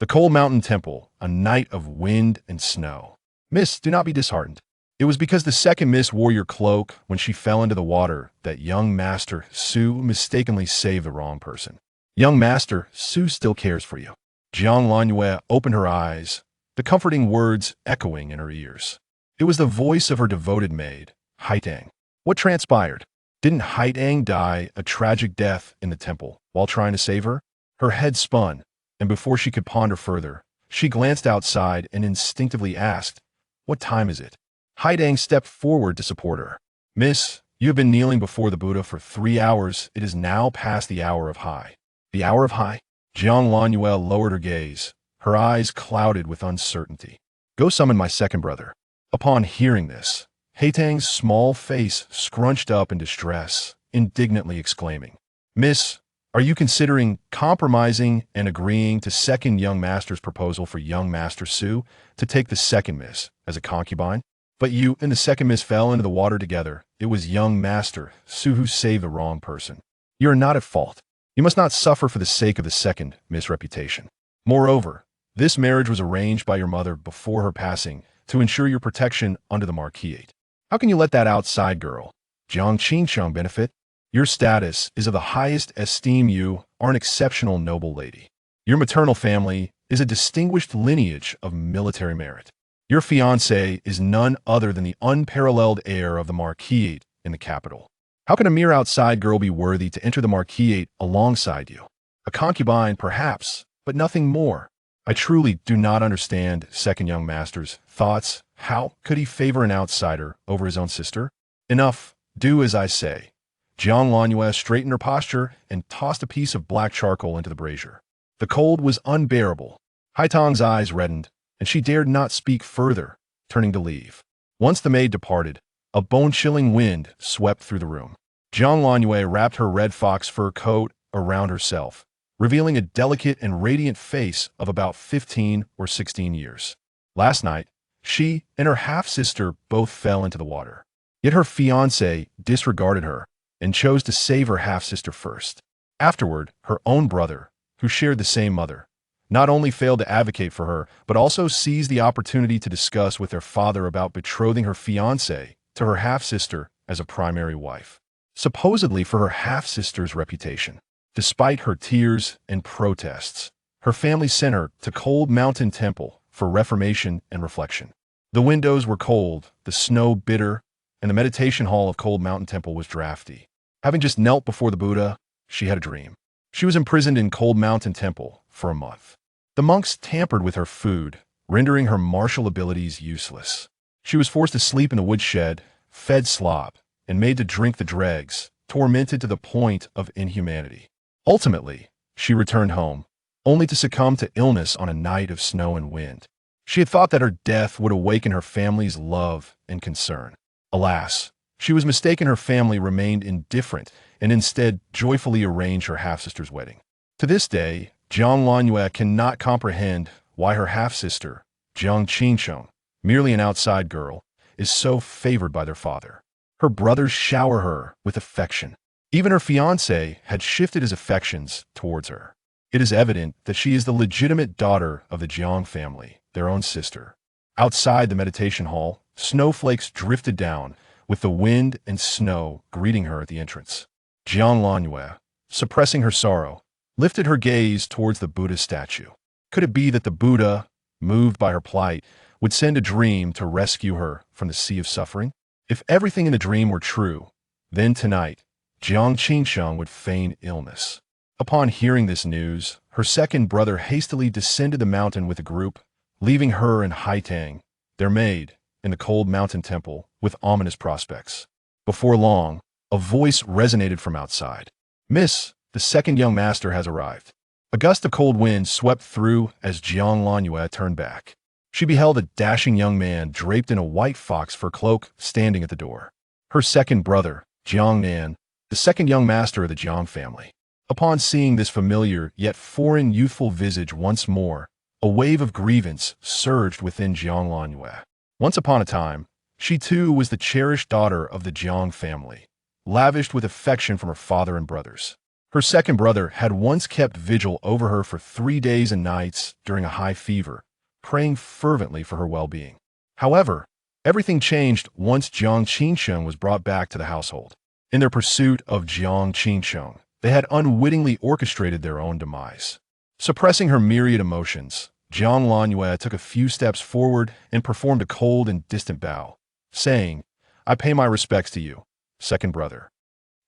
The Cold Mountain Temple, a night of wind and snow. Miss, do not be disheartened. It was because the second Miss wore your cloak when she fell into the water that young Master Su mistakenly saved the wrong person. Young Master Su still cares for you. Jiang Lanyue opened her eyes, the comforting words echoing in her ears. It was the voice of her devoted maid, Haitang. What transpired? Didn't Haitang die a tragic death in the temple while trying to save her? Her head spun, and before she could ponder further, she glanced outside and instinctively asked, "What time is it?" Haitang stepped forward to support her. "Miss, you have been kneeling before the Buddha for 3 hours. It is now past the hour of high." The hour of high? Jiang Lanuel lowered her gaze, her eyes clouded with uncertainty. "Go summon my second brother." Upon hearing this, Haitang's small face scrunched up in distress, indignantly exclaiming, "Miss, are you considering compromising and agreeing to second young master's proposal for young Master Su to take the second miss as a concubine? But you and the second miss fell into the water together. It was young Master Su who saved the wrong person. You are not at fault. You must not suffer for the sake of the second miss reputation. Moreover, this marriage was arranged by your mother before her passing to ensure your protection under the Marquisate. How can you let that outside girl, Jiang Qingsheng, benefit? Your status is of the highest esteem. You are an exceptional noble lady. Your maternal family is a distinguished lineage of military merit. Your fiancé is none other than the unparalleled heir of the Marquisate in the capital. How can a mere outside girl be worthy to enter the Marquisate alongside you? A concubine, perhaps, but nothing more. I truly do not understand second young master's thoughts. How could he favor an outsider over his own sister? Enough, do as I say." Jiang Lanyue straightened her posture and tossed a piece of black charcoal into the brazier. The cold was unbearable. Haitang's eyes reddened, and she dared not speak further, turning to leave. Once the maid departed, a bone-chilling wind swept through the room. Jiang Lanyue wrapped her red fox fur coat around herself, revealing a delicate and radiant face of about 15 or 16 years. Last night, she and her half-sister both fell into the water. Yet her fiancé disregarded her and chose to save her half-sister first. Afterward, her own brother, who shared the same mother, not only failed to advocate for her, but also seized the opportunity to discuss with their father about betrothing her fiancé to her half-sister as a primary wife, supposedly for her half-sister's reputation. Despite her tears and protests, her family sent her to Cold Mountain Temple for reformation and reflection. The windows were cold, the snow bitter, and the meditation hall of Cold Mountain Temple was drafty. Having just knelt before the Buddha, she had a dream. She was imprisoned in Cold Mountain Temple for a month. The monks tampered with her food, rendering her martial abilities useless. She was forced to sleep in the woodshed, fed slop, and made to drink the dregs, tormented to the point of inhumanity. Ultimately, she returned home, only to succumb to illness on a night of snow and wind. She had thought that her death would awaken her family's love and concern. Alas, she was mistaken. Her family remained indifferent and instead joyfully arranged her half-sister's wedding. To this day, Jiang Lanyue cannot comprehend why her half-sister, Jiang Qingsheng, merely an outside girl, is so favored by their father. Her brothers shower her with affection. Even her fiancé had shifted his affections towards her. It is evident that she is the legitimate daughter of the Jiang family, their own sister. Outside the meditation hall, snowflakes drifted down, with the wind and snow greeting her at the entrance. Jiang Lanyue, suppressing her sorrow, lifted her gaze towards the Buddha's statue. Could it be that the Buddha, moved by her plight, would send a dream to rescue her from the sea of suffering? If everything in the dream were true, then tonight, Jiang Qingsheng would feign illness. Upon hearing this news, her second brother hastily descended the mountain with a group, leaving her and Haitang, their maid, in the Cold Mountain Temple with ominous prospects. Before long, a voice resonated from outside. "Miss, the second young master has arrived." A gust of cold wind swept through as Jiang Lanyue turned back. She beheld a dashing young man draped in a white fox fur cloak standing at the door. Her second brother, Jiang Nan, the second young master of the Jiang family. Upon seeing this familiar yet foreign youthful visage once more, a wave of grievance surged within Jiang Lanyue. Once upon a time, she too was the cherished daughter of the Jiang family, lavished with affection from her father and brothers. Her second brother had once kept vigil over her for 3 days and nights during a high fever, praying fervently for her well-being. However, everything changed once Jiang Qinsheng was brought back to the household. In their pursuit of Jiang Qinsheng, they had unwittingly orchestrated their own demise. Suppressing her myriad emotions, Jiang Lanyue took a few steps forward and performed a cold and distant bow, saying, "I pay my respects to you, second brother."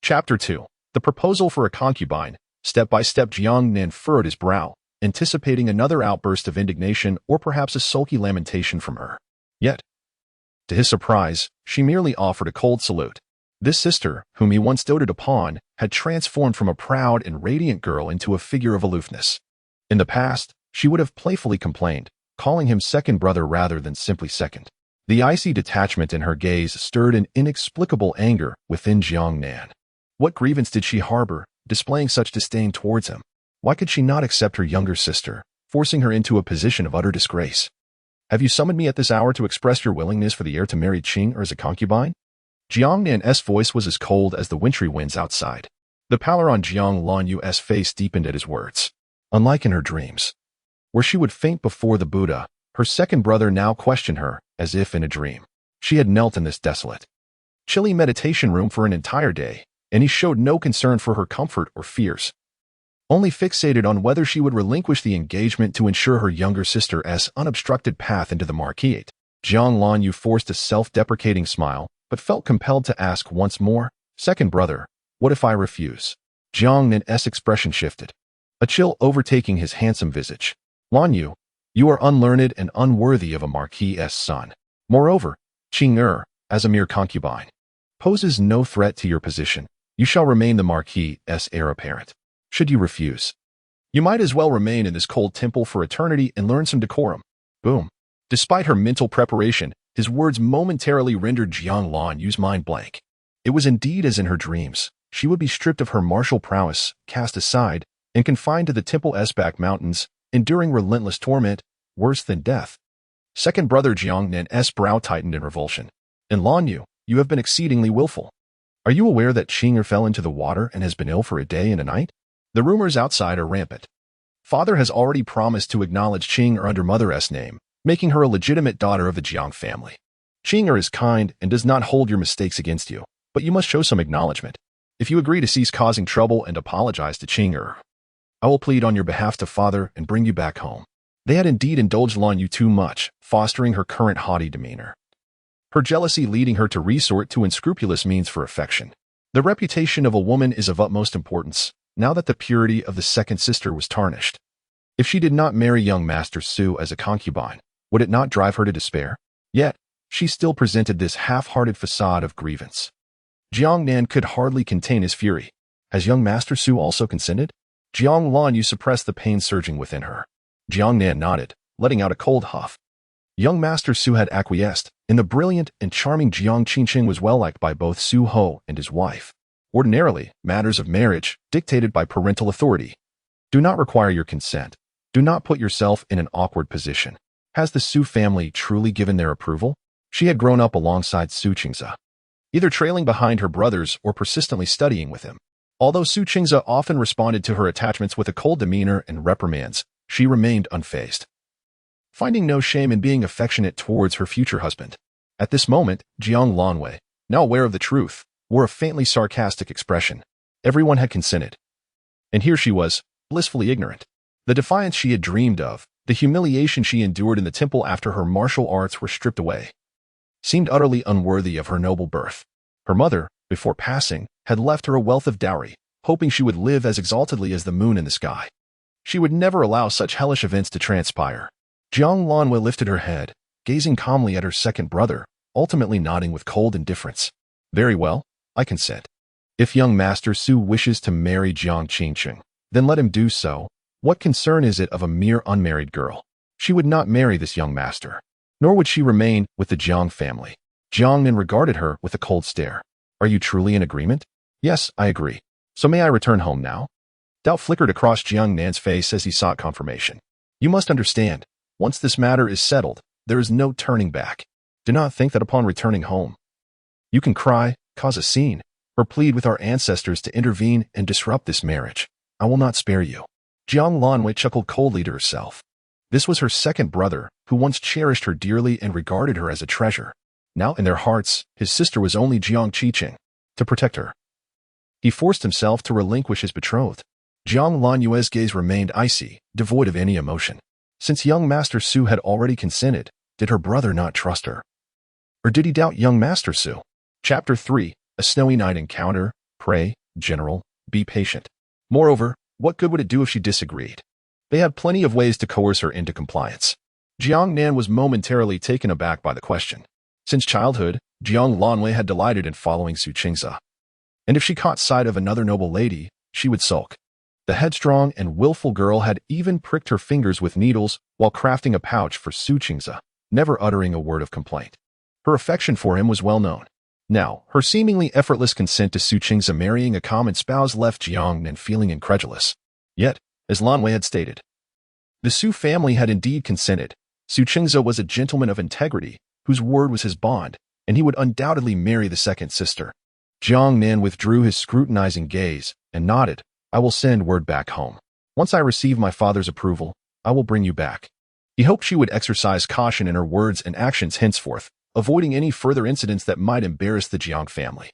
Chapter 2. The Proposal for a Concubine. Step by step, Jiang Nan furrowed his brow, anticipating another outburst of indignation or perhaps a sulky lamentation from her. Yet, to his surprise, she merely offered a cold salute. This sister, whom he once doted upon, had transformed from a proud and radiant girl into a figure of aloofness. In the past, she would have playfully complained, calling him second brother rather than simply second. The icy detachment in her gaze stirred an inexplicable anger within Jiang Nan. What grievance did she harbor, displaying such disdain towards him? Why could she not accept her younger sister, forcing her into a position of utter disgrace? "Have you summoned me at this hour to express your willingness for the heir to marry Qing or as a concubine?" Jiang Nan's voice was as cold as the wintry winds outside. The pallor on Jiang Lanyue's face deepened at his words. Unlike in her dreams, where she would faint before the Buddha, her second brother now questioned her, as if in a dream. She had knelt in this desolate, chilly meditation room for an entire day, and he showed no concern for her comfort or fears, only fixated on whether she would relinquish the engagement to ensure her younger sister's unobstructed path into the marquisate. Jiang Lanyu forced a self-deprecating smile, but felt compelled to ask once more, "Second brother, what if I refuse?" Jiang Nan's expression shifted, a chill overtaking his handsome visage. "Lanyu, you are unlearned and unworthy of a marquis's son. Moreover, Qing as a mere concubine, poses no threat to your position. You shall remain the marquis's heir apparent. Should you refuse, you might as well remain in this cold temple for eternity and learn some decorum." Boom. Despite her mental preparation, his words momentarily rendered Jiang Lanyu's mind blank. It was indeed as in her dreams. She would be stripped of her martial prowess, cast aside, and confined to the temple's back mountains, enduring relentless torment, worse than death. Second brother Jiang Nan's brow tightened in revulsion. "And Lanyu, you have been exceedingly willful. Are you aware that Qing fell into the water and has been ill for a day and a night? The rumors outside are rampant. Father has already promised to acknowledge Qing under mother's name, making her a legitimate daughter of the Jiang family. Qing is kind and does not hold your mistakes against you, but you must show some acknowledgement. If you agree to cease causing trouble and apologize to Qing, I will plead on your behalf to father and bring you back home." They had indeed indulged Lanyu too much, fostering her current haughty demeanor, her jealousy leading her to resort to unscrupulous means for affection. The reputation of a woman is of utmost importance, now that the purity of the second sister was tarnished. If she did not marry young Master Su as a concubine, would it not drive her to despair? Yet, she still presented this half-hearted facade of grievance. Jiang Nan could hardly contain his fury. Has young Master Su also consented? Jiang Lanyu suppressed the pain surging within her. Jiang Nan nodded, letting out a cold huff. Young Master Su had acquiesced, and the brilliant and charming Jiang Qinsheng was well-liked by both Su Ho and his wife. Ordinarily, matters of marriage, dictated by parental authority, do not require your consent. Do not put yourself in an awkward position. Has the Su family truly given their approval? She had grown up alongside Su Qingze, either trailing behind her brothers or persistently studying with him. Although Su Qingze often responded to her attachments with a cold demeanor and reprimands, she remained unfazed, finding no shame in being affectionate towards her future husband. At this moment, Jiang Lanwei, now aware of the truth, wore a faintly sarcastic expression. Everyone had consented, and here she was, blissfully ignorant. The defiance she had dreamed of, the humiliation she endured in the temple after her martial arts were stripped away, seemed utterly unworthy of her noble birth. Her mother, before passing, had left her a wealth of dowry, hoping she would live as exaltedly as the moon in the sky. She would never allow such hellish events to transpire. Jiang Lanwei lifted her head, gazing calmly at her second brother, ultimately nodding with cold indifference. "Very well, I consent. If young Master Su wishes to marry Jiang Qinsheng, then let him do so. What concern is it of a mere unmarried girl? She would not marry this young master, nor would she remain with the Jiang family." Jiang Nan regarded her with a cold stare. "Are you truly in agreement?" "Yes, I agree. So may I return home now?" Doubt flickered across Jiang Nan's face as he sought confirmation. "You must understand, once this matter is settled, there is no turning back. Do not think that upon returning home, you can cry, cause a scene, or plead with our ancestors to intervene and disrupt this marriage. I will not spare you." Jiang Lanwei chuckled coldly to herself. This was her second brother, who once cherished her dearly and regarded her as a treasure. Now, in their hearts, his sister was only Jiang Qiqing. To protect her, he forced himself to relinquish his betrothed. Jiang Lanyue's gaze remained icy, devoid of any emotion. Since young Master Su had already consented, did her brother not trust her? Or did he doubt young Master Su? Chapter 3. A Snowy Night Encounter. Pray, General, be patient. Moreover, what good would it do if she disagreed? They had plenty of ways to coerce her into compliance. Jiang Nan was momentarily taken aback by the question. Since childhood, Jiang Lanwei had delighted in following Su Qingze. And if she caught sight of another noble lady, she would sulk. The headstrong and willful girl had even pricked her fingers with needles while crafting a pouch for Su Qingze, never uttering a word of complaint. Her affection for him was well known. Now, her seemingly effortless consent to Su Qingze marrying a common spouse left Jiang Nan feeling incredulous. Yet, as Lanwei had stated, the Su family had indeed consented. Su Qingze was a gentleman of integrity, whose word was his bond, and he would undoubtedly marry the second sister. Jiang Nan withdrew his scrutinizing gaze and nodded. "I will send word back home. Once I receive my father's approval, I will bring you back." He hoped she would exercise caution in her words and actions henceforth, avoiding any further incidents that might embarrass the Jiang family.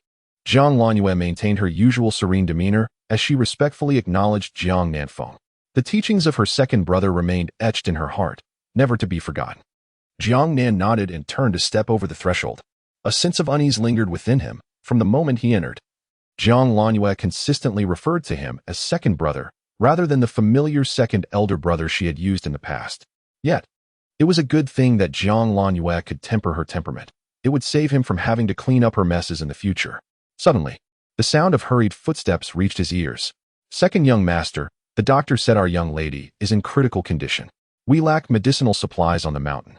Jiang Lanyue maintained her usual serene demeanor as she respectfully acknowledged Jiang Nanfeng. The teachings of her second brother remained etched in her heart, never to be forgotten. Jiang Nan nodded and turned to step over the threshold. A sense of unease lingered within him from the moment he entered. Jiang Lanyue consistently referred to him as second brother, rather than the familiar second elder brother she had used in the past. Yet, it was a good thing that Jiang Lanyue could temper her temperament. It would save him from having to clean up her messes in the future. Suddenly, the sound of hurried footsteps reached his ears. "Second young master, the doctor said our young lady is in critical condition. We lack medicinal supplies on the mountain,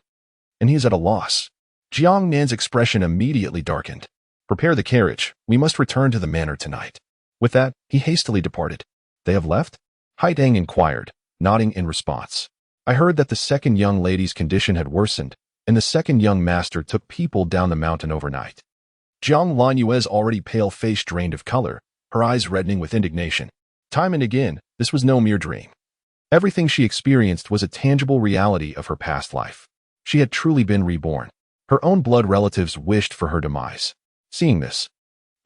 and he is at a loss." Jiang Nan's expression immediately darkened. "Prepare the carriage. We must return to the manor tonight." With that, he hastily departed. "They have left?" Haidang inquired, nodding in response. "I heard that the second young lady's condition had worsened, and the second young master took people down the mountain overnight." Jiang Lanyue's already pale face drained of color, her eyes reddening with indignation. Time and again, this was no mere dream. Everything she experienced was a tangible reality of her past life. She had truly been reborn. Her own blood relatives wished for her demise. Seeing this,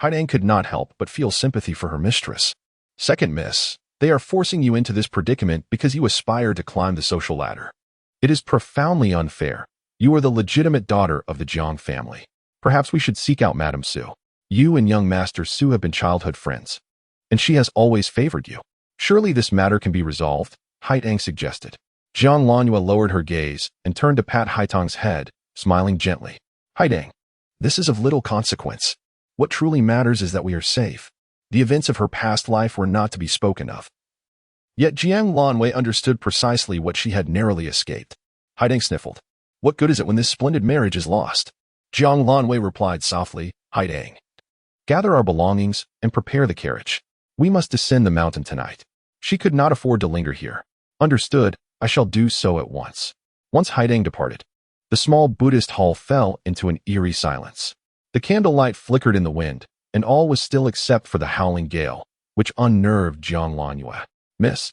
Haidang could not help but feel sympathy for her mistress. "Second miss, they are forcing you into this predicament because you aspire to climb the social ladder. It is profoundly unfair. You are the legitimate daughter of the Jiang family. Perhaps we should seek out Madame Su. You and young Master Su have been childhood friends, and she has always favored you. Surely this matter can be resolved," Haidang suggested. Jiang Lanyue lowered her gaze and turned to pat Haitang's head, smiling gently. "Haidang, this is of little consequence. What truly matters is that we are safe. The events of her past life were not to be spoken of." Yet Jiang Lanwei understood precisely what she had narrowly escaped. Haidang sniffled. "What good is it when this splendid marriage is lost?" Jiang Lanwei replied softly, "Haidang, gather our belongings and prepare the carriage. We must descend the mountain tonight. She could not afford to linger here." "Understood, I shall do so at once." Once Haidang departed, the small Buddhist hall fell into an eerie silence. The candlelight flickered in the wind, and all was still except for the howling gale, which unnerved Jiang Lanyue. "Miss,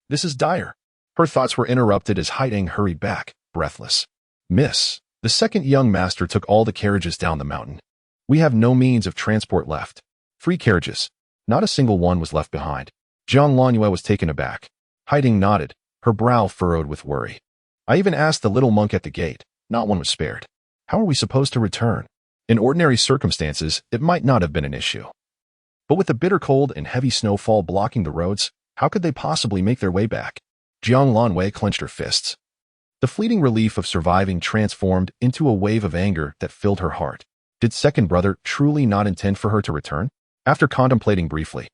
this is dire." Her thoughts were interrupted as Haidang hurried back, breathless. "Miss, the second young master took all the carriages down the mountain. We have no means of transport left. 3 carriages. Not a single one was left behind." Jiang Lanyue was taken aback. Haidang nodded, her brow furrowed with worry. "I even asked the little monk at the gate. Not one was spared. How are we supposed to return? In ordinary circumstances, it might not have been an issue. But with the bitter cold and heavy snowfall blocking the roads, how could they possibly make their way back?" Jiang Lanwei clenched her fists. The fleeting relief of surviving transformed into a wave of anger that filled her heart. Did second brother truly not intend for her to return? After contemplating briefly,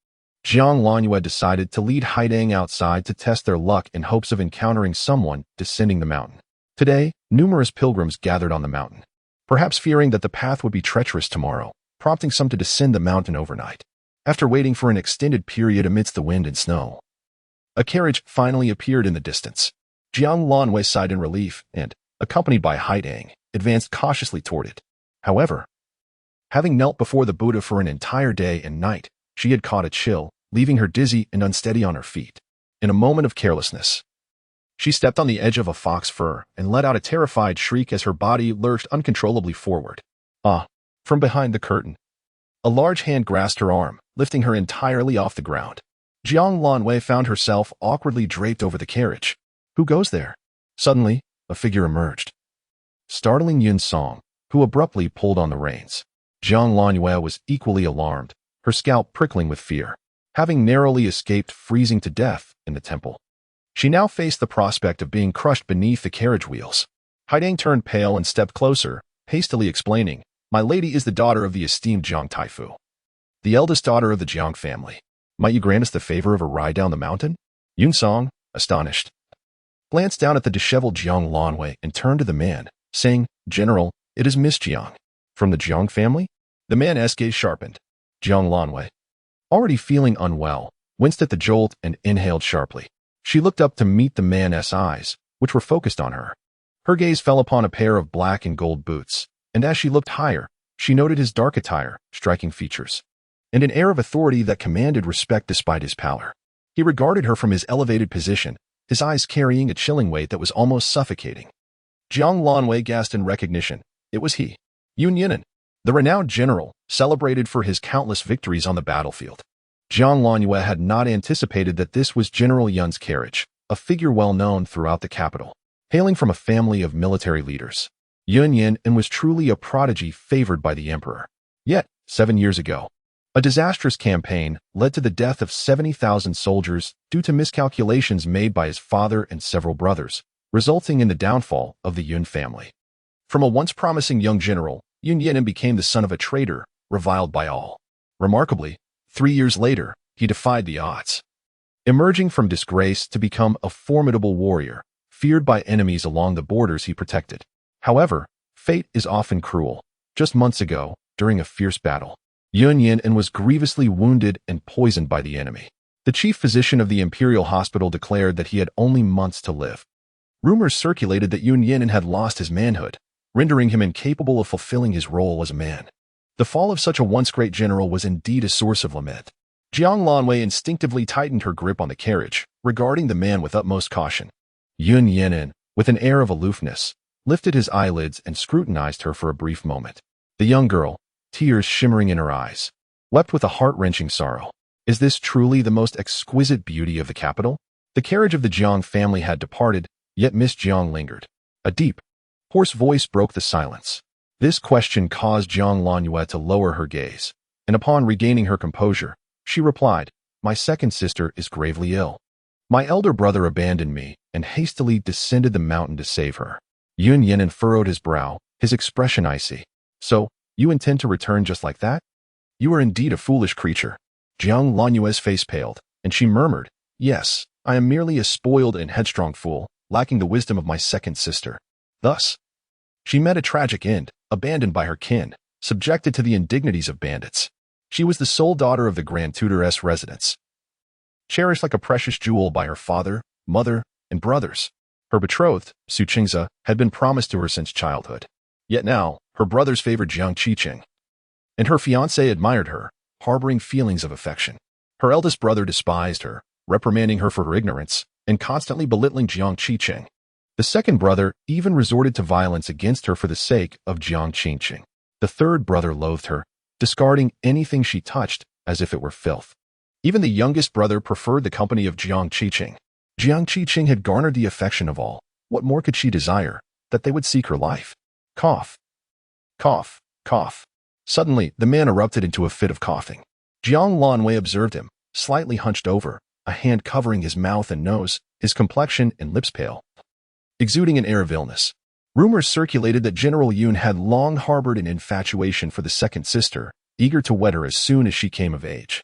Jiang Lanyue decided to lead Haidang outside to test their luck in hopes of encountering someone descending the mountain. Today, numerous pilgrims gathered on the mountain, perhaps fearing that the path would be treacherous tomorrow, prompting some to descend the mountain overnight. After waiting for an extended period amidst the wind and snow, a carriage finally appeared in the distance. Jiang Lanwei sighed in relief and, accompanied by Haidang, advanced cautiously toward it. However, Having knelt before the Buddha for an entire day and night, she had caught a chill, leaving her dizzy and unsteady on her feet. In a moment of carelessness, she stepped on the edge of a fox fur and let out a terrified shriek as her body lurched uncontrollably forward. Ah! From behind the curtain, a large hand grasped her arm, lifting her entirely off the ground. Jiang Lanwei found herself awkwardly draped over the carriage. Who goes there? Suddenly, a figure emerged, startling Yun Song, who abruptly pulled on the reins. Jiang Lanwei was equally alarmed, her scalp prickling with fear. Having narrowly escaped freezing to death in the temple, she now faced the prospect of being crushed beneath the carriage wheels. Haidang turned pale and stepped closer, hastily explaining, "My lady is the daughter of the esteemed Jiang Taifu, the eldest daughter of the Jiang family. Might you grant us the favor of a ride down the mountain?" Yun Song, astonished, glanced down at the disheveled Jiang Lanwei and turned to the man, saying, "General, it is Miss Jiang. From the Jiang family?" The man's gaze sharpened. Jiang Lanwei, already feeling unwell, winced at the jolt and inhaled sharply. She looked up to meet the man's eyes, which were focused on her. Her gaze fell upon a pair of black and gold boots, and as she looked higher, she noted his dark attire, striking features, and an air of authority that commanded respect despite his pallor. He regarded her from his elevated position, his eyes carrying a chilling weight that was almost suffocating. Jiang Lanwei gasped in recognition. It was he, Yun Yinan, the renowned general, celebrated for his countless victories on the battlefield. Jiang Lanwei had not anticipated that this was General Yun's carriage, a figure well known throughout the capital. Hailing from a family of military leaders, Yun Yinan was truly a prodigy favored by the emperor. Yet, 7 years ago, a disastrous campaign led to the death of 70,000 soldiers due to miscalculations made by his father and several brothers, resulting in the downfall of the Yun family. From a once promising young general, Yun Yinan became the son of a traitor, reviled by all. Remarkably, 3 years later, he defied the odds, emerging from disgrace to become a formidable warrior, feared by enemies along the borders he protected. However, fate is often cruel. Just months ago, during a fierce battle, Yun Yinan was grievously wounded and poisoned by the enemy. The chief physician of the Imperial Hospital declared that he had only months to live. Rumors circulated that Yun Yinan had lost his manhood, rendering him incapable of fulfilling his role as a man. The fall of such a once great general was indeed a source of lament. Jiang Lanwei instinctively tightened her grip on the carriage, regarding the man with utmost caution. Yun Yinan, with an air of aloofness, lifted his eyelids and scrutinized her for a brief moment. The young girl, tears shimmering in her eyes, wept with a heart-wrenching sorrow. Is this truly the most exquisite beauty of the capital? The carriage of the Jiang family had departed, yet Miss Jiang lingered. A deep, hoarse voice broke the silence. This question caused Jiang Lanwei to lower her gaze, and upon regaining her composure, she replied, "My second sister is gravely ill. My elder brother abandoned me and hastily descended the mountain to save her." Yun Yinan furrowed his brow, his expression icy. "So, you intend to return just like that? You are indeed a foolish creature." Jiang Lanwei's face paled, and she murmured, "Yes, I am merely a spoiled and headstrong fool, lacking the wisdom of my second sister." Thus, she met a tragic end, abandoned by her kin, subjected to the indignities of bandits. She was the sole daughter of the Grand Tutor's residence, cherished like a precious jewel by her father, mother, and brothers. Her betrothed, Su Qingze, had been promised to her since childhood. Yet now, her brothers favored Jiang Qiqing, and her fiancé admired her, harboring feelings of affection. Her eldest brother despised her, reprimanding her for her ignorance, and constantly belittling Jiang Qiqing. The second brother even resorted to violence against her for the sake of Jiang Qiqing. The third brother loathed her, discarding anything she touched as if it were filth. Even the youngest brother preferred the company of Jiang Qiqing. Jiang Qiqing had garnered the affection of all. What more could she desire? That they would seek her life. Cough. Cough. Cough. Suddenly, the man erupted into a fit of coughing. Jiang Lanwei observed him, slightly hunched over, a hand covering his mouth and nose, his complexion and lips pale, exuding an air of illness. Rumors circulated that General Yun had long harbored an infatuation for the second sister, eager to wed her as soon as she came of age,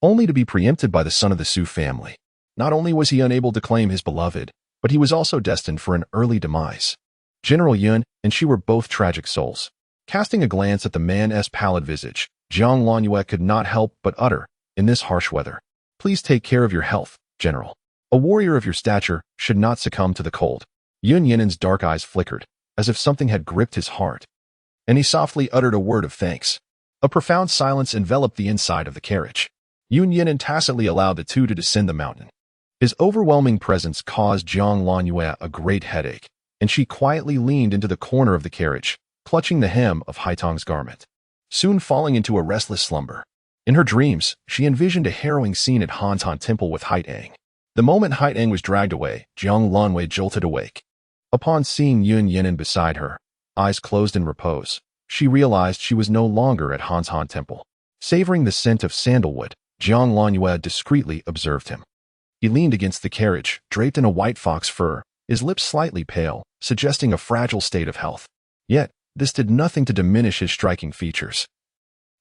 only to be preempted by the son of the Su family. Not only was he unable to claim his beloved, but he was also destined for an early demise. General Yun and she were both tragic souls. Casting a glance at the man's pallid visage, Jiang Lanwei could not help but utter, in this harsh weather, "Please take care of your health, General. A warrior of your stature should not succumb to the cold." Yun Yinan's dark eyes flickered, as if something had gripped his heart, and he softly uttered a word of thanks. A profound silence enveloped the inside of the carriage. Yun Yinan tacitly allowed the two to descend the mountain. His overwhelming presence caused Jiang Lanyue a great headache, and she quietly leaned into the corner of the carriage, clutching the hem of Haitong's garment, soon falling into a restless slumber. In her dreams, she envisioned a harrowing scene at Hantan Temple with Haitang. The moment Haitang was dragged away, Jiang Lanwei jolted awake. Upon seeing Yun Yinan beside her, eyes closed in repose, she realized she was no longer at Hantan Temple. Savoring the scent of sandalwood, Jiang Lanyue discreetly observed him. He leaned against the carriage, draped in a white fox fur, his lips slightly pale, suggesting a fragile state of health. Yet, this did nothing to diminish his striking features.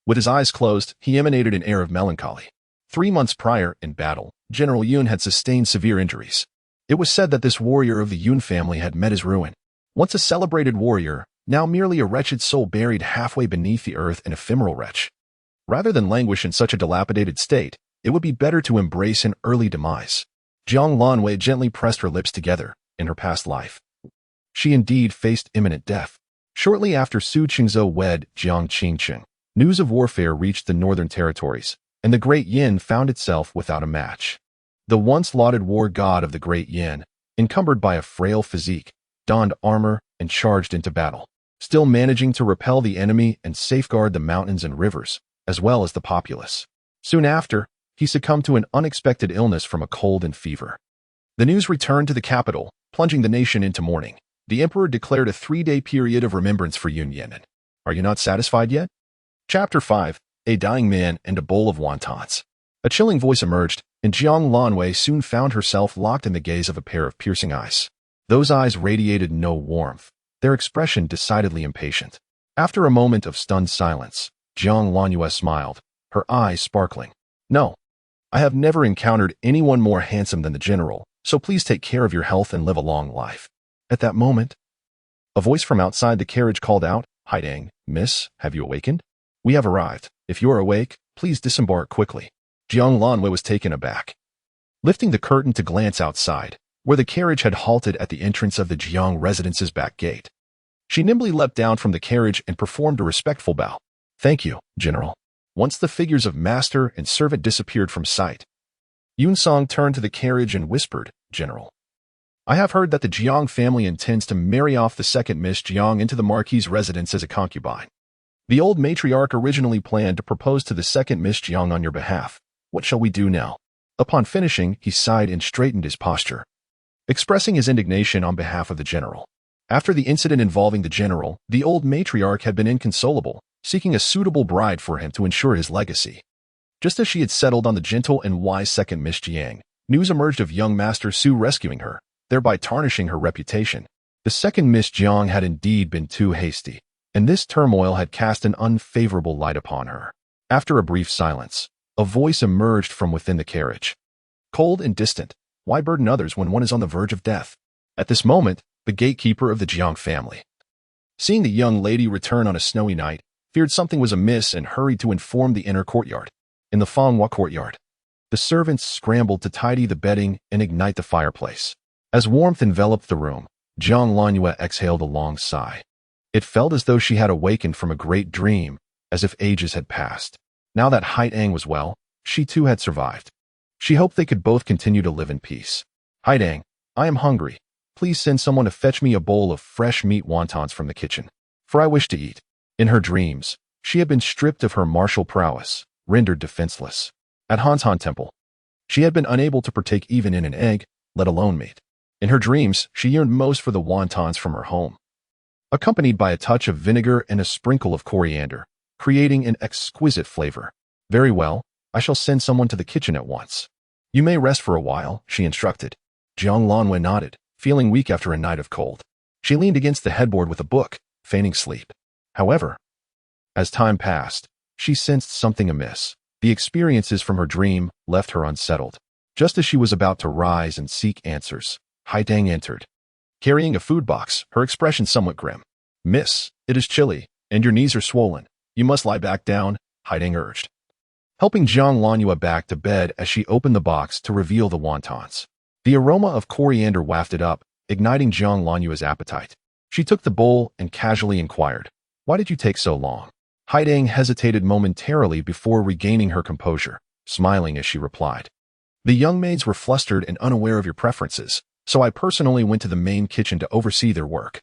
With his eyes closed, he emanated an air of melancholy. 3 months prior, in battle, General Yun had sustained severe injuries. It was said that this warrior of the Yun family had met his ruin. Once a celebrated warrior, now merely a wretched soul buried halfway beneath the earth, an ephemeral wretch. Rather than languish in such a dilapidated state, it would be better to embrace an early demise. Jiang Lanwei gently pressed her lips together. In her past life, she indeed faced imminent death. Shortly after Su Qingzhou wed Jiang Qingqing, news of warfare reached the northern territories, and the Great Yin found itself without a match. The once lauded war god of the Great Yin, encumbered by a frail physique, donned armor and charged into battle, still managing to repel the enemy and safeguard the mountains and rivers, as well as the populace. Soon after, he succumbed to an unexpected illness from a cold and fever. The news returned to the capital, plunging the nation into mourning. The emperor declared a 3-day period of remembrance for Yun Yinan. Are you not satisfied yet? Chapter 5. A Dying Man and a Bowl of Wontons. A chilling voice emerged, and Jiang Lanwei soon found herself locked in the gaze of a pair of piercing eyes. Those eyes radiated no warmth, their expression decidedly impatient. After a moment of stunned silence, Jiang Lanwei smiled, her eyes sparkling. No, I have never encountered anyone more handsome than the general, so please take care of your health and live a long life. At that moment, a voice from outside the carriage called out, Haitang, miss, have you awakened? We have arrived. If you are awake, please disembark quickly. Jiang Lanwei was taken aback. Lifting the curtain to glance outside, where the carriage had halted at the entrance of the Jiang residence's back gate, she nimbly leapt down from the carriage and performed a respectful bow. Thank you, General. Once the figures of master and servant disappeared from sight, Yun Song turned to the carriage and whispered, General, I have heard that the Jiang family intends to marry off the second Miss Jiang into the Marquis's residence as a concubine. The old matriarch originally planned to propose to the second Miss Jiang on your behalf. What shall we do now? Upon finishing, he sighed and straightened his posture, expressing his indignation on behalf of the general. After the incident involving the general, the old matriarch had been inconsolable, seeking a suitable bride for him to ensure his legacy. Just as she had settled on the gentle and wise second Miss Jiang, news emerged of young Master Su rescuing her, thereby tarnishing her reputation. The second Miss Jiang had indeed been too hasty, and this turmoil had cast an unfavorable light upon her. After a brief silence, a voice emerged from within the carriage. Cold and distant, why burden others when one is on the verge of death? At this moment, the gatekeeper of the Jiang family, seeing the young lady return on a snowy night, feared something was amiss and hurried to inform the inner courtyard. In the Fanghua courtyard, the servants scrambled to tidy the bedding and ignite the fireplace. As warmth enveloped the room, Jiang Lanyue exhaled a long sigh. It felt as though she had awakened from a great dream, as if ages had passed. Now that Haitang was well, she too had survived. She hoped they could both continue to live in peace. Haitang, I am hungry. Please send someone to fetch me a bowl of fresh meat wontons from the kitchen, for I wish to eat. In her dreams, she had been stripped of her martial prowess, rendered defenseless. At Hantan Temple, she had been unable to partake even in an egg, let alone meat. In her dreams, she yearned most for the wontons from her home, accompanied by a touch of vinegar and a sprinkle of coriander, creating an exquisite flavor. Very well, I shall send someone to the kitchen at once. You may rest for a while, she instructed. Jiang Lanwei nodded, feeling weak after a night of cold. She leaned against the headboard with a book, feigning sleep. However, as time passed, she sensed something amiss. The experiences from her dream left her unsettled. Just as she was about to rise and seek answers, Haitang entered, carrying a food box, her expression somewhat grim. Miss, it is chilly, and your knees are swollen. You must lie back down, Haitang urged, helping Jiang Lanyue back to bed as she opened the box to reveal the wontons. The aroma of coriander wafted up, igniting Jiang Lanyue's appetite. She took the bowl and casually inquired, Why did you take so long? Haidang hesitated momentarily before regaining her composure, smiling as she replied. The young maids were flustered and unaware of your preferences, so I personally went to the main kitchen to oversee their work.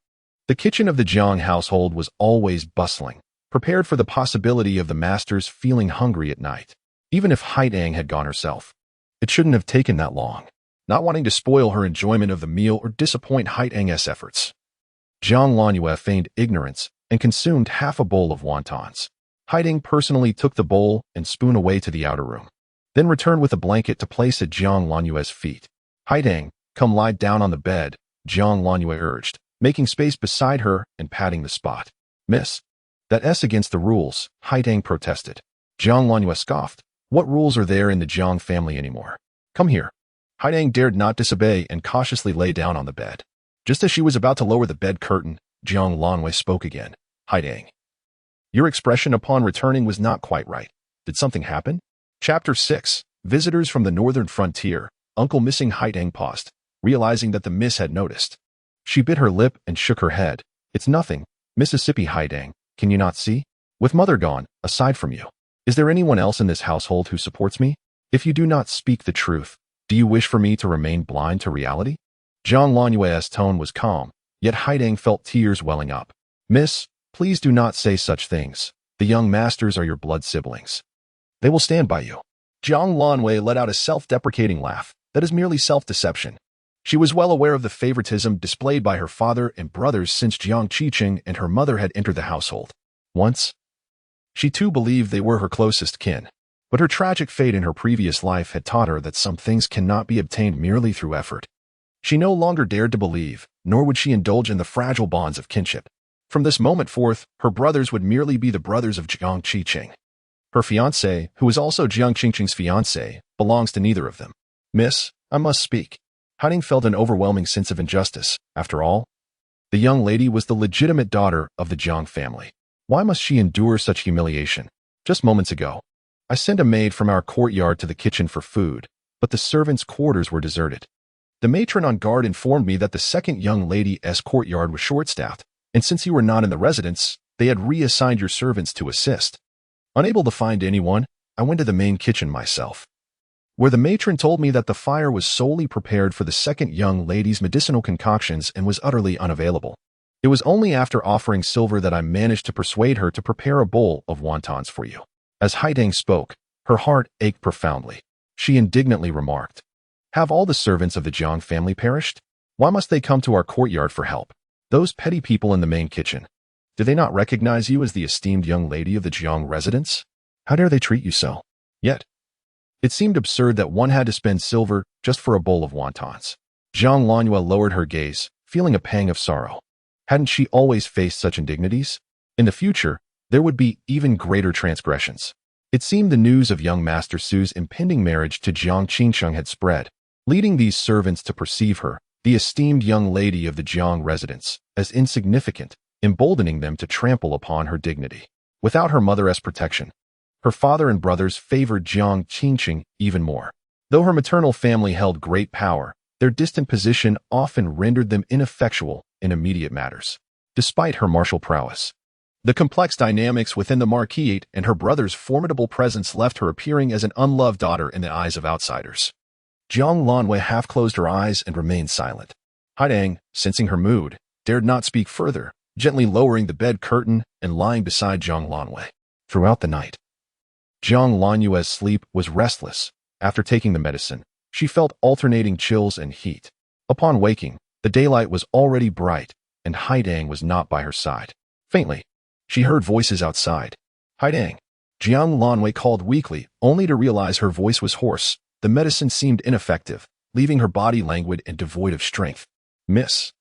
The kitchen of the Jiang household was always bustling, prepared for the possibility of the masters feeling hungry at night. Even if Haidang had gone herself, it shouldn't have taken that long, not wanting to spoil her enjoyment of the meal or disappoint Haidang's efforts. Jiang Lanue feigned ignorance and consumed half a bowl of wontons. Haidang personally took the bowl and spoon away to the outer room, then returned with a blanket to place at Jiang Lanue's feet. Haidang, come lie down on the bed, Jiang Lanue urged, making space beside her and patting the spot. Miss, that's against the rules, Haidang protested. Jiang Lanue scoffed. What rules are there in the Jiang family anymore? Come here. Haidang dared not disobey and cautiously lay down on the bed. Just as she was about to lower the bed curtain, Jiang Lanue spoke again. Haidang, your expression upon returning was not quite right. Did something happen? Chapter 6. Visitors from the northern frontier. Uncle Missing Haidang paused, realizing that the miss had noticed. She bit her lip and shook her head. It's nothing, Mississippi Haidang. Can you not see? With mother gone, aside from you, is there anyone else in this household who supports me? If you do not speak the truth, do you wish for me to remain blind to reality? Jiang Lanue's tone was calm, yet Haidang felt tears welling up. Miss, please do not say such things. The young masters are your blood siblings. They will stand by you. Jiang Lanue let out a self-deprecating laugh. That is merely self-deception. She was well aware of the favoritism displayed by her father and brothers since Jiang Qiqing and her mother had entered the household. Once, she too believed they were her closest kin. But her tragic fate in her previous life had taught her that some things cannot be obtained merely through effort. She no longer dared to believe, nor would she indulge in the fragile bonds of kinship. From this moment forth, her brothers would merely be the brothers of Jiang Qiqing. Her fiancé, who is also Jiang Qiqing's fiancé, belongs to neither of them. Miss, I must speak. Haidang felt an overwhelming sense of injustice. After all, the young lady was the legitimate daughter of the Jiang family. Why must she endure such humiliation? Just moments ago, I sent a maid from our courtyard to the kitchen for food, but the servants' quarters were deserted. The matron on guard informed me that the second young lady's courtyard was short-staffed, and since you were not in the residence, they had reassigned your servants to assist. Unable to find anyone, I went to the main kitchen myself, where the matron told me that the fire was solely prepared for the second young lady's medicinal concoctions and was utterly unavailable. It was only after offering silver that I managed to persuade her to prepare a bowl of wontons for you. As Haidang spoke, her heart ached profoundly. She indignantly remarked, have all the servants of the Jiang family perished? Why must they come to our courtyard for help? Those petty people in the main kitchen. Do they not recognize you as the esteemed young lady of the Jiang residence? How dare they treat you so? Yet, it seemed absurd that one had to spend silver just for a bowl of wontons. Jiang Lanue lowered her gaze, feeling a pang of sorrow. Hadn't she always faced such indignities? In the future, there would be even greater transgressions. It seemed the news of young Master Su's impending marriage to Jiang Qiqing had spread, leading these servants to perceive her, the esteemed young lady of the Jiang residence, as insignificant, emboldening them to trample upon her dignity. Without her mother's protection, her father and brothers favored Jiang Qiqing even more. Though her maternal family held great power, their distant position often rendered them ineffectual in immediate matters. Despite her martial prowess, the complex dynamics within the marquise and her brother's formidable presence left her appearing as an unloved daughter in the eyes of outsiders. Jiang Lanue half closed her eyes and remained silent. Haidang, sensing her mood, dared not speak further, gently lowering the bed curtain and lying beside Jiang Lanue. Throughout the night, Jiang Lanue's sleep was restless. After taking the medicine, she felt alternating chills and heat. Upon waking, the daylight was already bright, and Haidang was not by her side. Faintly, she heard voices outside. Haidang. Jiang Lanue called weakly, only to realize her voice was hoarse. The medicine seemed ineffective, leaving her body languid and devoid of strength. Miss,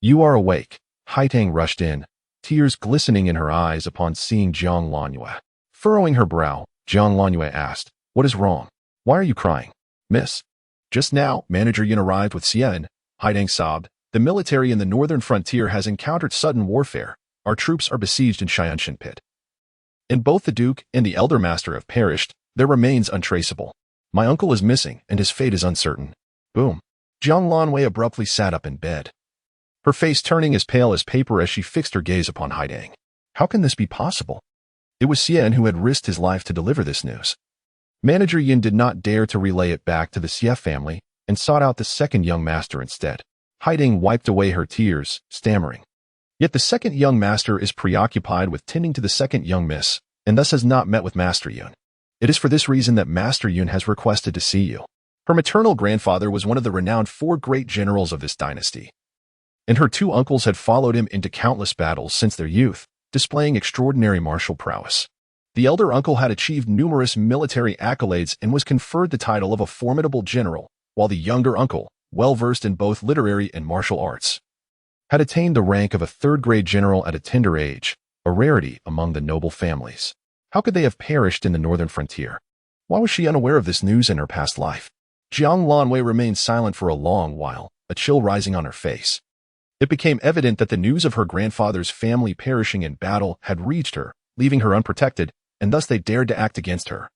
you are awake. Haidang rushed in, tears glistening in her eyes upon seeing Jiang Lanue. Furrowing her brow, Jiang Lanue asked, what is wrong? Why are you crying? Miss, just now, Manager Yin arrived with Xian. Haidang sobbed. The military in the northern frontier has encountered sudden warfare. Our troops are besieged in Xianshan Pit. And both the Duke and the Elder Master have perished, their remains untraceable. My uncle is missing, and his fate is uncertain. Boom. Jiang Lanue abruptly sat up in bed, her face turning as pale as paper as she fixed her gaze upon Haidang. How can this be possible? It was Xian who had risked his life to deliver this news. Manager Yin did not dare to relay it back to the Xie family and sought out the second young master instead. Haiding wiped away her tears, stammering. Yet the second young master is preoccupied with tending to the second young miss, and thus has not met with Master Yun. It is for this reason that Master Yun has requested to see you. Her maternal grandfather was one of the renowned 4 great generals of this dynasty, and her 2 uncles had followed him into countless battles since their youth, displaying extraordinary martial prowess. The elder uncle had achieved numerous military accolades and was conferred the title of a formidable general, while the younger uncle, well-versed in both literary and martial arts, had attained the rank of a 3rd-grade general at a tender age, a rarity among the noble families. How could they have perished in the northern frontier? Why was she unaware of this news in her past life? Jiang Lanwei remained silent for a long while, a chill rising on her face. It became evident that the news of her grandfather's family perishing in battle had reached her, leaving her unprotected, and thus they dared to act against her,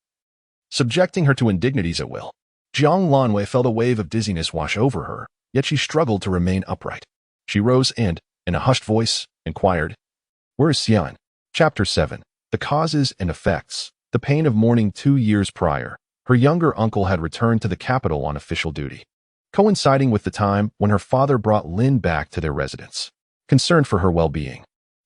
subjecting her to indignities at will. Jiang Lanwei felt a wave of dizziness wash over her, yet she struggled to remain upright. She rose and, in a hushed voice, inquired, "Where is Xian?" Chapter 7. The Causes and Effects. The pain of mourning 2 years prior. Her younger uncle had returned to the capital on official duty, coinciding with the time when her father brought Lin back to their residence. Concerned for her well-being,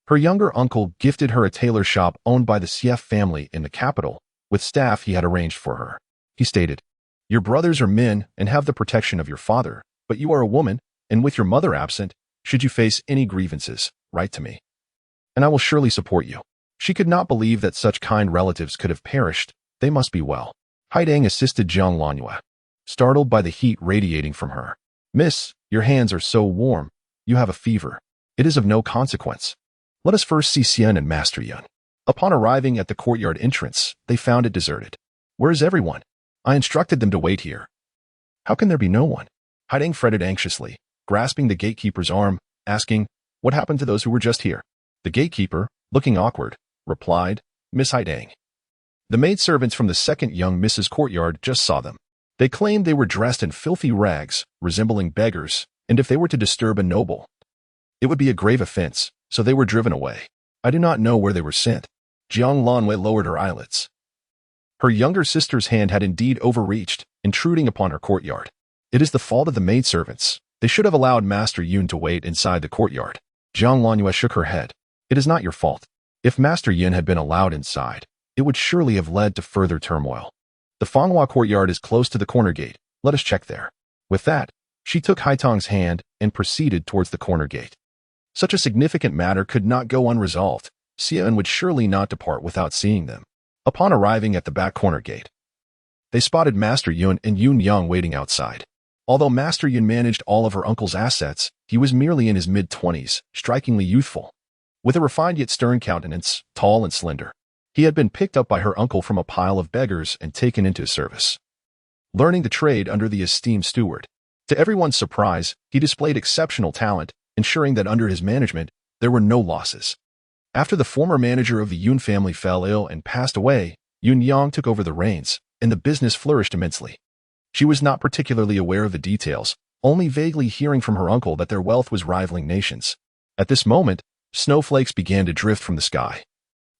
her younger uncle gifted her a tailor shop owned by the Xie family in the capital, with staff he had arranged for her. He stated, "Your brothers are men and have the protection of your father, but you are a woman, and with your mother absent, should you face any grievances, write to me, and I will surely support you." She could not believe that such kind relatives could have perished. They must be well. Haidang assisted Jiang Lanwei, startled by the heat radiating from her. "Miss, your hands are so warm. You have a fever. It is of no consequence. Let us first see Xian and Master Yun." Upon arriving at the courtyard entrance, they found it deserted. "Where is everyone? I instructed them to wait here." "How can there be no one?" Haidang fretted anxiously, grasping the gatekeeper's arm, asking, "What happened to those who were just here?" The gatekeeper, looking awkward, replied, "Miss Haidang. The maidservants from the second young Mrs. Courtyard just saw them. They claimed they were dressed in filthy rags, resembling beggars, and if they were to disturb a noble, it would be a grave offense, so they were driven away. I do not know where they were sent." Jiang Lanwei lowered her eyelids. Her younger sister's hand had indeed overreached, intruding upon her courtyard. "It is the fault of the maidservants. They should have allowed Master Yun to wait inside the courtyard." Jiang Lanwei shook her head. "It is not your fault. If Master Yin had been allowed inside, it would surely have led to further turmoil. The Fanghua courtyard is close to the corner gate. Let us check there." With that, she took Haitang's hand and proceeded towards the corner gate. Such a significant matter could not go unresolved. Xian would surely not depart without seeing them. Upon arriving at the back corner gate, they spotted Master Yun and Yun Yang waiting outside. Although Master Yun managed all of her uncle's assets, he was merely in his mid-20s, strikingly youthful, with a refined yet stern countenance, tall and slender. He had been picked up by her uncle from a pile of beggars and taken into his service, learning the trade under the esteemed steward. To everyone's surprise, he displayed exceptional talent, ensuring that under his management, there were no losses. After the former manager of the Yun family fell ill and passed away, Yun Yang took over the reins, and the business flourished immensely. She was not particularly aware of the details, only vaguely hearing from her uncle that their wealth was rivaling nations. At this moment, snowflakes began to drift from the sky,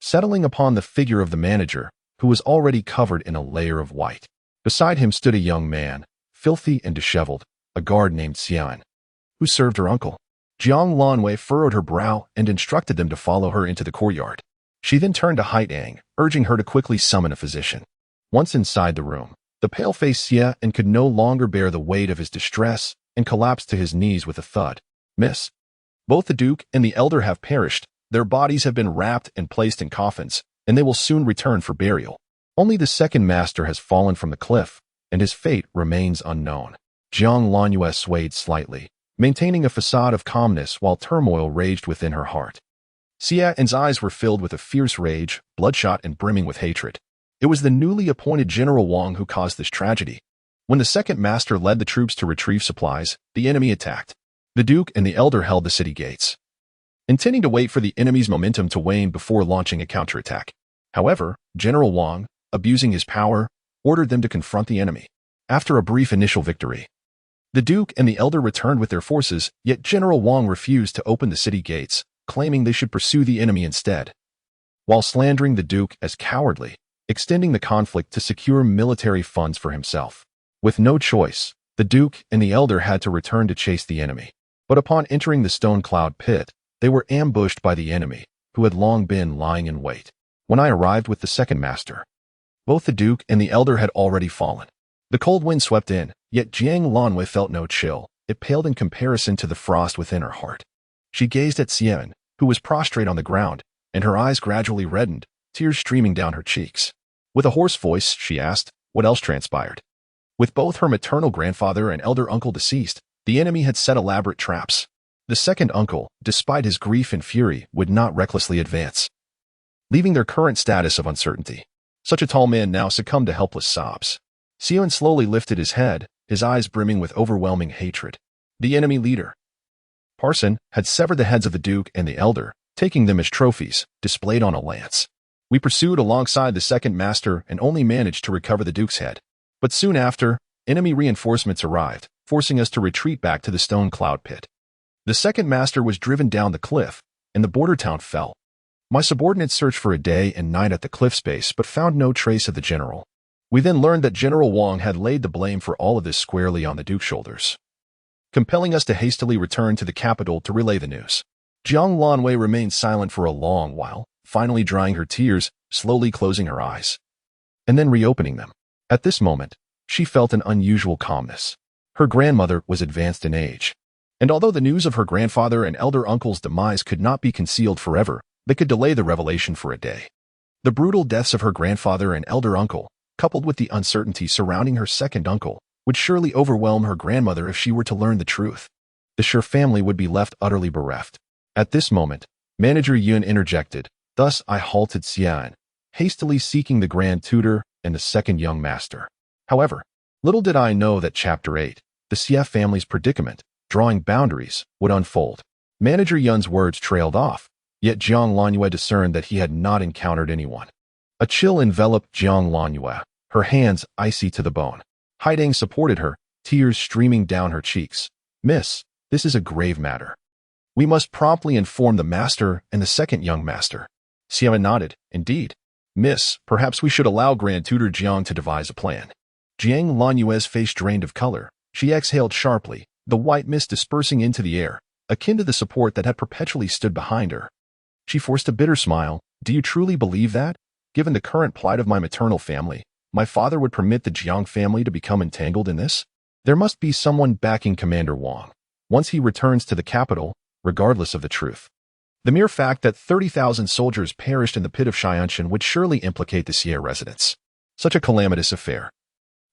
settling upon the figure of the manager, who was already covered in a layer of white. Beside him stood a young man, filthy and disheveled, a guard named Xian, who served her uncle. Jiang Lanwei furrowed her brow and instructed them to follow her into the courtyard. She then turned to Haitang, urging her to quickly summon a physician. Once inside the room, the pale-faced Xie could no longer bear the weight of his distress and collapsed to his knees with a thud. "Miss, both the Duke and the Elder have perished. Their bodies have been wrapped and placed in coffins, and they will soon return for burial. Only the second master has fallen from the cliff, and his fate remains unknown." Jiang Lanwei swayed slightly, maintaining a facade of calmness while turmoil raged within her heart. Xian's eyes were filled with a fierce rage, bloodshot and brimming with hatred. It was the newly appointed General Wang who caused this tragedy. When the second master led the troops to retrieve supplies, the enemy attacked. The Duke and the Elder held the city gates, intending to wait for the enemy's momentum to wane before launching a counterattack. However, General Wang, abusing his power, ordered them to confront the enemy. After a brief initial victory, the Duke and the Elder returned with their forces, yet General Wang refused to open the city gates, claiming they should pursue the enemy instead. while slandering the Duke as cowardly, extending the conflict to secure military funds for himself. With no choice, the Duke and the Elder had to return to chase the enemy. But upon entering the Stone Cloud Pit, they were ambushed by the enemy, who had long been lying in wait. When I arrived with the second master, both the Duke and the Elder had already fallen. The cold wind swept in, yet Jiang Lanwei felt no chill. It paled in comparison to the frost within her heart. She gazed at Xian, who was prostrate on the ground, and her eyes gradually reddened, tears streaming down her cheeks. With a hoarse voice, she asked, what else transpired? With both her maternal grandfather and elder uncle deceased, the enemy had set elaborate traps. The second uncle, despite his grief and fury, would not recklessly advance, leaving their current status of uncertainty. Such a tall man now succumbed to helpless sobs. Xian slowly lifted his head, his eyes brimming with overwhelming hatred. The enemy leader, Parson, had severed the heads of the Duke and the Elder, taking them as trophies, displayed on a lance. We pursued alongside the second master and only managed to recover the Duke's head. But soon after, enemy reinforcements arrived, forcing us to retreat back to the Stone Cloud Pit. The second master was driven down the cliff, and the border town fell. My subordinates searched for a day and night at the cliff's base but found no trace of the general. We then learned that General Wang had laid the blame for all of this squarely on the Duke's shoulders, compelling us to hastily return to the capital to relay the news. Jiang Lanwei remained silent for a long while, finally drying her tears, slowly closing her eyes, and then reopening them. At this moment, she felt an unusual calmness. Her grandmother was advanced in age, and although the news of her grandfather and elder uncle's demise could not be concealed forever, they could delay the revelation for a day. The brutal deaths of her grandfather and elder uncle, coupled with the uncertainty surrounding her second uncle, would surely overwhelm her grandmother if she were to learn the truth. The Shi family would be left utterly bereft. At this moment, Manager Yun interjected. Thus I halted Xian, hastily seeking the Grand Tutor and the second young master. However, little did I know that Chapter 8, the Xie family's predicament, drawing boundaries, would unfold. Manager Yun's words trailed off, yet Jiang Lanwei discerned that he had not encountered anyone. A chill enveloped Jiang Lanwei, her hands icy to the bone. Haidang supported her, tears streaming down her cheeks. Miss, this is a grave matter. We must promptly inform the master and the second young master. Xian nodded. Indeed. Miss, perhaps we should allow Grand Tutor Jiang to devise a plan. Jiang Lanwei's face drained of color. She exhaled sharply, the white mist dispersing into the air, akin to the support that had perpetually stood behind her. She forced a bitter smile. Do you truly believe that? Given the current plight of my maternal family, my father would permit the Jiang family to become entangled in this? There must be someone backing Commander Wang once he returns to the capital, regardless of the truth. The mere fact that 30,000 soldiers perished in the pit of Xianshan would surely implicate the Xie residents. Such a calamitous affair.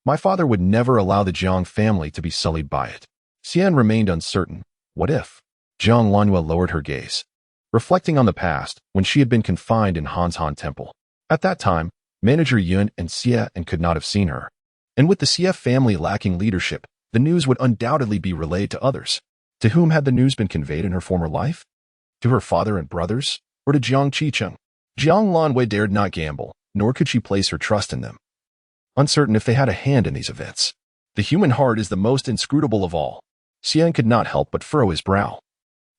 My father would never allow the Jiang family to be sullied by it. Xian remained uncertain. What if? Jiang Lanwei lowered her gaze, reflecting on the past when she had been confined in Hanshan Temple. At that time, Manager Yun and Xie could not have seen her. And with the Xie family lacking leadership, the news would undoubtedly be relayed to others. To whom had the news been conveyed in her former life? To her father and brothers? Or to Jiang Qicheng? Jiang Lanwei dared not gamble, nor could she place her trust in them, uncertain if they had a hand in these events. The human heart is the most inscrutable of all. Xian could not help but furrow his brow.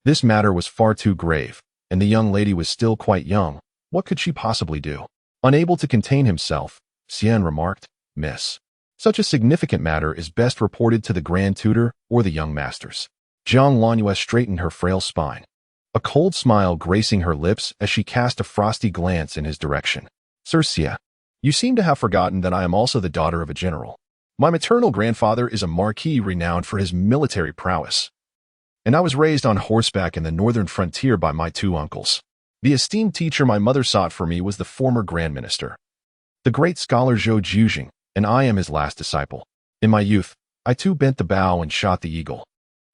This matter was far too grave, and the young lady was still quite young. What could she possibly do? Unable to contain himself, Xian remarked, Miss, such a significant matter is best reported to the Grand Tutor or the young masters. Jiang Lanwei straightened her frail spine, a cold smile gracing her lips as she cast a frosty glance in his direction. Sir Xie, you seem to have forgotten that I am also the daughter of a general. My maternal grandfather is a marquis renowned for his military prowess, and I was raised on horseback in the northern frontier by my two uncles. The esteemed teacher my mother sought for me was the former Grand Minister, the great scholar Zhou Jujing, and I am his last disciple. In my youth, I too bent the bow and shot the eagle,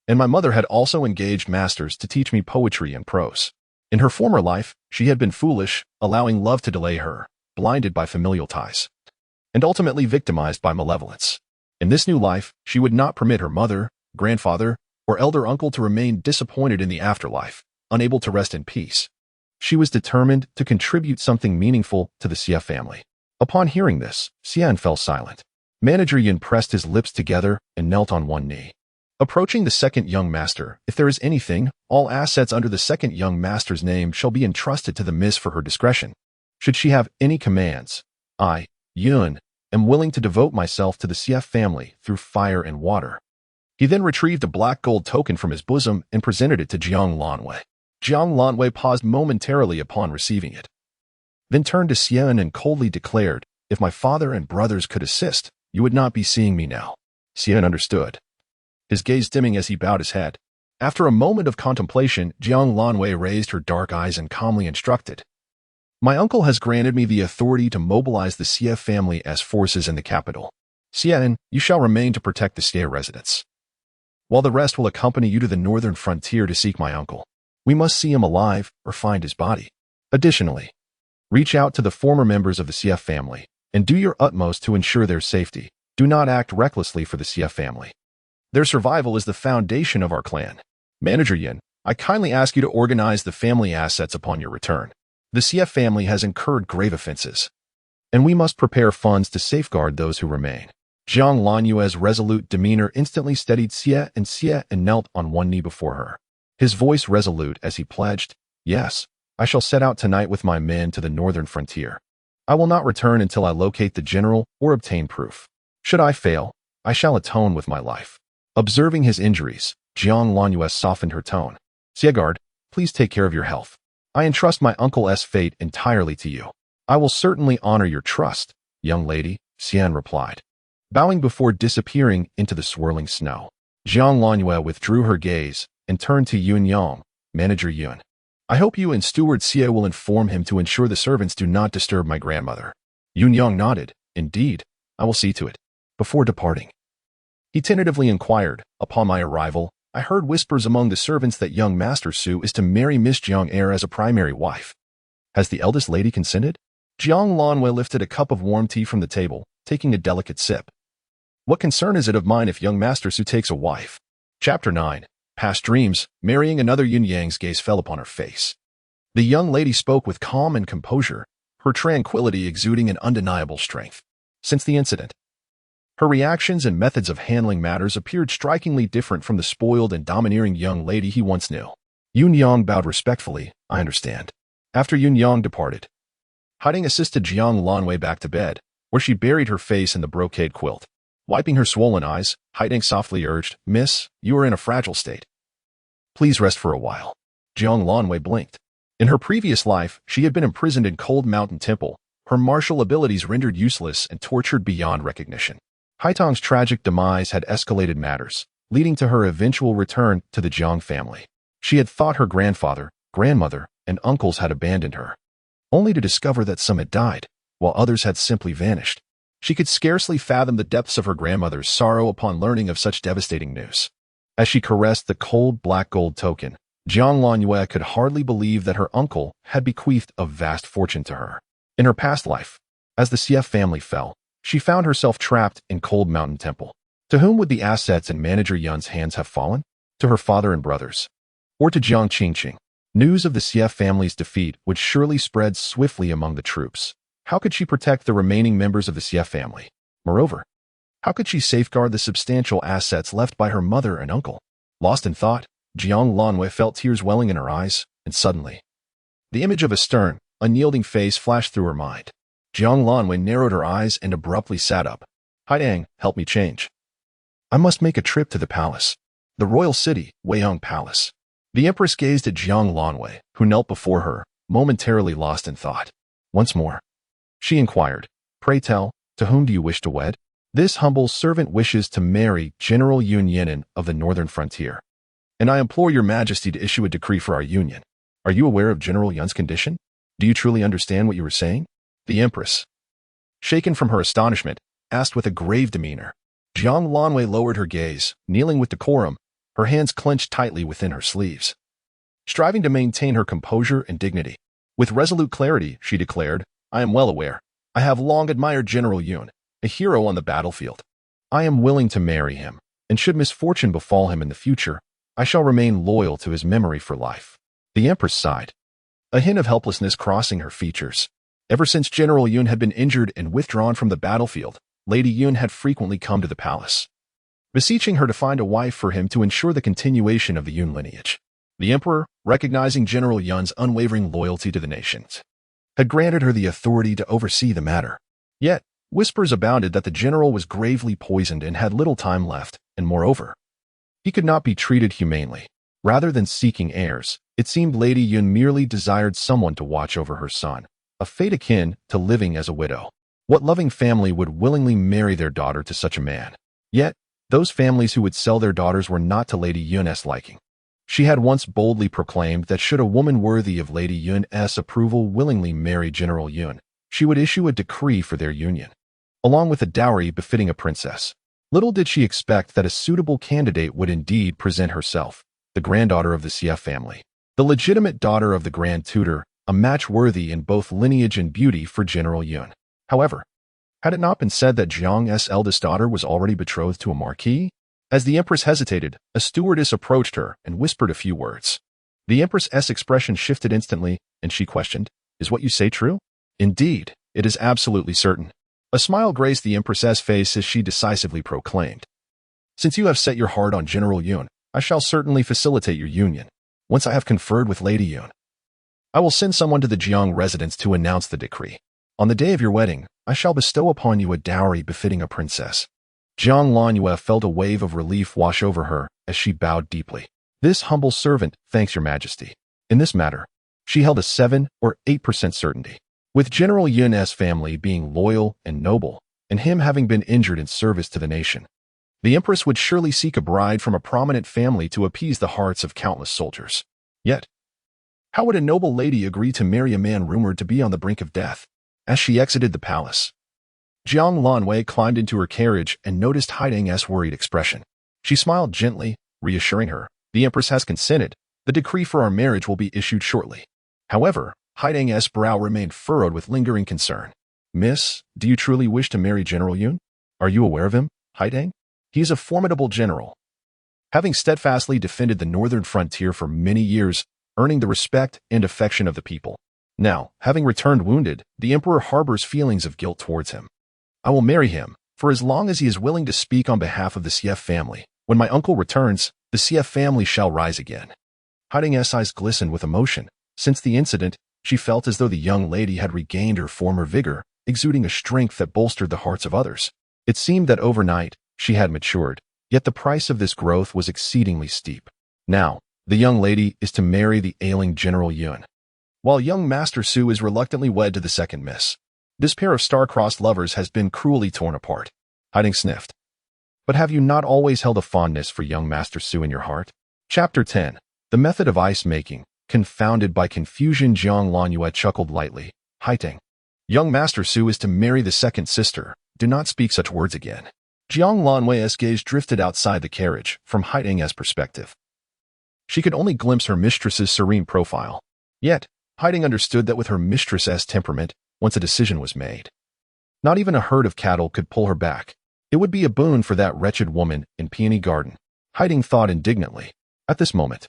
and my mother had also engaged masters to teach me poetry and prose. In her former life, she had been foolish, allowing love to delay her, blinded by familial ties, and ultimately victimized by malevolence. In this new life, she would not permit her mother, grandfather, or elder uncle to remain disappointed in the afterlife, unable to rest in peace. She was determined to contribute something meaningful to the Xie family. Upon hearing this, Xian fell silent. Manager Yun pressed his lips together and knelt on one knee. Approaching the second young master, if there is anything, all assets under the second young master's name shall be entrusted to the miss for her discretion. Should she have any commands, I, Yun, am willing to devote myself to the CF family through fire and water. He then retrieved a black gold token from his bosom and presented it to Jiang Lanwei. Jiang Lanwei paused momentarily upon receiving it, then turned to Xian and coldly declared, "If my father and brothers could assist, you would not be seeing me now." Xian understood, his gaze dimming as he bowed his head. After a moment of contemplation, Jiang Lanwei raised her dark eyes and calmly instructed, "My uncle has granted me the authority to mobilize the Xie family as forces in the capital. Xian, you shall remain to protect the Xie residents, while the rest will accompany you to the northern frontier to seek my uncle. We must see him alive or find his body. Additionally, reach out to the former members of the Xie family and do your utmost to ensure their safety. Do not act recklessly for the Xie family. Their survival is the foundation of our clan. Manager Yin, I kindly ask you to organize the family assets upon your return. The Xie family has incurred grave offenses, and we must prepare funds to safeguard those who remain." Jiang Lanyue's resolute demeanor instantly steadied Xie and knelt on one knee before her. His voice resolute as he pledged, "Yes, I shall set out tonight with my men to the northern frontier. I will not return until I locate the general or obtain proof. Should I fail, I shall atone with my life." Observing his injuries, Jiang Lanyue softened her tone. "Xiegard, please take care of your health. I entrust my uncle's fate entirely to you." "I will certainly honor your trust, young lady," Xian replied, bowing before disappearing into the swirling snow. Jiang Lanyue withdrew her gaze and turned to Yun Yang, Manager Yun. "I hope you and Steward Xie will inform him to ensure the servants do not disturb my grandmother." Yun Yang nodded. "Indeed, I will see to it." Before departing, he tentatively inquired, "Upon my arrival, I heard whispers among the servants that young Master Su is to marry Miss Jiang Er as a primary wife. Has the eldest lady consented?" Jiang Lanwei lifted a cup of warm tea from the table, taking a delicate sip. "What concern is it of mine if young Master Su takes a wife?" Chapter 9. Past Dreams. Marrying another. Yun Yang's gaze fell upon her face. The young lady spoke with calm and composure, her tranquility exuding an undeniable strength. Since the incident, her reactions and methods of handling matters appeared strikingly different from the spoiled and domineering young lady he once knew. Yun Yang bowed respectfully. "I understand." After Yun Yang departed, Hiding assisted Jiang Lanwei back to bed, where she buried her face in the brocade quilt. Wiping her swollen eyes, Hiding softly urged, "Miss, you are in a fragile state. Please rest for a while." Jiang Lanwei blinked. In her previous life, she had been imprisoned in Cold Mountain Temple, her martial abilities rendered useless and tortured beyond recognition. Haitong's tragic demise had escalated matters, leading to her eventual return to the Jiang family. She had thought her grandfather, grandmother, and uncles had abandoned her, only to discover that some had died, while others had simply vanished. She could scarcely fathom the depths of her grandmother's sorrow upon learning of such devastating news. As she caressed the cold black gold token, Jiang Lanyue could hardly believe that her uncle had bequeathed a vast fortune to her. In her past life, as the CF family fell, she found herself trapped in Cold Mountain Temple. To whom would the assets in Manager Yun's hands have fallen? To her father and brothers, or to Jiang Qingqing? News of the CF family's defeat would surely spread swiftly among the troops. How could she protect the remaining members of the CF family? Moreover, how could she safeguard the substantial assets left by her mother and uncle? Lost in thought, Jiang Lanwei felt tears welling in her eyes, and suddenly, the image of a stern, unyielding face flashed through her mind. Jiang Lanwei narrowed her eyes and abruptly sat up. "Haidang, help me change. I must make a trip to the palace. The royal city, Weihong Palace." The empress gazed at Jiang Lanwei, who knelt before her, momentarily lost in thought. Once more, she inquired, "Pray tell, to whom do you wish to wed?" "This humble servant wishes to marry General Yun Yinan of the northern frontier, and I implore your majesty to issue a decree for our union." "Are you aware of General Yun's condition? Do you truly understand what you were saying?" The empress, shaken from her astonishment, asked with a grave demeanor. Jiang Lanwei lowered her gaze, kneeling with decorum, her hands clenched tightly within her sleeves, striving to maintain her composure and dignity. With resolute clarity, she declared, "I am well aware. I have long admired General Yun, a hero on the battlefield. I am willing to marry him, and should misfortune befall him in the future, I shall remain loyal to his memory for life." The empress sighed, a hint of helplessness crossing her features. Ever since General Yun had been injured and withdrawn from the battlefield, Lady Yun had frequently come to the palace, beseeching her to find a wife for him to ensure the continuation of the Yun lineage. The emperor, recognizing General Yun's unwavering loyalty to the nations, had granted her the authority to oversee the matter. Yet, whispers abounded that the general was gravely poisoned and had little time left, and moreover, he could not be treated humanely. Rather than seeking heirs, it seemed Lady Yun merely desired someone to watch over her son, a fate akin to living as a widow. What loving family would willingly marry their daughter to such a man? Yet, those families who would sell their daughters were not to Lady Yun's liking. She had once boldly proclaimed that should a woman worthy of Lady Yun's approval willingly marry General Yun, she would issue a decree for their union, along with a dowry befitting a princess. Little did she expect that a suitable candidate would indeed present herself, the granddaughter of the Xie family, the legitimate daughter of the Grand Tutor, a match worthy in both lineage and beauty for General Yun. However, had it not been said that Jiang's eldest daughter was already betrothed to a marquis? As the Empress hesitated, a stewardess approached her and whispered a few words. The Empress's expression shifted instantly, and she questioned, "Is what you say true?" "Indeed, it is absolutely certain." A smile graced the Empress's face as she decisively proclaimed, "Since you have set your heart on General Yun, I shall certainly facilitate your union. Once I have conferred with Lady Yun, I will send someone to the Jiang residence to announce the decree. On the day of your wedding, I shall bestow upon you a dowry befitting a princess." Jiang Lanyue felt a wave of relief wash over her as she bowed deeply. "This humble servant thanks your majesty." In this matter, she held a 7 or 8% certainty. With General Yun's family being loyal and noble, and him having been injured in service to the nation, the Empress would surely seek a bride from a prominent family to appease the hearts of countless soldiers. Yet, how would a noble lady agree to marry a man rumored to be on the brink of death? As she exited the palace, Jiang Lanwei climbed into her carriage and noticed Haidang's worried expression. She smiled gently, reassuring her, "The Empress has consented. The decree for our marriage will be issued shortly." However, Haidang's brow remained furrowed with lingering concern. "Miss, do you truly wish to marry General Yun? Are you aware of him, Haidang? He is a formidable general, having steadfastly defended the northern frontier for many years, earning the respect and affection of the people. Now, having returned wounded, the emperor harbors feelings of guilt towards him. I will marry him, for as long as he is willing to speak on behalf of the Xie family. When my uncle returns, the Xie family shall rise again." Haidang's eyes glistened with emotion. Since the incident, she felt as though the young lady had regained her former vigor, exuding a strength that bolstered the hearts of others. It seemed that overnight, she had matured, yet the price of this growth was exceedingly steep. Now, the young lady is to marry the ailing General Yun, while young Master Su is reluctantly wed to the second miss. This pair of star-crossed lovers has been cruelly torn apart. Haidang sniffed. "But have you not always held a fondness for young Master Su in your heart?" Chapter 10. The Method of Ice Making. Confounded by confusion, Jiang Lanyue chuckled lightly. "Haidang, young Master Su is to marry the second sister. Do not speak such words again." Jiang Lanwei's gaze drifted outside the carriage, from Haidang's perspective. She could only glimpse her mistress's serene profile. Yet, Haidang understood that with her mistress's temperament, once a decision was made, not even a herd of cattle could pull her back. It would be a boon for that wretched woman in Peony Garden, Haidang thought indignantly. At this moment,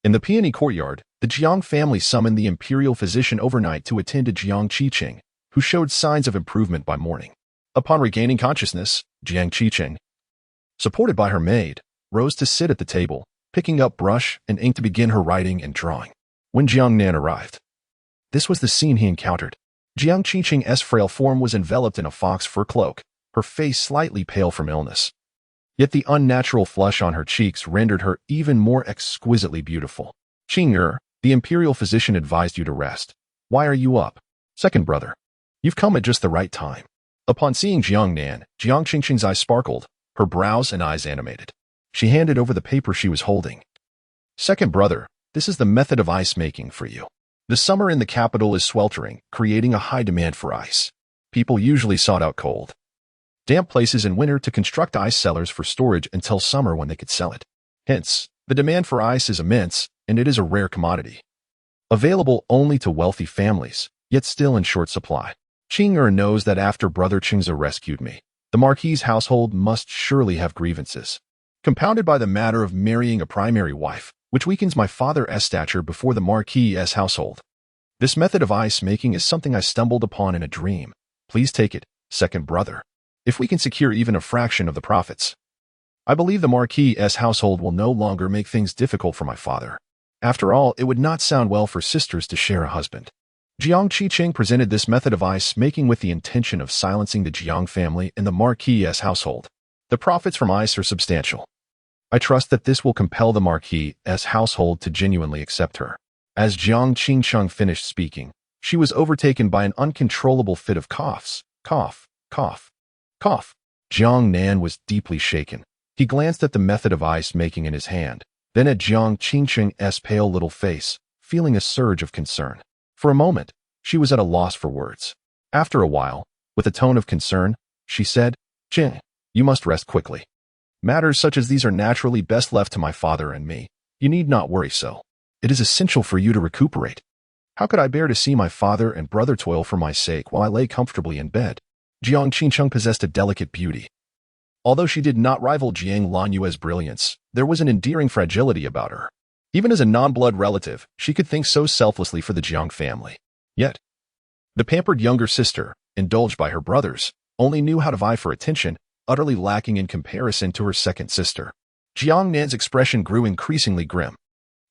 in the Peony Courtyard, the Jiang family summoned the imperial physician overnight to attend to Jiang Qiqing, who showed signs of improvement by morning. Upon regaining consciousness, Jiang Qiqing, supported by her maid, rose to sit at the table, picking up brush and ink to begin her writing and drawing. When Jiang Nan arrived, this was the scene he encountered. Jiang Qiqing's frail form was enveloped in a fox fur cloak, her face slightly pale from illness. Yet the unnatural flush on her cheeks rendered her even more exquisitely beautiful. "Qing'er, the imperial physician advised you to rest. Why are you up? Second brother, you've come at just the right time." Upon seeing Jiang Nan, Jiang Qiqing's eyes sparkled, her brows and eyes animated. She handed over the paper she was holding. "Second brother, this is the method of ice making for you. The summer in the capital is sweltering, creating a high demand for ice. People usually sought out cold, damp places in winter to construct ice cellars for storage until summer when they could sell it. Hence, the demand for ice is immense, and it is a rare commodity, available only to wealthy families, yet still in short supply. Qing'er knows that after Brother Qingze rescued me, the Marquis's household must surely have grievances, compounded by the matter of marrying a primary wife, which weakens my father's stature before the Marquis's household. This method of ice making is something I stumbled upon in a dream. Please take it, second brother. If we can secure even a fraction of the profits, I believe the Marquis's household will no longer make things difficult for my father. After all, it would not sound well for sisters to share a husband." Jiang Qiqing presented this method of ice-making with the intention of silencing the Jiang family in the Marquis' household. The profits from ice are substantial. I trust that this will compel the Marquis' household to genuinely accept her. As Jiang Qingcheng finished speaking, she was overtaken by an uncontrollable fit of coughs. Cough, cough, cough. Jiang Nan was deeply shaken. He glanced at the method of ice-making in his hand, then at Jiang Qingcheng's pale little face, feeling a surge of concern. For a moment, she was at a loss for words. After a while, with a tone of concern, she said, "Qing, you must rest quickly. Matters such as these are naturally best left to my father and me. You need not worry so. It is essential for you to recuperate. How could I bear to see my father and brother toil for my sake while I lay comfortably in bed?" Jiang Qingcheng possessed a delicate beauty. Although she did not rival Jiang Lanyue's brilliance, there was an endearing fragility about her. Even as a non-blood relative, she could think so selflessly for the Jiang family. Yet, the pampered younger sister, indulged by her brothers, only knew how to vie for attention, utterly lacking in comparison to her second sister. Jiang Nan's expression grew increasingly grim.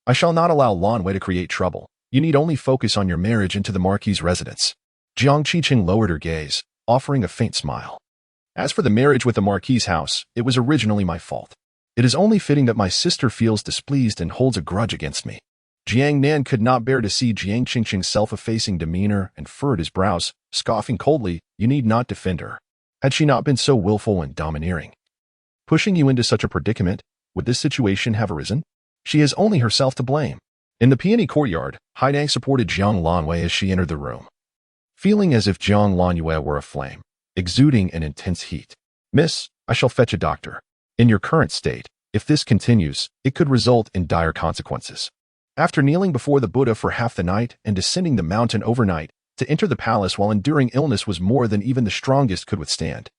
"I shall not allow Lanwei to create trouble. You need only focus on your marriage into the Marquis' residence." Jiang Qiqing lowered her gaze, offering a faint smile. "As for the marriage with the Marquis' house, it was originally my fault. It is only fitting that my sister feels displeased and holds a grudge against me." Jiang Nan could not bear to see Jiang Qingcheng's self-effacing demeanor and furrowed his brows, scoffing coldly, "You need not defend her. Had she not been so willful and domineering, pushing you into such a predicament, would this situation have arisen? She has only herself to blame." In the peony courtyard, Haidang supported Jiang Lanwei as she entered the room, feeling as if Jiang Lanyue were aflame, exuding an intense heat. "Miss, I shall fetch a doctor. In your current state, if this continues, it could result in dire consequences." After kneeling before the Buddha for half the night and descending the mountain overnight, to enter the palace while enduring illness was more than even the strongest could withstand.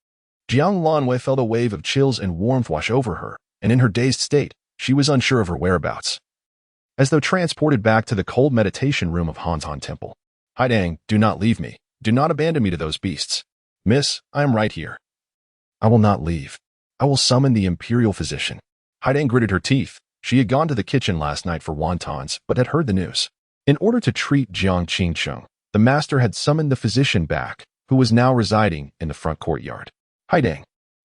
Jiang Lanwei felt a wave of chills and warmth wash over her, and in her dazed state, she was unsure of her whereabouts. As though transported back to the cold meditation room of Hanzhan Temple. "Haidang, do not leave me. Do not abandon me to those beasts. Miss, I am right here." "I will not leave. I will summon the imperial physician." Haidang gritted her teeth. She had gone to the kitchen last night for wontons, but had heard the news. In order to treat Jiang Qingcheng, the master had summoned the physician back, who was now residing in the front courtyard. "Haidang,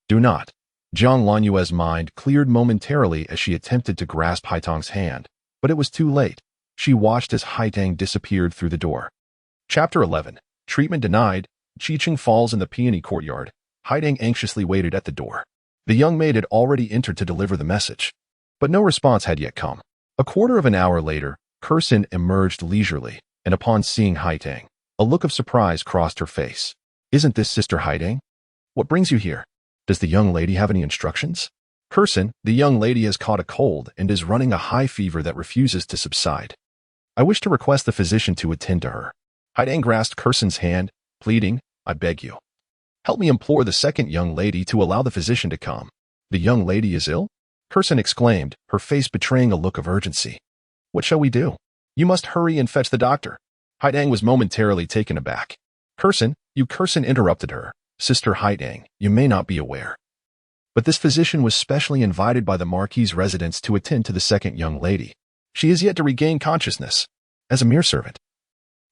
do not." Jiang Lanyue's mind cleared momentarily as she attempted to grasp Haitang's hand, but it was too late. She watched as Haitang disappeared through the door. Chapter 11. Treatment denied. Qiqing falls in the peony courtyard. Haidang anxiously waited at the door. The young maid had already entered to deliver the message, but no response had yet come. A quarter of an hour later, Kursin emerged leisurely, and upon seeing Haitang, a look of surprise crossed her face. "Isn't this Sister Haidang? What brings you here? Does the young lady have any instructions?" "Kursin, the young lady has caught a cold and is running a high fever that refuses to subside. I wish to request the physician to attend to her." Haidang grasped Kursin's hand, pleading, "I beg you. Help me implore the second young lady to allow the physician to come." "The young lady is ill?" Kursin exclaimed, her face betraying a look of urgency. "What shall we do?" "You must hurry and fetch the doctor." Haidang was momentarily taken aback. Kursin interrupted her. "Sister Haidang, you may not be aware, but this physician was specially invited by the Marquis' residence to attend to the second young lady. She is yet to regain consciousness. As a mere servant,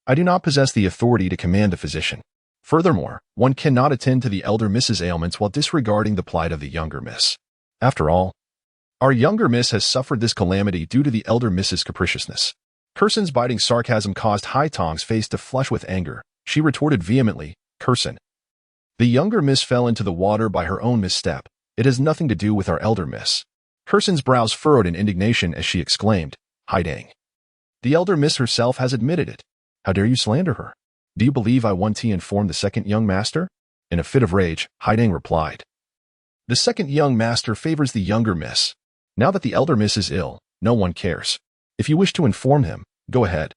I do not possess the authority to command the physician. Furthermore, one cannot attend to the elder Miss's ailments while disregarding the plight of the younger Miss. After all, our younger Miss has suffered this calamity due to the elder Miss's capriciousness." Kursin's biting sarcasm caused Haitang's face to flush with anger. She retorted vehemently, "Kursin, the younger Miss fell into the water by her own misstep. It has nothing to do with our elder Miss." Kursin's brows furrowed in indignation as she exclaimed, "Haidang, the elder Miss herself has admitted it. How dare you slander her? Do you believe I want to inform the second young master?" In a fit of rage, Haidang replied, "The second young master favors the younger Miss. Now that the elder Miss is ill, no one cares. If you wish to inform him, go ahead.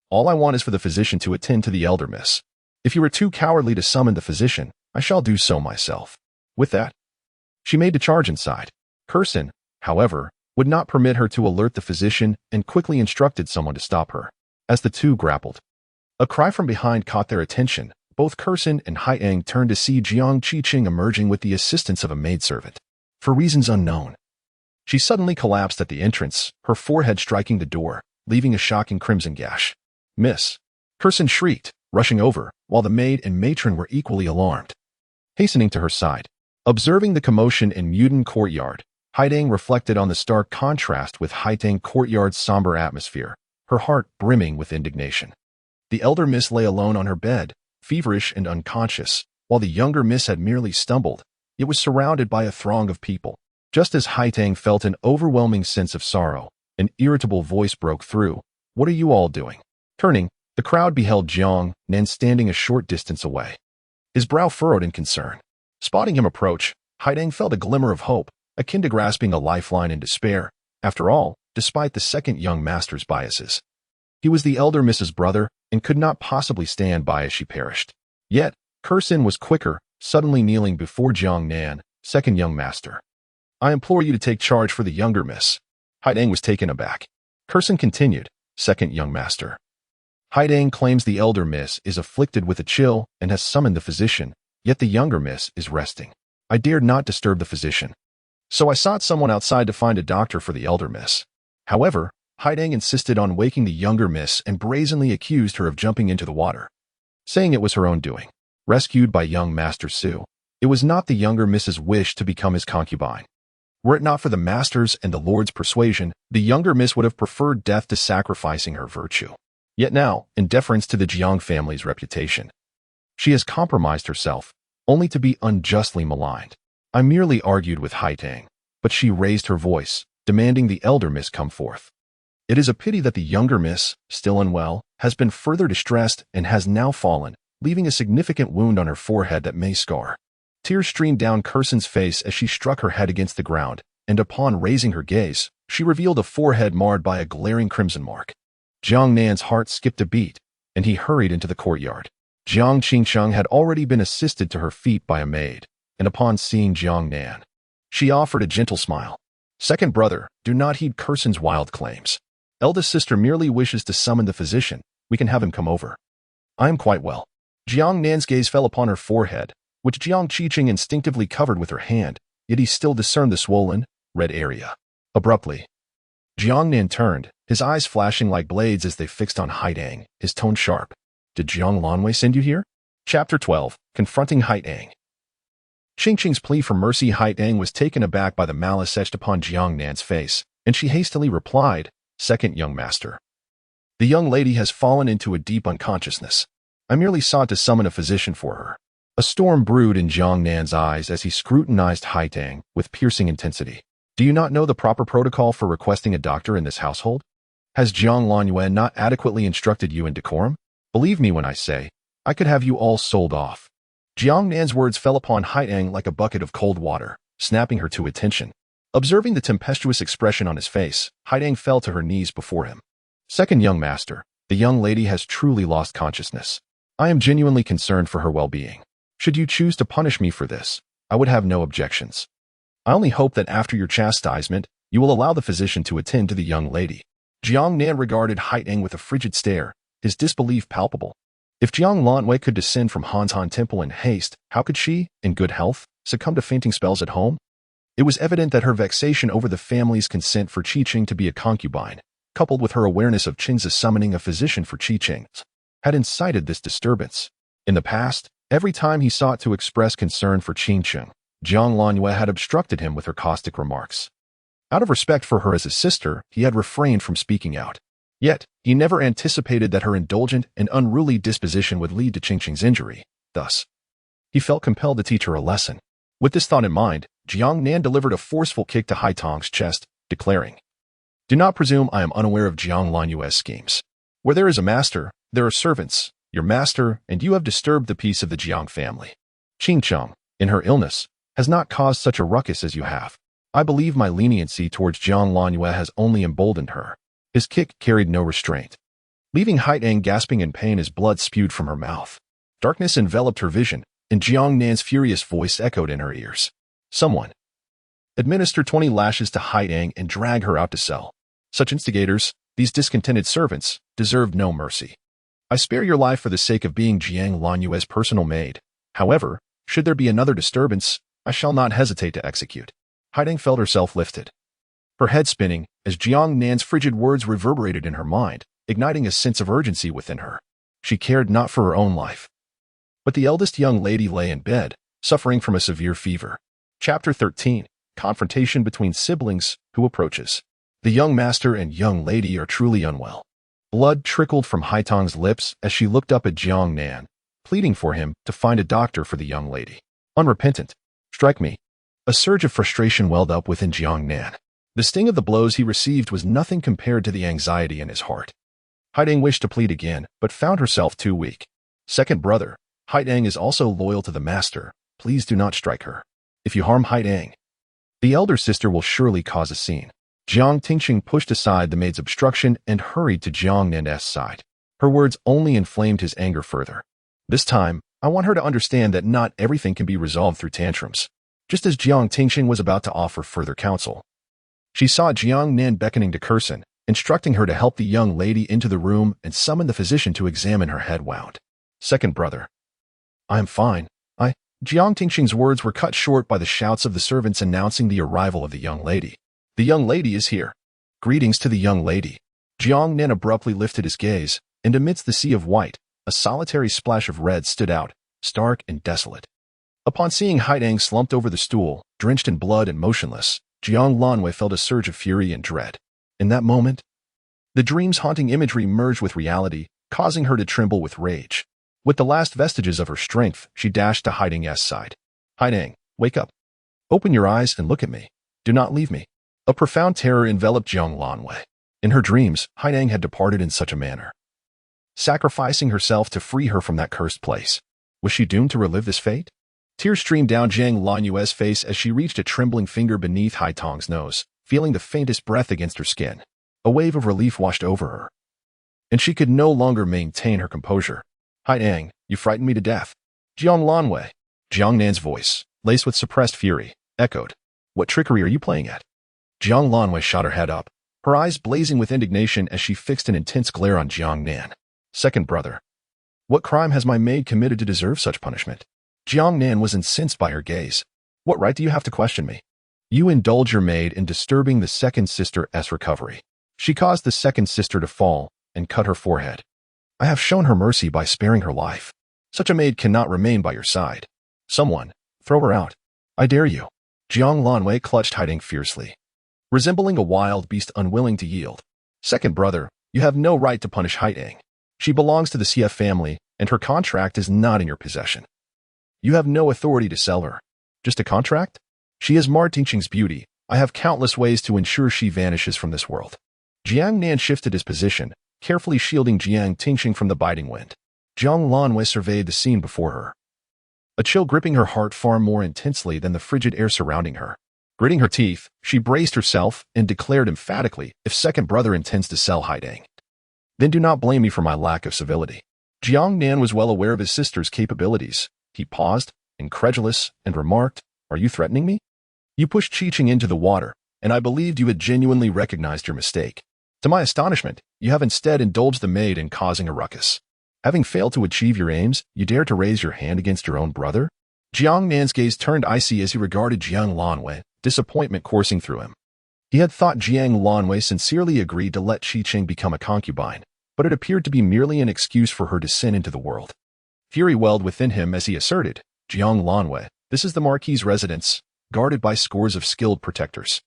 All I want is for the physician to attend to the elder Miss. If you are too cowardly to summon the physician, I shall do so myself." With that, she made the charge inside. Kursin, however, would not permit her to alert the physician and quickly instructed someone to stop her. As the two grappled, a cry from behind caught their attention. Both Kursin and Haitang turned to see Jiang Qiqing emerging with the assistance of a maidservant. For reasons unknown, she suddenly collapsed at the entrance, her forehead striking the door, leaving a shocking crimson gash. "Miss, Curson shrieked, rushing over, while the maid and matron were equally alarmed. Hastening to her side, observing the commotion in Muden Courtyard, Haidang reflected on the stark contrast with Haitang Courtyard's somber atmosphere, her heart brimming with indignation. The elder miss lay alone on her bed, feverish and unconscious, while the younger miss had merely stumbled. It was surrounded by a throng of people. Just as Haitang felt an overwhelming sense of sorrow, an irritable voice broke through. "What are you all doing?" Turning, the crowd beheld Jiang Nan standing a short distance away. His brow furrowed in concern. Spotting him approach, Haidang felt a glimmer of hope, akin to grasping a lifeline in despair. After all, despite the second young master's biases, he was the elder Mrs. brother and could not possibly stand by as she perished. Yet, Curson was quicker, suddenly kneeling before Jiang Nan, second young master. "I implore you to take charge for the younger miss." Haidang was taken aback. Curson continued, "Second young master. Haidang claims the elder miss is afflicted with a chill and has summoned the physician, yet the younger miss is resting. I dared not disturb the physician, so I sought someone outside to find a doctor for the elder miss. However, Haidang insisted on waking the younger miss and brazenly accused her of jumping into the water, saying it was her own doing. Rescued by young Master Su, it was not the younger miss's wish to become his concubine. Were it not for the master's and the lord's persuasion, the younger miss would have preferred death to sacrificing her virtue. Yet now, in deference to the Jiang family's reputation, she has compromised herself, only to be unjustly maligned. I merely argued with Haitang, but she raised her voice, demanding the elder miss come forth. It is a pity that the younger miss, still unwell, has been further distressed and has now fallen, leaving a significant wound on her forehead that may scar. Tears streamed down Curson's face as she struck her head against the ground, and upon raising her gaze, she revealed a forehead marred by a glaring crimson mark. Jiang Nan's heart skipped a beat, and he hurried into the courtyard. Jiang Qingcheng had already been assisted to her feet by a maid, and upon seeing Jiang Nan, she offered a gentle smile. "Second brother, do not heed Curson's wild claims. Eldest sister merely wishes to summon the physician. We can have him come over. I am quite well." Jiang Nan's gaze fell upon her forehead, which Jiang Qiqing instinctively covered with her hand, yet he still discerned the swollen, red area. Abruptly, Jiang Nan turned, his eyes flashing like blades as they fixed on Haidang, his tone sharp. "Did Jiang Lanwei send you here?" Chapter 12, Confronting Haidang. Qingqing's plea for mercy. Haidang was taken aback by the malice etched upon Jiang Nan's face, and she hastily replied, "Second young master. The young lady has fallen into a deep unconsciousness. I merely sought to summon a physician for her." A storm brewed in Jiang Nan's eyes as he scrutinized Haitang with piercing intensity. "Do you not know the proper protocol for requesting a doctor in this household? Has Jiang Langyuan not adequately instructed you in decorum? Believe me when I say, I could have you all sold off." Jiang Nan's words fell upon Haitang like a bucket of cold water, snapping her to attention. Observing the tempestuous expression on his face, Haitang fell to her knees before him. "Second young master, the young lady has truly lost consciousness. I am genuinely concerned for her well-being. Should you choose to punish me for this, I would have no objections. I only hope that after your chastisement, you will allow the physician to attend to the young lady." Jiang Nan regarded Haitang with a frigid stare, his disbelief palpable. If Jiang Lanwei could descend from Hanzhan Temple in haste, how could she, in good health, succumb to fainting spells at home? It was evident that her vexation over the family's consent for Qiqing to be a concubine, coupled with her awareness of Qing's summoning a physician for Qiqing, had incited this disturbance. In the past, every time he sought to express concern for Qingqing, Jiang Lanwei had obstructed him with her caustic remarks. Out of respect for her as his sister, he had refrained from speaking out. Yet, he never anticipated that her indulgent and unruly disposition would lead to Qingqing's injury. Thus, he felt compelled to teach her a lesson. With this thought in mind, Jiang Nan delivered a forceful kick to Haitang's chest, declaring, "Do not presume I am unaware of Jiang Lanyue's schemes. Where there is a master, there are servants. Your master and you have disturbed the peace of the Jiang family. Qingcheng, in her illness, has not caused such a ruckus as you have. I believe my leniency towards Jiang Lanyue has only emboldened her." His kick carried no restraint, leaving Haitang gasping in pain as blood spewed from her mouth. Darkness enveloped her vision, and Jiang Nan's furious voice echoed in her ears. "Someone administer 20 lashes to Haitang and drag her out to cell. Such instigators, these discontented servants, deserved no mercy. I spare your life for the sake of being Jiang Lanyue's personal maid. However, should there be another disturbance, I shall not hesitate to execute." Haitang felt herself lifted, her head spinning, as Jiang Nan's frigid words reverberated in her mind, igniting a sense of urgency within her. She cared not for her own life. But the eldest young lady lay in bed, suffering from a severe fever. Chapter 13. Confrontation between siblings who approaches. The young master and young lady are truly unwell. Blood trickled from Haitong's lips as she looked up at Jiang Nan, pleading for him to find a doctor for the young lady. Unrepentant. Strike me. A surge of frustration welled up within Jiang Nan. The sting of the blows he received was nothing compared to the anxiety in his heart. Haidang wished to plead again, but found herself too weak. Second brother, Haidang is also loyal to the master. Please do not strike her. If you harm Haidang, the elder sister will surely cause a scene. Jiang Tingqing pushed aside the maid's obstruction and hurried to Jiang Nan's side. Her words only inflamed his anger further. This time, I want her to understand that not everything can be resolved through tantrums. Just as Jiang Tingqing was about to offer further counsel, she saw Jiang Nan beckoning to Curson, instructing her to help the young lady into the room and summon the physician to examine her head wound. Second brother. I am fine. Jiang Tingqing's words were cut short by the shouts of the servants announcing the arrival of the young lady. The young lady is here. Greetings to the young lady. Jiang Nan abruptly lifted his gaze, and amidst the sea of white, a solitary splash of red stood out, stark and desolate. Upon seeing Haidang slumped over the stool, drenched in blood and motionless, Jiang Lanwei felt a surge of fury and dread. In that moment, the dream's haunting imagery merged with reality, causing her to tremble with rage. With the last vestiges of her strength, she dashed to Haidang's side. Haidang, wake up. Open your eyes and look at me. Do not leave me. A profound terror enveloped Jiang Lanwei. In her dreams, Haidang had departed in such a manner, sacrificing herself to free her from that cursed place. Was she doomed to relive this fate? Tears streamed down Jiang Lanwei's face as she reached a trembling finger beneath Haitong's nose, feeling the faintest breath against her skin. A wave of relief washed over her, and she could no longer maintain her composure. Haidang, you frightened me to death. Jiang Lanwei. Jiang Nan's voice, laced with suppressed fury, echoed. What trickery are you playing at? Jiang Lanwei shot her head up, her eyes blazing with indignation as she fixed an intense glare on Jiang Nan. Second brother. What crime has my maid committed to deserve such punishment? Jiang Nan was incensed by her gaze. What right do you have to question me? You indulge your maid in disturbing the second sister's recovery. She caused the second sister to fall and cut her forehead. I have shown her mercy by sparing her life. Such a maid cannot remain by your side. Someone, throw her out. I dare you. Jiang Lanwei clutched Haidang fiercely, resembling a wild beast unwilling to yield. Second brother, you have no right to punish Haidang. She belongs to the CF family, and her contract is not in your possession. You have no authority to sell her. Just a contract? She is Ma Tingqing's beauty. I have countless ways to ensure she vanishes from this world. Jiang Nan shifted his position, carefully shielding Jiang Tingqing from the biting wind. Jiang Lanwei surveyed the scene before her, a chill gripping her heart far more intensely than the frigid air surrounding her. Gritting her teeth, she braced herself and declared emphatically, if second brother intends to sell Haidang, then do not blame me for my lack of civility. Jiang Nan was well aware of his sister's capabilities. He paused, incredulous, and remarked, Are you threatening me? You pushed Qiqing into the water, and I believed you had genuinely recognized your mistake. To my astonishment, you have instead indulged the maid in causing a ruckus. Having failed to achieve your aims, you dare to raise your hand against your own brother? Jiang Nan's gaze turned icy as he regarded Jiang Lanwei, disappointment coursing through him. He had thought Jiang Lanwei sincerely agreed to let Qiqing become a concubine, but it appeared to be merely an excuse for her to sin into the world. Fury welled within him as he asserted, Jiang Lanwei, this is the Marquis's residence, guarded by scores of skilled protectors.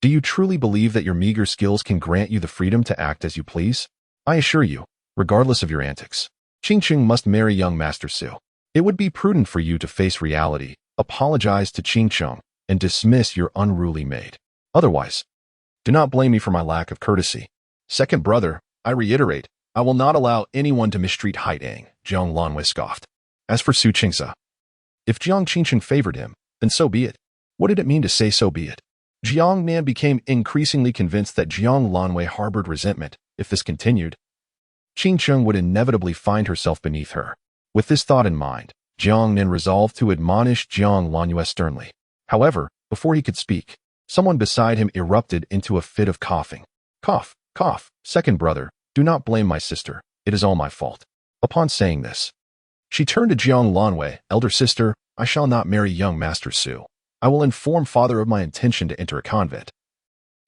Do you truly believe that your meager skills can grant you the freedom to act as you please? I assure you, regardless of your antics, Qiqing must marry young Master Su. It would be prudent for you to face reality, apologize to Qiqing, and dismiss your unruly maid. Otherwise, do not blame me for my lack of courtesy. Second brother, I reiterate, I will not allow anyone to mistreat Haidang, Jiang Lanwei scoffed. As for Su Qingzi, if Jiang Qiqing favored him, then so be it. What did it mean to say so be it? Jiang Nan became increasingly convinced that Jiang Lanwei harbored resentment. If this continued, Qiqing would inevitably find herself beneath her. With this thought in mind, Jiang Nan resolved to admonish Jiang Lanwei sternly. However, before he could speak, someone beside him erupted into a fit of coughing. Cough, cough, second brother, do not blame my sister, it is all my fault. Upon saying this, she turned to Jiang Lanwei, elder sister, I shall not marry young Master Su. I will inform father of my intention to enter a convent,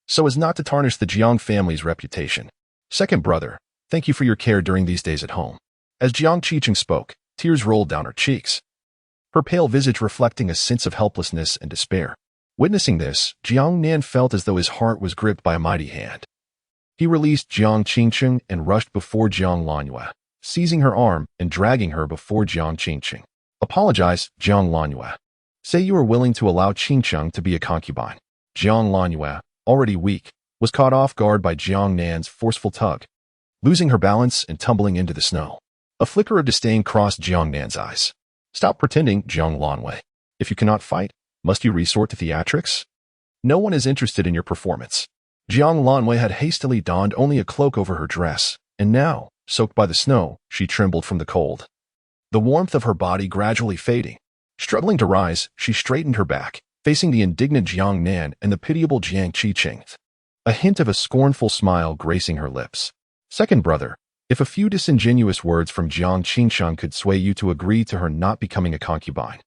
so as not to tarnish the Jiang family's reputation. Second brother, thank you for your care during these days at home. As Jiang Qiqing spoke, tears rolled down her cheeks, her pale visage reflecting a sense of helplessness and despair. Witnessing this, Jiang Nan felt as though his heart was gripped by a mighty hand. He released Jiang Qiqing and rushed before Jiang Lanyue, seizing her arm and dragging her before Jiang Qiqing. Apologize, Jiang Lanyue. Say you are willing to allow Qiqing to be a concubine. Jiang Lanyue, already weak, was caught off guard by Jiang Nan's forceful tug, losing her balance and tumbling into the snow. A flicker of disdain crossed Jiang Nan's eyes. Stop pretending, Jiang Lanyue. If you cannot fight, must you resort to theatrics? No one is interested in your performance. Jiang Lanyue had hastily donned only a cloak over her dress, and now, soaked by the snow, she trembled from the cold. The warmth of her body gradually fading. Struggling to rise, she straightened her back, facing the indignant Jiang Nan and the pitiable Jiang Qiqing, a hint of a scornful smile gracing her lips. Second brother, if a few disingenuous words from Jiang Qiqing could sway you to agree to her not becoming a concubine,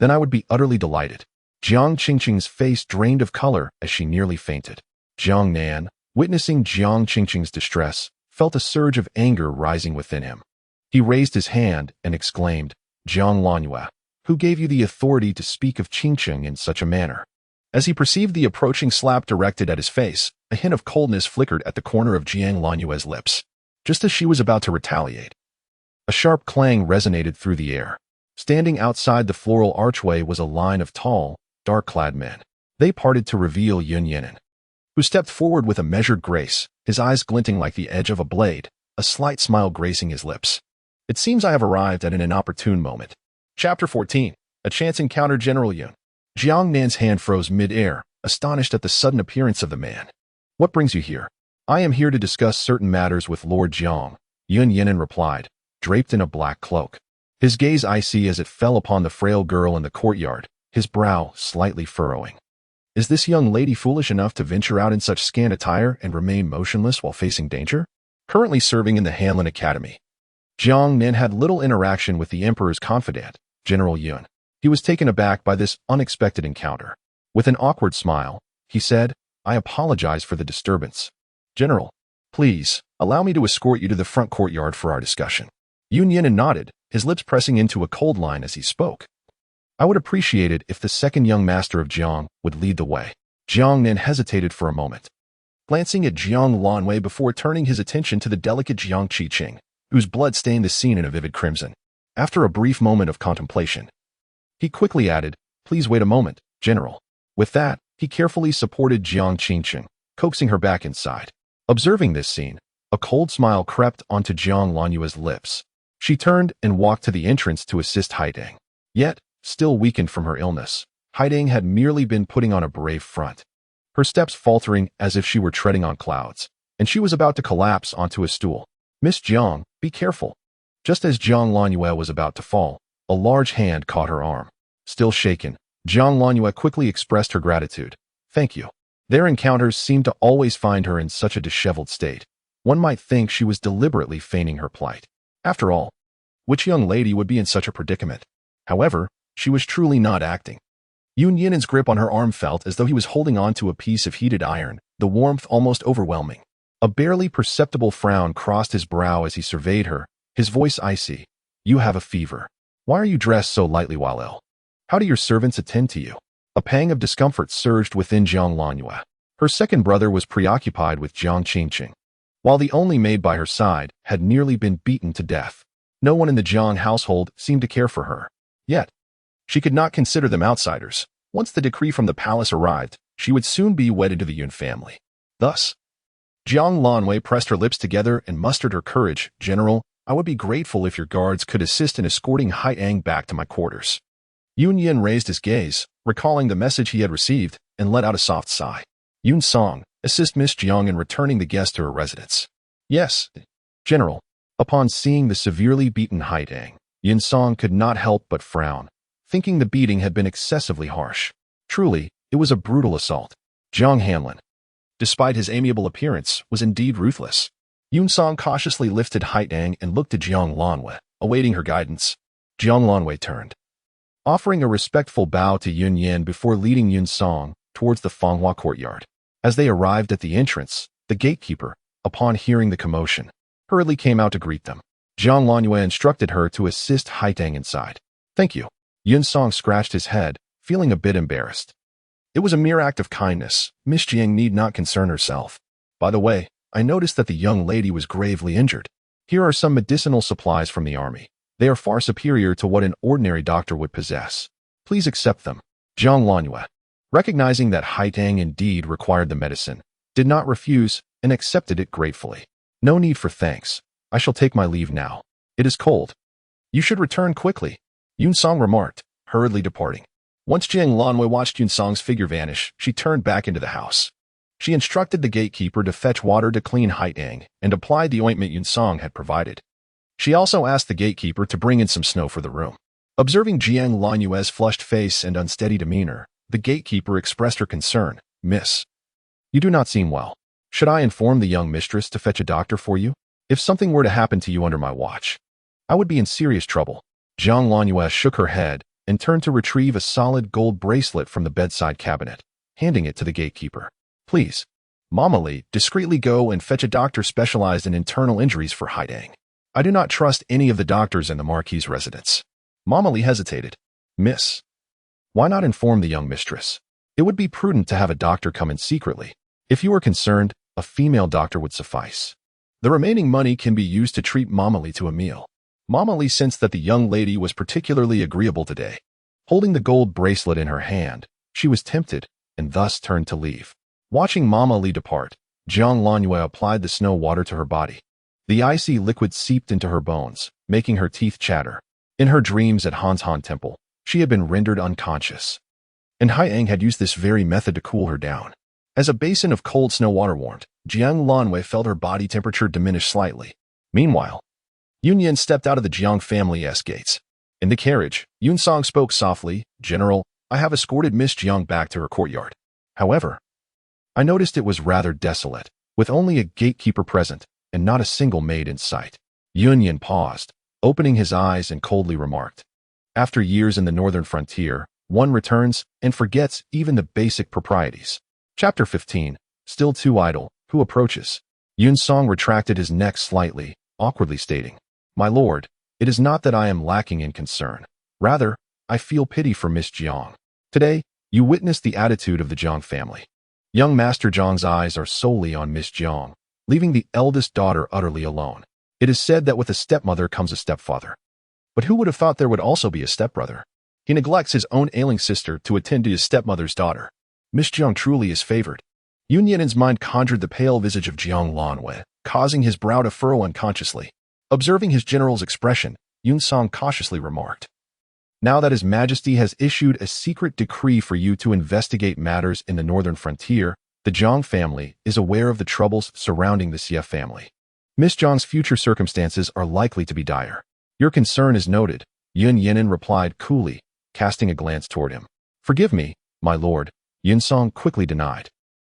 then I would be utterly delighted. Jiang Qiqing's face drained of color as she nearly fainted. Jiang Nan, witnessing Jiang Qiqing's distress, felt a surge of anger rising within him. He raised his hand and exclaimed, Jiang Lanyue, who gave you the authority to speak of Qiqing in such a manner? As he perceived the approaching slap directed at his face, a hint of coldness flickered at the corner of Jiang Lanyue's lips. Just as she was about to retaliate, a sharp clang resonated through the air. Standing outside the floral archway was a line of tall, dark-clad men. They parted to reveal Yun Yinan, who stepped forward with a measured grace, his eyes glinting like the edge of a blade, a slight smile gracing his lips. It seems I have arrived at an inopportune moment. Chapter 14. A Chance Encounter. General Yun. Jiang Nan's hand froze mid-air, astonished at the sudden appearance of the man. What brings you here? I am here to discuss certain matters with Lord Jiang, Yun Yinan replied, draped in a black cloak. His gaze icy as it fell upon the frail girl in the courtyard, his brow slightly furrowing. Is this young lady foolish enough to venture out in such scant attire and remain motionless while facing danger? Currently serving in the Hanlin Academy, Jiang Nan had little interaction with the Emperor's confidant, General Yun. He was taken aback by this unexpected encounter. With an awkward smile, he said, I apologize for the disturbance. General, please, allow me to escort you to the front courtyard for our discussion. Yun Yinan nodded, his lips pressing into a cold line as he spoke. I would appreciate it if the second young master of Jiang would lead the way. Jiang Nan hesitated for a moment, glancing at Jiang Lanyue before turning his attention to the delicate Jiang Qiqing, whose blood stained the scene in a vivid crimson. After a brief moment of contemplation, he quickly added, Please wait a moment, General. With that, he carefully supported Jiang Qiqing, coaxing her back inside. Observing this scene, a cold smile crept onto Jiang Lanyue's lips. She turned and walked to the entrance to assist Haidang. Yet, still weakened from her illness, Haidang had merely been putting on a brave front, her steps faltering as if she were treading on clouds, and she was about to collapse onto a stool. Miss Jiang, be careful. Just as Jiang Lanyue was about to fall, a large hand caught her arm. Still shaken, Jiang Lanyue quickly expressed her gratitude. Thank you. Their encounters seemed to always find her in such a disheveled state. One might think she was deliberately feigning her plight. After all, which young lady would be in such a predicament? However, she was truly not acting. Yun Yinan's grip on her arm felt as though he was holding on to a piece of heated iron, the warmth almost overwhelming. A barely perceptible frown crossed his brow as he surveyed her, his voice icy. You have a fever. Why are you dressed so lightly while ill? How do your servants attend to you? A pang of discomfort surged within Jiang Lanyue. Her second brother was preoccupied with Jiang Qiqing, while the only maid by her side had nearly been beaten to death. No one in the Jiang household seemed to care for her. Yet, she could not consider them outsiders. Once the decree from the palace arrived, she would soon be wedded to the Yun family. Thus, Jiang Lanyue pressed her lips together and mustered her courage. General, I would be grateful if your guards could assist in escorting Haidang back to my quarters. Yun Yin raised his gaze, recalling the message he had received, and let out a soft sigh. Yun Song, assist Miss Jiang in returning the guest to her residence. Yes, General. Upon seeing the severely beaten Haidang, Yun Song could not help but frown, thinking the beating had been excessively harsh. Truly, it was a brutal assault. Jiang Hanlin, despite his amiable appearance, was indeed ruthless. Yun Song cautiously lifted Haidang and looked at Jiang Lanyue, awaiting her guidance. Jiang Lanyue turned, offering a respectful bow to Yun Yin before leading Yun Song towards the Fanghua courtyard. As they arrived at the entrance, the gatekeeper, upon hearing the commotion, hurriedly came out to greet them. Jiang Lanyue instructed her to assist Haitang inside. Thank you. Yun Song scratched his head, feeling a bit embarrassed. It was a mere act of kindness. Miss Jiang need not concern herself. By the way, I noticed that the young lady was gravely injured. Here are some medicinal supplies from the army. They are far superior to what an ordinary doctor would possess. Please accept them. Jiang Lanyue, recognizing that Haitang indeed required the medicine, did not refuse and accepted it gratefully. No need for thanks. I shall take my leave now. It is cold. You should return quickly, Yun Song remarked, hurriedly departing. Once Jiang Lanyue watched Yun Song's figure vanish, she turned back into the house. She instructed the gatekeeper to fetch water to clean Haitang and applied the ointment Yun Song had provided. She also asked the gatekeeper to bring in some snow for the room. Observing Jiang Lanyue's flushed face and unsteady demeanor, the gatekeeper expressed her concern. Miss, you do not seem well. Should I inform the young mistress to fetch a doctor for you? If something were to happen to you under my watch, I would be in serious trouble. Jiang Lanyue shook her head and turned to retrieve a solid gold bracelet from the bedside cabinet, handing it to the gatekeeper. Please, Mama Li, discreetly go and fetch a doctor specialized in internal injuries for Haitang. I do not trust any of the doctors in the Marquis's residence. Mama Li hesitated. Miss, why not inform the young mistress? It would be prudent to have a doctor come in secretly. If you are concerned, a female doctor would suffice. The remaining money can be used to treat Mama Li to a meal. Mama Li sensed that the young lady was particularly agreeable today. Holding the gold bracelet in her hand, she was tempted and thus turned to leave. Watching Mama Li depart, Jiang Lanyue applied the snow water to her body. The icy liquid seeped into her bones, making her teeth chatter. In her dreams at Hanshan Temple, she had been rendered unconscious. And Haitang had used this very method to cool her down. As a basin of cold snow water warmed, Jiang Lanyue felt her body temperature diminish slightly. Meanwhile, Yun Yin stepped out of the Jiang family's gates. In the carriage, Yun Song spoke softly, General, I have escorted Miss Jiang back to her courtyard. However, I noticed it was rather desolate, with only a gatekeeper present and not a single maid in sight. Yun Yin paused, opening his eyes and coldly remarked, after years in the northern frontier, one returns and forgets even the basic proprieties. Chapter 15, Still Too Idle, Who Approaches? Yun Song retracted his neck slightly, awkwardly stating, My lord, it is not that I am lacking in concern. Rather, I feel pity for Miss Jiang. Today, you witnessed the attitude of the Jiang family. Young Master Jiang's eyes are solely on Miss Jiang, leaving the eldest daughter utterly alone. It is said that with a stepmother comes a stepfather. But who would have thought there would also be a stepbrother? He neglects his own ailing sister to attend to his stepmother's daughter. Miss Jiang truly is favored. Yun Yin's mind conjured the pale visage of Jiang Lanyue, causing his brow to furrow unconsciously. Observing his general's expression, Yun Song cautiously remarked, Now that His Majesty has issued a secret decree for you to investigate matters in the northern frontier, the Jiang family is aware of the troubles surrounding the Xie family. Miss Jiang's future circumstances are likely to be dire. Your concern is noted, Yun Yin replied coolly, casting a glance toward him. Forgive me, my lord, Yun Song quickly denied.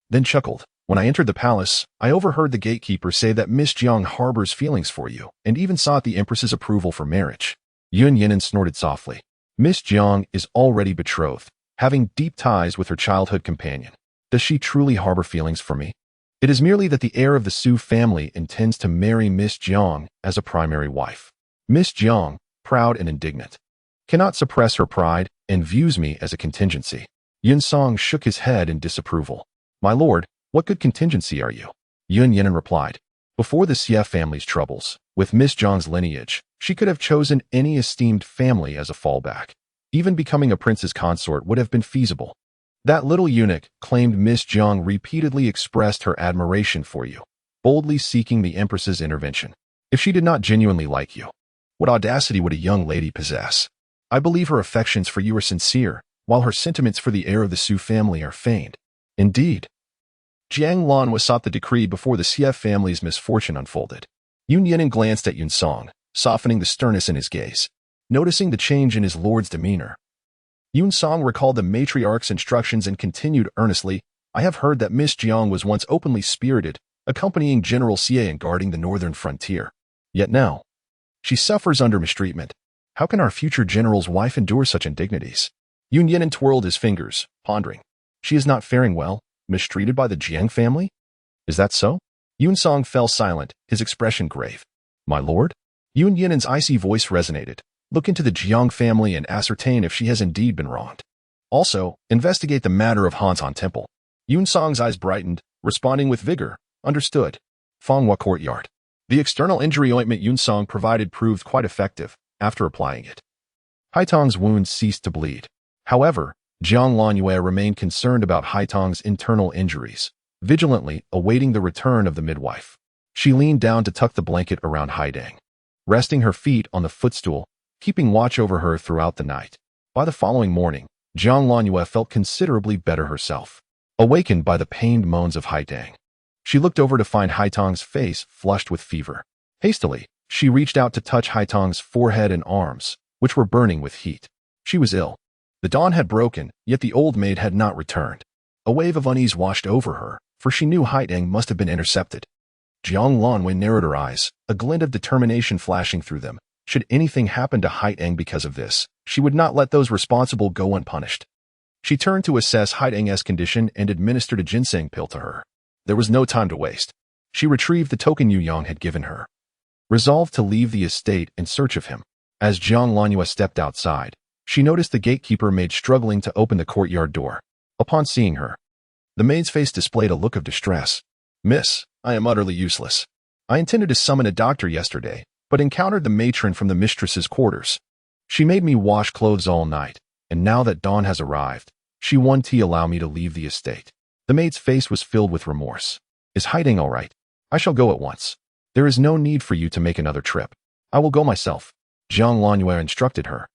Then chuckled. When I entered the palace, I overheard the gatekeeper say that Miss Jiang harbors feelings for you and even sought the Empress's approval for marriage. Yun Yin snorted softly. Miss Jiang is already betrothed, having deep ties with her childhood companion. Does she truly harbor feelings for me? It is merely that the heir of the Su family intends to marry Miss Jiang as a primary wife. Miss Jiang, proud and indignant, cannot suppress her pride and views me as a contingency. Yun Song shook his head in disapproval. My lord, what good contingency are you? Yun Yin replied. Before the Xie family's troubles, with Miss Jiang's lineage, she could have chosen any esteemed family as a fallback. Even becoming a prince's consort would have been feasible. That little eunuch claimed Miss Jiang repeatedly expressed her admiration for you, boldly seeking the Empress's intervention. If she did not genuinely like you, what audacity would a young lady possess? I believe her affections for you are sincere, while her sentiments for the heir of the Su family are feigned. Indeed. Jiang Lanyue sought the decree before the Xie family's misfortune unfolded. Yun Yin glanced at Yun Song, softening the sternness in his gaze. Noticing the change in his lord's demeanor, Yun Song recalled the matriarch's instructions and continued earnestly, I have heard that Miss Jiang was once openly spirited, accompanying General Xie and guarding the northern frontier. Yet now, she suffers under mistreatment. How can our future general's wife endure such indignities? Yun Yin twirled his fingers, pondering. She is not faring well, mistreated by the Jiang family? Is that so? Yun Song fell silent, his expression grave. My lord? Yun Yinan's icy voice resonated. Look into the Jiang family and ascertain if she has indeed been wronged. Also, investigate the matter of Hansan Temple. Yun Song's eyes brightened, responding with vigor. Understood. Fanghua Courtyard. The external injury ointment Yun Song provided proved quite effective after applying it. Haitong's wounds ceased to bleed. However, Jiang Lanyue remained concerned about Haitong's internal injuries, vigilantly awaiting the return of the midwife. She leaned down to tuck the blanket around Haidang, resting her feet on the footstool, keeping watch over her throughout the night. By the following morning, Jiang Lanyue felt considerably better herself, awakened by the pained moans of Haidang. She looked over to find Haitong's face flushed with fever. Hastily, she reached out to touch Haitong's forehead and arms, which were burning with heat. She was ill. The dawn had broken, yet the old maid had not returned. A wave of unease washed over her, for she knew Haidang must have been intercepted. Jiang Lanwei narrowed her eyes, a glint of determination flashing through them. Should anything happen to Haidang because of this, she would not let those responsible go unpunished. She turned to assess Haidang's condition and administered a ginseng pill to her. There was no time to waste. She retrieved the token Yu Yang had given her, resolved to leave the estate in search of him. As Jiang Lanyue stepped outside, she noticed the gatekeeper maid struggling to open the courtyard door. Upon seeing her, the maid's face displayed a look of distress. Miss, I am utterly useless. I intended to summon a doctor yesterday, but encountered the matron from the mistress's quarters. She made me wash clothes all night, and now that dawn has arrived, she won't allow me to leave the estate. The maid's face was filled with remorse. Is Haidang all right? I shall go at once. There is no need for you to make another trip. I will go myself. Jiang Lanyue instructed her.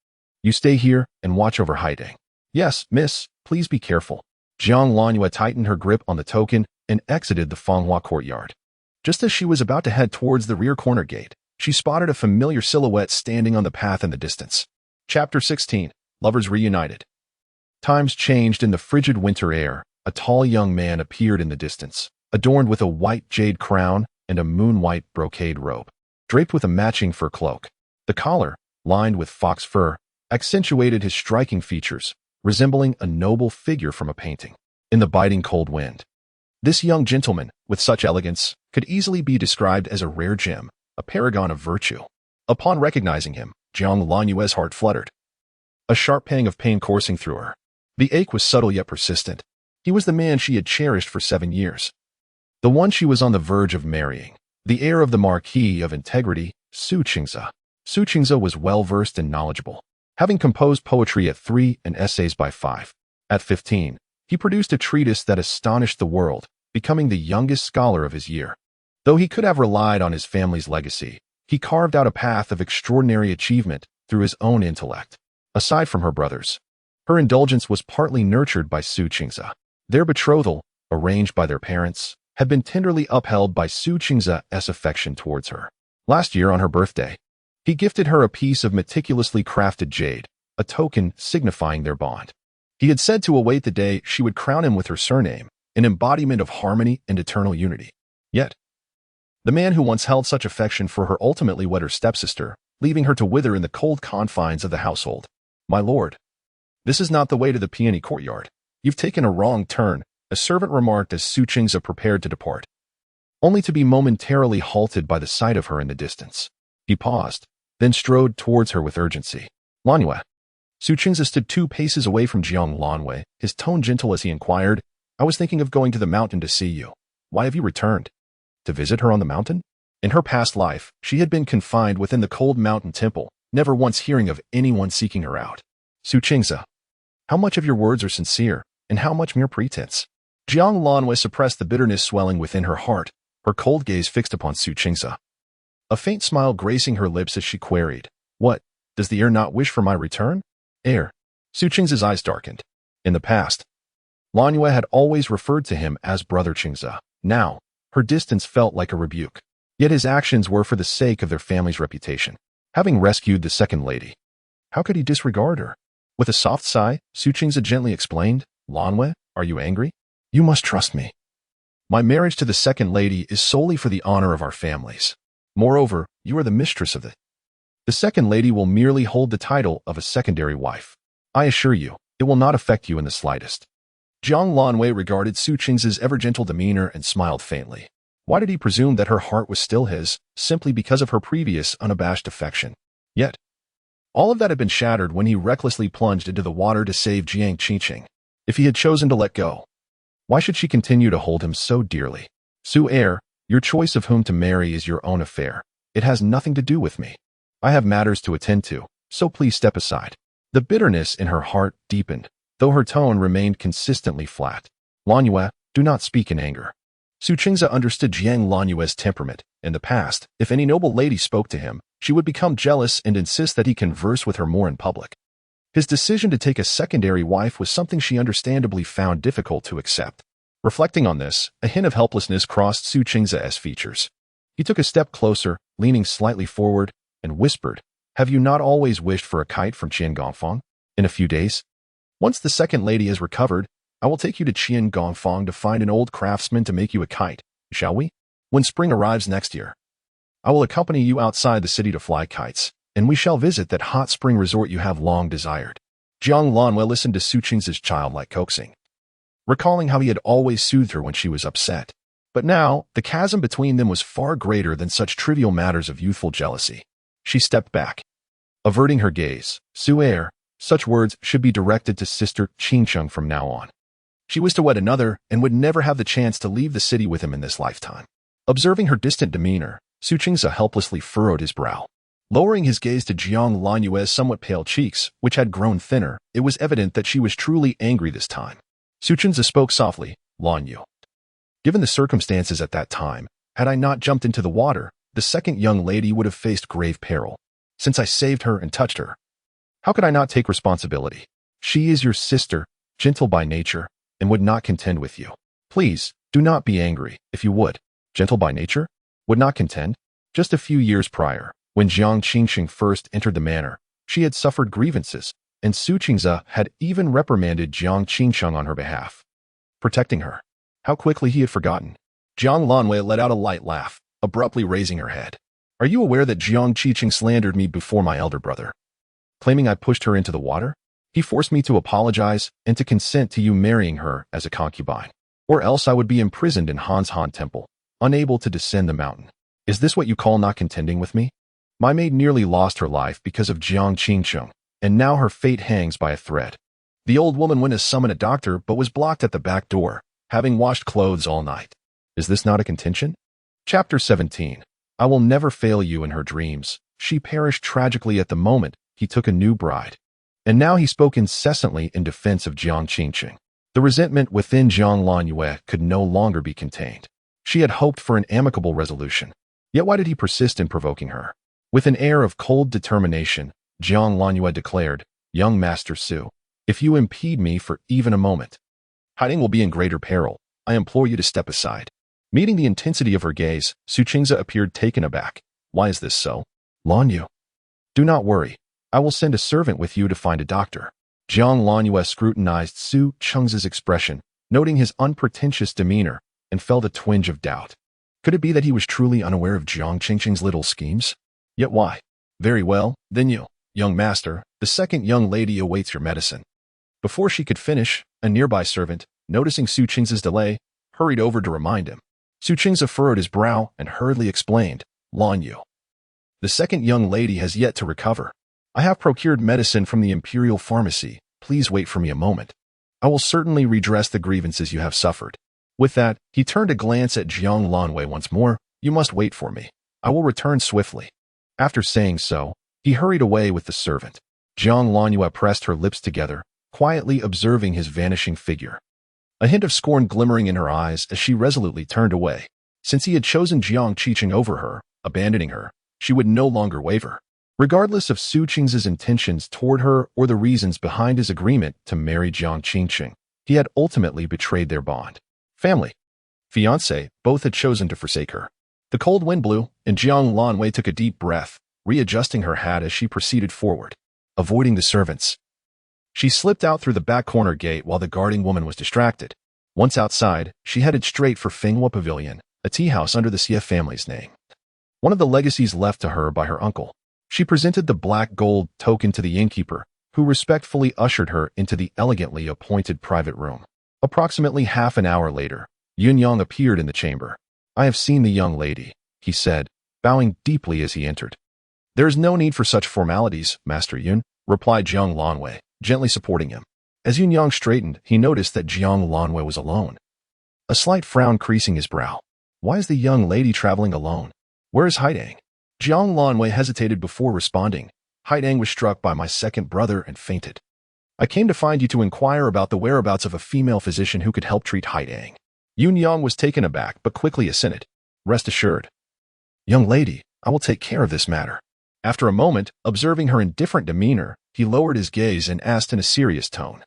You stay here and watch over Haidang. Yes, miss, please be careful. Jiang Lanyue tightened her grip on the token and exited the Fanghua courtyard. Just as she was about to head towards the rear corner gate, she spotted a familiar silhouette standing on the path in the distance. Chapter 16. Lovers Reunited. Times changed in the frigid winter air. A tall young man appeared in the distance, adorned with a white jade crown and a moon-white brocade robe, draped with a matching fur cloak. The collar, lined with fox fur, accentuated his striking features, resembling a noble figure from a painting. In the biting cold wind, this young gentleman, with such elegance, could easily be described as a rare gem, a paragon of virtue. Upon recognizing him, Jiang Lanyue's heart fluttered, a sharp pang of pain coursing through her. The ache was subtle yet persistent. He was the man she had cherished for 7 years. The one she was on the verge of marrying. The heir of the Marquis of Integrity, Su Qingze. Su Qingze was well-versed and knowledgeable, having composed poetry at 3 and essays by 5. At 15, he produced a treatise that astonished the world, becoming the youngest scholar of his year. Though he could have relied on his family's legacy, he carved out a path of extraordinary achievement through his own intellect. Aside from her brothers, her indulgence was partly nurtured by Su Qingze. Their betrothal, arranged by their parents, had been tenderly upheld by Su Qingze's affection towards her. Last year on her birthday, he gifted her a piece of meticulously crafted jade, a token signifying their bond. He had said to await the day she would crown him with her surname, an embodiment of harmony and eternal unity. Yet, the man who once held such affection for her ultimately wed her stepsister, leaving her to wither in the cold confines of the household. My lord, this is not the way to the peony courtyard. You've taken a wrong turn, a servant remarked as Su Qingze prepared to depart, only to be momentarily halted by the sight of her in the distance. He paused, then strode towards her with urgency. Lanyue. Su Qingze stood 2 paces away from Jiang Lanwei, his tone gentle as he inquired, I was thinking of going to the mountain to see you. Why have you returned? To visit her on the mountain? In her past life, she had been confined within the cold mountain temple, never once hearing of anyone seeking her out. Su Qingze, how much of your words are sincere, and how much mere pretense? Jiang Lanwei suppressed the bitterness swelling within her heart, her cold gaze fixed upon Su Qingze. A faint smile gracing her lips as she queried, What, does the heir not wish for my return? Heir. Su Qingze's eyes darkened. In the past, Lanyue had always referred to him as Brother Qingze. Now, her distance felt like a rebuke. Yet his actions were for the sake of their family's reputation. Having rescued the second lady, how could he disregard her? With a soft sigh, Su Qingze gently explained, Lanwei, are you angry? You must trust me. My marriage to the second lady is solely for the honor of our families. Moreover, you are the mistress of it. The second lady will merely hold the title of a secondary wife. I assure you, it will not affect you in the slightest. Jiang Lanwei regarded Su Qingze's ever-gentle demeanor and smiled faintly. Why did he presume that her heart was still his, simply because of her previous unabashed affection? Yet, all of that had been shattered when he recklessly plunged into the water to save Jiang Qiqing. If he had chosen to let go, why should she continue to hold him so dearly? Su Er, your choice of whom to marry is your own affair. It has nothing to do with me. I have matters to attend to, so please step aside. The bitterness in her heart deepened, though her tone remained consistently flat. Lanyue, do not speak in anger. Su Qingze understood Jiang Lanyue's temperament. In the past, if any noble lady spoke to him, she would become jealous and insist that he converse with her more in public. His decision to take a secondary wife was something she understandably found difficult to accept. Reflecting on this, a hint of helplessness crossed Su Qingze's features. He took a step closer, leaning slightly forward, and whispered, "Have you not always wished for a kite from Qian Gongfang? In a few days? Once the second lady has recovered, I will take you to Qian Gongfang to find an old craftsman to make you a kite, shall we? When spring arrives next year, I will accompany you outside the city to fly kites, and we shall visit that hot spring resort you have long desired." Jiang Lanwei listened to Su Qingze's childlike coaxing, recalling how he had always soothed her when she was upset. But now, the chasm between them was far greater than such trivial matters of youthful jealousy. She stepped back, averting her gaze. Su Er, such words should be directed to Sister Qingcheng from now on. She was to wed another and would never have the chance to leave the city with him in this lifetime. Observing her distant demeanor, Su Qingze helplessly furrowed his brow. Lowering his gaze to Jiang Lanyue's somewhat pale cheeks, which had grown thinner, it was evident that she was truly angry this time. Su Qingze spoke softly, "Lanyu, given the circumstances at that time, had I not jumped into the water, the second young lady would have faced grave peril. Since I saved her and touched her, how could I not take responsibility? She is your sister, gentle by nature, and would not contend with you. Please, do not be angry, if you would. Gentle by nature? Would not contend? Just a few years prior, when Jiang Qiqing first entered the manor, she had suffered grievances, and Su Qingze had even reprimanded Jiang Qiqing on her behalf, protecting her. How quickly he had forgotten. Jiang Lanwei let out a light laugh, abruptly raising her head. Are you aware that Jiang Qiqing slandered me before my elder brother, claiming I pushed her into the water? He forced me to apologize and to consent to you marrying her as a concubine, or else I would be imprisoned in Han's Han Temple, unable to descend the mountain. Is this what you call not contending with me? My maid nearly lost her life because of Jiang Qiqing, and now her fate hangs by a thread. The old woman went to summon a doctor but was blocked at the back door, having washed clothes all night. Is this not a contention? Chapter 17. I will never fail you in her dreams. She perished tragically at the moment he took a new bride. And now he spoke incessantly in defense of Jiang Qiqing. The resentment within Jiang Lanyue could no longer be contained. She had hoped for an amicable resolution. Yet why did he persist in provoking her? With an air of cold determination, Jiang Lanyue declared, "Young Master Su, if you impede me for even a moment, hiding will be in greater peril. I implore you to step aside." Meeting the intensity of her gaze, Su Qingze appeared taken aback. Why is this so? Lanyu, do not worry. I will send a servant with you to find a doctor. Jiang Lanyue scrutinized Su Qingze's expression, noting his unpretentious demeanor, and felt a twinge of doubt. Could it be that he was truly unaware of Jiang Qiqing's little schemes? Yet why? Very well, then you, young master, the second young lady awaits your medicine. Before she could finish, a nearby servant, noticing Su Qingze's delay, hurried over to remind him. Su Qingze furrowed his brow and hurriedly explained, Lanyu, the second young lady has yet to recover. I have procured medicine from the Imperial Pharmacy. Please wait for me a moment. I will certainly redress the grievances you have suffered. With that, he turned a glance at Jiang Lanwei once more. You must wait for me. I will return swiftly. After saying so, he hurried away with the servant. Jiang Lanwei pressed her lips together, quietly observing his vanishing figure. A hint of scorn glimmering in her eyes as she resolutely turned away. Since he had chosen Jiang Qiqing over her, abandoning her, she would no longer waver. Regardless of Su Qingze's intentions toward her or the reasons behind his agreement to marry Jiang Qiqing, he had ultimately betrayed their bond. Family, fiancé, both had chosen to forsake her. The cold wind blew, and Jiang Lanwei took a deep breath, readjusting her hat as she proceeded forward, avoiding the servants. She slipped out through the back corner gate while the guarding woman was distracted. Once outside, she headed straight for Fenghua Pavilion, a tea house under the Xie family's name. One of the legacies left to her by her uncle. She presented the black gold token to the innkeeper, who respectfully ushered her into the elegantly appointed private room. Approximately half an hour later, Yunyang appeared in the chamber. I have seen the young lady, he said, bowing deeply as he entered. There is no need for such formalities, Master Yun, replied Jiang Lanwei, gently supporting him. As Yun Yang straightened, he noticed that Jiang Lanwei was alone. A slight frown creasing his brow. Why is the young lady traveling alone? Where is Haidang? Jiang Lanwei hesitated before responding. Haidang was struck by my second brother and fainted. I came to find you to inquire about the whereabouts of a female physician who could help treat Haidang. Yun Yang was taken aback but quickly assented. Rest assured. Young lady, I will take care of this matter. After a moment, observing her indifferent demeanor, he lowered his gaze and asked in a serious tone.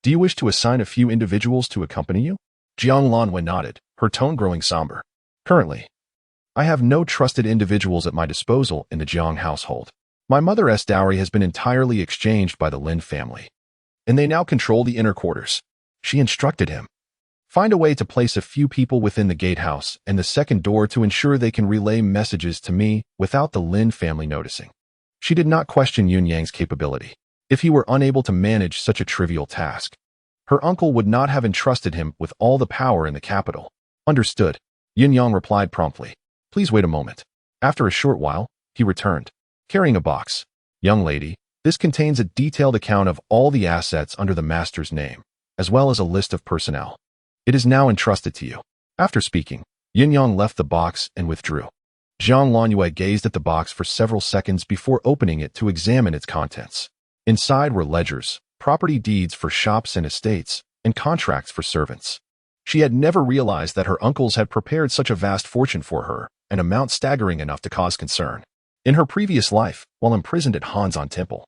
Do you wish to assign a few individuals to accompany you? Jiang Lanwei nodded, her tone growing somber. Currently, I have no trusted individuals at my disposal in the Jiang household. My mother's dowry has been entirely exchanged by the Lin family, and they now control the inner quarters. She instructed him. Find a way to place a few people within the gatehouse and the second door to ensure they can relay messages to me without the Lin family noticing. She did not question Yun Yang's capability. If he were unable to manage such a trivial task, her uncle would not have entrusted him with all the power in the capital. Understood. Yun Yang replied promptly. Please wait a moment. After a short while, he returned, carrying a box. Young lady, this contains a detailed account of all the assets under the master's name, as well as a list of personnel. It is now entrusted to you. After speaking, Yin Yang left the box and withdrew. Jiang Lanwei gazed at the box for several seconds before opening it to examine its contents. Inside were ledgers, property deeds for shops and estates, and contracts for servants. She had never realized that her uncles had prepared such a vast fortune for her, an amount staggering enough to cause concern. In her previous life, while imprisoned at Hanzan Temple,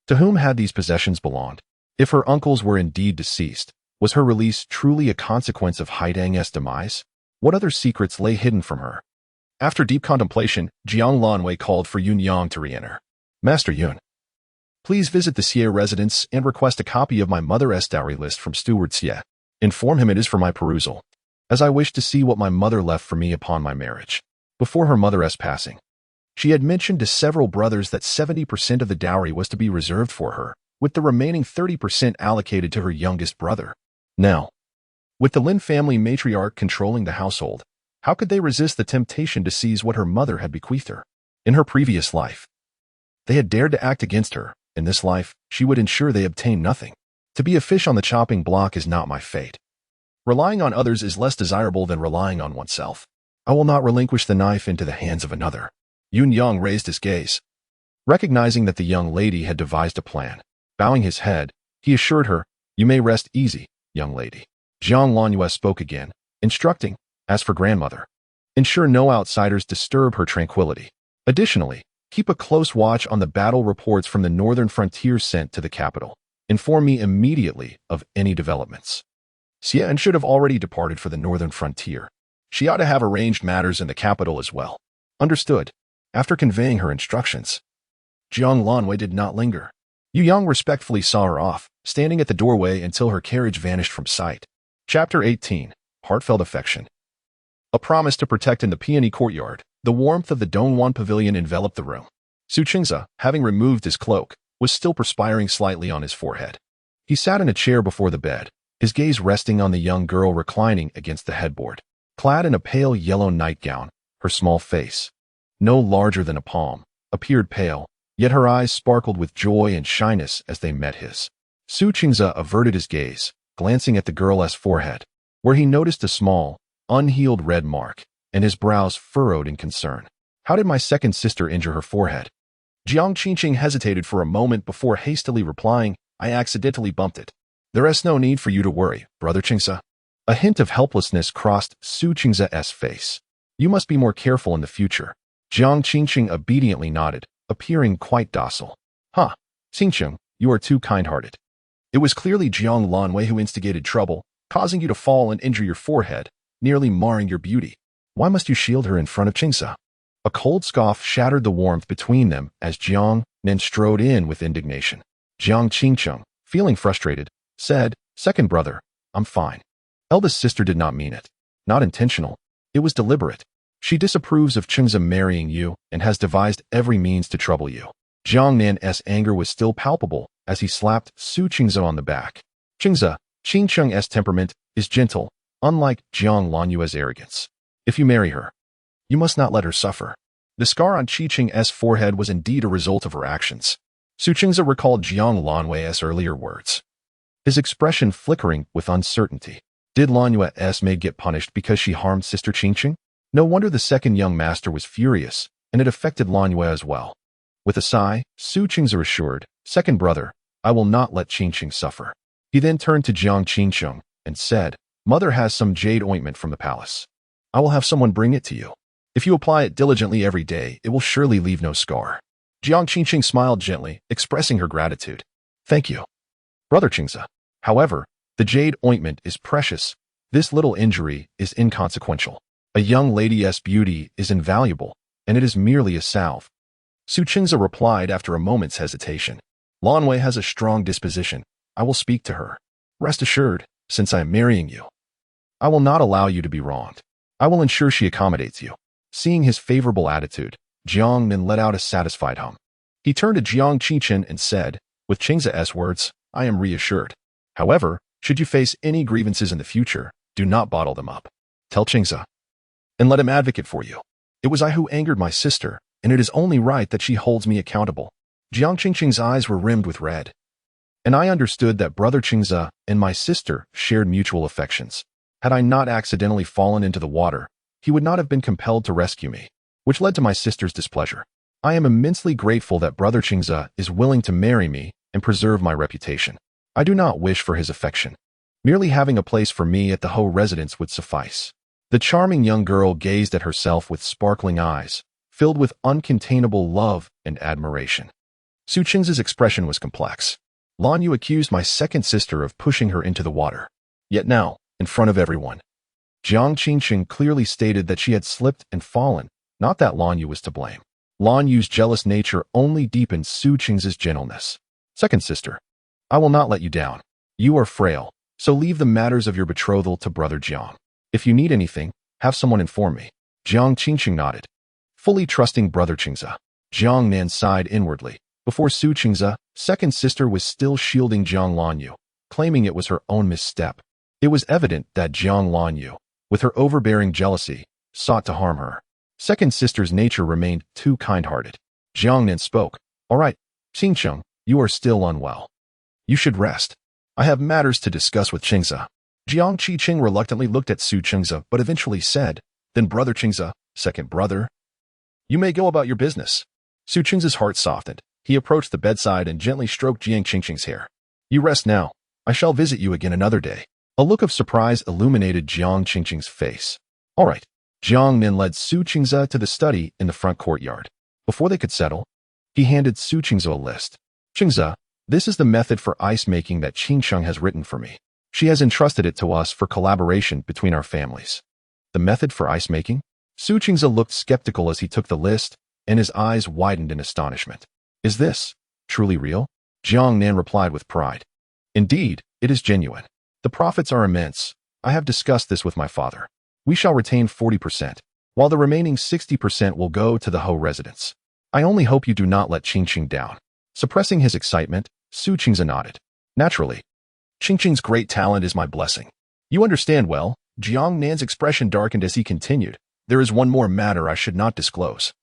to whom had these possessions belonged? If her uncles were indeed deceased, was her release truly a consequence of Haidang's demise? What other secrets lay hidden from her? After deep contemplation, Jiang Lanwei called for Yun Yang to re-enter. Master Yun, please visit the Xie residence and request a copy of my mother's dowry list from Steward Xie. Inform him it is for my perusal, as I wish to see what my mother left for me upon my marriage. Before her mother's passing, she had mentioned to several brothers that 70% of the dowry was to be reserved for her, with the remaining 30% allocated to her youngest brother. Now, with the Lin family matriarch controlling the household, how could they resist the temptation to seize what her mother had bequeathed her? In her previous life, they had dared to act against her. In this life, she would ensure they obtain nothing. To be a fish on the chopping block is not my fate. Relying on others is less desirable than relying on oneself. I will not relinquish the knife into the hands of another. Yun Yang raised his gaze, recognizing that the young lady had devised a plan. Bowing his head, he assured her, You may rest easy, young lady. Jiang Lanwei spoke again, instructing, As for grandmother, ensure no outsiders disturb her tranquility. Additionally, keep a close watch on the battle reports from the northern frontier sent to the capital. Inform me immediately of any developments. Xian should have already departed for the northern frontier. She ought to have arranged matters in the capital as well. Understood. After conveying her instructions, Jiang Lanwei did not linger. Yu Yang respectfully saw her off, standing at the doorway until her carriage vanished from sight. Chapter 18. Heartfelt Affection. A promise to protect in the peony courtyard. The warmth of the Dongwan pavilion enveloped the room. Su Qingze, having removed his cloak, was still perspiring slightly on his forehead. He sat in a chair before the bed, his gaze resting on the young girl reclining against the headboard. Clad in a pale yellow nightgown, her small face, no larger than a palm, appeared pale, yet her eyes sparkled with joy and shyness as they met his. Su Qingze averted his gaze, glancing at the girl's forehead, where he noticed a small, unhealed red mark, and his brows furrowed in concern. How did my second sister injure her forehead? Jiang Qingqing hesitated for a moment before hastily replying, I accidentally bumped it. There is no need for you to worry, Brother Qingze. A hint of helplessness crossed Su Qingze's face. You must be more careful in the future. Jiang Qingqing obediently nodded, appearing quite docile. Qingqing, you are too kind-hearted. It was clearly Jiang Lanwei who instigated trouble, causing you to fall and injure your forehead, nearly marring your beauty. Why must you shield her in front of Qingze? A cold scoff shattered the warmth between them as Jiang Nen strode in with indignation. Jiang Qingqing, feeling frustrated, said, Second brother, I'm fine. Eldest sister did not mean it. Not intentional. It was deliberate. She disapproves of Qingze marrying you and has devised every means to trouble you. Jiang Nan's anger was still palpable as he slapped Su Qingze on the back. Qingze, Qingqing's temperament is gentle, unlike Jiang Lanwei's arrogance. If you marry her, you must not let her suffer. The scar on Qi Qing's forehead was indeed a result of her actions. Su Qingze recalled Jiang Lanwei's earlier words, his expression flickering with uncertainty. Did Lanwei's maid get punished because she harmed Sister Qingqing? No wonder the second young master was furious, and it affected Lanwei as well. With a sigh, Su Qingze assured, "Second brother, I will not let Qingqing suffer." He then turned to Jiang Qingsheng and said, "Mother has some jade ointment from the palace. I will have someone bring it to you. If you apply it diligently every day, it will surely leave no scar." Jiang Qingqing smiled gently, expressing her gratitude. "Thank you, Brother Qingze. However, the jade ointment is precious. This little injury is inconsequential. A young lady's beauty is invaluable, and it is merely a salve." Su Qingze replied after a moment's hesitation. "Lanwei has a strong disposition. I will speak to her. Rest assured, since I am marrying you, I will not allow you to be wronged. I will ensure she accommodates you." Seeing his favorable attitude, Jiang Nin let out a satisfied hum. He turned to Jiang Qichen and said, "With Qingze's words, I am reassured. However, should you face any grievances in the future, do not bottle them up. Tell Qingze, and let him advocate for you. It was I who angered my sister, and it is only right that she holds me accountable." Jiang Qingqing's eyes were rimmed with red. "And I understood that Brother Qingze and my sister shared mutual affections. Had I not accidentally fallen into the water, he would not have been compelled to rescue me, which led to my sister's displeasure. I am immensely grateful that Brother Qingze is willing to marry me and preserve my reputation. I do not wish for his affection. Merely having a place for me at the Ho residence would suffice." The charming young girl gazed at herself with sparkling eyes, filled with uncontainable love and admiration. Su Qingze's expression was complex. "Lan Yu accused my second sister of pushing her into the water. Yet now, in front of everyone, Jiang Qingqing clearly stated that she had slipped and fallen, not that Lan Yu was to blame. Lan Yu's jealous nature only deepened Su Qingze's gentleness. Second sister, I will not let you down. You are frail, so leave the matters of your betrothal to Brother Jiang. If you need anything, have someone inform me." Jiang Qingqing nodded, fully trusting Brother Qingze. Jiang Nan sighed inwardly. Before Su Qingze, second sister was still shielding Jiang Lanyu, claiming it was her own misstep. It was evident that Jiang Lanyu, with her overbearing jealousy, sought to harm her. Second sister's nature remained too kind-hearted. Jiang Nan spoke. "All right, Qingsheng, you are still unwell. You should rest. I have matters to discuss with Qingze." Jiang Qiqing reluctantly looked at Su Qingze but eventually said, "Then Brother Qingze, second brother, you may go about your business." Su Qingze's heart softened. He approached the bedside and gently stroked Jiang Qingqing's hair. "You rest now. I shall visit you again another day." A look of surprise illuminated Jiang Qingqing's face. "All right." Jiang Nin led Su Qingze to the study in the front courtyard. Before they could settle, he handed Su Qingze a list. "Qingze, this is the method for ice making that Qingsheng has written for me. She has entrusted it to us for collaboration between our families." "The method for ice making?" Su Qingze looked skeptical as he took the list, and his eyes widened in astonishment. "Is this truly real?" Jiang Nan replied with pride. "Indeed, it is genuine. The profits are immense. I have discussed this with my father. We shall retain 40%, while the remaining 60% will go to the Ho residence. I only hope you do not let Qingqing down." Suppressing his excitement, Su Qingze nodded. "Naturally. Qingqing's great talent is my blessing. You understand well." Jiang Nan's expression darkened as he continued. "There is one more matter I should not disclose,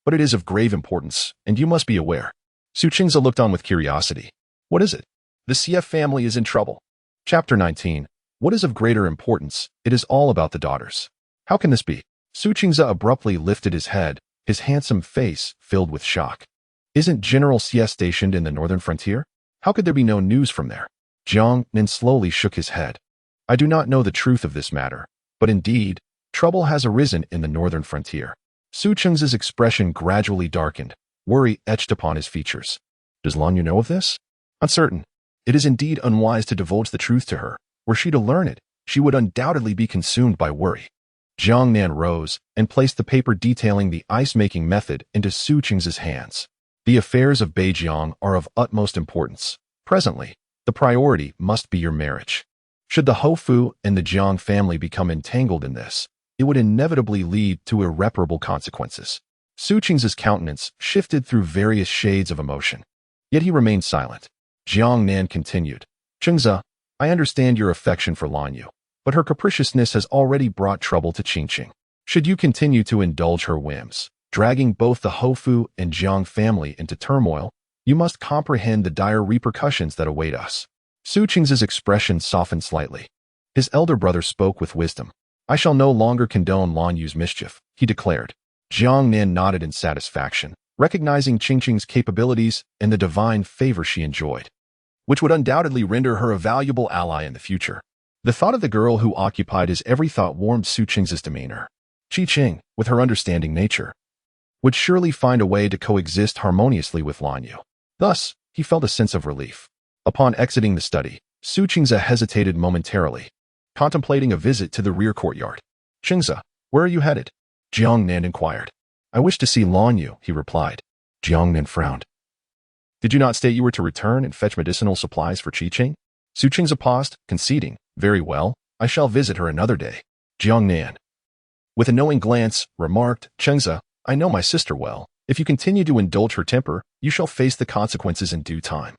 but it is of grave importance, and you must be aware." Su Qingze looked on with curiosity. "What is it?" "The CF family is in trouble." Chapter 19. What is of greater importance? It is all about the daughters. How can this be? Su Qingze abruptly lifted his head, his handsome face filled with shock. Isn't General Xie stationed in the northern frontier? How could there be no news from there? Jiang Nin slowly shook his head. "I do not know the truth of this matter, but indeed, trouble has arisen in the northern frontier." Su Qingze's expression gradually darkened, worry etched upon his features. "Does Lan Yu know of this?" "Uncertain. It is indeed unwise to divulge the truth to her. Were she to learn it, she would undoubtedly be consumed by worry." Jiang Nan rose and placed the paper detailing the ice-making method into Su Qingze's hands. "The affairs of Beijiang are of utmost importance. Presently, the priority must be your marriage. Should the Hofu and the Jiang family become entangled in this, it would inevitably lead to irreparable consequences." Su Qingze's countenance shifted through various shades of emotion, yet he remained silent. Jiang Nan continued, "Qingze, I understand your affection for Lan Yu, but her capriciousness has already brought trouble to Qingqing. Should you continue to indulge her whims, dragging both the Hofu and Jiang family into turmoil, you must comprehend the dire repercussions that await us. Su Qing's expression softened slightly. His elder brother spoke with wisdom. I shall no longer condone Lan Yu's mischief, he declared. Jiang Nan nodded in satisfaction, recognizing Qing's capabilities and the divine favor she enjoyed, which would undoubtedly render her a valuable ally in the future. The thought of the girl who occupied his every thought warmed Su Qing's demeanor. Qing, with her understanding nature, would surely find a way to coexist harmoniously with Lan Yu. Thus, he felt a sense of relief. Upon exiting the study, Su Qingze hesitated momentarily, contemplating a visit to the rear courtyard. Qingze, where are you headed? Jiang Nan inquired. I wish to see Lan Yu, he replied. Jiang Nan frowned. Did you not state you were to return and fetch medicinal supplies for Qing? Su Qingze paused, conceding. Very well, I shall visit her another day. Jiang Nan, with a knowing glance, remarked, Qingze, I know my sister well. If you continue to indulge her temper, you shall face the consequences in due time.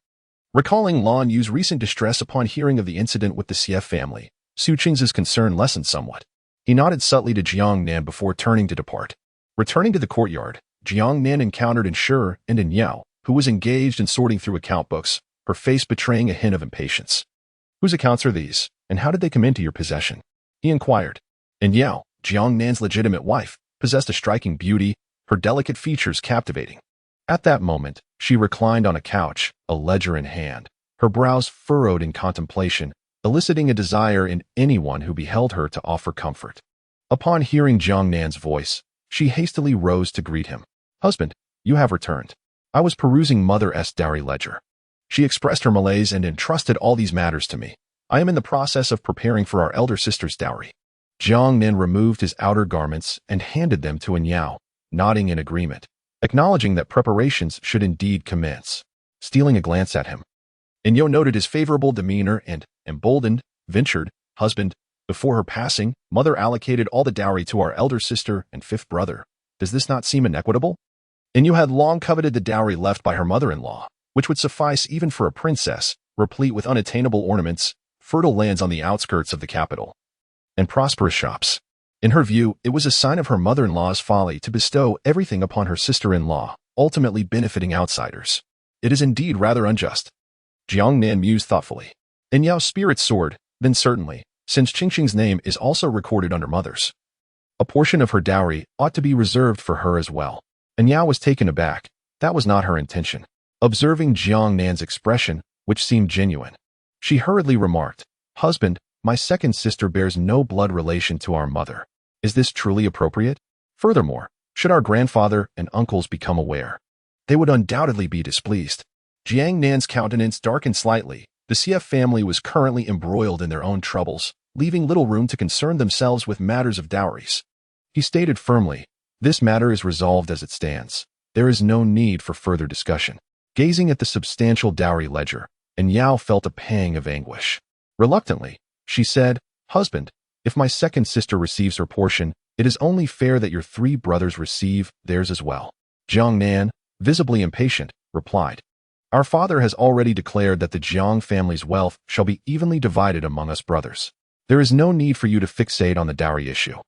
Recalling Lan Yu's recent distress upon hearing of the incident with the CF family, Su Qing's concern lessened somewhat. He nodded subtly to Jiang Nan before turning to depart. Returning to the courtyard, Jiang Nan encountered Ensure and Yao, who was engaged in sorting through account books, her face betraying a hint of impatience. Whose accounts are these, and how did they come into your possession? He inquired. Yao, Jiang Nan's legitimate wife, possessed a striking beauty, her delicate features captivating. At that moment, she reclined on a couch, a ledger in hand, her brows furrowed in contemplation, eliciting a desire in anyone who beheld her to offer comfort. Upon hearing Jiang Nan's voice, she hastily rose to greet him. Husband, you have returned. I was perusing Mother's dowry ledger. She expressed her malaise and entrusted all these matters to me. I am in the process of preparing for our elder sister's dowry. Jiang Nan removed his outer garments and handed them to Yao, nodding in agreement, acknowledging that preparations should indeed commence. Stealing a glance at him, Yao noted his favorable demeanor and, emboldened, ventured, Husband, before her passing, Mother allocated all the dowry to our elder sister and fifth brother. Does this not seem inequitable? Yao had long coveted the dowry left by her mother-in-law, which would suffice even for a princess, replete with unattainable ornaments, fertile lands on the outskirts of the capital, and prosperous shops. In her view, it was a sign of her mother-in-law's folly to bestow everything upon her sister-in-law, ultimately benefiting outsiders. It is indeed rather unjust. Jiang Nan mused thoughtfully. Yao's spirits soared, then certainly, since Qing's name is also recorded under Mother's, a portion of her dowry ought to be reserved for her as well. Yao was taken aback. That was not her intention. Observing Jiang Nan's expression, which seemed genuine, she hurriedly remarked, Husband, my second sister bears no blood relation to our mother. Is this truly appropriate? Furthermore, should our grandfather and uncles become aware, they would undoubtedly be displeased. Jiang Nan's countenance darkened slightly. The CF family was currently embroiled in their own troubles, leaving little room to concern themselves with matters of dowries. He stated firmly, this matter is resolved as it stands. There is no need for further discussion. Gazing at the substantial dowry ledger, Yao felt a pang of anguish. Reluctantly, she said, Husband, if my second sister receives her portion, it is only fair that your three brothers receive theirs as well. Jiang Nan, visibly impatient, replied, Our father has already declared that the Jiang family's wealth shall be evenly divided among us brothers. There is no need for you to fixate on the dowry issue.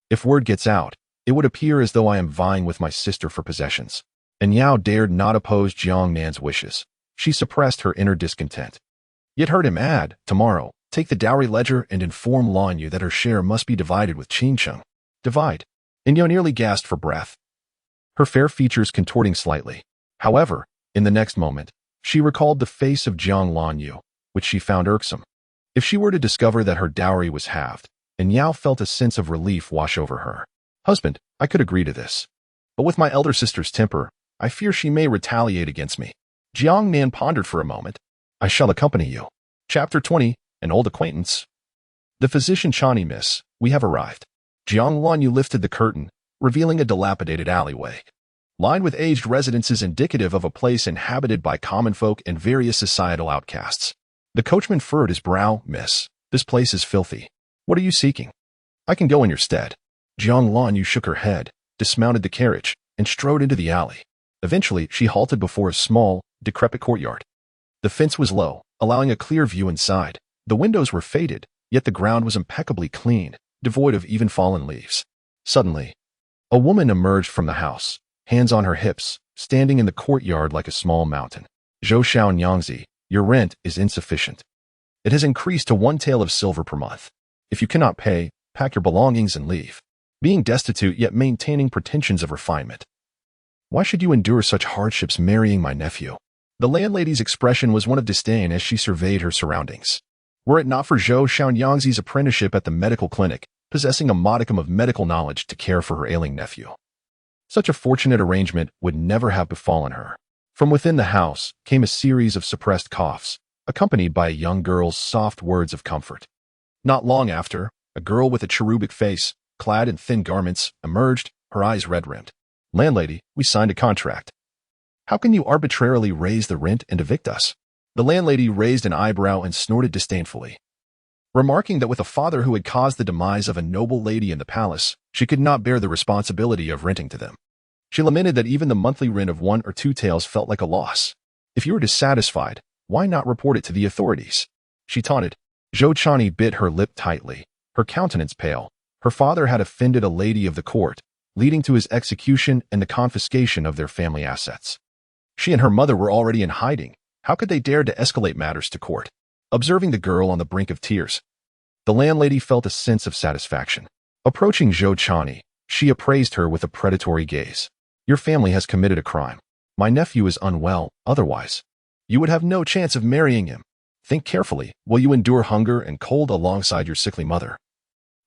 If word gets out, it would appear as though I am vying with my sister for possessions. Yao dared not oppose Jiang Nan's wishes. She suppressed her inner discontent. Yet heard him add, tomorrow, take the dowry ledger and inform Lan Yu that her share must be divided with Qing. Divide. Yao nearly gasped for breath, her fair features contorting slightly. However, in the next moment, she recalled the face of Jiang Lan Yu, which she found irksome. If she were to discover that her dowry was halved, Yao felt a sense of relief wash over her. Husband, I could agree to this. But with my elder sister's temper, I fear she may retaliate against me. Jiang Nan pondered for a moment. I shall accompany you. Chapter 20, An Old Acquaintance. The physician Chani Miss, we have arrived. Jiang Lan Yu lifted the curtain, revealing a dilapidated alleyway, lined with aged residences indicative of a place inhabited by common folk and various societal outcasts. The coachman furrowed his brow. Miss, this place is filthy. What are you seeking? I can go in your stead. Jiang Lan Yu shook her head, dismounted the carriage, and strode into the alley. Eventually, she halted before a small, decrepit courtyard. The fence was low, allowing a clear view inside. The windows were faded, yet the ground was impeccably clean, devoid of even fallen leaves. Suddenly, a woman emerged from the house, hands on her hips, standing in the courtyard like a small mountain. Zhou Xiaonyangzi, your rent is insufficient. It has increased to 1 tael of silver per month. If you cannot pay, pack your belongings and leave. Being destitute yet maintaining pretensions of refinement. Why should you endure such hardships marrying my nephew? The landlady's expression was one of disdain as she surveyed her surroundings. Were it not for Zhou Xiaonyangzi's apprenticeship at the medical clinic, possessing a modicum of medical knowledge to care for her ailing nephew, such a fortunate arrangement would never have befallen her. From within the house came a series of suppressed coughs, accompanied by a young girl's soft words of comfort. Not long after, a girl with a cherubic face, clad in thin garments, emerged, her eyes red-rimmed. Landlady, we signed a contract. How can you arbitrarily raise the rent and evict us? The landlady raised an eyebrow and snorted disdainfully. Remarking that with a father who had caused the demise of a noble lady in the palace, she could not bear the responsibility of renting to them. She lamented that even the monthly rent of 1 or 2 taels felt like a loss. If you were dissatisfied, why not report it to the authorities? She taunted. Zhou Chani bit her lip tightly, her countenance pale. Her father had offended a lady of the court, leading to his execution and the confiscation of their family assets. She and her mother were already in hiding. How could they dare to escalate matters to court? Observing the girl on the brink of tears, the landlady felt a sense of satisfaction. Approaching Zhou Chani, she appraised her with a predatory gaze. Your family has committed a crime. My nephew is unwell, otherwise, you would have no chance of marrying him. Think carefully. Will you endure hunger and cold alongside your sickly mother?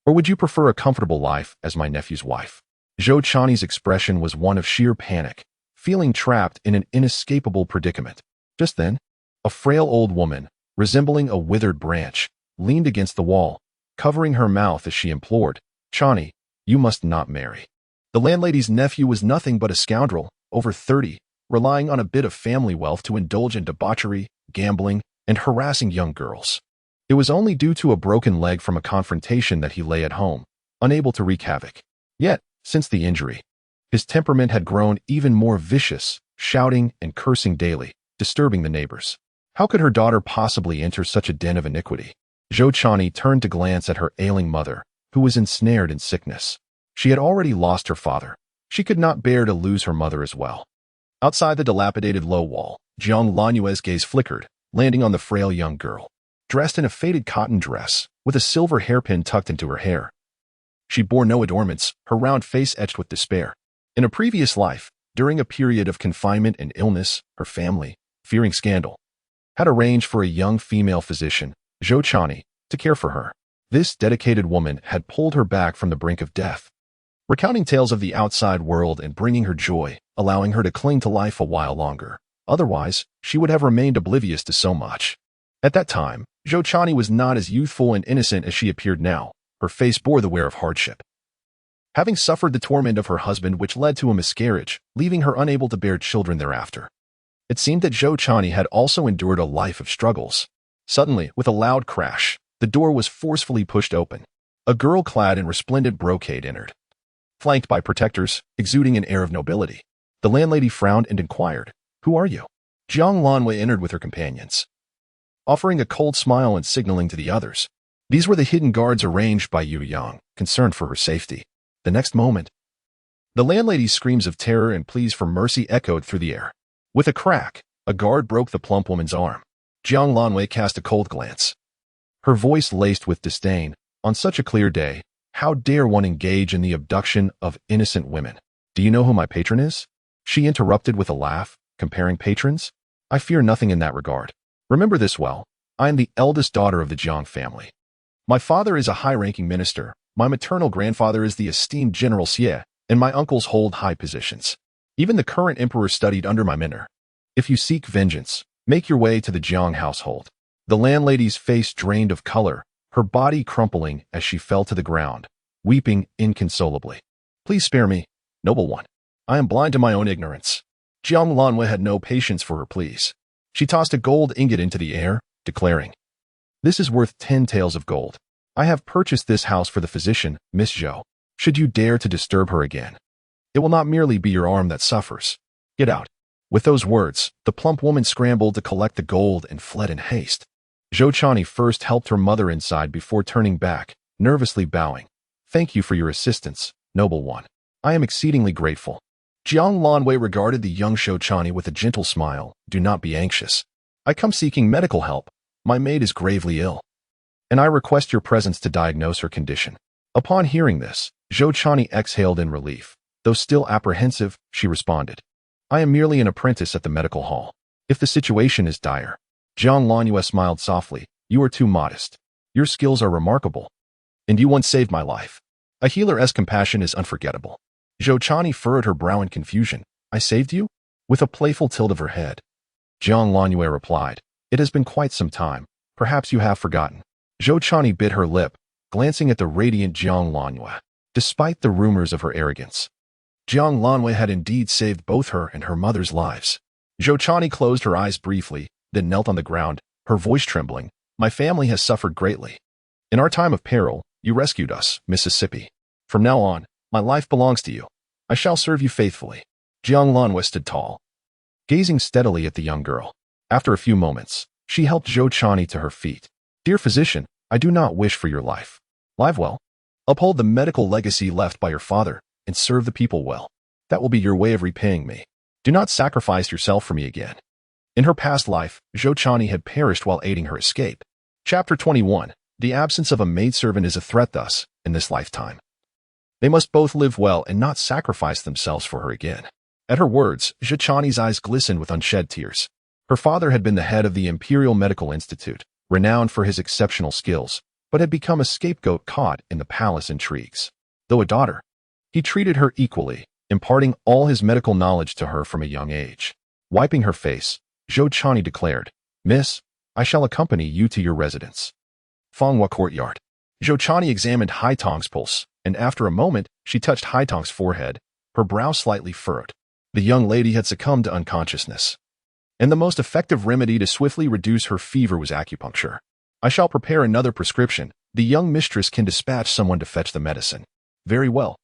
Or would you prefer a comfortable life as my nephew's wife? Zhou Chani's expression was one of sheer panic, feeling trapped in an inescapable predicament. Just then, a frail old woman, resembling a withered branch, leaned against the wall, covering her mouth as she implored, Chani, you must not marry. The landlady's nephew was nothing but a scoundrel, over 30, relying on a bit of family wealth to indulge in debauchery, gambling, and harassing young girls. It was only due to a broken leg from a confrontation that he lay at home, unable to wreak havoc. Yet, since the injury, his temperament had grown even more vicious, shouting and cursing daily, disturbing the neighbors. How could her daughter possibly enter such a den of iniquity? Zhou Chani turned to glance at her ailing mother, who was ensnared in sickness. She had already lost her father. She could not bear to lose her mother as well. Outside the dilapidated low wall, Jiang Lanue's gaze flickered, landing on the frail young girl, dressed in a faded cotton dress, with a silver hairpin tucked into her hair. She bore no adornments, her round face etched with despair. In a previous life, during a period of confinement and illness, her family, fearing scandal, had arranged for a young female physician, Zhou Chani, to care for her. This dedicated woman had pulled her back from the brink of death, recounting tales of the outside world and bringing her joy, allowing her to cling to life a while longer. Otherwise, she would have remained oblivious to so much. At that time, Zhou Chani was not as youthful and innocent as she appeared now. Her face bore the wear of hardship. Having suffered the torment of her husband which led to a miscarriage, leaving her unable to bear children thereafter, it seemed that Zhou Chani had also endured a life of struggles. Suddenly, with a loud crash, the door was forcefully pushed open. A girl clad in resplendent brocade entered, flanked by protectors, exuding an air of nobility. The landlady frowned and inquired, "Who are you?" Jiang Lanwei entered with her companions, offering a cold smile and signaling to the others. These were the hidden guards arranged by Yu Yang, concerned for her safety. The next moment, the landlady's screams of terror and pleas for mercy echoed through the air. With a crack, a guard broke the plump woman's arm. Jiang Lanwei cast a cold glance, her voice laced with disdain. On such a clear day, how dare one engage in the abduction of innocent women? Do you know who my patron is? She interrupted with a laugh, comparing patrons. I fear nothing in that regard. Remember this well. I am the eldest daughter of the Jiang family. My father is a high-ranking minister, my maternal grandfather is the esteemed General Xie, and my uncles hold high positions. Even the current emperor studied under my mentor. If you seek vengeance, make your way to the Jiang household. The landlady's face drained of color, her body crumpling as she fell to the ground, weeping inconsolably. Please spare me, noble one. I am blind to my own ignorance. Jiang Lanwei had no patience for her pleas. She tossed a gold ingot into the air, declaring, "This is worth 10 taels of gold. I have purchased this house for the physician, Miss Zhou. Should you dare to disturb her again, it will not merely be your arm that suffers. Get out." With those words, the plump woman scrambled to collect the gold and fled in haste. Zhou Chani first helped her mother inside before turning back, nervously bowing. "Thank you for your assistance, Noble one. I am exceedingly grateful. Jiang Lanwei regarded the young Shouchani with a gentle smile. Do not be anxious. I come seeking medical help. My maid is gravely ill, and I request your presence to diagnose her condition. Upon hearing this, Shouchani exhaled in relief. Though still apprehensive, she responded, I am merely an apprentice at the medical hall. If the situation is dire. Jiang Lanwei smiled softly. You are too modest. Your skills are remarkable, and you once saved my life. A healer's compassion is unforgettable. Shouchani furrowed her brow in confusion. I saved you? With a playful tilt of her head. Jiang Lanwei replied, It has been quite some time. Perhaps you have forgotten. Shouchani bit her lip, glancing at the radiant Jiang Lanwei. Despite the rumors of her arrogance, Jiang Lanwei had indeed saved both her and her mother's lives. Shouchani closed her eyes briefly, then knelt on the ground, her voice trembling. My family has suffered greatly. In our time of peril, you rescued us, Mississippi. From now on, my life belongs to you. I shall serve you faithfully. Jiang Lanwei stood tall, gazing steadily at the young girl. After a few moments, she helped Shouchani to her feet. Dear physician, I do not wish for your life. Live well. Uphold the medical legacy left by your father, and serve the people well. That will be your way of repaying me. Do not sacrifice yourself for me again. In her past life, Shouchani had perished while aiding her escape. Chapter 21. The absence of a maidservant is a threat thus, in this lifetime. They must both live well and not sacrifice themselves for her again. At her words, Shouchani's eyes glistened with unshed tears. Her father had been the head of the Imperial Medical Institute, renowned for his exceptional skills, but had become a scapegoat caught in the palace intrigues. Though a daughter, he treated her equally, imparting all his medical knowledge to her from a young age. Wiping her face, Shouchani declared, Miss, I shall accompany you to your residence. Fanghua Courtyard. Shouchani examined Haitong's pulse, and after a moment, she touched Haitong's forehead, her brow slightly furrowed. The young lady had succumbed to unconsciousness, and the most effective remedy to swiftly reduce her fever was acupuncture. I shall prepare another prescription. The young mistress can dispatch someone to fetch the medicine. Very well.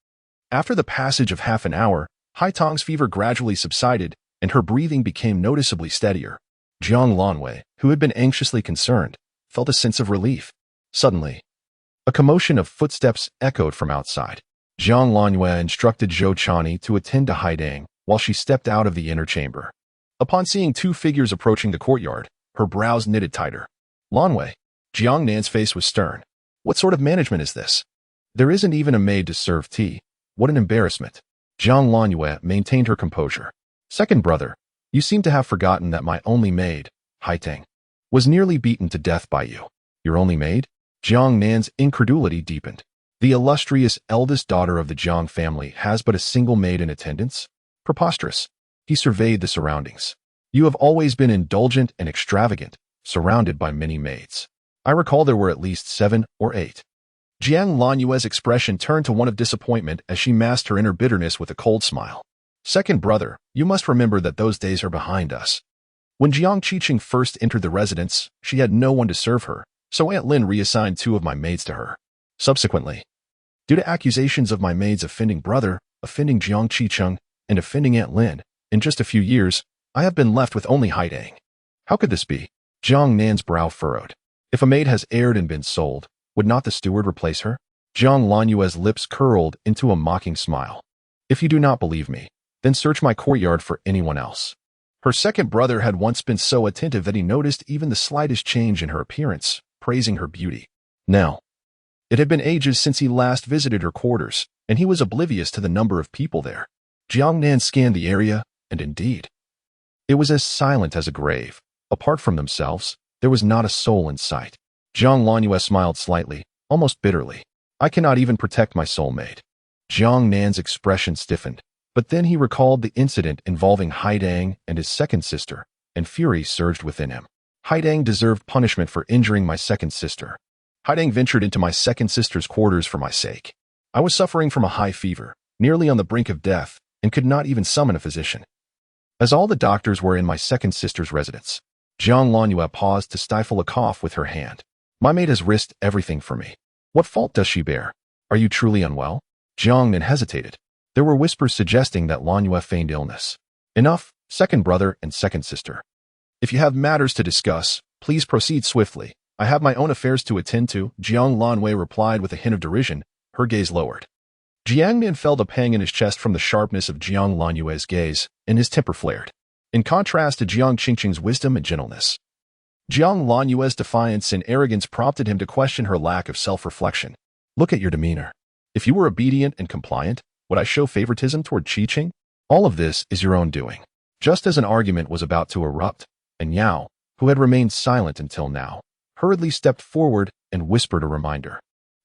After the passage of half an hour, Haitong's fever gradually subsided, and her breathing became noticeably steadier. Jiang Lanwei, who had been anxiously concerned, felt a sense of relief. Suddenly, a commotion of footsteps echoed from outside. Jiang Lanwei instructed Shouchani to attend to Haidang while she stepped out of the inner chamber. Upon seeing two figures approaching the courtyard, her brows knitted tighter. Lanwei. Jiang Nan's face was stern. What sort of management is this? There isn't even a maid to serve tea. What an embarrassment. Jiang Lanwei maintained her composure. Second brother, you seem to have forgotten that my only maid, Haitang, was nearly beaten to death by you. Your only maid? Jiang Nan's incredulity deepened. The illustrious eldest daughter of the Jiang family has but a single maid in attendance? Preposterous. He surveyed the surroundings. You have always been indulgent and extravagant, surrounded by many maids. I recall there were at least 7 or 8. Jiang Lanwei's expression turned to one of disappointment as she masked her inner bitterness with a cold smile. Second brother, you must remember that those days are behind us. When Jiang Qiqing first entered the residence, she had no one to serve her, so Aunt Lin reassigned 2 of my maids to her. Subsequently, due to accusations of my maid's offending brother, offending Jiang Qiqing, and offending Aunt Lin, in just a few years, I have been left with only Haidang. How could this be? Jiang Nan's brow furrowed. If a maid has erred and been sold, would not the steward replace her? Jiang Lanwei's lips curled into a mocking smile. If you do not believe me, then search my courtyard for anyone else. Her second brother had once been so attentive that he noticed even the slightest change in her appearance, praising her beauty. Now, it had been ages since he last visited her quarters, and he was oblivious to the number of people there. Jiang Nan scanned the area, and indeed, it was as silent as a grave. Apart from themselves, there was not a soul in sight. Jiang Lanwei smiled slightly, almost bitterly. I cannot even protect my soulmate. Jiang Nan's expression stiffened, but then he recalled the incident involving Haidang and his second sister, and fury surged within him. Haidang deserved punishment for injuring my second sister. Haidang ventured into my second sister's quarters for my sake. I was suffering from a high fever, nearly on the brink of death, and could not even summon a physician. As all the doctors were in my second sister's residence, Jiang Lanwei paused to stifle a cough with her hand. My maid has risked everything for me. What fault does she bear? Are you truly unwell? Jiang Nan hesitated. There were whispers suggesting that Lanwei feigned illness. Enough, second brother and second sister. If you have matters to discuss, please proceed swiftly. I have my own affairs to attend to, Jiang Lanwei replied with a hint of derision, her gaze lowered. Jiang Nan felt a pang in his chest from the sharpness of Jiang Lanyue's gaze, and his temper flared. In contrast to Jiang Qingqing's wisdom and gentleness, Jiang Lanyue's defiance and arrogance prompted him to question her lack of self-reflection. Look at your demeanor. If you were obedient and compliant, would I show favoritism toward Qi? All of this is your own doing. Just as an argument was about to erupt, and Yao, who had remained silent until now, hurriedly stepped forward and whispered a reminder.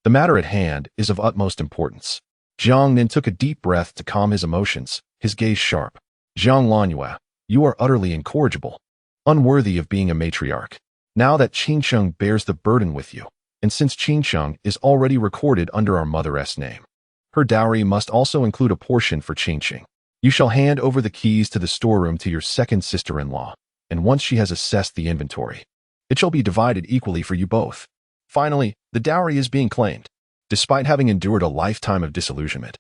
The matter at hand is of utmost importance. Jiang Nan took a deep breath to calm his emotions, his gaze sharp. Jiang Lanyue, you are utterly incorrigible, unworthy of being a matriarch. Now that Qingsheng bears the burden with you, and since Qingsheng is already recorded under our mother's name, her dowry must also include a portion for Qingqing. You shall hand over the keys to the storeroom to your second sister-in-law, and once she has assessed the inventory, it shall be divided equally for you both. Finally, the dowry is being claimed, despite having endured a lifetime of disillusionment.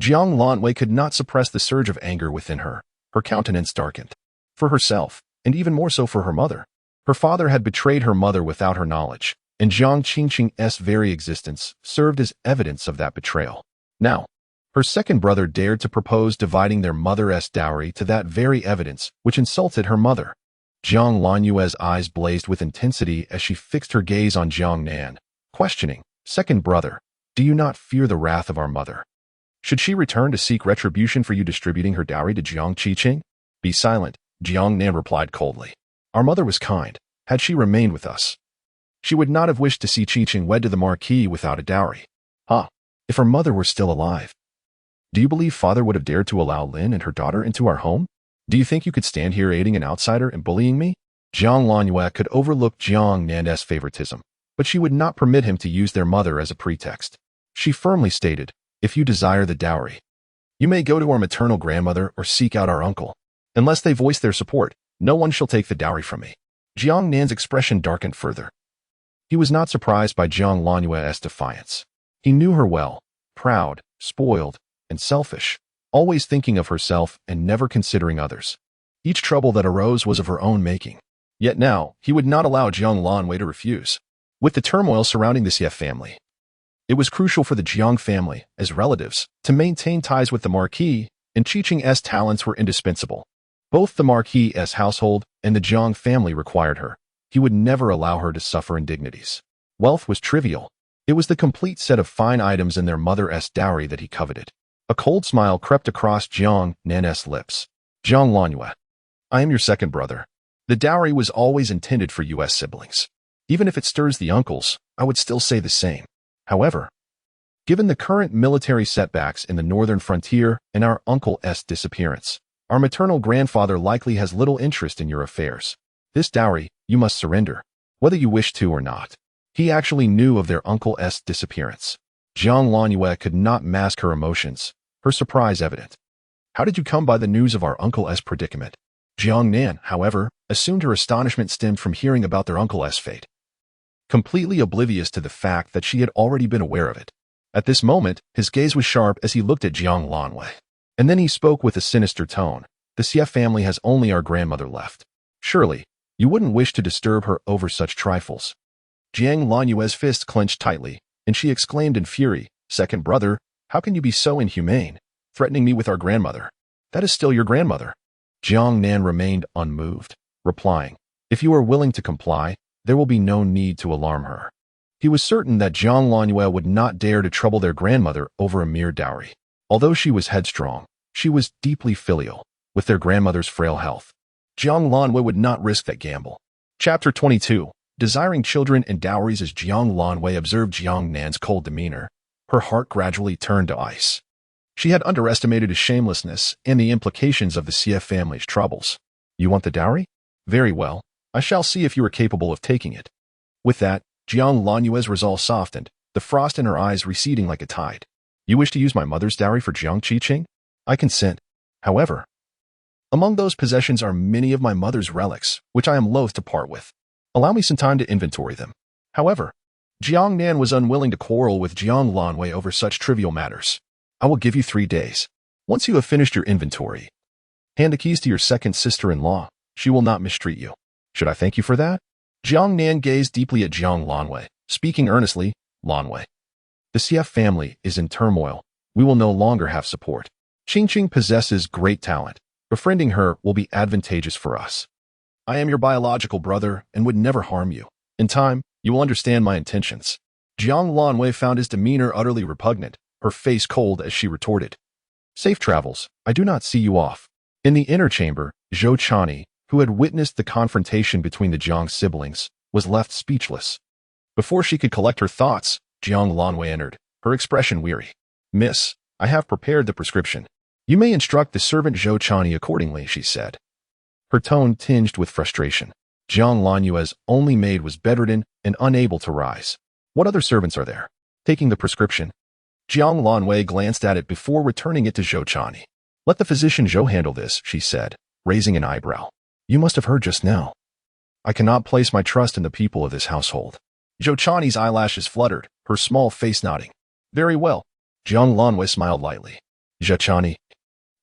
Jiang Lanwei could not suppress the surge of anger within her. Her countenance darkened. For herself, and even more so for her mother. Her father had betrayed her mother without her knowledge, and Jiang Qingqing's very existence served as evidence of that betrayal. Now, her second brother dared to propose dividing their mother's dowry to that very evidence, which insulted her mother. Jiang Lanyue's eyes blazed with intensity as she fixed her gaze on Jiang Nan, questioning, "Second brother, do you not fear the wrath of our mother? Should she return to seek retribution for you distributing her dowry to Jiang Qingqing?" "Be silent," Jiang Nan replied coldly. "Our mother was kind. Had she remained with us, she would not have wished to see Qingqing wed to the Marquis without a dowry. If her mother were still alive, do you believe father would have dared to allow Lin and her daughter into our home? Do you think you could stand here aiding an outsider and bullying me?" Jiang Lanyue could overlook Jiang Nan's favoritism, but she would not permit him to use their mother as a pretext. She firmly stated, "If you desire the dowry, you may go to our maternal grandmother or seek out our uncle. Unless they voice their support, no one shall take the dowry from me." Jiang Nan's expression darkened further. He was not surprised by Jiang Lanyue's defiance. He knew her well, proud, spoiled, and selfish, always thinking of herself and never considering others. Each trouble that arose was of her own making. Yet now, he would not allow Jiang Lanwei to refuse. With the turmoil surrounding the Xie family, it was crucial for the Jiang family, as relatives, to maintain ties with the Marquis, and Qingqing's talents were indispensable. Both the Marquis's household and the Jiang family required her. He would never allow her to suffer indignities. Wealth was trivial. It was the complete set of fine items in their mother's dowry that he coveted. A cold smile crept across Jiang Nan's lips. "Jiang Lanyue, I am your second brother. The dowry was always intended for you as siblings. Even if it stirs the uncles, I would still say the same. However, given the current military setbacks in the northern frontier and our uncle's disappearance, our maternal grandfather likely has little interest in your affairs. This dowry, you must surrender, whether you wish to or not." He actually knew of their uncle's disappearance. Jiang Lanyue could not mask her emotions, her surprise evident. "How did you come by the news of our uncle's predicament?" Jiang Nan, however, assumed her astonishment stemmed from hearing about their uncle's fate, completely oblivious to the fact that she had already been aware of it. At this moment, his gaze was sharp as he looked at Jiang Lanwei. And then he spoke with a sinister tone. "The Xie family has only our grandmother left. Surely, you wouldn't wish to disturb her over such trifles." Jiang Lanyue's fist clenched tightly, and she exclaimed in fury, "Second brother, how can you be so inhumane, threatening me with our grandmother? That is still your grandmother." Jiang Nan remained unmoved, replying, "If you are willing to comply, there will be no need to alarm her." He was certain that Jiang Lanyue would not dare to trouble their grandmother over a mere dowry. Although she was headstrong, she was deeply filial, with their grandmother's frail health. Jiang Lanwei would not risk that gamble. Chapter 22. Desiring children and dowries. As Jiang Lanwei observed Jiang Nan's cold demeanor, her heart gradually turned to ice. She had underestimated his shamelessness and the implications of the Xie family's troubles. "You want the dowry? Very well. I shall see if you are capable of taking it." With that, Jiang Lanyue's resolve softened, the frost in her eyes receding like a tide. "You wish to use my mother's dowry for Jiang Qingqing? I consent. However, among those possessions are many of my mother's relics, which I am loath to part with. Allow me some time to inventory them." However, Jiang Nan was unwilling to quarrel with Jiang Lanwei over such trivial matters. "I will give you 3 days. Once you have finished your inventory, hand the keys to your second sister-in-law. She will not mistreat you." "Should I thank you for that?" Jiang Nan gazed deeply at Jiang Lanwei, speaking earnestly. "Lanwei, the Xie family is in turmoil. we will no longer have support. Qingqing possesses great talent. Befriending her will be advantageous for us. I am your biological brother and would never harm you. In time, you will understand my intentions. Jiang Lanwei found his demeanor utterly repugnant, her face cold as she retorted. Safe travels. I do not see you off. In the inner chamber, Zhou Chani, who had witnessed the confrontation between the Jiang siblings, was left speechless. Before she could collect her thoughts, Jiang Lanwei entered, her expression weary. Miss, I have prepared the prescription. You may instruct the servant Zhou Chani accordingly, she said. Her tone tinged with frustration. Jiang Lanyue's only maid was bedridden and unable to rise. What other servants are there? Taking the prescription, Jiang Lanwei glanced at it before returning it to Zhou Chani. Let the physician Zhou handle this, she said, raising an eyebrow. You must have heard just now. I cannot place my trust in the people of this household. Zhou Chani's eyelashes fluttered, her small face nodding. Very well. Jiang Lanwei smiled lightly. Zhou Chani,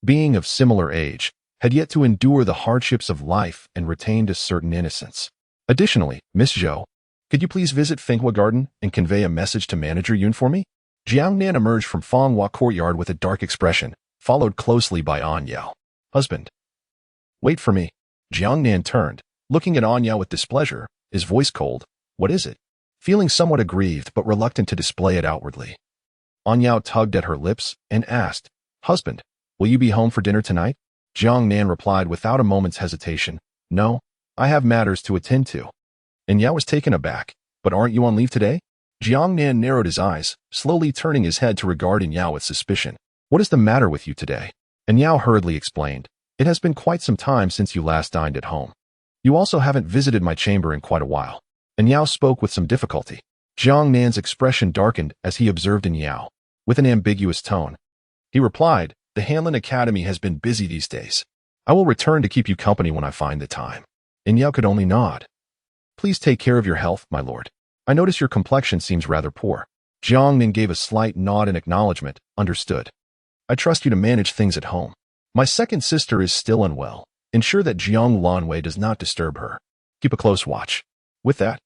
being of similar age, had yet to endure the hardships of life and retained a certain innocence. Additionally, Miss Zhou, could you please visit Fenghua Garden and convey a message to Manager Yun for me? Jiang Nan emerged from Fenghua Courtyard with a dark expression, followed closely by An Yao. Husband. Wait for me. Jiang Nan turned, looking at An Yao with displeasure, his voice cold. What is it? Feeling somewhat aggrieved but reluctant to display it outwardly. An Yao tugged at her lips and asked, Husband, will you be home for dinner tonight? Jiang Nan replied without a moment's hesitation, No, I have matters to attend to. And Yao was taken aback. But aren't you on leave today? Jiang Nan narrowed his eyes, slowly turning his head to regard An Yao with suspicion. What is the matter with you today? An Yao hurriedly explained. It has been quite some time since you last dined at home. You also haven't visited my chamber in quite a while. An Yao spoke with some difficulty. Jiang Nan's expression darkened as he observed An Yao, with an ambiguous tone. He replied, The Hanlin Academy has been busy these days. I will return to keep you company when I find the time. An Yao could only nod. Please take care of your health, my lord. I notice your complexion seems rather poor. Jiang Nan gave a slight nod in acknowledgement, understood. I trust you to manage things at home. My second sister is still unwell. Ensure that Jiang Lanwei does not disturb her. Keep a close watch. With that,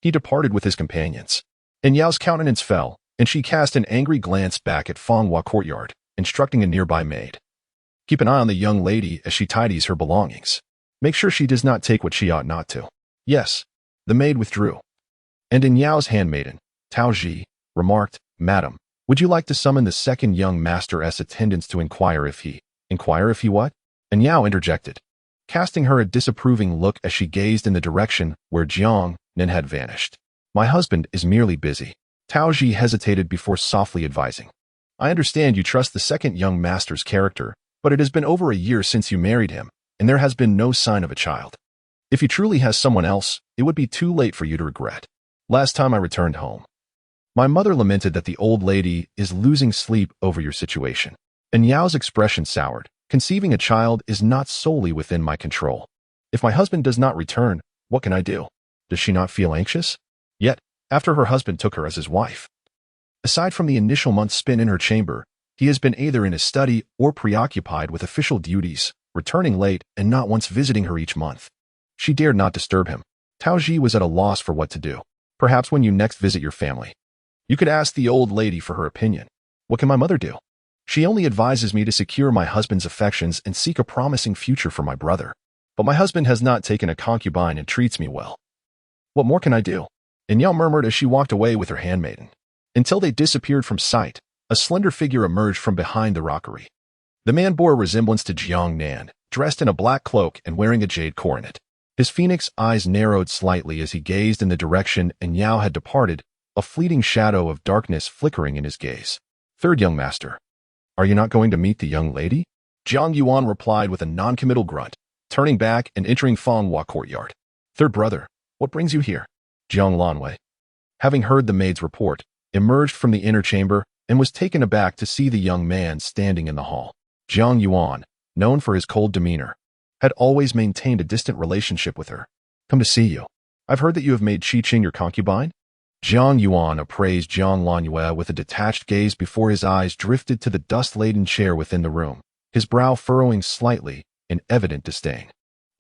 he departed with his companions. An Yao's countenance fell, and she cast an angry glance back at Fenghua Courtyard, instructing a nearby maid. Keep an eye on the young lady as she tidies her belongings. Make sure she does not take what she ought not to. Yes. The maid withdrew. And An Yao's handmaiden, Tao Ji, remarked, Madam, would you like to summon the second young master's attendants to inquire if he what? An Yao interjected, casting her a disapproving look as she gazed in the direction where Jiang Nan had vanished. My husband is merely busy. Tao Ji hesitated before softly advising. I understand you trust the second young master's character, but it has been over a year since you married him, and there has been no sign of a child. If he truly has someone else, it would be too late for you to regret. Last time I returned home, my mother lamented that the old lady is losing sleep over your situation. An Yao's expression soured. Conceiving a child is not solely within my control. If my husband does not return, what can I do? Does she not feel anxious? Yet, after her husband took her as his wife, aside from the initial months spent in her chamber, he has been either in his study or preoccupied with official duties, returning late and not once visiting her each month. She dared not disturb him. Tao Ji was at a loss for what to do. Perhaps when you next visit your family, you could ask the old lady for her opinion. What can my mother do? She only advises me to secure my husband's affections and seek a promising future for my brother. But my husband has not taken a concubine and treats me well. What more can I do? An Yao murmured as she walked away with her handmaiden. Until they disappeared from sight, a slender figure emerged from behind the rockery. The man bore a resemblance to Jiang Nan, dressed in a black cloak and wearing a jade coronet. His phoenix eyes narrowed slightly as he gazed in the direction An Yao had departed, a fleeting shadow of darkness flickering in his gaze. Third young master. Are you not going to meet the young lady? Jiang Yuan replied with a noncommittal grunt, turning back and entering Fenghua Courtyard. Third brother, what brings you here? Jiang Lanwei, having heard the maid's report, emerged from the inner chamber and was taken aback to see the young man standing in the hall. Jiang Yuan, known for his cold demeanor, had always maintained a distant relationship with her. Come to see you. I've heard that you have made Qingqing your concubine? Jiang Yuan appraised Jiang Lanwei with a detached gaze before his eyes drifted to the dust-laden chair within the room, his brow furrowing slightly in evident disdain.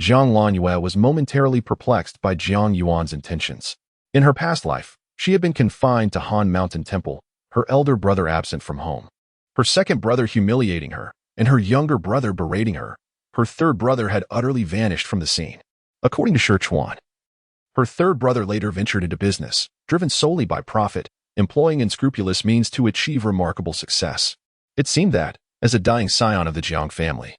Jiang Lanwei was momentarily perplexed by Jiang Yuan's intentions. In her past life, she had been confined to Han Mountain Temple, her elder brother absent from home. Her second brother humiliating her, and her younger brother berating her. Her third brother had utterly vanished from the scene. According to Sherchuan, her third brother later ventured into business, driven solely by profit, employing unscrupulous means to achieve remarkable success. It seemed that, as a dying scion of the Jiang family,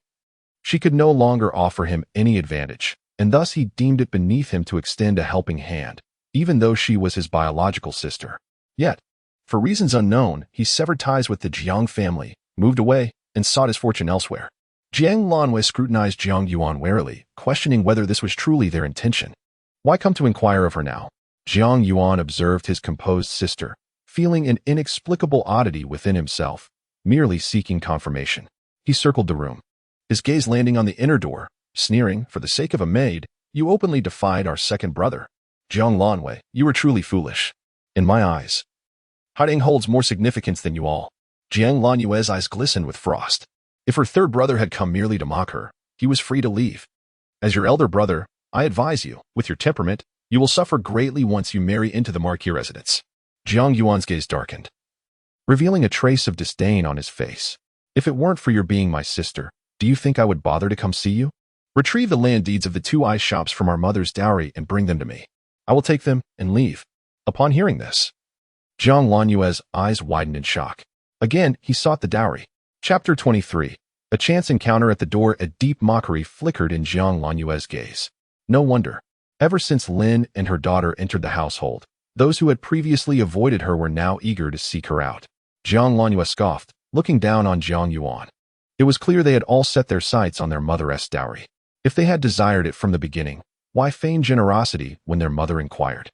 she could no longer offer him any advantage, and thus he deemed it beneath him to extend a helping hand, even though she was his biological sister. Yet, for reasons unknown, he severed ties with the Jiang family, moved away, and sought his fortune elsewhere. Jiang Lanwei scrutinized Jiang Yuan warily, questioning whether this was truly their intention. Why come to inquire of her now? Jiang Yuan observed his composed sister, feeling an inexplicable oddity within himself, merely seeking confirmation. He circled the room, his gaze landing on the inner door, sneering, "For the sake of a maid, you openly defied our second brother. Jiang Lanwei, you were truly foolish. In my eyes, Haiding holds more significance than you all." Jiang Lanwei's eyes glistened with frost. If her third brother had come merely to mock her, he was free to leave. As your elder brother, I advise you, with your temperament, you will suffer greatly once you marry into the marquis residence. Jiang Yuan's gaze darkened, revealing a trace of disdain on his face. If it weren't for your being my sister, do you think I would bother to come see you? Retrieve the land deeds of the 2 ice shops from our mother's dowry and bring them to me. I will take them and leave. Upon hearing this, Jiang Lanwei's eyes widened in shock. Again, he sought the dowry. Chapter 23. A chance encounter at the door. A deep mockery flickered in Jiang Lanwei's gaze. No wonder. Ever since Lin and her daughter entered the household, those who had previously avoided her were now eager to seek her out. Jiang Lanwei scoffed, looking down on Jiang Yuan. It was clear they had all set their sights on their mother's dowry. If they had desired it from the beginning, why feign generosity when their mother inquired?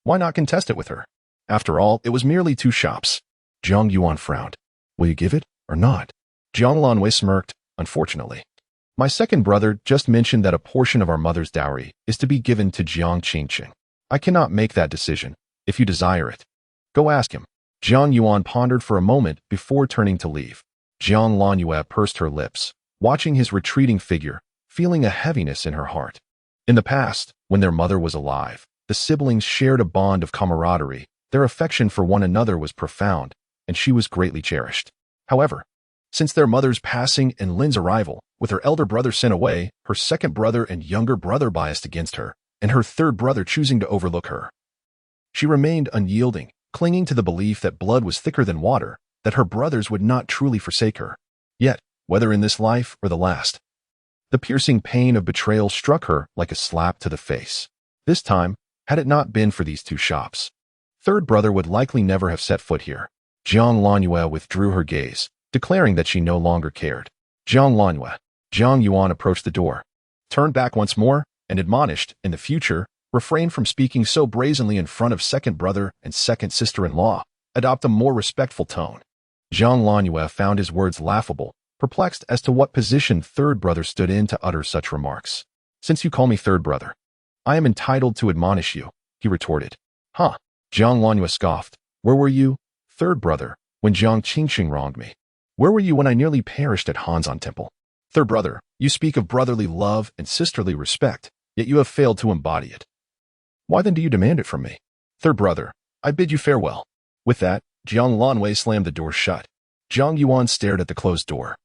Why not contest it with her? After all, it was merely 2 shops. Jiang Yuan frowned. Will you give it or not? Jiang Lanwei smirked, unfortunately. My second brother just mentioned that a portion of our mother's dowry is to be given to Jiang Qingqing. I cannot make that decision. If you desire it, go ask him. Jiang Yuan pondered for a moment before turning to leave. Jiang Lanwei pursed her lips, watching his retreating figure, feeling a heaviness in her heart. In the past, when their mother was alive, the siblings shared a bond of camaraderie. Their affection for one another was profound, and she was greatly cherished. However, since their mother's passing and Lin's arrival, with her elder brother sent away, her second brother and younger brother biased against her, and her third brother choosing to overlook her, she remained unyielding, clinging to the belief that blood was thicker than water, that her brothers would not truly forsake her. Yet, whether in this life or the last, the piercing pain of betrayal struck her like a slap to the face. This time, had it not been for these 2 shops, third brother would likely never have set foot here. Jiang Lanwei withdrew her gaze, declaring that she no longer cared. Jiang Lanwei. Jiang Yuan approached the door, turned back once more, and admonished, in the future, refrain from speaking so brazenly in front of second brother and second sister-in-law. Adopt a more respectful tone. Jiang Lanwei found his words laughable, perplexed as to what position third brother stood in to utter such remarks. Since you call me third brother, I am entitled to admonish you, he retorted. Huh? Jiang Lanwei scoffed. Where were you, third brother, when Jiang Qingqing wronged me? Where were you when I nearly perished at Hanzan Temple? Third brother, you speak of brotherly love and sisterly respect, yet you have failed to embody it. Why then do you demand it from me? Third brother, I bid you farewell. With that, Jiang Lanwei slammed the door shut. Jiang Yuan stared at the closed door,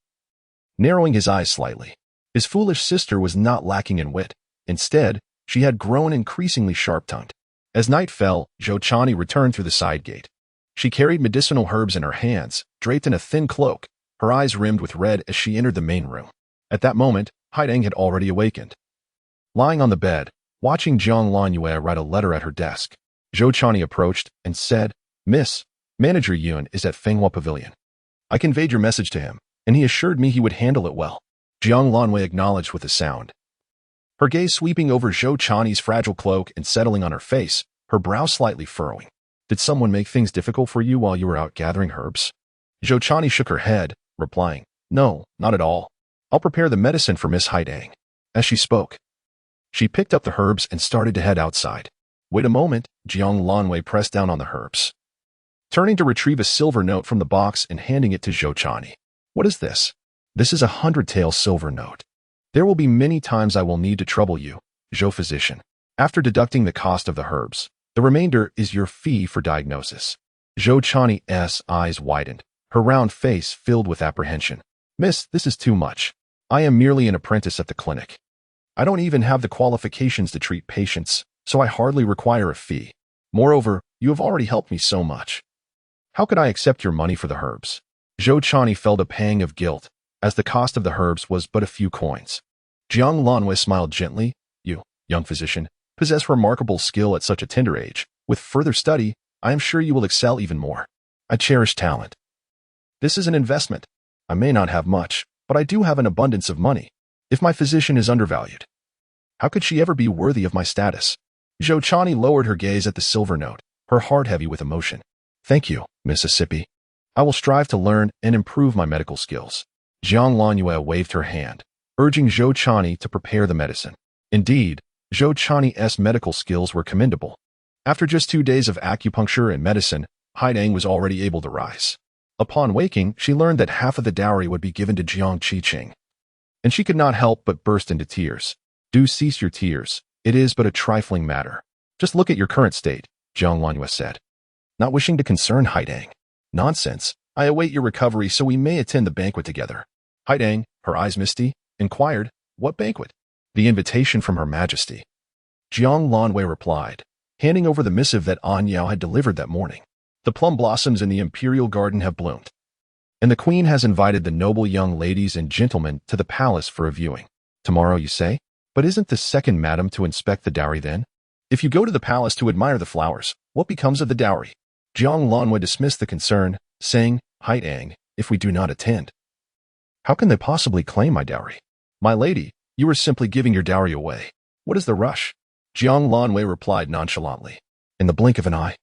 narrowing his eyes slightly. His foolish sister was not lacking in wit. Instead, she had grown increasingly sharp-tongued. As night fell, Zhou Chani returned through the side gate. She carried medicinal herbs in her hands, draped in a thin cloak, her eyes rimmed with red as she entered the main room. At that moment, Haiding had already awakened. Lying on the bed, watching Jiang Lanwei write a letter at her desk, Zhou Chani approached and said, Miss, Manager Yun is at Fenghua Pavilion. I conveyed your message to him, and he assured me he would handle it well. Jiang Lanwei acknowledged with a sound, her gaze sweeping over Zhou Chani's fragile cloak and settling on her face, her brow slightly furrowing. Did someone make things difficult for you while you were out gathering herbs? Zhou Chani shook her head, replying, No, not at all. I'll prepare the medicine for Miss Haiding. As she spoke, she picked up the herbs and started to head outside. Wait a moment, Jiang Lanwei pressed down on the herbs, turning to retrieve a silver note from the box and handing it to Zhou Chani. What is this? This is a 100-tael silver note. There will be many times I will need to trouble you, Zhou physician. After deducting the cost of the herbs, the remainder is your fee for diagnosis. Zhou Chani's eyes widened, her round face filled with apprehension. Miss, this is too much. I am merely an apprentice at the clinic. I don't even have the qualifications to treat patients, so I hardly require a fee. Moreover, you have already helped me so much. How could I accept your money for the herbs? Zhou Chani felt a pang of guilt, as the cost of the herbs was but a few coins. Jiang Lanwei smiled gently. You, young physician, possess remarkable skill at such a tender age. With further study, I am sure you will excel even more. I cherish talent. This is an investment. I may not have much, but I do have an abundance of money. If my physician is undervalued, how could she ever be worthy of my status? Zhou Chani lowered her gaze at the silver note, her heart heavy with emotion. Thank you, Mississippi. I will strive to learn and improve my medical skills. Jiang Lanwei waved her hand, urging Zhou Chani to prepare the medicine. Indeed, Zhou Chani's medical skills were commendable. After just 2 days of acupuncture and medicine, Haidang was already able to rise. Upon waking, she learned that half of the dowry would be given to Jiang Qiqing. And she could not help but burst into tears. Do cease your tears. It is but a trifling matter. Just look at your current state, Jiang Lanwei said. Not wishing to concern Haidang. Nonsense. I await your recovery so we may attend the banquet together. Haidang, her eyes misty, inquired, What banquet? The invitation from Her Majesty. Jiang Lanwei replied, handing over the missive that An Yao had delivered that morning. The plum blossoms in the imperial garden have bloomed, and the queen has invited the noble young ladies and gentlemen to the palace for a viewing. Tomorrow, you say? But isn't the second madam to inspect the dowry then? If you go to the palace to admire the flowers, what becomes of the dowry? Jiang Lanwei dismissed the concern, saying, Haidang, if we do not attend, how can they possibly claim my dowry? My lady, you are simply giving your dowry away. What is the rush? Jiang Lanwei replied nonchalantly. In the blink of an eye.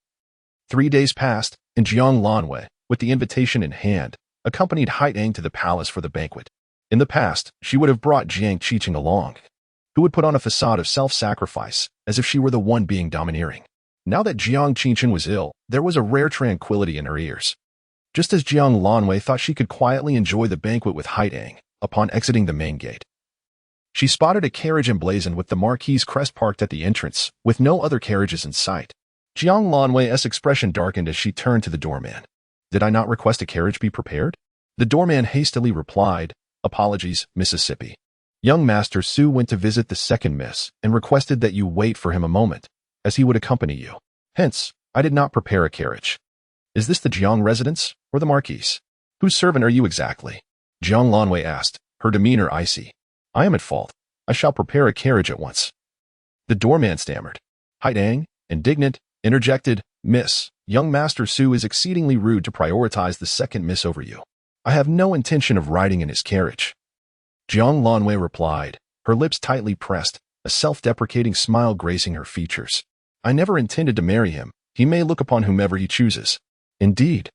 3 days passed, and Jiang Lanwei, with the invitation in hand, accompanied Haidang to the palace for the banquet. In the past, she would have brought Jiang Qiqing along, who would put on a facade of self-sacrifice, as if she were the one being domineering. Now that Jiang Qiqing was ill, there was a rare tranquility in her ears. Just as Jiang Lanwei thought she could quietly enjoy the banquet with Haidang, upon exiting the main gate, she spotted a carriage emblazoned with the marquis's crest parked at the entrance, with no other carriages in sight. Jiang Lanwei's expression darkened as she turned to the doorman. Did I not request a carriage be prepared? The doorman hastily replied, Apologies, Mississippi. Young Master Su went to visit the second miss and requested that you wait for him a moment, as he would accompany you. Hence, I did not prepare a carriage. Is this the Jiang residence, or the Marquis? Whose servant are you exactly? Jiang Lanwei asked, her demeanor icy. I am at fault. I shall prepare a carriage at once. The doorman stammered. Haidang, indignant, interjected, Miss, young Master Su is exceedingly rude to prioritize the second miss over you. I have no intention of riding in his carriage. Jiang Lanwei replied, her lips tightly pressed, a self-deprecating smile gracing her features. I never intended to marry him. He may look upon whomever he chooses. Indeed.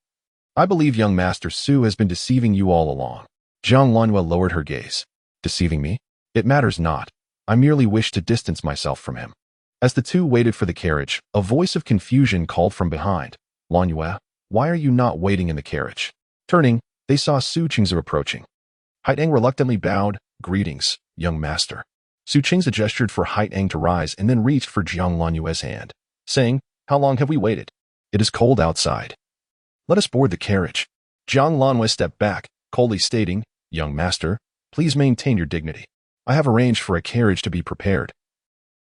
I believe young Master Su has been deceiving you all along. Jiang Lanwei lowered her gaze. Deceiving me? It matters not. I merely wish to distance myself from him. As the two waited for the carriage, a voice of confusion called from behind. Lanwei, why are you not waiting in the carriage? Turning, they saw Su Qingzi approaching. Haidang reluctantly bowed. Greetings, young master. Su Qingzi gestured for Haidang to rise and then reached for Jiang Lanwei's hand, saying, How long have we waited? It is cold outside. Let us board the carriage. Jiang Lanwei stepped back, coldly stating, Young master, please maintain your dignity. I have arranged for a carriage to be prepared.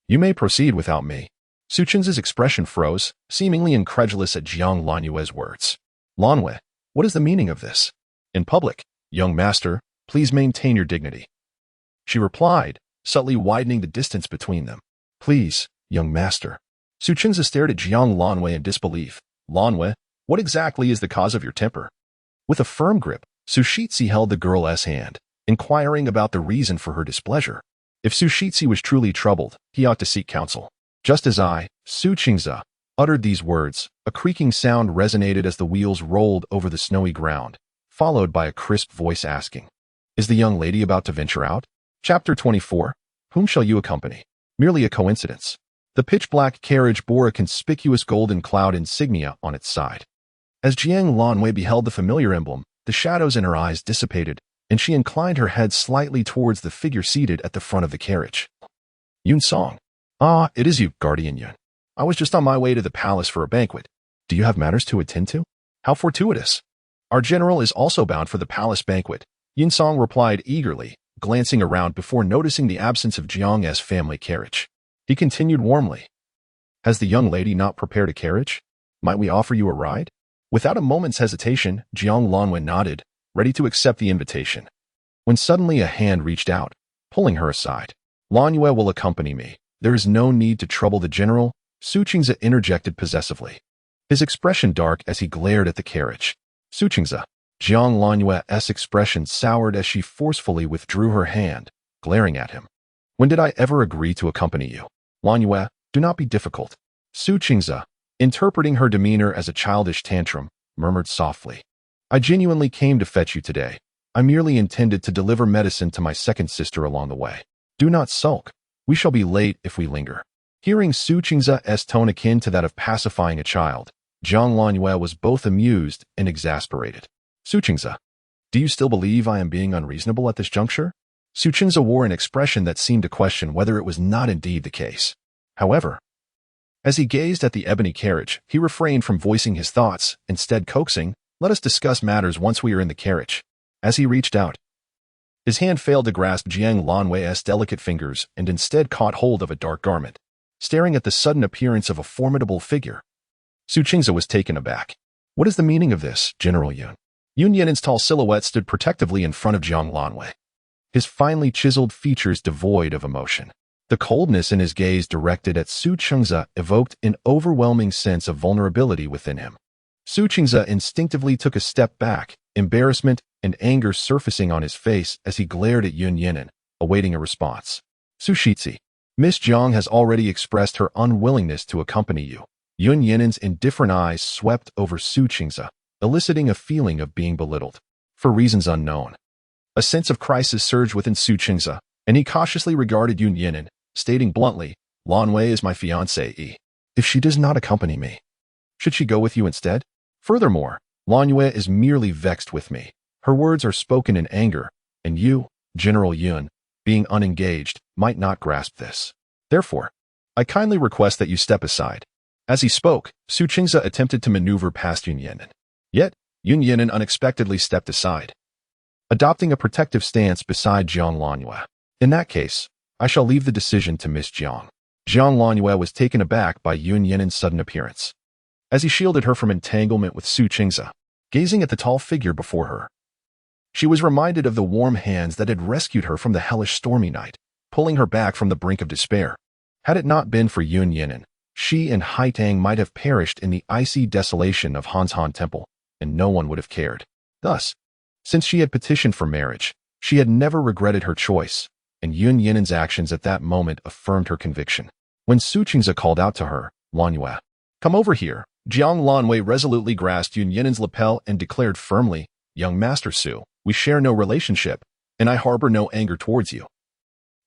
You may proceed without me. Su Qingzi's expression froze, seemingly incredulous at Jiang Lanwei's words. Lanwei, what is the meaning of this? In public, young master, please maintain your dignity. She replied, subtly widening the distance between them. Please, young master. Su Qingzi stared at Jiang Lanwei in disbelief. Lanwei, what exactly is the cause of your temper? With a firm grip, Su Shixi held the girl's hand, inquiring about the reason for her displeasure. If Su Shixi was truly troubled, he ought to seek counsel. Just as Su Qingzi, uttered these words, a creaking sound resonated as the wheels rolled over the snowy ground, followed by a crisp voice asking, Is the young lady about to venture out? Chapter 24. Whom shall you accompany? Merely a coincidence. The pitch-black carriage bore a conspicuous golden cloud insignia on its side. As Jiang Lanwei beheld the familiar emblem, the shadows in her eyes dissipated, and she inclined her head slightly towards the figure seated at the front of the carriage. Yun Song. Ah, it is you, Guardian Yun. I was just on my way to the palace for a banquet. Do you have matters to attend to? How fortuitous. Our general is also bound for the palace banquet, Yin Song replied eagerly, glancing around before noticing the absence of Jiang's family carriage. He continued warmly. Has the young lady not prepared a carriage? Might we offer you a ride? Without a moment's hesitation, Jiang Lanwen nodded, ready to accept the invitation. When suddenly a hand reached out, pulling her aside. Lan Yue will accompany me. There is no need to trouble the general, Su Qingze interjected possessively. His expression dark as he glared at the carriage. Su Qingze. Jiang Lanyue's expression soured as she forcefully withdrew her hand, glaring at him. When did I ever agree to accompany you? Lanyue, do not be difficult. Su Qingze, interpreting her demeanor as a childish tantrum, murmured softly. I genuinely came to fetch you today. I merely intended to deliver medicine to my second sister along the way. Do not sulk. We shall be late if we linger. Hearing Su Qingze's tone akin to that of pacifying a child, Jiang Lanyue was both amused and exasperated. Su Qingze, do you still believe I am being unreasonable at this juncture? Su Qingze wore an expression that seemed to question whether it was not indeed the case. However, as he gazed at the ebony carriage, he refrained from voicing his thoughts, instead coaxing, let us discuss matters once we are in the carriage. As he reached out, his hand failed to grasp Jiang Lanwei's delicate fingers and instead caught hold of a dark garment. Staring at the sudden appearance of a formidable figure, Su Qingze was taken aback. What is the meaning of this, General Yun? Yun Yinin's tall silhouette stood protectively in front of Jiang Lanwei, his finely chiseled features devoid of emotion. The coldness in his gaze directed at Su Qingze evoked an overwhelming sense of vulnerability within him. Su Qingze instinctively took a step back, embarrassment and anger surfacing on his face as he glared at Yun Yinin, awaiting a response. Su Shizi, Miss Jiang has already expressed her unwillingness to accompany you. Yun Yinin's indifferent eyes swept over Su Qingze, eliciting a feeling of being belittled. For reasons unknown, a sense of crisis surged within Su Qingze, and he cautiously regarded Yun Yinin, stating bluntly, Lan Wei is my fiancée. If she does not accompany me, should she go with you instead? Furthermore, Lan Yue is merely vexed with me. Her words are spoken in anger, and you, General Yun, being unengaged, might not grasp this. Therefore, I kindly request that you step aside. As he spoke, Su Qingze attempted to maneuver past Yun Yinin. Yet, Yun Yinin unexpectedly stepped aside, adopting a protective stance beside Jiang Lanyue. In that case, I shall leave the decision to Miss Jiang. Jiang Lanyue was taken aback by Yun Yinin's sudden appearance. As he shielded her from entanglement with Su Qingze, gazing at the tall figure before her, she was reminded of the warm hands that had rescued her from the hellish stormy night, pulling her back from the brink of despair. Had it not been for Yun Yinin, she and Haitang might have perished in the icy desolation of Hanshan Temple, and no one would have cared. Thus, since she had petitioned for marriage, she had never regretted her choice, and Yun Yinin's actions at that moment affirmed her conviction. When Su Qingze called out to her, Lanyue, come over here, Jiang Lanwei resolutely grasped Yun Yinin's lapel and declared firmly, Young Master Su, we share no relationship, and I harbor no anger towards you.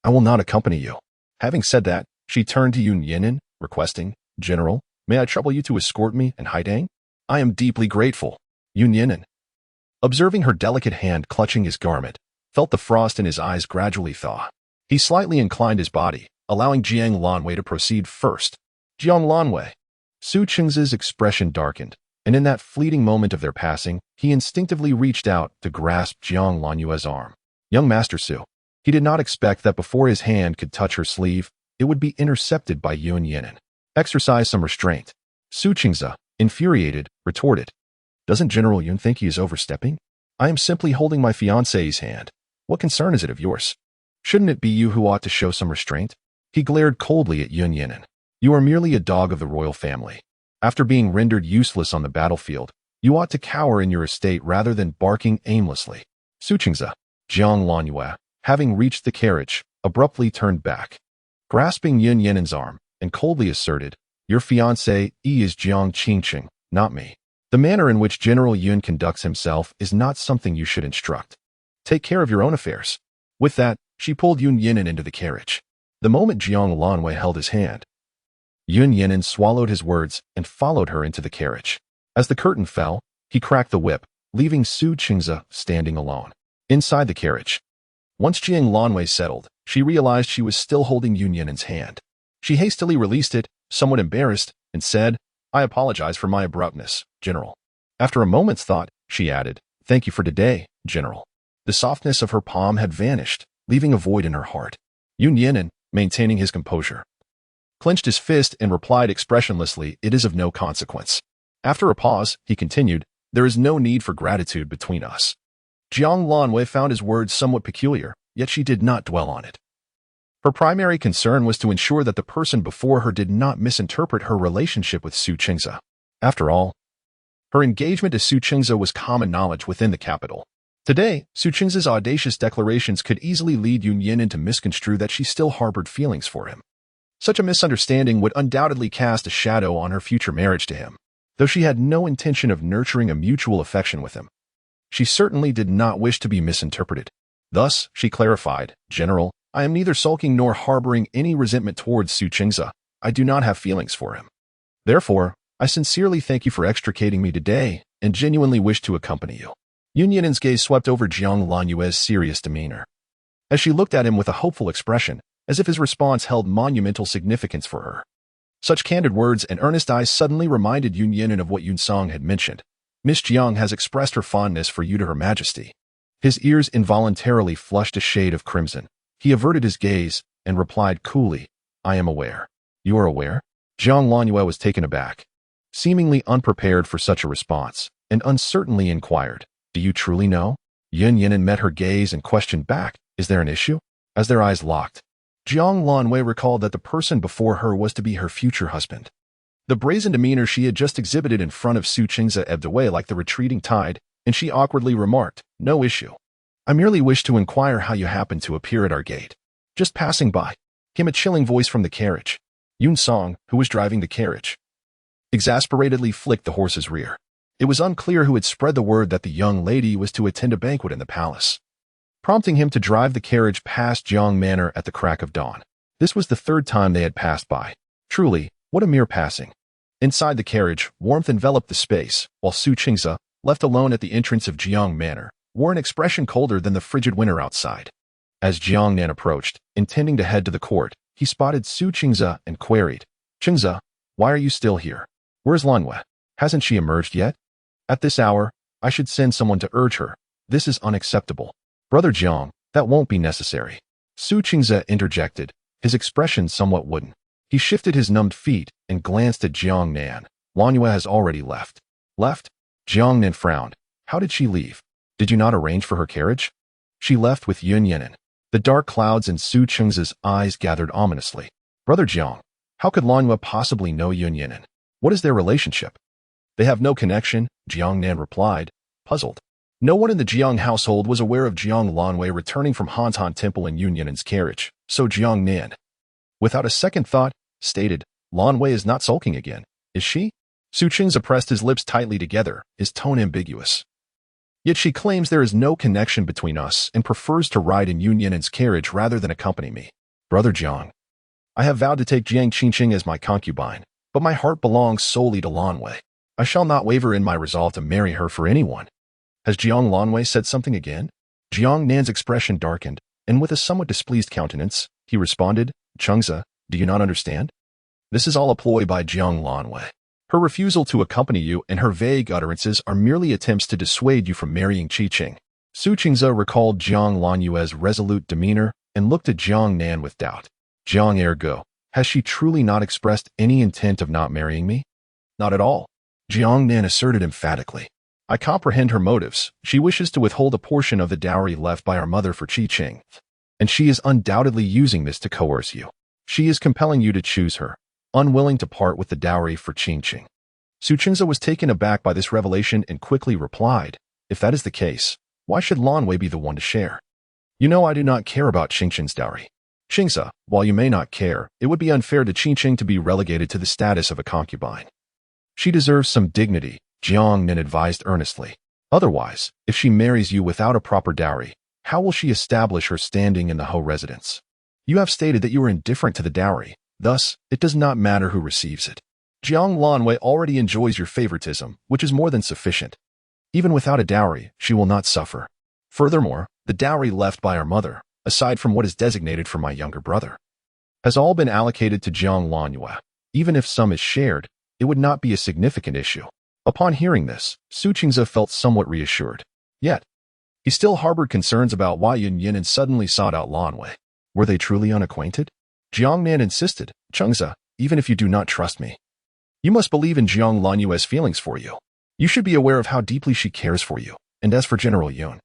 I will not accompany you. Having said that, she turned to Yun Yinin, requesting, General, may I trouble you to escort me and Haidang? I am deeply grateful. Yun Yinin, observing her delicate hand clutching his garment, felt the frost in his eyes gradually thaw. He slightly inclined his body, allowing Jiang Lanwei to proceed first. Jiang Lanwei. Su Qingze's expression darkened, and in that fleeting moment of their passing, he instinctively reached out to grasp Jiang Lanyue's arm. Young Master Su. He did not expect that before his hand could touch her sleeve, it would be intercepted by Yun Yinin. Exercise some restraint. Su Qingze, infuriated, retorted. Doesn't General Yun think he is overstepping? I am simply holding my fiancée's hand. What concern is it of yours? Shouldn't it be you who ought to show some restraint? He glared coldly at Yun Yinin. You are merely a dog of the royal family. After being rendered useless on the battlefield, you ought to cower in your estate rather than barking aimlessly. Su Qingze, Jiang Lanyue, having reached the carriage, abruptly turned back, grasping Yun Yinin's arm, and coldly asserted, Your fiancé is Jiang Qingqing, not me. The manner in which General Yun conducts himself is not something you should instruct. Take care of your own affairs. With that, she pulled Yun Yinin into the carriage. The moment Jiang Lanwei held his hand, Yun Yinin swallowed his words and followed her into the carriage. As the curtain fell, he cracked the whip, leaving Su Qingze standing alone. Inside the carriage, once Jiang Lanwei settled, she realized she was still holding Yun Yinin's hand. She hastily released it, somewhat embarrassed, and said, I apologize for my abruptness, General. After a moment's thought, she added. Thank you for today, General. The softness of her palm had vanished, leaving a void in her heart. Yun Yinan, maintaining his composure, clenched his fist and replied expressionlessly, it is of no consequence. After a pause, he continued, there is no need for gratitude between us. Jiang Lanwei found his words somewhat peculiar, yet she did not dwell on it. Her primary concern was to ensure that the person before her did not misinterpret her relationship with Su Qingze. After all, her engagement to Su Qingze was common knowledge within the capital. Today, Su Qingze's audacious declarations could easily lead Yun Yinan to misconstrue that she still harbored feelings for him. Such a misunderstanding would undoubtedly cast a shadow on her future marriage to him. Though she had no intention of nurturing a mutual affection with him, she certainly did not wish to be misinterpreted. Thus, she clarified, General, I am neither sulking nor harboring any resentment towards Su Qingze. I do not have feelings for him. Therefore, I sincerely thank you for extricating me today and genuinely wish to accompany you. Yun Yinan's gaze swept over Jiang Lanyue's serious demeanor, as she looked at him with a hopeful expression, as if his response held monumental significance for her. Such candid words and earnest eyes suddenly reminded Yun Yinan of what Yun Song had mentioned. Miss Jiang has expressed her fondness for you to Her Majesty. His ears involuntarily flushed a shade of crimson. He averted his gaze and replied coolly, I am aware. You are aware? Jiang Lanyue was taken aback, seemingly unprepared for such a response, and uncertainly inquired, do you truly know? Yun Yinan met her gaze and questioned back, is there an issue? As their eyes locked, Jiang Lanwei recalled that the person before her was to be her future husband. The brazen demeanor she had just exhibited in front of Su Qingze ebbed away like the retreating tide, and she awkwardly remarked, no issue. I merely wish to inquire how you happened to appear at our gate. Just passing by, came a chilling voice from the carriage. Yun Song, who was driving the carriage, exasperatedly flicked the horse's rear. It was unclear who had spread the word that the young lady was to attend a banquet in the palace, prompting him to drive the carriage past Jiang Manor at the crack of dawn. This was the third time they had passed by. Truly, what a mere passing. Inside the carriage, warmth enveloped the space, while Su Qingze, left alone at the entrance of Jiang Manor, wore an expression colder than the frigid winter outside. As Jiang Nan approached, intending to head to the court, he spotted Su Qingze and queried, Qingze, why are you still here? Where's Lanwei? Hasn't she emerged yet? At this hour, I should send someone to urge her. This is unacceptable. Brother Jiang, that won't be necessary. Su Qingze interjected, his expression somewhat wooden. He shifted his numbed feet and glanced at Jiang Nan. Lanwei has already left. Left? Jiang Nan frowned. How did she leave? Did you not arrange for her carriage? She left with Yun Yinan. The dark clouds in Su Qingze's eyes gathered ominously. Brother Jiang, how could Lanwei possibly know Yun Yinan? What is their relationship? They have no connection, Jiang Nan replied, puzzled. No one in the Jiang household was aware of Jiang Lanwei returning from Hantan Temple in Yun Yinan's carriage, so Jiang Nan, without a second thought, stated, Lanwei is not sulking again, is she? Su Qingze pressed his lips tightly together, his tone ambiguous. Yet she claims there is no connection between us and prefers to ride in Yun Yinan's carriage rather than accompany me. Brother Jiang, I have vowed to take Jiang Qingqing as my concubine, but my heart belongs solely to Lanwei. I shall not waver in my resolve to marry her for anyone. Has Jiang Lanwei said something again? Jiang Nan's expression darkened, and with a somewhat displeased countenance, he responded, Qingze, do you not understand? This is all a ploy by Jiang Lanwei. Her refusal to accompany you and her vague utterances are merely attempts to dissuade you from marrying Qingqing. Su Qingze recalled Jiang Lanyue's resolute demeanor and looked at Jiang Nan with doubt. Jiang ergo, has she truly not expressed any intent of not marrying me? Not at all. Jiang Nan asserted emphatically. I comprehend her motives. She wishes to withhold a portion of the dowry left by our mother for Qingqing, and she is undoubtedly using this to coerce you. She is compelling you to choose her, unwilling to part with the dowry for Qingqing. Su Qingze was taken aback by this revelation and quickly replied, if that is the case, why should Lanwei be the one to share? You know I do not care about Qingqing's dowry. Qingze, while you may not care, it would be unfair to Qingqing to be relegated to the status of a concubine. She deserves some dignity, Jiang Nan advised earnestly. Otherwise, if she marries you without a proper dowry, how will she establish her standing in the Ho residence? You have stated that you are indifferent to the dowry, thus, it does not matter who receives it. Jiang Lanwei already enjoys your favoritism, which is more than sufficient. Even without a dowry, she will not suffer. Furthermore, the dowry left by our mother, aside from what is designated for my younger brother, has all been allocated to Jiang Lanyue. Even if some is shared, it would not be a significant issue. Upon hearing this, Su Qingze felt somewhat reassured. Yet, he still harbored concerns about why Yun Yinan suddenly sought out Lan Wei. Were they truly unacquainted? Jiang Nan insisted, Chengze, even if you do not trust me, you must believe in Jiang Lanyue's feelings for you. You should be aware of how deeply she cares for you. And as for General Yun,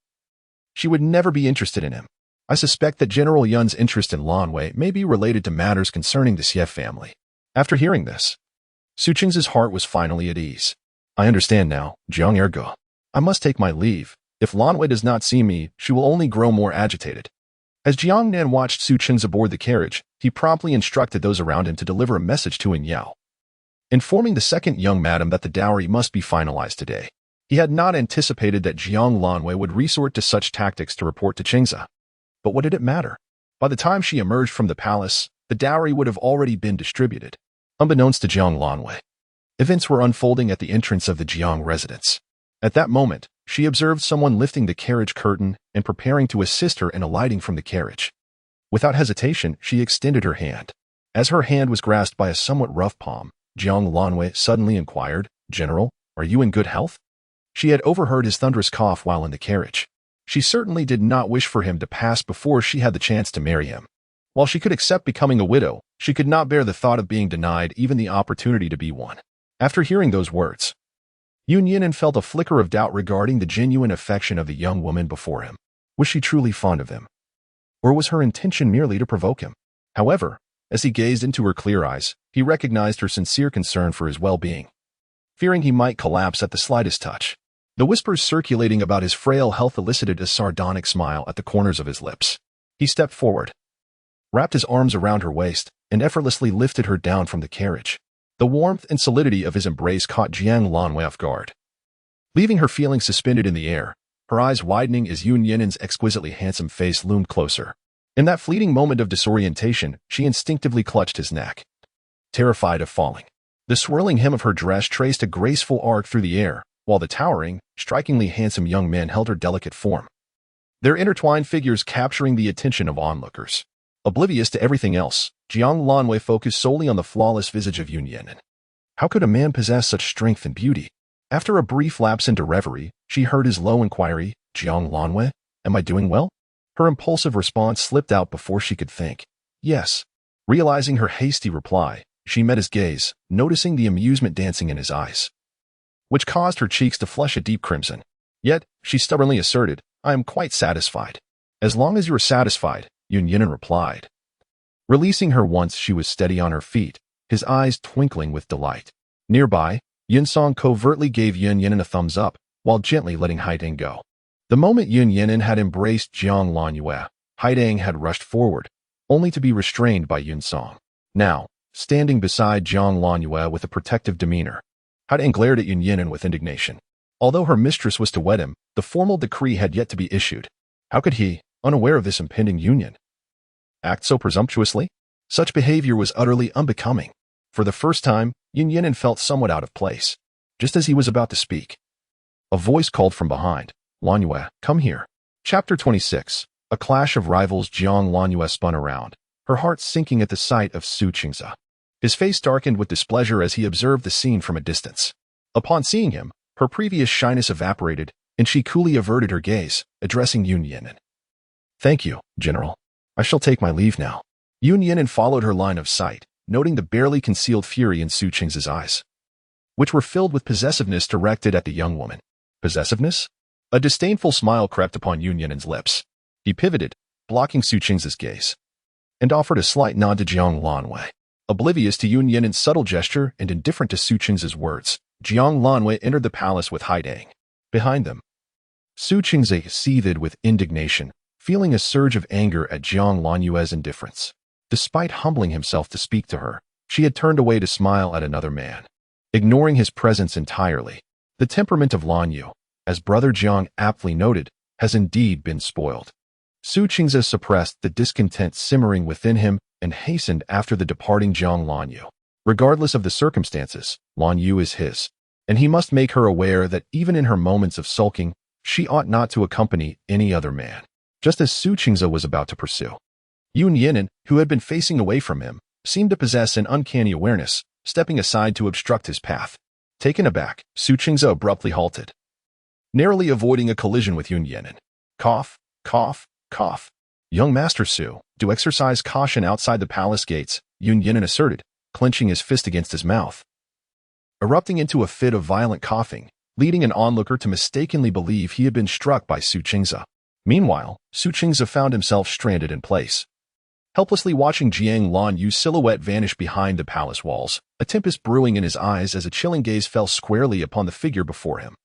she would never be interested in him. I suspect that General Yun's interest in Lan Wei may be related to matters concerning the Xie family. After hearing this, Su Qingze's heart was finally at ease. I understand now, Jiang Ergo. I must take my leave. If Lan Wei does not see me, she will only grow more agitated. As Jiang Nan watched Su Qingze aboard the carriage, he promptly instructed those around him to deliver a message to Yin Yao, informing the second young madam that the dowry must be finalized today. He had not anticipated that Jiang Lanwei would resort to such tactics to report to Qingze. But what did it matter? By the time she emerged from the palace, the dowry would have already been distributed. Unbeknownst to Jiang Lanwei, events were unfolding at the entrance of the Jiang residence. At that moment, she observed someone lifting the carriage curtain and preparing to assist her in alighting from the carriage. Without hesitation, she extended her hand. As her hand was grasped by a somewhat rough palm, Jiang Lanwei suddenly inquired, General, are you in good health? She had overheard his thunderous cough while in the carriage. She certainly did not wish for him to pass before she had the chance to marry him. While she could accept becoming a widow, she could not bear the thought of being denied even the opportunity to be one. After hearing those words, Yun Yinan felt a flicker of doubt regarding the genuine affection of the young woman before him. Was she truly fond of him? Or was her intention merely to provoke him? However, as he gazed into her clear eyes, he recognized her sincere concern for his well-being. Fearing he might collapse at the slightest touch, the whispers circulating about his frail health elicited a sardonic smile at the corners of his lips. He stepped forward, wrapped his arms around her waist, and effortlessly lifted her down from the carriage. The warmth and solidity of his embrace caught Jiang Lanwei off guard. Leaving her feeling suspended in the air, her eyes widening as Yun Yinan's exquisitely handsome face loomed closer. In that fleeting moment of disorientation, she instinctively clutched his neck, terrified of falling. The swirling hem of her dress traced a graceful arc through the air, while the towering, strikingly handsome young man held her delicate form, their intertwined figures capturing the attention of onlookers. Oblivious to everything else, Jiang Lanwei focused solely on the flawless visage of Yun Yinan. How could a man possess such strength and beauty? After a brief lapse into reverie, she heard his low inquiry, Jiang Lanwei, am I doing well? Her impulsive response slipped out before she could think. Yes. Realizing her hasty reply, she met his gaze, noticing the amusement dancing in his eyes, which caused her cheeks to flush a deep crimson. Yet, she stubbornly asserted, I am quite satisfied. As long as you are satisfied, Yun Yinan replied, releasing her once she was steady on her feet, his eyes twinkling with delight. Nearby, Yun Song covertly gave Yun Yinan a thumbs up, while gently letting Haidang go. The moment Yun Yinan had embraced Jiang Lanyue, Haidang had rushed forward, only to be restrained by Yun Song. Now, standing beside Jiang Lanyue with a protective demeanor, Haidang glared at Yun Yinan with indignation. Although her mistress was to wed him, the formal decree had yet to be issued. How could he, unaware of this impending union, act so presumptuously? Such behavior was utterly unbecoming. For the first time, Yun Yinan felt somewhat out of place. Just as he was about to speak, a voice called from behind, Lanyue, come here. Chapter 26. A clash of rivals. Jiang Lanyue spun around, her heart sinking at the sight of Su Qingze. His face darkened with displeasure as he observed the scene from a distance. Upon seeing him, her previous shyness evaporated, and she coolly averted her gaze, addressing Yun Yinan. Thank you, General. I shall take my leave now. Yun Yinan followed her line of sight, noting the barely concealed fury in Su Qingze's eyes, which were filled with possessiveness directed at the young woman. Possessiveness? A disdainful smile crept upon Yun Yinan's lips. He pivoted, blocking Su Qingze's gaze, and offered a slight nod to Jiang Lanwei. Oblivious to Yun Yinan's subtle gesture and indifferent to Su Qingze's words, Jiang Lanwei entered the palace with Haidang. Behind them, Su Qingze seethed with indignation, feeling a surge of anger at Jiang Lanyue's indifference. Despite humbling himself to speak to her, she had turned away to smile at another man, ignoring his presence entirely. The temperament of Lanyu, as Brother Jiang aptly noted, has indeed been spoiled. Su Qingze suppressed the discontent simmering within him and hastened after the departing Jiang Lanyu. Regardless of the circumstances, Lanyu is his, and he must make her aware that even in her moments of sulking, she ought not to accompany any other man. Just as Su Qingze was about to pursue, Yun Yinan, who had been facing away from him, seemed to possess an uncanny awareness, stepping aside to obstruct his path. Taken aback, Su Qingze abruptly halted, narrowly avoiding a collision with Yun Yan'an. Cough, cough, cough. Young Master Su, do exercise caution outside the palace gates, Yun Yan'an asserted, clenching his fist against his mouth, erupting into a fit of violent coughing, leading an onlooker to mistakenly believe he had been struck by Su Qingze. Meanwhile, Su Qingze found himself stranded in place, helplessly watching Jiang Luanyu's silhouette vanish behind the palace walls, a tempest brewing in his eyes as a chilling gaze fell squarely upon the figure before him.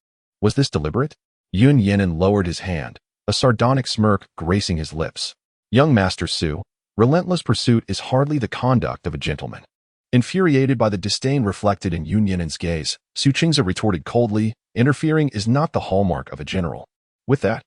Was this deliberate? Yun Yan'an lowered his hand, a sardonic smirk gracing his lips. Young Master Su, relentless pursuit is hardly the conduct of a gentleman. Infuriated by the disdain reflected in Yun Yan'an's gaze, Su Qingze retorted coldly, interfering is not the hallmark of a general. With that,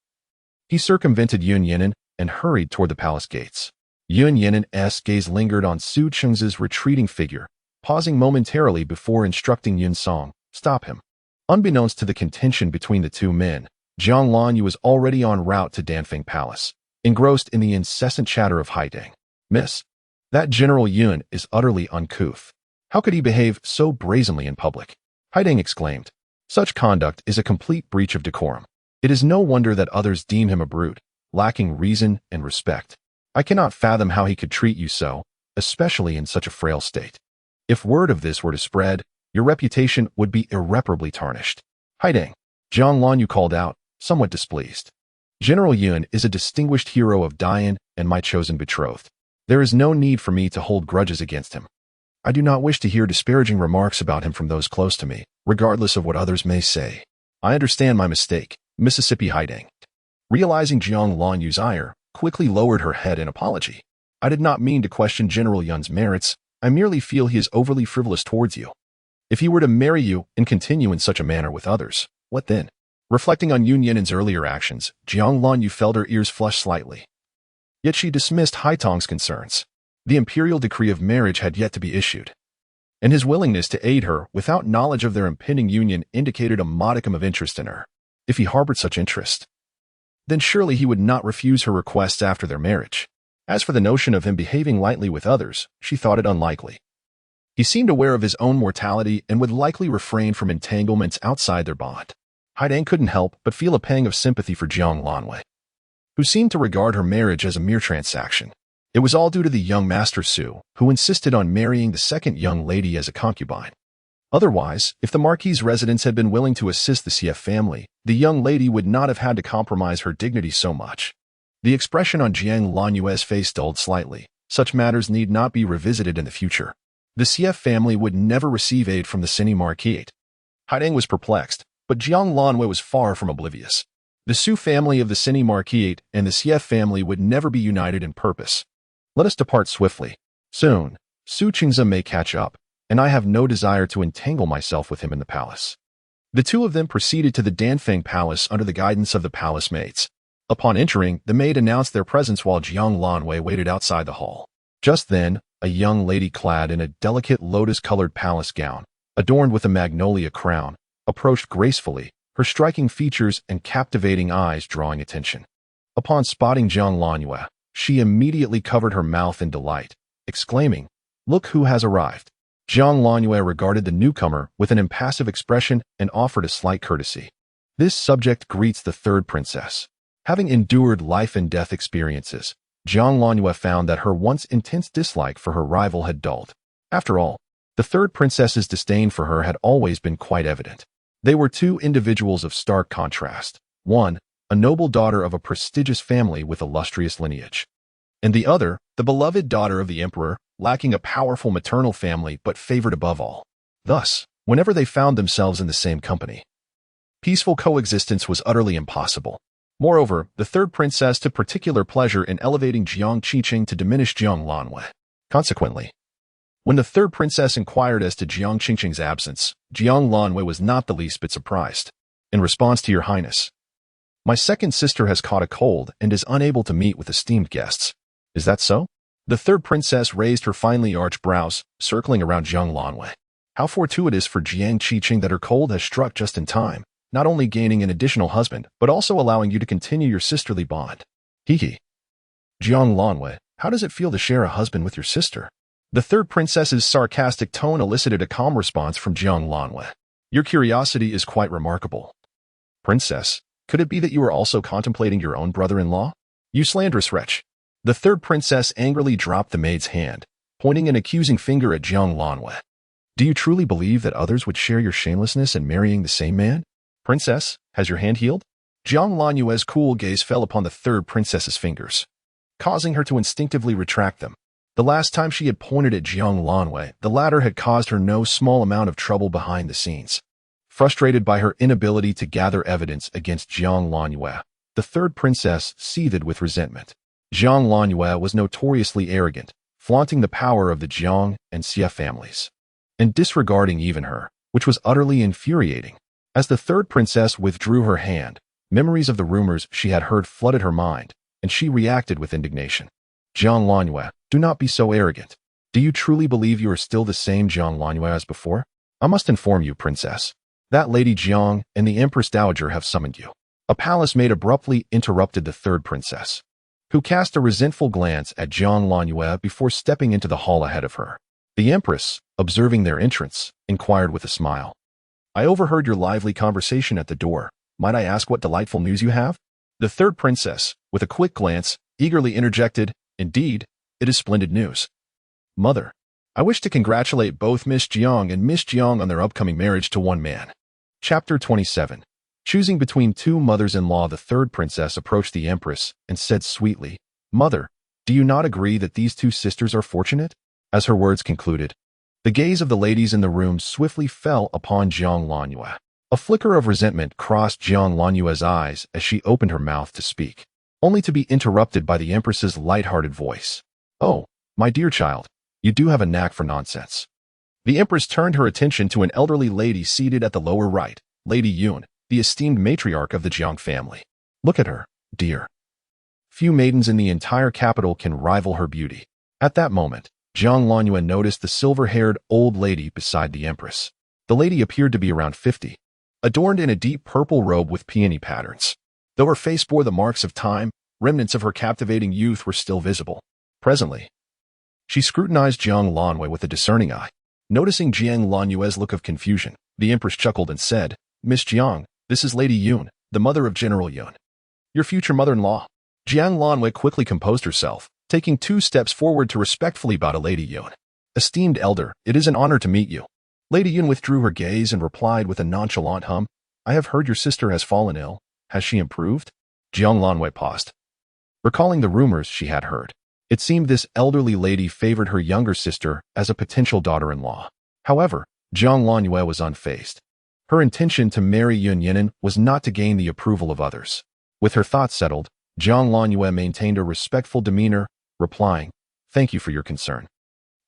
he circumvented Yun Yan'an and hurried toward the palace gates. Yun Yan'an's gaze lingered on Su Qingze's retreating figure, pausing momentarily before instructing Yun Song, stop him. Unbeknownst to the contention between the two men, Jiang Luanyu was already en route to Danfeng Palace, engrossed in the incessant chatter of Haidang. Miss, that General Yun is utterly uncouth. How could he behave so brazenly in public? Haidang exclaimed. Such conduct is a complete breach of decorum. It is no wonder that others deem him a brute, lacking reason and respect. I cannot fathom how he could treat you so, especially in such a frail state. If word of this were to spread, your reputation would be irreparably tarnished. Haidang, Jiang Luanyu called out, somewhat displeased. General Yun is a distinguished hero of Dian and my chosen betrothed. There is no need for me to hold grudges against him. I do not wish to hear disparaging remarks about him from those close to me, regardless of what others may say. I understand my mistake, Mississippi Haidang. Realizing Jiang Luanyu's ire, quickly lowered her head in apology. I did not mean to question General Yun's merits. I merely feel he is overly frivolous towards you. If he were to marry you and continue in such a manner with others, what then? Reflecting on Yun Yan'an's earlier actions, Jiang Luanyu felt her ears flush slightly. Yet she dismissed Haitong's concerns. The imperial decree of marriage had yet to be issued, and his willingness to aid her without knowledge of their impending union indicated a modicum of interest in her. If he harbored such interest, then surely he would not refuse her requests after their marriage. As for the notion of him behaving lightly with others, she thought it unlikely. He seemed aware of his own mortality and would likely refrain from entanglements outside their bond. Haidang couldn't help but feel a pang of sympathy for Jiang Luanyu, who seemed to regard her marriage as a mere transaction. It was all due to the young Master Su, who insisted on marrying the second young lady as a concubine. Otherwise, if the Marquis's residents had been willing to assist the CF family, the young lady would not have had to compromise her dignity so much. The expression on Jiang Luanyu's face dulled slightly. Such matters need not be revisited in the future. The CF family would never receive aid from the Cine Marquis. Haidang was perplexed, but Jiang Luanyu was far from oblivious. The Su family of the Cine Marquis and the CF family would never be united in purpose. Let us depart swiftly. Soon, Su Qingze may catch up, and I have no desire to entangle myself with him in the palace. The two of them proceeded to the Danfeng Palace under the guidance of the palace maids. Upon entering, the maid announced their presence while Jiang Luanyu waited outside the hall. Just then, a young lady clad in a delicate lotus-colored palace gown, adorned with a magnolia crown, approached gracefully, her striking features and captivating eyes drawing attention. Upon spotting Jiang Luanyu, she immediately covered her mouth in delight, exclaiming, "Look who has arrived." Jiang Luanyu regarded the newcomer with an impassive expression and offered a slight courtesy. This subject greets the third princess. Having endured life and death experiences, Jiang Luanyu found that her once intense dislike for her rival had dulled. After all, the third princess's disdain for her had always been quite evident. They were two individuals of stark contrast. One, a noble daughter of a prestigious family with illustrious lineage, and the other, the beloved daughter of the emperor, lacking a powerful maternal family but favored above all. Thus, whenever they found themselves in the same company, peaceful coexistence was utterly impossible. Moreover, the third princess took particular pleasure in elevating Jiang Qiqing to diminish Jiang Luanyu. Consequently, when the third princess inquired as to Jiang Qiqing's absence, Jiang Luanyu was not the least bit surprised. In response to your highness, my second sister has caught a cold and is unable to meet with esteemed guests. Is that so? The third princess raised her finely arched brows, circling around Jiang Luanyu. How fortuitous for Jiang Qiqing that her cold has struck just in time, not only gaining an additional husband, but also allowing you to continue your sisterly bond. Hee. Jiang Luanyu, how does it feel to share a husband with your sister? The third princess's sarcastic tone elicited a calm response from Jiang Luanyu. Your curiosity is quite remarkable. Princess, could it be that you are also contemplating your own brother-in-law? You slanderous wretch. The third princess angrily dropped the maid's hand, pointing an accusing finger at Jiang Lanwei. Do you truly believe that others would share your shamelessness in marrying the same man? Princess, has your hand healed? Jiang Lanwei's cool gaze fell upon the third princess's fingers, causing her to instinctively retract them. The last time she had pointed at Jiang Lanwei, the latter had caused her no small amount of trouble behind the scenes. Frustrated by her inability to gather evidence against Jiang Lanwei, the third princess seethed with resentment. Jiang Lanwei was notoriously arrogant, flaunting the power of the Jiang and Xie families, and disregarding even her, which was utterly infuriating. As the third princess withdrew her hand, memories of the rumors she had heard flooded her mind, and she reacted with indignation. Jiang Lanwei, do not be so arrogant. Do you truly believe you are still the same Jiang Lanwei as before? I must inform you, princess, that Lady Jiang and the Empress Dowager have summoned you. A palace maid abruptly interrupted the third princess, who cast a resentful glance at Jiang Lanwei before stepping into the hall ahead of her. The Empress, observing their entrance, inquired with a smile. I overheard your lively conversation at the door. Might I ask what delightful news you have? The third princess, with a quick glance, eagerly interjected, Indeed, it is splendid news. Mother, I wish to congratulate both Miss Jiang and Miss Jiang on their upcoming marriage to one man. Chapter 27. Choosing between two mothers-in-law, the third princess approached the Empress and said sweetly, Mother, do you not agree that these two sisters are fortunate? As her words concluded, the gaze of the ladies in the room swiftly fell upon Jiang Lanwei. A flicker of resentment crossed Jiang Lanwei's eyes as she opened her mouth to speak, only to be interrupted by the Empress's light-hearted voice. Oh, my dear child, you do have a knack for nonsense. The Empress turned her attention to an elderly lady seated at the lower right, Lady Yun, the esteemed matriarch of the Jiang family. Look at her, dear. Few maidens in the entire capital can rival her beauty. At that moment, Jiang Lanwei noticed the silver-haired old lady beside the Empress. The lady appeared to be around 50, adorned in a deep purple robe with peony patterns. Though her face bore the marks of time, remnants of her captivating youth were still visible. Presently, she scrutinized Jiang Lanwei with a discerning eye. Noticing Jiang Lanwei's look of confusion, the Empress chuckled and said, Miss Jiang, this is Lady Yun, the mother of General Yun, your future mother-in-law. Jiang Lanwei quickly composed herself, taking 2 steps forward to respectfully bow to Lady Yun. Esteemed elder, it is an honor to meet you. Lady Yun withdrew her gaze and replied with a nonchalant hum, I have heard your sister has fallen ill. Has she improved? Jiang Lanwei paused, recalling the rumors she had heard. It seemed this elderly lady favored her younger sister as a potential daughter-in-law. However, Jiang Lanwei was unfazed. Her intention to marry Yun Yinan was not to gain the approval of others. With her thoughts settled, Jiang Lanwei maintained a respectful demeanor, replying, Thank you for your concern.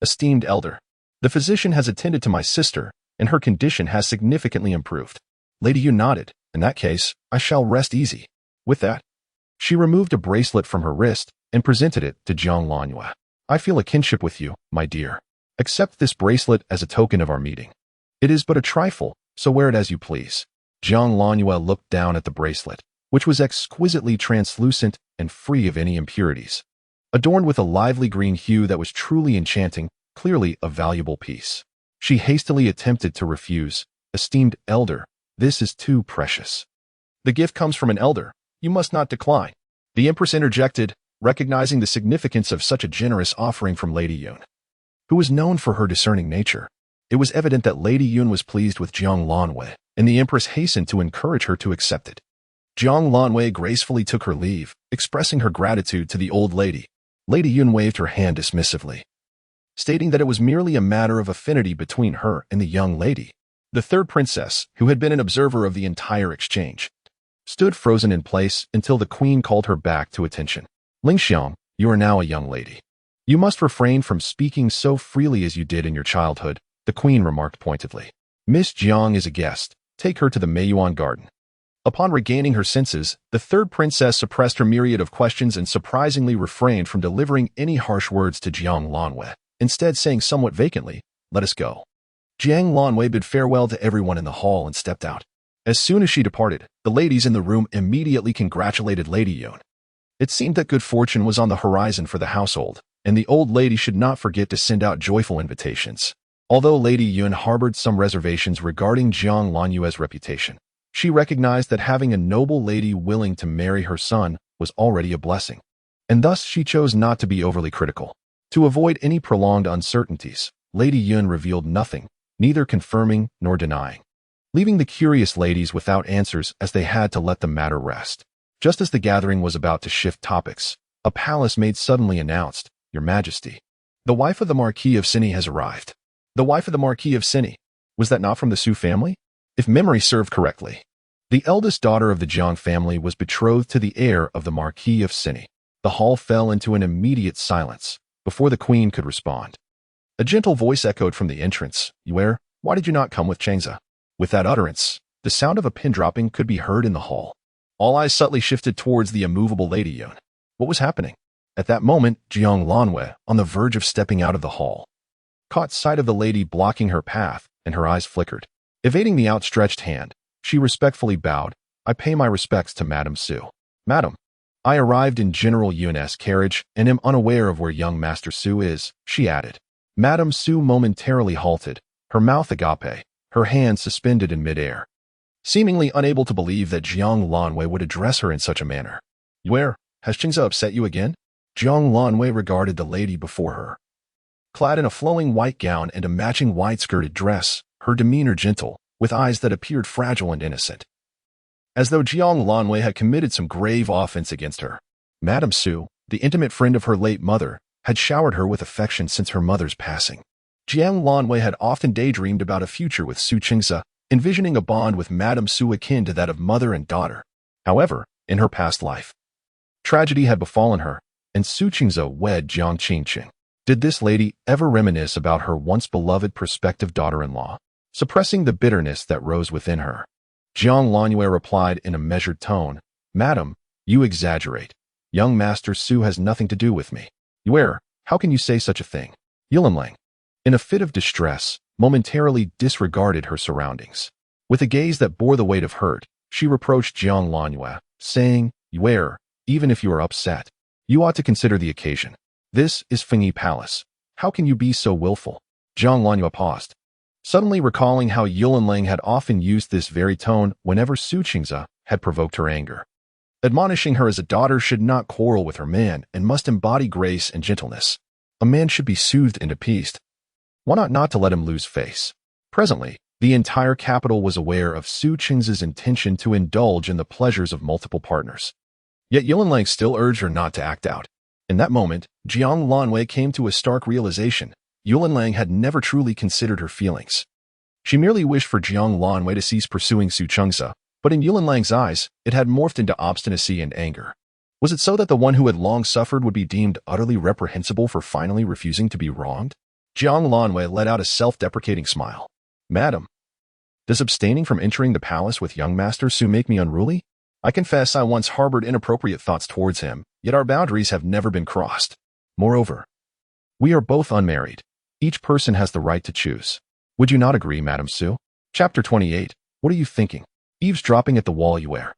Esteemed elder, the physician has attended to my sister, and her condition has significantly improved. Lady Yun nodded. In that case, I shall rest easy. With that, she removed a bracelet from her wrist and presented it to Jiang Lanwei. I feel a kinship with you, my dear. Accept this bracelet as a token of our meeting. It is but a trifle, so wear it as you please. Jiang Lanwei looked down at the bracelet, which was exquisitely translucent and free of any impurities. Adorned with a lively green hue that was truly enchanting, clearly a valuable piece. She hastily attempted to refuse. Esteemed elder, this is too precious. The gift comes from an elder. You must not decline. The Empress interjected, recognizing the significance of such a generous offering from Lady Yun, who was known for her discerning nature. It was evident that Lady Yun was pleased with Jiang Lanwei, and the Empress hastened to encourage her to accept it. Jiang Lanwei gracefully took her leave, expressing her gratitude to the old lady. Lady Yun waved her hand dismissively, stating that it was merely a matter of affinity between her and the young lady. The third princess, who had been an observer of the entire exchange, stood frozen in place until the queen called her back to attention. Lingxiang, you are now a young lady. You must refrain from speaking so freely as you did in your childhood, the queen remarked pointedly. Miss Jiang is a guest. Take her to the Meiyuan garden. Upon regaining her senses, the third princess suppressed her myriad of questions and surprisingly refrained from delivering any harsh words to Jiang Lanwei, instead saying somewhat vacantly, Let us go. Jiang Lanwei bid farewell to everyone in the hall and stepped out. As soon as she departed, the ladies in the room immediately congratulated Lady Yun. It seemed that good fortune was on the horizon for the household, and the old lady should not forget to send out joyful invitations. Although Lady Yun harbored some reservations regarding Jiang Lanyue's reputation, she recognized that having a noble lady willing to marry her son was already a blessing, and thus she chose not to be overly critical. To avoid any prolonged uncertainties, Lady Yun revealed nothing, neither confirming nor denying, leaving the curious ladies without answers as they had to let the matter rest. Just as the gathering was about to shift topics, a palace maid suddenly announced, "Your Majesty, the wife of the Marquis of Ciney has arrived." The wife of the Marquis of Ciney? Was that not from the Su family? If memory served correctly, the eldest daughter of the Jiang family was betrothed to the heir of the Marquis of Ciney. The hall fell into an immediate silence before the queen could respond. A gentle voice echoed from the entrance, "Yue, why did you not come with Changza?" With that utterance, the sound of a pin dropping could be heard in the hall. All eyes subtly shifted towards the immovable Lady Yun. What was happening? At that moment, Jiang Lanwei, on the verge of stepping out of the hall, caught sight of the lady blocking her path, and her eyes flickered. Evading the outstretched hand, she respectfully bowed. "I pay my respects to Madame Su." "Madam, I arrived in General Yun's carriage and am unaware of where young Master Su is," she added. Madame Su momentarily halted, her mouth agape, her hands suspended in midair, seemingly unable to believe that Jiang Lanwei would address her in such a manner. "Yue, has Chingza upset you again?" Jiang Lanwei regarded the lady before her. Clad in a flowing white gown and a matching wide-skirted dress, her demeanor gentle, with eyes that appeared fragile and innocent, as though Jiang Lanwei had committed some grave offense against her. Madame Su, the intimate friend of her late mother, had showered her with affection since her mother's passing. Jiang Lanwei had often daydreamed about a future with Su Chingza, envisioning a bond with Madame Su akin to that of mother and daughter. However, in her past life, tragedy had befallen her, and Su Chingza wed Jiang Qingqing. Did this lady ever reminisce about her once beloved prospective daughter-in-law, suppressing the bitterness that rose within her? Jiang Lanyue replied in a measured tone, "Madam, you exaggerate. Young Master Su has nothing to do with me." "Yue, how can you say such a thing?" Yulanlang, in a fit of distress, momentarily disregarded her surroundings. With a gaze that bore the weight of hurt, she reproached Jiang Lanyue, saying, "Yue, even if you are upset, you ought to consider the occasion. This is Fengyi Palace. How can you be so willful?" Jiang Lanyue paused, suddenly recalling how Yulanlang had often used this very tone whenever Su Chingza had provoked her anger, admonishing her as a daughter should not quarrel with her man and must embody grace and gentleness. A man should be soothed and appeased. Why not to let him lose face? Presently, the entire capital was aware of Su Chingza's intention to indulge in the pleasures of multiple partners. Yet Yulanlang still urged her not to act out. In that moment, Jiang Lanwei came to a stark realization. Yulanlang had never truly considered her feelings. She merely wished for Jiang Lanwei to cease pursuing Su Chingza, but in Yulanlang's eyes, it had morphed into obstinacy and anger. Was it so that the one who had long suffered would be deemed utterly reprehensible for finally refusing to be wronged? Jiang Lanwei let out a self-deprecating smile. "Madam, does abstaining from entering the palace with young Master Su make me unruly? I confess I once harbored inappropriate thoughts towards him, yet our boundaries have never been crossed. Moreover, we are both unmarried. Each person has the right to choose. Would you not agree, Madame Su?" Chapter 28. What are you thinking? Eavesdropping at the wall you wear.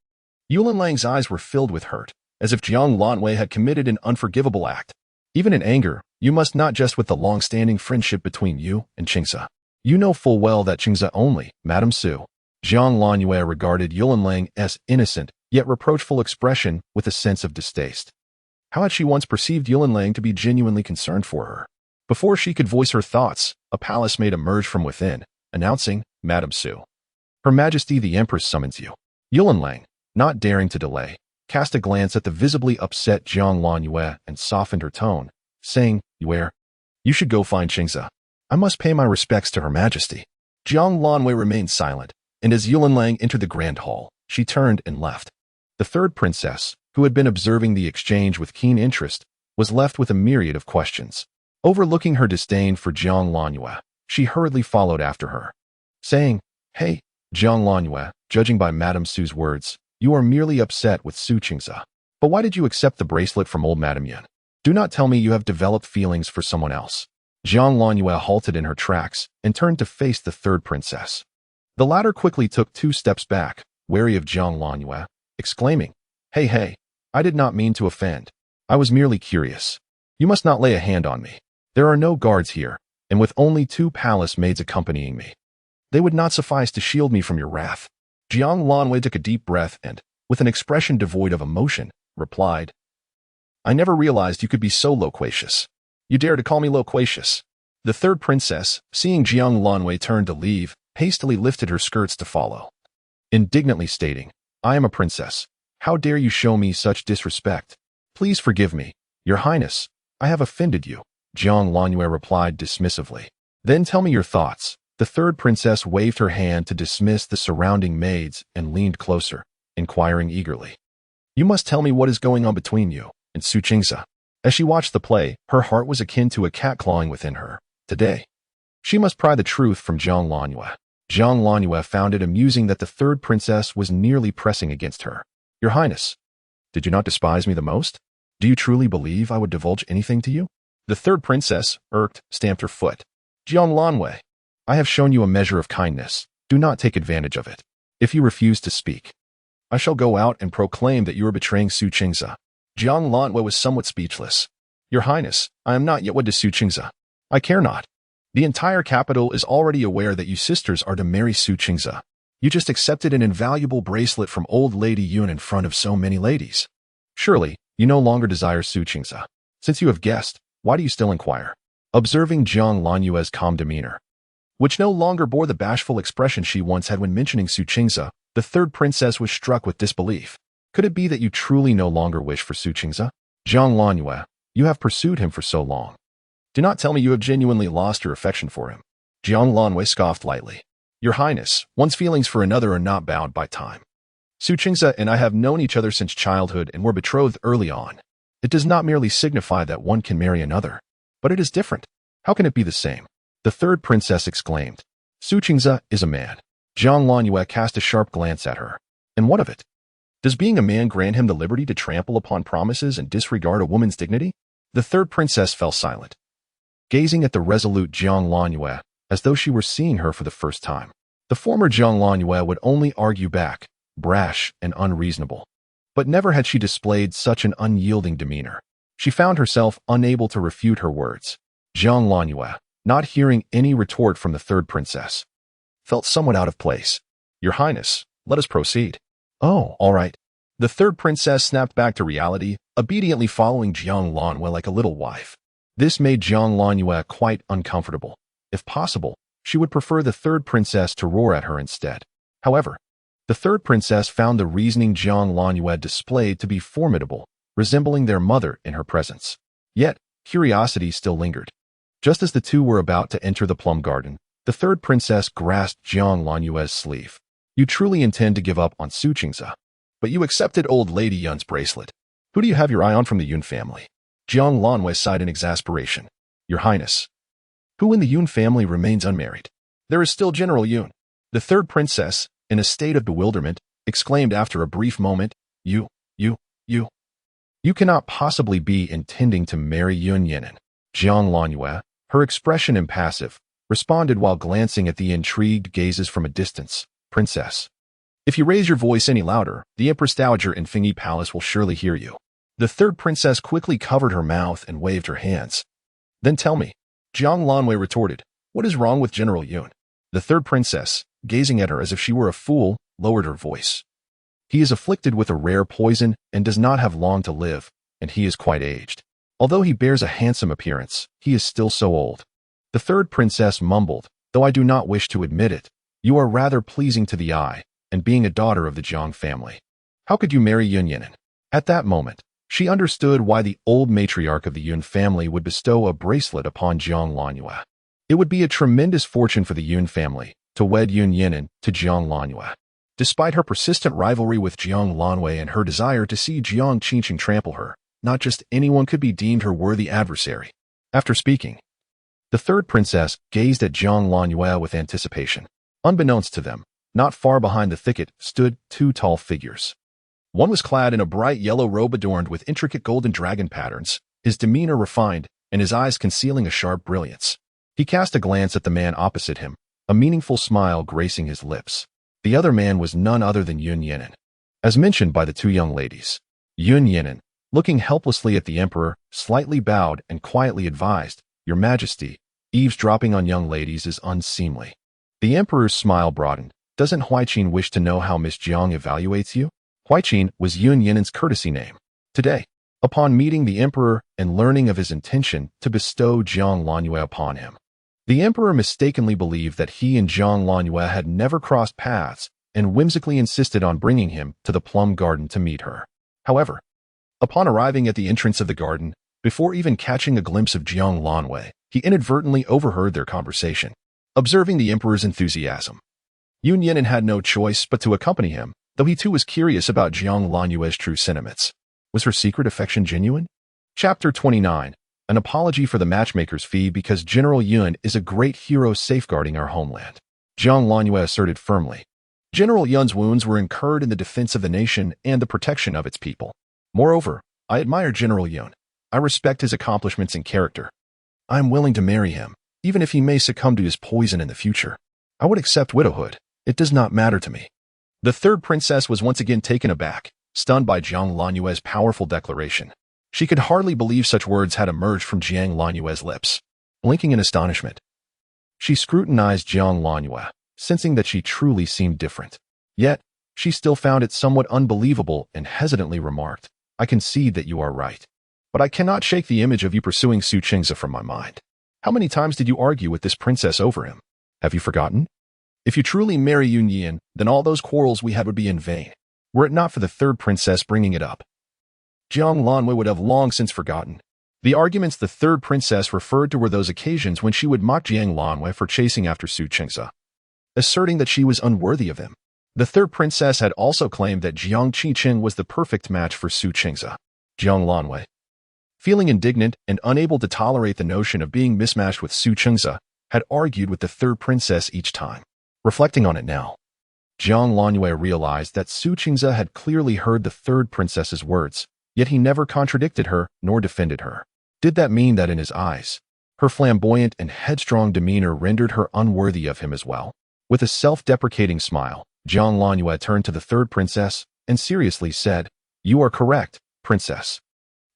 Yulanlang's eyes were filled with hurt, as if Jiang Lanwei had committed an unforgivable act. Even in anger, you must not jest with the long-standing friendship between you and Chingza. You know full well that Chingza only, Madame Su. Jiang Lanyue regarded Yulanlang's innocent, yet reproachful expression with a sense of distaste. How had she once perceived Yulanlang to be genuinely concerned for her? Before she could voice her thoughts, a palace maid emerged from within, announcing, "Madame Su. Her Majesty the Empress summons you." Yulanlang, not daring to delay, cast a glance at the visibly upset Jiang Lanyue and softened her tone, saying, "Yue, you should go find Chingza. I must pay my respects to Her Majesty." Jiang Lanwei remained silent, and as Yulanlang entered the grand hall, she turned and left. The third princess, who had been observing the exchange with keen interest, was left with a myriad of questions. Overlooking her disdain for Jiang Lanyue, she hurriedly followed after her, saying, "Hey, Jiang Lanyue, judging by Madame Su's words, you are merely upset with Su Chingza. But why did you accept the bracelet from old Madame Yun? Do not tell me you have developed feelings for someone else." Jiang Lanyue halted in her tracks and turned to face the third princess. The latter quickly took 2 steps back, wary of Jiang Lanyue, exclaiming, Hey, I did not mean to offend. I was merely curious. You must not lay a hand on me. There are no guards here, and with only 2 palace maids accompanying me. They would not suffice to shield me from your wrath. Jiang Lanwei took a deep breath and, with an expression devoid of emotion, replied, I never realized you could be so loquacious. You dare to call me loquacious. The third princess, seeing Jiang Lanwei turn to leave, hastily lifted her skirts to follow, indignantly stating, I am a princess. How dare you show me such disrespect? Please forgive me, Your Highness. I have offended you, Jiang Lanwei replied dismissively. Then tell me your thoughts. The third princess waved her hand to dismiss the surrounding maids and leaned closer, inquiring eagerly. You must tell me what is going on between you and Su Qingze. As she watched the play, her heart was akin to a cat clawing within her. Today, she must pry the truth from Jiang Lanwei. Jiang Lanwei found it amusing that the third princess was nearly pressing against her. Your Highness, did you not despise me the most? Do you truly believe I would divulge anything to you? The third princess, irked, stamped her foot. Jiang Lanwei, I have shown you a measure of kindness. Do not take advantage of it. If you refuse to speak, I shall go out and proclaim that you are betraying Su Qingze. Jiang Lanwei was somewhat speechless. Your Highness, I am not yet wed to Su Qingze. I care not. The entire capital is already aware that you sisters are to marry Su Qingze. You just accepted an invaluable bracelet from old Lady Yun in front of so many ladies. Surely, you no longer desire Su Qingze. Since you have guessed, why do you still inquire? Observing Jiang Lanwei's calm demeanor, which no longer bore the bashful expression she once had when mentioning Su Qingze, the third princess was struck with disbelief. Could it be that you truly no longer wish for Su Qingze? Jiang Lanwei, you have pursued him for so long. Do not tell me you have genuinely lost your affection for him. Jiang Lanwei scoffed lightly. Your Highness, one's feelings for another are not bound by time. Su Qingze and I have known each other since childhood and were betrothed early on. It does not merely signify that one can marry another, but it is different. How can it be the same? The third princess exclaimed. Su Qingze is a man. Jiang Lanwei cast a sharp glance at her. And what of it? Does being a man grant him the liberty to trample upon promises and disregard a woman's dignity? The third princess fell silent, gazing at the resolute Jiang Lanwei as though she were seeing her for the first time. The former Jiang Lanwei would only argue back, brash and unreasonable. But never had she displayed such an unyielding demeanor. She found herself unable to refute her words. Jiang Lanwei, not hearing any retort from the third princess, felt somewhat out of place. Your Highness, let us proceed. Oh, all right. The third princess snapped back to reality, obediently following Jiang Lanwei like a little wife. This made Jiang Lanwei quite uncomfortable. If possible, she would prefer the third princess to roar at her instead. However, the third princess found the reasoning Jiang Lanwei displayed to be formidable, resembling their mother in her presence. Yet, curiosity still lingered. Just as the two were about to enter the plum garden, the third princess grasped Jiang Lanwei's sleeve. You truly intend to give up on Su Qingze, but you accepted old Lady Yun's bracelet. Who do you have your eye on from the Yun family? Jiang Lanwei sighed in exasperation. Your Highness, who in the Yun family remains unmarried? There is still General Yun. The third princess, in a state of bewilderment, exclaimed after a brief moment, You cannot possibly be intending to marry Yun Yinan. Jiang Lanwei, her expression impassive, responded while glancing at the intrigued gazes from a distance. Princess, if you raise your voice any louder, the Empress Dowager in Fengyi Palace will surely hear you. The third princess quickly covered her mouth and waved her hands. Then tell me, Jiang Lanwei retorted, what is wrong with General Yun? The third princess, gazing at her as if she were a fool, lowered her voice. He is afflicted with a rare poison and does not have long to live, and he is quite aged. Although he bears a handsome appearance, he is still so old. The third princess mumbled, though I do not wish to admit it, you are rather pleasing to the eye, and being a daughter of the Jiang family. How could you marry Yun Yinan? At that moment, she understood why the old matriarch of the Yun family would bestow a bracelet upon Jiang Lanwei. It would be a tremendous fortune for the Yun family to wed Yun Yinan to Jiang Lanwei. Despite her persistent rivalry with Jiang Lanwei and her desire to see Jiang Qingqing trample her, not just anyone could be deemed her worthy adversary. After speaking, the third princess gazed at Jiang Lanwei with anticipation. Unbeknownst to them, not far behind the thicket stood 2 tall figures. One was clad in a bright yellow robe adorned with intricate golden dragon patterns, his demeanor refined, and his eyes concealing a sharp brilliance. He cast a glance at the man opposite him, a meaningful smile gracing his lips. The other man was none other than Yun Yinan. As mentioned by the 2 young ladies, Yun Yinan, looking helplessly at the emperor, slightly bowed and quietly advised, Your Majesty, Eavesdropping on young ladies is unseemly. The emperor's smile broadened. Doesn't Huaiqin wish to know how Miss Jiang evaluates you? Huaiqin was Yun Yinen's courtesy name. Today, upon meeting the emperor and learning of his intention to bestow Jiang Lanyue upon him, the emperor mistakenly believed that he and Jiang Lanyue had never crossed paths and whimsically insisted on bringing him to the plum garden to meet her. However, upon arriving at the entrance of the garden, before even catching a glimpse of Jiang Lanyue, he inadvertently overheard their conversation. Observing the emperor's enthusiasm, Yun Yinen had no choice but to accompany him, though he too was curious about Jiang Lanyue's true sentiments. Was her secret affection genuine? Chapter 29. An apology for the matchmaker's fee because General Yun is a great hero safeguarding our homeland. Jiang Lanyue asserted firmly. General Yun's wounds were incurred in the defense of the nation and the protection of its people. Moreover, I admire General Yun. I respect his accomplishments and character. I am willing to marry him, even if he may succumb to his poison in the future. I would accept widowhood. It does not matter to me. The third princess was once again taken aback, stunned by Jiang Lanyue's powerful declaration. She could hardly believe such words had emerged from Jiang Lanyue's lips. Blinking in astonishment, she scrutinized Jiang Lanyue, sensing that she truly seemed different. Yet, she still found it somewhat unbelievable and hesitantly remarked, I concede that you are right. But I cannot shake the image of you pursuing Su Qingze from my mind. How many times did you argue with this princess over him? Have you forgotten? If you truly marry Yun Yin, then all those quarrels we had would be in vain, were it not for the third princess bringing it up. Jiang Lanyue would have long since forgotten. The arguments the third princess referred to were those occasions when she would mock Jiang Lanyue for chasing after Su Qingze, asserting that she was unworthy of him. The third princess had also claimed that Jiang Qiqing was the perfect match for Su Qingze. Jiang Lanyue, feeling indignant and unable to tolerate the notion of being mismatched with Su Qingze, had argued with the third princess each time. Reflecting on it now, Jiang Lanyue realized that Su Qingze had clearly heard the third princess's words, yet he never contradicted her nor defended her. Did that mean that in his eyes, her flamboyant and headstrong demeanor rendered her unworthy of him as well? With a self-deprecating smile, Jiang Lanyue turned to the third princess and seriously said, You are correct, princess.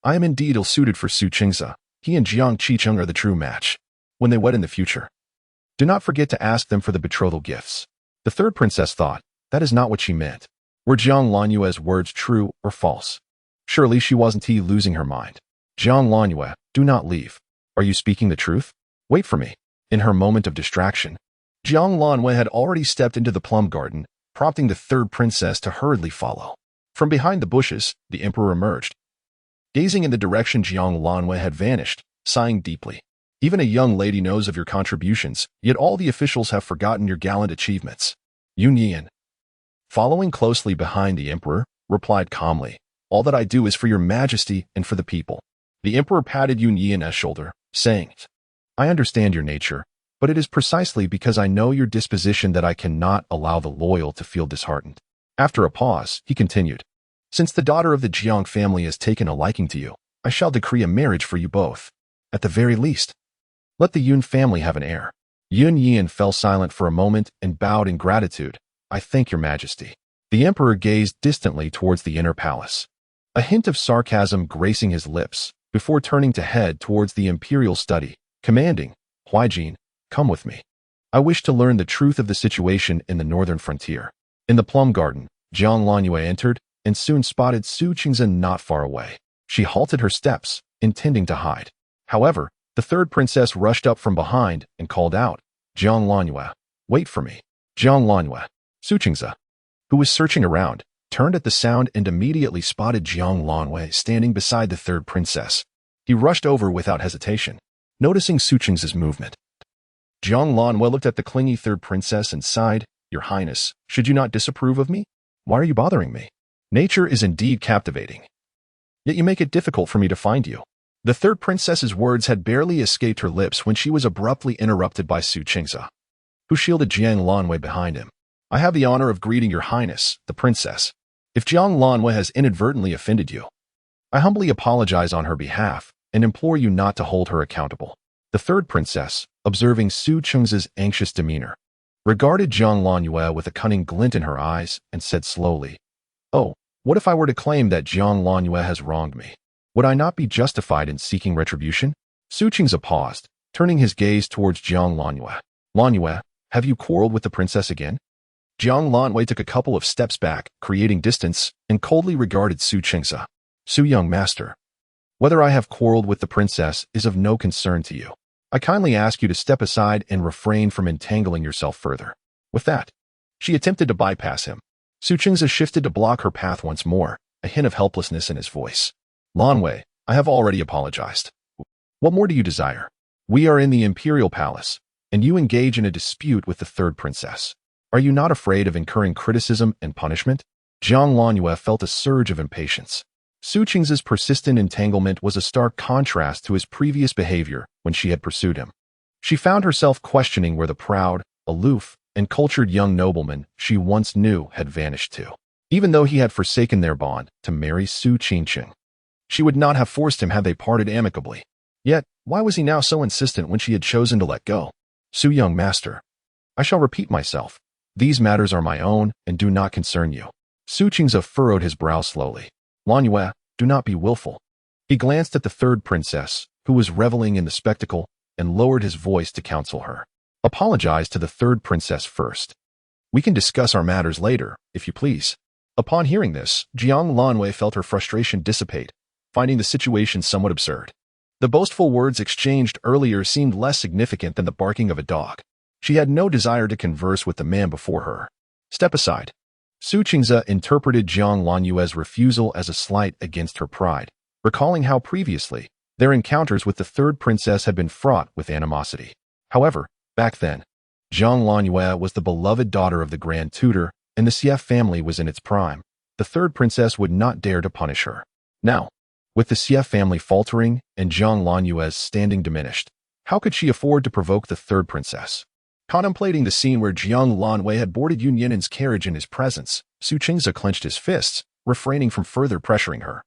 I am indeed ill-suited for Su Qingze. He and Jiang Qiqing are the true match. When they wed in the future, do not forget to ask them for the betrothal gifts. The third princess thought, that is not what she meant. Were Jiang Lanyue's words true or false? Surely she wasn't losing her mind. Jiang Lanyue, do not leave. Are you speaking the truth? Wait for me. In her moment of distraction, Jiang Lanyue had already stepped into the plum garden, prompting the third princess to hurriedly follow. From behind the bushes, the emperor emerged. Gazing in the direction Jiang Lanyue had vanished, sighing deeply. Even a young lady knows of your contributions, yet all the officials have forgotten your gallant achievements. Yun Yin, following closely behind the emperor, replied calmly, All that I do is for your majesty and for the people. The emperor patted Yun Yin's shoulder, saying, I understand your nature, but it is precisely because I know your disposition that I cannot allow the loyal to feel disheartened. After a pause, he continued, Since the daughter of the Jiang family has taken a liking to you, I shall decree a marriage for you both. At the very least, let the Yun family have an heir. Yun Yin fell silent for a moment and bowed in gratitude. I thank your majesty. The emperor gazed distantly towards the inner palace, a hint of sarcasm gracing his lips, before turning to head towards the imperial study, commanding, Huaijin, come with me. I wish to learn the truth of the situation in the northern frontier. In the plum garden, Jiang Lanyue entered and soon spotted Su Qingze not far away. She halted her steps, intending to hide. However, the third princess rushed up from behind and called out, Jiang Lanyue, wait for me. Jiang Lanyue, Su Qingze, who was searching around, turned at the sound and immediately spotted Jiang Lanyue standing beside the third princess. He rushed over without hesitation, noticing Su Qingze's movement. Jiang Lanyue looked at the clingy third princess and sighed, Your Highness, should you not disapprove of me? Why are you bothering me? Nature is indeed captivating. Yet you make it difficult for me to find you. The third princess's words had barely escaped her lips when she was abruptly interrupted by Su Qingze, who shielded Jiang Lanyue behind him. I have the honor of greeting your highness, the princess. If Jiang Lanyue has inadvertently offended you, I humbly apologize on her behalf and implore you not to hold her accountable. The third princess, observing Su Qingze's anxious demeanor, regarded Jiang Lanyue with a cunning glint in her eyes and said slowly, Oh, what if I were to claim that Jiang Lanyue has wronged me? Would I not be justified in seeking retribution? Su Qingze paused, turning his gaze towards Jiang Lanyue. Lanyue, have you quarreled with the princess again? Jiang Lanwei took a couple of steps back, creating distance, and coldly regarded Su Qingze. Su young master. Whether I have quarreled with the princess is of no concern to you. I kindly ask you to step aside and refrain from entangling yourself further. With that, she attempted to bypass him. Su Qingze shifted to block her path once more, a hint of helplessness in his voice. Lanwei, I have already apologized. What more do you desire? We are in the Imperial Palace, and you engage in a dispute with the third princess. Are you not afraid of incurring criticism and punishment? Jiang Lanyue felt a surge of impatience. Su Qingze's persistent entanglement was a stark contrast to his previous behavior when she had pursued him. She found herself questioning where the proud, aloof, and cultured young nobleman she once knew had vanished to. Even though he had forsaken their bond to marry Su Qingqing, she would not have forced him had they parted amicably. Yet, why was he now so insistent when she had chosen to let go? Su young master. I shall repeat myself. These matters are my own and do not concern you. Su Qingze furrowed his brow slowly. Lanyue, do not be willful. He glanced at the third princess, who was reveling in the spectacle, and lowered his voice to counsel her. Apologize to the third princess first. We can discuss our matters later, if you please. Upon hearing this, Jiang Lanwei felt her frustration dissipate, finding the situation somewhat absurd. The boastful words exchanged earlier seemed less significant than the barking of a dog. She had no desire to converse with the man before her. Step aside. Su Qingze interpreted Jiang Lanyue's refusal as a slight against her pride, recalling how previously their encounters with the third princess had been fraught with animosity. However, back then, Jiang Lanyue was the beloved daughter of the Grand Tutor, and the Xie family was in its prime. The third princess would not dare to punish her. Now, with the Xie family faltering and Jiang Lanyue's standing diminished, how could she afford to provoke the third princess? Contemplating the scene where Jiang Lanwei had boarded Yun Yinen's carriage in his presence, Su Qingze clenched his fists, refraining from further pressuring her,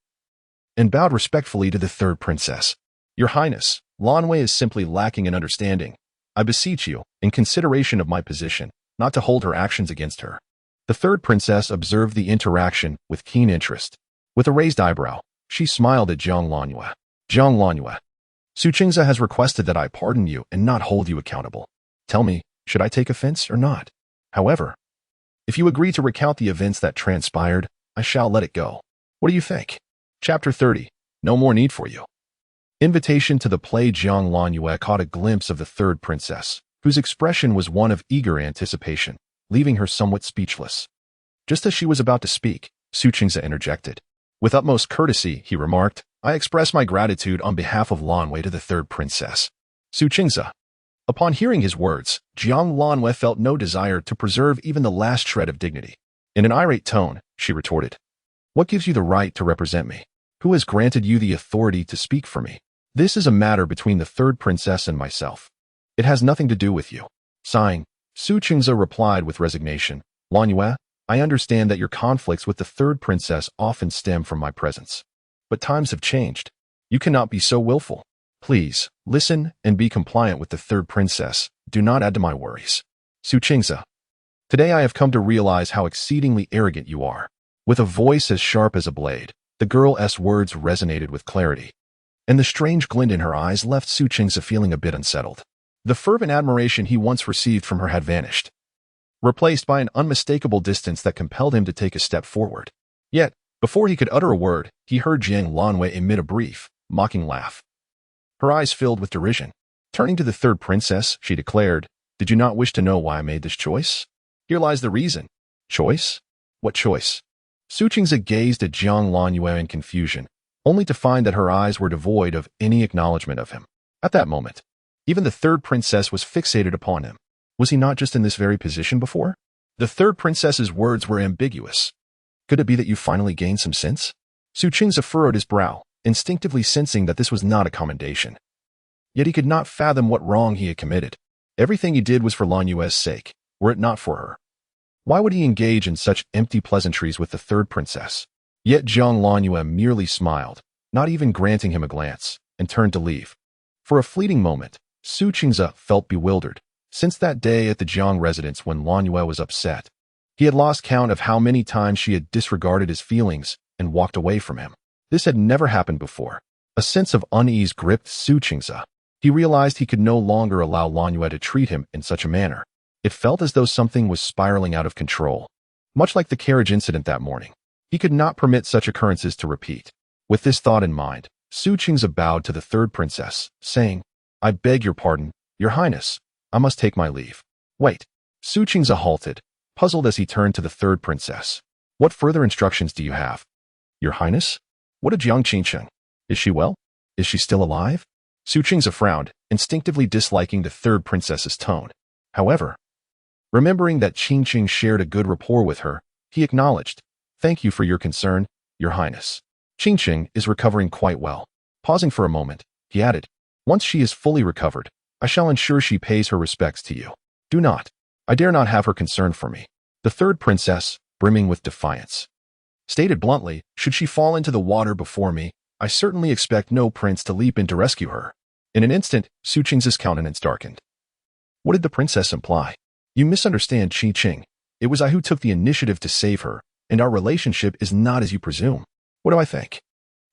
and bowed respectfully to the third princess. Your Highness, Lanwei is simply lacking in understanding. I beseech you, in consideration of my position, not to hold her actions against her. The third princess observed the interaction with keen interest. With a raised eyebrow, she smiled at Jiang Lanyue. Jiang Lanyue, Su Qingze has requested that I pardon you and not hold you accountable. Tell me, should I take offense or not? However, if you agree to recount the events that transpired, I shall let it go. What do you think? Chapter 30. No more need for you. Invitation to the play. Jiang Lanyue caught a glimpse of the third princess, whose expression was one of eager anticipation, leaving her somewhat speechless. Just as she was about to speak, Su Qingze interjected. With utmost courtesy, he remarked, I express my gratitude on behalf of Lanwei to the third princess. Su Qingze. Upon hearing his words, Jiang Lanwei felt no desire to preserve even the last shred of dignity. In an irate tone, she retorted, What gives you the right to represent me? Who has granted you the authority to speak for me? This is a matter between the third princess and myself. It has nothing to do with you. Sighing, Su Qingze replied with resignation, Lanyue, I understand that your conflicts with the third princess often stem from my presence. But times have changed. You cannot be so willful. Please, listen and be compliant with the third princess. Do not add to my worries. Su Qingze. Today I have come to realize how exceedingly arrogant you are. With a voice as sharp as a blade, the girl's words resonated with clarity, and the strange glint in her eyes left Su Qingze feeling a bit unsettled. The fervent admiration he once received from her had vanished, replaced by an unmistakable distance that compelled him to take a step forward. Yet, before he could utter a word, he heard Jiang Lanwei emit a brief, mocking laugh. Her eyes filled with derision. Turning to the third princess, she declared, Did you not wish to know why I made this choice? Here lies the reason. Choice? What choice? Su Qingze gazed at Jiang Lanwei in confusion, only to find that her eyes were devoid of any acknowledgement of him. At that moment, even the third princess was fixated upon him. Was he not just in this very position before? The third princess's words were ambiguous. Could it be that you finally gained some sense? Su Qingze furrowed his brow, instinctively sensing that this was not a commendation. Yet he could not fathom what wrong he had committed. Everything he did was for Lanyue's sake, were it not for her. Why would he engage in such empty pleasantries with the third princess? Yet Jiang Lanyue merely smiled, not even granting him a glance, and turned to leave. For a fleeting moment, Su Qingze felt bewildered. Since that day at the Jiang residence when Lanyue was upset, he had lost count of how many times she had disregarded his feelings and walked away from him. This had never happened before. A sense of unease gripped Su Qingze. He realized he could no longer allow Lan Yue to treat him in such a manner. It felt as though something was spiraling out of control. Much like the carriage incident that morning, he could not permit such occurrences to repeat. With this thought in mind, Su Qingze bowed to the third princess, saying, "I beg your pardon, Your Highness. I must take my leave." "Wait." Su Qingze halted, puzzled as he turned to the third princess. "What further instructions do you have?" "Your Highness? What of Jiang Qingcheng? Is she well? Is she still alive?" Su Qingze frowned, instinctively disliking the third princess's tone. However, remembering that Qingcheng shared a good rapport with her, he acknowledged, "Thank you for your concern, Your Highness. Qingcheng is recovering quite well." Pausing for a moment, he added, "Once she is fully recovered, I shall ensure she pays her respects to you. Do not. I dare not have her concerned for me." The third princess, brimming with defiance, stated bluntly, "Should she fall into the water before me, I certainly expect no prince to leap in to rescue her." In an instant, Su Qingze's countenance darkened. What did the princess imply? "You misunderstand Qingcheng. It was I who took the initiative to save her, and our relationship is not as you presume." "What do I think?"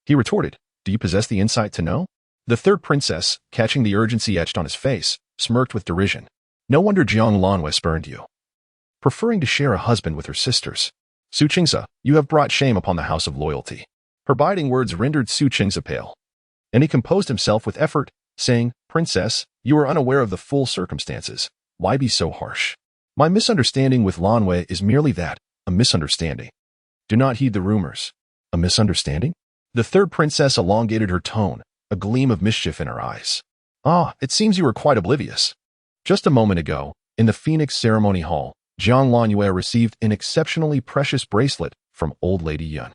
he retorted. "Do you possess the insight to know?" The third princess, catching the urgency etched on his face, smirked with derision. "No wonder Jiang Lanwei spurned you, preferring to share a husband with her sisters. Su Qingze, you have brought shame upon the house of loyalty." Her biting words rendered Su Qingze pale, and he composed himself with effort, saying, "Princess, you are unaware of the full circumstances. Why be so harsh? My misunderstanding with Lanwei is merely that, a misunderstanding. Do not heed the rumors." "A misunderstanding?" The third princess elongated her tone, a gleam of mischief in her eyes. "Ah, it seems you were quite oblivious. Just a moment ago, in the Phoenix Ceremony Hall, Jiang Lanwei received an exceptionally precious bracelet from old Lady Yun.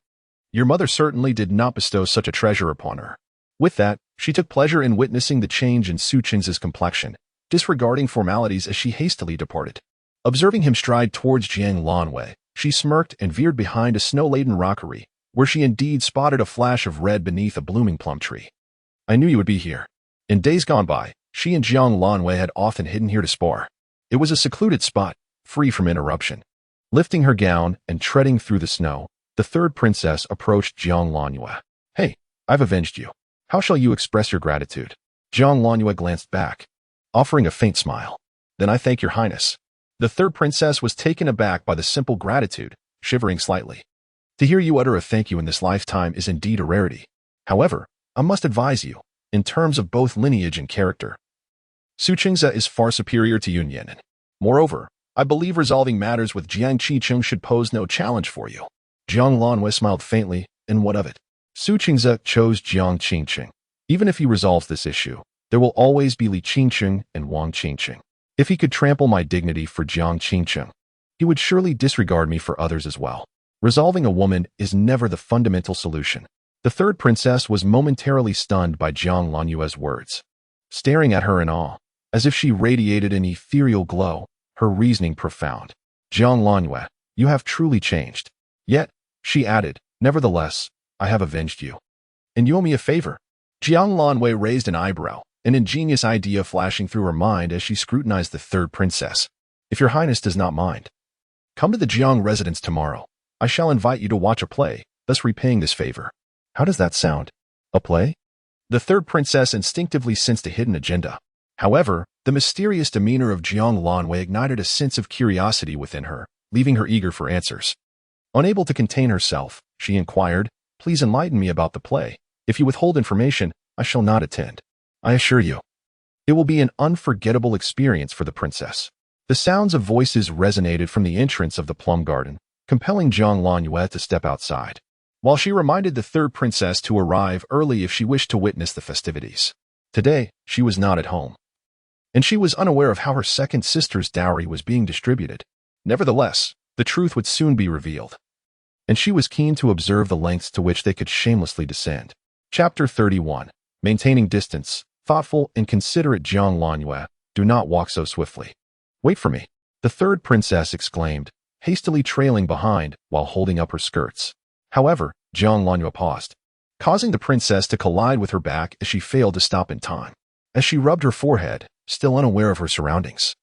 Your mother certainly did not bestow such a treasure upon her." With that, she took pleasure in witnessing the change in Su Qingze's complexion, disregarding formalities as she hastily departed. Observing him stride towards Jiang Lanwei, she smirked and veered behind a snow-laden rockery, where she indeed spotted a flash of red beneath a blooming plum tree. "I knew you would be here." In days gone by, she and Jiang Lanwei had often hidden here to spar. It was a secluded spot, free from interruption. Lifting her gown and treading through the snow, the third princess approached Jiang Lanwei. "Hey, I've avenged you. How shall you express your gratitude?" Jiang Lanwei glanced back, offering a faint smile. "Then I thank your highness." The third princess was taken aback by the simple gratitude, shivering slightly. "To hear you utter a thank you in this lifetime is indeed a rarity. However, I must advise you, in terms of both lineage and character, Su Qingze is far superior to Yun Yan'an. Moreover, I believe resolving matters with Jiang Qingcheng should pose no challenge for you." Jiang Lanwei smiled faintly, and what of it? Su Qingze chose Jiang Qingcheng. Even if he resolves this issue, there will always be Li Qingcheng and Wang Qingcheng. If he could trample my dignity for Jiang Qingcheng, he would surely disregard me for others as well. Resolving a woman is never the fundamental solution. The third princess was momentarily stunned by Jiang Lanwei's words. Staring at her in awe, as if she radiated an ethereal glow, her reasoning profound. "Jiang Lanwei, you have truly changed. Yet," she added, "nevertheless, I have avenged you. And you owe me a favor." Jiang Lanwei raised an eyebrow, an ingenious idea flashing through her mind as she scrutinized the third princess. "If your highness does not mind, come to the Jiang residence tomorrow. I shall invite you to watch a play, thus repaying this favor." How does that sound? A play? The third princess instinctively sensed a hidden agenda. However, the mysterious demeanor of Jiang Lanwei ignited a sense of curiosity within her, leaving her eager for answers. Unable to contain herself, she inquired, "Please enlighten me about the play. If you withhold information, I shall not attend." "I assure you, it will be an unforgettable experience for the princess." The sounds of voices resonated from the entrance of the plum garden, compelling Jiang Lanwei to step outside, while she reminded the third princess to arrive early if she wished to witness the festivities. Today, she was not at home, and she was unaware of how her second sister's dowry was being distributed. Nevertheless, the truth would soon be revealed, and she was keen to observe the lengths to which they could shamelessly descend. Chapter 31. Maintaining distance. Thoughtful and considerate Jiang Lanwei, do not walk so swiftly. "Wait for me," the third princess exclaimed, hastily trailing behind while holding up her skirts. However, Jiang Lanwei paused, causing the princess to collide with her back as she failed to stop in time. As she rubbed her forehead, still unaware of her surroundings,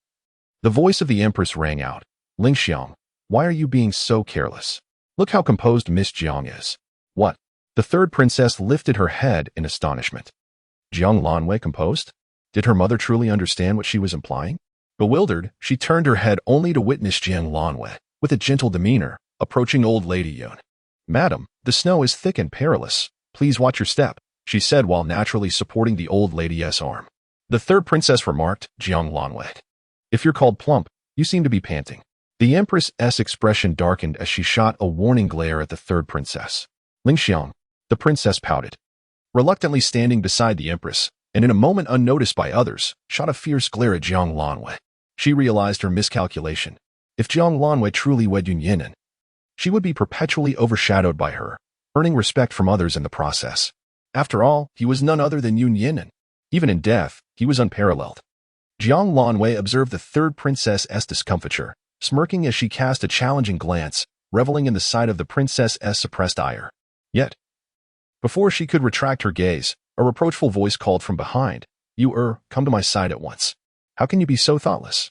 the voice of the empress rang out. "Ling Xiang, why are you being so careless? Look how composed Miss Jiang is." "What?" The third princess lifted her head in astonishment. "Jiang Lanwei composed? Did her mother truly understand what she was implying? Bewildered, she turned her head only to witness Jiang Lanwei, with a gentle demeanor, approaching old lady Yun. "Madam, the snow is thick and perilous. Please watch your step," she said while naturally supporting the old lady's arm. The third princess remarked, "Jiang Lanwei, if you're called plump, you seem to be panting." The empress's expression darkened as she shot a warning glare at the third princess. "Ling Xiang," the princess pouted. Reluctantly standing beside the empress, and in a moment unnoticed by others, shot a fierce glare at Jiang Lanwei. She realized her miscalculation. If Jiang Lanwei truly wed Yun Yinan, she would be perpetually overshadowed by her, earning respect from others in the process. After all, he was none other than Yun Yinan. Even in death, he was unparalleled. Jiang Lanwei observed the third princess's discomfiture, smirking as she cast a challenging glance, reveling in the sight of the princess's suppressed ire. Yet, before she could retract her gaze, a reproachful voice called from behind, come to my side at once. How can you be so thoughtless?"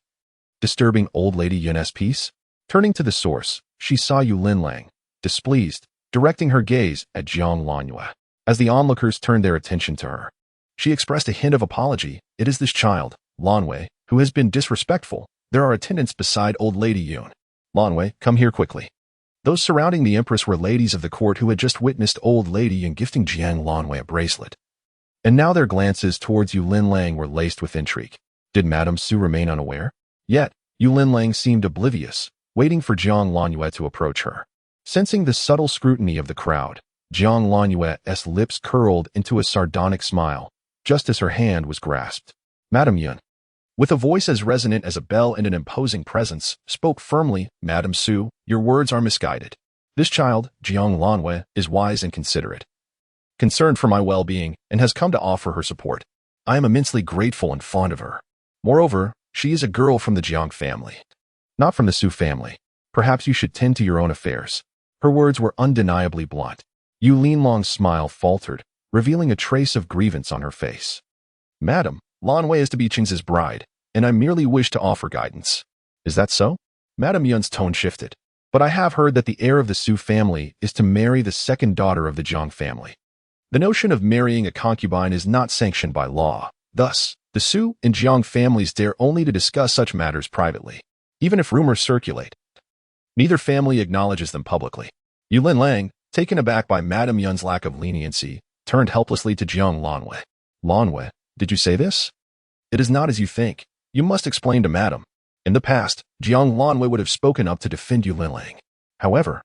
Disturbing old lady Yun's peace? Turning to the source, she saw Yu Linlang, displeased, directing her gaze at Jiang Lanwei. As the onlookers turned their attention to her, she expressed a hint of apology. "It is this child, Lanwei, who has been disrespectful. There are attendants beside old lady Yun. Lanwei, come here quickly." Those surrounding the empress were ladies of the court who had just witnessed old lady Yun gifting Jiang Lanwei a bracelet. And now their glances towards Yu Linlang were laced with intrigue. Did Madame Su remain unaware? Yet, Yu Linlang seemed oblivious, waiting for Jiang Lanwei to approach her. Sensing the subtle scrutiny of the crowd, Jiang Lanwei's lips curled into a sardonic smile, just as her hand was grasped. Madame Yun, with a voice as resonant as a bell and an imposing presence, spoke firmly, "Madame Su, your words are misguided. This child, Jiang Lanwei, is wise and considerate, concerned for my well-being, and has come to offer her support. I am immensely grateful and fond of her. Moreover, she is a girl from the Jiang family, not from the Su family. Perhaps you should tend to your own affairs." Her words were undeniably blunt. Yu Linlong's smile faltered, revealing a trace of grievance on her face. "Madam, Lanwei is to be Qing's bride, and I merely wish to offer guidance." "Is that so?" Madame Yun's tone shifted. "But I have heard that the heir of the Su family is to marry the second daughter of the Jiang family. The notion of marrying a concubine is not sanctioned by law. Thus, the Su and Jiang families dare only to discuss such matters privately, even if rumors circulate. Neither family acknowledges them publicly." Yu Linlang, taken aback by Madame Yun's lack of leniency, turned helplessly to Jiang Lanwei. "Lanwei, did you say this? It is not as you think. You must explain to Madam." In the past, Jiang Lanwei would have spoken up to defend Yu Linlang. However,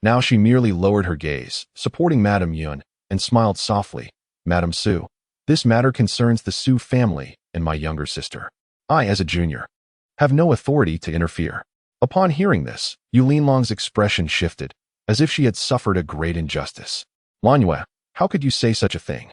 now she merely lowered her gaze, supporting Madame Yun, and smiled softly. "Madame Su, this matter concerns the Su family and my younger sister. I, as a junior, have no authority to interfere." Upon hearing this, Yu Linlong's expression shifted, as if she had suffered a great injustice. "Lanwei, how could you say such a thing?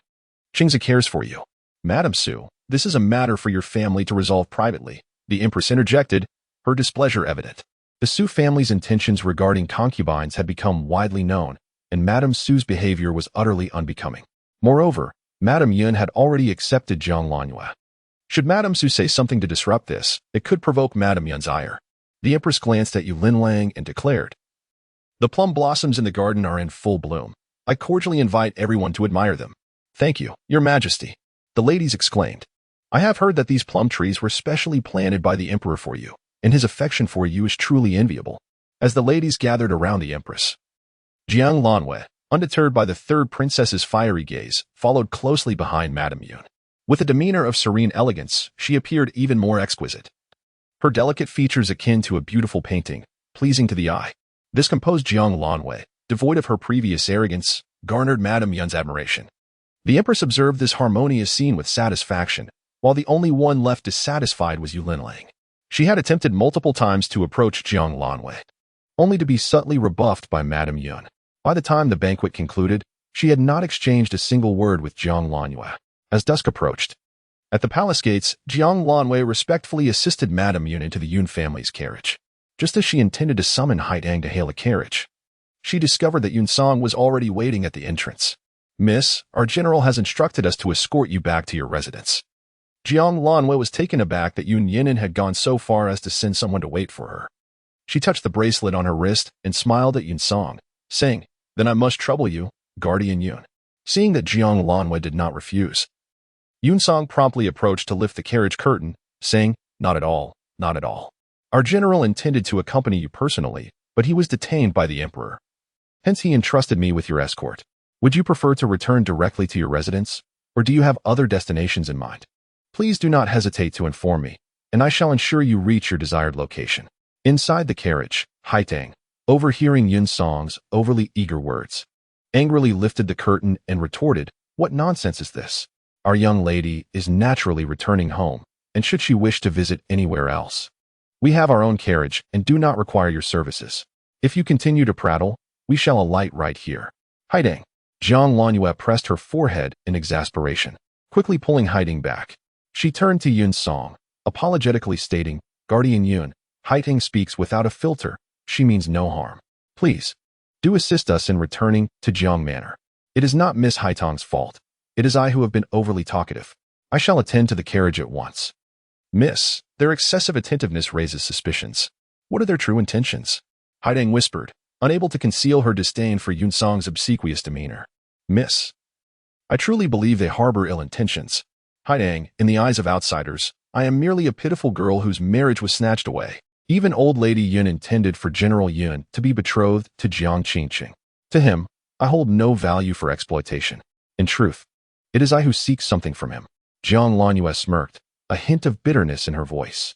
Qingzi cares for you." "Madame Su, this is a matter for your family to resolve privately," the empress interjected, her displeasure evident. The Su family's intentions regarding concubines had become widely known, and Madame Su's behavior was utterly unbecoming. Moreover, Madame Yun had already accepted Jiang Lanwei. Should Madame Su say something to disrupt this, it could provoke Madame Yun's ire. The empress glanced at Yu Linlang and declared, "The plum blossoms in the garden are in full bloom. I cordially invite everyone to admire them." "Thank you, Your Majesty," the ladies exclaimed. "I have heard that these plum trees were specially planted by the emperor for you, and his affection for you is truly enviable." As the ladies gathered around the empress, Jiang Lanwei, undeterred by the third princess's fiery gaze, followed closely behind Madame Yun. With a demeanor of serene elegance, she appeared even more exquisite. Her delicate features akin to a beautiful painting, pleasing to the eye. This composed Jiang Lanwei, devoid of her previous arrogance, garnered Madame Yun's admiration. The empress observed this harmonious scene with satisfaction, while the only one left dissatisfied was Yu Linlang. She had attempted multiple times to approach Jiang Lanwei, only to be subtly rebuffed by Madame Yun. By the time the banquet concluded, she had not exchanged a single word with Jiang Lanwei. As dusk approached, at the palace gates, Jiang Lanwei respectfully assisted Madame Yun into the Yun family's carriage. Just as she intended to summon Haidang to hail a carriage, she discovered that Yun Song was already waiting at the entrance. "Miss, our general has instructed us to escort you back to your residence." Jiang Lanwei was taken aback that Yun Yinan had gone so far as to send someone to wait for her. She touched the bracelet on her wrist and smiled at Yun Song, saying, "Then I must trouble you, guardian Yun." Seeing that Jiang Lanwei did not refuse, Yun Song promptly approached to lift the carriage curtain, saying, "Not at all, not at all. Our general intended to accompany you personally, but he was detained by the emperor. Hence he entrusted me with your escort. Would you prefer to return directly to your residence, or do you have other destinations in mind? Please do not hesitate to inform me, and I shall ensure you reach your desired location." Inside the carriage, Haitang, overhearing Yun Song's overly eager words, angrily lifted the curtain and retorted, "What nonsense is this? Our young lady is naturally returning home, and should she wish to visit anywhere else, we have our own carriage and do not require your services. If you continue to prattle, we shall alight right here." Haitang. Jiang Lanyu pressed her forehead in exasperation, quickly pulling Haitang back. She turned to Yun Song, apologetically stating, "Guardian Yun, Haitang speaks without a filter. She means no harm. Please, do assist us in returning to Jiang Manor. It is not Miss Haitang's fault. It is I who have been overly talkative. I shall attend to the carriage at once." "Miss, their excessive attentiveness raises suspicions. What are their true intentions?" Haitang whispered, unable to conceal her disdain for Yun Song's obsequious demeanor. "Miss, I truly believe they harbor ill intentions. Haitang, in the eyes of outsiders, I am merely a pitiful girl whose marriage was snatched away. Even old lady Yun intended for General Yun to be betrothed to Jiang Qingqing. To him, I hold no value for exploitation. In truth, it is I who seek something from him." Jiang Lanyu smirked, a hint of bitterness in her voice.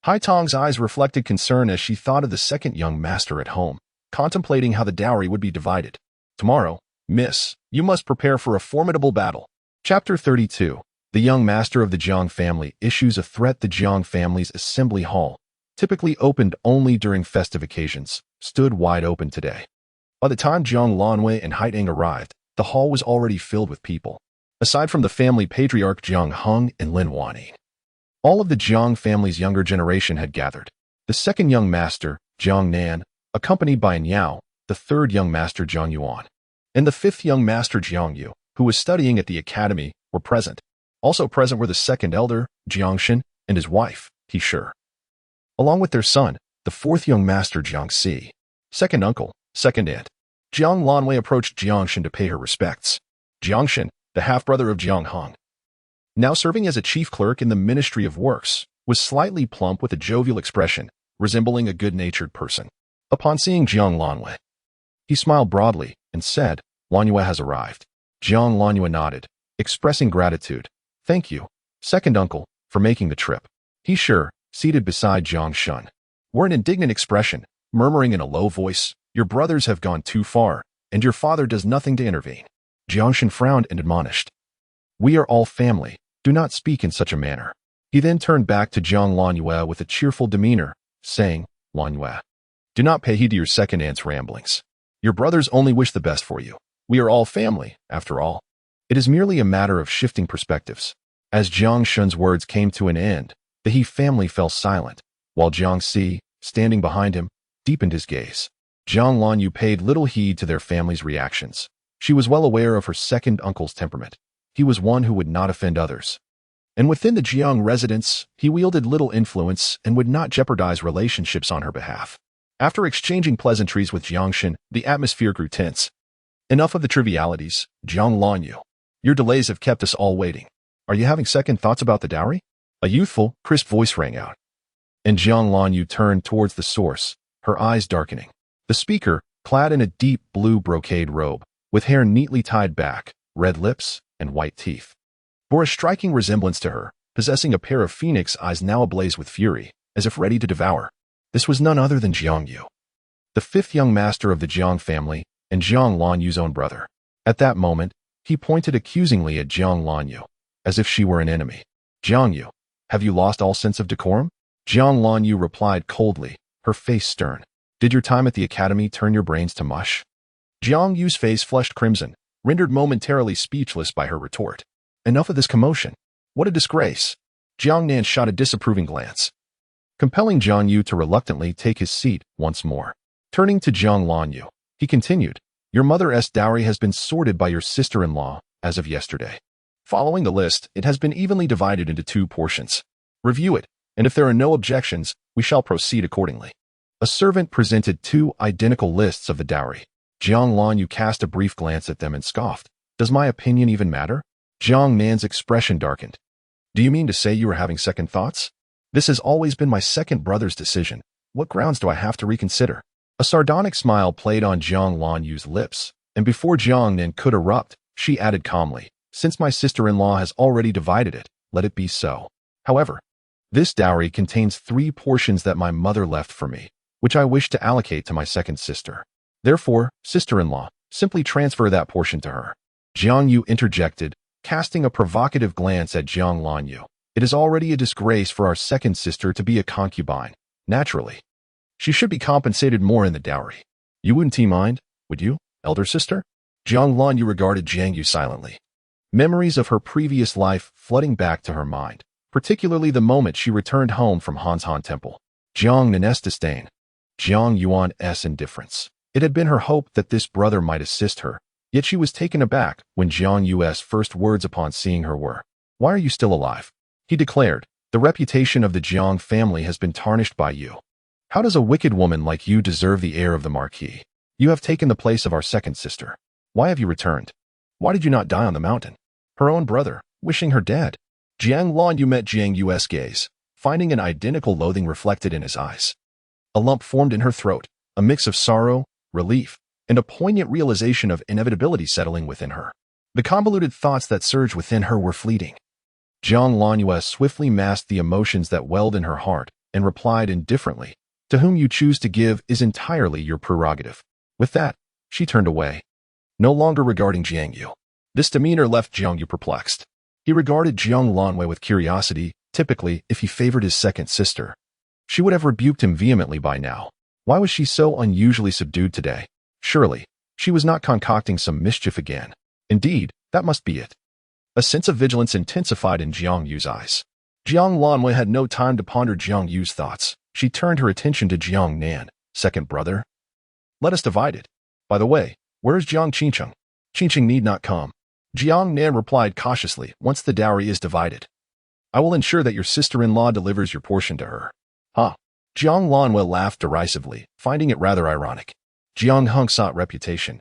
Haitang's eyes reflected concern as she thought of the second young master at home, contemplating how the dowry would be divided. "Tomorrow, Miss, you must prepare for a formidable battle." Chapter 32. The young master of the Jiang family issues a threat. The Jiang family's assembly hall, typically opened only during festive occasions, stood wide open today. By the time Jiang Lanwei and Haitang arrived, the hall was already filled with people. Aside from the family patriarch Jiang Heng and Lin Wanyi, all of the Jiang family's younger generation had gathered. The second young master, Jiang Nan, accompanied by Niao, the third young master Jiang Yuan, and the fifth young master Jiang Yu, who was studying at the academy, were present. Also present were the second elder, Jiang Shen, and his wife, He Shi, along with their son, the fourth young master Jiang Si, second uncle, second aunt. Jiang Lanwei approached Jiang Shen to pay her respects. Jiang Shen, the half-brother of Jiang Heng, now serving as a chief clerk in the Ministry of Works, was slightly plump with a jovial expression, resembling a good-natured person. Upon seeing Jiang Lanwei, he smiled broadly and said, "Lanyu has arrived." Jiang Lanyu nodded, expressing gratitude. "Thank you, second uncle, for making the trip." He Shi, seated beside Jiang Shen, wore an indignant expression, murmuring in a low voice, "Your brothers have gone too far, and your father does nothing to intervene." Jiang Shen frowned and admonished, "We are all family. Do not speak in such a manner." He then turned back to Jiang Lanyu with a cheerful demeanor, saying, "Lanyu, do not pay heed to your second aunt's ramblings. Your brothers only wish the best for you. We are all family, after all. It is merely a matter of shifting perspectives." As Jiang Shen's words came to an end, the He family fell silent, while Jiang Si, standing behind him, deepened his gaze. Jiang Lanyu paid little heed to their family's reactions. She was well aware of her second uncle's temperament. He was one who would not offend others. And within the Jiang residence, he wielded little influence and would not jeopardize relationships on her behalf. After exchanging pleasantries with Jiang Shen, the atmosphere grew tense. "Enough of the trivialities, Jiang Lanyu. Your delays have kept us all waiting. Are you having second thoughts about the dowry?" A youthful, crisp voice rang out, and Jiang Lanyu turned towards the source, her eyes darkening. The speaker, clad in a deep blue brocade robe, with hair neatly tied back, red lips, and white teeth, bore a striking resemblance to her, possessing a pair of phoenix eyes now ablaze with fury, as if ready to devour. This was none other than Jiang Yu, the fifth young master of the Jiang family and Jiang Lanyu's own brother. At that moment, he pointed accusingly at Jiang Lanyu, as if she were an enemy. "Jiang Yu, have you lost all sense of decorum?" Jiang Lanyu replied coldly, her face stern. "Did your time at the academy turn your brains to mush?" Jiang Yu's face flushed crimson, rendered momentarily speechless by her retort. "Enough of this commotion. What a disgrace." Jiang Nan shot a disapproving glance, compelling Jiang Yu to reluctantly take his seat once more. Turning to Jiang Lanyu, he continued, "Your mother's dowry has been sorted by your sister-in-law as of yesterday. Following the list, it has been evenly divided into 2 portions. Review it, and if there are no objections, we shall proceed accordingly." A servant presented 2 identical lists of the dowry. Jiang Lanyu cast a brief glance at them and scoffed. "Does my opinion even matter? Jiang Nan's expression darkened. Do you mean to say you are having second thoughts? This has always been my second brother's decision. What grounds do I have to reconsider? A sardonic smile played on Jiang Lanyu's lips, and before Jiang Nan could erupt, she added calmly, since my sister-in-law has already divided it, let it be so. However, this dowry contains 3 portions that my mother left for me, which I wish to allocate to my second sister. Therefore, sister-in-law, simply transfer that portion to her. Jiang Yu interjected, casting a provocative glance at Jiang Lanyu. It is already a disgrace for our second sister to be a concubine. Naturally, she should be compensated more in the dowry. You wouldn't mind, would you, elder sister? Jiang Lanyu regarded Jiang Yu silently. Memories of her previous life flooding back to her mind, particularly the moment she returned home from Hanshan Temple. Jiang Nan's disdain. Jiang Yuan's indifference. It had been her hope that this brother might assist her, yet she was taken aback when Jiang Yu's first words upon seeing her were, "Why are you still alive?" He declared, "The reputation of the Jiang family has been tarnished by you. How does a wicked woman like you deserve the heir of the marquis? You have taken the place of our second sister. Why have you returned? Why did you not die on the mountain?" Her own brother, wishing her dead. Jiang Lanyu met Jiang Yu's gaze, finding an identical loathing reflected in his eyes. A lump formed in her throat, a mix of sorrow, relief, and a poignant realization of inevitability settling within her. The convoluted thoughts that surged within her were fleeting. Jiang Lanyu swiftly masked the emotions that welled in her heart and replied indifferently, "To whom you choose to give is entirely your prerogative." With that, she turned away, no longer regarding Jiang Yu. This demeanor left Jiang Yu perplexed. He regarded Jiang Lanwei with curiosity. Typically, if he favored his second sister, she would have rebuked him vehemently by now. Why was she so unusually subdued today? Surely, she was not concocting some mischief again. Indeed, that must be it. A sense of vigilance intensified in Jiang Yu's eyes. Jiang Lanwei had no time to ponder Jiang Yu's thoughts. She turned her attention to Jiang Nan, second brother. "Let us divide it. By the way, where is Jiang Qingcheng?" "Qingcheng need not come." Jiang Nan replied cautiously, "Once the dowry is divided, I will ensure that your sister-in-law delivers your portion to her." "Huh." Jiang Lanwei laughed derisively, finding it rather ironic. Jiang Hung sought reputation.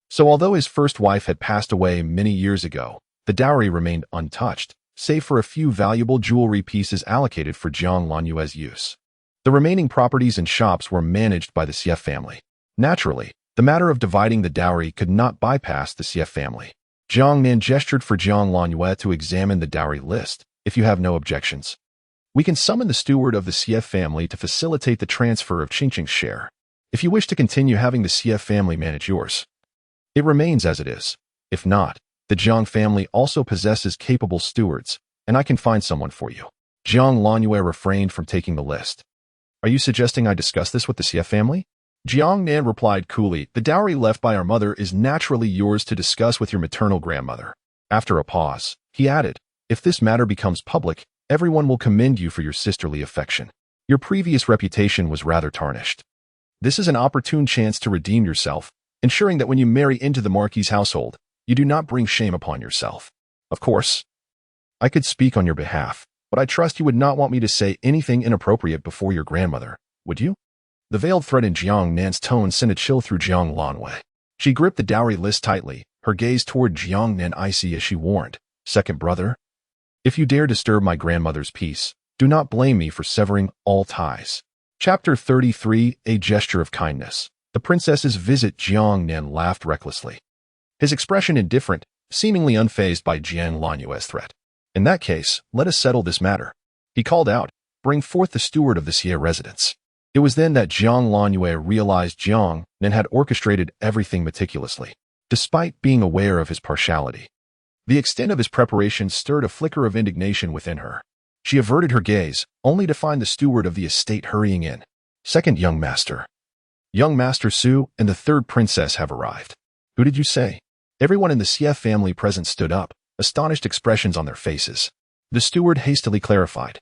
So although his first wife had passed away many years ago, the dowry remained untouched, save for a few valuable jewelry pieces allocated for Jiang Lanyu's use. The remaining properties and shops were managed by the Xie family. Naturally, the matter of dividing the dowry could not bypass the Xie family. Jiang Nan gestured for Jiang Lanyu to examine the dowry list. "If you have no objections, we can summon the steward of the Xie family to facilitate the transfer of Qingcheng's share. If you wish to continue having the Xie family manage yours, it remains as it is. If not, the Jiang family also possesses capable stewards, and I can find someone for you." Jiang Lanyu refrained from taking the list. "Are you suggesting I discuss this with the Xie family?" Jiang Nan replied coolly, "The dowry left by our mother is naturally yours to discuss with your maternal grandmother." After a pause, he added, "If this matter becomes public, everyone will commend you for your sisterly affection. Your previous reputation was rather tarnished. This is an opportune chance to redeem yourself, ensuring that when you marry into the Marquis' household, you do not bring shame upon yourself. Of course, I could speak on your behalf, but I trust you would not want me to say anything inappropriate before your grandmother, would you?" The veiled threat in Jiang Nan's tone sent a chill through Jiang Lanwei. She gripped the dowry list tightly, her gaze toward Jiang Nan icy as she warned, "Second brother, if you dare disturb my grandmother's peace, do not blame me for severing all ties." Chapter 33, A Gesture of Kindness. The princess's visit. Jiang Nan laughed recklessly, his expression indifferent, seemingly unfazed by Jiang Lanyu's threat. "In that case, let us settle this matter." He called out, "Bring forth the steward of the Xie residence." It was then that Jiang Lanyu realized Jiang Nan had orchestrated everything meticulously, despite being aware of his partiality. The extent of his preparation stirred a flicker of indignation within her. She averted her gaze, only to find the steward of the estate hurrying in. "Second young master. Young Master Su and the third princess have arrived." "Who did you say?" Everyone in the Xie family present stood up, astonished expressions on their faces. The steward hastily clarified,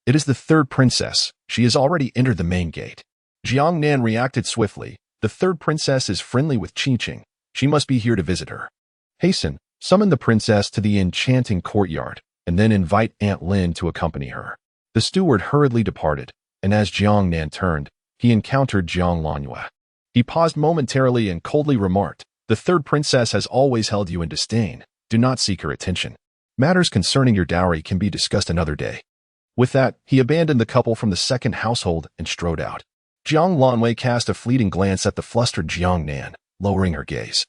"It is the third princess. She has already entered the main gate." Jiang Nan reacted swiftly. "The third princess is friendly with Qingcheng. She must be here to visit her. Hasten, summon the princess to the enchanting courtyard, and then invite Aunt Lin to accompany her." The steward hurriedly departed, and as Jiang Nan turned, he encountered Jiang Lanyu. He paused momentarily and coldly remarked, "The third princess has always held you in disdain. Do not seek her attention. Matters concerning your dowry can be discussed another day. With that, he abandoned the couple from the second household and strode out. Jiang Lanwei cast a fleeting glance at the flustered Jiang Nan, lowering her gaze.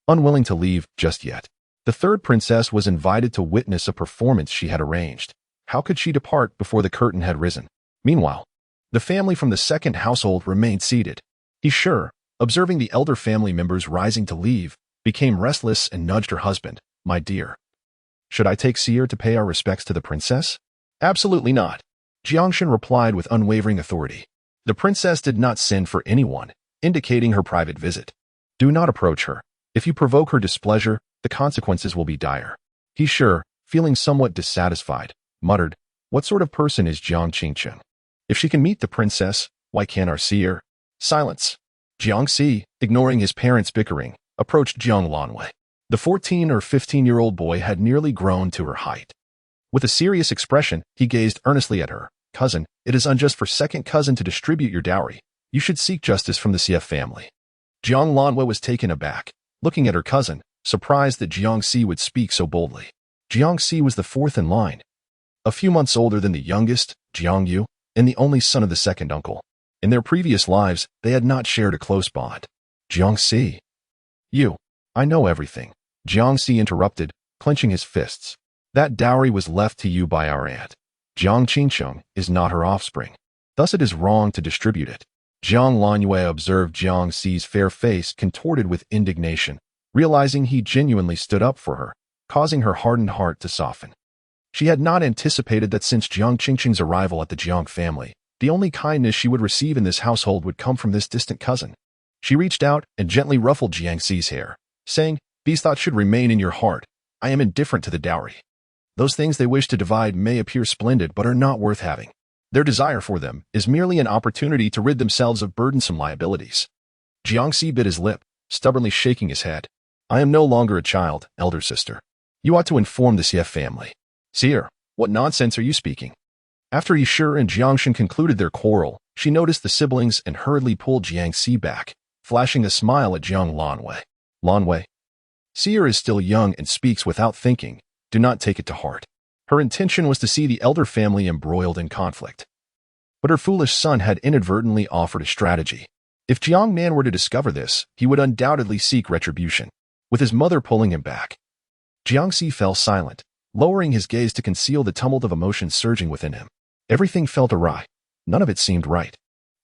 Unwilling to leave just yet, the third princess was invited to witness a performance she had arranged. How could she depart before the curtain had risen? Meanwhile, the family from the second household remained seated. He sure, observing the elder family members rising to leave, became restless and nudged her husband. My dear, should I take Seer to pay our respects to the princess? Absolutely not. Jiangshan replied with unwavering authority. The princess did not send for anyone, indicating her private visit. Do not approach her. If you provoke her displeasure, the consequences will be dire. He sure, feeling somewhat dissatisfied, muttered, what sort of person is Jiang Qingcheng? If she can meet the princess, why can't our Seer? Silence. Jiang Si, ignoring his parents' bickering, approached Jiang Lanwei. The 14 or 15-year-old boy had nearly grown to her height. With a serious expression, he gazed earnestly at her. Cousin, it is unjust for second cousin to distribute your dowry. You should seek justice from the CF family. Jiang Lanwei was taken aback, looking at her cousin, surprised that Jiang Si would speak so boldly. Jiang Si was the fourth in line, a few months older than the youngest, Jiang Yu, and the only son of the second uncle. In their previous lives, they had not shared a close bond. Jiang Si. You. I know everything. Jiang Si interrupted, clenching his fists. That dowry was left to you by our aunt. Jiang Qingcheng is not her offspring. Thus it is wrong to distribute it. Jiang Lanwei observed Jiang Si's fair face contorted with indignation, realizing he genuinely stood up for her, causing her hardened heart to soften. She had not anticipated that since Jiang Qingcheng's arrival at the Jiang family, the only kindness she would receive in this household would come from this distant cousin. She reached out and gently ruffled Jiang Si's hair, saying, these thoughts should remain in your heart. I am indifferent to the dowry. Those things they wish to divide may appear splendid but are not worth having. Their desire for them is merely an opportunity to rid themselves of burdensome liabilities. Jiang Si bit his lip, stubbornly shaking his head. I am no longer a child, elder sister. You ought to inform the CF family. Seer, what nonsense are you speaking? After Yishur and Jiangshan concluded their quarrel, she noticed the siblings and hurriedly pulled Jiang Si back, flashing a smile at Jiang Lanwei. Lanwei. Seer is still young and speaks without thinking. Do not take it to heart. Her intention was to see the elder family embroiled in conflict. But her foolish son had inadvertently offered a strategy. If Jiang Nan were to discover this, he would undoubtedly seek retribution, with his mother pulling him back. Jiang Si fell silent, lowering his gaze to conceal the tumult of emotions surging within him. Everything felt awry. None of it seemed right.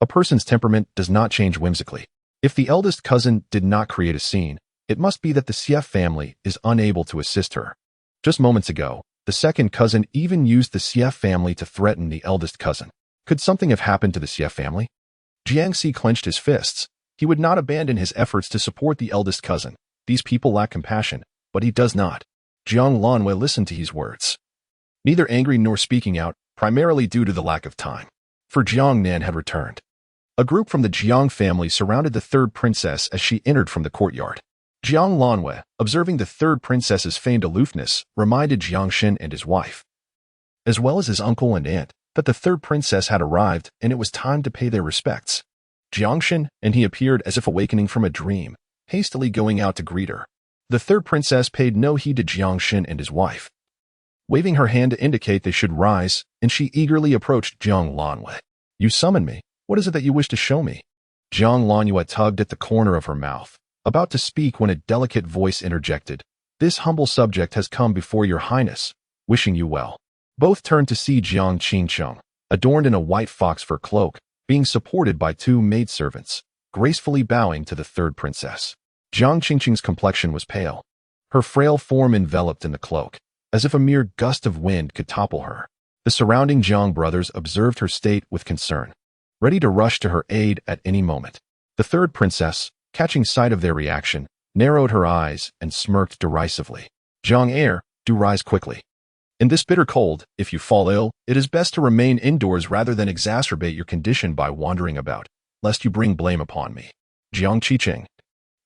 A person's temperament does not change whimsically. If the eldest cousin did not create a scene, it must be that the CF family is unable to assist her. Just moments ago, the second cousin even used the CF family to threaten the eldest cousin. Could something have happened to the CF family? Jiang Si clenched his fists. He would not abandon his efforts to support the eldest cousin. These people lack compassion, but he does not. Jiang Lanwei listened to his words, neither angry nor speaking out, primarily due to the lack of time. For Jiang Nan had returned. A group from the Jiang family surrounded the third princess as she entered from the courtyard. Jiang Lanwei, observing the third princess's feigned aloofness, reminded Jiangshan and his wife, as well as his uncle and aunt, that the third princess had arrived and it was time to pay their respects. Jiangshan and he appeared as if awakening from a dream, hastily going out to greet her. The third princess paid no heed to Jiangshan and his wife, waving her hand to indicate they should rise, and she eagerly approached Jiang Lanwei. You summon me. What is it that you wish to show me? Jiang Lanwei tugged at the corner of her mouth, about to speak when a delicate voice interjected. This humble subject has come before your highness, wishing you well. Both turned to see Jiang Qingcheng, adorned in a white fox fur cloak, being supported by two maidservants, gracefully bowing to the third princess. Jiang Qingcheng's complexion was pale, her frail form enveloped in the cloak, as if a mere gust of wind could topple her. The surrounding Jiang brothers observed her state with concern, ready to rush to her aid at any moment. The third princess, catching sight of their reaction, narrowed her eyes and smirked derisively. Jiang Heir, do rise quickly. In this bitter cold, if you fall ill, it is best to remain indoors rather than exacerbate your condition by wandering about, lest you bring blame upon me. Jiang Qicheng,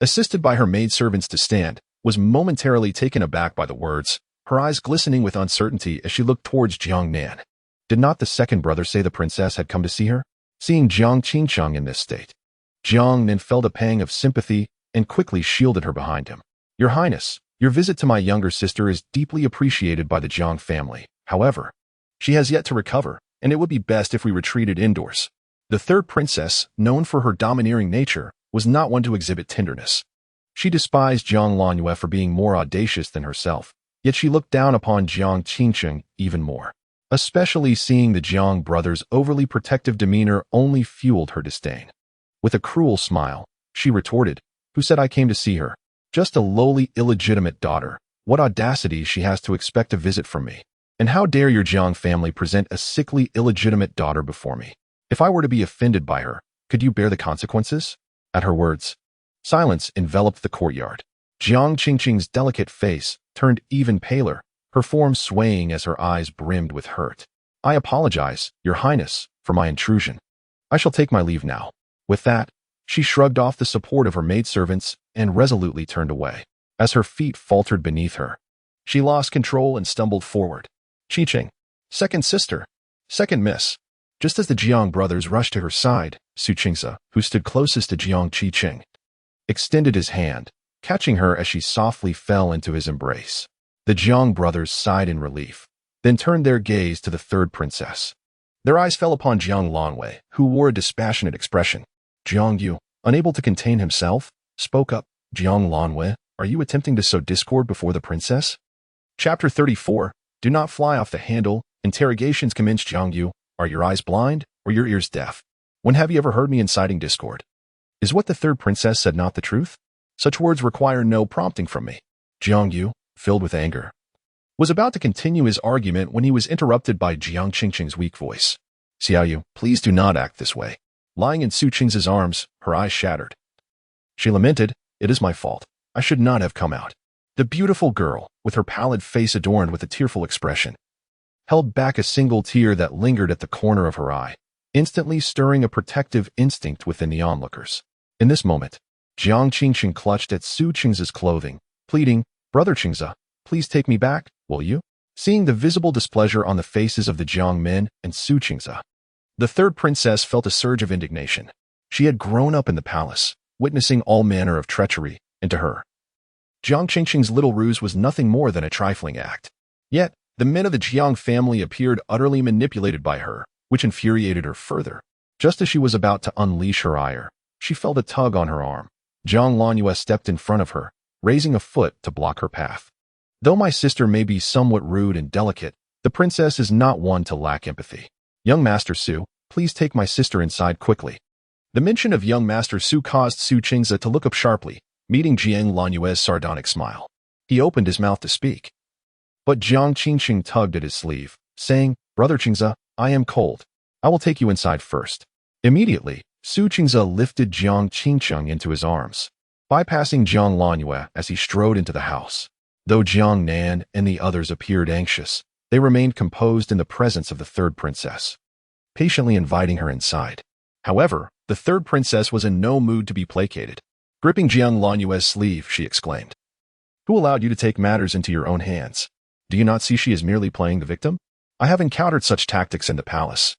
assisted by her maidservants to stand, was momentarily taken aback by the words, her eyes glistening with uncertainty as she looked towards Jiang Nan. Did not the second brother say the princess had come to see her? Seeing Jiang Qingcheng in this state, Jiang Nan felt a pang of sympathy and quickly shielded her behind him. Your Highness, Your visit to my younger sister is deeply appreciated by the Jiang family. However, she has yet to recover, and it would be best if we retreated indoors. The third princess, known for her domineering nature, was not one to exhibit tenderness. She despised Jiang Lanyue for being more audacious than herself, yet she looked down upon Jiang Qingcheng even more. Especially seeing the Jiang brothers' overly protective demeanor only fueled her disdain. With a cruel smile, she retorted, "Who said I came to see her? Just a lowly, illegitimate daughter. What audacity she has to expect a visit from me. And how dare your Jiang family present a sickly, illegitimate daughter before me? If I were to be offended by her, could you bear the consequences?" At her words, silence enveloped the courtyard. Jiang Qingqing's delicate face turned even paler, her form swaying as her eyes brimmed with hurt. "I apologize, Your Highness, for my intrusion. I shall take my leave now." With that, she shrugged off the support of her maidservants and resolutely turned away. As her feet faltered beneath her, she lost control and stumbled forward. "Qingqing, second sister, second miss." Just as the Jiang brothers rushed to her side, Su Qingze, who stood closest to Jiang Qingqing, extended his hand, catching her as she softly fell into his embrace. The Jiang brothers sighed in relief, then turned their gaze to the third princess. Their eyes fell upon Jiang Lanwei, who wore a dispassionate expression. Jiang Yu, unable to contain himself, spoke up. "Jiang Lanwei, are you attempting to sow discord before the princess?" Chapter 34. Do not fly off the handle. Interrogations commenced. Jiang Yu, are your eyes blind or your ears deaf? When have you ever heard me inciting discord? Is what the third princess said not the truth? Such words require no prompting from me. Jiang Yu, filled with anger, was about to continue his argument when he was interrupted by Jiang Qingqing's weak voice. "Xiao Yu, please do not act this way." Lying in Su Qingze's arms, her eyes shattered. She lamented, "It is my fault. I should not have come out." The beautiful girl, with her pallid face adorned with a tearful expression, held back a single tear that lingered at the corner of her eye, instantly stirring a protective instinct within the onlookers. In this moment, Jiang Qingqing clutched at Su Qingze's clothing, pleading, "Brother Qingze, please take me back, will you?" Seeing the visible displeasure on the faces of the Jiang men and Su Qingze, the third princess felt a surge of indignation. She had grown up in the palace, witnessing all manner of treachery, and to her, Jiang Qingqing's little ruse was nothing more than a trifling act. Yet, the men of the Jiang family appeared utterly manipulated by her, which infuriated her further. Just as she was about to unleash her ire, she felt a tug on her arm. Jiang Lanyue stepped in front of her, raising a foot to block her path. Though my sister may be somewhat rude and delicate, the princess is not one to lack empathy. "Young Master Su, please take my sister inside quickly." The mention of young Master Su caused Su Qingze to look up sharply, meeting Jiang Lanyue's sardonic smile. He opened his mouth to speak, but Jiang Qingqing tugged at his sleeve, saying, "Brother Qingze, I am cold. I will take you inside first." Immediately, Su Qingze lifted Jiang Qingqing into his arms, bypassing Jiang Lanyue as he strode into the house. Though Jiang Nan and the others appeared anxious, they remained composed in the presence of the third princess, patiently inviting her inside. However, the third princess was in no mood to be placated. Gripping Jiang Lanyue's sleeve, she exclaimed, "Who allowed you to take matters into your own hands? Do you not see she is merely playing the victim? I have encountered such tactics in the palace.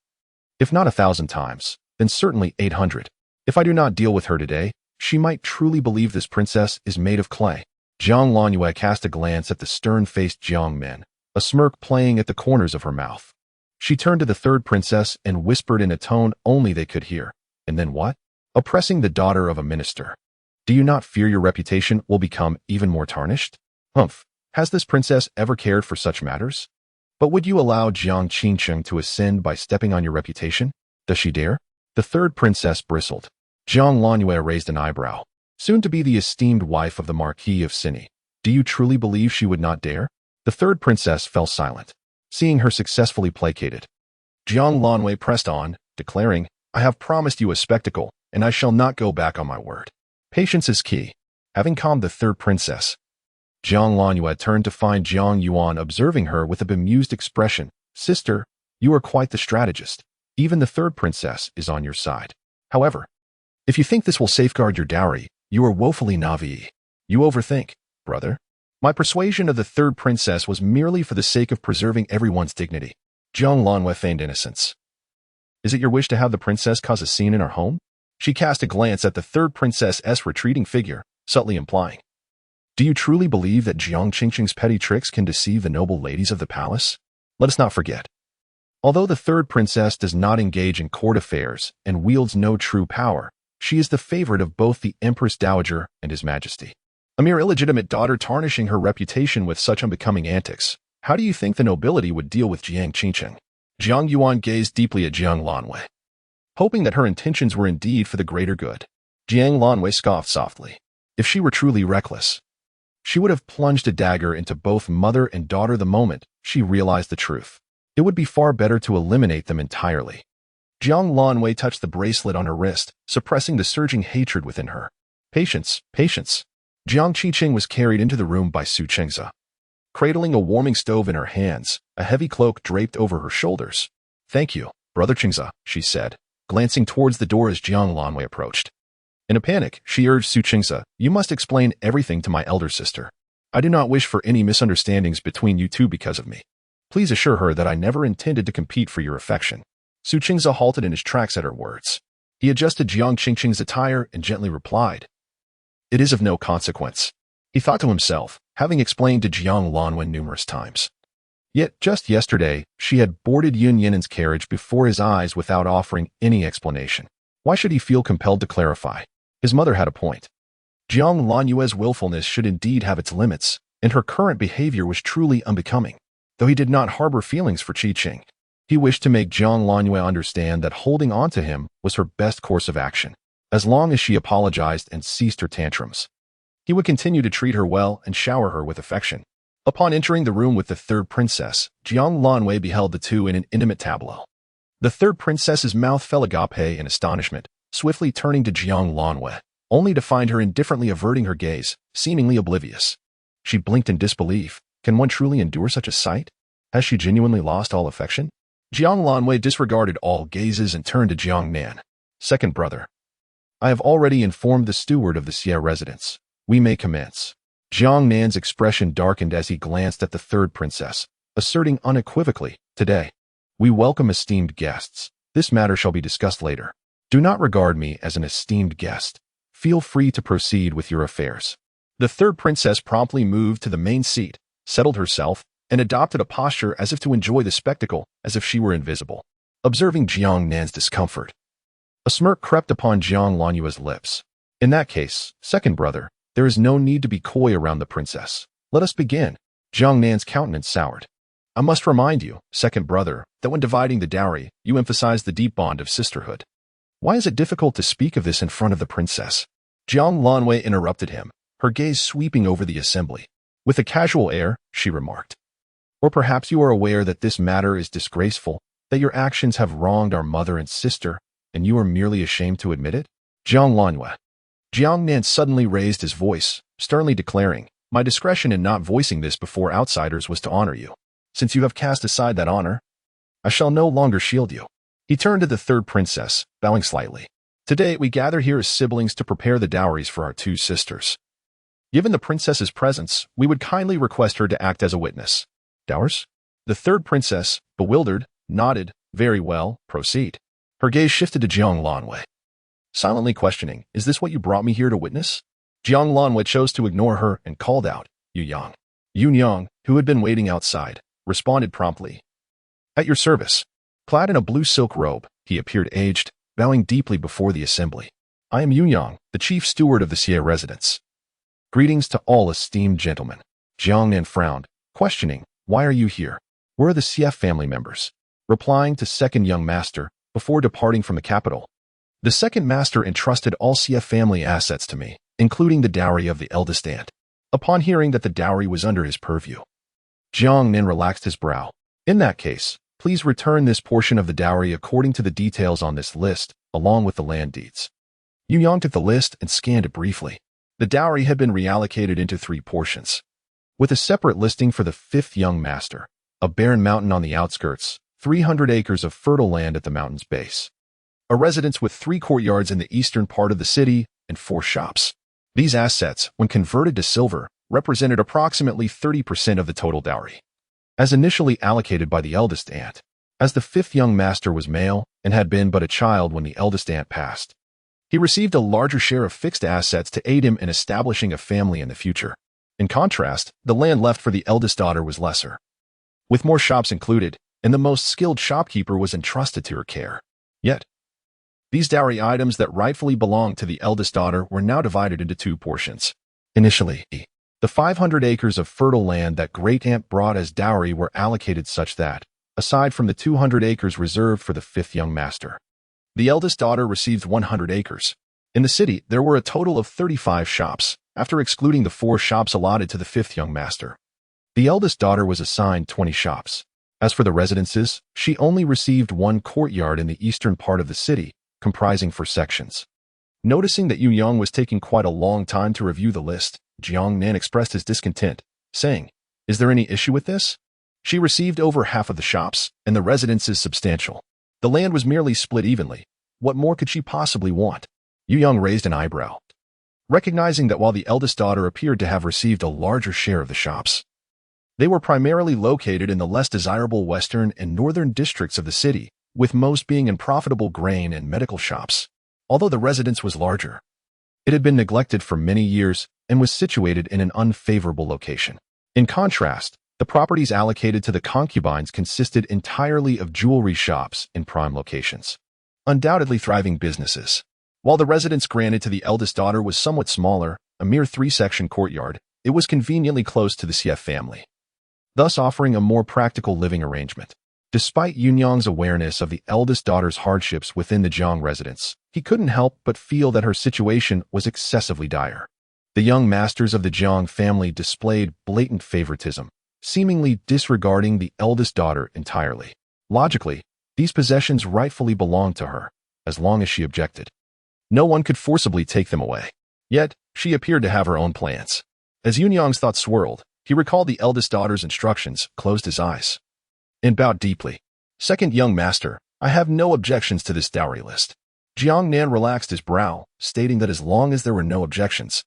If not 1,000 times, then certainly 800. If I do not deal with her today, she might truly believe this princess is made of clay." Jiang Lanyue cast a glance at the stern-faced Jiang men, a smirk playing at the corners of her mouth. She turned to the third princess and whispered in a tone only they could hear, "And then what? Oppressing the daughter of a minister. Do you not fear your reputation will become even more tarnished? Humph, has this princess ever cared for such matters? But would you allow Jiang Qingqing to ascend by stepping on your reputation? Does she dare?" The third princess bristled. Jiang Lanyue raised an eyebrow. Soon to be the esteemed wife of the Marquis of Cinni. Do you truly believe she would not dare? The third princess fell silent, seeing her successfully placated. Jiang Lanwei pressed on, declaring, "I have promised you a spectacle, and I shall not go back on my word." Patience is key. Having calmed the third princess, Jiang Lanyue turned to find Jiang Yuan observing her with a bemused expression. "Sister, you are quite the strategist. Even the third princess is on your side. However, if you think this will safeguard your dowry, you are woefully naive. You overthink, brother. My persuasion of the third princess was merely for the sake of preserving everyone's dignity." Jiang Lanwei feigned innocence. "Is it your wish to have the princess cause a scene in our home?" She cast a glance at the third princess's retreating figure, subtly implying, Do you truly believe that Jiang Qingqing's petty tricks can deceive the noble ladies of the palace? Let us not forget. Although the third princess does not engage in court affairs and wields no true power, she is the favorite of both the Empress Dowager and His Majesty. A mere illegitimate daughter tarnishing her reputation with such unbecoming antics. How do you think the nobility would deal with Jiang Qingqing? Jiang Yuan gazed deeply at Jiang Lanwei, hoping that her intentions were indeed for the greater good. Jiang Lanwei scoffed softly. If she were truly reckless, she would have plunged a dagger into both mother and daughter the moment she realized the truth. It would be far better to eliminate them entirely. Jiang Lanwei touched the bracelet on her wrist, suppressing the surging hatred within her. Patience, patience. Jiang Qingqing was carried into the room by Su Chengza, cradling a warming stove in her hands, a heavy cloak draped over her shoulders. Thank you, Brother Chengza, she said, glancing towards the door as Jiang Lanwei approached. In a panic, she urged Su Chengza, you must explain everything to my elder sister. I do not wish for any misunderstandings between you two because of me. Please assure her that I never intended to compete for your affection. Su Chengza halted in his tracks at her words. He adjusted Jiang Qingqing's attire and gently replied, it is of no consequence. He thought to himself, having explained to Jiang Lanwen numerous times. Yet just yesterday, she had boarded Yun Yinen's carriage before his eyes without offering any explanation. Why should he feel compelled to clarify? His mother had a point. Jiang Lanyue's willfulness should indeed have its limits, and her current behavior was truly unbecoming. Though he did not harbor feelings for Qingqing, he wished to make Jiang Lanyue understand that holding on to him was her best course of action. As long as she apologized and ceased her tantrums, he would continue to treat her well and shower her with affection. Upon entering the room with the third princess, Jiang Lanwei beheld the two in an intimate tableau. The third princess's mouth fell agape in astonishment, swiftly turning to Jiang Lanwei, only to find her indifferently averting her gaze, seemingly oblivious. She blinked in disbelief. Can one truly endure such a sight? Has she genuinely lost all affection? Jiang Lanwei disregarded all gazes and turned to Jiang Nan. Second brother. I have already informed the steward of the Xie residence. We may commence. Jiang Nan's expression darkened as he glanced at the third princess, asserting unequivocally, today, we welcome esteemed guests. This matter shall be discussed later. Do not regard me as an esteemed guest. Feel free to proceed with your affairs. The third princess promptly moved to the main seat, settled herself, and adopted a posture as if to enjoy the spectacle, as if she were invisible. Observing Jiang Nan's discomfort, a smirk crept upon Jiang Lanyue's lips. In that case, second brother, there is no need to be coy around the princess. Let us begin. Jiang Nan's countenance soured. I must remind you, second brother, that when dividing the dowry, you emphasized the deep bond of sisterhood. Why is it difficult to speak of this in front of the princess? Jiang Lanwei interrupted him, her gaze sweeping over the assembly. With a casual air, she remarked, or perhaps you are aware that this matter is disgraceful, that your actions have wronged our mother and sister, and you are merely ashamed to admit it? Jiang Lanwei. Jiang Nan suddenly raised his voice, sternly declaring, my discretion in not voicing this before outsiders was to honor you. Since you have cast aside that honor, I shall no longer shield you. He turned to the third princess, bowing slightly. Today we gather here as siblings to prepare the dowries for our two sisters. Given the princess's presence, we would kindly request her to act as a witness. Dowers? The third princess, bewildered, nodded. Very well, proceed. Her gaze shifted to Jiang Lanwei, silently questioning, is this what you brought me here to witness? Jiang Lanwei chose to ignore her and called out, Yu Yang. Yun Yang, who had been waiting outside, responded promptly. At your service. Clad in a blue silk robe, he appeared aged, bowing deeply before the assembly. I am Yun Yang, the chief steward of the Xie residence. Greetings to all esteemed gentlemen. Jiang Nan frowned, questioning, why are you here? Where are the Xie family members? Replying to second young master, before departing from the capital. The second master entrusted all Xie family assets to me, including the dowry of the eldest aunt. Upon hearing that the dowry was under his purview, Jiang Nan relaxed his brow. In that case, please return this portion of the dowry according to the details on this list, along with the land deeds. Yu Yang took the list and scanned it briefly. The dowry had been reallocated into 3 portions, with a separate listing for the 5th young master, a barren mountain on the outskirts, 300 acres of fertile land at the mountain's base, a residence with 3 courtyards in the eastern part of the city, and 4 shops. These assets, when converted to silver, represented approximately 30% of the total dowry, as initially allocated by the eldest aunt, as the 5th young master was male and had been but a child when the eldest aunt passed. He received a larger share of fixed assets to aid him in establishing a family in the future. In contrast, the land left for the eldest daughter was lesser, with more shops included, and the most skilled shopkeeper was entrusted to her care. Yet, these dowry items that rightfully belonged to the eldest daughter were now divided into two portions. Initially, the 500 acres of fertile land that great-aunt brought as dowry were allocated such that, aside from the 200 acres reserved for the fifth young master, the eldest daughter received 100 acres. In the city, there were a total of 35 shops, after excluding the 4 shops allotted to the fifth young master. The eldest daughter was assigned 20 shops. As for the residences, she only received 1 courtyard in the eastern part of the city, comprising 4 sections. Noticing that Yunyang was taking quite a long time to review the list, Jiang Nan expressed his discontent, saying, "Is there any issue with this?" She received over half of the shops, and the residences substantial. The land was merely split evenly. What more could she possibly want? Yunyang raised an eyebrow, recognizing that while the eldest daughter appeared to have received a larger share of the shops, they were primarily located in the less desirable western and northern districts of the city, with most being in profitable grain and medical shops. Although the residence was larger, it had been neglected for many years and was situated in an unfavorable location. In contrast, the properties allocated to the concubines consisted entirely of jewelry shops in prime locations, undoubtedly thriving businesses. While the residence granted to the eldest daughter was somewhat smaller, a mere 3-section courtyard, it was conveniently close to the Xie family, thus offering a more practical living arrangement. Despite Yunyang's awareness of the eldest daughter's hardships within the Jiang residence, he couldn't help but feel that her situation was excessively dire. The young masters of the Jiang family displayed blatant favoritism, seemingly disregarding the eldest daughter entirely. Logically, these possessions rightfully belonged to her, as long as she objected. No one could forcibly take them away. Yet, she appeared to have her own plans. As Yunyang's thoughts swirled, he recalled the eldest daughter's instructions, closed his eyes, and bowed deeply. "Second young master, I have no objections to this dowry list." Jiang Nan relaxed his brow, stating that as long as there were no objections,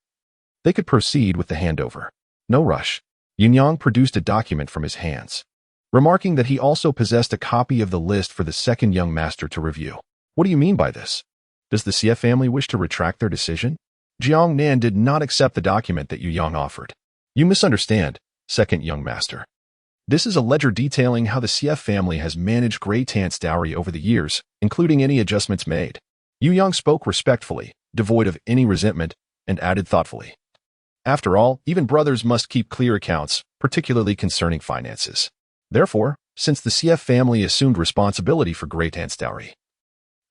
they could proceed with the handover. No rush. Yunyang produced a document from his hands, remarking that he also possessed a copy of the list for the second young master to review. "What do you mean by this? Does the Xie family wish to retract their decision?" Jiang Nan did not accept the document that Yunyang offered. "You misunderstand, second young master. This is a ledger detailing how the Xie family has managed great-aunt's dowry over the years, including any adjustments made." Yunyang spoke respectfully, devoid of any resentment, and added thoughtfully, "After all, even brothers must keep clear accounts, particularly concerning finances. Therefore, since the Xie family assumed responsibility for great-aunt's dowry,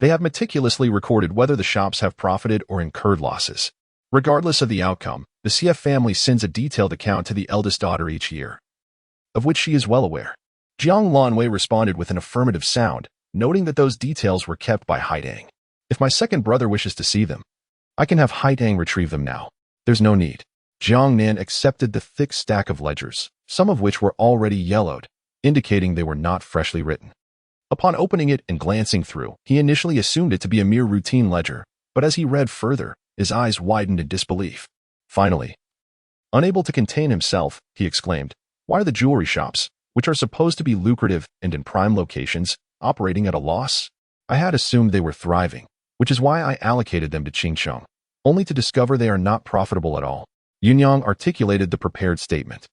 they have meticulously recorded whether the shops have profited or incurred losses. Regardless of the outcome, the Xie family sends a detailed account to the eldest daughter each year, of which she is well aware." Jiang Lanwei responded with an affirmative sound, noting that those details were kept by Haidang. "If my second brother wishes to see them, I can have Haidang retrieve them now. There's no need." Jiang Nan accepted the thick stack of ledgers, some of which were already yellowed, indicating they were not freshly written. Upon opening it and glancing through, he initially assumed it to be a mere routine ledger, but as he read further, his eyes widened in disbelief. Finally, unable to contain himself, he exclaimed, "Why are the jewelry shops, which are supposed to be lucrative and in prime locations, operating at a loss? I had assumed they were thriving, which is why I allocated them to Qingsheng, only to discover they are not profitable at all." Yunyang articulated the prepared statement,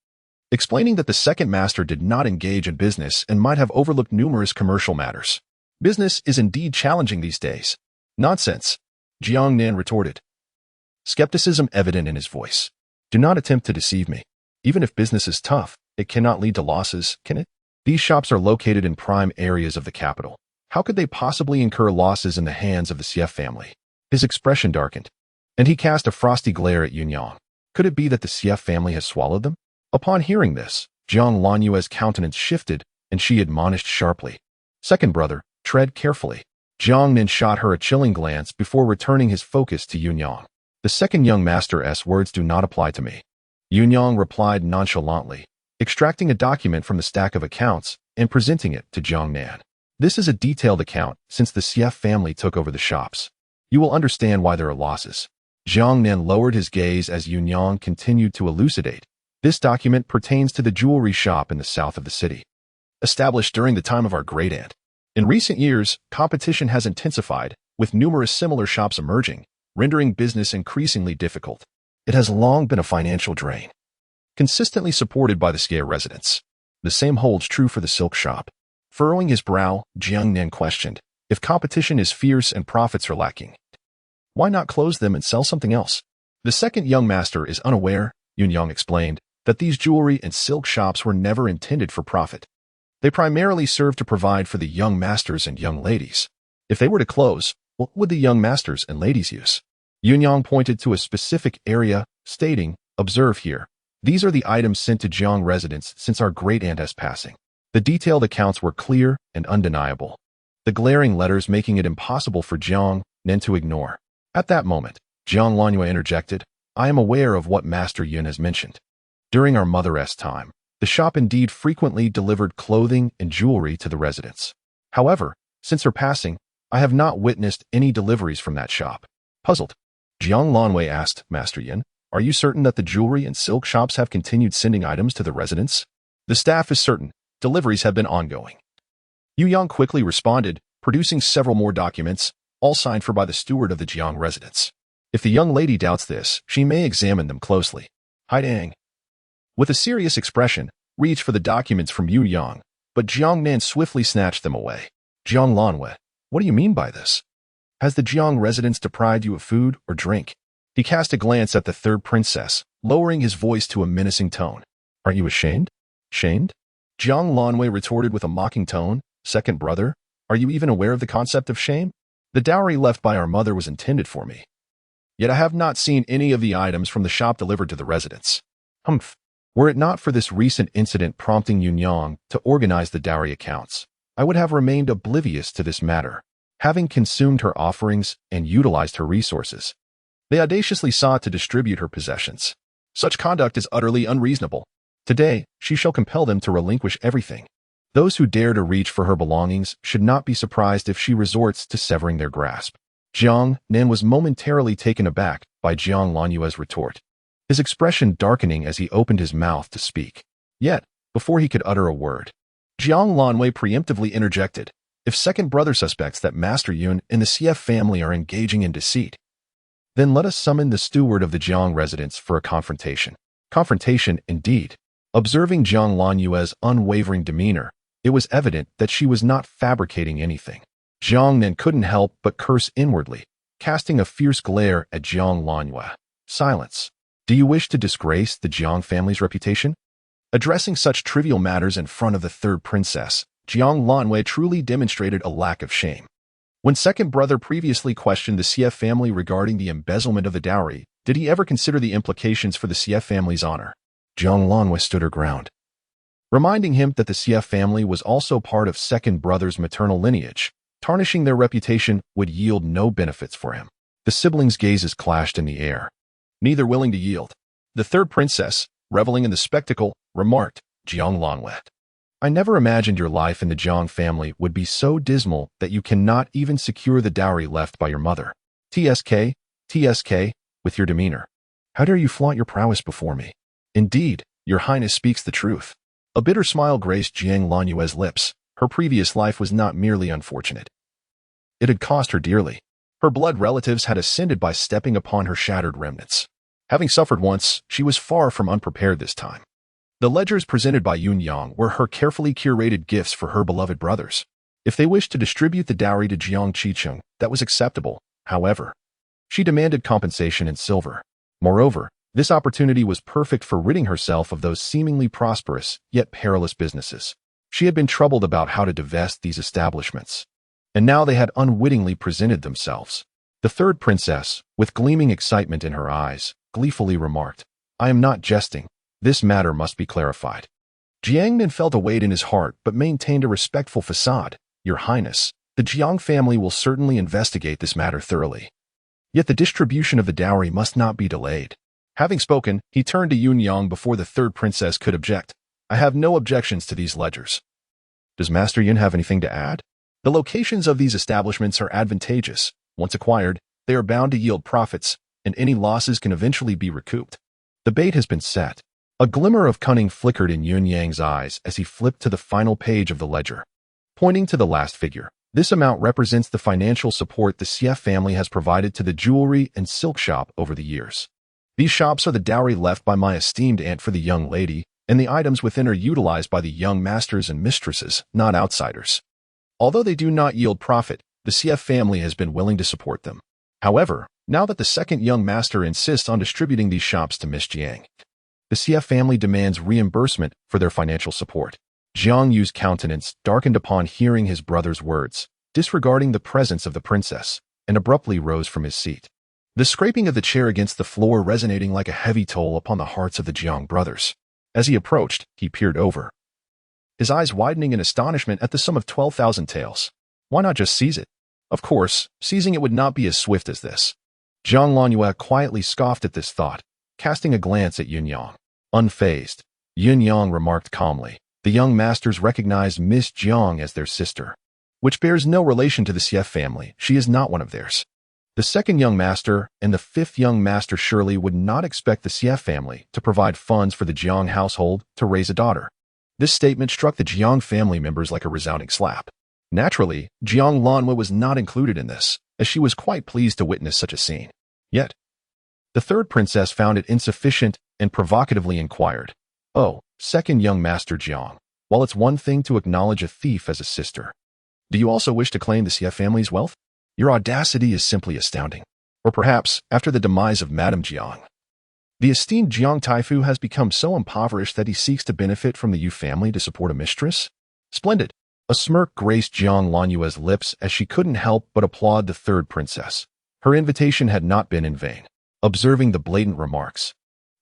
explaining that the second master did not engage in business and might have overlooked numerous commercial matters. "Business is indeed challenging these days." "Nonsense," Jiang Nan retorted, skepticism evident in his voice. "Do not attempt to deceive me. Even if business is tough, it cannot lead to losses, can it? These shops are located in prime areas of the capital. How could they possibly incur losses in the hands of the Xie family?" His expression darkened, and he cast a frosty glare at Yunyang. Could it be that the Xie family has swallowed them? Upon hearing this, Jiang Lanyue's countenance shifted, and she admonished sharply, "Second brother, tread carefully." Jiang Nan shot her a chilling glance before returning his focus to Yunyang. "The second young master's words do not apply to me." Yunyang replied nonchalantly, extracting a document from the stack of accounts and presenting it to Jiang Nan. "This is a detailed account since the Xie family took over the shops. You will understand why there are losses." Jiang Nan lowered his gaze as Yunyang continued to elucidate. "This document pertains to the jewelry shop in the south of the city, established during the time of our great-aunt. In recent years, competition has intensified, with numerous similar shops emerging, rendering business increasingly difficult. It has long been a financial drain. consistently supported by the Skye residents. The same holds true for the silk shop. Furrowing his brow, Jiang Nan questioned, if competition is fierce and profits are lacking, why not close them and sell something else? The second young master is unaware, Yunyang explained, that these jewelry and silk shops were never intended for profit. They primarily serve to provide for the young masters and young ladies. If they were to close, what would the young masters and ladies use? Yunyang pointed to a specific area, stating, observe here. These are the items sent to Jiang residents since our great-aunt has passing. The detailed accounts were clear and undeniable, the glaring letters making it impossible for Jiang Nan to ignore. At that moment, Jiang Lanyu interjected, I am aware of what Master Yun has mentioned. During our mother's time, the shop indeed frequently delivered clothing and jewelry to the residents. However, since her passing, I have not witnessed any deliveries from that shop. Puzzled, Jiang Lanwei asked Master Yin, are you certain that the jewelry and silk shops have continued sending items to the residents? The staff is certain. Deliveries have been ongoing. Yu Yang quickly responded, producing several more documents, all signed for by the steward of the Jiang residence. If the young lady doubts this, she may examine them closely. Haidang, with a serious expression, reached for the documents from Yu Yang, but Jiang Nan swiftly snatched them away. Jiang Lanwei, what do you mean by this? Has the Jiang residence deprived you of food or drink? He cast a glance at the third princess, lowering his voice to a menacing tone. Aren't you ashamed? Shamed? Jiang Lanwei retorted with a mocking tone, second brother, are you even aware of the concept of shame? The dowry left by our mother was intended for me. Yet I have not seen any of the items from the shop delivered to the residents. Humph. Were it not for this recent incident prompting Yunyang to organize the dowry accounts, I would have remained oblivious to this matter, having consumed her offerings and utilized her resources. They audaciously sought to distribute her possessions. Such conduct is utterly unreasonable. Today, she shall compel them to relinquish everything. Those who dare to reach for her belongings should not be surprised if she resorts to severing their grasp. Jiang Nan was momentarily taken aback by Jiang Lanyue's retort, his expression darkening as he opened his mouth to speak. Yet, before he could utter a word, Jiang Lanwei preemptively interjected, if second brother suspects that Master Yun and the CF family are engaging in deceit, then let us summon the steward of the Jiang residence for a confrontation. Confrontation, indeed. Observing Jiang Lanyue's unwavering demeanor, it was evident that she was not fabricating anything. Jiang Nan couldn't help but curse inwardly, casting a fierce glare at Jiang Lanyue. Silence. Do you wish to disgrace the Jiang family's reputation? Addressing such trivial matters in front of the third princess, Jiang Lanwei truly demonstrated a lack of shame. When second brother previously questioned the CF family regarding the embezzlement of the dowry, did he ever consider the implications for the CF family's honor? Jiang Lanwei stood her ground, reminding him that the CF family was also part of second brother's maternal lineage. Tarnishing their reputation would yield no benefits for him. The siblings' gazes clashed in the air, neither willing to yield. The third princess, reveling in the spectacle, remarked, Jiang Lanwei, I never imagined your life in the Jiang family would be so dismal that you cannot even secure the dowry left by your mother. TSK, with your demeanor. How dare you flaunt your prowess before me? Indeed, your highness speaks the truth. A bitter smile graced Jiang Lanyue's lips. Her previous life was not merely unfortunate. It had cost her dearly. Her blood relatives had ascended by stepping upon her shattered remnants. Having suffered once, she was far from unprepared this time. The ledgers presented by Yunyang were her carefully curated gifts for her beloved brothers. If they wished to distribute the dowry to Jiang Qicheng, that was acceptable. However, she demanded compensation in silver. Moreover, this opportunity was perfect for ridding herself of those seemingly prosperous, yet perilous businesses. She had been troubled about how to divest these establishments, and now they had unwittingly presented themselves. The third princess, with gleaming excitement in her eyes, gleefully remarked, I am not jesting. This matter must be clarified. Jiang Nan felt a weight in his heart but maintained a respectful facade. Your Highness, the Jiang family will certainly investigate this matter thoroughly. Yet the distribution of the dowry must not be delayed. Having spoken, he turned to Yunyang before the third princess could object. I have no objections to these ledgers. Does Master Yun have anything to add? The locations of these establishments are advantageous. Once acquired, they are bound to yield profits, and any losses can eventually be recouped. The bait has been set. A glimmer of cunning flickered in Yunyang's eyes as he flipped to the final page of the ledger. Pointing to the last figure, this amount represents the financial support the CF family has provided to the jewelry and silk shop over the years. These shops are the dowry left by my esteemed aunt for the young lady, and the items within are utilized by the young masters and mistresses, not outsiders. Although they do not yield profit, the CF family has been willing to support them. However, now that the second young master insists on distributing these shops to Miss Jiang, the CF family demands reimbursement for their financial support. Jiang Yu's countenance darkened upon hearing his brother's words, disregarding the presence of the princess, and abruptly rose from his seat. The scraping of the chair against the floor resonating like a heavy toll upon the hearts of the Jiang brothers. As he approached, he peered over, his eyes widening in astonishment at the sum of 12,000 taels. Why not just seize it? Of course, seizing it would not be as swift as this. Jiang Lanyue quietly scoffed at this thought, casting a glance at Yun Yang. Unfazed, Yun Yang remarked calmly, the young masters recognized Miss Jiang as their sister, which bears no relation to the CF family. She is not one of theirs. The second young master and the fifth young master surely would not expect the CF family to provide funds for the Jiang household to raise a daughter. This statement struck the Jiang family members like a resounding slap. Naturally, Jiang Lanwe was not included in this, as she was quite pleased to witness such a scene. Yet, the third princess found it insufficient and provocatively inquired, "Oh, second young master Jiang, while it's one thing to acknowledge a thief as a sister, do you also wish to claim the CF family's wealth? Your audacity is simply astounding." Or perhaps, after the demise of Madame Jiang, the esteemed Jiang Taifu has become so impoverished that he seeks to benefit from the Yu family to support a mistress? Splendid. A smirk graced Jiang Lanyue's lips as she couldn't help but applaud the third princess. Her invitation had not been in vain. Observing the blatant remarks,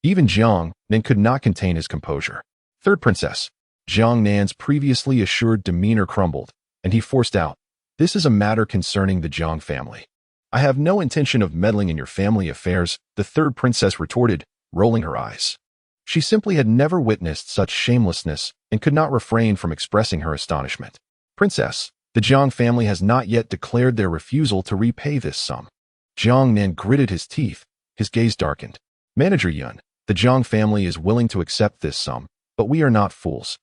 even Jiang Nan could not contain his composure. Third princess, Jiang Nan's previously assured demeanor crumbled, and he forced out, "This is a matter concerning the Jiang family. I have no intention of meddling in your family affairs," the third princess retorted, rolling her eyes. She simply had never witnessed such shamelessness and could not refrain from expressing her astonishment. "Princess, the Jiang family has not yet declared their refusal to repay this sum." Jiang Nan gritted his teeth, his gaze darkened. "Manager Yun, the Jiang family is willing to accept this sum, but we are not fools.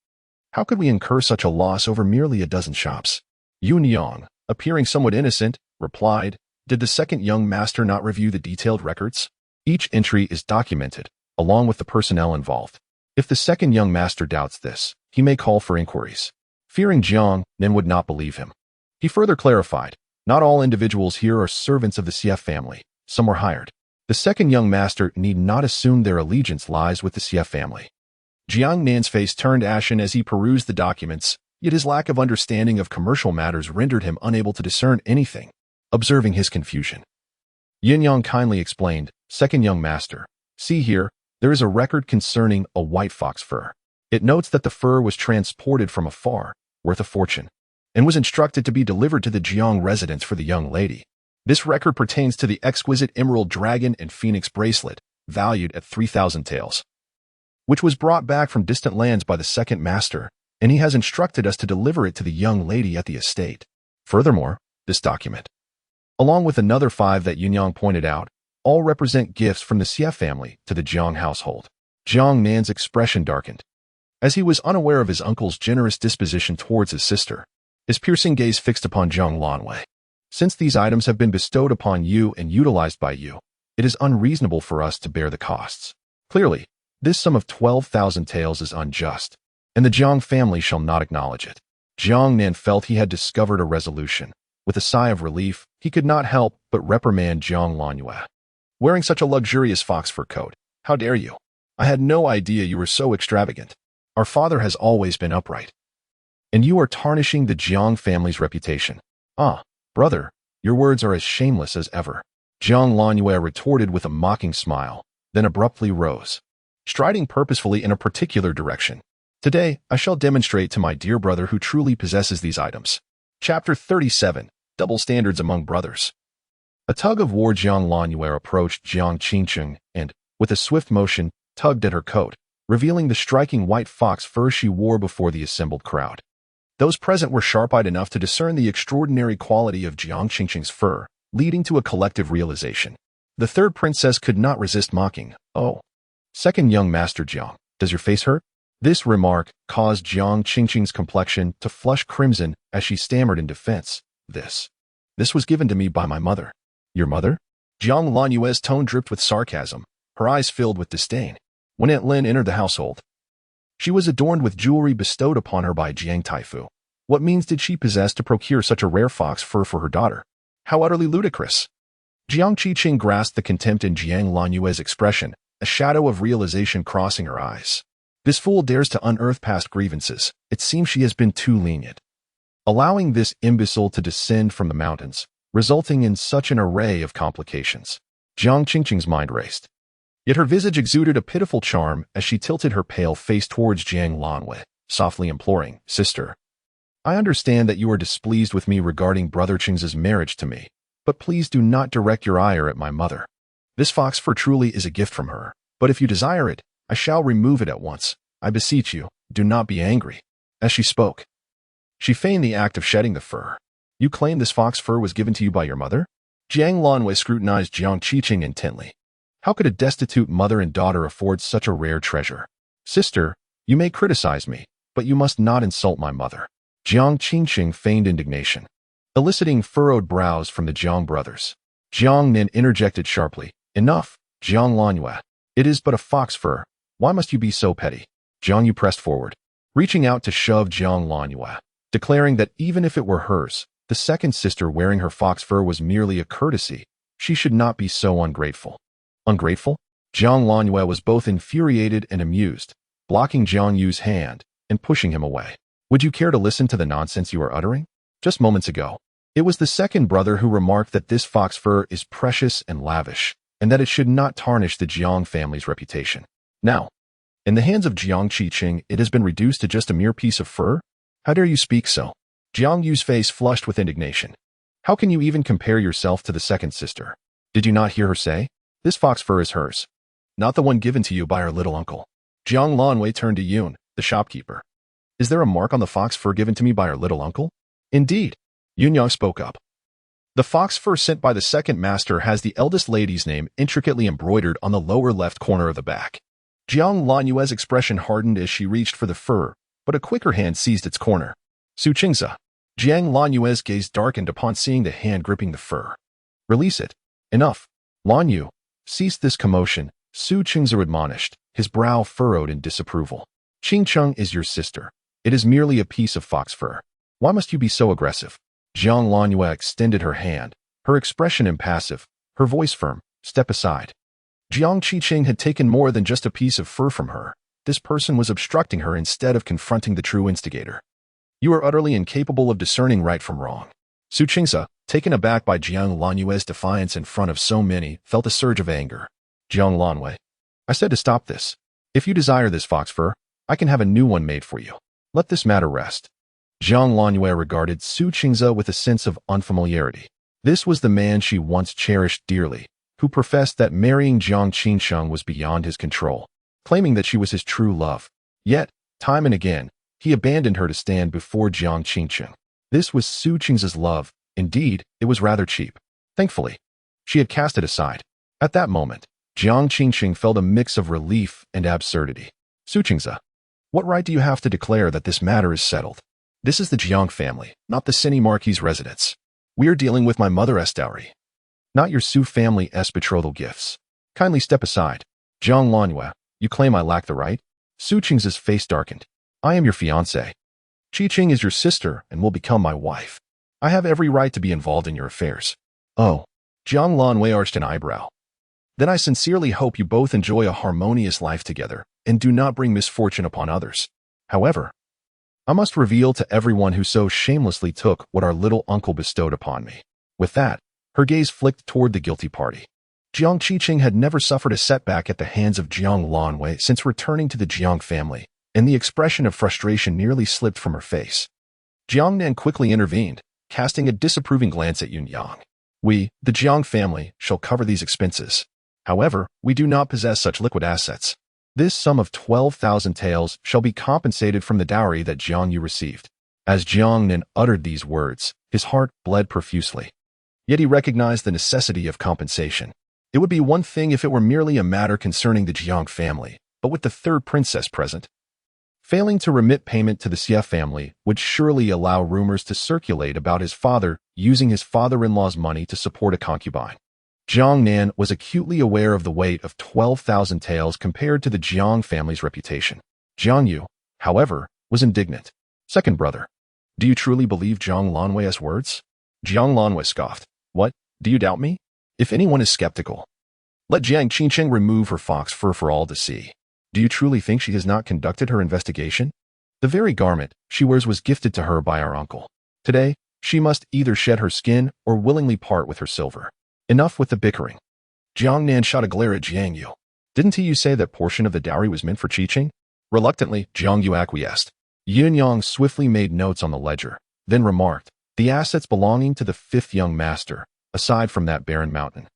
How could we incur such a loss over merely a dozen shops?" Yun Yang, appearing somewhat innocent, replied, "Did the second young master not review the detailed records? Each entry is documented, along with the personnel involved. If the second young master doubts this, he may call for inquiries." Fearing Jiang Nan would not believe him, he further clarified, "Not all individuals here are servants of the CF family. Some were hired. The second young master need not assume their allegiance lies with the CF family." Jiang Nan's face turned ashen as he perused the documents, yet his lack of understanding of commercial matters rendered him unable to discern anything. Observing his confusion, Yin Yang kindly explained, "Second young master, see here, there is a record concerning a white fox fur. It notes that the fur was transported from afar, worth a fortune, and was instructed to be delivered to the Jiang residence for the young lady. This record pertains to the exquisite emerald dragon and phoenix bracelet, valued at 3,000 taels, which was brought back from distant lands by the second master, and he has instructed us to deliver it to the young lady at the estate. Furthermore, this document, along with another 5 that Yun Yang pointed out, all represent gifts from the CF family to the Jiang household." Jiang Nan's expression darkened, as he was unaware of his uncle's generous disposition towards his sister. His piercing gaze fixed upon Jiang Lanwei. "Since these items have been bestowed upon you and utilized by you, it is unreasonable for us to bear the costs. Clearly, this sum of 12,000 taels is unjust, and the Jiang family shall not acknowledge it." Jiang Nan felt he had discovered a resolution. With a sigh of relief, he could not help but reprimand Jiang Lanyue. "Wearing such a luxurious fox fur coat, how dare you? I had no idea you were so extravagant. Our father has always been upright, and you are tarnishing the Jiang family's reputation. Ah, brother, your words are as shameless as ever." Jiang Lanyue retorted with a mocking smile, then abruptly rose, striding purposefully in a particular direction. "Today, I shall demonstrate to my dear brother who truly possesses these items." Chapter 37. Double Standards Among Brothers. A tug-of-war Jiang Lanyue approached Jiang Qingcheng and, with a swift motion, tugged at her coat, revealing the striking white fox fur she wore before the assembled crowd. Those present were sharp-eyed enough to discern the extraordinary quality of Jiang Qingcheng's fur, leading to a collective realization. The third princess could not resist mocking, "Oh, second young master Jiang, does your face hurt?" This remark caused Jiang Qingcheng's complexion to flush crimson as she stammered in defense. This was given to me by my mother." "Your mother?" Jiang Lanyue's tone dripped with sarcasm, her eyes filled with disdain. When Aunt Lin entered the household, she was adorned with jewelry bestowed upon her by Jiang Taifu. What means did she possess to procure such a rare fox fur for her daughter? How utterly ludicrous! Jiang Qiqing grasped the contempt in Jiang Lanyue's expression, a shadow of realization crossing her eyes. This fool dares to unearth past grievances. It seems she has been too lenient, allowing this imbecile to descend from the mountains, resulting in such an array of complications. Jiang Qiqing's mind raced. Yet her visage exuded a pitiful charm as she tilted her pale face towards Jiang Lanwei, softly imploring, "Sister, I understand that you are displeased with me regarding Brother Qing's marriage to me, but please do not direct your ire at my mother. This fox fur truly is a gift from her, but if you desire it, I shall remove it at once. I beseech you, do not be angry." As she spoke, she feigned the act of shedding the fur. "You claim this fox fur was given to you by your mother?" Jiang Lanwei scrutinized Jiang Qiqing intently. How could a destitute mother and daughter afford such a rare treasure? "Sister, you may criticize me, but you must not insult my mother." Jiang Qiqing feigned indignation, eliciting furrowed brows from the Jiang brothers. Jiang Nin interjected sharply, "Enough, Jiang Lanyue. It is but a fox fur. Why must you be so petty?" Jiang Yu pressed forward, reaching out to shove Jiang Lanyue, declaring that even if it were hers, the second sister wearing her fox fur was merely a courtesy. She should not be so ungrateful. Ungrateful? Jiang Lanyue was both infuriated and amused, blocking Jiang Yu's hand and pushing him away. "Would you care to listen to the nonsense you are uttering?" Just moments ago, it was the second brother who remarked that this fox fur is precious and lavish, and that it should not tarnish the Jiang family's reputation. Now, in the hands of Jiang Qiqing, it has been reduced to just a mere piece of fur? How dare you speak so? Jiang Yu's face flushed with indignation. How can you even compare yourself to the second sister? Did you not hear her say? This fox fur is hers, not the one given to you by her little uncle. Jiang Lanwei turned to Yun, the shopkeeper. Is there a mark on the fox fur given to me by her little uncle? Indeed. Yun Yang spoke up. The fox fur sent by the second master has the eldest lady's name intricately embroidered on the lower left corner of the back. Jiang Lanyue's expression hardened as she reached for the fur, but a quicker hand seized its corner. Su Qingze. Jiang Lanyue's gaze darkened upon seeing the hand gripping the fur. Release it. Enough. Lanyu, cease this commotion, Su Qingze admonished, his brow furrowed in disapproval. Qingcheng is your sister. It is merely a piece of fox fur. Why must you be so aggressive? Jiang Lanyue extended her hand, her expression impassive, her voice firm. Step aside. Jiang Qiqing had taken more than just a piece of fur from her. This person was obstructing her instead of confronting the true instigator. You are utterly incapable of discerning right from wrong. Su Qingze, taken aback by Jiang Lanyue's defiance in front of so many, felt a surge of anger. Jiang Lanwei, I said to stop this. If you desire this fox fur, I can have a new one made for you. Let this matter rest. Jiang Lanyue regarded Su Qingze with a sense of unfamiliarity. This was the man she once cherished dearly, who professed that marrying Jiang Qingsheng was beyond his control, claiming that she was his true love. Yet, time and again, he abandoned her to stand before Jiang Qingsheng. This was Su Qingze's love. Indeed, it was rather cheap. Thankfully, she had cast it aside. At that moment, Jiang Qingsheng felt a mix of relief and absurdity. Su Qingze, what right do you have to declare that this matter is settled? This is the Jiang family, not the Cine Marquis residence. We are dealing with my mother's dowry, not your Su family's betrothal gifts. Kindly step aside. Jiang Lanyue, you claim I lack the right? Su Qingze's face darkened. I am your fiancé. Qiqing is your sister and will become my wife. I have every right to be involved in your affairs. Oh. Jiang Lanwei arched an eyebrow. Then I sincerely hope you both enjoy a harmonious life together and do not bring misfortune upon others. However, I must reveal to everyone who so shamelessly took what our little uncle bestowed upon me. With that, her gaze flicked toward the guilty party. Jiang Qiqing had never suffered a setback at the hands of Jiang Lanwei since returning to the Jiang family, and the expression of frustration nearly slipped from her face. Jiang Nan quickly intervened, casting a disapproving glance at Yun Yang. We, the Jiang family, shall cover these expenses. However, we do not possess such liquid assets. This sum of 12,000 taels shall be compensated from the dowry that Jiang Yu received. As Jiang Nan uttered these words, his heart bled profusely. Yet he recognized the necessity of compensation. It would be one thing if it were merely a matter concerning the Jiang family, but with the third princess present, failing to remit payment to the Xie family would surely allow rumors to circulate about his father using his father-in-law's money to support a concubine. Jiang Nan was acutely aware of the weight of 12,000 taels compared to the Jiang family's reputation. Jiang Yu, however, was indignant. Second brother, do you truly believe Jiang Lanwei's words? Jiang Lanwei scoffed. What, do you doubt me? If anyone is skeptical, let Jiang Qingcheng remove her fox fur for all to see. Do you truly think she has not conducted her investigation? The very garment she wears was gifted to her by our uncle. Today, she must either shed her skin or willingly part with her silver. Enough with the bickering. Jiang Nan shot a glare at Jiang Yu. Didn't you say that portion of the dowry was meant for Qiqing? Reluctantly, Jiang Yu acquiesced. Yun Yang swiftly made notes on the ledger, then remarked, the assets belonging to the fifth young master, aside from that barren mountain,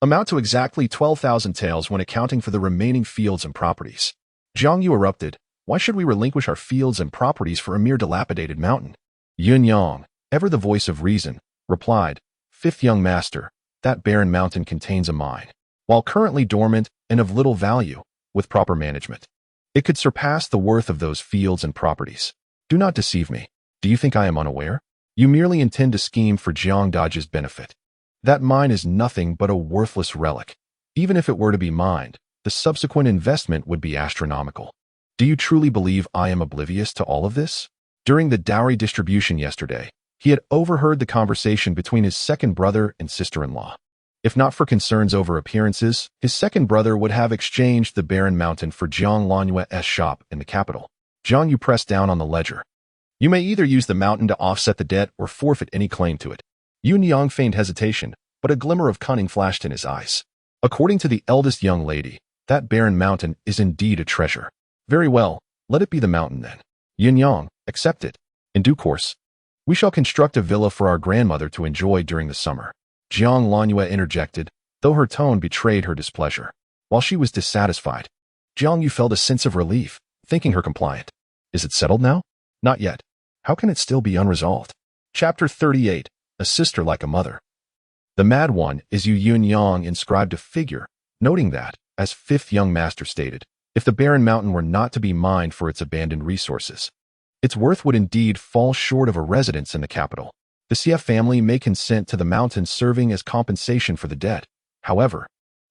amount to exactly 12,000 taels when accounting for the remaining fields and properties. Jiang Yu erupted. Why should we relinquish our fields and properties for a mere dilapidated mountain? Yun Yang, ever the voice of reason, replied, Fifth young master, that barren mountain contains a mine. While currently dormant and of little value, with proper management, it could surpass the worth of those fields and properties. Do not deceive me. Do you think I am unaware? You merely intend to scheme for Jiang Daji's benefit. That mine is nothing but a worthless relic. Even if it were to be mined, the subsequent investment would be astronomical. Do you truly believe I am oblivious to all of this? During the dowry distribution yesterday, he had overheard the conversation between his second brother and sister-in-law. If not for concerns over appearances, his second brother would have exchanged the barren mountain for Jiang Lanwei's shop in the capital. Jiang Yu pressed down on the ledger. You may either use the mountain to offset the debt or forfeit any claim to it. Yun Yang feigned hesitation, but a glimmer of cunning flashed in his eyes. According to the eldest young lady, that barren mountain is indeed a treasure. Very well, let it be the mountain then. Yun Yang, accept it. In due course, we shall construct a villa for our grandmother to enjoy during the summer. Jiang Lanwei interjected, though her tone betrayed her displeasure. While she was dissatisfied, Jiang Yu felt a sense of relief, thinking her compliant. Is it settled now? Not yet. How can it still be unresolved? Chapter 38. A Sister Like a Mother. The mad one is Yun Yang inscribed a figure, noting that, as fifth young master stated, if the barren mountain were not to be mined for its abandoned resources, its worth would indeed fall short of a residence in the capital. The CF family may consent to the mountain serving as compensation for the debt. However,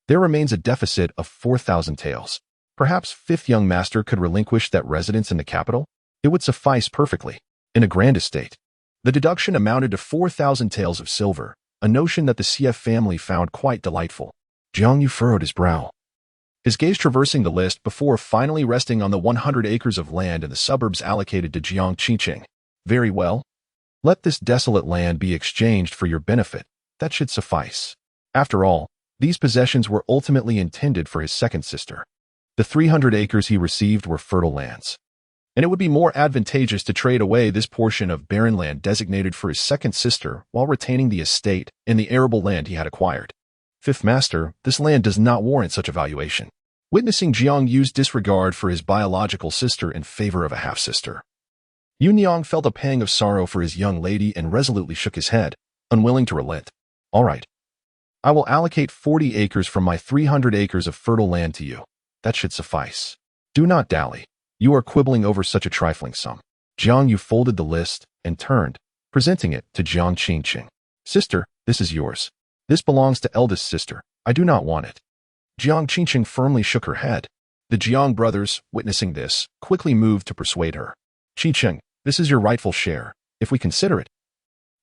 there remains a deficit of 4,000 taels. Perhaps fifth young master could relinquish that residence in the capital? It would suffice perfectly. In a grand estate, the deduction amounted to 4,000 taels of silver, a notion that the CF family found quite delightful. Jiang Yu furrowed his brow, his gaze traversing the list before finally resting on the 100 acres of land in the suburbs allocated to Jiang Qingcheng. Very well. Let this desolate land be exchanged for your benefit. That should suffice. After all, these possessions were ultimately intended for his second sister. The 300 acres he received were fertile lands, and it would be more advantageous to trade away this portion of barren land designated for his second sister while retaining the estate and the arable land he had acquired. Fifth master, this land does not warrant such a valuation. Witnessing Jiang Yu's disregard for his biological sister in favor of a half-sister, Yun Yang felt a pang of sorrow for his young lady and resolutely shook his head, unwilling to relent. All right. I will allocate 40 acres from my 300 acres of fertile land to you. That should suffice. Do not dally. You are quibbling over such a trifling sum. Jiang Yu folded the list and turned, presenting it to Jiang Qingcheng. Sister, this is yours. This belongs to eldest sister. I do not want it. Jiang Qingcheng firmly shook her head. The Jiang brothers, witnessing this, quickly moved to persuade her. Qingcheng, this is your rightful share. If we consider it,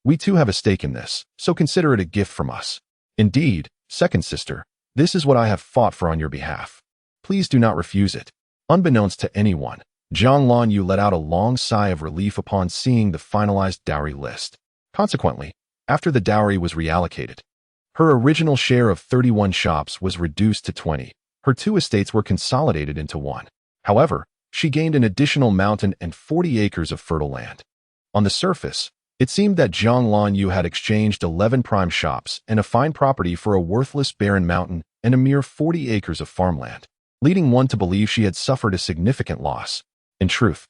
we too have a stake in this, so consider it a gift from us. Indeed, second sister, this is what I have fought for on your behalf. Please do not refuse it. Unbeknownst to anyone, Jiang Lanyu let out a long sigh of relief upon seeing the finalized dowry list. Consequently, after the dowry was reallocated, her original share of 31 shops was reduced to 20. Her two estates were consolidated into one. However, she gained an additional mountain and 40 acres of fertile land. On the surface, it seemed that Jiang Lanyu had exchanged 11 prime shops and a fine property for a worthless barren mountain and a mere 40 acres of farmland, leading one to believe she had suffered a significant loss. In truth,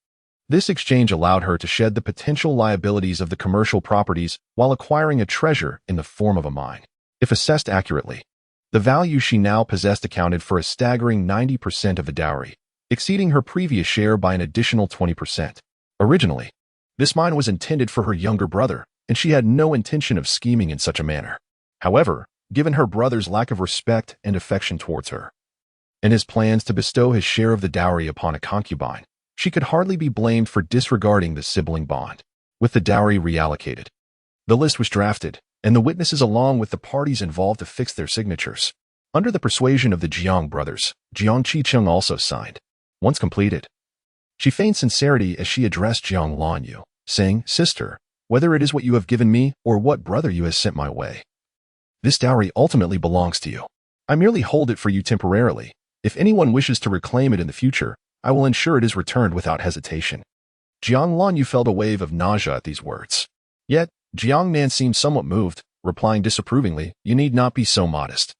this exchange allowed her to shed the potential liabilities of the commercial properties while acquiring a treasure in the form of a mine. If assessed accurately, the value she now possessed accounted for a staggering 90% of the dowry, exceeding her previous share by an additional 20%. Originally, this mine was intended for her younger brother, and she had no intention of scheming in such a manner. However, given her brother's lack of respect and affection towards her, and his plans to bestow his share of the dowry upon a concubine, she could hardly be blamed for disregarding the sibling bond. With the dowry reallocated, the list was drafted, and the witnesses along with the parties involved affixed their signatures. Under the persuasion of the Jiang brothers, Jiang Qicheng also signed. Once completed, she feigned sincerity as she addressed Jiang Lanyu, saying, "Sister, whether it is what you have given me or what brother you have sent my way, this dowry ultimately belongs to you. I merely hold it for you temporarily. If anyone wishes to reclaim it in the future, I will ensure it is returned without hesitation." Jiang Lanyu felt a wave of nausea at these words. Yet, Jiang Nan seemed somewhat moved, replying disapprovingly, "You need not be so modest.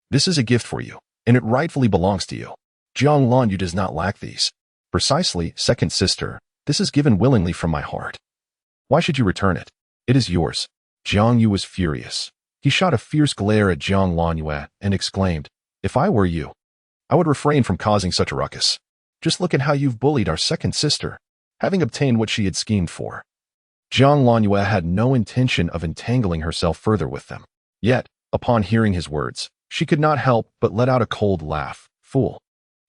This is a gift for you, and it rightfully belongs to you. Jiang Lanyu does not lack these. Precisely, second sister, this is given willingly from my heart. Why should you return it? It is yours." Jiang Yu was furious. He shot a fierce glare at Jiang Lanyu and exclaimed, "If I were you, I would refrain from causing such a ruckus. Just look at how you've bullied our second sister, having obtained what she had schemed for." Jiang Lanyu had no intention of entangling herself further with them. Yet, upon hearing his words, she could not help but let out a cold laugh. "Fool.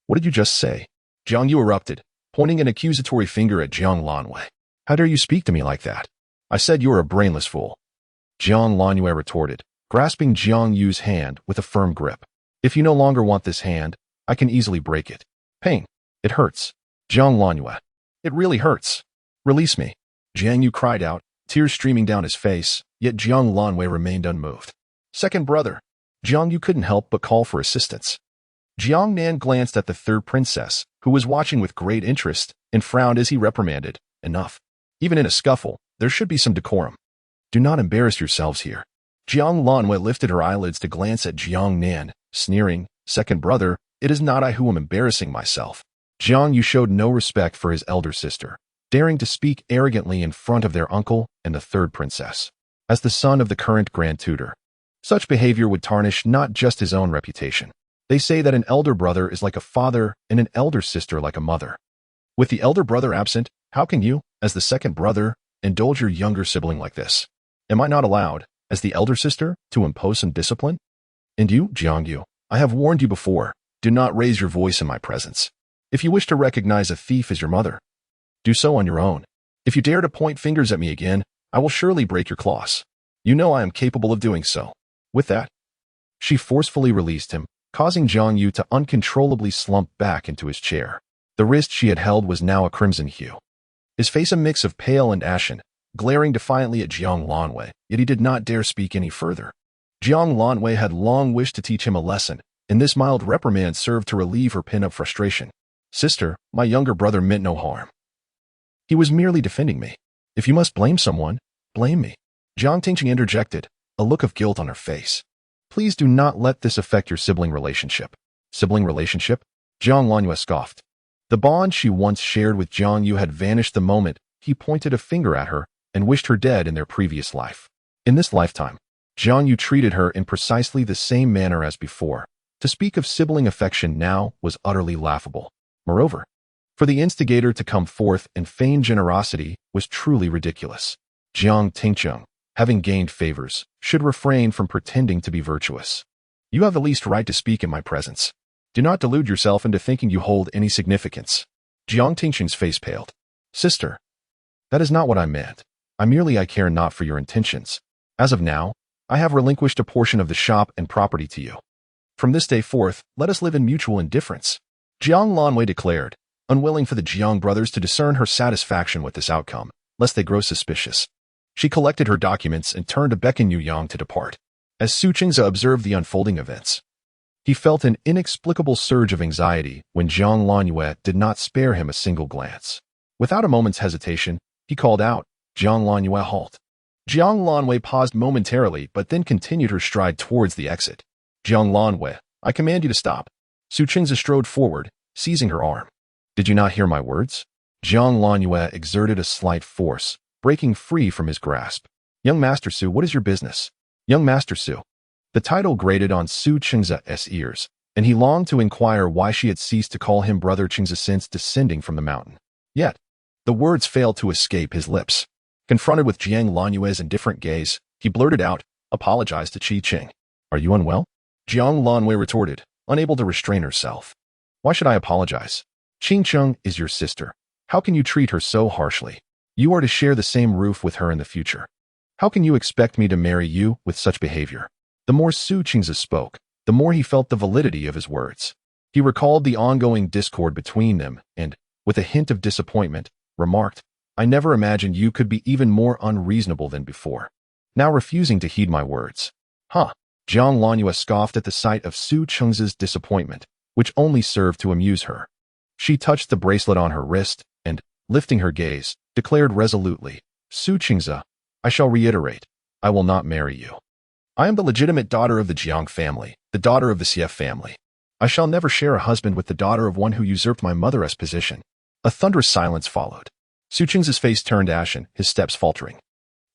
What did you just say?" Jiang Yu erupted, pointing an accusatory finger at Jiang Lanyu. "How dare you speak to me like that? I said you are a brainless fool." Jiang Lanyu retorted, grasping Jiang Yu's hand with a firm grip. "If you no longer want this hand, I can easily break it. Pain. It hurts." Jiang Lanyu. "It really hurts. Release me." Jiang Yu cried out, tears streaming down his face, yet Jiang Lanyu remained unmoved. "Second brother." Jiang Yu couldn't help but call for assistance. Jiang Nan glanced at the third princess, who was watching with great interest, and frowned as he reprimanded, "Enough. Even in a scuffle, there should be some decorum. Do not embarrass yourselves here." Jiang Lanyu lifted her eyelids to glance at Jiang Nan, sneering, "Second brother, it is not I who am embarrassing myself." Jiang Yu showed no respect for his elder sister, daring to speak arrogantly in front of their uncle and the third princess. As the son of the current grand tutor, such behavior would tarnish not just his own reputation. They say that an elder brother is like a father and an elder sister like a mother. With the elder brother absent, how can you, as the second brother, indulge your younger sibling like this? Am I not allowed, as the elder sister, to impose some discipline? And you, Jiang Yu, I have warned you before, do not raise your voice in my presence. If you wish to recognize a thief as your mother, do so on your own. If you dare to point fingers at me again, I will surely break your claws. You know I am capable of doing so." With that, she forcefully released him, causing Jiang Yu to uncontrollably slump back into his chair. The wrist she had held was now a crimson hue, his face a mix of pale and ashen, glaring defiantly at Jiang Lanyu, yet he did not dare speak any further. Jiang Lanyu had long wished to teach him a lesson, and this mild reprimand served to relieve her pent-up frustration. "Sister, my younger brother meant no harm. He was merely defending me. If you must blame someone, blame me." Jiang Tingqing interjected, a look of guilt on her face. "Please do not let this affect your sibling relationship." "Sibling relationship?" Jiang Lanyu scoffed. The bond she once shared with Jiang Yu had vanished the moment he pointed a finger at her and wished her dead in their previous life. In this lifetime, Jiang Yu treated her in precisely the same manner as before. To speak of sibling affection now was utterly laughable. Moreover, for the instigator to come forth and feign generosity was truly ridiculous. Jiang Tingqing, having gained favors, should refrain from pretending to be virtuous. "You have the least right to speak in my presence. Do not delude yourself into thinking you hold any significance." Jiang Tingqing's face paled. "Sister, that is not what I meant. I care not for your intentions. As of now, I have relinquished a portion of the shop and property to you. From this day forth, let us live in mutual indifference." Jiang Lanyu declared, unwilling for the Jiang brothers to discern her satisfaction with this outcome, lest they grow suspicious. She collected her documents and turned to beckon Yu Yang to depart. As Su Qingze observed the unfolding events, he felt an inexplicable surge of anxiety when Jiang Lanyu did not spare him a single glance. Without a moment's hesitation, he called out, "Jiang Lanyu, halt." Jiang Lanyu paused momentarily but then continued her stride towards the exit. "Jiang Lanyu, I command you to stop." Su Qingze strode forward, seizing her arm. "Did you not hear my words?" Jiang Lanyu exerted a slight force, breaking free from his grasp. "Young Master Su, what is your business?" "Young Master Su." The title grated on Su Qingze's ears, and he longed to inquire why she had ceased to call him Brother Qingze since descending from the mountain. Yet, the words failed to escape his lips. Confronted with Jiang Lanyue's indifferent gaze, he blurted out, "Apologize to Qi Qing." Are you unwell? Jiang Lanwei retorted, unable to restrain herself. Why should I apologize? Qing Cheng is your sister. How can you treat her so harshly? You are to share the same roof with her in the future. How can you expect me to marry you with such behavior? The more Su Qingzi spoke, the more he felt the validity of his words. He recalled the ongoing discord between them and, with a hint of disappointment, remarked, I never imagined you could be even more unreasonable than before. Now refusing to heed my words. Huh. Jiang Lanyu scoffed at the sight of Su Qingzi's disappointment, which only served to amuse her. She touched the bracelet on her wrist and, lifting her gaze, declared resolutely, Su Qingzi, I shall reiterate, I will not marry you. I am the legitimate daughter of the Jiang family, the daughter of the Xie family. I shall never share a husband with the daughter of one who usurped my mother's position. A thunderous silence followed. Su Qingzi's face turned ashen, his steps faltering.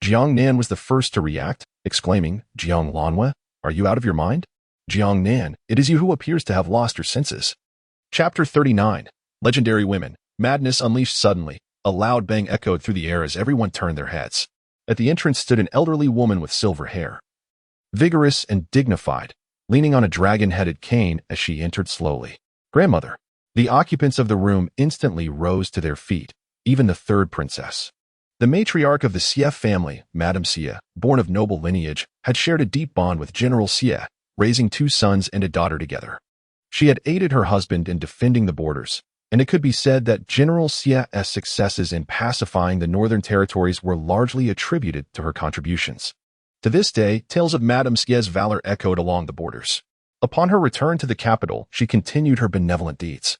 Jiang Nan was the first to react, exclaiming, Jiang Lanwei, are you out of your mind? Jiang Nan, it is you who appears to have lost your senses. Chapter 39. Legendary Women. Madness unleashed suddenly. A loud bang echoed through the air as everyone turned their heads. At the entrance stood an elderly woman with silver hair. Vigorous and dignified, leaning on a dragon-headed cane as she entered slowly. Grandmother. The occupants of the room instantly rose to their feet, even the third princess. The matriarch of the Xie family, Madame Xie, born of noble lineage, had shared a deep bond with General Xie, raising 2 sons and a daughter together. She had aided her husband in defending the borders, and it could be said that General Xie's successes in pacifying the northern territories were largely attributed to her contributions. To this day, tales of Madame Xie's valor echoed along the borders. Upon her return to the capital, she continued her benevolent deeds,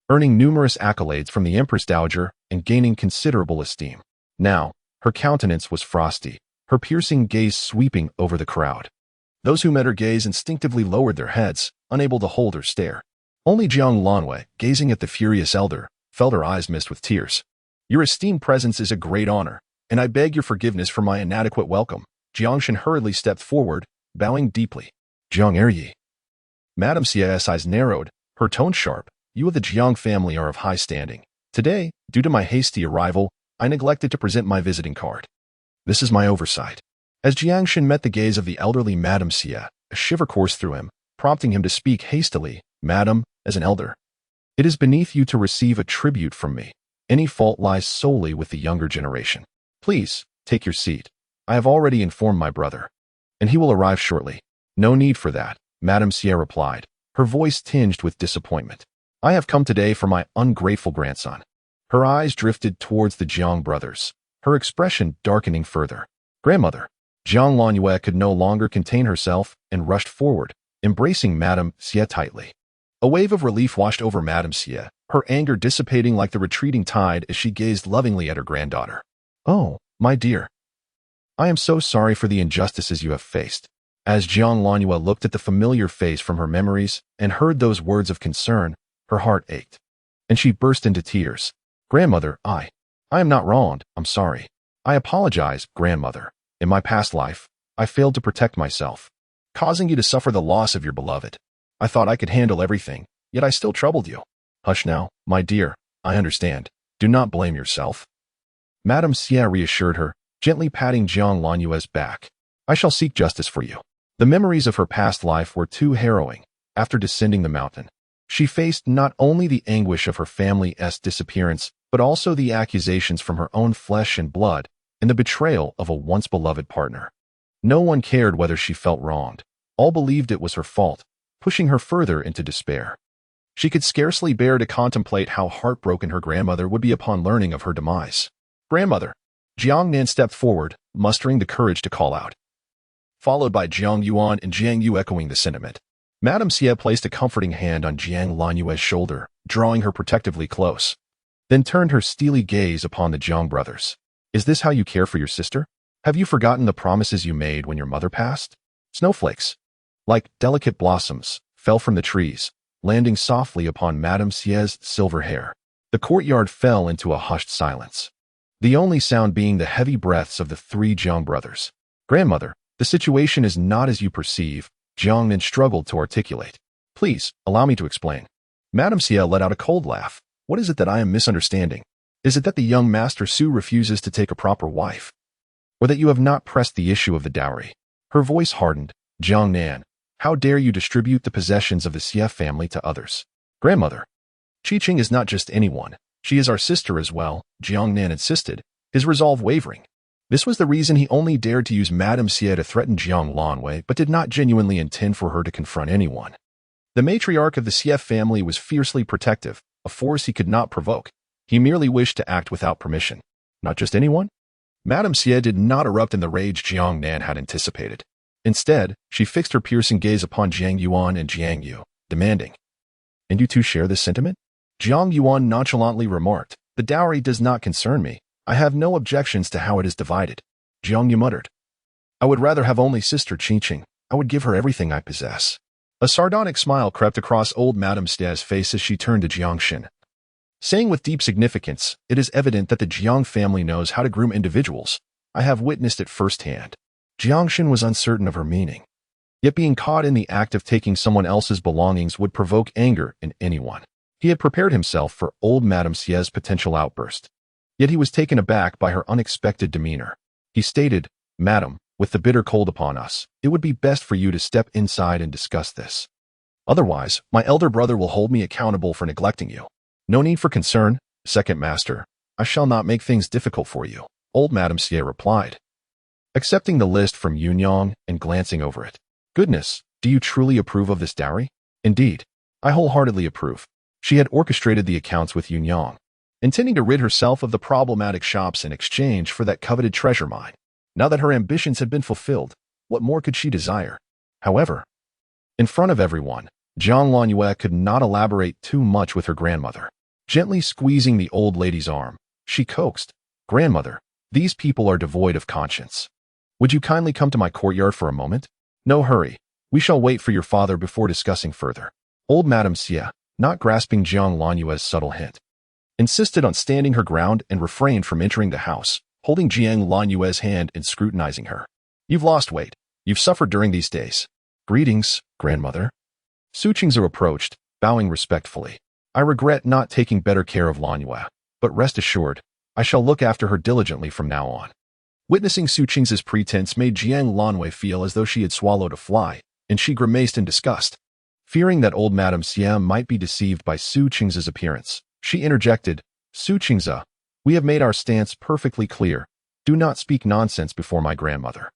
earning numerous accolades from the Empress Dowager and gaining considerable esteem. Now, her countenance was frosty, her piercing gaze sweeping over the crowd. Those who met her gaze instinctively lowered their heads, unable to hold her stare. Only Jiang Lanwei, gazing at the furious elder, felt her eyes mist with tears. Your esteemed presence is a great honor, and I beg your forgiveness for my inadequate welcome. Jiang Shen hurriedly stepped forward, bowing deeply. Jiang Eryi. Madame Xie's eyes narrowed, her tone sharp. You of the Jiang family are of high standing. Today, due to my hasty arrival, I neglected to present my visiting card. This is my oversight. As Jiang Shen met the gaze of the elderly Madame Xie, a shiver coursed through him, prompting him to speak hastily, Madam, as an elder. It is beneath you to receive a tribute from me. Any fault lies solely with the younger generation. Please, take your seat. I have already informed my brother, and he will arrive shortly. No need for that, Madame Xie replied, her voice tinged with disappointment. I have come today for my ungrateful grandson. Her eyes drifted towards the Jiang brothers, her expression darkening further. Grandmother. Jiang Lanwei could no longer contain herself and rushed forward, embracing Madame Xie tightly. A wave of relief washed over Madame Xie, her anger dissipating like the retreating tide as she gazed lovingly at her granddaughter. Oh, my dear. I am so sorry for the injustices you have faced. As Jiang Lanwei looked at the familiar face from her memories and heard those words of concern, her heart ached, and she burst into tears. Grandmother, I am not wronged, I'm sorry. I apologize, grandmother. In my past life, I failed to protect myself, causing you to suffer the loss of your beloved. I thought I could handle everything, yet I still troubled you. Hush now, my dear, I understand. Do not blame yourself. Madame Xie reassured her, gently patting Jiang Lanwei's back. I shall seek justice for you. The memories of her past life were too harrowing. After descending the mountain, she faced not only the anguish of her family's disappearance, but also the accusations from her own flesh and blood and the betrayal of a once-beloved partner. No one cared whether she felt wronged. All believed it was her fault, pushing her further into despair. She could scarcely bear to contemplate how heartbroken her grandmother would be upon learning of her demise. Grandmother. Jiang Nan stepped forward, mustering the courage to call out, followed by Jiang Yuan and Jiang Yu echoing the sentiment. Madame Xie placed a comforting hand on Jiang Lanwei's shoulder, drawing her protectively close, then turned her steely gaze upon the Jiang brothers. Is this how you care for your sister? Have you forgotten the promises you made when your mother passed? Snowflakes, like delicate blossoms, fell from the trees, landing softly upon Madame Xie's silver hair. The courtyard fell into a hushed silence, the only sound being the heavy breaths of the 3 Jiang brothers. Grandmother, the situation is not as you perceive, Jiang Nan struggled to articulate. Please, allow me to explain. Madame Xie let out a cold laugh. What is it that I am misunderstanding? Is it that the young Master Su refuses to take a proper wife? Or that you have not pressed the issue of the dowry? Her voice hardened, Jiang Nan, how dare you distribute the possessions of the Xie family to others? Grandmother, Qiqing is not just anyone. She is our sister as well, Jiang Nan insisted, his resolve wavering. This was the reason he only dared to use Madame Xie to threaten Jiang Lanwei, but did not genuinely intend for her to confront anyone. The matriarch of the Xie family was fiercely protective, a force he could not provoke. He merely wished to act without permission. Not just anyone? Madame Xie did not erupt in the rage Jiang Nan had anticipated. Instead, she fixed her piercing gaze upon Jiang Yuan and Jiang Yu, demanding, "And you two share this sentiment?" Jiang Yuan nonchalantly remarked, "The dowry does not concern me. I have no objections to how it is divided." Jiang Yu muttered, "I would rather have only sister Qiqing. I would give her everything I possess." A sardonic smile crept across old Madame Xie's face as she turned to Jiang Xin, saying with deep significance, "It is evident that the Jiang family knows how to groom individuals. I have witnessed it firsthand." Jiang Xin was uncertain of her meaning. Yet being caught in the act of taking someone else's belongings would provoke anger in anyone. He had prepared himself for old Madame Xie's potential outburst. Yet he was taken aback by her unexpected demeanor. He stated, "Madam, with the bitter cold upon us, it would be best for you to step inside and discuss this. Otherwise, my elder brother will hold me accountable for neglecting you." "No need for concern, second master. I shall not make things difficult for you," old Madame Xie replied, accepting the list from Yunyang and glancing over it. "Goodness, do you truly approve of this dowry?" "Indeed, I wholeheartedly approve." She had orchestrated the accounts with Yunyang, intending to rid herself of the problematic shops in exchange for that coveted treasure mine. Now that her ambitions had been fulfilled, what more could she desire? However, in front of everyone, Jiang Lanwei could not elaborate too much with her grandmother. Gently squeezing the old lady's arm, she coaxed, "Grandmother, these people are devoid of conscience. Would you kindly come to my courtyard for a moment?" "No hurry. We shall wait for your father before discussing further." Old Madame Xie, not grasping Jiang Lanwei's subtle hint, insisted on standing her ground and refrained from entering the house, holding Jiang Lanwei's hand and scrutinizing her. "You've lost weight. You've suffered during these days." "Greetings, grandmother." Su Qingze approached, bowing respectfully. "I regret not taking better care of Lanwei, but rest assured, I shall look after her diligently from now on." Witnessing Su Qingze's pretense made Jiang Lanwei feel as though she had swallowed a fly, and she grimaced in disgust. Fearing that old Madame Xie might be deceived by Su Qingze's appearance, she interjected, "Su Qingze, we have made our stance perfectly clear. Do not speak nonsense before my grandmother."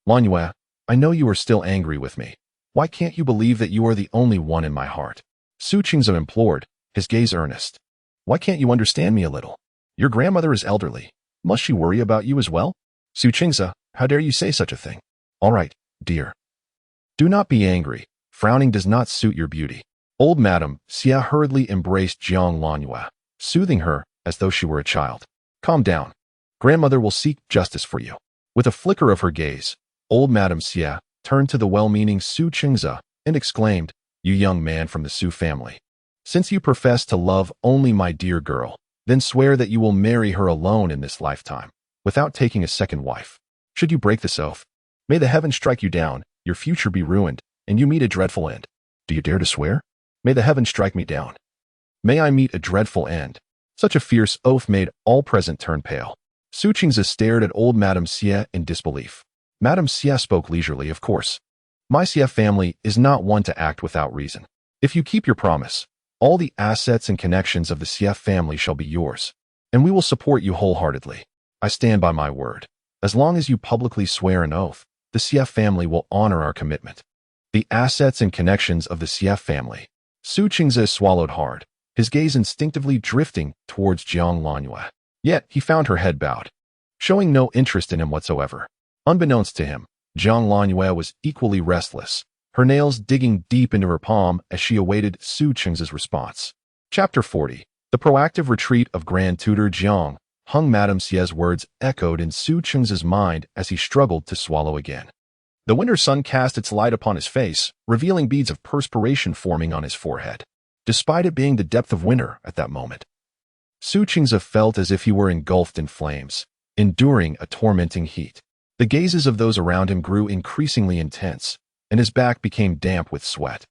"Lanwei, I know you are still angry with me. Why can't you believe that you are the only one in my heart?" Su Qingze implored, his gaze earnest. "Why can't you understand me a little? Your grandmother is elderly. Must she worry about you as well?" "Su Qingze, how dare you say such a thing?" "All right, dear. Do not be angry. Frowning does not suit your beauty." Old Madame Xie hurriedly embraced Jiang Lanwei, soothing her as though she were a child. "Calm down. Grandmother will seek justice for you." With a flicker of her gaze, old Madame Xie turned to the well-meaning Su Qingze and exclaimed, "You young man from the Su family, since you profess to love only my dear girl, then swear that you will marry her alone in this lifetime, without taking a second wife. Should you break this oath, may the heavens strike you down, your future be ruined, and you meet a dreadful end." "Do you dare to swear?" "May the heavens strike me down. May I meet a dreadful end." Such a fierce oath made all present turn pale. Su Qingze stared at old Madame Xie in disbelief. Madame Xie spoke leisurely, "Of course. My Xie family is not one to act without reason. If you keep your promise, all the assets and connections of the Xie family shall be yours, and we will support you wholeheartedly. I stand by my word. As long as you publicly swear an oath, the Xie family will honor our commitment." The assets and connections of the Xie family. Su Qingze swallowed hard, his gaze instinctively drifting towards Jiang Lanwei. Yet he found her head bowed, showing no interest in him whatsoever. Unbeknownst to him, Jiang Lanwei was equally restless, her nails digging deep into her palm as she awaited Su Qingze's response. Chapter 40. The proactive retreat of Grand Tutor Jiang. Hung Madame Xie's words echoed in Su Qingze's mind as he struggled to swallow again. The winter sun cast its light upon his face, revealing beads of perspiration forming on his forehead. Despite it being the depth of winter at that moment, Su Qingze felt as if he were engulfed in flames, enduring a tormenting heat. The gazes of those around him grew increasingly intense, and his back became damp with sweat.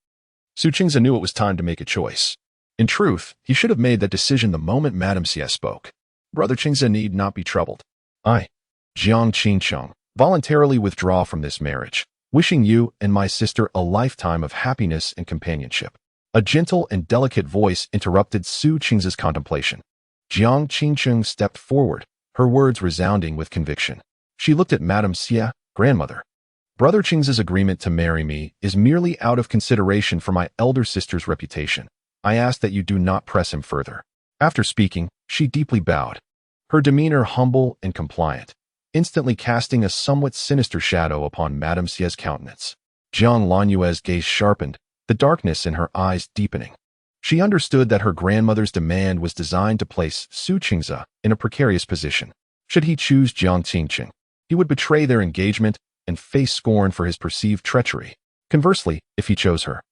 Su Qingze knew it was time to make a choice. In truth, he should have made that decision the moment Madame Xie spoke. Brother Qingze need not be troubled. I, Jiang Qingcheng, voluntarily withdraw from this marriage. wishing you and my sister a lifetime of happiness and companionship. A gentle and delicate voice interrupted Su Qing's contemplation. Jiang Qingcheng stepped forward, her words resounding with conviction. She looked at Madame Xie, grandmother. Brother Qing's agreement to marry me is merely out of consideration for my elder sister's reputation. I ask that you do not press him further. After speaking, she deeply bowed, her demeanor humble and compliant, instantly casting a somewhat sinister shadow upon Madame Xie's countenance. Jiang Lanyue's gaze sharpened, the darkness in her eyes deepening. She understood that her grandmother's demand was designed to place Su Qingze in a precarious position. Should he choose Jiang Qingcheng, he would betray their engagement and face scorn for his perceived treachery. Conversely, if he chose her,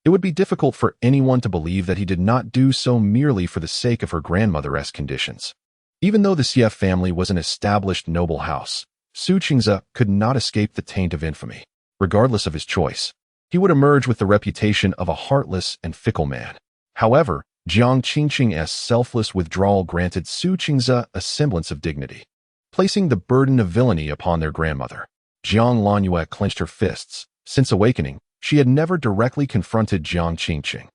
it would be difficult for anyone to believe that he did not do so merely for the sake of her grandmother's conditions. Even though the Xie family was an established noble house, Su Qingze could not escape the taint of infamy. Regardless of his choice, he would emerge with the reputation of a heartless and fickle man. However, Jiang Qingcheng's selfless withdrawal granted Su Qingze a semblance of dignity, placing the burden of villainy upon their grandmother. Jiang Lanyue clenched her fists. Since awakening, she had never directly confronted Jiang Qingcheng.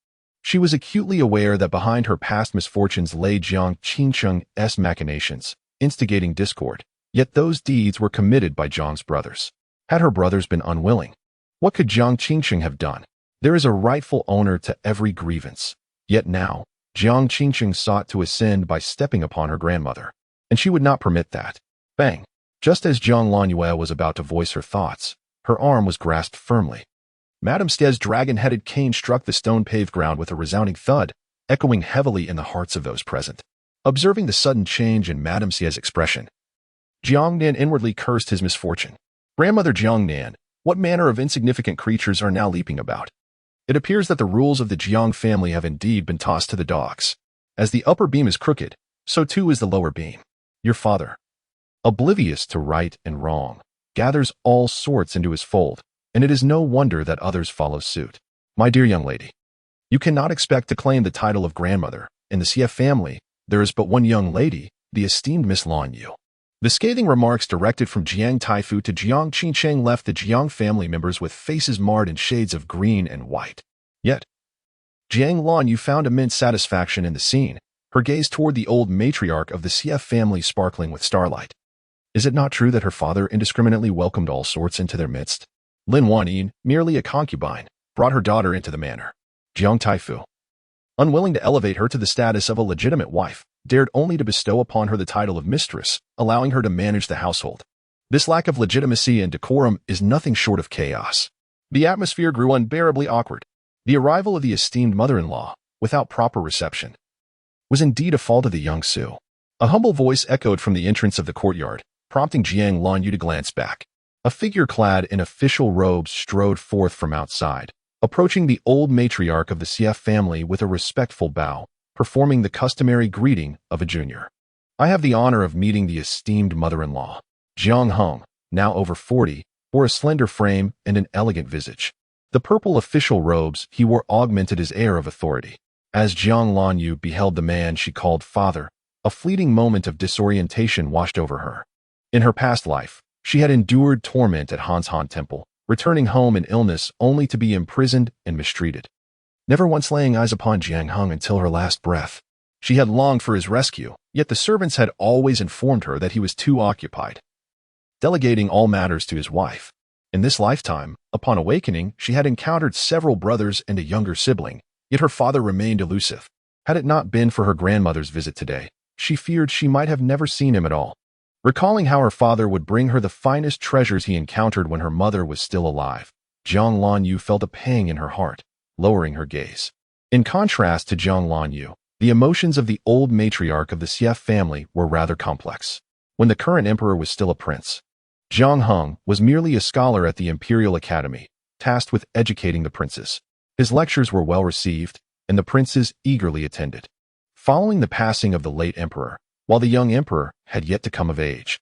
She was acutely aware that behind her past misfortunes lay Jiang Qingcheng's machinations, instigating discord. Yet those deeds were committed by Jiang's brothers. Had her brothers been unwilling, what could Jiang Qingcheng have done? There is a rightful owner to every grievance. Yet now, Jiang Qingcheng sought to ascend by stepping upon her grandmother, and she would not permit that. Bang! Just as Jiang Lanyue was about to voice her thoughts, her arm was grasped firmly. Madame Xie's dragon-headed cane struck the stone-paved ground with a resounding thud, echoing heavily in the hearts of those present. Observing the sudden change in Madame Xie's expression, Jiang Nan inwardly cursed his misfortune. Grandmother Jiang Nan, what manner of insignificant creatures are now leaping about? It appears that the rules of the Jiang family have indeed been tossed to the dogs. As the upper beam is crooked, so too is the lower beam. Your father, oblivious to right and wrong, gathers all sorts into his fold, and it is no wonder that others follow suit. My dear young lady, you cannot expect to claim the title of grandmother. In the Xie family, there is but one young lady, the esteemed Miss Lan Yu. The scathing remarks directed from Jiang Taifu to Jiang Qingcheng left the Jiang family members with faces marred in shades of green and white. Yet, Jiang Lan Yu found immense satisfaction in the scene, her gaze toward the old matriarch of the Xie family sparkling with starlight. Is it not true that her father indiscriminately welcomed all sorts into their midst? Lin Wanyin, merely a concubine, brought her daughter into the manor. Jiang Taifu, unwilling to elevate her to the status of a legitimate wife, dared only to bestow upon her the title of mistress, allowing her to manage the household. This lack of legitimacy and decorum is nothing short of chaos. The atmosphere grew unbearably awkward. The arrival of the esteemed mother-in-law, without proper reception, was indeed a fault of the young Su. A humble voice echoed from the entrance of the courtyard, prompting Jiang Lan Yu to glance back. A figure clad in official robes strode forth from outside, approaching the old matriarch of the Xie family with a respectful bow, performing the customary greeting of a junior. I have the honor of meeting the esteemed mother-in-law. Jiang Heng, now over 40, bore a slender frame and an elegant visage. The purple official robes he wore augmented his air of authority. As Jiang Lan Yu beheld the man she called father, a fleeting moment of disorientation washed over her. In her past life, she had endured torment at Hanshan Temple, returning home in illness only to be imprisoned and mistreated. Never once laying eyes upon Jiang Heng until her last breath. She had longed for his rescue, yet the servants had always informed her that he was too occupied, delegating all matters to his wife. In this lifetime, upon awakening, she had encountered several brothers and a younger sibling, yet her father remained elusive. Had it not been for her grandmother's visit today, she feared she might have never seen him at all. Recalling how her father would bring her the finest treasures he encountered when her mother was still alive, Jiang Lan Yu felt a pang in her heart, lowering her gaze. In contrast to Jiang Lan Yu, the emotions of the old matriarch of the Xie family were rather complex. When the current emperor was still a prince, Jiang Heng was merely a scholar at the Imperial Academy, tasked with educating the princes. His lectures were well received, and the princes eagerly attended. Following the passing of the late emperor, while the young emperor had yet to come of age,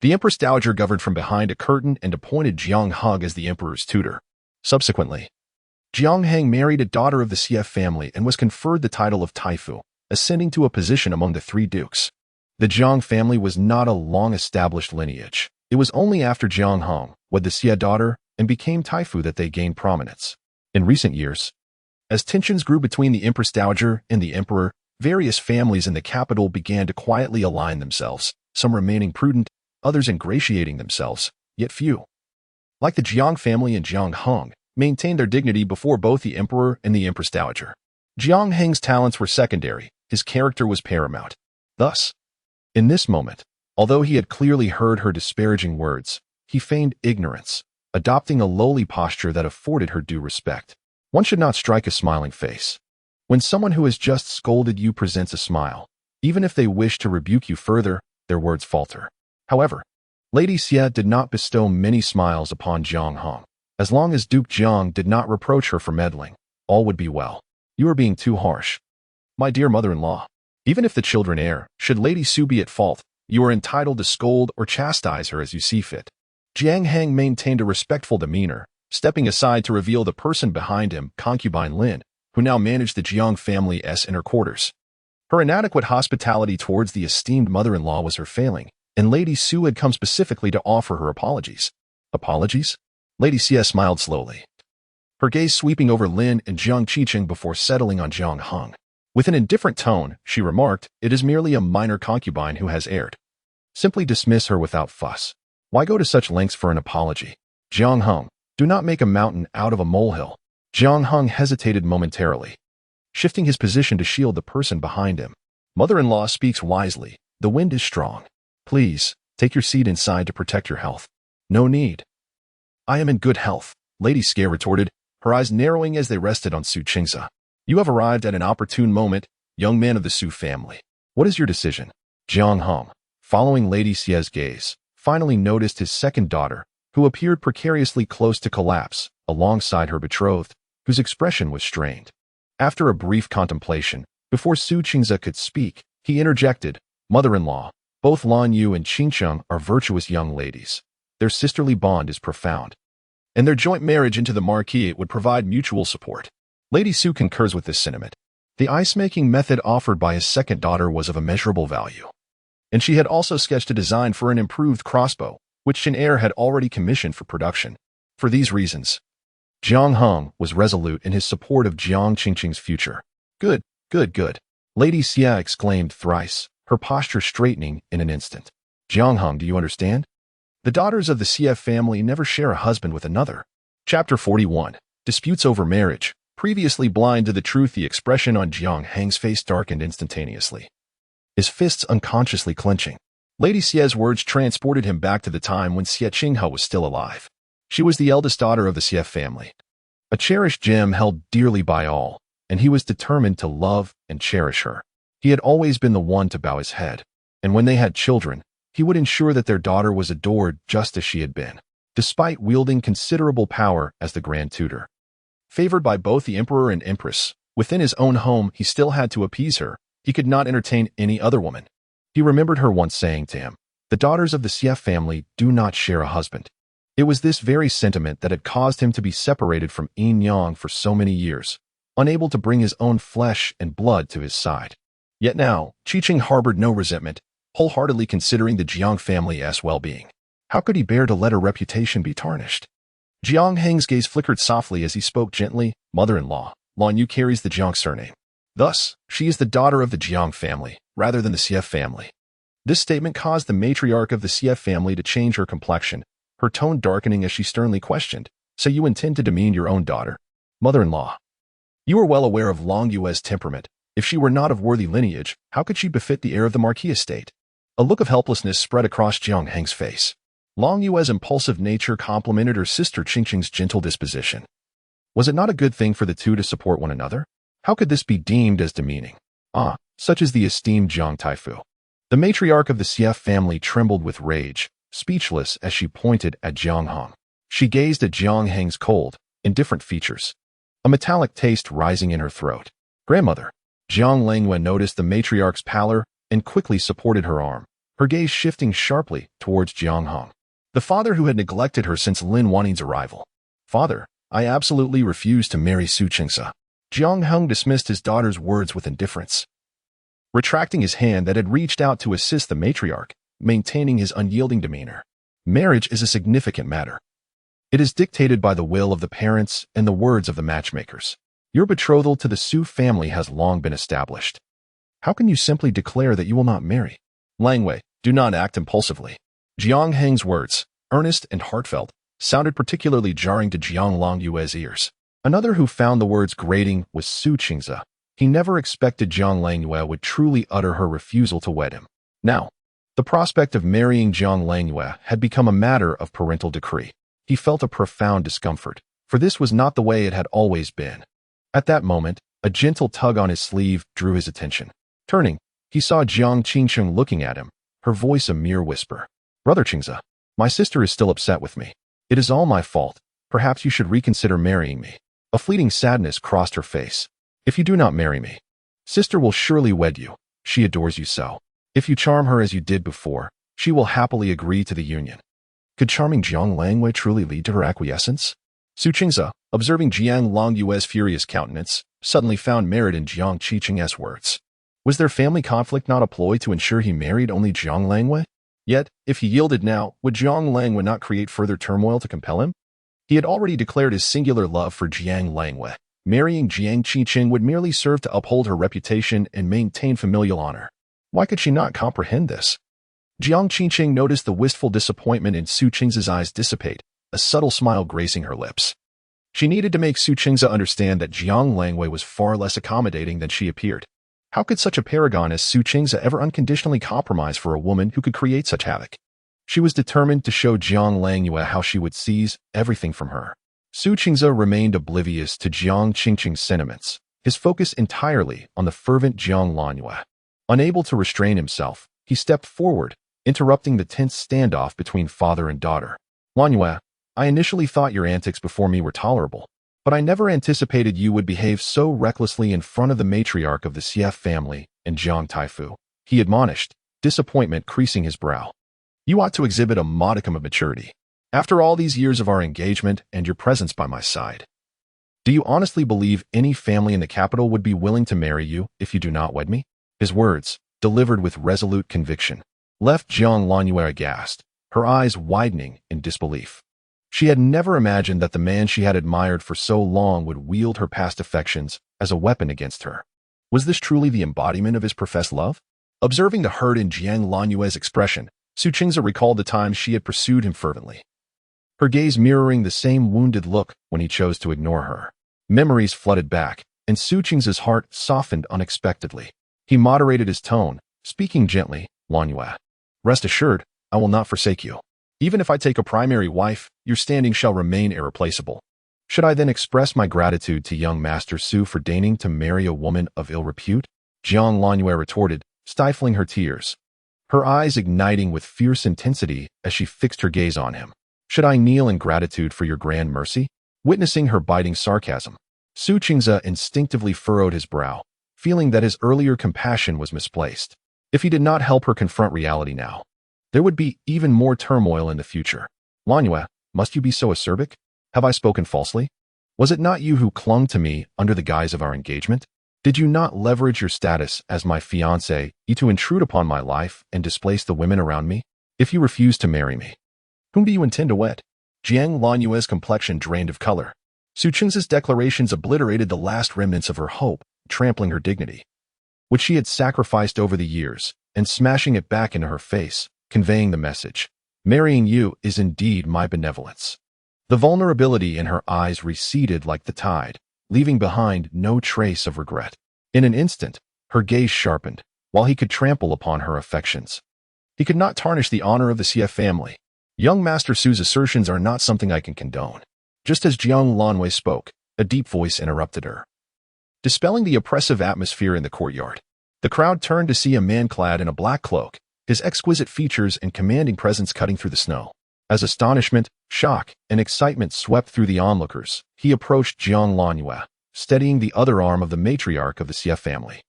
the Empress Dowager governed from behind a curtain and appointed Jiang Heng as the emperor's tutor. Subsequently, Jiang Heng married a daughter of the Xie family and was conferred the title of Taifu, ascending to a position among the three dukes. The Jiang family was not a long-established lineage. It was only after Jiang Heng wed the Xie daughter and became Taifu that they gained prominence. In recent years, as tensions grew between the Empress Dowager and the Emperor, various families in the capital began to quietly align themselves, some remaining prudent, others ingratiating themselves, yet few, like the Jiang family and Jiang Heng, maintained their dignity before both the Emperor and the Empress Dowager. Jiang Heng's talents were secondary, his character was paramount. Thus, in this moment, although he had clearly heard her disparaging words, he feigned ignorance, adopting a lowly posture that afforded her due respect. One should not strike a smiling face. When someone who has just scolded you presents a smile, even if they wish to rebuke you further, their words falter. However, Lady Xie did not bestow many smiles upon Jiang Heng. As long as Duke Jiang did not reproach her for meddling, all would be well. You are being too harsh. My dear mother-in-law, even if the children err, should Lady Su be at fault, you are entitled to scold or chastise her as you see fit. Jiang Heng maintained a respectful demeanor, stepping aside to reveal the person behind him, concubine Lin, who now managed the Jiang family's inner quarters. Her inadequate hospitality towards the esteemed mother-in-law was her failing, and Lady Su had come specifically to offer her apologies. Apologies? Lady Xie smiled slowly, her gaze sweeping over Lin and Jiang Qiqing before settling on Jiang Heng. With an indifferent tone, she remarked, "It is merely a minor concubine who has erred. Simply dismiss her without fuss. Why go to such lengths for an apology? Jiang Heng, do not make a mountain out of a molehill." Jiang Heng hesitated momentarily, shifting his position to shield the person behind him. Mother-in-law speaks wisely. The wind is strong. Please, take your seat inside to protect your health. No need. I am in good health, Lady Xie retorted, her eyes narrowing as they rested on Su Qingze. You have arrived at an opportune moment, young man of the Su family. What is your decision? Jiang Heng, following Lady Xie's gaze, finally noticed his second daughter, who appeared precariously close to collapse, alongside her betrothed, whose expression was strained. After a brief contemplation, before Su Qingze could speak, he interjected, Mother-in-law, both Lan Yu and Qingcheng are virtuous young ladies. Their sisterly bond is profound, and their joint marriage into the marquis would provide mutual support. Lady Su concurs with this sentiment. The ice-making method offered by his second daughter was of immeasurable value, and she had also sketched a design for an improved crossbow, which Shen Er had already commissioned for production. For these reasons, Jiang Heng was resolute in his support of Jiang Qingqing's future. Good, good, good. Lady Xie exclaimed thrice, her posture straightening in an instant. Jiang Heng, do you understand? The daughters of the Xie family never share a husband with another. Chapter 41. Disputes over marriage. Previously blind to the truth, the expression on Jiang Heng's face darkened instantaneously, his fists unconsciously clenching. Lady Xie's words transported him back to the time when Xie Qinghe was still alive. She was the eldest daughter of the Xie family, a cherished gem held dearly by all, and he was determined to love and cherish her. He had always been the one to bow his head, and when they had children, he would ensure that their daughter was adored just as she had been, despite wielding considerable power as the Grand Tutor. Favored by both the Emperor and Empress, within his own home he still had to appease her. He could not entertain any other woman. He remembered her once saying to him, the daughters of the Xie family do not share a husband. It was this very sentiment that had caused him to be separated from Yin Yang for so many years, unable to bring his own flesh and blood to his side. Yet now, Qiqing harbored no resentment, wholeheartedly considering the Jiang family's well-being. How could he bear to let her reputation be tarnished? Jiang Heng's gaze flickered softly as he spoke gently, Mother-in-law, Lan Yu carries the Jiang surname. Thus, she is the daughter of the Jiang family, rather than the Xie family. This statement caused the matriarch of the Xie family to change her complexion, her tone darkening as she sternly questioned, So you intend to demean your own daughter? Mother-in-law, you are well aware of Long Yue's temperament. If she were not of worthy lineage, how could she befit the heir of the marquis estate? A look of helplessness spread across Jiang Heng's face. Long Yue's impulsive nature complemented her sister Qingqing's gentle disposition. Was it not a good thing for the two to support one another? How could this be deemed as demeaning? Such is the esteemed Jiang Taifu. The matriarch of the Xie family trembled with rage, speechless as she pointed at Jiang Heng. She gazed at Jiang Heng's cold, indifferent features, a metallic taste rising in her throat. Grandmother. Jiang Langyue noticed the matriarch's pallor and quickly supported her arm, her gaze shifting sharply towards Jiang Heng, the father who had neglected her since Lin Waning's arrival. Father, I absolutely refuse to marry Su Qingze. Jiang Heng dismissed his daughter's words with indifference, retracting his hand that had reached out to assist the matriarch, maintaining his unyielding demeanor. Marriage is a significant matter. It is dictated by the will of the parents and the words of the matchmakers. Your betrothal to the Su family has long been established. How can you simply declare that you will not marry? Langwei, do not act impulsively. Jiang Heng's words, earnest and heartfelt, sounded particularly jarring to Jiang Langyue's ears. Another who found the words grating was Su Qingze. He never expected Jiang Langyue would truly utter her refusal to wed him. Now, the prospect of marrying Jiang Langyue had become a matter of parental decree. He felt a profound discomfort, for this was not the way it had always been. At that moment, a gentle tug on his sleeve drew his attention. Turning, he saw Jiang Qingcheng looking at him, her voice a mere whisper. Brother Qingze, my sister is still upset with me. It is all my fault. Perhaps you should reconsider marrying me. A fleeting sadness crossed her face. If you do not marry me, sister will surely wed you. She adores you so. If you charm her as you did before, she will happily agree to the union. Could charming Jiang Langyue truly lead to her acquiescence? Su Qingze, observing Jiang Langyue's furious countenance, suddenly found merit in Jiang Qicheng's words. Was their family conflict not a ploy to ensure he married only Jiang Langyue? Yet, if he yielded now, would Jiang Langyue not create further turmoil to compel him? He had already declared his singular love for Jiang Langyue. Marrying Jiang Qicheng would merely serve to uphold her reputation and maintain familial honor. Why could she not comprehend this? Jiang Qicheng noticed the wistful disappointment in Su Qingze's eyes dissipate, a subtle smile gracing her lips. She needed to make Su Qingze understand that Jiang Langyue was far less accommodating than she appeared. How could such a paragon as Su Qingze ever unconditionally compromise for a woman who could create such havoc? She was determined to show Jiang Langyue how she would seize everything from her. Su Qingze remained oblivious to Jiang Qingcheng's sentiments, his focus entirely on the fervent Jiang Langyue. Unable to restrain himself, he stepped forward, interrupting the tense standoff between father and daughter. Langyue, I initially thought your antics before me were tolerable, but I never anticipated you would behave so recklessly in front of the matriarch of the Xie family and Jiang Taifu. He admonished, disappointment creasing his brow. You ought to exhibit a modicum of maturity. After all these years of our engagement and your presence by my side, do you honestly believe any family in the capital would be willing to marry you if you do not wed me? His words, delivered with resolute conviction, left Jiang Langyue aghast, her eyes widening in disbelief. She had never imagined that the man she had admired for so long would wield her past affections as a weapon against her. Was this truly the embodiment of his professed love? Observing the hurt in Jiang Langyue's expression, Su Qingze recalled the times she had pursued him fervently, her gaze mirroring the same wounded look when he chose to ignore her. Memories flooded back, and Su Qingze's heart softened unexpectedly. He moderated his tone, speaking gently, Langyue, rest assured, I will not forsake you. Even if I take a primary wife, your standing shall remain irreplaceable. Should I then express my gratitude to young Master Su for deigning to marry a woman of ill repute? Jiang Langyue retorted, stifling her tears, her eyes igniting with fierce intensity as she fixed her gaze on him. Should I kneel in gratitude for your grand mercy? Witnessing her biting sarcasm, Su Qingze instinctively furrowed his brow, feeling that his earlier compassion was misplaced. If he did not help her confront reality now, there would be even more turmoil in the future. Langyue, must you be so acerbic? Have I spoken falsely? Was it not you who clung to me under the guise of our engagement? Did you not leverage your status as my fiancé to intrude upon my life and displace the women around me? If you refuse to marry me, whom do you intend to wed? Jiang Langyue's complexion drained of color. Su Qingze's declarations obliterated the last remnants of her hope, trampling her dignity, which she had sacrificed over the years, and smashing it back into her face, conveying the message, marrying you is indeed my benevolence. The vulnerability in her eyes receded like the tide, leaving behind no trace of regret. In an instant, her gaze sharpened, while he could trample upon her affections. He could not tarnish the honor of the Xie family. Young Master Su's assertions are not something I can condone. Just as Jiang Langyue spoke, a deep voice interrupted her, dispelling the oppressive atmosphere in the courtyard. The crowd turned to see a man clad in a black cloak, his exquisite features and commanding presence cutting through the snow. As astonishment, shock, and excitement swept through the onlookers, he approached Jiang Langyue, steadying the other arm of the matriarch of the Xie family.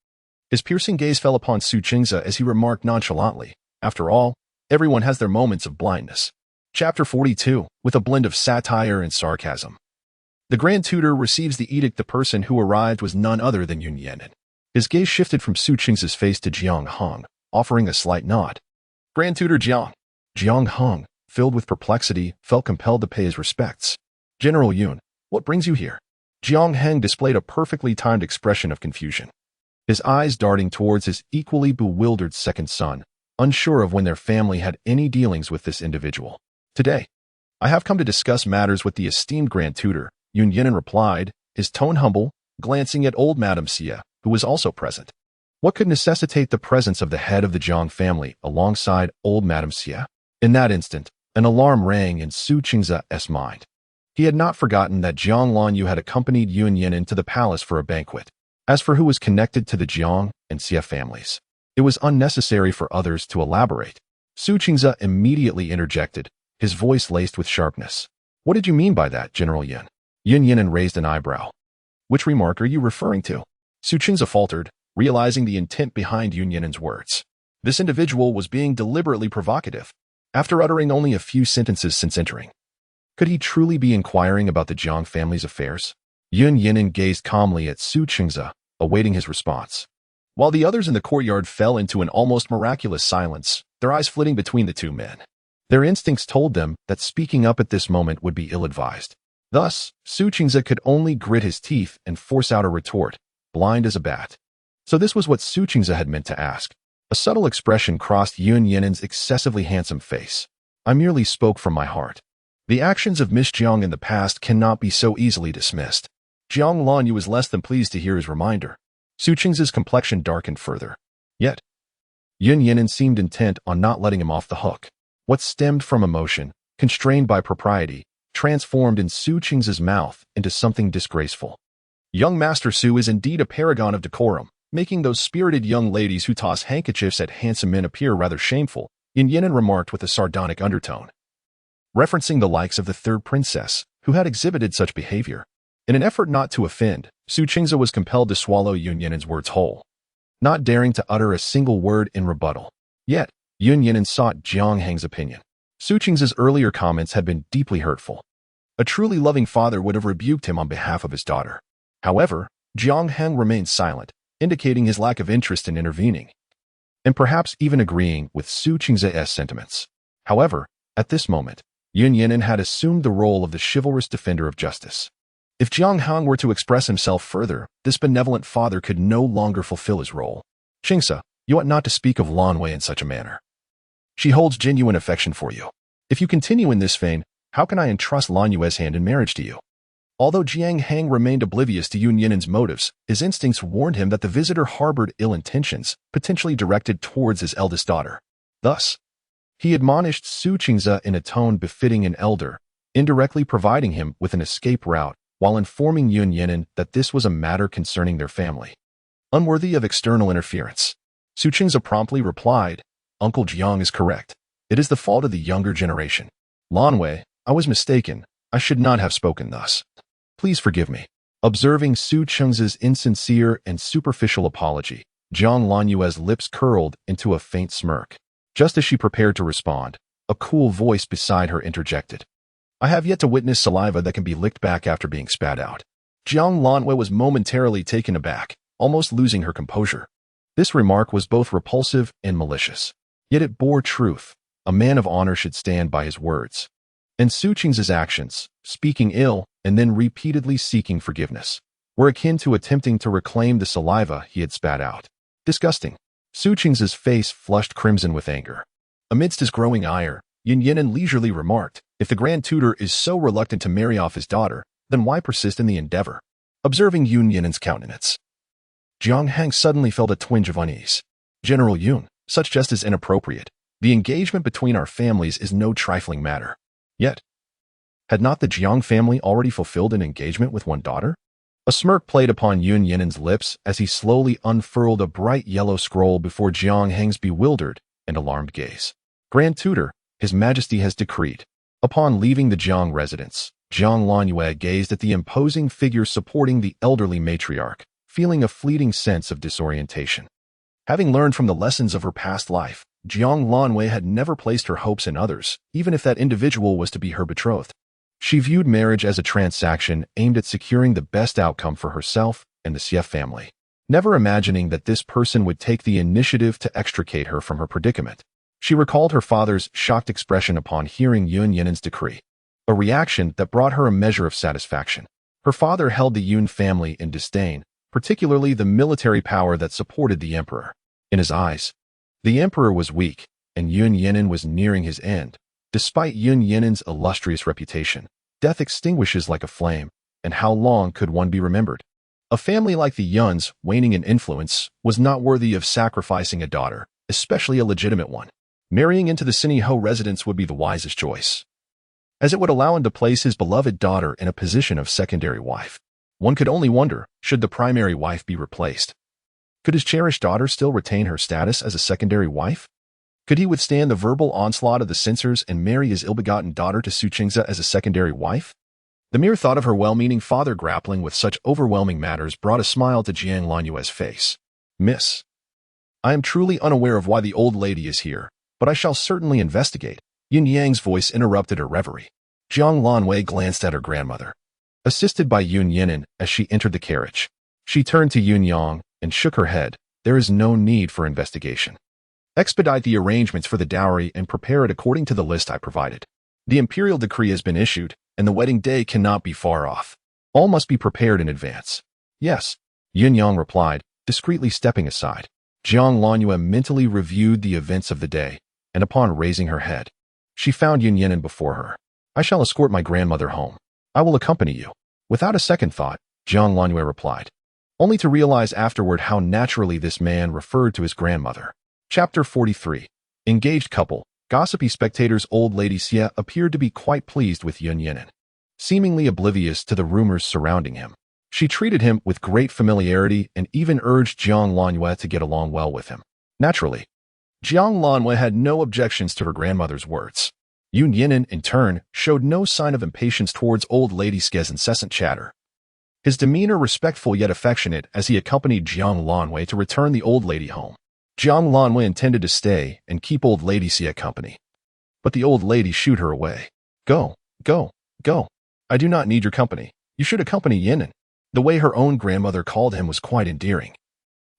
His piercing gaze fell upon Su Qingze as he remarked nonchalantly, after all, everyone has their moments of blindness. Chapter 42, with a blend of satire and sarcasm. The Grand Tutor receives the edict. The person who arrived was none other than Yun Yan'an. His gaze shifted from Su Qingze's face to Jiang Heng, offering a slight nod. Grand Tutor Jiang. Jiang Heng, filled with perplexity, felt compelled to pay his respects. "General Yun, what brings you here?" Jiang Heng displayed a perfectly timed expression of confusion, his eyes darting towards his equally bewildered second son, unsure of when their family had any dealings with this individual. "Today, I have come to discuss matters with the esteemed Grand Tutor," Yun Yinan replied, his tone humble, glancing at old Madame Xie, who was also present. What could necessitate the presence of the head of the Jiang family alongside old Madame Xie? In that instant, an alarm rang in Su Qingze's mind. He had not forgotten that Jiang Lanyu had accompanied Yun Yinan to the palace for a banquet. As for who was connected to the Jiang and Xie families, it was unnecessary for others to elaborate. Su Qingze immediately interjected, his voice laced with sharpness. "What did you mean by that, General Yin?" Yun Yinan raised an eyebrow. "Which remark are you referring to?" Su Qingze faltered, realizing the intent behind Yun Yinan's words. This individual was being deliberately provocative, after uttering only a few sentences since entering. Could he truly be inquiring about the Jiang family's affairs? Yun Yinan gazed calmly at Su Qingze, awaiting his response. While the others in the courtyard fell into an almost miraculous silence, their eyes flitting between the two men. Their instincts told them that speaking up at this moment would be ill-advised. Thus, Su Qingze could only grit his teeth and force out a retort, blind as a bat. So this was what Su Qingze had meant to ask. A subtle expression crossed Yun Yinan's excessively handsome face. "I merely spoke from my heart. The actions of Miss Jiang in the past cannot be so easily dismissed." Jiang Lanyu was less than pleased to hear his reminder. Su Qingze's complexion darkened further. Yet, Yun Yinan seemed intent on not letting him off the hook. What stemmed from emotion, constrained by propriety, transformed in Su Qingze's mouth into something disgraceful. Young Master Su is indeed a paragon of decorum, making those spirited young ladies who toss handkerchiefs at handsome men appear rather shameful, Yun Yinan remarked with a sardonic undertone, referencing the likes of the third princess, who had exhibited such behavior. In an effort not to offend, Su Qingze was compelled to swallow Yun Yinan's words whole, not daring to utter a single word in rebuttal. Yet, Yun Yinan sought Jiang Heng's opinion. Su Qingze's earlier comments had been deeply hurtful. A truly loving father would have rebuked him on behalf of his daughter. However, Jiang Heng remained silent, indicating his lack of interest in intervening, and perhaps even agreeing with Su Qingze's sentiments. However, at this moment, Yun Yinan had assumed the role of the chivalrous defender of justice. If Jiang Heng were to express himself further, this benevolent father could no longer fulfill his role. "Qingze, you ought not to speak of Lan Wei in such a manner. She holds genuine affection for you. If you continue in this vein, how can I entrust Lan Yue's hand in marriage to you?" Although Jiang Heng remained oblivious to Yun Yinan's motives, his instincts warned him that the visitor harbored ill intentions, potentially directed towards his eldest daughter. Thus, he admonished Su Qingze in a tone befitting an elder, indirectly providing him with an escape route, while informing Yun Yinan that this was a matter concerning their family, unworthy of external interference. Su Qingze promptly replied, "Uncle Jiang is correct. It is the fault of the younger generation. Lan Wei, I was mistaken. I should not have spoken thus. Please forgive me." Observing Su Qingze's insincere and superficial apology, Jiang Lanyue's lips curled into a faint smirk. Just as she prepared to respond, a cool voice beside her interjected, "I have yet to witness saliva that can be licked back after being spat out." Jiang Lanwei was momentarily taken aback, almost losing her composure. This remark was both repulsive and malicious. Yet it bore truth. A man of honor should stand by his words. And Su Qingze's actions, speaking ill and then repeatedly seeking forgiveness, were akin to attempting to reclaim the saliva he had spat out. Disgusting. Su Qingze's face flushed crimson with anger. Amidst his growing ire, Yun Yinan leisurely remarked, "If the Grand Tutor is so reluctant to marry off his daughter, then why persist in the endeavor?" Observing Yun Yinan's countenance, Jiang Heng suddenly felt a twinge of unease. "General Yun, such jest is inappropriate. The engagement between our families is no trifling matter." Yet, had not the Jiang family already fulfilled an engagement with one daughter? A smirk played upon Yun Yinan's lips as he slowly unfurled a bright yellow scroll before Jiang Heng's bewildered and alarmed gaze. "Grand Tutor, His Majesty has decreed." Upon leaving the Jiang residence, Jiang Lanyue gazed at the imposing figure supporting the elderly matriarch, feeling a fleeting sense of disorientation. Having learned from the lessons of her past life, Jiang Lanwei had never placed her hopes in others, even if that individual was to be her betrothed. She viewed marriage as a transaction aimed at securing the best outcome for herself and the Xie family, never imagining that this person would take the initiative to extricate her from her predicament. She recalled her father's shocked expression upon hearing Yun Yinin's decree, a reaction that brought her a measure of satisfaction. Her father held the Yun family in disdain, particularly the military power that supported the emperor. In his eyes, the emperor was weak, and Yun Yinin was nearing his end. Despite Yun Yinin's illustrious reputation, death extinguishes like a flame, and how long could one be remembered? A family like the Yuns, waning in influence, was not worthy of sacrificing a daughter, especially a legitimate one. Marrying into the Sini Ho residence would be the wisest choice, as it would allow him to place his beloved daughter in a position of secondary wife. One could only wonder, should the primary wife be replaced? Could his cherished daughter still retain her status as a secondary wife? Could he withstand the verbal onslaught of the censors and marry his ill-begotten daughter to Su Qingze as a secondary wife? The mere thought of her well-meaning father grappling with such overwhelming matters brought a smile to Jiang Lanyue's face. Miss, I am truly unaware of why the old lady is here, but I shall certainly investigate. Yun Yang's voice interrupted her reverie. Jiang Lanwei glanced at her grandmother, assisted by Yun Yinin as she entered the carriage. She turned to Yun Yang and shook her head. There is no need for investigation. Expedite the arrangements for the dowry and prepare it according to the list I provided. The imperial decree has been issued, and the wedding day cannot be far off. All must be prepared in advance. Yes, Yun Yang replied, discreetly stepping aside. Jiang Lanyue mentally reviewed the events of the day, and upon raising her head, she found Yun Yinin before her. I shall escort my grandmother home. I will accompany you. Without a second thought, Jiang Lanyue replied, only to realize afterward how naturally this man referred to his grandmother. Chapter 43. Engaged couple. Gossipy spectators. Old Lady Xie appeared to be quite pleased with Yun Yinin, seemingly oblivious to the rumors surrounding him. She treated him with great familiarity and even urged Jiang Lanyue to get along well with him. Naturally, Jiang Lanwei had no objections to her grandmother's words. Yun Yinin, in turn, showed no sign of impatience towards old Lady Xie's incessant chatter. His demeanor respectful yet affectionate as he accompanied Jiang Lanwei to return the old lady home. Jiang Lanwei intended to stay and keep old Lady Xie company, but the old lady shooed her away. Go, go, go. I do not need your company. You should accompany Yinin. The way her own grandmother called him was quite endearing,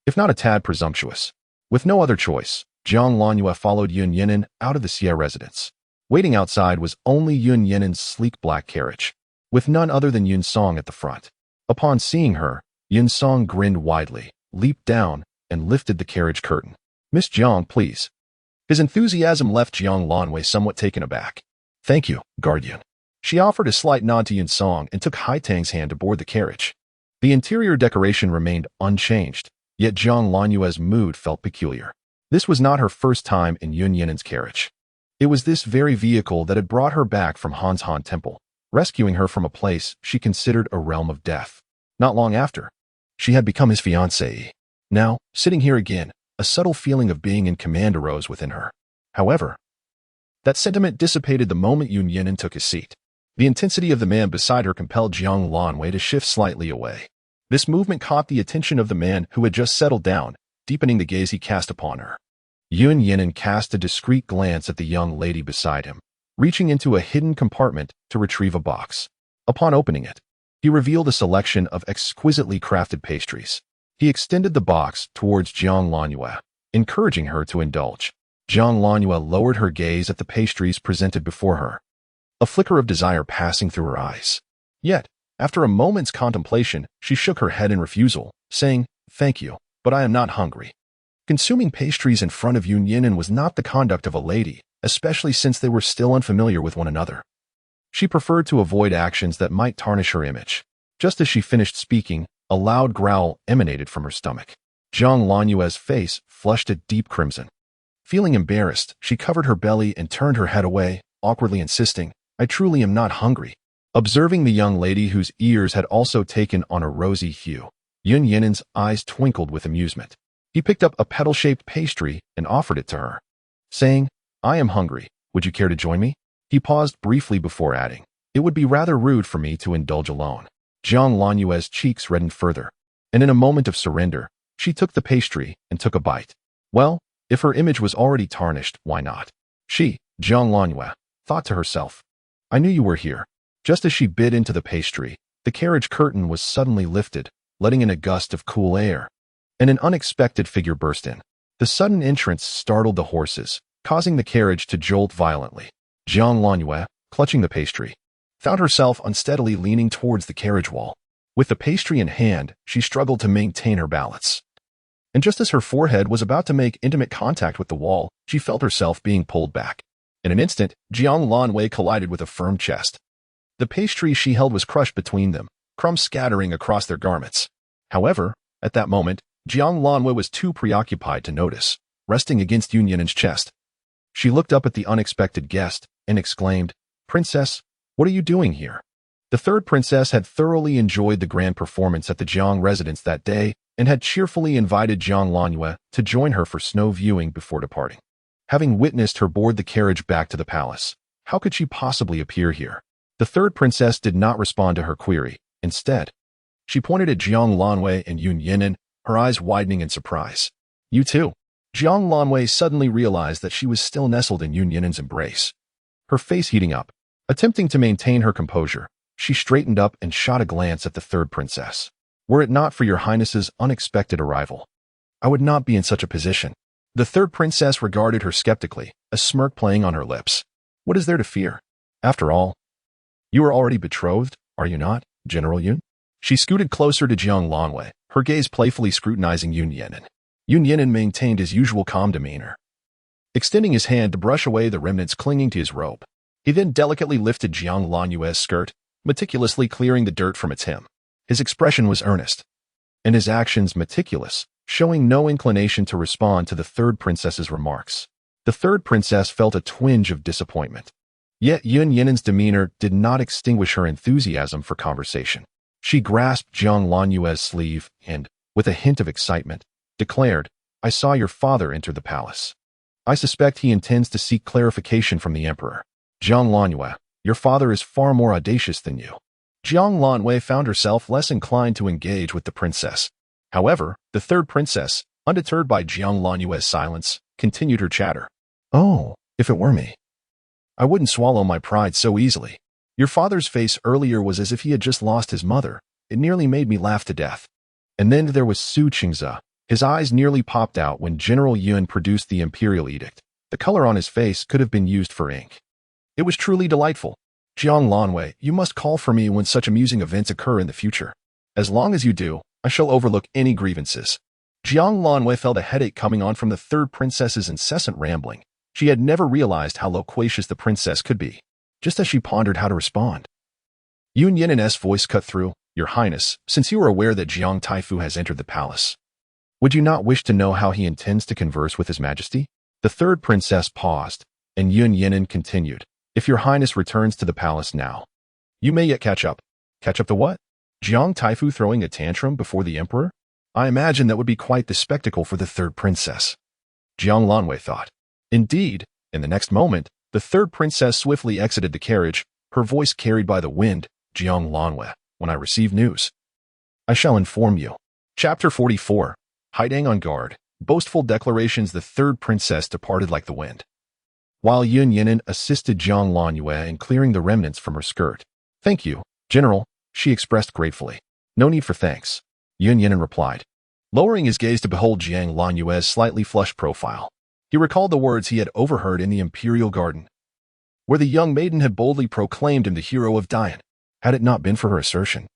if not a tad presumptuous. With no other choice, Jiang Lanyue followed Yun Yinin out of the Xie residence. Waiting outside was only Yun Yinin's sleek black carriage, with none other than Yun Song at the front. Upon seeing her, Yun Song grinned widely, leaped down, and lifted the carriage curtain. Miss Jiang, please. His enthusiasm left Jiang Lanwei somewhat taken aback. Thank you, guardian. She offered a slight nod to Yun Song and took Hai Tang's hand to board the carriage. The interior decoration remained unchanged, yet Jiang Lanyue's mood felt peculiar. This was not her first time in Yun Yinin's carriage. It was this very vehicle that had brought her back from Han's Han Temple, rescuing her from a place she considered a realm of death. Not long after, she had become his fiancée. Now, sitting here again, a subtle feeling of being in command arose within her. However, that sentiment dissipated the moment Yun Yinin took his seat. The intensity of the man beside her compelled Jiang Lanwei to shift slightly away. This movement caught the attention of the man who had just settled down, deepening the gaze he cast upon her. Yun Yinin cast a discreet glance at the young lady beside him, reaching into a hidden compartment to retrieve a box. Upon opening it, he revealed a selection of exquisitely crafted pastries. He extended the box towards Jiang Lanyue, encouraging her to indulge. Jiang Lanyue lowered her gaze at the pastries presented before her, a flicker of desire passing through her eyes. Yet, after a moment's contemplation, she shook her head in refusal, saying, "Thank you, but I am not hungry." Consuming pastries in front of Yun Yinin was not the conduct of a lady, especially since they were still unfamiliar with one another. She preferred to avoid actions that might tarnish her image. Just as she finished speaking, a loud growl emanated from her stomach. Jiang Lanyue's face flushed a deep crimson. Feeling embarrassed, she covered her belly and turned her head away, awkwardly insisting, "I truly am not hungry." Observing the young lady whose ears had also taken on a rosy hue, Yun Yinin's eyes twinkled with amusement. He picked up a petal-shaped pastry and offered it to her, saying, "I am hungry. Would you care to join me?" He paused briefly before adding, "It would be rather rude for me to indulge alone." Jiang Lanyue's cheeks reddened further, and in a moment of surrender, she took the pastry and took a bite. Well, if her image was already tarnished, why not? She, Jiang Lanyue, thought to herself, "I knew you were here." Just as she bit into the pastry, the carriage curtain was suddenly lifted, letting in a gust of cool air, and an unexpected figure burst in. The sudden entrance startled the horses, causing the carriage to jolt violently. Jiang Lanyue, clutching the pastry, found herself unsteadily leaning towards the carriage wall. With the pastry in hand, she struggled to maintain her balance. And just as her forehead was about to make intimate contact with the wall, she felt herself being pulled back. In an instant, Jiang Lanwei collided with a firm chest. The pastry she held was crushed between them, crumbs scattering across their garments. However, at that moment, Jiang Lanwei was too preoccupied to notice, resting against Yun Yinin's chest. She looked up at the unexpected guest and exclaimed, "Princess, what are you doing here?" The third princess had thoroughly enjoyed the grand performance at the Jiang residence that day and had cheerfully invited Jiang Lanyue to join her for snow viewing before departing. Having witnessed her board the carriage back to the palace, how could she possibly appear here? The third princess did not respond to her query. Instead, she pointed at Jiang Lanwei and Yun Yinin, her eyes widening in surprise. "You too." Jiang Lanwei suddenly realized that she was still nestled in Yun Yinin's embrace. Her face heating up. Attempting to maintain her composure, she straightened up and shot a glance at the third princess. "Were it not for your highness's unexpected arrival, I would not be in such a position." The third princess regarded her skeptically, a smirk playing on her lips. "What is there to fear? After all, you are already betrothed, are you not, General Yun?" She scooted closer to Jiang Lanwei, her gaze playfully scrutinizing Yun Yinin. Yun Yinin maintained his usual calm demeanor, extending his hand to brush away the remnants clinging to his robe. He then delicately lifted Jiang Lanyue's skirt, meticulously clearing the dirt from its hem. His expression was earnest, and his actions meticulous, showing no inclination to respond to the third princess's remarks. The third princess felt a twinge of disappointment. Yet Yun Yinin's demeanor did not extinguish her enthusiasm for conversation. She grasped Jiang Lanyue's sleeve and, with a hint of excitement, declared, "I saw your father enter the palace. I suspect he intends to seek clarification from the emperor. Jiang Lanyue, your father is far more audacious than you." Jiang Lanwei found herself less inclined to engage with the princess. However, the third princess, undeterred by Jiang Lanyue's silence, continued her chatter. "Oh, if it were me, I wouldn't swallow my pride so easily. Your father's face earlier was as if he had just lost his mother. It nearly made me laugh to death. And then there was Su Qingze. His eyes nearly popped out when General Yun produced the imperial edict. The color on his face could have been used for ink. It was truly delightful. Jiang Lanwei, you must call for me when such amusing events occur in the future. As long as you do, I shall overlook any grievances." Jiang Lanwei felt a headache coming on from the third princess's incessant rambling. She had never realized how loquacious the princess could be, just as she pondered how to respond. Yun Yinin's voice cut through, "Your Highness, since you are aware that Jiang Taifu has entered the palace, would you not wish to know how he intends to converse with His Majesty?" The third princess paused, and Yun Yinin continued, "If your Highness returns to the palace now, you may yet catch up." Catch up to what? Jiang Taifu throwing a tantrum before the emperor? I imagine that would be quite the spectacle for the third princess. Jiang Lanwei thought. Indeed, in the next moment, the third princess swiftly exited the carriage, her voice carried by the wind. "Jiang Lanwei, when I receive news, I shall inform you." Chapter 44. Hiding on guard. Boastful declarations. The third princess departed like the wind, while Yun Yinin assisted Jiang Lanyue in clearing the remnants from her skirt. "Thank you, General," she expressed gratefully. "No need for thanks," Yun Yinin replied, lowering his gaze to behold Jiang Lanyue's slightly flushed profile. He recalled the words he had overheard in the Imperial Garden, where the young maiden had boldly proclaimed him the hero of Dian. Had it not been for her assertion,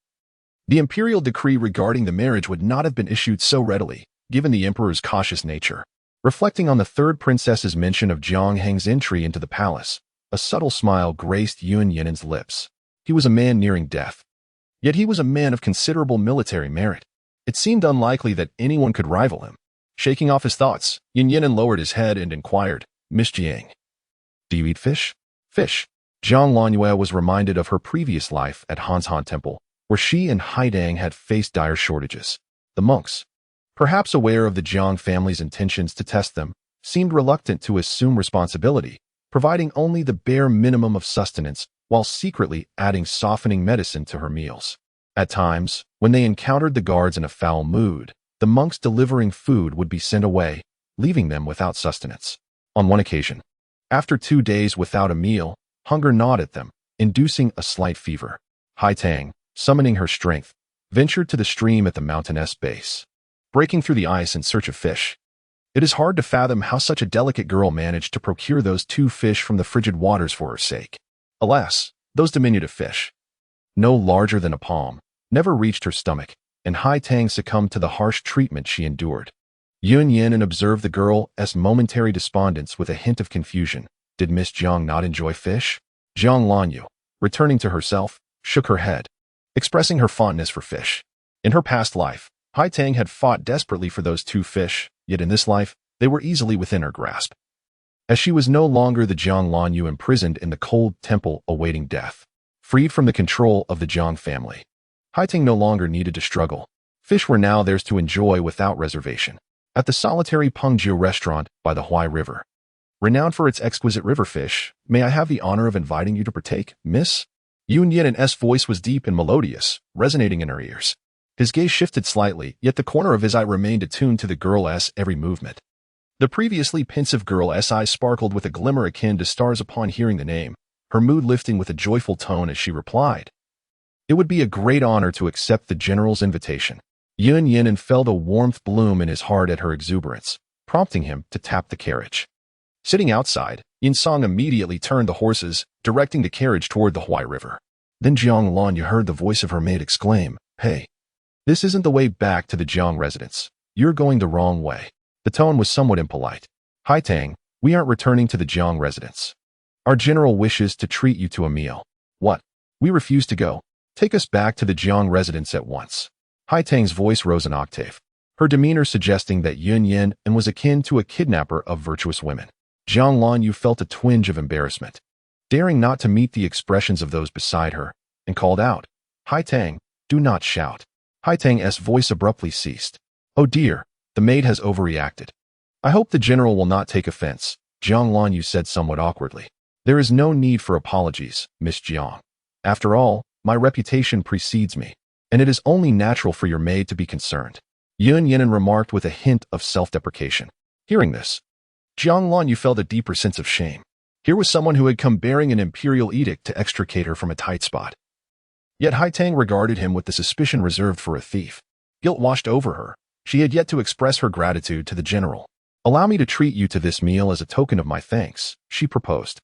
the imperial decree regarding the marriage would not have been issued so readily, given the emperor's cautious nature. Reflecting on the third princess's mention of Jiang Heng's entry into the palace, a subtle smile graced Yun Yinin's lips. He was a man nearing death, yet he was a man of considerable military merit. It seemed unlikely that anyone could rival him. Shaking off his thoughts, Yun Yinin lowered his head and inquired, "Miss Jiang, do you eat fish?" Fish. Jiang Lanyue was reminded of her previous life at Hanshan Temple, where she and Haidang had faced dire shortages. The monks, perhaps aware of the Jiang family's intentions to test them, seemed reluctant to assume responsibility, providing only the bare minimum of sustenance while secretly adding softening medicine to her meals. At times, when they encountered the guards in a foul mood, the monks delivering food would be sent away, leaving them without sustenance. On one occasion, after 2 days without a meal, hunger gnawed at them, inducing a slight fever. Haitang, summoning her strength, ventured to the stream at the mountainous base. Breaking through the ice in search of fish, It is hard to fathom how such a delicate girl managed to procure those 2 fish from the frigid waters for her sake. Alas, those diminutive fish, no larger than a palm, never reached her stomach, and Hai Tang succumbed to the harsh treatment she endured. Yun Yin observed the girl's momentary despondence with a hint of confusion. Did Miss Jiang not enjoy fish? Jiang Lanyu, returning to herself, shook her head, expressing her fondness for fish. In her past life, Hai Tang had fought desperately for those 2 fish, yet in this life, they were easily within her grasp. As she was no longer the Jiang Lanyu imprisoned in the cold temple awaiting death, freed from the control of the Jiang family, Hai Tang no longer needed to struggle. Fish were now theirs to enjoy without reservation. At the solitary Pengjiu restaurant by the Huai River, renowned for its exquisite river fish, may I have the honor of inviting you to partake, miss? Yun Yin's voice was deep and melodious, resonating in her ears. His gaze shifted slightly, yet the corner of his eye remained attuned to the girl's every movement. The previously pensive girl's eyes sparkled with a glimmer akin to stars upon hearing the name, her mood lifting with a joyful tone as she replied. It would be a great honor to accept the general's invitation. Yun Yin felt a warmth bloom in his heart at her exuberance, prompting him to tap the carriage. Sitting outside, Yin Song immediately turned the horses, directing the carriage toward the Huai River. Then Jiang Lanyu heard the voice of her maid exclaim, "Hey, this isn't the way back to the Jiang residence. You're going the wrong way." The tone was somewhat impolite. "Hai Tang, we aren't returning to the Jiang residence. Our general wishes to treat you to a meal." "What? We refuse to go. Take us back to the Jiang residence at once." Hai Tang's voice rose an octave, her demeanor suggesting that Yun Yin was akin to a kidnapper of virtuous women. Jiang Lanyu felt a twinge of embarrassment, daring not to meet the expressions of those beside her, and called out, "Hai Tang, do not shout." Hai Tang's voice abruptly ceased. "Oh dear, the maid has overreacted. I hope the general will not take offense," Jiang Lanyu said somewhat awkwardly. "There is no need for apologies, Miss Jiang. After all, my reputation precedes me, and it is only natural for your maid to be concerned." Yun Yin remarked with a hint of self-deprecation. Hearing this, Jiang Lanyu felt a deeper sense of shame. Here was someone who had come bearing an imperial edict to extricate her from a tight spot. Yet Hai Tang regarded him with the suspicion reserved for a thief. Guilt washed over her. She had yet to express her gratitude to the general. "Allow me to treat you to this meal as a token of my thanks," she proposed.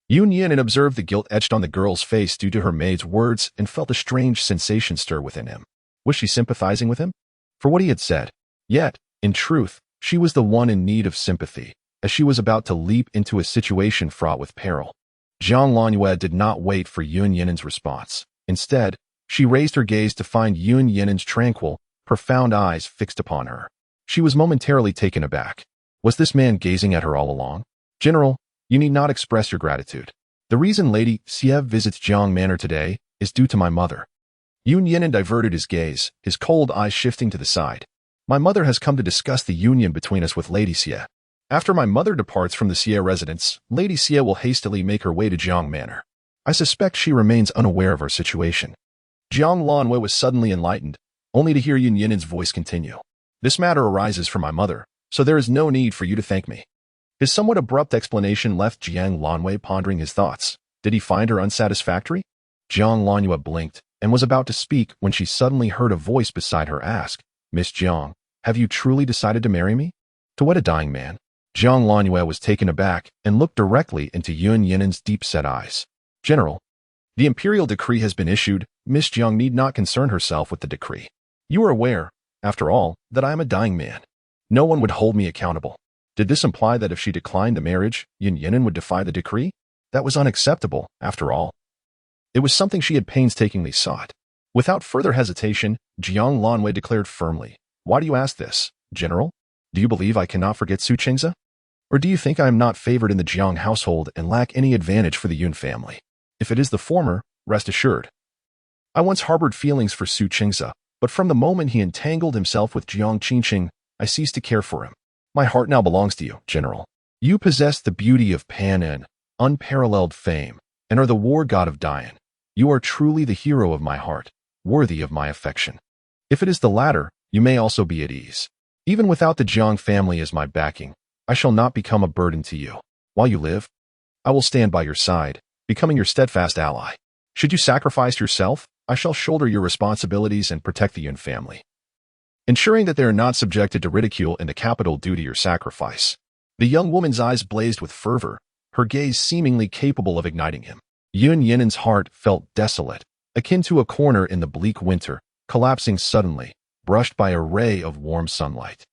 Yun Yin observed the guilt etched on the girl's face due to her maid's words and felt a strange sensation stir within him. Was she sympathizing with him for what he had said? Yet, in truth, she was the one in need of sympathy, as she was about to leap into a situation fraught with peril. Jiang Lanyu did not wait for Yun Yin's response. Instead, she raised her gaze to find Yun Yin's tranquil, profound eyes fixed upon her. She was momentarily taken aback. Was this man gazing at her all along? "General, you need not express your gratitude. The reason Lady Xie visits Jiang Manor today is due to my mother." Yun Yin diverted his gaze, his cold eyes shifting to the side. "My mother has come to discuss the union between us with Lady Xie. After my mother departs from the Xie residence, Lady Xie will hastily make her way to Jiang Manor. I suspect she remains unaware of our situation." Jiang Lanyu was suddenly enlightened, only to hear Yun Yin's voice continue. "This matter arises from my mother, so there is no need for you to thank me." His somewhat abrupt explanation left Jiang Lanyu pondering his thoughts. Did he find her unsatisfactory? Jiang Lanyu blinked and was about to speak when she suddenly heard a voice beside her ask, "Miss Jiang, have you truly decided to marry me?" "To wed a dying man?" Jiang Lanyu was taken aback and looked directly into Yun Yin's deep-set eyes. "General, the imperial decree has been issued. Miss Jiang need not concern herself with the decree. You are aware, after all, that I am a dying man. No one would hold me accountable." Did this imply that if she declined the marriage, Yun Yin would defy the decree? That was unacceptable, after all. It was something she had painstakingly sought. Without further hesitation, Jiang Lanyu declared firmly, "Why do you ask this, General? Do you believe I cannot forget Su Qingze? Or do you think I am not favored in the Jiang household and lack any advantage for the Yun family? If it is the former, rest assured. I once harbored feelings for Su Qingze, but from the moment he entangled himself with Jiang Qingqing, I ceased to care for him. My heart now belongs to you, General. You possess the beauty of Pan and unparalleled fame, and are the war god of Dian. You are truly the hero of my heart, worthy of my affection. If it is the latter, you may also be at ease. Even without the Jiang family as my backing, I shall not become a burden to you. While you live, I will stand by your side, becoming your steadfast ally. Should you sacrifice yourself, I shall shoulder your responsibilities and protect the Yun family." ensuring that they are not subjected to ridicule in the capital duty or sacrifice. The young woman's eyes blazed with fervor, her gaze seemingly capable of igniting him. Yun Yinen's heart felt desolate, akin to a corner in the bleak winter, collapsing suddenly, brushed by a ray of warm sunlight.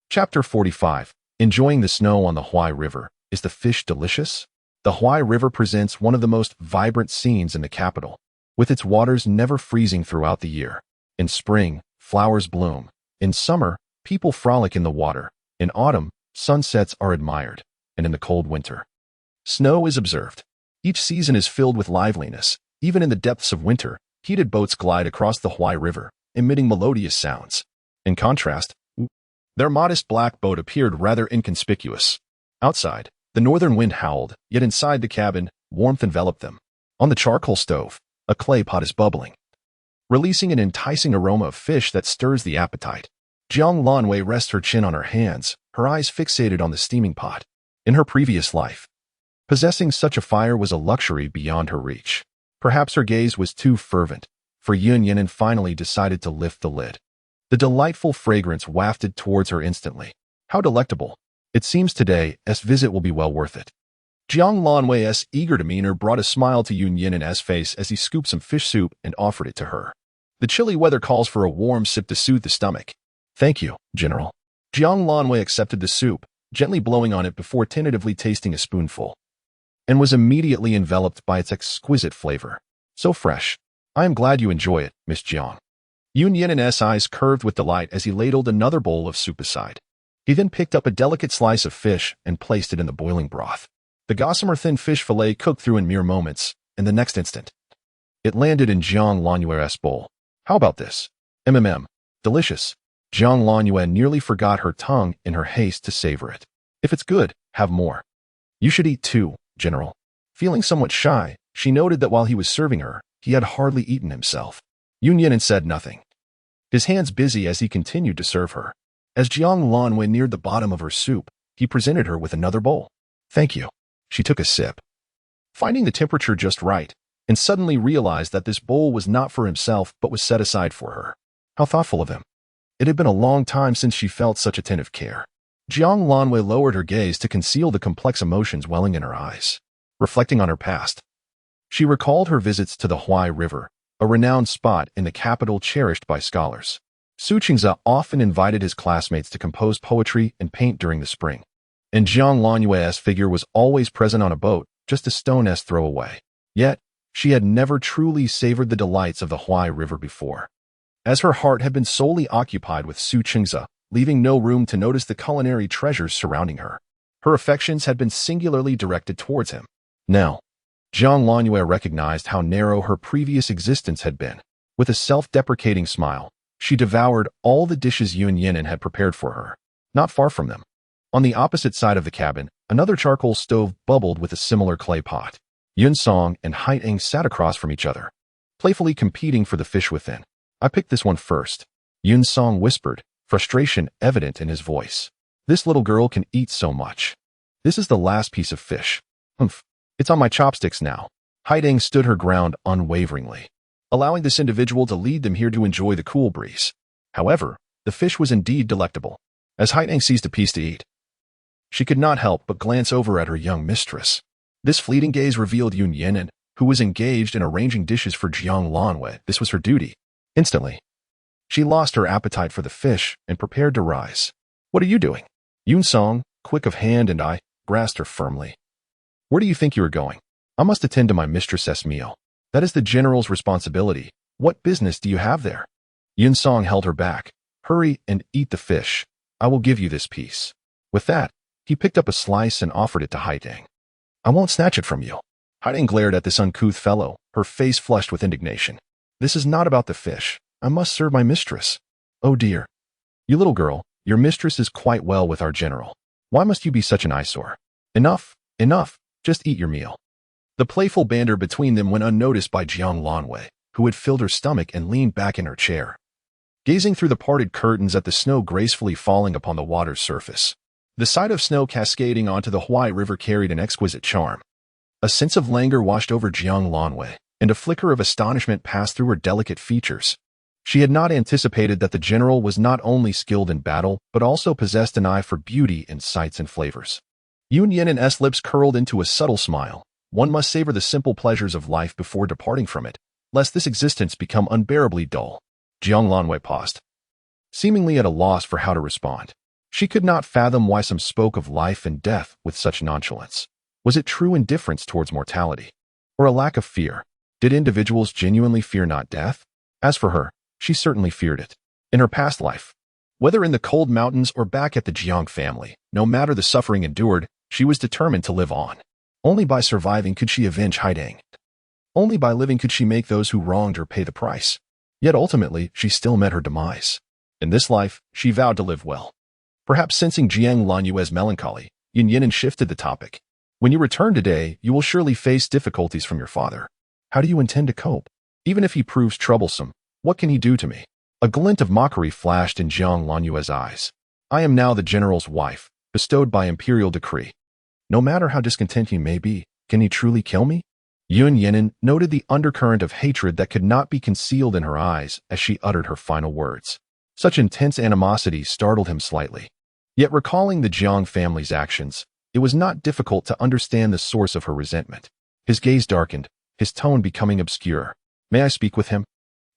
Chapter 45. Enjoying the snow on the Huai River. Is the fish delicious? The Huai River presents one of the most vibrant scenes in the capital, with its waters never freezing throughout the year. In spring, flowers bloom. In summer, people frolic in the water. In autumn, sunsets are admired. And in the cold winter, snow is observed. Each season is filled with liveliness. Even in the depths of winter, heated boats glide across the Huai River, emitting melodious sounds. In contrast, their modest black boat appeared rather inconspicuous. Outside, the northern wind howled, yet inside the cabin, warmth enveloped them. On the charcoal stove, a clay pot is bubbling, releasing an enticing aroma of fish that stirs the appetite. Jiang Lanwei rests her chin on her hands, her eyes fixated on the steaming pot. In her previous life, possessing such a fire was a luxury beyond her reach. Perhaps her gaze was too fervent, for Yun Yinen finally decided to lift the lid. The delightful fragrance wafted towards her instantly. How delectable. It seems today's visit will be well worth it. Jiang Lanwei's eager demeanor brought a smile to Yun Yinen's face as he scooped some fish soup and offered it to her. The chilly weather calls for a warm sip to soothe the stomach. Thank you, General. Jiang Lanwei accepted the soup, gently blowing on it before tentatively tasting a spoonful, and was immediately enveloped by its exquisite flavor. So fresh. I am glad you enjoy it, Miss Jiang. Yun Yinen's eyes curved with delight as he ladled another bowl of soup aside. He then picked up a delicate slice of fish and placed it in the boiling broth. The gossamer thin fish fillet cooked through in mere moments, and the next instant, it landed in Jiang Lanwei's bowl. How about this? Delicious. Jiang Lanwei nearly forgot her tongue in her haste to savor it. If it's good, have more. You should eat too, General. Feeling somewhat shy, she noted that while he was serving her, he had hardly eaten himself. Yun Yinen said nothing, his hands busy as he continued to serve her. As Jiang Lanwei neared the bottom of her soup, he presented her with another bowl. Thank you. She took a sip, finding the temperature just right, and suddenly realized that this bowl was not for himself but was set aside for her. How thoughtful of him. It had been a long time since she felt such attentive care. Jiang Lanwei lowered her gaze to conceal the complex emotions welling in her eyes. Reflecting on her past, she recalled her visits to the Huai River, a renowned spot in the capital cherished by scholars. Su Qingze often invited his classmates to compose poetry and paint during the spring, and Jiang Lanwei's figure was always present on a boat, just a stone's throw away. Yet, she had never truly savored the delights of the Huai River before, as her heart had been solely occupied with Su Qingze, leaving no room to notice the culinary treasures surrounding her. Her affections had been singularly directed towards him. Now, Jiang Lanwei recognized how narrow her previous existence had been. With a self-deprecating smile, she devoured all the dishes Yun Yinen had prepared for her. Not far from them, on the opposite side of the cabin, another charcoal stove bubbled with a similar clay pot. Yun Song and Hai Eng sat across from each other, playfully competing for the fish within. I picked this one first, Yun Song whispered, frustration evident in his voice. This little girl can eat so much. This is the last piece of fish. Humph. It's on my chopsticks now. Hai Eng stood her ground unwaveringly, allowing this individual to lead them here to enjoy the cool breeze. However, the fish was indeed delectable. As Hai Eng seized a piece to eat, she could not help but glance over at her young mistress. This fleeting gaze revealed Yun Yinen, who was engaged in arranging dishes for Jiang Lanwei. This was her duty. Instantly, she lost her appetite for the fish and prepared to rise. What are you doing? Yun Song, quick of hand and eye, grasped her firmly. Where do you think you are going? I must attend to my mistress's meal. That is the general's responsibility. What business do you have there? Yun Song held her back. Hurry and eat the fish. I will give you this piece. With that, he picked up a slice and offered it to Hai Eng. I won't snatch it from you. Hai Eng glared at this uncouth fellow, her face flushed with indignation. This is not about the fish. I must serve my mistress. Oh dear. You little girl, your mistress is quite well with our general. Why must you be such an eyesore? Enough, enough. Just eat your meal. The playful banter between them went unnoticed by Jiang Lanwei, who had filled her stomach and leaned back in her chair, gazing through the parted curtains at the snow gracefully falling upon the water's surface. The sight of snow cascading onto the Huai River carried an exquisite charm. A sense of languor washed over Jiang Lanwei, and a flicker of astonishment passed through her delicate features. She had not anticipated that the general was not only skilled in battle, but also possessed an eye for beauty in sights and flavors. Yun Yinen's lips curled into a subtle smile. One must savor the simple pleasures of life before departing from it, lest this existence become unbearably dull. Jiang Lanwei paused, seemingly at a loss for how to respond. She could not fathom why some spoke of life and death with such nonchalance. Was it true indifference towards mortality? Or a lack of fear? Did individuals genuinely fear not death? As for her, she certainly feared it. In her past life, whether in the cold mountains or back at the Jiang family, no matter the suffering endured, she was determined to live on. Only by surviving could she avenge Haidang. Only by living could she make those who wronged her pay the price. Yet ultimately, she still met her demise. In this life, she vowed to live well. Perhaps sensing Jiang Lanyue's melancholy, Yun Yinen shifted the topic. When you return today, you will surely face difficulties from your father. How do you intend to cope? Even if he proves troublesome, what can he do to me? A glint of mockery flashed in Jiang Lanyue's eyes. I am now the general's wife, bestowed by imperial decree. No matter how discontent he may be, can he truly kill me? Yun Yinen noted the undercurrent of hatred that could not be concealed in her eyes as she uttered her final words. Such intense animosity startled him slightly. Yet recalling the Jiang family's actions, it was not difficult to understand the source of her resentment. His gaze darkened, his tone becoming obscure. May I speak with him?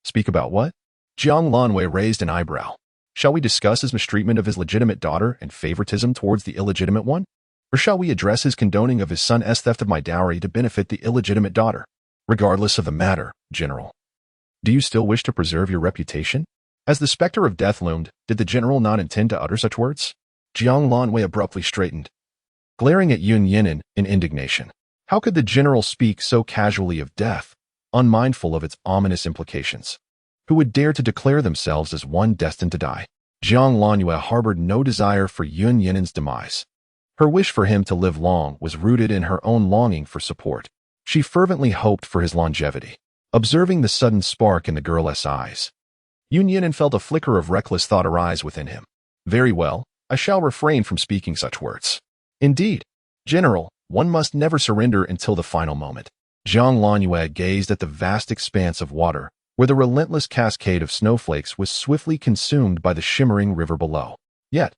Speak about what? Jiang Lanwei raised an eyebrow. Shall we discuss his mistreatment of his legitimate daughter and favoritism towards the illegitimate one? Or shall we address his condoning of his son's theft of my dowry to benefit the illegitimate daughter? Regardless of the matter, General. Do you still wish to preserve your reputation? As the specter of death loomed, did the general not intend to utter such words? Jiang Lanwei abruptly straightened, glaring at Yun Yinen in indignation. How could the general speak so casually of death, unmindful of its ominous implications? Who would dare to declare themselves as one destined to die? Jiang Lanyue harbored no desire for Yun Yinen's demise. Her wish for him to live long was rooted in her own longing for support. She fervently hoped for his longevity. Observing the sudden spark in the girl's eyes, Yun Yinen felt a flicker of reckless thought arise within him. Very well, I shall refrain from speaking such words. Indeed, General, one must never surrender until the final moment. Jiang Lanyue gazed at the vast expanse of water, where the relentless cascade of snowflakes was swiftly consumed by the shimmering river below. Yet,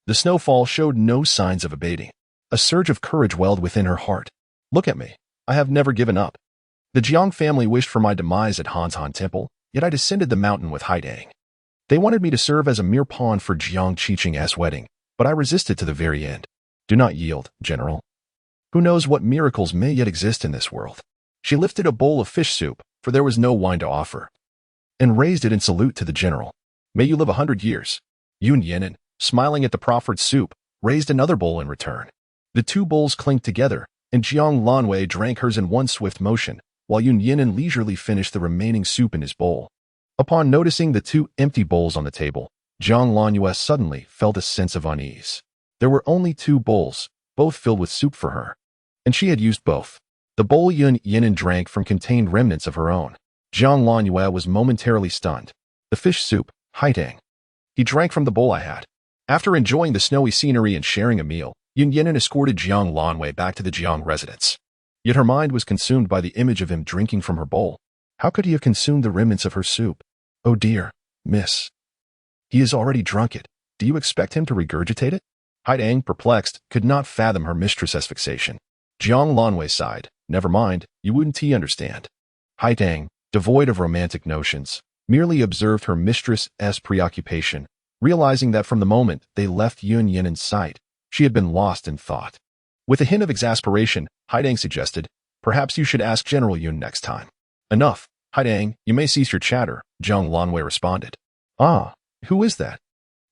the snowfall showed no signs of abating. A surge of courage welled within her heart. Look at me. I have never given up. The Jiang family wished for my demise at Hanshan Temple, yet I descended the mountain with Haidang. They wanted me to serve as a mere pawn for Jiang Qiqing's wedding, but I resisted to the very end. Do not yield, General. Who knows what miracles may yet exist in this world? She lifted a bowl of fish soup, for there was no wine to offer, and raised it in salute to the general. May you live 100 years. Yun Yinen, smiling at the proffered soup, raised another bowl in return. The two bowls clinked together, and Jiang Lanwei drank hers in one swift motion, while Yun Yinen leisurely finished the remaining soup in his bowl. Upon noticing the two empty bowls on the table, Jiang Lanyue suddenly felt a sense of unease. There were only two bowls, both filled with soup for her, and she had used both. The bowl Yun Yinen drank from contained remnants of her own. Jiang Lanyue was momentarily stunned. The fish soup, Haidang. He drank from the bowl I had. After enjoying the snowy scenery and sharing a meal, Yun Yinen escorted Jiang Lanwei back to the Jiang residence. Yet her mind was consumed by the image of him drinking from her bowl. How could he have consumed the remnants of her soup? Oh dear, miss. He has already drunk it. Do you expect him to regurgitate it? Haidang, perplexed, could not fathom her mistress's fixation. Jiang Lanwei sighed. Never mind, you wouldn't understand. Haidang, devoid of romantic notions, merely observed her mistress's preoccupation, realizing that from the moment they left Yun Yinen's sight, she had been lost in thought. With a hint of exasperation, Haidang suggested, perhaps you should ask General Yun next time. Enough, Haidang, you may cease your chatter, Jiang Lanwei responded. Ah, who is that?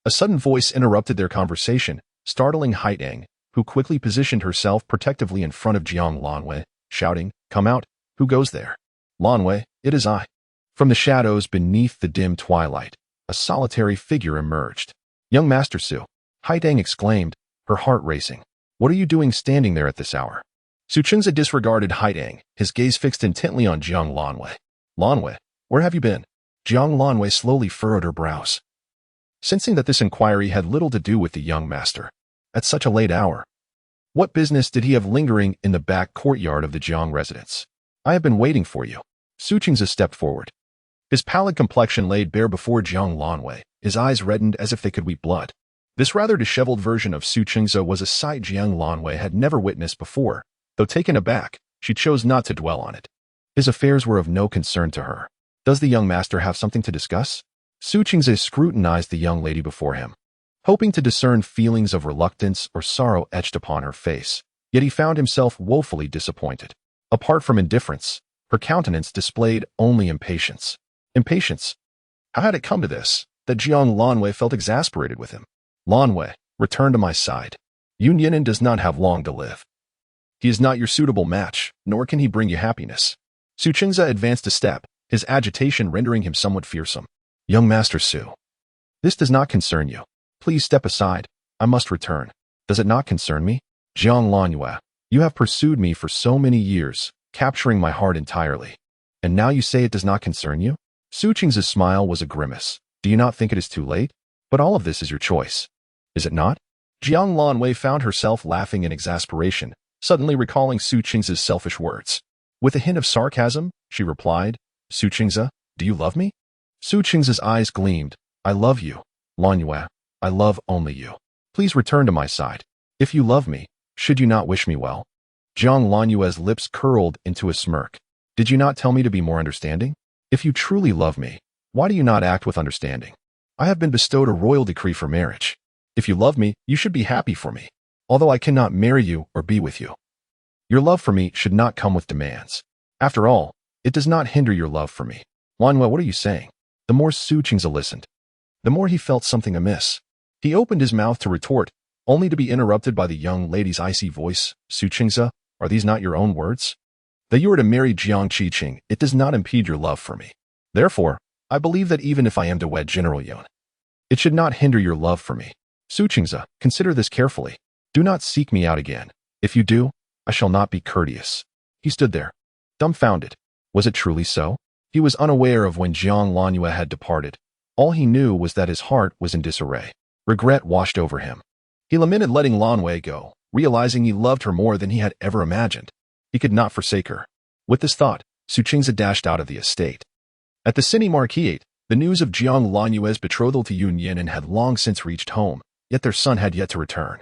A sudden voice interrupted their conversation, startling Haidang, who quickly positioned herself protectively in front of Jiang Lanwei, shouting, Come out, who goes there? Lanwei, it is I. From the shadows beneath the dim twilight, a solitary figure emerged. Young Master Su, Haidang exclaimed, her heart racing. What are you doing standing there at this hour? Su Chengza disregarded Haidang, his gaze fixed intently on Jiang Lanwei. Lanwei, where have you been? Jiang Lanwei slowly furrowed her brows, sensing that this inquiry had little to do with the young master. At such a late hour, what business did he have lingering in the back courtyard of the Jiang residence? I have been waiting for you. Su Chengza stepped forward. His pallid complexion laid bare before Jiang Lanwei, his eyes reddened as if they could weep blood. This rather disheveled version of Su Qingze was a sight Jiang Lanwei had never witnessed before. Though taken aback, she chose not to dwell on it. His affairs were of no concern to her. Does the young master have something to discuss? Su Qingze scrutinized the young lady before him, hoping to discern feelings of reluctance or sorrow etched upon her face. Yet he found himself woefully disappointed. Apart from indifference, her countenance displayed only impatience. Impatience. How had it come to this, that Jiang Lanwei felt exasperated with him? Lanwei, return to my side. Yun Yinan does not have long to live. He is not your suitable match, nor can he bring you happiness. Su Qingze advanced a step, his agitation rendering him somewhat fearsome. Young Master Su, this does not concern you. Please step aside. I must return. Does it not concern me? Jiang Lanwei, you have pursued me for so many years, capturing my heart entirely. And now you say it does not concern you? Su Qingze's smile was a grimace. Do you not think it is too late? But all of this is your choice. Is it not? Jiang Lanwei found herself laughing in exasperation, suddenly recalling Su Qingze's selfish words. With a hint of sarcasm, she replied, Su Qingze, do you love me? Su Qingze's eyes gleamed. I love you, Lanwei. I love only you. Please return to my side. If you love me, should you not wish me well? Jiang Lanwei's lips curled into a smirk. Did you not tell me to be more understanding? If you truly love me, why do you not act with understanding? I have been bestowed a royal decree for marriage. If you love me, you should be happy for me, although I cannot marry you or be with you. Your love for me should not come with demands. After all, it does not hinder your love for me. Lanwei, what are you saying? The more Su Qingze listened, the more he felt something amiss. He opened his mouth to retort, only to be interrupted by the young lady's icy voice. Su Qingze, are these not your own words? That you are to marry Jiang Qiqing, it does not impede your love for me. Therefore, I believe that even if I am to wed General Yun, it should not hinder your love for me. Su Qingze, consider this carefully. Do not seek me out again. If you do, I shall not be courteous. He stood there, dumbfounded. Was it truly so? He was unaware of when Jiang Lanwei had departed. All he knew was that his heart was in disarray. Regret washed over him. He lamented letting Lanwei go, realizing he loved her more than he had ever imagined. He could not forsake her. With this thought, Su Qingze dashed out of the estate. At the Cine Marquise, the news of Jiang Lanwei's betrothal to Yun Yinan had long since reached home, yet their son had yet to return.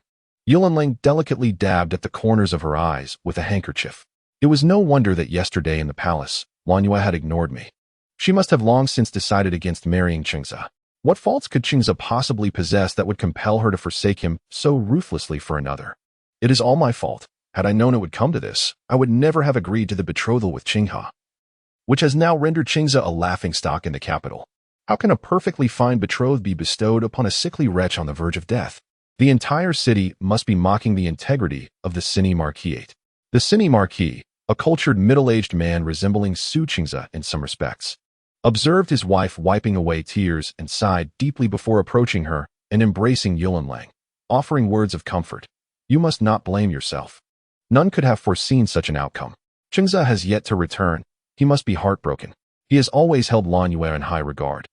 Yulanlang delicately dabbed at the corners of her eyes with a handkerchief. It was no wonder that yesterday in the palace, Lanwei had ignored me. She must have long since decided against marrying Qingze. What faults could Qingze possibly possess that would compel her to forsake him so ruthlessly for another? It is all my fault. Had I known it would come to this, I would never have agreed to the betrothal with Qinghe, which has now rendered Qingze a laughingstock in the capital. How can a perfectly fine betrothed be bestowed upon a sickly wretch on the verge of death? The entire city must be mocking the integrity of the Cine Marquise. The Cine Marquise, a cultured middle-aged man resembling Su Qingze in some respects, observed his wife wiping away tears and sighed deeply before approaching her and embracing Yulanlang, offering words of comfort. You must not blame yourself. None could have foreseen such an outcome. Qingze has yet to return. He must be heartbroken. He has always held Lanwei in high regard.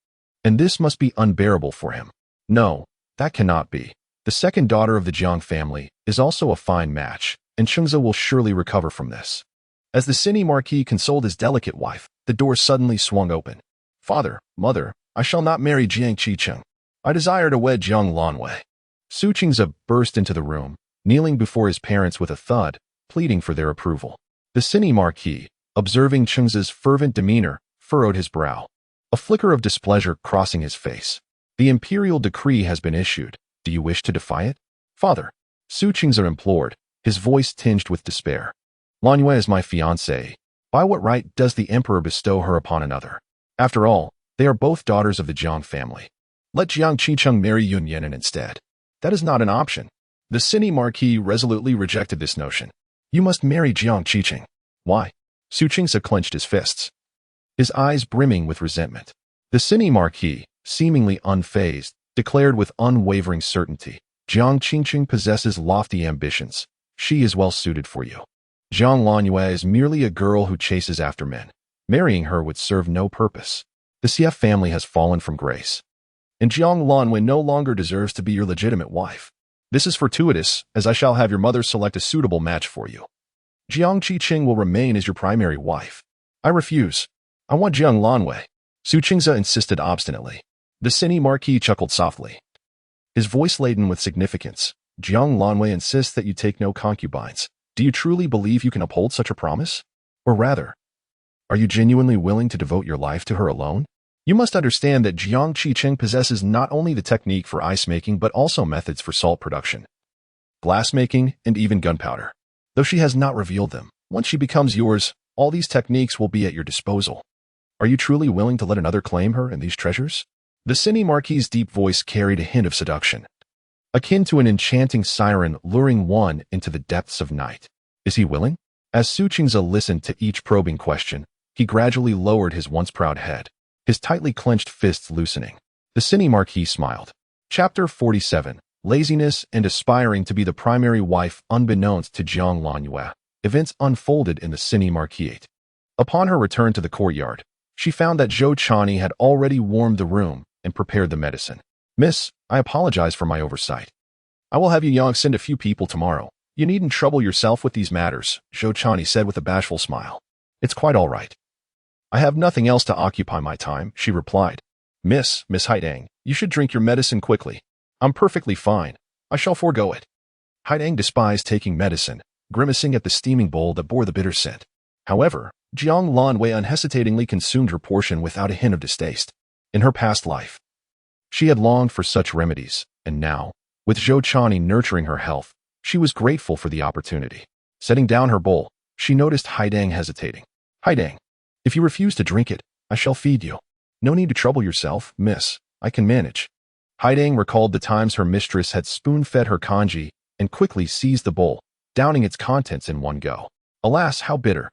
And this must be unbearable for him. No, that cannot be. The second daughter of the Jiang family is also a fine match, and Qingze will surely recover from this. As the Cine Marquise consoled his delicate wife, the door suddenly swung open. Father, mother, I shall not marry Jiang Qiqing. I desire to wed Jiang Lanwei. Su Qingze burst into the room, kneeling before his parents with a thud, pleading for their approval. The Cine Marquise, observing Qingze's fervent demeanor, furrowed his brow, a flicker of displeasure crossing his face. The imperial decree has been issued. Do you wish to defy it? Father, Su Qingze implored, his voice tinged with despair. Lanwei is my fiancée. By what right does the emperor bestow her upon another? After all, they are both daughters of the Jiang family. Let Jiang Qiqing marry Yun Yinan instead. That is not an option. The Cine Marquise resolutely rejected this notion. You must marry Jiang Qiqing. Why? Su Qingze clenched his fists, his eyes brimming with resentment. The Cine Marquise, seemingly unfazed, declared with unwavering certainty, Jiang Qiqing possesses lofty ambitions. She is well suited for you. Jiang Lanwei is merely a girl who chases after men. Marrying her would serve no purpose. The CF family has fallen from grace, and Jiang Lanwei no longer deserves to be your legitimate wife. This is fortuitous, as I shall have your mother select a suitable match for you. Jiang Qiqing will remain as your primary wife. I refuse. I want Jiang Lanwei. Su Qingze insisted obstinately. The Cine Marquis chuckled softly, his voice laden with significance. Jiang Lanwei insists that you take no concubines. Do you truly believe you can uphold such a promise? Or rather, are you genuinely willing to devote your life to her alone? You must understand that Jiang Qiqing possesses not only the technique for ice making but also methods for salt production, glass making, and even gunpowder. Though she has not revealed them, once she becomes yours, all these techniques will be at your disposal. Are you truly willing to let another claim her and these treasures? The Cine Marquis' deep voice carried a hint of seduction, akin to an enchanting siren luring one into the depths of night. Is he willing? As Su Qingze listened to each probing question, he gradually lowered his once proud head, his tightly clenched fists loosening. The Cine Marquis smiled. Chapter 47. Laziness and aspiring to be the primary wife unbeknownst to Jiang Lanwei. Events unfolded in the Cine Marquis. Upon her return to the courtyard, she found that Zhou Chani had already warmed the room and prepared the medicine. Miss, I apologize for my oversight. I will have Yu Yang send a few people tomorrow. You needn't trouble yourself with these matters, Zhou Chani said with a bashful smile. It's quite all right. I have nothing else to occupy my time, she replied. Miss Haidang, you should drink your medicine quickly. I'm perfectly fine. I shall forego it. Haidang despised taking medicine, grimacing at the steaming bowl that bore the bitter scent. However, Jiang Lanwei unhesitatingly consumed her portion without a hint of distaste. In her past life, she had longed for such remedies, and now, with Zhou Chani nurturing her health, she was grateful for the opportunity. Setting down her bowl, she noticed Haidang hesitating. Haidang, if you refuse to drink it, I shall feed you. No need to trouble yourself, miss. I can manage. Haidang recalled the times her mistress had spoon-fed her congee and quickly seized the bowl, downing its contents in one go. Alas, how bitter.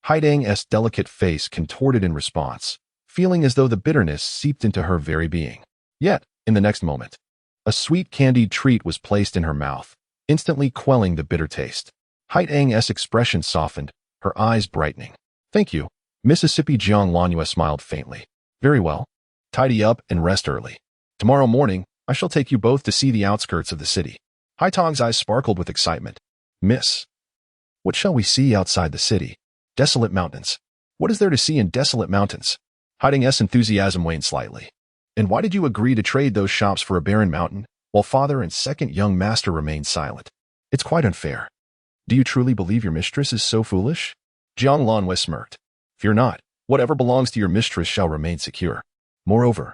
Haidang's delicate face contorted in response, feeling as though the bitterness seeped into her very being. Yet, in the next moment, a sweet candied treat was placed in her mouth, instantly quelling the bitter taste. Haidang's expression softened, her eyes brightening. Thank you. Mississippi Jiang Lanwei smiled faintly. Very well. Tidy up and rest early. Tomorrow morning, I shall take you both to see the outskirts of the city. Haitong's eyes sparkled with excitement. Miss, what shall we see outside the city? Desolate mountains. What is there to see in desolate mountains? Haidang's enthusiasm waned slightly. And why did you agree to trade those shops for a barren mountain, while father and second young master remained silent? It's quite unfair. Do you truly believe your mistress is so foolish? Jiang Lanwei smirked. Fear not. Whatever belongs to your mistress shall remain secure. Moreover,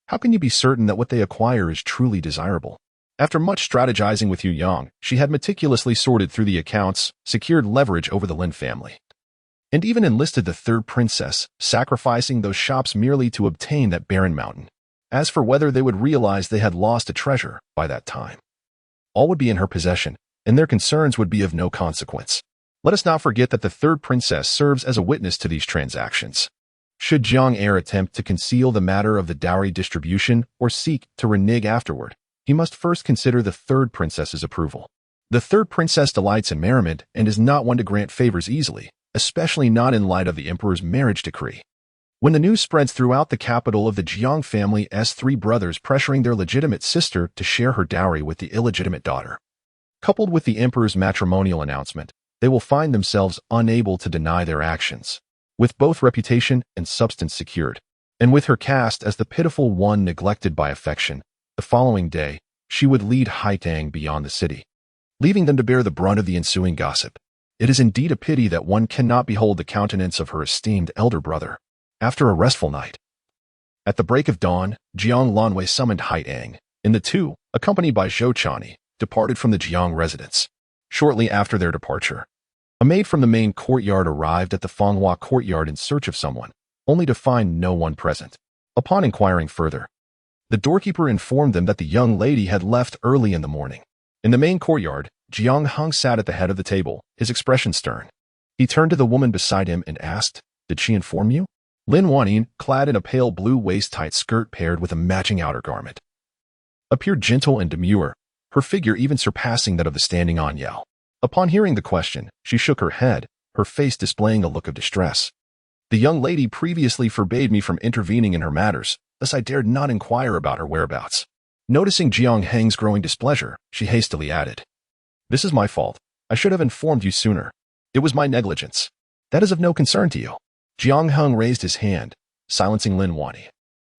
how can you be certain that what they acquire is truly desirable? After much strategizing with Yu Yang, she had meticulously sorted through the accounts, secured leverage over the Lin family, and even enlisted the third princess, sacrificing those shops merely to obtain that barren mountain. As for whether they would realize they had lost a treasure by that time, all would be in her possession, and their concerns would be of no consequence. Let us not forget that the third princess serves as a witness to these transactions. Should Jiang Heir attempt to conceal the matter of the dowry distribution or seek to renege afterward, he must first consider the third princess's approval. The third princess delights in merriment and is not one to grant favors easily, especially not in light of the emperor's marriage decree. When the news spreads throughout the capital of the Jiang family's three brothers pressuring their legitimate sister to share her dowry with the illegitimate daughter, coupled with the emperor's matrimonial announcement, they will find themselves unable to deny their actions. With both reputation and substance secured, and with her caste as the pitiful one neglected by affection, the following day, she would lead Haitang beyond the city, leaving them to bear the brunt of the ensuing gossip. It is indeed a pity that one cannot behold the countenance of her esteemed elder brother. After a restful night, at the break of dawn, Jiang Lanwei summoned Haitang, and the two, accompanied by Zhou Chani, departed from the Jiang residence. Shortly after their departure, a maid from the main courtyard arrived at the Fenghua courtyard in search of someone, only to find no one present. Upon inquiring further, the doorkeeper informed them that the young lady had left early in the morning. In the main courtyard, Jiang Heng sat at the head of the table, his expression stern. He turned to the woman beside him and asked, "Did she inform you?" Lin Wanyin, clad in a pale blue waist-tight skirt paired with a matching outer garment, appeared gentle and demure, her figure even surpassing that of the standing An Yao. Upon hearing the question, she shook her head, her face displaying a look of distress. The young lady previously forbade me from intervening in her matters, thus I dared not inquire about her whereabouts. Noticing Jiang Heng's growing displeasure, she hastily added, "This is my fault. I should have informed you sooner. It was my negligence. That is of no concern to you." Jiang Heng raised his hand, silencing Lin Wani.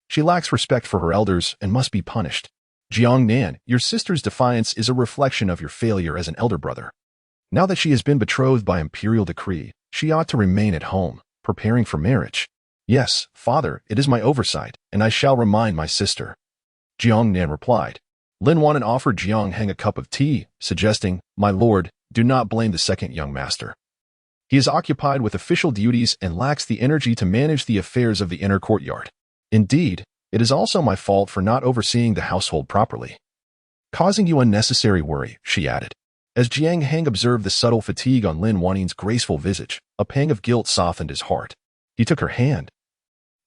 She lacks respect for her elders and must be punished. Jiang Nan, your sister's defiance is a reflection of your failure as an elder brother. Now that she has been betrothed by imperial decree, she ought to remain at home, preparing for marriage. Yes, father, it is my oversight, and I shall remind my sister. Jiang Nan replied. Lin Wanin offered Jiang Heng a cup of tea, suggesting, My lord, do not blame the second young master. He is occupied with official duties and lacks the energy to manage the affairs of the inner courtyard. Indeed, it is also my fault for not overseeing the household properly. Causing you unnecessary worry, she added. As Jiang Heng observed the subtle fatigue on Lin Wanin's graceful visage, a pang of guilt softened his heart. He took her hand,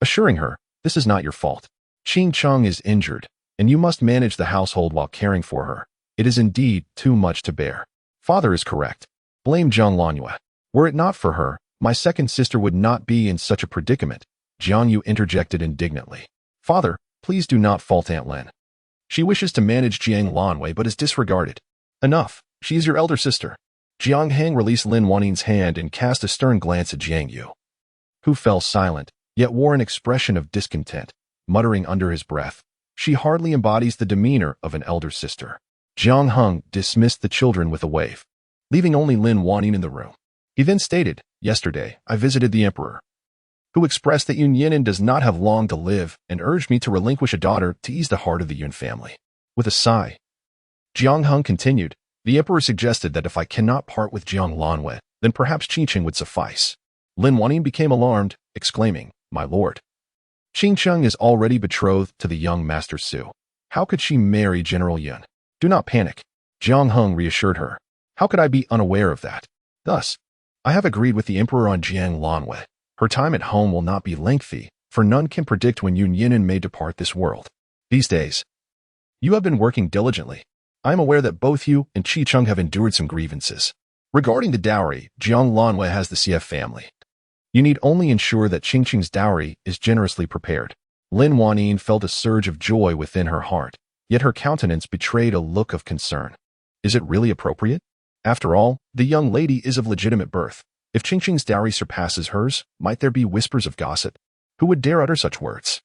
assuring her, This is not your fault. Qing Cheng is injured, and you must manage the household while caring for her. It is indeed too much to bear. Father is correct. Blame Zhang Lanyue. Were it not for her, my second sister would not be in such a predicament. Jiang Yu interjected indignantly. Father, please do not fault Aunt Lin. She wishes to manage Jiang Lanwei but is disregarded. Enough. She is your elder sister. Jiang Heng released Lin Wanin's hand and cast a stern glance at Jiang Yu, who fell silent, yet wore an expression of discontent, muttering under his breath. She hardly embodies the demeanor of an elder sister. Jiang Heng dismissed the children with a wave, leaving only Lin Wanin in the room. He then stated, Yesterday, I visited the emperor, who expressed that Yun Yinan does not have long to live and urged me to relinquish a daughter to ease the heart of the Yun family. With a sigh, Jiang Heng continued, The emperor suggested that if I cannot part with Jiang Lanwei, then perhaps Qingqing would suffice. Lin Wanin became alarmed, exclaiming, My lord. Qingqing is already betrothed to the young Master Su. How could she marry General Yun? Do not panic. Jiang Heng reassured her. How could I be unaware of that? Thus, I have agreed with the emperor on Jiang Lanwei. Her time at home will not be lengthy, for none can predict when Yun Yinan may depart this world. These days, you have been working diligently. I am aware that both you and Qi have endured some grievances. Regarding the dowry, Jiang Lanwei has the CF family. You need only ensure that Qingqing's dowry is generously prepared. Lin Wanin felt a surge of joy within her heart, yet her countenance betrayed a look of concern. Is it really appropriate? After all, the young lady is of legitimate birth. If Qingqing's dowry surpasses hers, might there be whispers of gossip? Who would dare utter such words?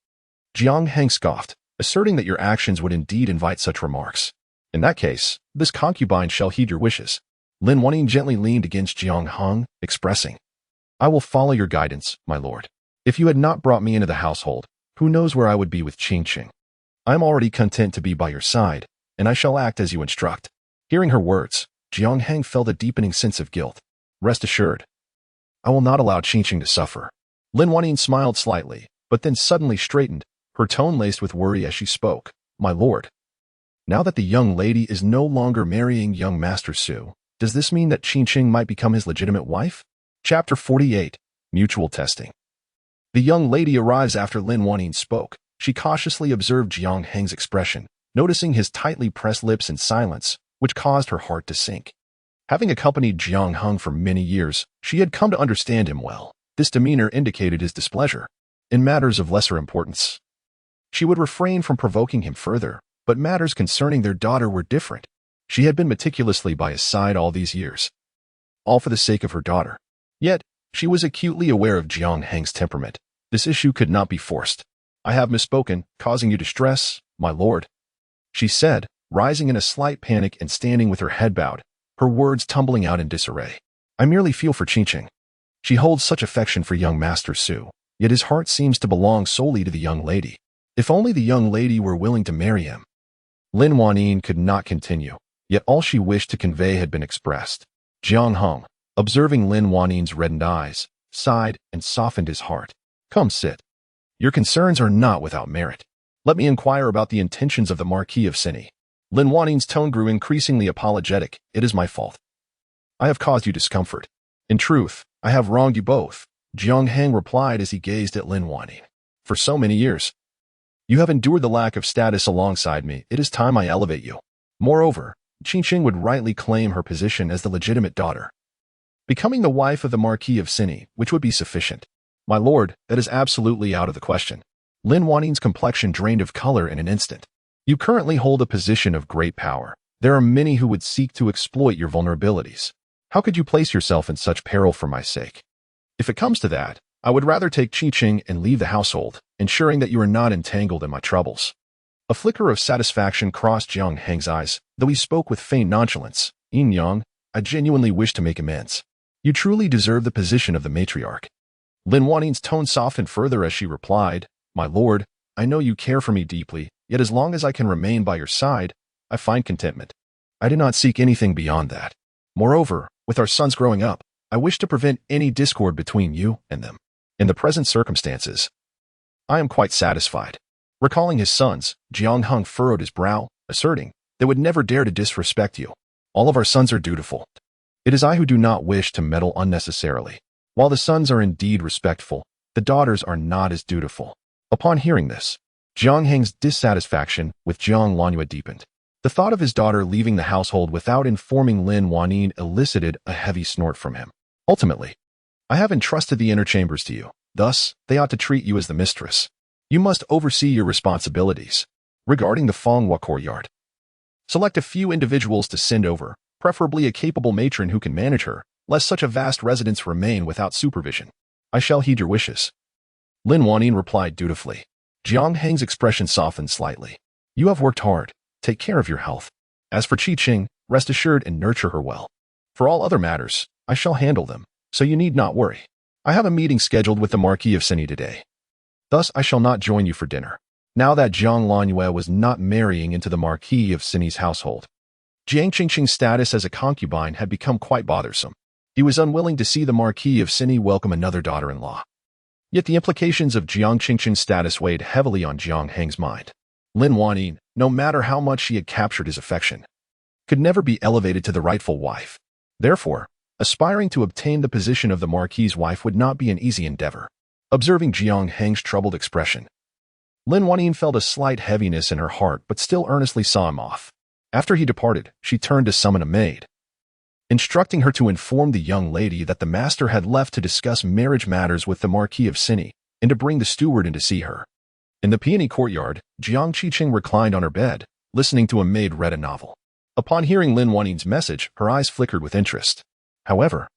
Jiang Heng scoffed, asserting that your actions would indeed invite such remarks. In that case, this concubine shall heed your wishes. Lin Wanin gently leaned against Jiang Heng, expressing, I will follow your guidance, my lord. If you had not brought me into the household, who knows where I would be with Qingqing? I am already content to be by your side, and I shall act as you instruct. Hearing her words, Jiang Heng felt a deepening sense of guilt. Rest assured, I will not allow Qingqing to suffer. Lin Wanin smiled slightly, but then suddenly straightened, her tone laced with worry as she spoke. My lord, now that the young lady is no longer marrying young Master Su, does this mean that Qingqing might become his legitimate wife? Chapter 48. Mutual Testing. The young lady arrives after Lin Wanin spoke. She cautiously observed Jiang Heng's expression, noticing his tightly pressed lips in silence, which caused her heart to sink. Having accompanied Jiang Heng for many years, she had come to understand him well. This demeanor indicated his displeasure. In matters of lesser importance, she would refrain from provoking him further, but matters concerning their daughter were different. She had been meticulously by his side all these years, all for the sake of her daughter. Yet, she was acutely aware of Jiang Heng's temperament. This issue could not be forced. I have misspoken, causing you distress, my lord, she said, rising in a slight panic and standing with her head bowed, her words tumbling out in disarray. I merely feel for Qingqing. She holds such affection for young Master Su, yet his heart seems to belong solely to the young lady. If only the young lady were willing to marry him. Lin Wanin could not continue, yet all she wished to convey had been expressed. Jiang Heng, observing Lin Wanin's reddened eyes, sighed and softened his heart. Come sit. Your concerns are not without merit. Let me inquire about the intentions of the Marquis of Cinni. Lin Wanin's tone grew increasingly apologetic. It is my fault. I have caused you discomfort. In truth, I have wronged you both, Jiang Heng replied as he gazed at Lin Wanin. For so many years, you have endured the lack of status alongside me. It is time I elevate you. Moreover, Qingqing would rightly claim her position as the legitimate daughter, becoming the wife of the Marquis of Cinni, which would be sufficient. My lord, that is absolutely out of the question. Lin Wanin's complexion drained of color in an instant. You currently hold a position of great power. There are many who would seek to exploit your vulnerabilities. How could you place yourself in such peril for my sake? If it comes to that, I would rather take Qi and leave the household, ensuring that you are not entangled in my troubles. A flicker of satisfaction crossed Jiang Heng's eyes, though he spoke with faint nonchalance. Yin Yang, I genuinely wish to make amends. You truly deserve the position of the matriarch. Lin Waning's tone softened further as she replied, My lord, I know you care for me deeply, yet as long as I can remain by your side, I find contentment. I do not seek anything beyond that. Moreover, with our sons growing up, I wish to prevent any discord between you and them. In the present circumstances, I am quite satisfied. Recalling his sons, Jiang Heng furrowed his brow, asserting, They would never dare to disrespect you. All of our sons are dutiful. It is I who do not wish to meddle unnecessarily. While the sons are indeed respectful, the daughters are not as dutiful. Upon hearing this, Jiang Heng's dissatisfaction with Jiang Lanyue deepened. The thought of his daughter leaving the household without informing Lin Waning elicited a heavy snort from him. Ultimately, I have entrusted the inner chambers to you. Thus, they ought to treat you as the mistress. You must oversee your responsibilities. Regarding the Fanghua courtyard, select a few individuals to send over, preferably a capable matron who can manage her, lest such a vast residence remain without supervision. I shall heed your wishes. Lin Waning replied dutifully. Jiang Heng's expression softened slightly. You have worked hard. Take care of your health. As for Qi, rest assured and nurture her well. For all other matters, I shall handle them, so you need not worry. I have a meeting scheduled with the Marquis of Cini today. Thus, I shall not join you for dinner. Now that Jiang Lanyue was not marrying into the Marquis of Cini's household, Jiang Qingqing's status as a concubine had become quite bothersome. He was unwilling to see the Marquis of Cini welcome another daughter-in-law. Yet the implications of Jiang Qingqing's status weighed heavily on Jiang Heng's mind. Lin Waning, no matter how much she had captured his affection, could never be elevated to the rightful wife. Therefore, aspiring to obtain the position of the Marquis's wife would not be an easy endeavor. Observing Jiang Heng's troubled expression, Lin Waning felt a slight heaviness in her heart but still earnestly saw him off. After he departed, she turned to summon a maid, instructing her to inform the young lady that the master had left to discuss marriage matters with the Marquis of Cini and to bring the steward in to see her. In the peony courtyard, Jiang Qingqing reclined on her bed, listening to a maid read a novel. Upon hearing Lin Waning's message, her eyes flickered with interest. However,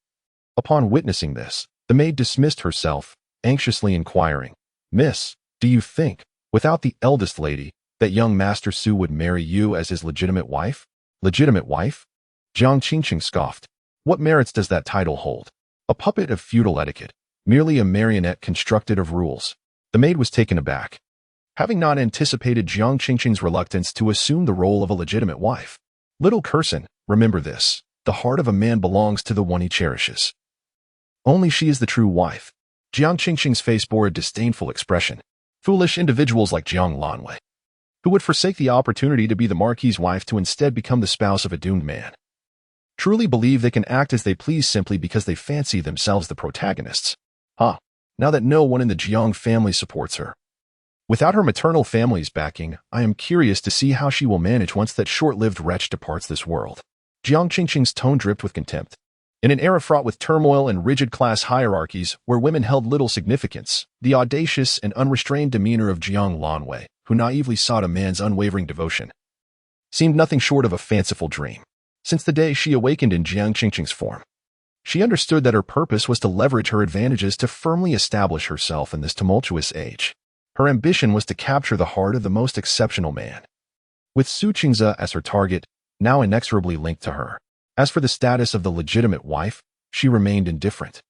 upon witnessing this, the maid dismissed herself, anxiously inquiring, Miss, do you think, without the eldest lady, that young Master Su would marry you as his legitimate wife? Legitimate wife? Jiang Qingqing scoffed. What merits does that title hold? A puppet of feudal etiquette, merely a marionette constructed of rules. The maid was taken aback, having not anticipated Jiang Qingqing's reluctance to assume the role of a legitimate wife. Little Curson, remember this, the heart of a man belongs to the one he cherishes. Only she is the true wife. Jiang Qingqing's face bore a disdainful expression. Foolish individuals like Jiang Lanwei, who would forsake the opportunity to be the Marquis's wife to instead become the spouse of a doomed man, truly believe they can act as they please simply because they fancy themselves the protagonists. Now that no one in the Jiang family supports her, without her maternal family's backing, I am curious to see how she will manage once that short-lived wretch departs this world. Jiang Qingqing's tone dripped with contempt. In an era fraught with turmoil and rigid class hierarchies where women held little significance, the audacious and unrestrained demeanor of Jiang Lanwei, who naively sought a man's unwavering devotion, seemed nothing short of a fanciful dream. Since the day she awakened in Jiang Qingqing's form, she understood that her purpose was to leverage her advantages to firmly establish herself in this tumultuous age. Her ambition was to capture the heart of the most exceptional man, with Su Qingze as her target, now inexorably linked to her. As for the status of the legitimate wife, she remained indifferent.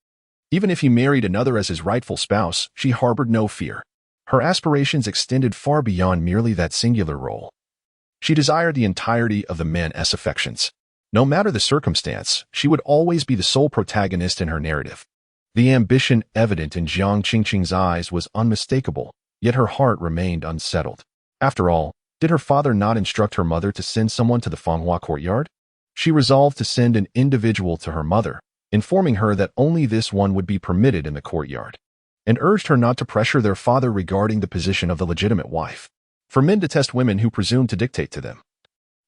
Even if he married another as his rightful spouse, she harbored no fear. Her aspirations extended far beyond merely that singular role. She desired the entirety of the man's affections. No matter the circumstance, she would always be the sole protagonist in her narrative. The ambition evident in Jiang Qingqing's eyes was unmistakable, yet her heart remained unsettled. After all, did her father not instruct her mother to send someone to the Fanghua courtyard? She resolved to send an individual to her mother, informing her that only this one would be permitted in the courtyard, and urged her not to pressure their father regarding the position of the legitimate wife. For men detest women who presume to dictate to them.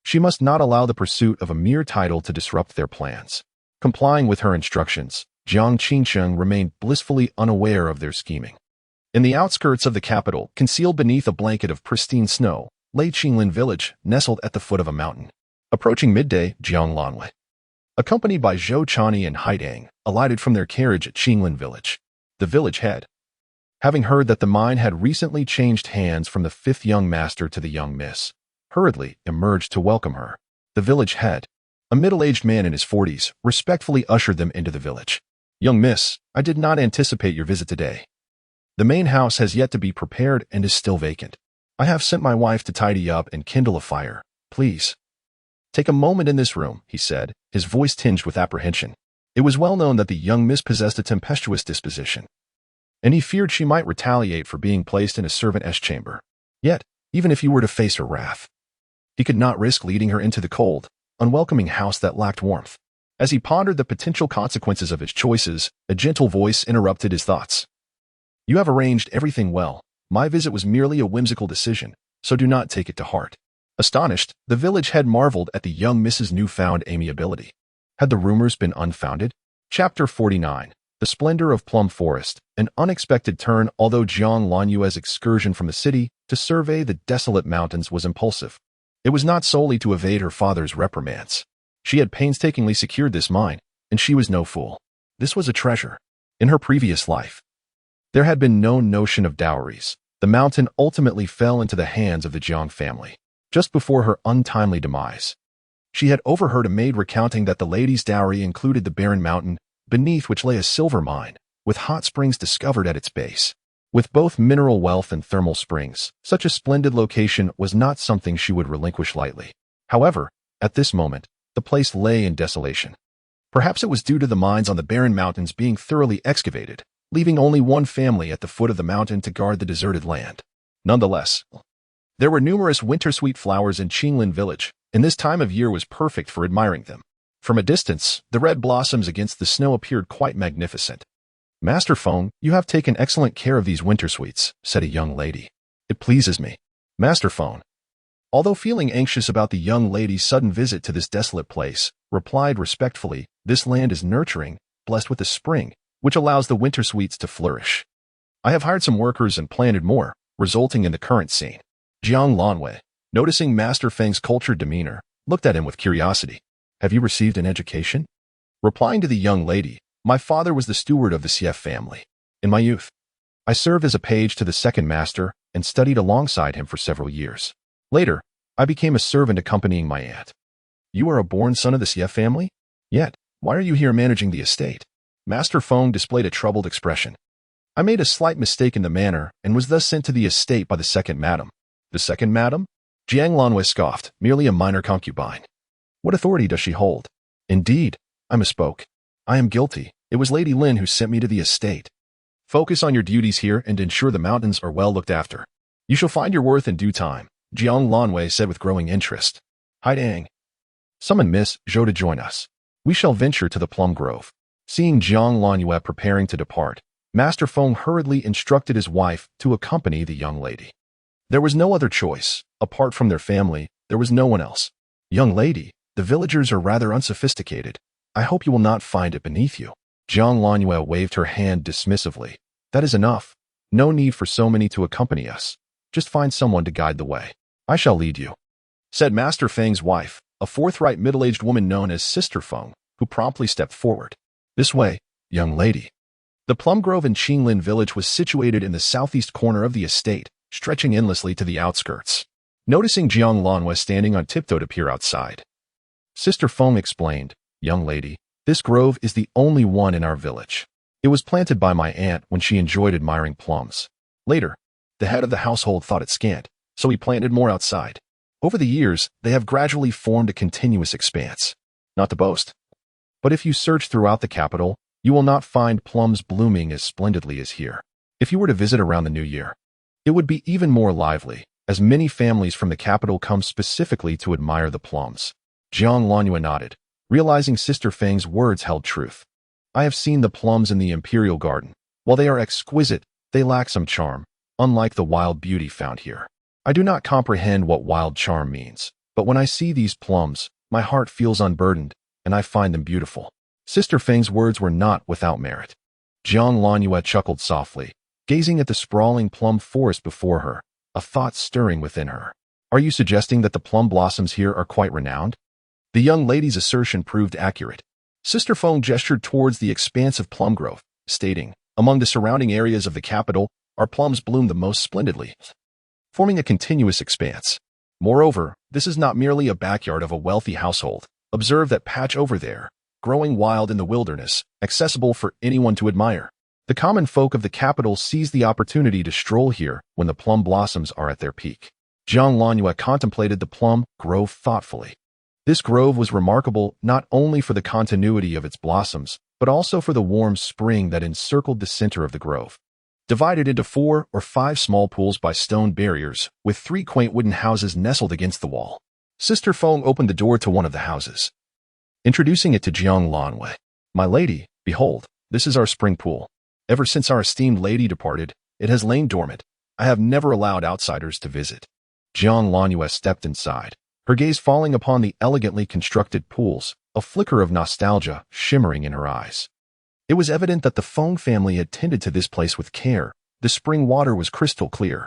She must not allow the pursuit of a mere title to disrupt their plans. Complying with her instructions, Jiang Qingqing remained blissfully unaware of their scheming. In the outskirts of the capital, concealed beneath a blanket of pristine snow, lay Qinglin village, nestled at the foot of a mountain. Approaching midday, Jiang Lanwei, accompanied by Zhou Chani and Haidang, alighted from their carriage at Qinglin village. the village head. Having heard that the mine had recently changed hands from the fifth young master to the young miss, hurriedly emerged to welcome her. The village head, a middle-aged man in his 40s, respectfully ushered them into the village. Young miss, I did not anticipate your visit today. The main house has yet to be prepared and is still vacant. I have sent my wife to tidy up and kindle a fire. Please take a moment in this room, he said, his voice tinged with apprehension. It was well known that the young miss possessed a tempestuous disposition, and he feared she might retaliate for being placed in a servant's chamber. Yet, even if he were to face her wrath, he could not risk leading her into the cold, unwelcoming house that lacked warmth. As he pondered the potential consequences of his choices, a gentle voice interrupted his thoughts. You have arranged everything well. My visit was merely a whimsical decision, so do not take it to heart. Astonished, the village head marveled at the young miss's newfound amiability. Had the rumors been unfounded? Chapter 49. The Splendor of Plum Forest. An unexpected turn. Although Jiang Lanyue's excursion from the city to survey the desolate mountains was impulsive, it was not solely to evade her father's reprimands. She had painstakingly secured this mine, and she was no fool. This was a treasure. In her previous life, there had been no notion of dowries. The mountain ultimately fell into the hands of the Jiang family. Just before her untimely demise, she had overheard a maid recounting that the lady's dowry included the barren mountain, beneath which lay a silver mine, with hot springs discovered at its base. With both mineral wealth and thermal springs, such a splendid location was not something she would relinquish lightly. However, at this moment, the place lay in desolation. Perhaps it was due to the mines on the barren mountains being thoroughly excavated, leaving only one family at the foot of the mountain to guard the deserted land. Nonetheless, there were numerous winter-sweet flowers in Qinglin village, and this time of year was perfect for admiring them. From a distance, the red blossoms against the snow appeared quite magnificent. Master Feng, you have taken excellent care of these winter sweets, said a young lady. It pleases me. Master Feng, although feeling anxious about the young lady's sudden visit to this desolate place, replied respectfully, this land is nurturing, blessed with a spring, which allows the winter sweets to flourish. I have hired some workers and planted more, resulting in the current scene. Jiang Lanwei, noticing Master Feng's cultured demeanor, looked at him with curiosity. Have you received an education? Replying to the young lady, my father was the steward of the Xie family. In my youth, I served as a page to the second master and studied alongside him for several years. Later, I became a servant accompanying my aunt. You are a born son of the Xie family? Yet, why are you here managing the estate? Master Feng displayed a troubled expression. I made a slight mistake in the manner and was thus sent to the estate by the second madam. The second madam? Jiang Lanwei scoffed, merely a minor concubine. What authority does she hold? Indeed, I misspoke. I am guilty. It was Lady Lin who sent me to the estate. Focus on your duties here and ensure the mountains are well looked after. You shall find your worth in due time, Jiang Lanwei said with growing interest. Haidang, summon Miss Zhou to join us. We shall venture to the plum grove. Seeing Jiang Lanyue preparing to depart, Master Feng hurriedly instructed his wife to accompany the young lady. There was no other choice. Apart from their family, there was no one else. Young lady, the villagers are rather unsophisticated. I hope you will not find it beneath you. Jiang Lanyue waved her hand dismissively. That is enough. No need for so many to accompany us. Just find someone to guide the way. I shall lead you, said Master Feng's wife, a forthright middle-aged woman known as Sister Feng, who promptly stepped forward. This way, young lady. The plum grove in Qinglin village was situated in the southeast corner of the estate, stretching endlessly to the outskirts. Noticing Jiang Lanwei standing on tiptoe to peer outside, Sister Feng explained, young lady, this grove is the only one in our village. It was planted by my aunt when she enjoyed admiring plums. Later, the head of the household thought it scant, so he planted more outside. Over the years, they have gradually formed a continuous expanse. Not to boast, but if you search throughout the capital, you will not find plums blooming as splendidly as here. If you were to visit around the new year, it would be even more lively, as many families from the capital come specifically to admire the plums. Jiang Lanyue nodded, realizing Sister Feng's words held truth. I have seen the plums in the Imperial Garden. While they are exquisite, they lack some charm, unlike the wild beauty found here. I do not comprehend what wild charm means, but when I see these plums, my heart feels unburdened, and I find them beautiful. Sister Feng's words were not without merit. Jiang Lanyue chuckled softly, gazing at the sprawling plum forest before her, a thought stirring within her. Are you suggesting that the plum blossoms here are quite renowned? The young lady's assertion proved accurate. Sister Feng gestured towards the expansive plum grove, stating, Among the surrounding areas of the capital, our plums bloom the most splendidly, forming a continuous expanse. Moreover, this is not merely a backyard of a wealthy household. Observe that patch over there, growing wild in the wilderness, accessible for anyone to admire. The common folk of the capital seize the opportunity to stroll here when the plum blossoms are at their peak. Jiang Lanhua contemplated the plum grove thoughtfully. This grove was remarkable not only for the continuity of its blossoms, but also for the warm spring that encircled the center of the grove. Divided into 4 or 5 small pools by stone barriers, with 3 quaint wooden houses nestled against the wall. Sister Feng opened the door to one of the houses, introducing it to Jiang Lanwei. "My lady, behold, this is our spring pool. Ever since our esteemed lady departed, it has lain dormant. I have never allowed outsiders to visit." Jiang Lanwei stepped inside, her gaze falling upon the elegantly constructed pools, a flicker of nostalgia shimmering in her eyes. It was evident that the Feng family had tended to this place with care. The spring water was crystal clear,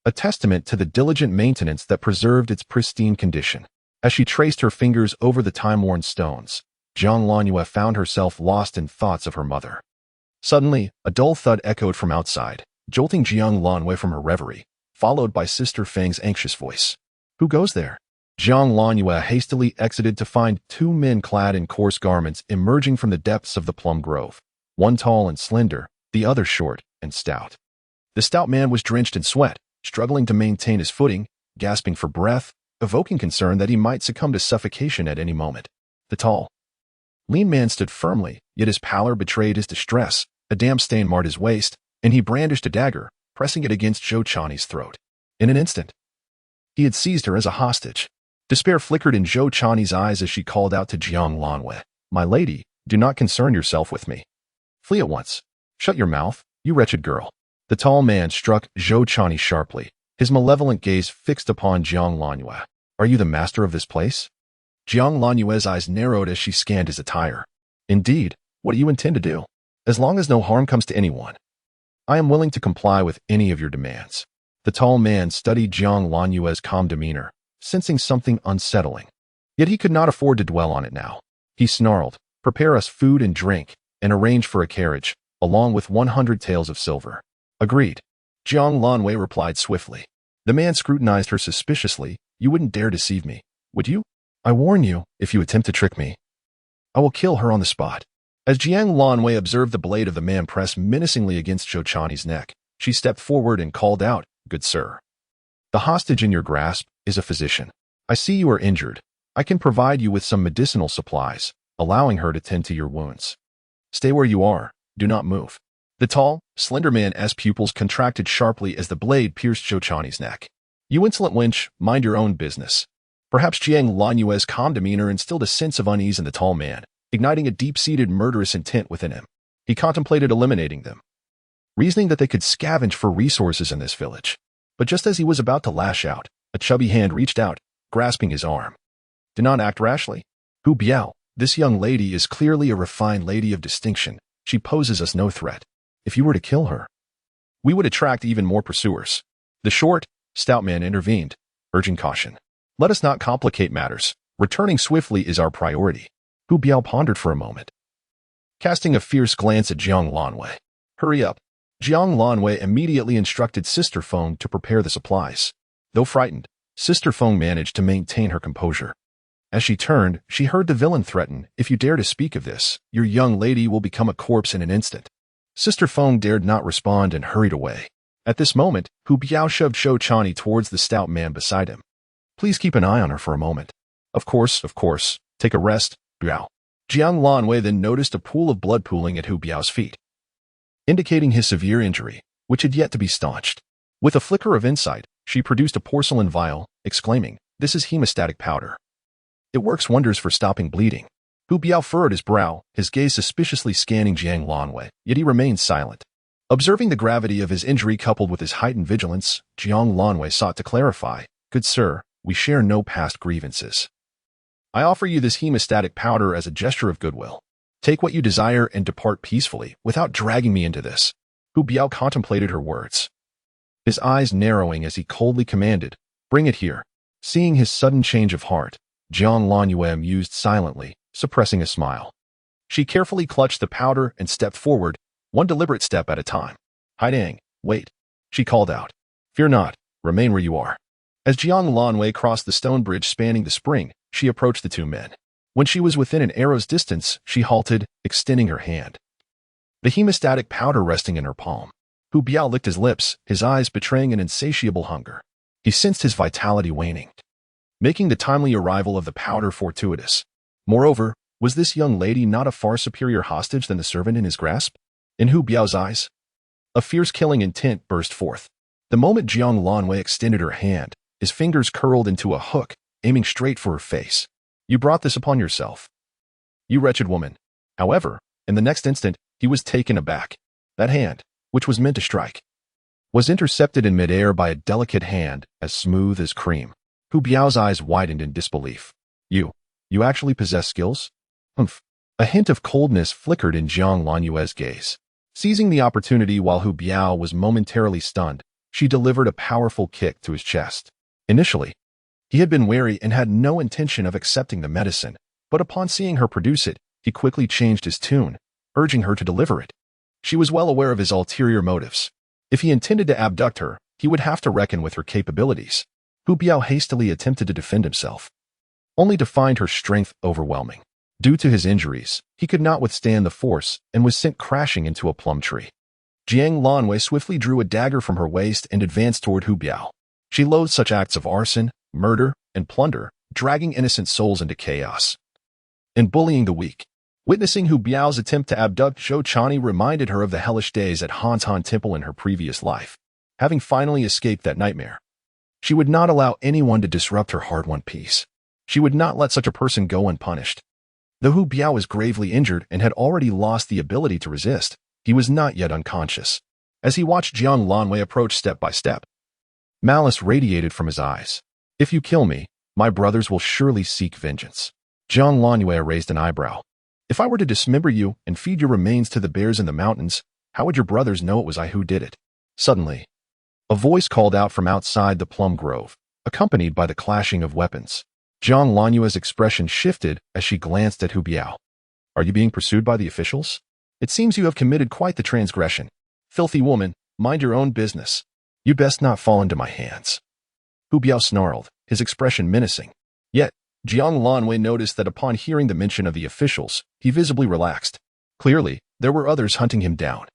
a testament to the diligent maintenance that preserved its pristine condition. As she traced her fingers over the time-worn stones, Jiang Lanhua found herself lost in thoughts of her mother. Suddenly, a dull thud echoed from outside, jolting Jiang Lanwei from her reverie, followed by Sister Feng's anxious voice. "Who goes there?" Jiang Lanhua hastily exited to find 2 men clad in coarse garments emerging from the depths of the plum grove, one tall and slender, the other short and stout. The stout man was drenched in sweat, struggling to maintain his footing, gasping for breath, evoking concern that he might succumb to suffocation at any moment. The tall, lean man stood firmly, yet his pallor betrayed his distress. A damp stain marred his waist, and he brandished a dagger, pressing it against Zhou Chani's throat. In an instant, he had seized her as a hostage. Despair flickered in Zhou Chani's eyes as she called out to Jiang Lanwei. "My lady, do not concern yourself with me. Flee at once. Shut your mouth, you wretched girl." The tall man struck Zhou Chani sharply, his malevolent gaze fixed upon Jiang Lanwei. "Are you the master of this place?" Jiang Lanwei's eyes narrowed as she scanned his attire. "Indeed, what do you intend to do? As long as no harm comes to anyone, I am willing to comply with any of your demands." The tall man studied Jiang Lanwei's calm demeanor, sensing something unsettling. Yet he could not afford to dwell on it now. He snarled, "Prepare us food and drink, and arrange for a carriage, along with 100 taels of silver." "Agreed." Jiang Lanwei replied swiftly. The man scrutinized her suspiciously. "You wouldn't dare deceive me, would you? I warn you, if you attempt to trick me, I will kill her on the spot." As Jiang Lanwei observed the blade of the man press menacingly against Zhou Chani's neck, she stepped forward and called out, "Good sir, the hostage in your grasp is a physician. I see you are injured. I can provide you with some medicinal supplies, allowing her to tend to your wounds. Stay where you are. Do not move." The tall, slender man's pupils contracted sharply as the blade pierced Zhou Chani's neck. "You insolent wench, mind your own business." Perhaps Jiang Lanwei's calm demeanor instilled a sense of unease in the tall man, igniting a deep-seated murderous intent within him. He contemplated eliminating them, reasoning that they could scavenge for resources in this village. But just as he was about to lash out, a chubby hand reached out, grasping his arm. "Do not act rashly. Hu Biao, this young lady is clearly a refined lady of distinction. She poses us no threat. If you were to kill her, we would attract even more pursuers." The short, stout man intervened, urging caution. "Let us not complicate matters. Returning swiftly is our priority." Hu Biao pondered for a moment, casting a fierce glance at Jiang Lanwei. "Hurry up." Jiang Lanwei immediately instructed Sister Feng to prepare the supplies. Though frightened, Sister Feng managed to maintain her composure. As she turned, she heard the villain threaten, "If you dare to speak of this, your young lady will become a corpse in an instant." Sister Feng dared not respond and hurried away. At this moment, Hu Biao shoved Zhou Chani towards the stout man beside him. "Please keep an eye on her for a moment." Of course. Take a rest, Biao." Jiang Lanwei then noticed a pool of blood pooling at Hu Biao's feet, indicating his severe injury, which had yet to be staunched. With a flicker of insight, she produced a porcelain vial, exclaiming, "This is hemostatic powder. It works wonders for stopping bleeding." Hu Biao furrowed his brow, his gaze suspiciously scanning Jiang Lanwei, yet he remained silent. Observing the gravity of his injury coupled with his heightened vigilance, Jiang Lanwei sought to clarify, "Good sir, we share no past grievances. I offer you this hemostatic powder as a gesture of goodwill. Take what you desire and depart peacefully, without dragging me into this." Hu Biao contemplated her words, his eyes narrowing as he coldly commanded, "Bring it here." Seeing his sudden change of heart, Jiang Lanwei mused silently, suppressing a smile. She carefully clutched the powder and stepped forward, one deliberate step at a time. Haidang, wait, she called out. Fear not, remain where you are. As Jiang Lanwei crossed the stone bridge spanning the spring, she approached the two men. When she was within an arrow's distance, she halted, extending her hand. The hemostatic powder resting in her palm. Hu Biao licked his lips, his eyes betraying an insatiable hunger. He sensed his vitality waning, making the timely arrival of the powder fortuitous. Moreover, was this young lady not a far superior hostage than the servant in his grasp? In Hu Biao's eyes, a fierce killing intent burst forth. The moment Jiang Lanwei extended her hand, his fingers curled into a hook, aiming straight for her face. You brought this upon yourself, you wretched woman. However, in the next instant, he was taken aback. That hand, which was meant to strike, was intercepted in midair by a delicate hand as smooth as cream. Hu Biao's eyes widened in disbelief. You actually possess skills? Humph. A hint of coldness flickered in Jiang Lanwei's gaze. Seizing the opportunity while Hu Biao was momentarily stunned, she delivered a powerful kick to his chest. Initially, he had been wary and had no intention of accepting the medicine, but upon seeing her produce it, he quickly changed his tune, urging her to deliver it. She was well aware of his ulterior motives. If he intended to abduct her, he would have to reckon with her capabilities. Hu Biao hastily attempted to defend himself, only to find her strength overwhelming. Due to his injuries, he could not withstand the force and was sent crashing into a plum tree. Jiang Lanwei swiftly drew a dagger from her waist and advanced toward Hu Biao. She loathed such acts of arson, murder, and plunder, dragging innocent souls into chaos and bullying the weak. Witnessing Hu Biao's attempt to abduct Zhou Chani reminded her of the hellish days at Hantan Temple in her previous life. Having finally escaped that nightmare, she would not allow anyone to disrupt her hard-won peace. She would not let such a person go unpunished. Though Hu Biao was gravely injured and had already lost the ability to resist, he was not yet unconscious. As he watched Jiang Lanwei approach step by step, malice radiated from his eyes. If you kill me, my brothers will surely seek vengeance. Jiang Lanwei raised an eyebrow. If I were to dismember you and feed your remains to the bears in the mountains, how would your brothers know it was I who did it? Suddenly, a voice called out from outside the plum grove, accompanied by the clashing of weapons. Jiang Lanwei's expression shifted as she glanced at Hu Biao. Are you being pursued by the officials? It seems you have committed quite the transgression. Filthy woman, mind your own business. You'd best not fall into my hands. Hu Biao snarled, his expression menacing. Yet, Jiang Lanwei noticed that upon hearing the mention of the officials, he visibly relaxed. Clearly, there were others hunting him down.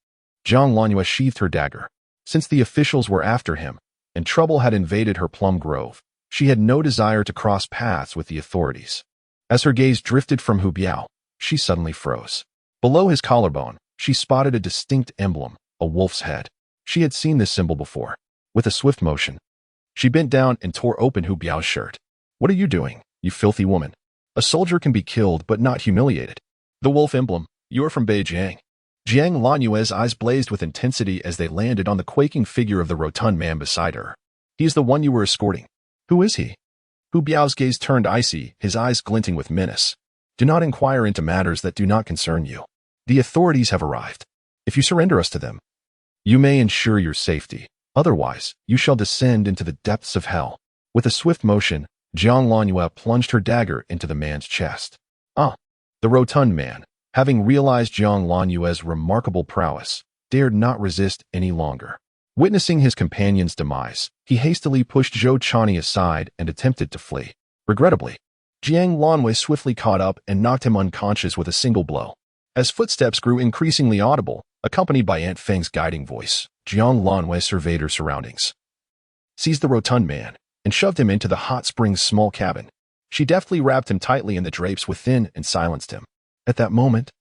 Jiang Lanwei sheathed her dagger. Since the officials were after him, and trouble had invaded her plum grove, she had no desire to cross paths with the authorities. As her gaze drifted from Hu Biao, she suddenly froze. Below his collarbone, she spotted a distinct emblem, a wolf's head. She had seen this symbol before. With a swift motion, she bent down and tore open Hu Biao's shirt. What are you doing, you filthy woman? A soldier can be killed but not humiliated. The wolf emblem, you are from Beijing. Jiang Lanwei's eyes blazed with intensity as they landed on the quaking figure of the rotund man beside her. He is the one you were escorting. Who is he? Hu Biao's gaze turned icy, his eyes glinting with menace. Do not inquire into matters that do not concern you. The authorities have arrived. If you surrender us to them, you may ensure your safety. Otherwise, you shall descend into the depths of hell. With a swift motion, Jiang Lanwei plunged her dagger into the man's chest. The rotund man, having realized Jiang Lanwei's remarkable prowess, dared not resist any longer. Witnessing his companion's demise, he hastily pushed Zhou Chani aside and attempted to flee. Regrettably, Jiang Lanwei swiftly caught up and knocked him unconscious with a single blow. As footsteps grew increasingly audible, accompanied by Aunt Feng's guiding voice, Jiang Lanwei surveyed her surroundings, seized the rotund man, and shoved him into the hot spring's small cabin. She deftly wrapped him tightly in the drapes within and silenced him. At that moment,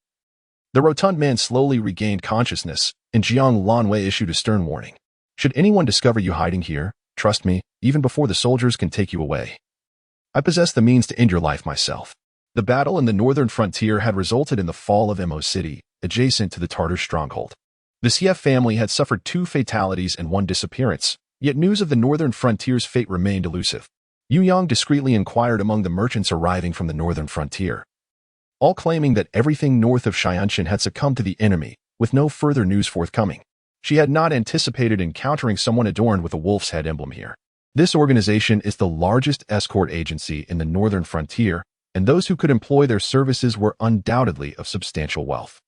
the rotund man slowly regained consciousness, and Jiang Lanwei issued a stern warning. Should anyone discover you hiding here, trust me, even before the soldiers can take you away. I possess the means to end your life myself. The battle in the northern frontier had resulted in the fall of Mo City, adjacent to the Tartar stronghold. The Xie family had suffered 2 fatalities and 1 disappearance, yet news of the northern frontier's fate remained elusive. Yu Yang discreetly inquired among the merchants arriving from the northern frontier, all claiming that everything north of Xianshan had succumbed to the enemy, with no further news forthcoming. She had not anticipated encountering someone adorned with a wolf's head emblem here. This organization is the largest escort agency in the northern frontier, and those who could employ their services were undoubtedly of substantial wealth.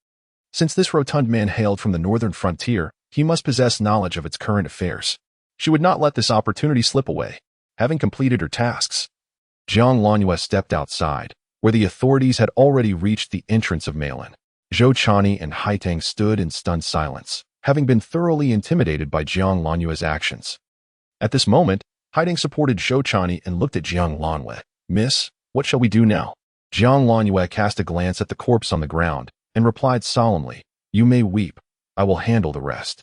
Since this rotund man hailed from the northern frontier, he must possess knowledge of its current affairs. She would not let this opportunity slip away. Having completed her tasks, Jiang Lanyue stepped outside, where the authorities had already reached the entrance of Malin. Zhou Chani and Haitang stood in stunned silence, having been thoroughly intimidated by Jiang Lanyue's actions. At this moment, Haitang supported Zhou Chani and looked at Jiang Lanyue. "Miss, what shall we do now?" Jiang Lanyue cast a glance at the corpse on the ground and replied solemnly, "You may weep. I will handle the rest."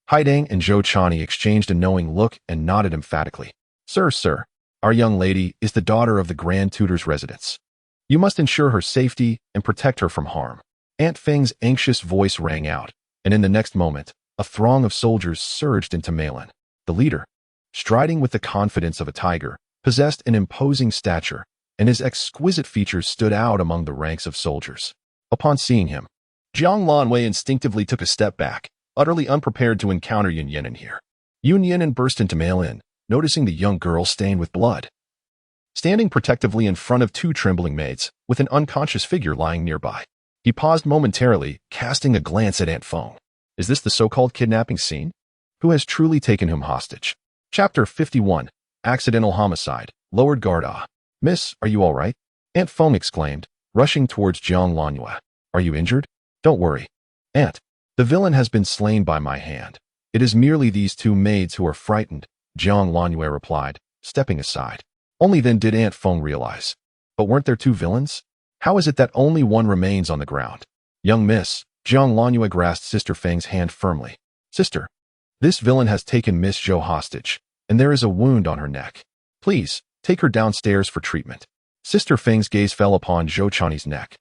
Haitang and Zhou Chani exchanged a knowing look and nodded emphatically. Sir, our young lady is the daughter of the Grand Tutor's residence. You must ensure her safety and protect her from harm." Aunt Feng's anxious voice rang out, and in the next moment, a throng of soldiers surged into Malin. The leader, striding with the confidence of a tiger, possessed an imposing stature, and his exquisite features stood out among the ranks of soldiers. Upon seeing him, Jiang Lanwei instinctively took a step back, utterly unprepared to encounter Yun Yinan here. Yun Yinan burst into Malin, noticing the young girl stained with blood, standing protectively in front of two trembling maids, with an unconscious figure lying nearby. He paused momentarily, casting a glance at Aunt Feng. Is this the so-called kidnapping scene? Who has truly taken him hostage? Chapter 51. Accidental Homicide. Lowered Guard. Ah. Miss, are you all right? Aunt Feng exclaimed, rushing towards Jiang Lanyue. Are you injured? Don't worry. Aunt, the villain has been slain by my hand. It is merely these two maids who are frightened, Jiang Lanyue replied, stepping aside. Only then did Aunt Feng realize. But weren't there two villains? How is it that only one remains on the ground? Young miss, Jiang Lanyue grasped Sister Feng's hand firmly. Sister, this villain has taken Miss Zhou hostage, and there is a wound on her neck. Please, take her downstairs for treatment. Sister Feng's gaze fell upon Zhou Chani's neck,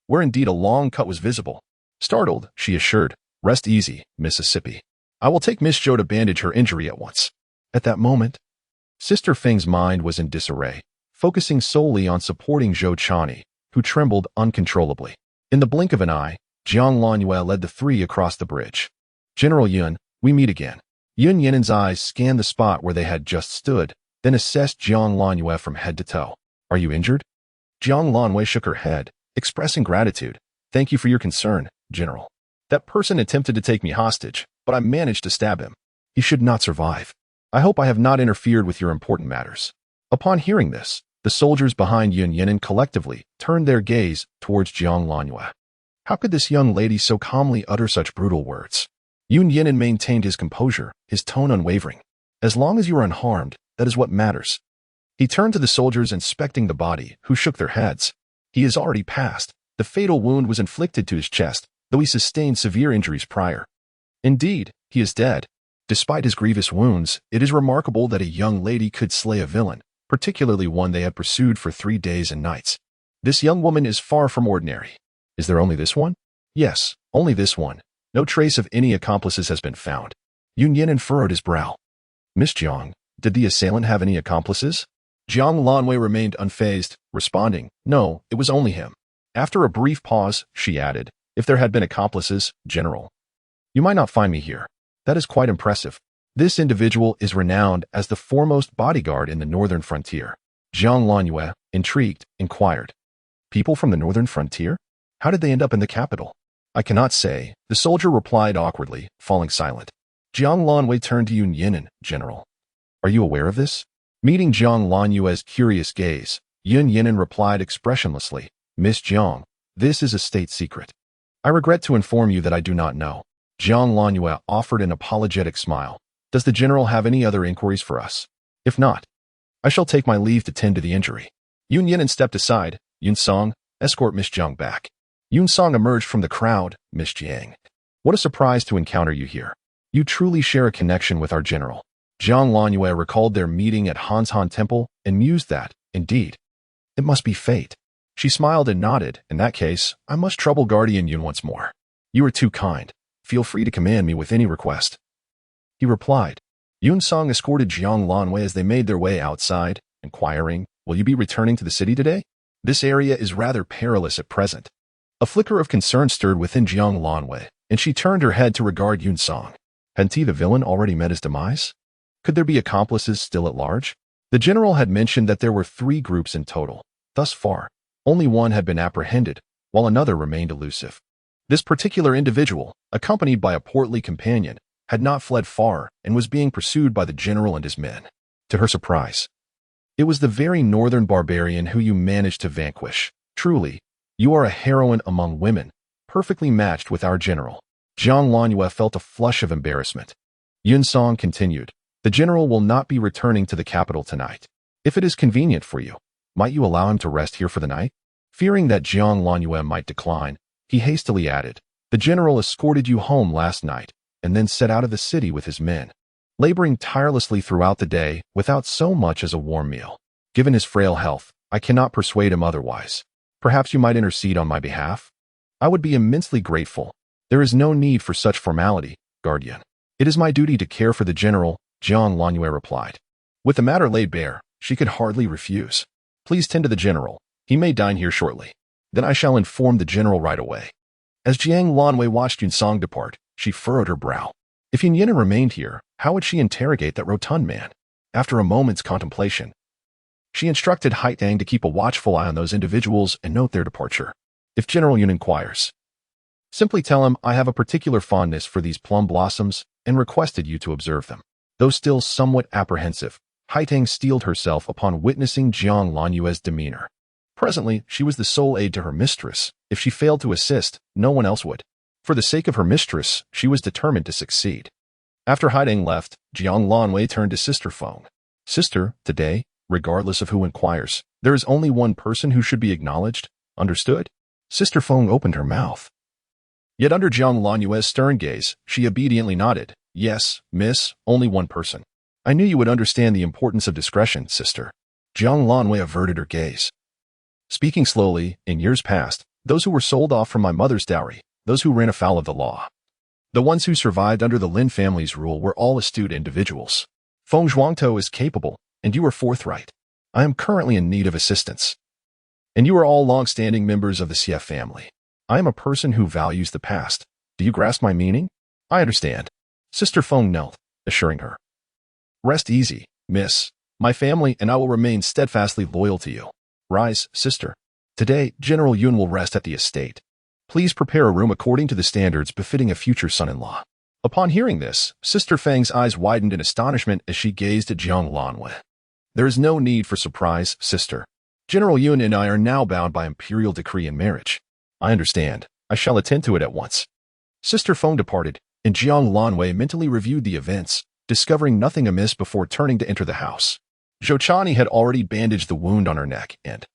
where indeed a long cut was visible. Startled, she assured, rest easy, Mississippi. I will take Miss Zhou to bandage her injury at once. At that moment, Sister Feng's mind was in disarray, focusing solely on supporting Zhou Chani, who trembled uncontrollably. In the blink of an eye, Jiang Lanyue led the three across the bridge. General Yun, we meet again. Yun Yinan's eyes scanned the spot where they had just stood, then assessed Jiang Lanyue from head to toe. Are you injured? Jiang Lanyue shook her head, expressing gratitude. Thank you for your concern, General. That person attempted to take me hostage, but I managed to stab him. He should not survive. I hope I have not interfered with your important matters. Upon hearing this, the soldiers behind Yun Yinan collectively turned their gaze towards Jiang Lanyue. How could this young lady so calmly utter such brutal words? Yun Yinan maintained his composure, his tone unwavering. As long as you are unharmed, that is what matters. He turned to the soldiers inspecting the body, who shook their heads. He is already passed. The fatal wound was inflicted to his chest, though he sustained severe injuries prior. Indeed, he is dead. Despite his grievous wounds, it is remarkable that a young lady could slay a villain, particularly one they had pursued for 3 days and nights. This young woman is far from ordinary. Is there only this one? Yes, only this one. No trace of any accomplices has been found. Yun Yinan furrowed his brow. Miss Jiang, did the assailant have any accomplices? Jiang Lanwei remained unfazed, responding, no, it was only him. After a brief pause, she added, if there had been accomplices, General, you might not find me here. That is quite impressive. This individual is renowned as the foremost bodyguard in the northern frontier. Jiang Lanyue, intrigued, inquired. People from the northern frontier? How did they end up in the capital? I cannot say, the soldier replied awkwardly, falling silent. Jiang Lanwei turned to Yun Yinan, General. Are you aware of this? Meeting Jiang Lanyue's curious gaze, Yun Yinan replied expressionlessly, Miss Jiang, this is a state secret. I regret to inform you that I do not know. Jiang Lanyue offered an apologetic smile. Does the general have any other inquiries for us? If not, I shall take my leave to tend to the injury. Yun Yinan stepped aside. Yun Song, escort Miss Jiang back. Yun Song emerged from the crowd. Miss Jiang, what a surprise to encounter you here. You truly share a connection with our general. Jiang Lanyue recalled their meeting at Hanshan Temple and mused that, indeed, it must be fate. She smiled and nodded. In that case, I must trouble Guardian Yun once more. You are too kind. Feel free to command me with any request. He replied. Yun Song escorted Jiang Lanwei as they made their way outside, inquiring, will you be returning to the city today? This area is rather perilous at present. A flicker of concern stirred within Jiang Lanwei, and she turned her head to regard Yun Song. Hadn't he, the villain, already met his demise? Could there be accomplices still at large? The general had mentioned that there were 3 groups in total. Thus far, only one had been apprehended, while another remained elusive. This particular individual, accompanied by a portly companion, had not fled far and was being pursued by the general and his men. To her surprise, it was the very northern barbarian who you managed to vanquish. Truly, you are a heroine among women, perfectly matched with our general. Jiang Lanyu felt a flush of embarrassment. Yun Song continued, the general will not be returning to the capital tonight. If it is convenient for you, might you allow him to rest here for the night? Fearing that Jiang Lanyu might decline, he hastily added, the general escorted you home last night and then set out of the city with his men, laboring tirelessly throughout the day without so much as a warm meal. Given his frail health, I cannot persuade him otherwise. Perhaps you might intercede on my behalf? I would be immensely grateful. There is no need for such formality, guardian. It is my duty to care for the general, Jiang Lanyu replied. With the matter laid bare, she could hardly refuse. Please tend to the general. He may dine here shortly. Then I shall inform the general right away. As Jiang Lanyu watched Yun Song depart, she furrowed her brow. If Yun Yin remained here, how would she interrogate that rotund man? After a moment's contemplation, she instructed Haitang to keep a watchful eye on those individuals and note their departure. If General Yun inquires, simply tell him I have a particular fondness for these plum blossoms and requested you to observe them. Though still somewhat apprehensive, Haitang steeled herself upon witnessing Jiang Lanyue's demeanor. Presently, she was the sole aid to her mistress. If she failed to assist, no one else would. For the sake of her mistress, she was determined to succeed. After Haitang left, Jiang Lanwei turned to Sister Feng. Sister, today, regardless of who inquires, there is only one person who should be acknowledged. Understood? Sister Feng opened her mouth. Yet under Jiang Lanyue's stern gaze, she obediently nodded. Yes, miss, only one person. I knew you would understand the importance of discretion, sister. Jiang Lanwei averted her gaze. Speaking slowly, in years past, those who were sold off from my mother's dowry, those who ran afoul of the law, the ones who survived under the Lin family's rule were all astute individuals. Feng Zhuangtou is capable, and you are forthright. I am currently in need of assistance. And you are all long-standing members of the Xie family. I am a person who values the past. Do you grasp my meaning? I understand. Sister Feng knelt, assuring her. Rest easy, miss. My family and I will remain steadfastly loyal to you. Rise, sister. Today, General Yun will rest at the estate. Please prepare a room according to the standards befitting a future son-in-law. Upon hearing this, Sister Feng's eyes widened in astonishment as she gazed at Jiang Lanwei. There is no need for surprise, sister. General Yun and I are now bound by imperial decree in marriage. I understand. I shall attend to it at once. Sister Feng departed, and Jiang Lanwei mentally reviewed the events, discovering nothing amiss before turning to enter the house. Zhou Chani had already bandaged the wound on her neck and,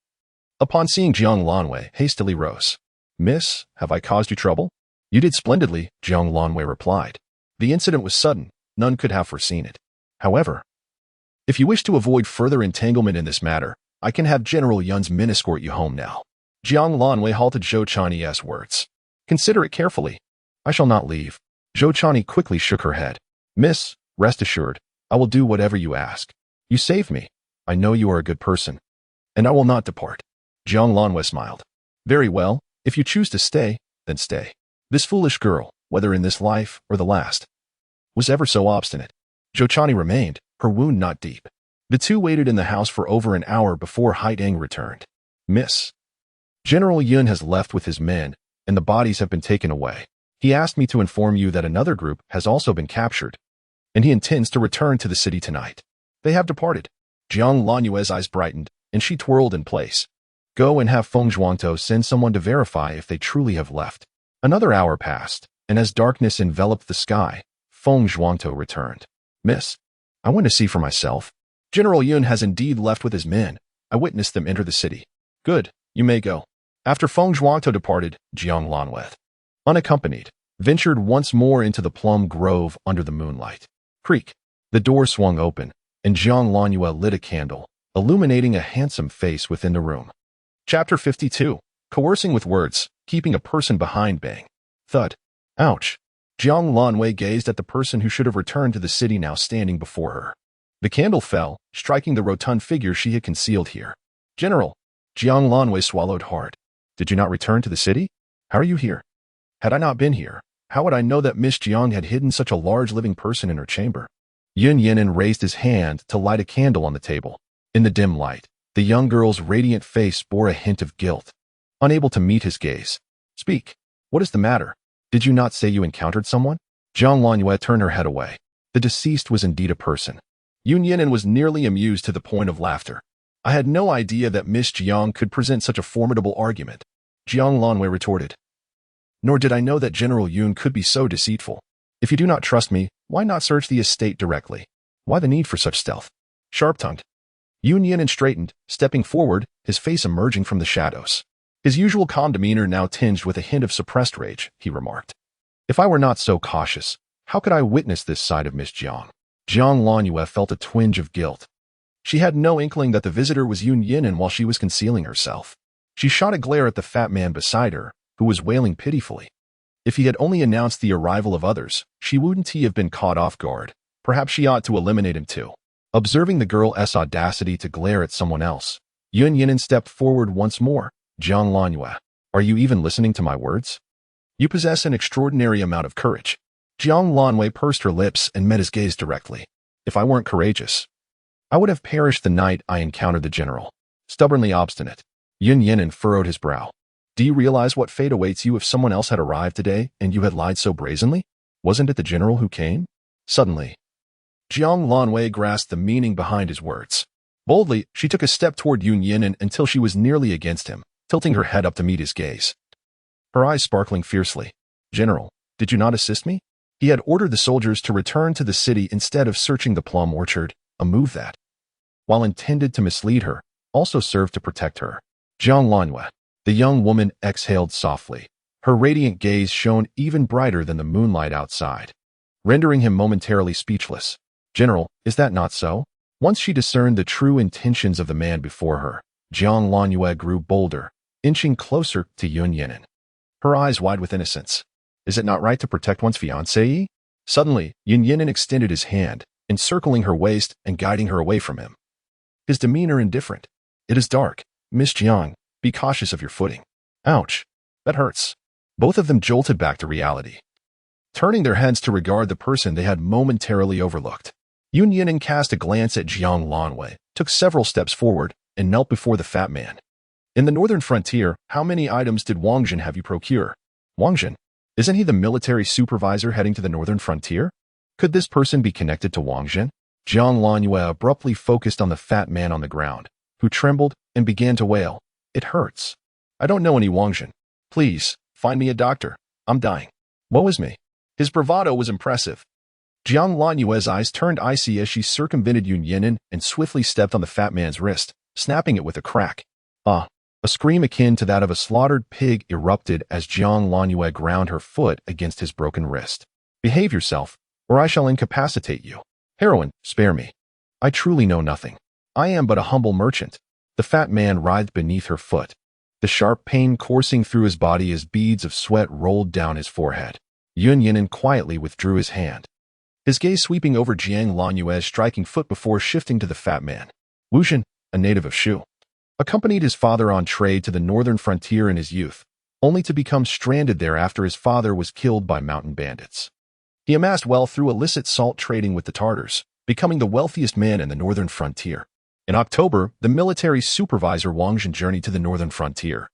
upon seeing Jiang Lanwei, hastily rose. Miss, have I caused you trouble? You did splendidly, Jiang Lanwei replied. The incident was sudden. None could have foreseen it. However, if you wish to avoid further entanglement in this matter, I can have General Yun's men escort you home now. Jiang Lanwei halted Zhou Chani's words. Consider it carefully. I shall not leave. Zhou Chani quickly shook her head. Miss, rest assured, I will do whatever you ask. You saved me. I know you are a good person. And I will not depart. Jiang Lanwei smiled. Very well, if you choose to stay, then stay. This foolish girl, whether in this life or the last, was ever so obstinate. Zhou Chani remained, her wound not deep. The two waited in the house for over an hour before Haitang returned. Miss, General Yun has left with his men, and the bodies have been taken away. He asked me to inform you that another group has also been captured, and he intends to return to the city tonight. They have departed. Jiang Lanyue's eyes brightened, and she twirled in place. Go and have Feng Zhuangtou send someone to verify if they truly have left. Another hour passed, and as darkness enveloped the sky, Feng Zhuangtou returned. Miss, I want to see for myself. General Yun has indeed left with his men. I witnessed them enter the city. Good, you may go. After Feng Zhuangtou departed, Jiang Lanwei, unaccompanied, ventured once more into the plum grove under the moonlight. Creak. The door swung open, and Jiang Lanwei lit a candle, illuminating a handsome face within the room. Chapter 52. Coercing with words, keeping a person behind. Bang. Thud. Ouch. Jiang Lanwei gazed at the person who should have returned to the city now standing before her. The candle fell, striking the rotund figure she had concealed here. General. Jiang Lanwei swallowed hard. Did you not return to the city? How are you here? Had I not been here, how would I know that Miss Jiang had hidden such a large living person in her chamber? Yun Yinan raised his hand to light a candle on the table. In the dim light, the young girl's radiant face bore a hint of guilt. Unable to meet his gaze. Speak. What What is the matter? Did you not say you encountered someone? Jiang Lanyue turned her head away. The deceased was indeed a person. Yun Yinan was nearly amused to the point of laughter. I had no idea that Miss Jiang could present such a formidable argument. Jiang Lanwei retorted. Nor did I know that General Yun could be so deceitful. If you do not trust me, why not search the estate directly? Why the need for such stealth? Sharp-tongued. Yun Yinan straightened, stepping forward, his face emerging from the shadows. His usual calm demeanor now tinged with a hint of suppressed rage, he remarked. If I were not so cautious, how could I witness this side of Miss Jiang? Jiang Lanyue felt a twinge of guilt. She had no inkling that the visitor was Yun Yinan while she was concealing herself. She shot a glare at the fat man beside her, who was wailing pitifully. If he had only announced the arrival of others, she wouldn't he have been caught off guard. Perhaps she ought to eliminate him too. Observing the girl's audacity to glare at someone else, Yun Yinan stepped forward once more. Jiang Lanyue, are you even listening to my words? You possess an extraordinary amount of courage. Jiang Lanwei pursed her lips and met his gaze directly. If I weren't courageous, I would have perished the night I encountered the general. Stubbornly obstinate. Yun Yinan furrowed his brow. Do you realize what fate awaits you if someone else had arrived today and you had lied so brazenly? Wasn't it the general who came? Suddenly, Jiang Lanwei grasped the meaning behind his words. Boldly, she took a step toward Yun Yinan until she was nearly against him, tilting her head up to meet his gaze. Her eyes sparkling fiercely. General, did you not assist me? He had ordered the soldiers to return to the city instead of searching the plum orchard, a move that, while intended to mislead her, also served to protect her. Jiang Lanwei. The young woman exhaled softly. Her radiant gaze shone even brighter than the moonlight outside, rendering him momentarily speechless. General, is that not so? Once she discerned the true intentions of the man before her, Jiang Lanyue grew bolder, inching closer to Yun Yinan. Her eyes wide with innocence. Is it not right to protect one's fiancée? Suddenly, Yun Yinan extended his hand, encircling her waist and guiding her away from him. His demeanor indifferent. It is dark. Miss Jiang, be cautious of your footing. Ouch. That hurts. Both of them jolted back to reality, turning their heads to regard the person they had momentarily overlooked. Yun Yinan cast a glance at Jiang Lanwei, took several steps forward, and knelt before the fat man. In the northern frontier, how many items did Wang Jin have you procure? Wang Jin? Isn't he the military supervisor heading to the northern frontier? Could this person be connected to Wang Jin? Jiang Lanyue abruptly focused on the fat man on the ground, who trembled and began to wail. It hurts. I don't know any Wang Jin. Please, find me a doctor. I'm dying. Woe is me. His bravado was impressive. Jiang Lanyue's eyes turned icy as she circumvented Yun Yinan and swiftly stepped on the fat man's wrist, snapping it with a crack. Ah! A scream akin to that of a slaughtered pig erupted as Jiang Lanyue ground her foot against his broken wrist. Behave yourself, or I shall incapacitate you. Heroine, spare me. I truly know nothing. I am but a humble merchant. The fat man writhed beneath her foot, the sharp pain coursing through his body as beads of sweat rolled down his forehead. Yun Yinan quietly withdrew his hand, his gaze sweeping over Jiang Lanyue's striking foot before shifting to the fat man. Wu Zhen, a native of Shu, accompanied his father on trade to the northern frontier in his youth, only to become stranded there after his father was killed by mountain bandits. He amassed wealth through illicit salt trading with the Tartars, becoming the wealthiest man in the northern frontier. In October, the military supervisor Wang Jin journeyed to the northern frontier,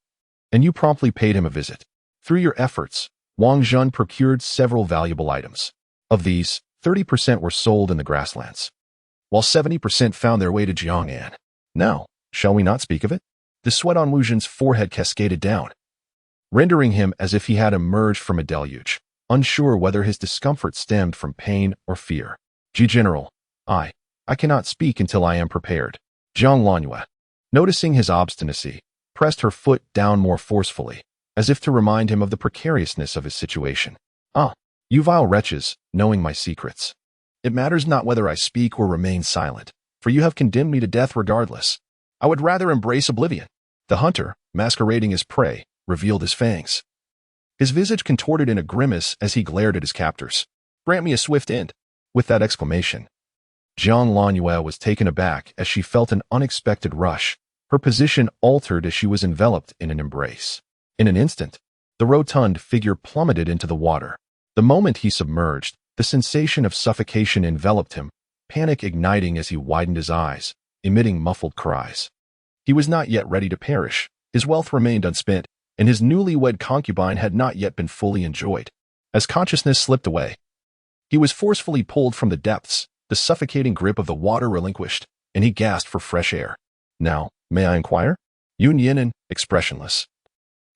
and you promptly paid him a visit. Through your efforts, Wang Jin procured several valuable items. Of these, 30% were sold in the grasslands, while 70% found their way to Jiang'an. Now, shall we not speak of it? The sweat on Wu Zhen's forehead cascaded down, rendering him as if he had emerged from a deluge, unsure whether his discomfort stemmed from pain or fear. General, I cannot speak until I am prepared. Jiang Lanyue, noticing his obstinacy, pressed her foot down more forcefully, as if to remind him of the precariousness of his situation. Ah, you vile wretches, knowing my secrets. It matters not whether I speak or remain silent, for you have condemned me to death regardless. I would rather embrace oblivion. The hunter, masquerading as prey, revealed his fangs. His visage contorted in a grimace as he glared at his captors. Grant me a swift end. With that exclamation, Jiang Lanyue was taken aback as she felt an unexpected rush. Her position altered as she was enveloped in an embrace. In an instant, the rotund figure plummeted into the water. The moment he submerged, the sensation of suffocation enveloped him, panic igniting as he widened his eyes, emitting muffled cries. He was not yet ready to perish. His wealth remained unspent, and his newlywed concubine had not yet been fully enjoyed. As consciousness slipped away, he was forcefully pulled from the depths, the suffocating grip of the water relinquished, and he gasped for fresh air. Now, may I inquire? Yun Yinan, expressionless,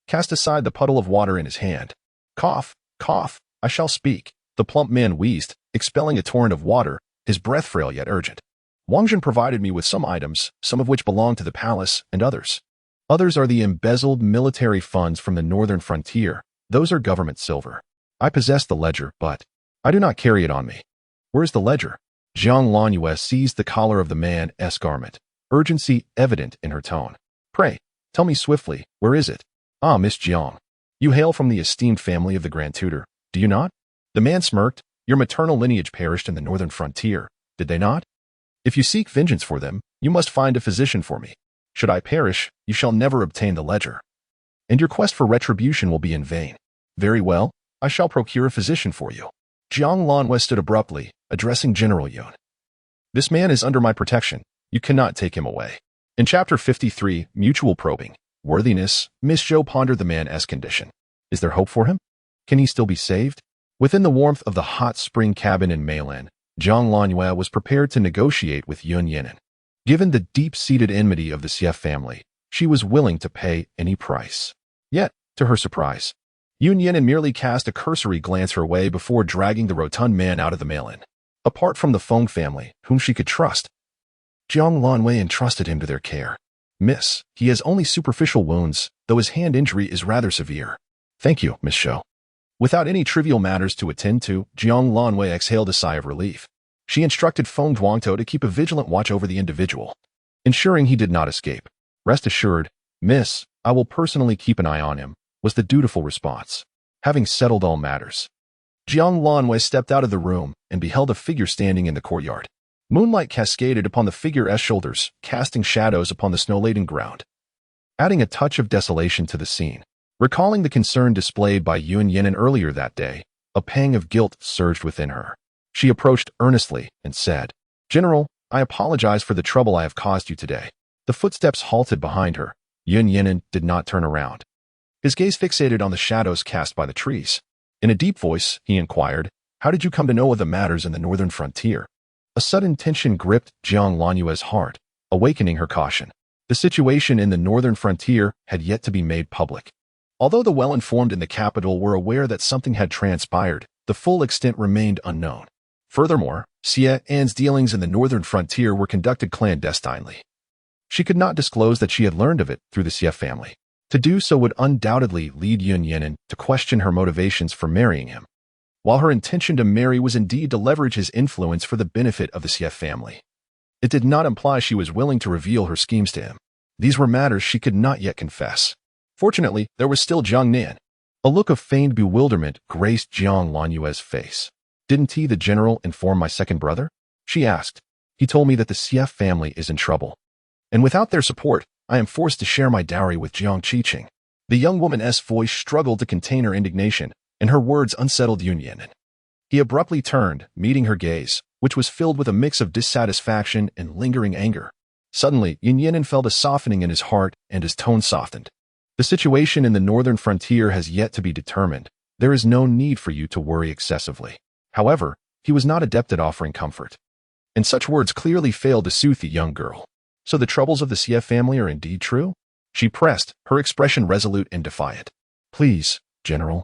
cast aside the puddle of water in his hand. Cough, cough, I shall speak. The plump man wheezed, expelling a torrent of water, his breath frail yet urgent. Wang Jun provided me with some items, some of which belong to the palace, and others. Others are the embezzled military funds from the northern frontier. Those are government silver. I possess the ledger, but I do not carry it on me. Where is the ledger? Jiang Lanyue seized the collar of the man's garment, urgency evident in her tone. Pray, tell me swiftly, where is it? Ah, Miss Jiang. You hail from the esteemed family of the Grand Tutor, do you not? The man smirked. Your maternal lineage perished in the northern frontier, did they not? If you seek vengeance for them, you must find a physician for me. Should I perish, you shall never obtain the ledger. And your quest for retribution will be in vain. Very well, I shall procure a physician for you. Jiang Lanyue stood abruptly, addressing General Yun. This man is under my protection. You cannot take him away. In Chapter 53, Mutual Probing, Worthiness, Miss Zhou pondered the man's condition. Is there hope for him? Can he still be saved? Within the warmth of the hot spring cabin in Meilan, Jiang Lanyue was prepared to negotiate with Yun Yinan. Given the deep-seated enmity of the Xie family, she was willing to pay any price. Yet, to her surprise, Yun Yinan merely cast a cursory glance her way before dragging the rotund man out of the Meilan. Apart from the Feng family, whom she could trust, Jiang Lanyue entrusted him to their care. Miss, he has only superficial wounds, though his hand injury is rather severe. Thank you, Miss Zhou. Without any trivial matters to attend to, Jiang Lanyue exhaled a sigh of relief. She instructed Feng Duangtou to keep a vigilant watch over the individual, ensuring he did not escape. Rest assured, Miss, I will personally keep an eye on him, was the dutiful response. Having settled all matters, Jiang Lanyue stepped out of the room and beheld a figure standing in the courtyard. Moonlight cascaded upon the figure's shoulders, casting shadows upon the snow-laden ground, adding a touch of desolation to the scene. Recalling the concern displayed by Yun Yinan earlier that day, a pang of guilt surged within her. She approached earnestly and said, General, I apologize for the trouble I have caused you today. The footsteps halted behind her. Yun Yinan did not turn around. His gaze fixated on the shadows cast by the trees. In a deep voice, he inquired, How did you come to know of the matters in the northern frontier? A sudden tension gripped Jiang Lanyue's heart, awakening her caution. The situation in the northern frontier had yet to be made public. Although the well-informed in the capital were aware that something had transpired, the full extent remained unknown. Furthermore, Xie An's dealings in the northern frontier were conducted clandestinely. She could not disclose that she had learned of it through the Xie family. To do so would undoubtedly lead Yun Yinan to question her motivations for marrying him, while her intention to marry was indeed to leverage his influence for the benefit of the Xie family. It did not imply she was willing to reveal her schemes to him. These were matters she could not yet confess. Fortunately, there was still Jiang Nan. A look of feigned bewilderment graced Jiang Lanyue's face. Didn't he, the general, inform my second brother? She asked. He told me that the Xie family is in trouble. And without their support, I am forced to share my dowry with Jiang Qiqing. The young woman's voice struggled to contain her indignation, and her words unsettled Yun Yinan. He abruptly turned, meeting her gaze, which was filled with a mix of dissatisfaction and lingering anger. Suddenly, Yun Yinan felt a softening in his heart, and his tone softened. The situation in the northern frontier has yet to be determined. There is no need for you to worry excessively. However, he was not adept at offering comfort, and such words clearly failed to soothe the young girl. So the troubles of the Xie family are indeed true? She pressed, her expression resolute and defiant. Please, General,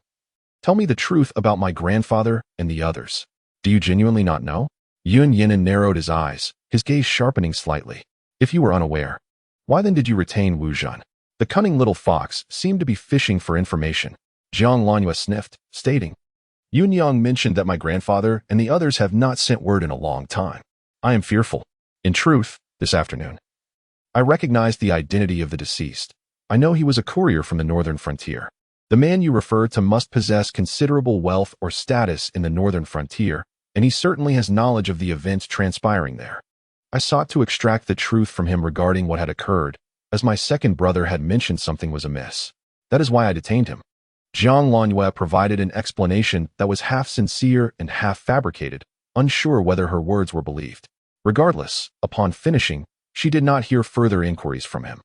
tell me the truth about my grandfather and the others. Do you genuinely not know? Yun Yinan narrowed his eyes, his gaze sharpening slightly. If you were unaware, why then did you retain Wu Zhan? The cunning little fox seemed to be fishing for information. Jiang Lanyue sniffed, stating, Yun Yang mentioned that my grandfather and the others have not sent word in a long time. I am fearful. In truth, this afternoon, I recognized the identity of the deceased. I know he was a courier from the northern frontier. The man you refer to must possess considerable wealth or status in the northern frontier, and he certainly has knowledge of the events transpiring there. I sought to extract the truth from him regarding what had occurred, as my second brother had mentioned something was amiss. That is why I detained him. Jiang Lanyue provided an explanation that was half sincere and half fabricated, unsure whether her words were believed. Regardless, upon finishing, she did not hear further inquiries from him.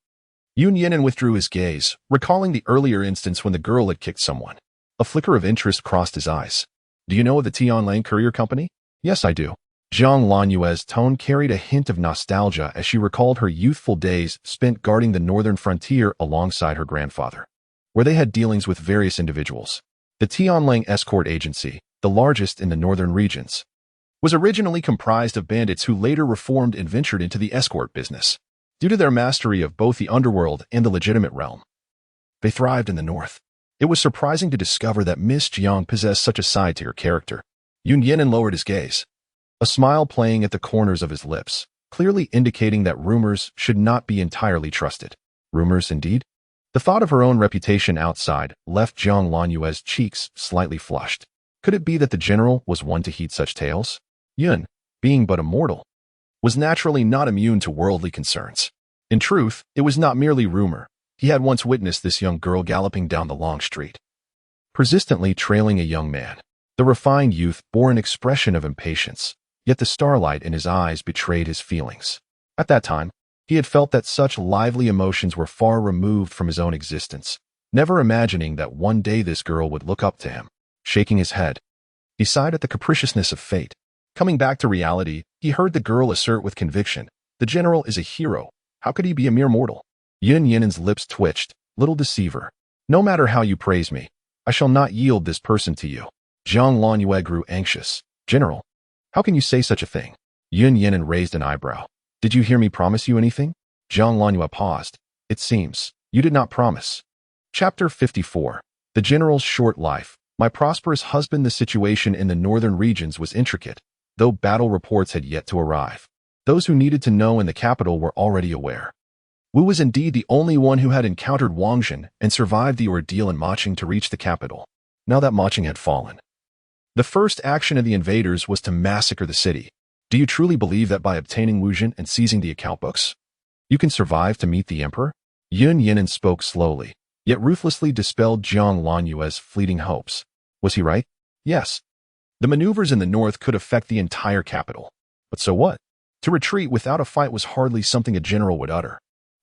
Yun Yinan withdrew his gaze, recalling the earlier instance when the girl had kicked someone. A flicker of interest crossed his eyes. Do you know of the Tianlang Courier Company? Yes, I do. Zhang Lanyue's tone carried a hint of nostalgia as she recalled her youthful days spent guarding the northern frontier alongside her grandfather, where they had dealings with various individuals. The Tianlang Escort Agency, the largest in the northern regions, was originally comprised of bandits who later reformed and ventured into the escort business. Due to their mastery of both the underworld and the legitimate realm, they thrived in the north. It was surprising to discover that Miss Jiang possessed such a side to her character. Yun Yinan lowered his gaze, a smile playing at the corners of his lips, clearly indicating that rumors should not be entirely trusted. Rumors, indeed? The thought of her own reputation outside left Zhang Lanyue's cheeks slightly flushed. Could it be that the general was one to heed such tales? Yun, being but a mortal, was naturally not immune to worldly concerns. In truth, it was not merely rumor. He had once witnessed this young girl galloping down the long street, persistently trailing a young man. The refined youth bore an expression of impatience, yet the starlight in his eyes betrayed his feelings. At that time, he had felt that such lively emotions were far removed from his own existence, never imagining that one day this girl would look up to him. Shaking his head, he sighed at the capriciousness of fate. Coming back to reality, he heard the girl assert with conviction, "The general is a hero. How could he be a mere mortal?" Yun Yinan's lips twitched. "Little deceiver. No matter how you praise me, I shall not yield this person to you." Zhang Lanyue grew anxious. "General, how can you say such a thing?" Yun Yinan raised an eyebrow. "Did you hear me promise you anything?" Zhang Lanyue paused. "It seems you did not promise." Chapter 54. The General's Short Life. My prosperous husband. The situation in the northern regions was intricate, though battle reports had yet to arrive. Those who needed to know in the capital were already aware. Wu was indeed the only one who had encountered Wang Jin and survived the ordeal in Maching to reach the capital. Now that Maching had fallen, the first action of the invaders was to massacre the city. Do you truly believe that by obtaining Wu Jin and seizing the account books, you can survive to meet the emperor? Yun Yinan spoke slowly, yet ruthlessly dispelled Zhang Lanyue's fleeting hopes. Was he right? Yes. The maneuvers in the north could affect the entire capital. But so what? To retreat without a fight was hardly something a general would utter.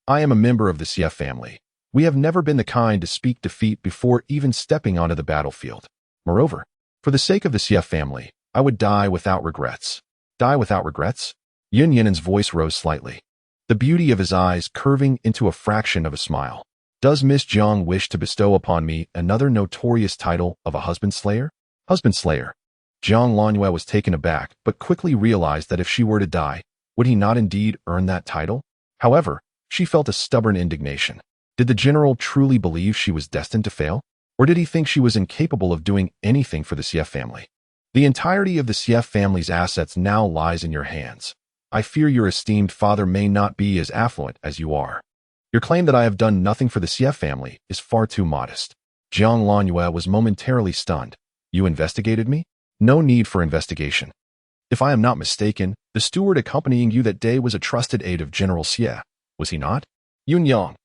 I am a member of the Xie family. We have never been the kind to speak defeat before even stepping onto the battlefield. Moreover, for the sake of the Xie family, I would die without regrets. Die without regrets? Yun Yinan's voice rose slightly, the beauty of his eyes curving into a fraction of a smile. Does Miss Jiang wish to bestow upon me another notorious title of a husband slayer? Husband slayer. Zhang Lanyue was taken aback, but quickly realized that if she were to die, would he not indeed earn that title? However, she felt a stubborn indignation. Did the general truly believe she was destined to fail? Or did he think she was incapable of doing anything for the Xie family? The entirety of the Xie family's assets now lies in your hands. I fear your esteemed father may not be as affluent as you are. Your claim that I have done nothing for the Xie family is far too modest. Zhang Lanyue was momentarily stunned. You investigated me? No need for investigation. If I am not mistaken, the steward accompanying you that day was a trusted aide of General Xie, was he not? Yun Yang.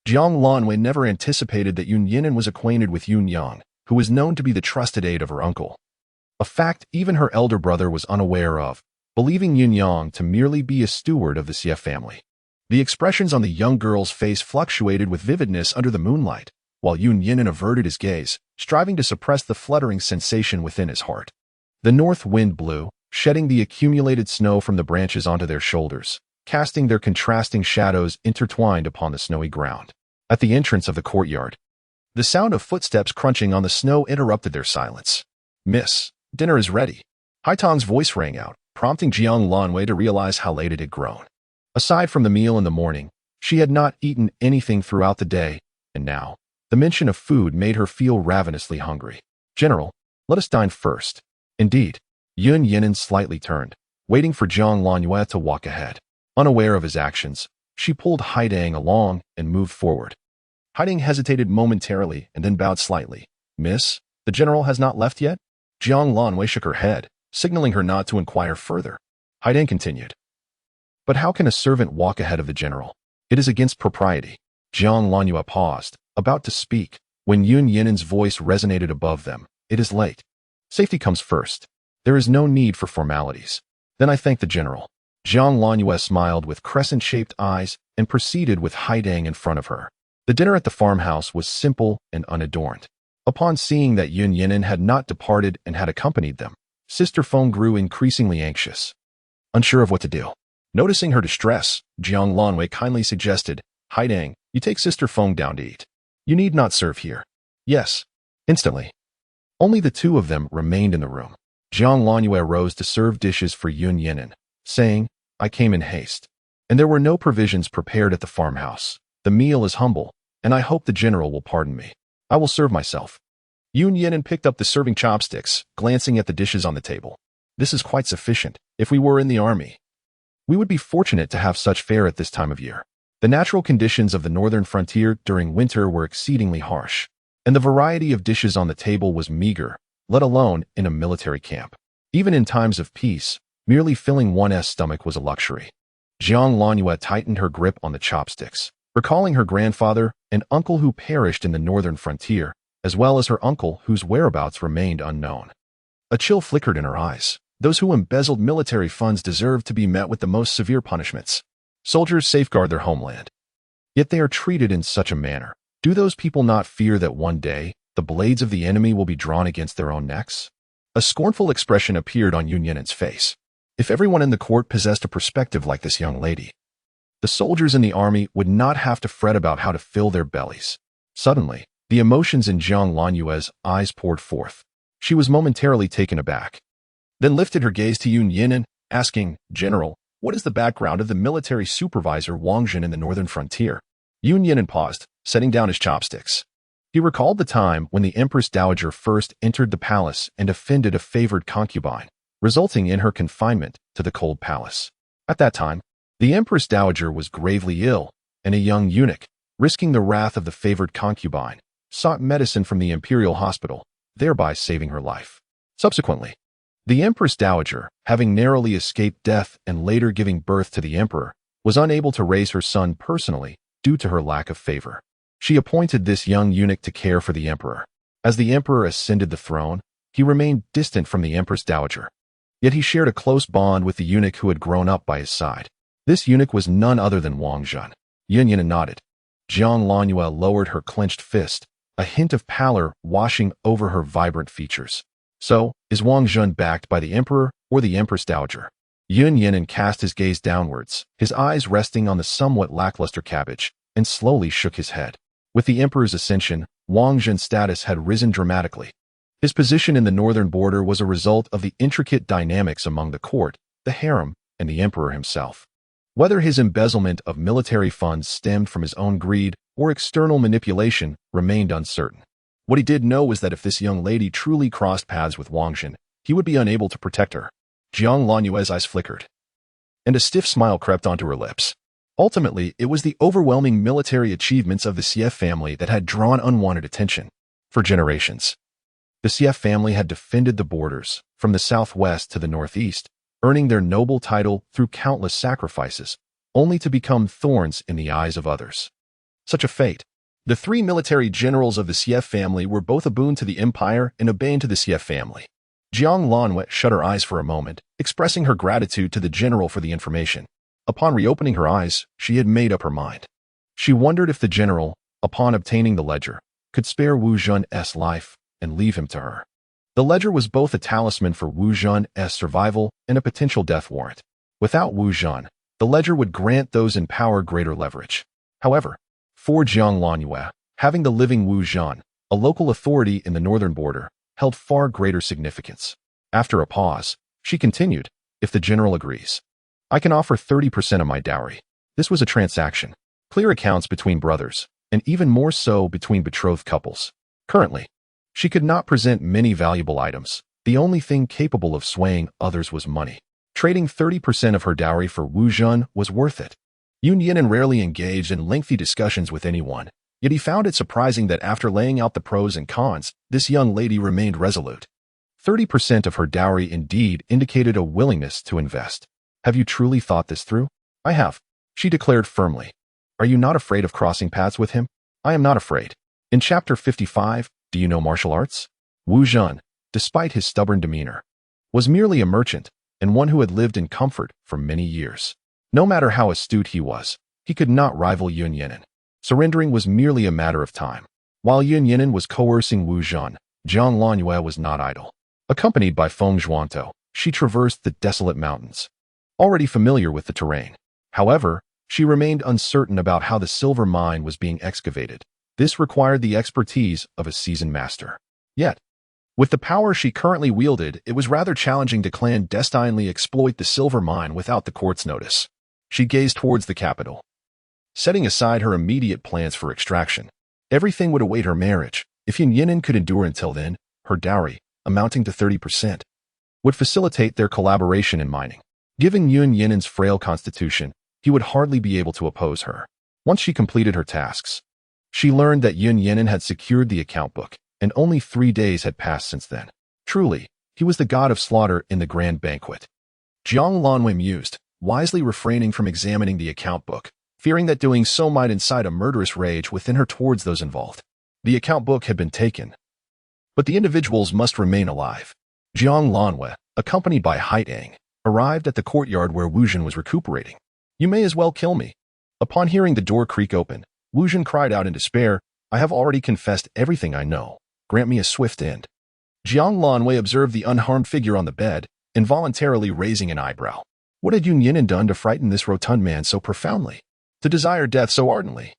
Zhang Lanwei never anticipated that Yun Yinan was acquainted with Yun Yang, who was known to be the trusted aide of her uncle. A fact even her elder brother was unaware of, believing Yun Yang to merely be a steward of the Xie family. The expressions on the young girl's face fluctuated with vividness under the moonlight, while Yun Yinan averted his gaze, striving to suppress the fluttering sensation within his heart. The north wind blew, shedding the accumulated snow from the branches onto their shoulders, casting their contrasting shadows intertwined upon the snowy ground. At the entrance of the courtyard, the sound of footsteps crunching on the snow interrupted their silence. "Miss, dinner is ready." Haitang's voice rang out, prompting Jiang Lanwei to realize how late it had grown. Aside from the meal in the morning, she had not eaten anything throughout the day, and now, the mention of food made her feel ravenously hungry. "General, let us dine first." Indeed, Yun Yinan slightly turned, waiting for Zhang Lanyue to walk ahead. Unaware of his actions, she pulled Haidang along and moved forward. Haidang hesitated momentarily and then bowed slightly. "Miss, the general has not left yet?" Zhang Lanwei shook her head, signaling her not to inquire further. Haidang continued. "But how can a servant walk ahead of the general? It is against propriety." Zhang Lanyue paused, about to speak, when Yun Yinan's voice resonated above them. "It is late. Safety comes first. There is no need for formalities." "Then I thank the general." Jiang Lanyue smiled with crescent-shaped eyes and proceeded with Haidang in front of her. The dinner at the farmhouse was simple and unadorned. Upon seeing that Yun Yinan had not departed and had accompanied them, Sister Feng grew increasingly anxious, unsure of what to do. Noticing her distress, Jiang Lanwei kindly suggested, Haidang, you take Sister Feng down to eat. You need not serve here. Yes. Instantly. Only the two of them remained in the room. Jiang Lanyue rose to serve dishes for Yun Yinan, saying, I came in haste, and there were no provisions prepared at the farmhouse. The meal is humble, and I hope the general will pardon me. I will serve myself. Yun Yinan picked up the serving chopsticks, glancing at the dishes on the table. This is quite sufficient. If we were in the army, we would be fortunate to have such fare at this time of year. The natural conditions of the northern frontier during winter were exceedingly harsh, and the variety of dishes on the table was meager, let alone in a military camp. Even in times of peace, merely filling one's stomach was a luxury. Jiang Lanyue tightened her grip on the chopsticks, recalling her grandfather and uncle who perished in the northern frontier, as well as her uncle whose whereabouts remained unknown. A chill flickered in her eyes. Those who embezzled military funds deserve to be met with the most severe punishments. Soldiers safeguard their homeland. Yet they are treated in such a manner. Do those people not fear that one day, the blades of the enemy will be drawn against their own necks? A scornful expression appeared on Yun Yinan's face. If everyone in the court possessed a perspective like this young lady, the soldiers in the army would not have to fret about how to fill their bellies. Suddenly, the emotions in Jiang Lanyue's eyes poured forth. She was momentarily taken aback, then lifted her gaze to Yun Yinan, asking, General, what is the background of the military supervisor Wang Jun in the northern frontier? Yun Yinan paused, setting down his chopsticks. He recalled the time when the Empress Dowager first entered the palace and offended a favored concubine, resulting in her confinement to the cold palace. At that time, the Empress Dowager was gravely ill, and a young eunuch, risking the wrath of the favored concubine, sought medicine from the imperial hospital, thereby saving her life. Subsequently, the Empress Dowager, having narrowly escaped death and later giving birth to the emperor, was unable to raise her son personally due to her lack of favor. She appointed this young eunuch to care for the emperor. As the emperor ascended the throne, he remained distant from the Empress Dowager. Yet he shared a close bond with the eunuch who had grown up by his side. This eunuch was none other than Wang Jun. Yun Yinan nodded. Jiang Lanyue lowered her clenched fist, a hint of pallor washing over her vibrant features. So, is Wang Jun backed by the emperor or the Empress Dowager? Yun Yinan cast his gaze downwards, his eyes resting on the somewhat lackluster cabbage, and slowly shook his head. With the emperor's ascension, Wang Jun's status had risen dramatically. His position in the northern border was a result of the intricate dynamics among the court, the harem, and the emperor himself. Whether his embezzlement of military funds stemmed from his own greed or external manipulation remained uncertain. What he did know was that if this young lady truly crossed paths with Wang Jun, he would be unable to protect her. Jiang Lanyue's eyes flickered, and a stiff smile crept onto her lips. Ultimately, it was the overwhelming military achievements of the Xie family that had drawn unwanted attention. For generations, the Xie family had defended the borders, from the southwest to the northeast, earning their noble title through countless sacrifices, only to become thorns in the eyes of others. Such a fate. The three military generals of the Xie family were both a boon to the empire and a bane to the Xie family. Jiang Lanwei shut her eyes for a moment, expressing her gratitude to the general for the information. Upon reopening her eyes, she had made up her mind. She wondered if the general, upon obtaining the ledger, could spare Wu Jun's life and leave him to her. The ledger was both a talisman for Wu Jun's survival and a potential death warrant. Without Wu Jun, the ledger would grant those in power greater leverage. However, for Jiang Lanyue, having the living Wu Jun, a local authority in the northern border, held far greater significance. After a pause, she continued, if the general agrees, I can offer 30% of my dowry. This was a transaction, clear accounts between brothers, and even more so between betrothed couples. Currently, she could not present many valuable items. The only thing capable of swaying others was money. Trading 30% of her dowry for Wu Jun was worth it. Yun Yinan rarely engaged in lengthy discussions with anyone, yet he found it surprising that after laying out the pros and cons, this young lady remained resolute. 30% of her dowry indeed indicated a willingness to invest. Have you truly thought this through? I have, she declared firmly. Are you not afraid of crossing paths with him? I am not afraid. In chapter 55, do you know martial arts? Wu Jun, despite his stubborn demeanor, was merely a merchant, and one who had lived in comfort for many years. No matter how astute he was, he could not rival Yun Yinan. Surrendering was merely a matter of time. While Yun Yinan was coercing Wu Zhan, Jiang Lanyue was not idle. Accompanied by Feng Zhuantou, she traversed the desolate mountains. Already familiar with the terrain. However, she remained uncertain about how the silver mine was being excavated. This required the expertise of a seasoned master. Yet, with the power she currently wielded, it was rather challenging to clandestinely exploit the silver mine without the court's notice. She gazed towards the capital. Setting aside her immediate plans for extraction, everything would await her marriage. If Yun Yinan could endure until then, her dowry, amounting to 30%, would facilitate their collaboration in mining. Given Yun Yinan's frail constitution, he would hardly be able to oppose her. Once she completed her tasks, she learned that Yun Yinan had secured the account book, and only 3 days had passed since then. Truly, he was the god of slaughter in the grand banquet. Jiang Lanwei mused, wisely refraining from examining the account book, fearing that doing so might incite a murderous rage within her towards those involved. The account book had been taken, but the individuals must remain alive. Jiang Lanwei, accompanied by Haitang, arrived at the courtyard where Wu Zhan was recuperating. "You may as well kill me." Upon hearing the door creak open, Wu Zhan cried out in despair, "I have already confessed everything I know. Grant me a swift end." Jiang Lanwei observed the unharmed figure on the bed, involuntarily raising an eyebrow. What had Yun Yinan done to frighten this rotund man so profoundly? To desire death so ardently?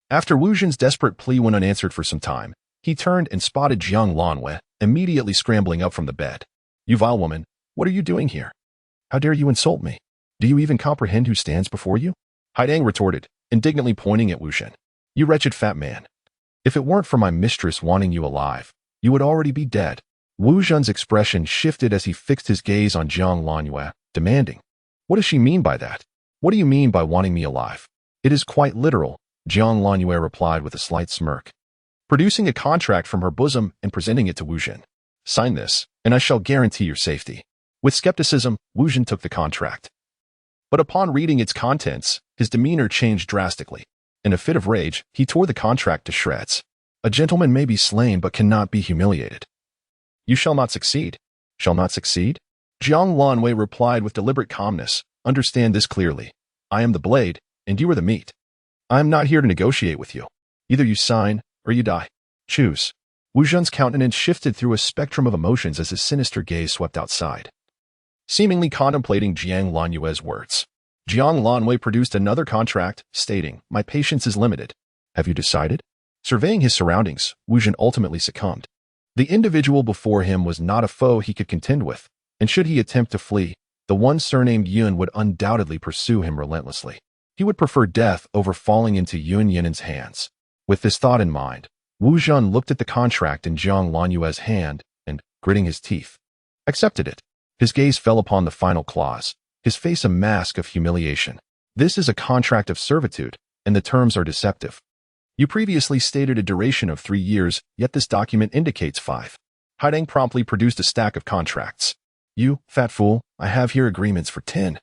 After Wu Zhan's desperate plea went unanswered for some time, he turned and spotted Jiang Lanwei, immediately scrambling up from the bed. "You vile woman, what are you doing here? How dare you insult me? Do you even comprehend who stands before you?" Haitang retorted, indignantly pointing at Wu Zhan. "You wretched fat man. If it weren't for my mistress wanting you alive, you would already be dead." Wu Zhan's expression shifted as he fixed his gaze on Jiang Lanwei, demanding, "What does she mean by that? What do you mean by wanting me alive?" "It is quite literal," Jiang Lanwei replied with a slight smirk, producing a contract from her bosom and presenting it to Wu Zhan. "Sign this, and I shall guarantee your safety." With skepticism, Wu Zhan took the contract. But upon reading its contents, his demeanor changed drastically. In a fit of rage, he tore the contract to shreds. "A gentleman may be slain but cannot be humiliated." "You shall not succeed." "Shall not succeed?" Jiang Lanwei replied with deliberate calmness, "Understand this clearly. I am the blade, and you are the meat. I am not here to negotiate with you. Either you sign, or you die. Choose." Wu Zhan's countenance shifted through a spectrum of emotions as his sinister gaze swept outside. Seemingly contemplating Jiang Lanyue's words, Jiang Lanwei produced another contract, stating, "My patience is limited. Have you decided?" Surveying his surroundings, Wu Zhan ultimately succumbed. The individual before him was not a foe he could contend with, and should he attempt to flee, the one surnamed Yun would undoubtedly pursue him relentlessly. He would prefer death over falling into Yun Yinan's hands. With this thought in mind, Wu Zhan looked at the contract in Jiang Lanyue's hand and, gritting his teeth, accepted it. His gaze fell upon the final clause, his face a mask of humiliation. "This is a contract of servitude, and the terms are deceptive. You previously stated a duration of 3 years, yet this document indicates 5. Haitang promptly produced a stack of contracts. "You, fat fool, I have here agreements for 10,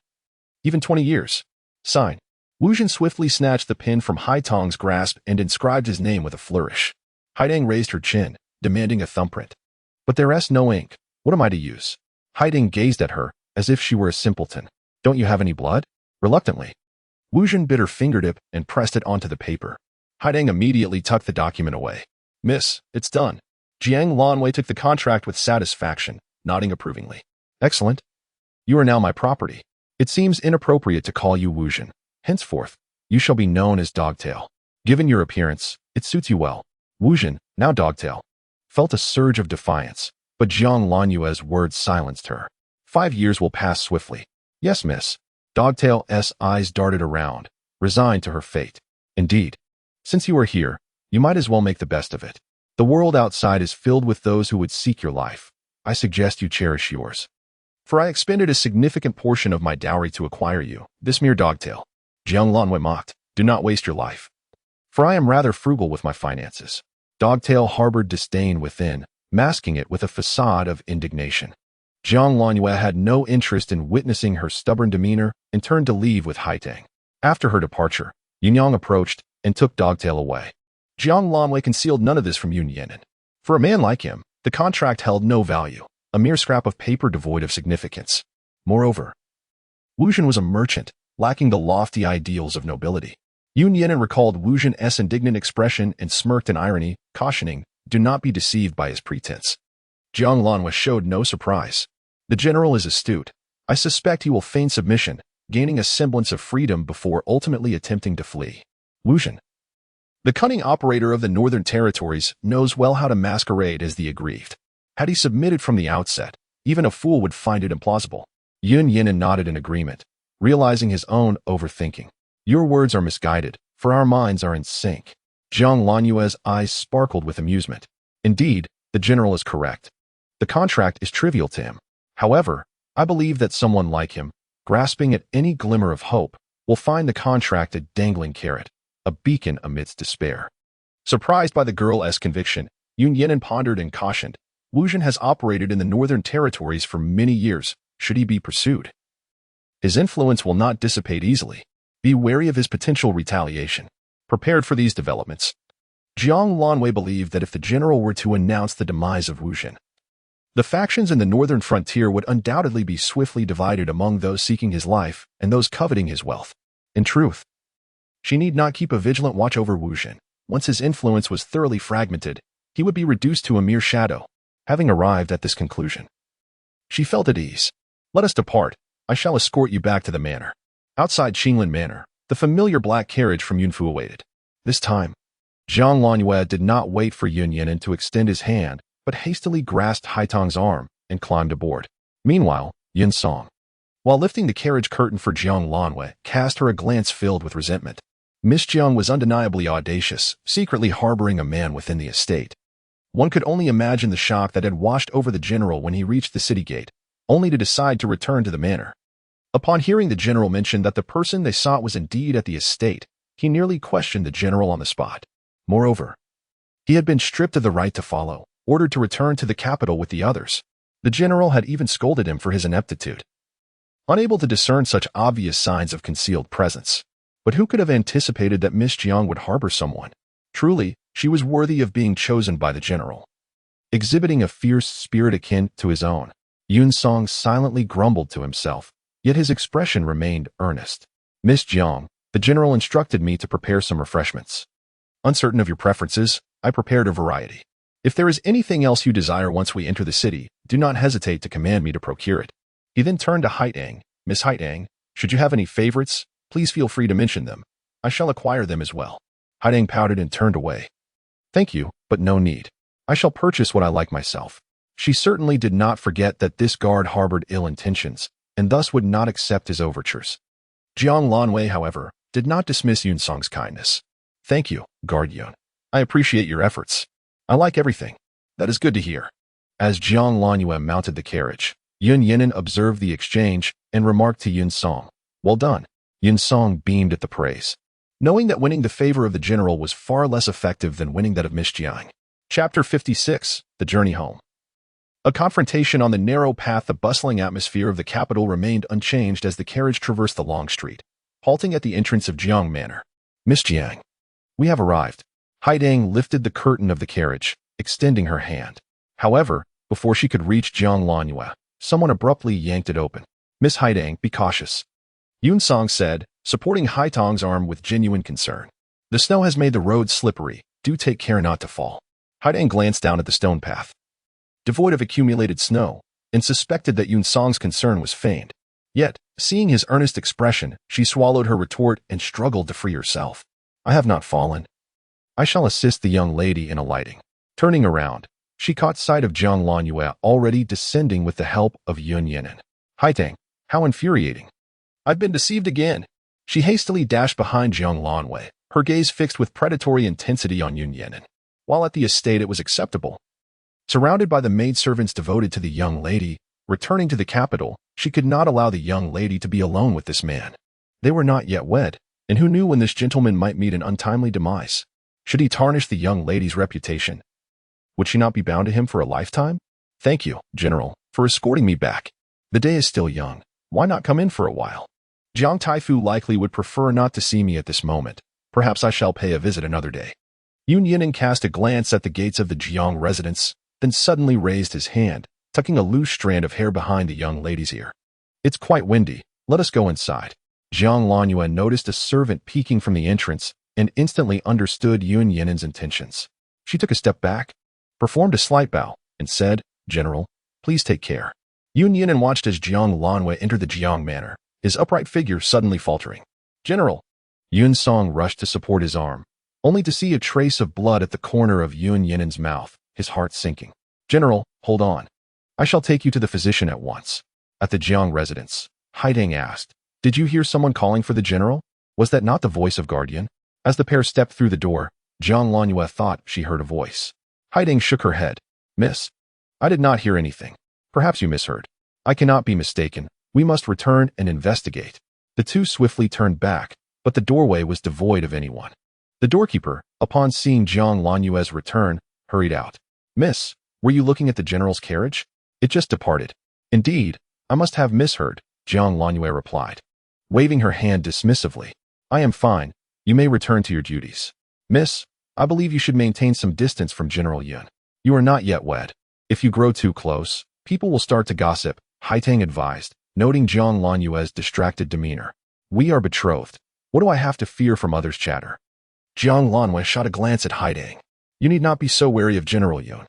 even 20 years. Sign." Wu Zhan swiftly snatched the pen from Haitang's grasp and inscribed his name with a flourish. Haitang raised her chin, demanding a thumbprint. "But there's no ink. What am I to use?" Haitang gazed at her, as if she were a simpleton. "Don't you have any blood?" Reluctantly, Wu Zhan bit her fingertip and pressed it onto the paper. Haitang immediately tucked the document away. "Miss, it's done." Jiang Lanwei took the contract with satisfaction, nodding approvingly. "Excellent. You are now my property. It seems inappropriate to call you Wu Zhan. Henceforth, you shall be known as Dogtail. Given your appearance, it suits you well." Wu Zhan, now Dogtail, felt a surge of defiance, but Jiang Lanyue's words silenced her. 5 years will pass swiftly. "Yes, miss." Dogtail's eyes darted around, resigned to her fate. "Indeed. Since you are here, you might as well make the best of it. The world outside is filled with those who would seek your life. I suggest you cherish yours. For I expended a significant portion of my dowry to acquire you, this mere Dogtail." Jiang Lanwei mocked, "Do not waste your life. For I am rather frugal with my finances." Dogtail harbored disdain within, masking it with a facade of indignation. Jiang Lanyue had no interest in witnessing her stubborn demeanor and turned to leave with Haitang. After her departure, Yunyang approached and took Dogtail away. Jiang Lanwei concealed none of this from Yun Yinan. For a man like him, the contract held no value, a mere scrap of paper devoid of significance. Moreover, Wu Zhen was a merchant, lacking the lofty ideals of nobility. Yun Yinan recalled Wu Zhen's indignant expression and smirked in irony, cautioning, "Do not be deceived by his pretense." Jiang Lanhua showed no surprise. The general is astute. I suspect he will feign submission, gaining a semblance of freedom before ultimately attempting to flee. Wu Zhen, the cunning operator of the Northern Territories, knows well how to masquerade as the aggrieved. Had he submitted from the outset, even a fool would find it implausible. Yun Yinan nodded in agreement, realizing his own overthinking. Your words are misguided, for our minds are in sync. Jiang Lanhua's eyes sparkled with amusement. Indeed, the general is correct. The contract is trivial to him. However, I believe that someone like him, grasping at any glimmer of hope, will find the contract a dangling carrot, a beacon amidst despair. Surprised by the girl's conviction, Yun Yinan pondered and cautioned, Wu Zhen has operated in the Northern Territories for many years, should he be pursued. His influence will not dissipate easily. Be wary of his potential retaliation. Prepared for these developments, Jiang Lanhua believed that if the general were to announce the demise of Wu Zhen, the factions in the northern frontier would undoubtedly be swiftly divided among those seeking his life and those coveting his wealth. In truth, she need not keep a vigilant watch over Wu Zhen. Once his influence was thoroughly fragmented, he would be reduced to a mere shadow. Having arrived at this conclusion, she felt at ease. Let us depart. I shall escort you back to the manor. Outside Qinglin Manor, the familiar black carriage from Yunfu awaited. This time, Jiang Lanhua did not wait for Yun Yinan to extend his hand, but hastily grasped Haitong's arm and climbed aboard. Meanwhile, Yun Song, while lifting the carriage curtain for Jiang Lanhua, cast her a glance filled with resentment. Miss Jiang was undeniably audacious, secretly harboring a man within the estate. One could only imagine the shock that had washed over the general when he reached the city gate, only to decide to return to the manor. Upon hearing the general mention that the person they sought was indeed at the estate, he nearly questioned the general on the spot. Moreover, he had been stripped of the right to follow, ordered to return to the capital with the others. The general had even scolded him for his ineptitude, unable to discern such obvious signs of concealed presence. But who could have anticipated that Miss Jiang would harbor someone? Truly, she was worthy of being chosen by the general. Exhibiting a fierce spirit akin to his own, Yun Song silently grumbled to himself, yet his expression remained earnest. Miss Jiang, the general instructed me to prepare some refreshments. Uncertain of your preferences, I prepared a variety. If there is anything else you desire once we enter the city, do not hesitate to command me to procure it. He then turned to Haitang. Miss Haitang, should you have any favorites, please feel free to mention them. I shall acquire them as well. Haitang pouted and turned away. Thank you, but no need. I shall purchase what I like myself. She certainly did not forget that this guard harbored ill intentions, and thus would not accept his overtures. Jiang Lanhua, however, did not dismiss Yun Song's kindness. Thank you, Guard Yun. I appreciate your efforts. I like everything. That is good to hear. As Jiang Lanhua mounted the carriage, Yun Yinan observed the exchange and remarked to Yun Song, "Well done." Yun Song beamed at the praise, knowing that winning the favor of the general was far less effective than winning that of Miss Jiang. Chapter 56, The Journey Home. A confrontation on the narrow path. The bustling atmosphere of the capital remained unchanged as the carriage traversed the long street, halting at the entrance of Jiang Manor. Miss Jiang, we have arrived. Haitang lifted the curtain of the carriage, extending her hand. However, before she could reach Jiang Lanhua, someone abruptly yanked it open. Miss Haitang, be cautious, Yun Song said, supporting Haitang's arm with genuine concern. The snow has made the road slippery. Do take care not to fall. Haitang glanced down at the stone path, devoid of accumulated snow, and suspected that Yun Song's concern was feigned. Yet, seeing his earnest expression, she swallowed her retort and struggled to free herself. I have not fallen. I shall assist the young lady in alighting. Turning around, she caught sight of Jiang Lanhua already descending with the help of Yun Yinan. Haitang, how infuriating. I've been deceived again. She hastily dashed behind Jiang Lanhua, her gaze fixed with predatory intensity on Yun Yinan. While at the estate it was acceptable, surrounded by the maidservants devoted to the young lady, returning to the capital, she could not allow the young lady to be alone with this man. They were not yet wed, and who knew when this gentleman might meet an untimely demise? Should he tarnish the young lady's reputation? Would she not be bound to him for a lifetime? Thank you, General, for escorting me back. The day is still young. Why not come in for a while? Jiang Taifu likely would prefer not to see me at this moment. Perhaps I shall pay a visit another day. Yun Yinan cast a glance at the gates of the Jiang residence, then suddenly raised his hand, tucking a loose strand of hair behind the young lady's ear. It's quite windy. Let us go inside. Jiang Langyue noticed a servant peeking from the entrance and instantly understood Yun Yinin's intentions. She took a step back, performed a slight bow, and said, "General, please take care." Yun Yinin watched as Jiang Lanwei entered the Jiang manor, his upright figure suddenly faltering. "General!" Yun Song rushed to support his arm, only to see a trace of blood at the corner of Yun Yinin's mouth, his heart sinking. "General, hold on. I shall take you to the physician at once." At the Jiang residence, Haiding asked, "Did you hear someone calling for the general? Was that not the voice of Guardian?" As the pair stepped through the door, Jiang Langyue thought she heard a voice. Haiding shook her head. "Miss, I did not hear anything. Perhaps you misheard. I cannot be mistaken. We must return and investigate." The two swiftly turned back, but the doorway was devoid of anyone. The doorkeeper, upon seeing Jiang Lanyue's return, hurried out. "Miss, were you looking at the general's carriage? It just departed." "Indeed, I must have misheard," Jiang Lanyue replied, waving her hand dismissively. "I am fine. You may return to your duties." "Miss, I believe you should maintain some distance from General Yun. You are not yet wed. If you grow too close, people will start to gossip," Haitang advised, noting Jiang Lanyue's distracted demeanor. "We are betrothed. What do I have to fear from others' chatter?" Jiang Lanwei shot a glance at Haidang. "You need not be so wary of General Yun.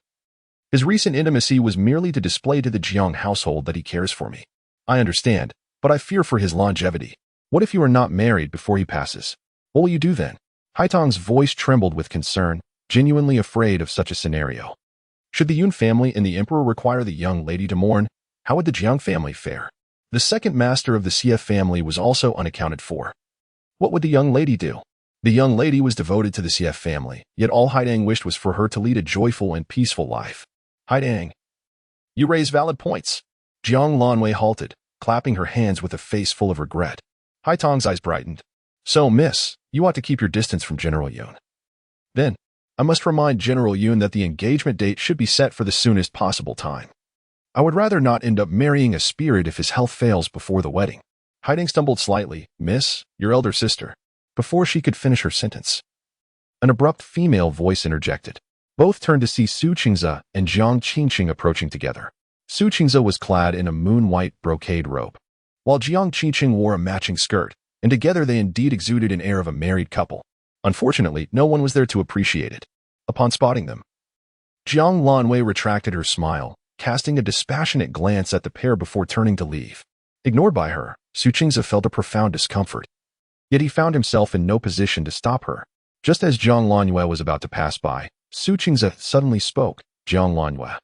His recent intimacy was merely to display to the Jiang household that he cares for me. I understand, but I fear for his longevity. What if you are not married before he passes? What will you do then?" Haitang's voice trembled with concern, genuinely afraid of such a scenario. Should the Yun family and the emperor require the young lady to mourn, how would the Jiang family fare? The second master of the CF family was also unaccounted for. What would the young lady do? The young lady was devoted to the CF family, yet all Haidang wished was for her to lead a joyful and peaceful life. "Haidang, you raise valid points." Jiang Lanwei halted, clapping her hands with a face full of regret. Haitang's eyes brightened. "So, miss, you ought to keep your distance from General Yun. Then, I must remind General Yun that the engagement date should be set for the soonest possible time. I would rather not end up marrying a spirit if his health fails before the wedding." Haiding stumbled slightly. "Miss, your elder sister," before she could finish her sentence. An abrupt female voice interjected. Both turned to see Su Qingze and Jiang Qingqing approaching together. Su Qingze was clad in a moon-white brocade robe, while Jiang Qingqing wore a matching skirt, and together they indeed exuded an air of a married couple. Unfortunately, no one was there to appreciate it. Upon spotting them, Jiang Lanwei retracted her smile, casting a dispassionate glance at the pair before turning to leave. Ignored by her, Su Qingze felt a profound discomfort. Yet he found himself in no position to stop her. Just as Jiang Lanwei was about to pass by, Su Qingze suddenly spoke. "Jiang Lanwei,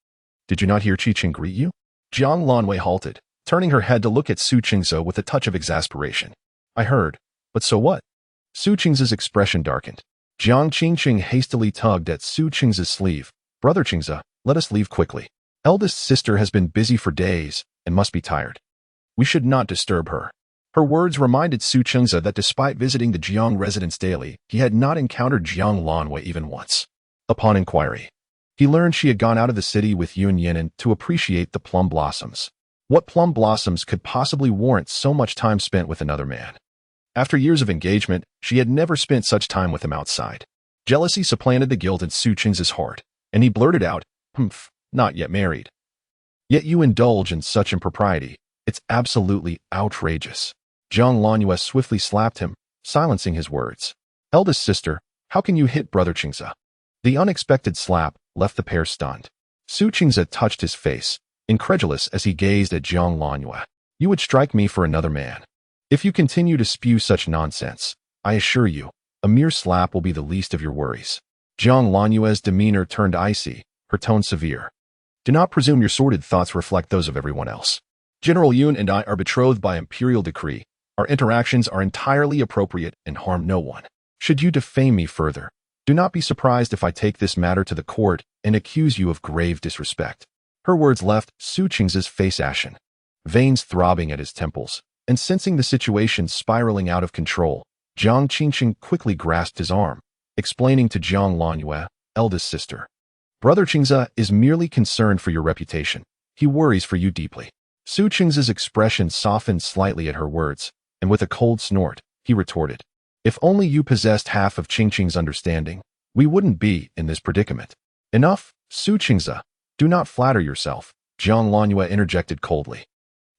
did you not hear Qi greet you?" Jiang Lanwei halted, turning her head to look at Su Qingze with a touch of exasperation. "I heard, but so what?" Su Qingze's expression darkened. Jiang Qingqing hastily tugged at Su Qingze's sleeve. "Brother Qingze, let us leave quickly. Eldest sister has been busy for days and must be tired. We should not disturb her." Her words reminded Su Qingze that despite visiting the Jiang residence daily, he had not encountered Jiang Lanwei even once. Upon inquiry, he learned she had gone out of the city with Yun Yinin to appreciate the plum blossoms. What plum blossoms could possibly warrant so much time spent with another man? After years of engagement, she had never spent such time with him outside. Jealousy supplanted the guilt in Su Qingze's heart, and he blurted out, "Humph, not yet married. Yet you indulge in such impropriety. It's absolutely outrageous." Jiang Lanwei swiftly slapped him, silencing his words. "Eldest sister, how can you hit Brother Qingze?" The unexpected slap left the pair stunned. Su Qingze touched his face, incredulous as he gazed at Jiang Lanwei. "You would strike me for another man. If you continue to spew such nonsense, I assure you, a mere slap will be the least of your worries." Jiang Lanyue's demeanor turned icy, her tone severe. "Do not presume your sordid thoughts reflect those of everyone else. General Yun and I are betrothed by imperial decree. Our interactions are entirely appropriate and harm no one. Should you defame me further, do not be surprised if I take this matter to the court and accuse you of grave disrespect." Her words left Su Qingze's face ashen, veins throbbing at his temples, and sensing the situation spiraling out of control, Jiang Qingqing quickly grasped his arm, explaining to Jiang Lanwei, "Eldest sister, Brother Qingze is merely concerned for your reputation. He worries for you deeply." Su Qingze's expression softened slightly at her words, and with a cold snort, he retorted, "If only you possessed half of Qingqing's understanding, we wouldn't be in this predicament." "Enough, Su Qingze. Do not flatter yourself," Jiang Lanwei interjected coldly.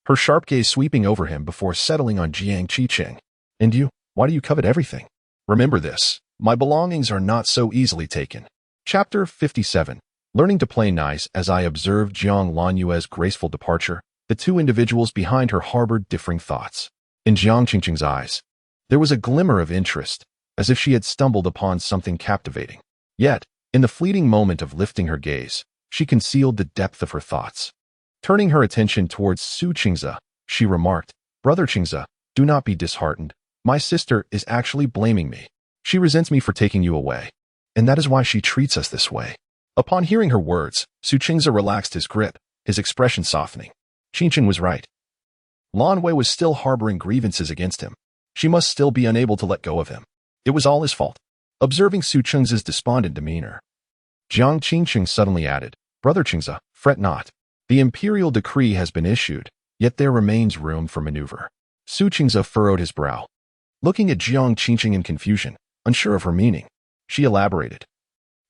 her sharp gaze sweeping over him before settling on Jiang Qiqing. And you? Why do you covet everything? Remember this. My belongings are not so easily taken. Chapter 57. Learning to play nice. As I observed Jiang Lanyue's graceful departure, the two individuals behind her harbored differing thoughts. In Jiang Qingqing's eyes, there was a glimmer of interest, as if she had stumbled upon something captivating. Yet, in the fleeting moment of lifting her gaze, she concealed the depth of her thoughts. Turning her attention towards Su Qingze, she remarked, "Brother Qingze, do not be disheartened. My sister is actually blaming me. She resents me for taking you away, and that is why she treats us this way." Upon hearing her words, Su Qingze relaxed his grip, his expression softening. Qingqing was right. Lan Wei was still harboring grievances against him. She must still be unable to let go of him. It was all his fault. Observing Su Qingze's despondent demeanor, Jiang Qingqing suddenly added, "Brother Qingze, fret not. The imperial decree has been issued, yet there remains room for maneuver." Su Qingze furrowed his brow. Looking at Jiang Qingqing in confusion, unsure of her meaning, she elaborated.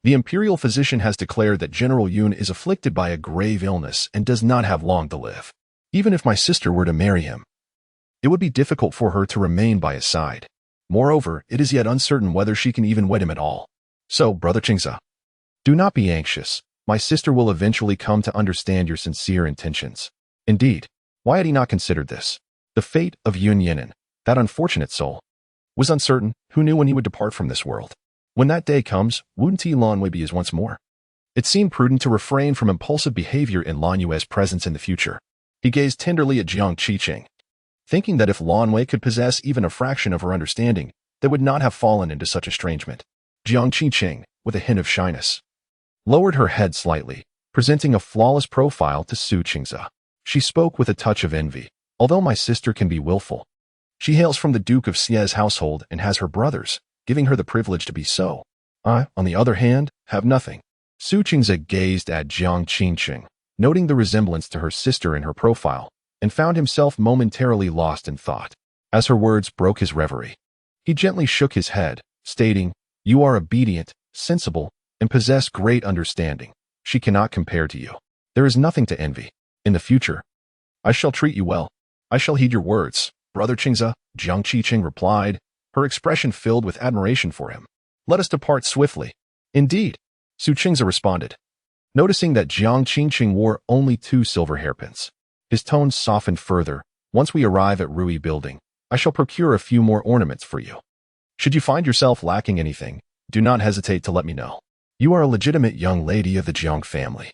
"The imperial physician has declared that General Yun is afflicted by a grave illness and does not have long to live. Even if my sister were to marry him, it would be difficult for her to remain by his side. Moreover, it is yet uncertain whether she can even wed him at all. So, Brother Qingze, do not be anxious. My sister will eventually come to understand your sincere intentions." Indeed, why had he not considered this? The fate of Yun Yinan, that unfortunate soul, was uncertain. Who knew when he would depart from this world? When that day comes, wouldn't Ti Lan Wei be his once more? It seemed prudent to refrain from impulsive behavior in Lan Yue's presence in the future. He gazed tenderly at Jiang Qiqing, thinking that if Lan Wei could possess even a fraction of her understanding, they would not have fallen into such estrangement. Jiang Qiqing, with a hint of shyness, lowered her head slightly, presenting a flawless profile to Su Qingze. She spoke with a touch of envy. "Although my sister can be willful, she hails from the Duke of Xie's household and has her brothers, giving her the privilege to be so. I, on the other hand, have nothing." Su Qingze gazed at Jiang Qingqing, noting the resemblance to her sister in her profile, and found himself momentarily lost in thought. As her words broke his reverie, he gently shook his head, stating, "You are obedient, sensible, and possess great understanding. She cannot compare to you. There is nothing to envy. In the future, I shall treat you well. I shall heed your words, Brother Qingze," Jiang Qiqing replied, her expression filled with admiration for him. "Let us depart swiftly." "Indeed," Su Qingze responded, noticing that Jiang Qingqing wore only 2 silver hairpins. His tone softened further. "Once we arrive at Rui Building, I shall procure a few more ornaments for you. Should you find yourself lacking anything, do not hesitate to let me know. You are a legitimate young lady of the Jiang family.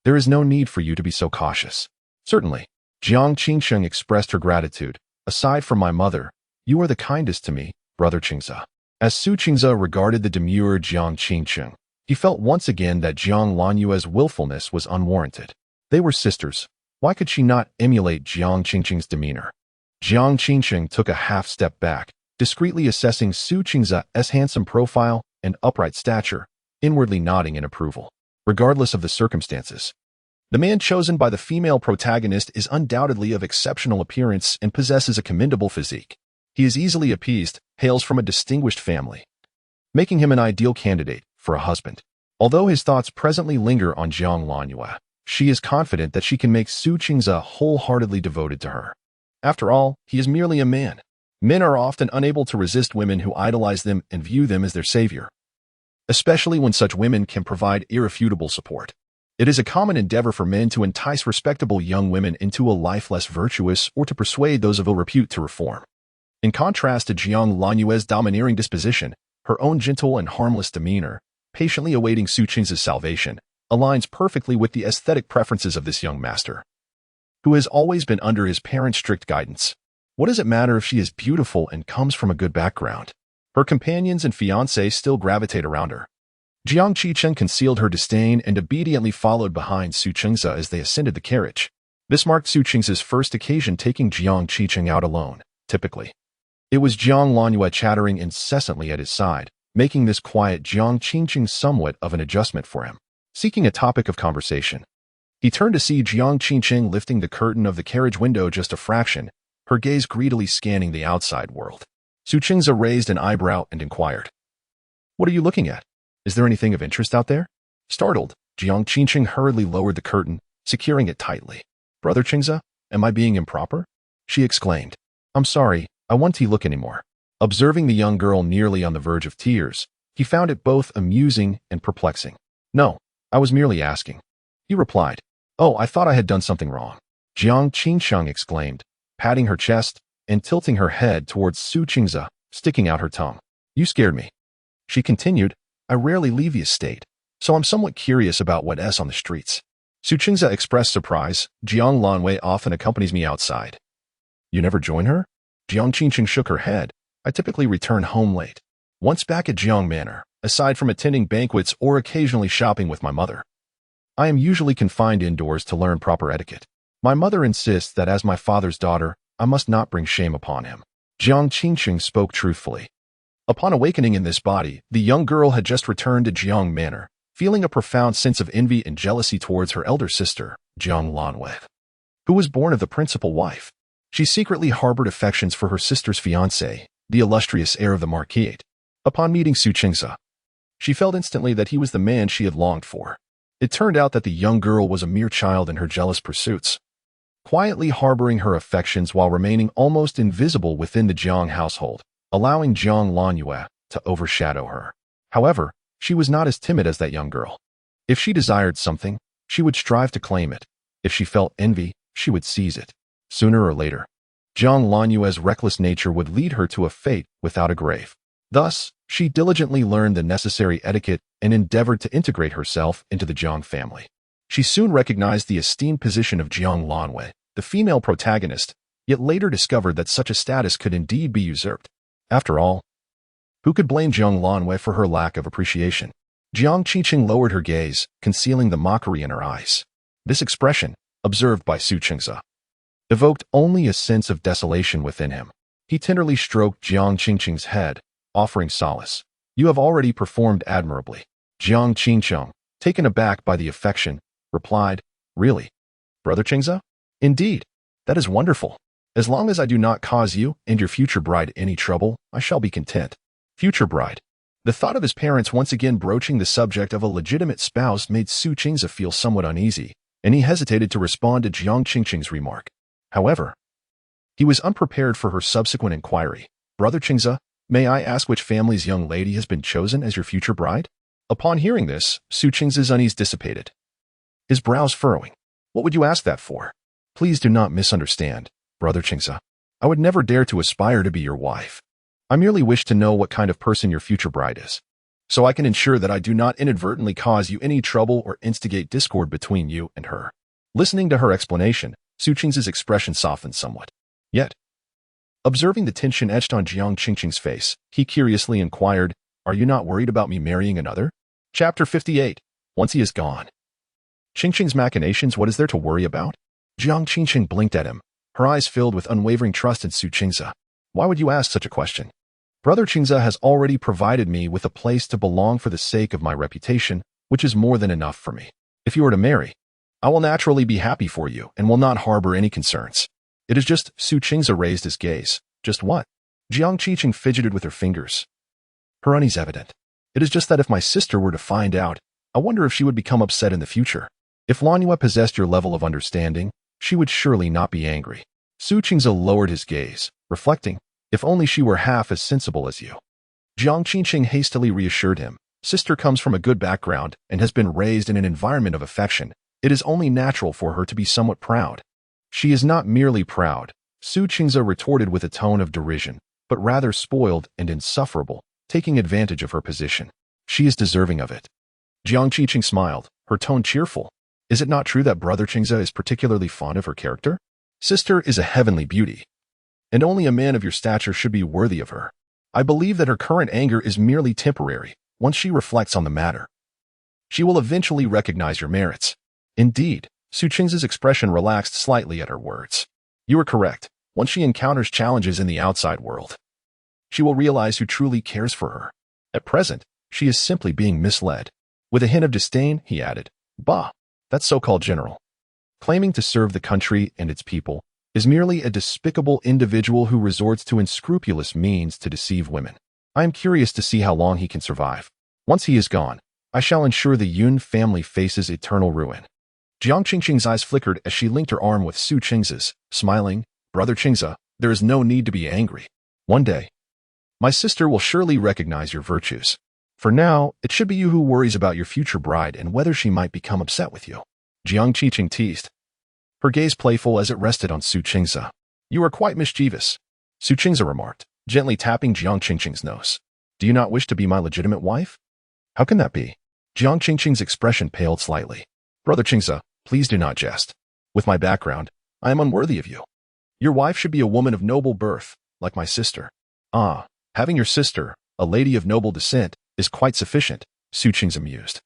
There is no need for you to be so cautious." "Certainly." Jiang Qingqing expressed her gratitude. "Aside from my mother, you are the kindest to me, Brother Qingze." As Su Qingze regarded the demure Jiang Qingqing, he felt once again that Jiang Lanyue's willfulness was unwarranted. They were sisters. Why could she not emulate Jiang Qingqing's demeanor? Jiang Qingqing took a half step back, discreetly assessing Su Qingze's handsome profile and upright stature, inwardly nodding in approval. Regardless of the circumstances, the man chosen by the female protagonist is undoubtedly of exceptional appearance and possesses a commendable physique. He is easily appeased, hails from a distinguished family, making him an ideal candidate for a husband. Although his thoughts presently linger on Jiang Lanyue, she is confident that she can make Su Qingze wholeheartedly devoted to her. After all, he is merely a man. Men are often unable to resist women who idolize them and view them as their savior, especially when such women can provide irrefutable support. It is a common endeavor for men to entice respectable young women into a life less virtuous or to persuade those of ill repute to reform. In contrast to Jiang Lanyue's domineering disposition, her own gentle and harmless demeanor, patiently awaiting Su Qingze's salvation, aligns perfectly with the aesthetic preferences of this young master, who has always been under his parents' strict guidance. What does it matter if she is beautiful and comes from a good background? Her companions and fiancé still gravitate around her. Jiang Qiqing concealed her disdain and obediently followed behind Su Qingze as they ascended the carriage. This marked Su Qingze's first occasion taking Jiang Qiqing out alone. Typically, it was Jiang Lanyue chattering incessantly at his side, making this quiet Jiang Qingqing somewhat of an adjustment for him. Seeking a topic of conversation, he turned to see Jiang Qingqing lifting the curtain of the carriage window just a fraction, her gaze greedily scanning the outside world. Su Qingze raised an eyebrow and inquired, "What are you looking at? Is there anything of interest out there?" Startled, Jiang Qingqing hurriedly lowered the curtain, securing it tightly. "Brother Qingze, Am I being improper? She exclaimed. I'm sorry, I won't look anymore. Observing the young girl nearly on the verge of tears, he found it both amusing and perplexing. No, I was merely asking. He replied. Oh, I thought I had done something wrong. Jiang Qingsheng exclaimed, patting her chest and tilting her head towards Su Qingze, sticking out her tongue. You scared me. She continued, I rarely leave the estate, so I'm somewhat curious about what's on the streets. Su Qingze expressed surprise. Jiang Lanwei often accompanies me outside. You never join her? Jiang Qingsheng shook her head. I typically return home late. Once back at Jiang Manor, aside from attending banquets or occasionally shopping with my mother, I am usually confined indoors to learn proper etiquette. My mother insists that as my father's daughter, I must not bring shame upon him. Jiang Qingsheng spoke truthfully. Upon awakening in this body, the young girl had just returned to Jiang Manor, feeling a profound sense of envy and jealousy towards her elder sister, Jiang Lanwei, who was born of the principal wife. She secretly harbored affections for her sister's fiancé, the illustrious heir of the marquisate. Upon meeting Su Qingze, she felt instantly that he was the man she had longed for. It turned out that the young girl was a mere child in her jealous pursuits, quietly harboring her affections while remaining almost invisible within the Jiang household, allowing Jiang Lanwei to overshadow her. However, she was not as timid as that young girl. If she desired something, she would strive to claim it. If she felt envy, she would seize it. Sooner or later, Jiang Lanwei's reckless nature would lead her to a fate without a grave. Thus, she diligently learned the necessary etiquette and endeavored to integrate herself into the Jiang family. She soon recognized the esteemed position of Jiang Lanwei, the female protagonist, yet later discovered that such a status could indeed be usurped. After all, who could blame Jiang Lanwei for her lack of appreciation? Jiang Qingsheng lowered her gaze, concealing the mockery in her eyes. This expression, observed by Su Qingze, evoked only a sense of desolation within him. He tenderly stroked Jiang Qingsheng's head, offering solace. You have already performed admirably. Jiang Qingsheng, taken aback by the affection, replied, Really? Brother Qingze? Indeed. That is wonderful. As long as I do not cause you and your future bride any trouble, I shall be content. Future bride. The thought of his parents once again broaching the subject of a legitimate spouse made Su Qingze feel somewhat uneasy, and he hesitated to respond to Jiang Qingsheng's remark. However, he was unprepared for her subsequent inquiry. Brother Qingze, may I ask which family's young lady has been chosen as your future bride? Upon hearing this, Su Qingze's unease dissipated, his brows furrowing. What would you ask that for? Please do not misunderstand, Brother Qingze. I would never dare to aspire to be your wife. I merely wish to know what kind of person your future bride is, so I can ensure that I do not inadvertently cause you any trouble or instigate discord between you and her. Listening to her explanation, Su Qingze's expression softened somewhat. Yet, observing the tension etched on Jiang Qingsheng's face, he curiously inquired, Are you not worried about me marrying another? Chapter 58. Once he is gone. Qingsheng's machinations, what is there to worry about? Jiang Qingsheng blinked at him, her eyes filled with unwavering trust in Su Qingze. Why would you ask such a question? Brother Qingze has already provided me with a place to belong for the sake of my reputation, which is more than enough for me. If you were to marry, I will naturally be happy for you and will not harbor any concerns. It is just, Su Qingze raised his gaze. Just what? Jiang Qingsheng fidgeted with her fingers. Her unease evident. It is just that if my sister were to find out, I wonder if she would become upset in the future. If Lanwei possessed your level of understanding, she would surely not be angry. Su Qingze lowered his gaze, reflecting, if only she were half as sensible as you. Jiang Qingsheng hastily reassured him. Sister comes from a good background and has been raised in an environment of affection. It is only natural for her to be somewhat proud. She is not merely proud, Su Qingze retorted with a tone of derision, but rather spoiled and insufferable, taking advantage of her position. She is deserving of it. Jiang Qingsheng smiled, her tone cheerful. Is it not true that Brother Qingze is particularly fond of her character? Sister is a heavenly beauty, and only a man of your stature should be worthy of her. I believe that her current anger is merely temporary. Once she reflects on the matter, she will eventually recognize your merits. Indeed, Su Qingze's expression relaxed slightly at her words. You are correct. Once she encounters challenges in the outside world, she will realize who truly cares for her. At present, she is simply being misled. With a hint of disdain, he added, Bah, that so-called general, claiming to serve the country and its people, is merely a despicable individual who resorts to unscrupulous means to deceive women. I am curious to see how long he can survive. Once he is gone, I shall ensure the Yun family faces eternal ruin. Jiang Qingqing's eyes flickered as she linked her arm with Su Qing's, smiling, "Brother Qingze, there is no need to be angry. One day, my sister will surely recognize your virtues. For now, it should be you who worries about your future bride and whether she might become upset with you." Jiang Qingqing teased, her gaze playful as it rested on Su Qingze. "You are quite mischievous," Su Qingze remarked, gently tapping Jiang Qingqing's nose. "Do you not wish to be my legitimate wife?" "How can that be?" Jiang Qingqing's expression paled slightly. "Brother Qingze, please do not jest. With my background, I am unworthy of you. Your wife should be a woman of noble birth, like my sister." "Ah, having your sister, a lady of noble descent, is quite sufficient," Su Qingze mused.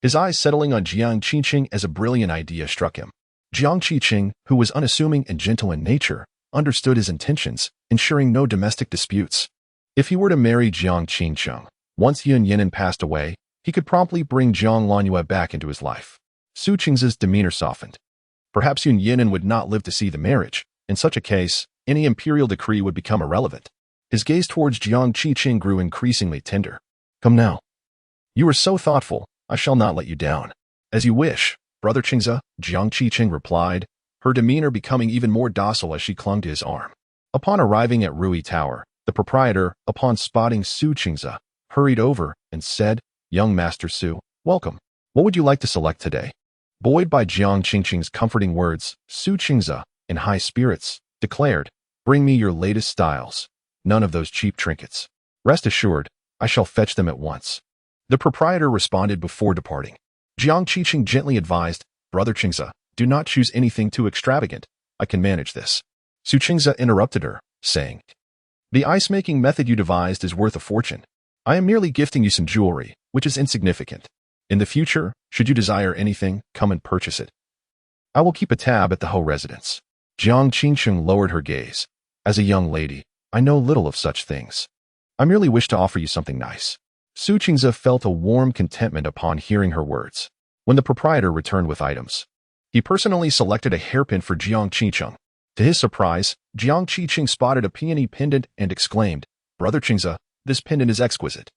His eyes settling on Jiang Qingqing as a brilliant idea struck him. Jiang Qingqing, who was unassuming and gentle in nature, understood his intentions, ensuring no domestic disputes. If he were to marry Jiang Qingqing, once Yun Yinan passed away, he could promptly bring Jiang Lanyue back into his life. Su Qingze's demeanor softened. Perhaps Yun Yinan would not live to see the marriage. In such a case, any imperial decree would become irrelevant. His gaze towards Jiang Qingqing grew increasingly tender. "Come now. You are so thoughtful, I shall not let you down." "As you wish, Brother Qingze," Jiang Qingqing replied, her demeanor becoming even more docile as she clung to his arm. Upon arriving at Rui Tower, the proprietor, upon spotting Su Qingze, hurried over and said, "Young Master Su, welcome. What would you like to select today?" Buoyed by Jiang Qingqing's comforting words, Su Qingze, in high spirits, declared, "Bring me your latest styles. None of those cheap trinkets. Rest assured, I shall fetch them at once." The proprietor responded before departing. Jiang Qingqing gently advised, "Brother Qingze, do not choose anything too extravagant. I can manage this." Su Qingze interrupted her, saying, "The ice-making method you devised is worth a fortune. I am merely gifting you some jewelry, which is insignificant. In the future, should you desire anything, come and purchase it. I will keep a tab at the Ho residence." Jiang Qingqing lowered her gaze. "As a young lady, I know little of such things. I merely wish to offer you something nice." Su Qingze felt a warm contentment upon hearing her words. When the proprietor returned with items, he personally selected a hairpin for Jiang Qingqing. To his surprise, Jiang Qingqing spotted a peony pendant and exclaimed, "Brother Qingze, this pendant is exquisite.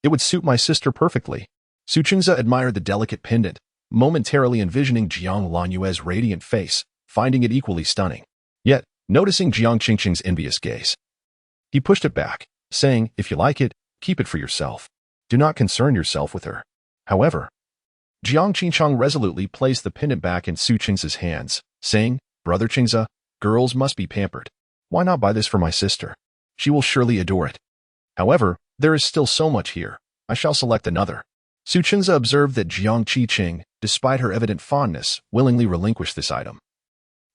It would suit my sister perfectly." Su Qingze admired the delicate pendant, momentarily envisioning Jiang Lanyue's radiant face, finding it equally stunning. Yet, noticing Jiang Qingqing's envious gaze, he pushed it back, saying, "If you like it, keep it for yourself. Do not concern yourself with her." However, Jiang Qingqing resolutely placed the pendant back in Su Qingze's hands, saying, "Brother Qingze, girls must be pampered. Why not buy this for my sister? She will surely adore it. However, there is still so much here. I shall select another." Su Qingze observed that Jiang Qingqing, despite her evident fondness, willingly relinquished this item,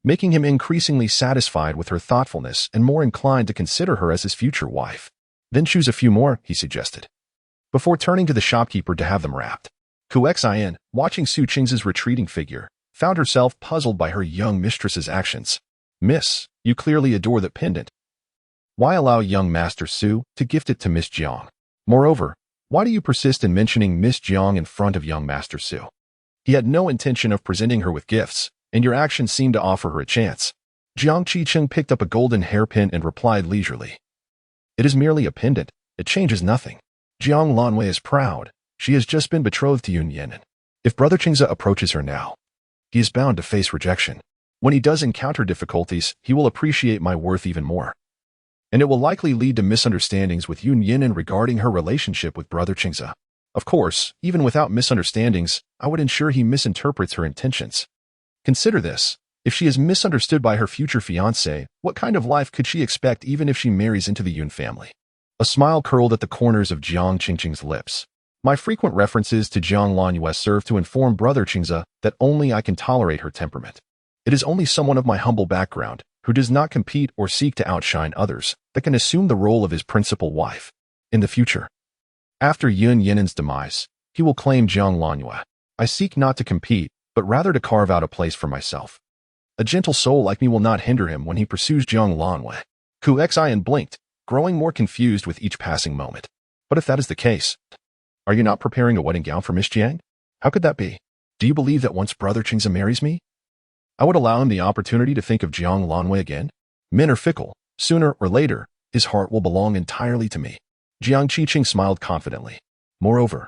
making him increasingly satisfied with her thoughtfulness and more inclined to consider her as his future wife. "Then choose a few more," he suggested, before turning to the shopkeeper to have them wrapped. Ku Xin, watching Su Qingze's retreating figure, found herself puzzled by her young mistress's actions. "Miss, you clearly adore that pendant. Why allow young Master Su to gift it to Miss Jiang? Moreover, why do you persist in mentioning Miss Jiang in front of young Master Su? He had no intention of presenting her with gifts, and your actions seem to offer her a chance." Jiang Qingqing picked up a golden hairpin and replied leisurely, "It is merely a pendant. It changes nothing. Jiang Lanwei is proud. She has just been betrothed to Yun Yinan. If Brother Qingze approaches her now, he is bound to face rejection. When he does encounter difficulties, he will appreciate my worth even more. And it will likely lead to misunderstandings with Yun Yinan regarding her relationship with Brother Qingze. Of course, even without misunderstandings, I would ensure he misinterprets her intentions. Consider this. If she is misunderstood by her future fiancé, what kind of life could she expect even if she marries into the Yun family?" A smile curled at the corners of Jiang Qingqing's lips. "My frequent references to Jiang Lanyue serve to inform Brother Qingze that only I can tolerate her temperament. It is only someone of my humble background, who does not compete or seek to outshine others, that can assume the role of his principal wife. In the future, after Yun Yinan's demise, he will claim Jiang Lanyue. I seek not to compete, but rather to carve out a place for myself. A gentle soul like me will not hinder him when he pursues Jiang Lanyue." Ku Xin blinked, growing more confused with each passing moment. "But if that is the case, are you not preparing a wedding gown for Miss Jiang? How could that be? Do you believe that once Brother Qingze marries me, I would allow him the opportunity to think of Jiang Lanwei again? Men are fickle. Sooner or later, his heart will belong entirely to me." Jiang Qingqing smiled confidently. "Moreover,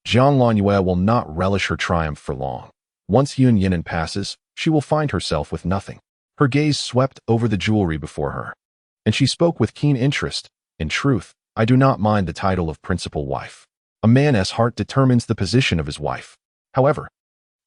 Jiang Lanyue will not relish her triumph for long. Once Yun Yinan passes, she will find herself with nothing. Her gaze swept over the jewelry before her, and she spoke with keen interest. In truth, I do not mind the title of principal wife. A man's heart determines the position of his wife. However,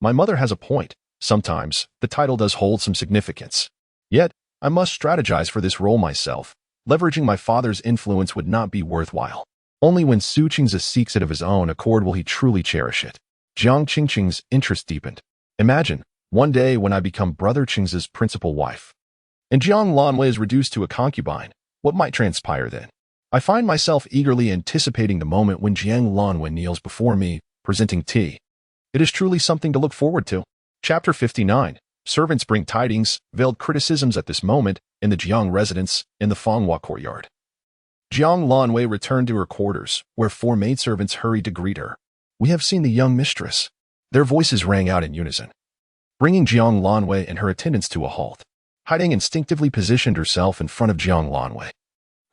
my mother has a point. Sometimes, the title does hold some significance. Yet, I must strategize for this role myself. Leveraging my father's influence would not be worthwhile. Only when Su Qingzi seeks it of his own accord will he truly cherish it. Jiang Qingqing's interest deepened. Imagine, one day when I become Brother Qingzi's principal wife, and Jiang Lanwei is reduced to a concubine, what might transpire then? I find myself eagerly anticipating the moment when Jiang Lanwei kneels before me, presenting tea. It is truly something to look forward to. Chapter 59. Servants bring tidings. Veiled criticisms at this moment in the Jiang residence in the Fanghua courtyard. Jiang Lanwei returned to her quarters, where 4 maidservants hurried to greet her. We have seen the young mistress. Their voices rang out in unison, bringing Jiang Lanwei and her attendants to a halt. Haiding instinctively positioned herself in front of Jiang Lanwei,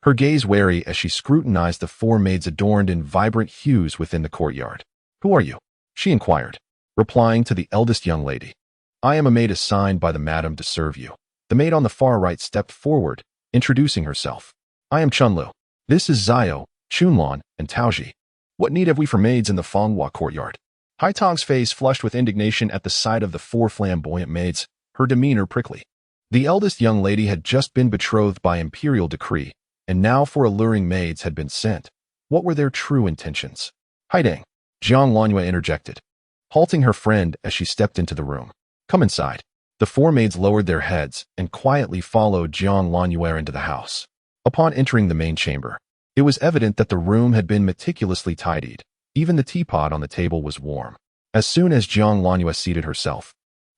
her gaze wary as she scrutinized the 4 maids adorned in vibrant hues within the courtyard. Who are you? She inquired, replying to the eldest young lady. I am a maid assigned by the madam to serve you. The maid on the far right stepped forward, introducing herself. I am Chunlu. This is Zio, Chunlan, and Taoji. What need have we for maids in the Fanghua courtyard? Haitong's face flushed with indignation at the sight of the 4 flamboyant maids, her demeanor prickly. The eldest young lady had just been betrothed by imperial decree, and now 4 alluring maids had been sent. What were their true intentions? Haiding, Jiang Lanwei interjected, halting her friend as she stepped into the room. Come inside. The 4 maids lowered their heads and quietly followed Jiang Lanwei into the house. Upon entering the main chamber, it was evident that the room had been meticulously tidied. Even the teapot on the table was warm. As soon as Jiang Lanwei seated herself,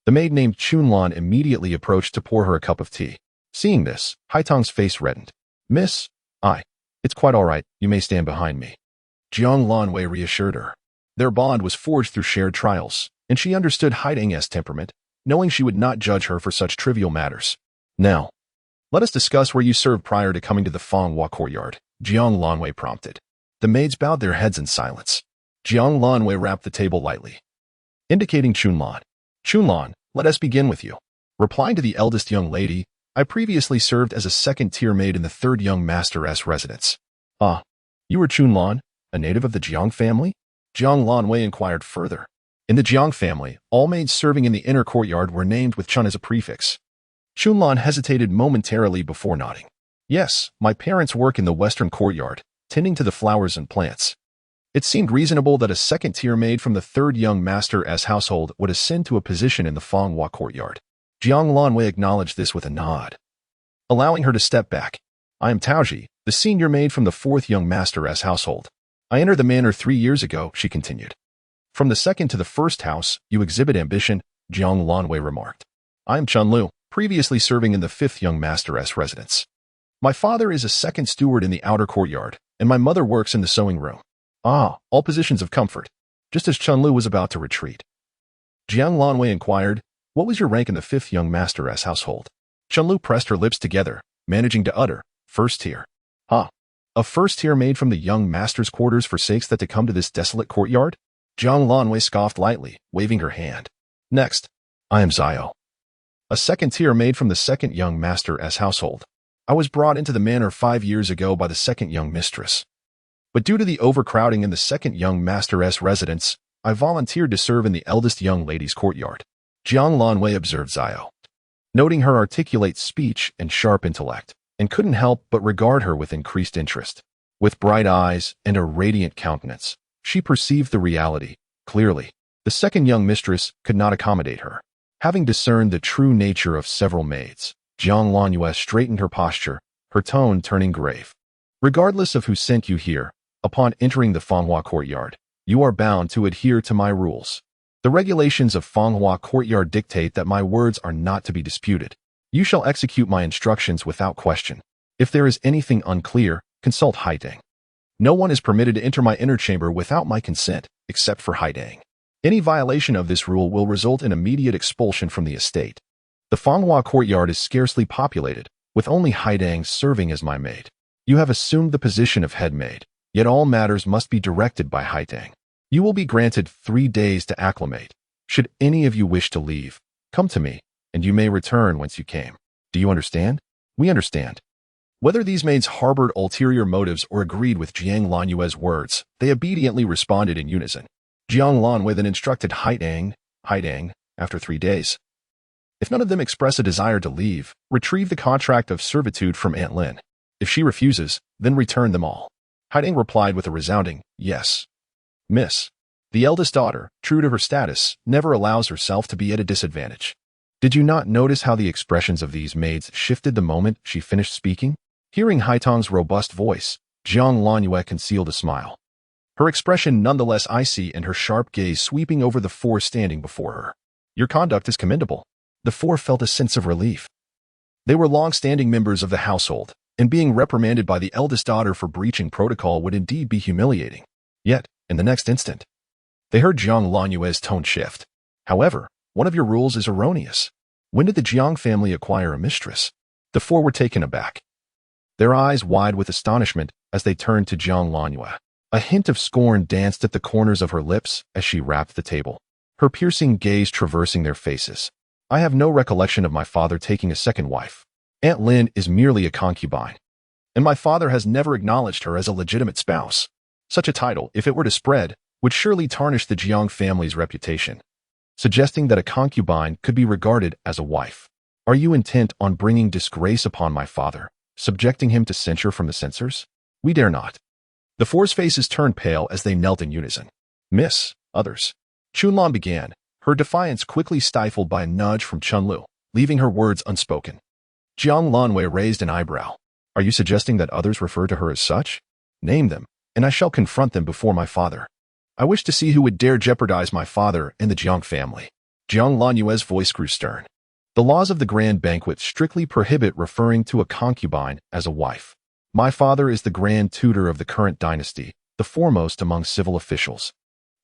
the maid named Chunlan immediately approached to pour her a cup of tea. Seeing this, Haitong's face reddened. Miss, it's quite all right, you may stand behind me. Jiang Lanwei reassured her. Their bond was forged through shared trials, and she understood Haiding's temperament, knowing she would not judge her for such trivial matters. Now, let us discuss where you served prior to coming to the Fanghua courtyard, Jiang Lanwei prompted. The maids bowed their heads in silence. Jiang Lanwei rapped the table lightly, indicating Chunlan. Chunlan, let us begin with you. Replying to the eldest young lady, I previously served as a 2nd-tier maid in the 3rd young master's residence. Ah, you were Chunlan, a native of the Jiang family? Jiang Lanwei inquired further. In the Jiang family, all maids serving in the inner courtyard were named with Chun as a prefix. Chunlan hesitated momentarily before nodding. Yes, my parents work in the western courtyard, tending to the flowers and plants. It seemed reasonable that a 2nd-tier maid from the 3rd young master's household would ascend to a position in the Fanghua courtyard. Jiang Lanwei acknowledged this with a nod, allowing her to step back. I am Taoji, the senior maid from the 4th young master's household. I entered the manor 3 years ago, she continued. From the 2nd to the 1st house, you exhibit ambition, Jiang Lanwei remarked. I am Chunlu, previously serving in the 5th young master's residence. My father is a 2nd steward in the outer courtyard, and my mother works in the sewing room. Ah, all positions of comfort. Just as Chunlu was about to retreat, Jiang Lanwei inquired, what was your rank in the 5th young master's household? Chunlu pressed her lips together, managing to utter, 1st tier. Ah, a 1st-tier maid from the young master's quarters forsakes that to come to this desolate courtyard? Jiang Lanwei scoffed lightly, waving her hand. Next, I am Zio, a 2nd-tier maid from the 2nd young master's household. I was brought into the manor 5 years ago by the 2nd young mistress. But due to the overcrowding in the 2nd young master's residence, I volunteered to serve in the eldest young lady's courtyard. Jiang Lanwei observed Zio, noting her articulate speech and sharp intellect, and couldn't help but regard her with increased interest. With bright eyes and a radiant countenance, she perceived the reality clearly. The 2nd young mistress could not accommodate her. Having discerned the true nature of several maids, Jiang Lanwei straightened her posture, her tone turning grave. Regardless of who sent you here, upon entering the Fanghua courtyard, you are bound to adhere to my rules. The regulations of Fanghua courtyard dictate that my words are not to be disputed. You shall execute my instructions without question. If there is anything unclear, consult Haiding. No one is permitted to enter my inner chamber without my consent, except for Haiding. Any violation of this rule will result in immediate expulsion from the estate. The Fanghua courtyard is scarcely populated, with only Haiding serving as my maid. You have assumed the position of head maid, yet all matters must be directed by Haiding. You will be granted 3 days to acclimate. Should any of you wish to leave, come to me, and you may return whence you came. Do you understand? We understand. Whether these maids harbored ulterior motives or agreed with Jiang Lanyue's words, they obediently responded in unison. Jiang Lanwei then instructed Haidang, after 3 days. If none of them express a desire to leave, retrieve the contract of servitude from Aunt Lin. If she refuses, then return them all. Haidang replied with a resounding, yes. Miss. The eldest daughter, true to her status, never allows herself to be at a disadvantage. Did you not notice how the expressions of these maids shifted the moment she finished speaking? Hearing Haitang's robust voice, Jiang Lanyue concealed a smile. Her expression nonetheless icy and her sharp gaze sweeping over the four standing before her. Your conduct is commendable. The four felt a sense of relief. They were long-standing members of the household, and being reprimanded by the eldest daughter for breaching protocol would indeed be humiliating. Yet, in the next instant, they heard Jiang Lanyue's tone shift. However, one of your rules is erroneous. When did the Jiang family acquire a mistress? The four were taken aback, their eyes wide with astonishment as they turned to Jiang Lanyue. A hint of scorn danced at the corners of her lips as she rapped the table, her piercing gaze traversing their faces. I have no recollection of my father taking a second wife. Aunt Lin is merely a concubine, and my father has never acknowledged her as a legitimate spouse. Such a title, if it were to spread, would surely tarnish the Jiang family's reputation, suggesting that a concubine could be regarded as a wife. Are you intent on bringing disgrace upon my father, subjecting him to censure from the censors? We dare not. The four's faces turned pale as they knelt in unison. Miss, others. Chunlan began, her defiance quickly stifled by a nudge from Chunlu, leaving her words unspoken. Jiang Lanwei raised an eyebrow. Are you suggesting that others refer to her as such? Name them, and I shall confront them before my father. I wish to see who would dare jeopardize my father and the Jiang family. Jiang Lanyue's voice grew stern. The laws of the grand banquet strictly prohibit referring to a concubine as a wife. My father is the grand tutor of the current dynasty, the foremost among civil officials.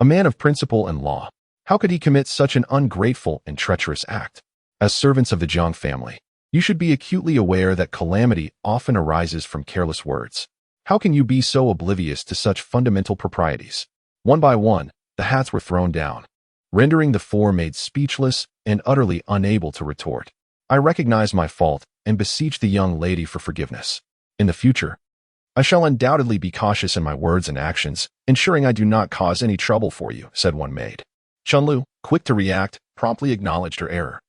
A man of principle and law. How could he commit such an ungrateful and treacherous act? As servants of the Jiang family, you should be acutely aware that calamity often arises from careless words. How can you be so oblivious to such fundamental proprieties? One by one, the hats were thrown down, rendering the four maids speechless and utterly unable to retort. I recognize my fault and beseech the young lady for forgiveness. In the future, I shall undoubtedly be cautious in my words and actions, ensuring I do not cause any trouble for you, said one maid. Chunlu, quick to react, promptly acknowledged her error,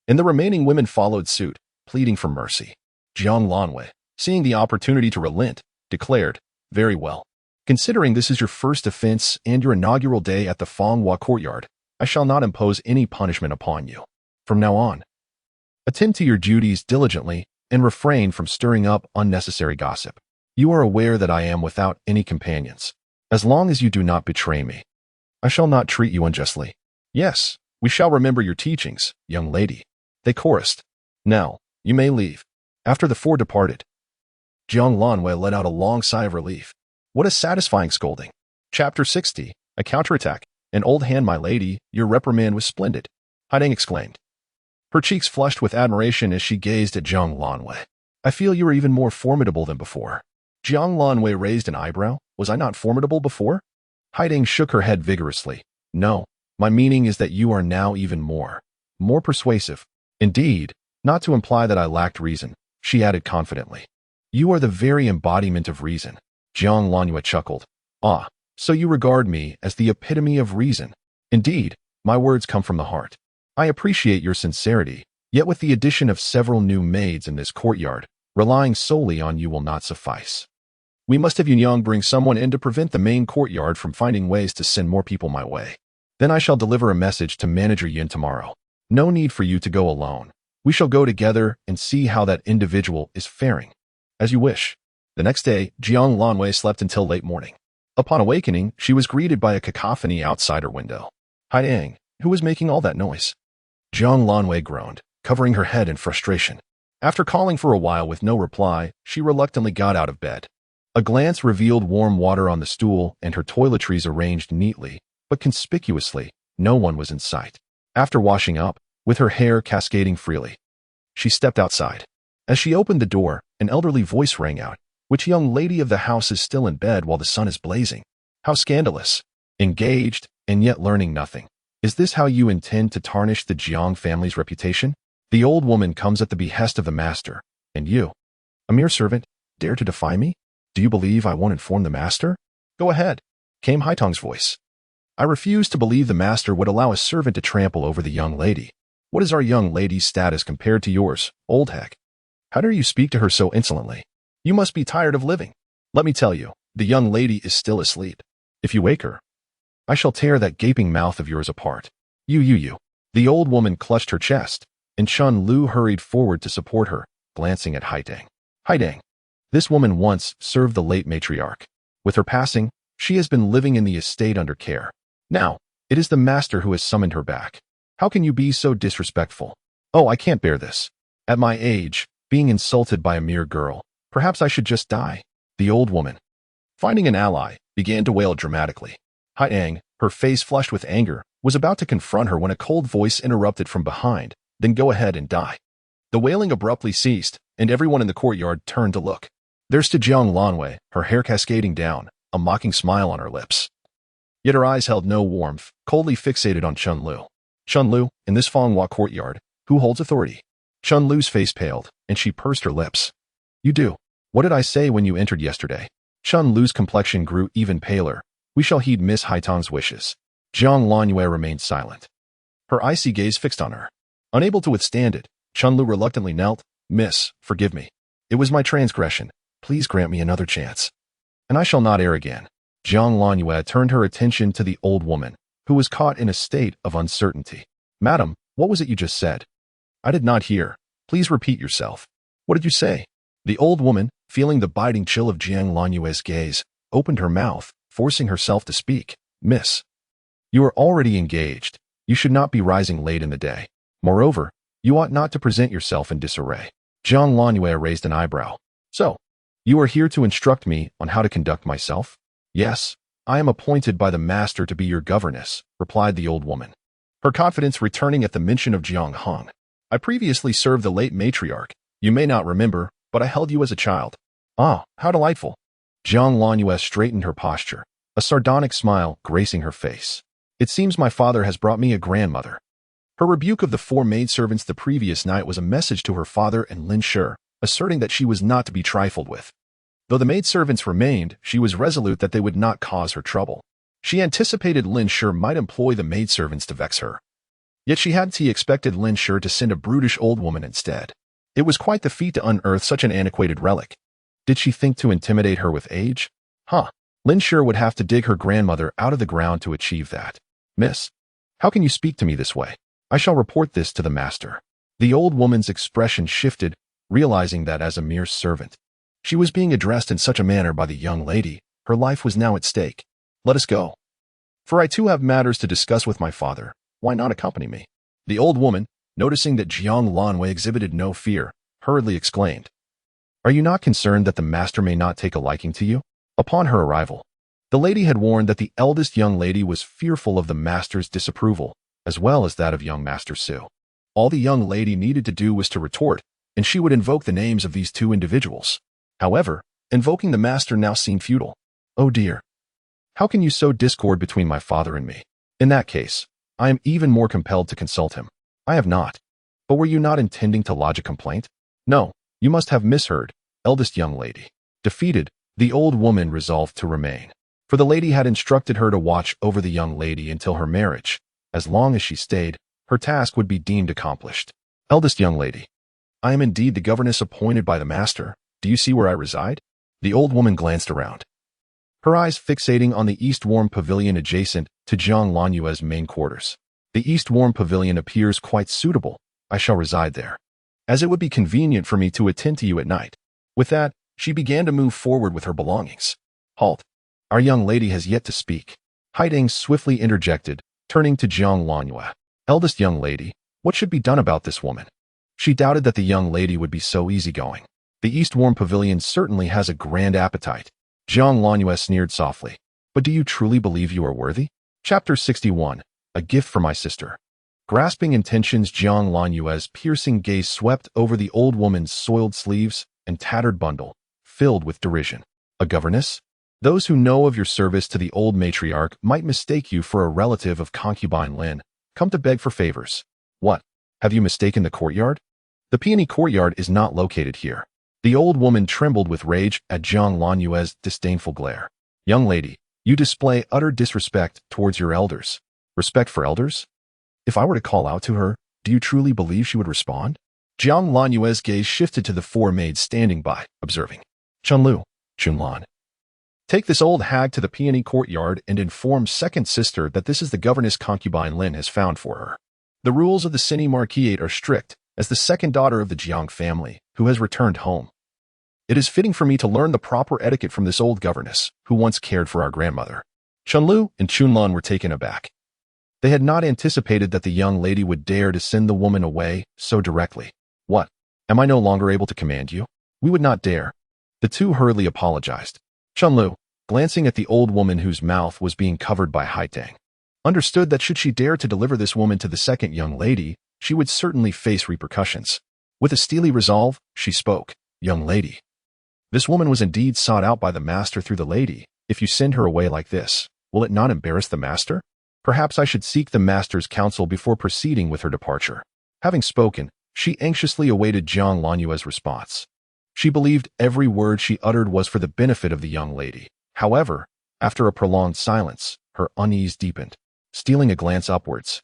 and the remaining women followed suit, pleading for mercy. Jiang Lanwei, seeing the opportunity to relent, declared, very well. Considering this is your first offense and your inaugural day at the Fanghua courtyard, I shall not impose any punishment upon you. From now on, attend to your duties diligently and refrain from stirring up unnecessary gossip. You are aware that I am without any companions. As long as you do not betray me, I shall not treat you unjustly. Yes, we shall remember your teachings, young lady. They chorused. Now, you may leave. After the four departed, Jiang Lanwei let out a long sigh of relief. What a satisfying scolding. Chapter 60, A Counterattack. An old hand, my lady, your reprimand was splendid, Haidang exclaimed. Her cheeks flushed with admiration as she gazed at Jiang Lanwei. I feel you are even more formidable than before. Jiang Lanwei raised an eyebrow. Was I not formidable before? Haidang shook her head vigorously. No, my meaning is that you are now even more persuasive. Indeed, not to imply that I lacked reason, she added confidently. You are the very embodiment of reason. Jiang Lanyue chuckled. Ah, so you regard me as the epitome of reason. Indeed, my words come from the heart. I appreciate your sincerity, yet with the addition of several new maids in this courtyard, relying solely on you will not suffice. We must have Yunyang bring someone in to prevent the main courtyard from finding ways to send more people my way. Then I shall deliver a message to Manager Yin tomorrow. No need for you to go alone. We shall go together and see how that individual is faring. As you wish. The next day, Jiang Lanwei slept until late morning. Upon awakening, she was greeted by a cacophony outside her window. Haidang, who was making all that noise? Jiang Lanwei groaned, covering her head in frustration. After calling for a while with no reply, she reluctantly got out of bed. A glance revealed warm water on the stool and her toiletries arranged neatly, but conspicuously, no one was in sight. After washing up, with her hair cascading freely, she stepped outside. As she opened the door, an elderly voice rang out. Which young lady of the house is still in bed while the sun is blazing? How scandalous. Engaged, and yet learning nothing. Is this how you intend to tarnish the Jiang family's reputation? The old woman comes at the behest of the master, and you, a mere servant, dare to defy me? Do you believe I won't inform the master? Go ahead, came Haitong's voice. I refuse to believe the master would allow a servant to trample over the young lady. What is our young lady's status compared to yours, old hag? How dare you speak to her so insolently? You must be tired of living. Let me tell you, the young lady is still asleep. If you wake her, I shall tear that gaping mouth of yours apart. You. The old woman clutched her chest, and Chun Lu hurried forward to support her, glancing at Haidang. Haidang. This woman once served the late matriarch. With her passing, she has been living in the estate under care. Now, it is the master who has summoned her back. How can you be so disrespectful? Oh, I can't bear this. At my age, being insulted by a mere girl, perhaps I should just die. The old woman, finding an ally, began to wail dramatically. Haidang, her face flushed with anger, was about to confront her when a cold voice interrupted from behind. Then go ahead and die. The wailing abruptly ceased, and everyone in the courtyard turned to look. There stood Jiang Lanwei, her hair cascading down, a mocking smile on her lips. Yet her eyes held no warmth, coldly fixated on Chun Lu. Chun Lu, in this Fanghua courtyard, who holds authority? Chun Lu's face paled, and she pursed her lips. You do. What did I say when you entered yesterday? Chun Lu's complexion grew even paler. We shall heed Miss Haitong's wishes. Jiang Lanwei remained silent, her icy gaze fixed on her. Unable to withstand it, Chun Lu reluctantly knelt. Miss, forgive me. It was my transgression. Please grant me another chance. And I shall not err again. Jiang Lanwei turned her attention to the old woman, who was caught in a state of uncertainty. Madam, what was it you just said? I did not hear. Please repeat yourself. What did you say? The old woman, feeling the biting chill of Jiang Lanwei's gaze, opened her mouth, forcing herself to speak. Miss, you are already engaged. You should not be rising late in the day. Moreover, you ought not to present yourself in disarray. Jiang Lanwei raised an eyebrow. So, you are here to instruct me on how to conduct myself? Yes, I am appointed by the master to be your governess, replied the old woman, her confidence returning at the mention of Jiang Hong. I previously served the late matriarch. You may not remember, but I held you as a child. Ah, how delightful. Jiang Lanwei straightened her posture, a sardonic smile gracing her face. It seems my father has brought me a grandmother. Her rebuke of the 4 maidservants the previous night was a message to her father and Lin Shi, asserting that she was not to be trifled with. Though the maidservants remained, she was resolute that they would not cause her trouble. She anticipated Lin Shi might employ the maidservants to vex her. Yet she hadn't expected Lin Shi to send a brutish old woman instead. It was quite the feat to unearth such an antiquated relic. Did she think to intimidate her with age? Lin Shi would have to dig her grandmother out of the ground to achieve that. Miss, how can you speak to me this way? I shall report this to the master. The old woman's expression shifted, realizing that as a mere servant, she was being addressed in such a manner by the young lady. Her life was now at stake. Let us go. For I too have matters to discuss with my father. Why not accompany me? The old woman, noticing that Jiang Lanwei exhibited no fear, hurriedly exclaimed. Are you not concerned that the master may not take a liking to you? Upon her arrival, the lady had warned that the eldest young lady was fearful of the master's disapproval, as well as that of young Master Su. All the young lady needed to do was to retort, and she would invoke the names of these 2 individuals. However, invoking the master now seemed futile. Oh dear. How can you sow discord between my father and me? In that case, I am even more compelled to consult him. I have not. But were you not intending to lodge a complaint? No, you must have misheard, eldest young lady. Defeated, the old woman resolved to remain. For the lady had instructed her to watch over the young lady until her marriage. As long as she stayed, her task would be deemed accomplished. Eldest young lady, I am indeed the governess appointed by the master. Do you see where I reside? The old woman glanced around, her eyes fixating on the East Warm Pavilion adjacent to Jiang Lanwei's main quarters. The East Warm Pavilion appears quite suitable. I shall reside there, as it would be convenient for me to attend to you at night. With that, she began to move forward with her belongings. Halt. Our young lady has yet to speak. Haidang swiftly interjected, turning to Jiang Lanwei. Eldest young lady, what should be done about this woman? She doubted that the young lady would be so easygoing. The East Warm Pavilion certainly has a grand appetite. Jiang Lanwei sneered softly. But do you truly believe you are worthy? Chapter 61. A gift for my sister. Grasping intentions, Jiang Lanwei's piercing gaze swept over the old woman's soiled sleeves and tattered bundle, filled with derision. A governess? Those who know of your service to the old matriarch might mistake you for a relative of concubine Lin. come to beg for favors. What? Have you mistaken the courtyard? The peony courtyard is not located here. The old woman trembled with rage at Jiang Lanyue's disdainful glare. Young lady, you display utter disrespect towards your elders. Respect for elders? If I were to call out to her, do you truly believe she would respond? Jiang Lanyue's gaze shifted to the four maids standing by, observing. Chunlu, Chunlan. Take this old hag to the peony courtyard and inform second sister that this is the governess concubine Lin has found for her. The rules of the Cine Marquisate are strict, as the second daughter of the Jiang family, who has returned home. It is fitting for me to learn the proper etiquette from this old governess, who once cared for our grandmother. Chunlu and Chunlan were taken aback. They had not anticipated that the young lady would dare to send the woman away so directly. What? Am I no longer able to command you? We would not dare. The two hurriedly apologized. Chunlu, glancing at the old woman whose mouth was being covered by Haitang, understood that should she dare to deliver this woman to the second young lady, she would certainly face repercussions. With a steely resolve, she spoke. Young lady. This woman was indeed sought out by the master through the lady. If you send her away like this, will it not embarrass the master? Perhaps I should seek the master's counsel before proceeding with her departure. Having spoken, she anxiously awaited Jiang Lanyue's response. She believed every word she uttered was for the benefit of the young lady. However, after a prolonged silence, her unease deepened. Stealing a glance upwards,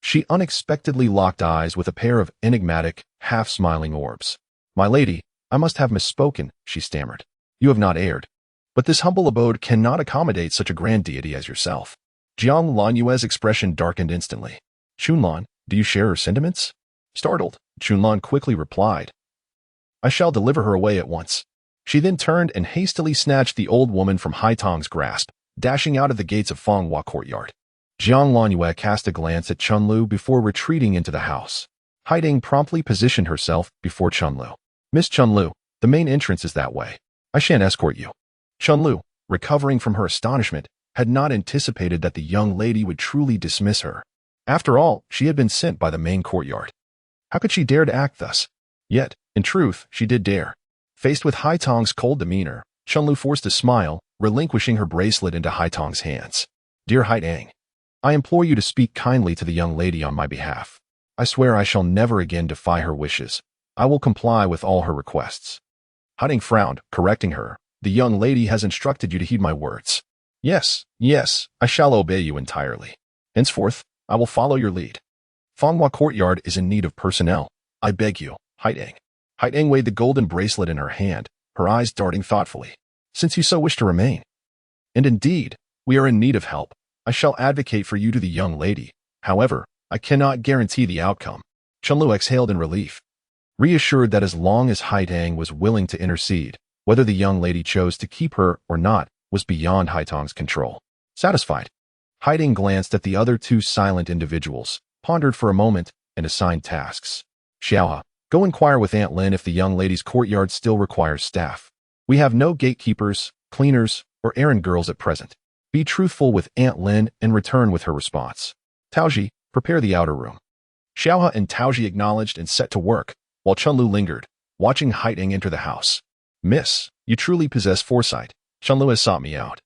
she unexpectedly locked eyes with a pair of enigmatic, half-smiling orbs. My lady, I must have misspoken, she stammered. You have not erred. But this humble abode cannot accommodate such a grand deity as yourself. Jiang Lanyue's expression darkened instantly. Chunlan, do you share her sentiments? Startled, Chunlan quickly replied. I shall deliver her away at once. She then turned and hastily snatched the old woman from Haitang's grasp, dashing out of the gates of Fanghua courtyard. Jiang Lanyue cast a glance at Chunlu before retreating into the house. Haitang promptly positioned herself before Chunlu. Miss Chunlu, the main entrance is that way. I shan't escort you. Chunlu, recovering from her astonishment, had not anticipated that the young lady would truly dismiss her. After all, she had been sent by the main courtyard. How could she dare to act thus? Yet, in truth, she did dare. Faced with Haitang's cold demeanor, Chunlu forced a smile, relinquishing her bracelet into Haitang's hands. Dear Haitang, I implore you to speak kindly to the young lady on my behalf. I swear I shall never again defy her wishes. I will comply with all her requests. Haitang frowned, correcting her. The young lady has instructed you to heed my words. Yes, I shall obey you entirely. Henceforth, I will follow your lead. Fanghua Courtyard is in need of personnel. I beg you, Haitang. Haitang weighed the golden bracelet in her hand, her eyes darting thoughtfully. Since you so wish to remain. And indeed, we are in need of help. I shall advocate for you to the young lady. However, I cannot guarantee the outcome. Chunlu exhaled in relief, reassured that as long as Haitang was willing to intercede, whether the young lady chose to keep her or not was beyond Haitang's control. Satisfied, Haitang glanced at the other two silent individuals, pondered for a moment, and assigned tasks. Xiaohe, go inquire with Aunt Lin if the young lady's courtyard still requires staff. We have no gatekeepers, cleaners, or errand girls at present. Be truthful with Aunt Lin and return with her response. Taoji, prepare the outer room. Xiaohe and Taoji acknowledged and set to work, while Chunlu lingered, watching Haitang enter the house. Miss, you truly possess foresight. Chunlu has sought me out.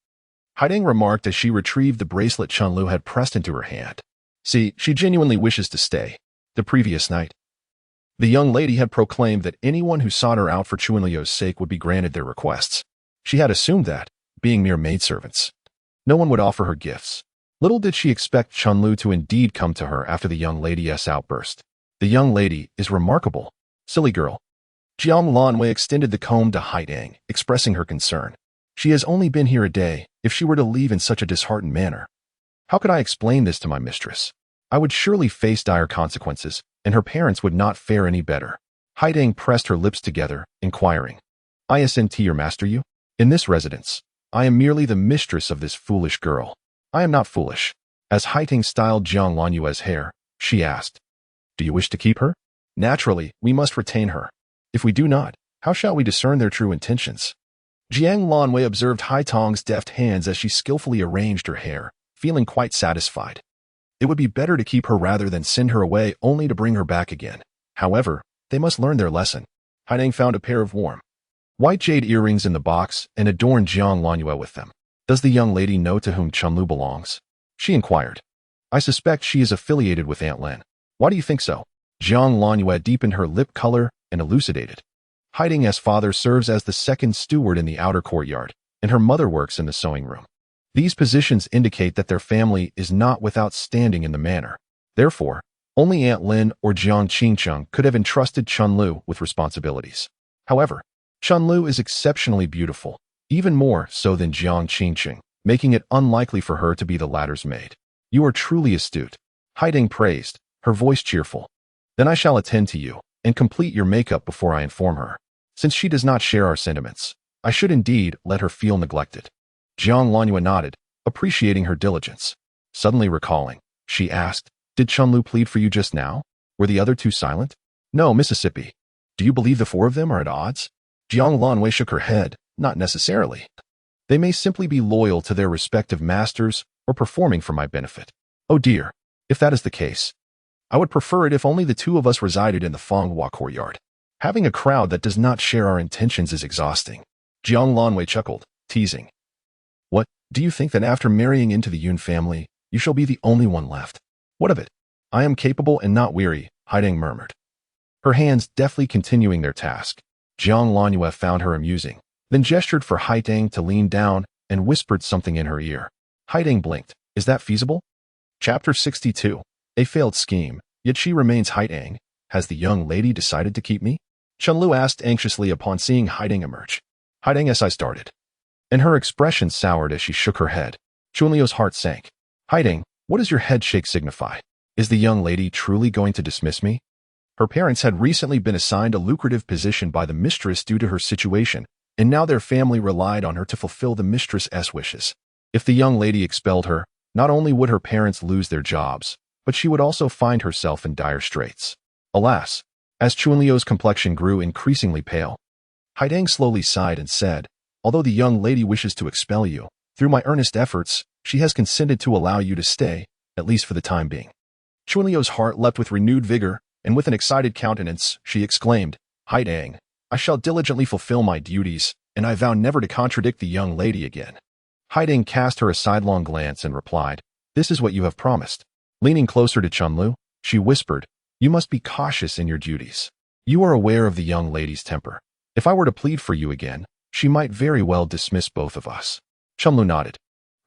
Haitang remarked as she retrieved the bracelet Chunlu had pressed into her hand. See, she genuinely wishes to stay. The previous night, the young lady had proclaimed that anyone who sought her out for Chunlu's sake would be granted their requests. She had assumed that, being mere maidservants, no one would offer her gifts. Little did she expect Chunlu to indeed come to her after the young lady's outburst. The young lady is remarkable. Silly girl. Jiang Lanyue extended the comb to Haitang, expressing her concern. She has only been here a day. If she were to leave in such a disheartened manner, how could I explain this to my mistress? I would surely face dire consequences, and her parents would not fare any better. Haitang pressed her lips together, inquiring. Isn't your master you? In this residence, I am merely the mistress of this foolish girl. I am not foolish. As Haitang styled Jiang Lanyue's hair, she asked, do you wish to keep her? Naturally, we must retain her. If we do not, how shall we discern their true intentions? Jiang Lanyue observed Haitang's deft hands as she skillfully arranged her hair, feeling quite satisfied. It would be better to keep her rather than send her away only to bring her back again. However, they must learn their lesson. Haitang found a pair of warm, white jade earrings in the box and adorned Jiang Lanyue with them. Does the young lady know to whom Chunlu belongs? She inquired. I suspect she is affiliated with Aunt Lin. Why do you think so? Jiang Lanyu deepened her lip color and elucidated. Haiding's father serves as the second steward in the outer courtyard, and her mother works in the sewing room. These positions indicate that their family is not without standing in the manor. Therefore, only Aunt Lin or Jiang Qingcheng could have entrusted Chunlu with responsibilities. However, Chunlu is exceptionally beautiful, even more so than Jiang Qingcheng, making it unlikely for her to be the latter's maid. You are truly astute, Haiding praised, her voice cheerful. Then I shall attend to you and complete your makeup before I inform her. Since she does not share our sentiments, I should indeed let her feel neglected. Jiang Lanyu nodded, appreciating her diligence. Suddenly recalling, she asked, Did Chunlu plead for you just now? Were the other two silent? No, Mississippi. Do you believe the four of them are at odds? Jiang Lanwei shook her head. Not necessarily. They may simply be loyal to their respective masters or performing for my benefit. Oh dear, if that is the case, I would prefer it if only the two of us resided in the Fonghua courtyard. Having a crowd that does not share our intentions is exhausting. Jiang Lanwei chuckled, teasing. What, do you think that after marrying into the Yun family, you shall be the only one left? What of it? I am capable and not weary, Haiding murmured. Her hands deftly continuing their task. Jiang Lanyu found her amusing, then gestured for Haiding to lean down and whispered something in her ear. Haiding blinked. Is that feasible? Chapter 62. A failed scheme, yet she remains Haiding. Has the young lady decided to keep me? Chunlu asked anxiously upon seeing Haiding emerge. Haiding as I started. And her expression soured as she shook her head. Chunliu's heart sank. Haiding, what does your head shake signify? Is the young lady truly going to dismiss me? Her parents had recently been assigned a lucrative position by the mistress due to her situation, and now their family relied on her to fulfill the mistress's wishes. If the young lady expelled her, not only would her parents lose their jobs, but she would also find herself in dire straits. Alas, as Chunliu's complexion grew increasingly pale, Haiding slowly sighed and said, Although the young lady wishes to expel you, through my earnest efforts, she has consented to allow you to stay, at least for the time being. Chunliu's heart leapt with renewed vigor, and with an excited countenance, she exclaimed, Haiding, I shall diligently fulfill my duties, and I vow never to contradict the young lady again. Haiding cast her a sidelong glance and replied, This is what you have promised. Leaning closer to Chunlu, she whispered, You must be cautious in your duties. You are aware of the young lady's temper. If I were to plead for you again, she might very well dismiss both of us. Chunlu nodded,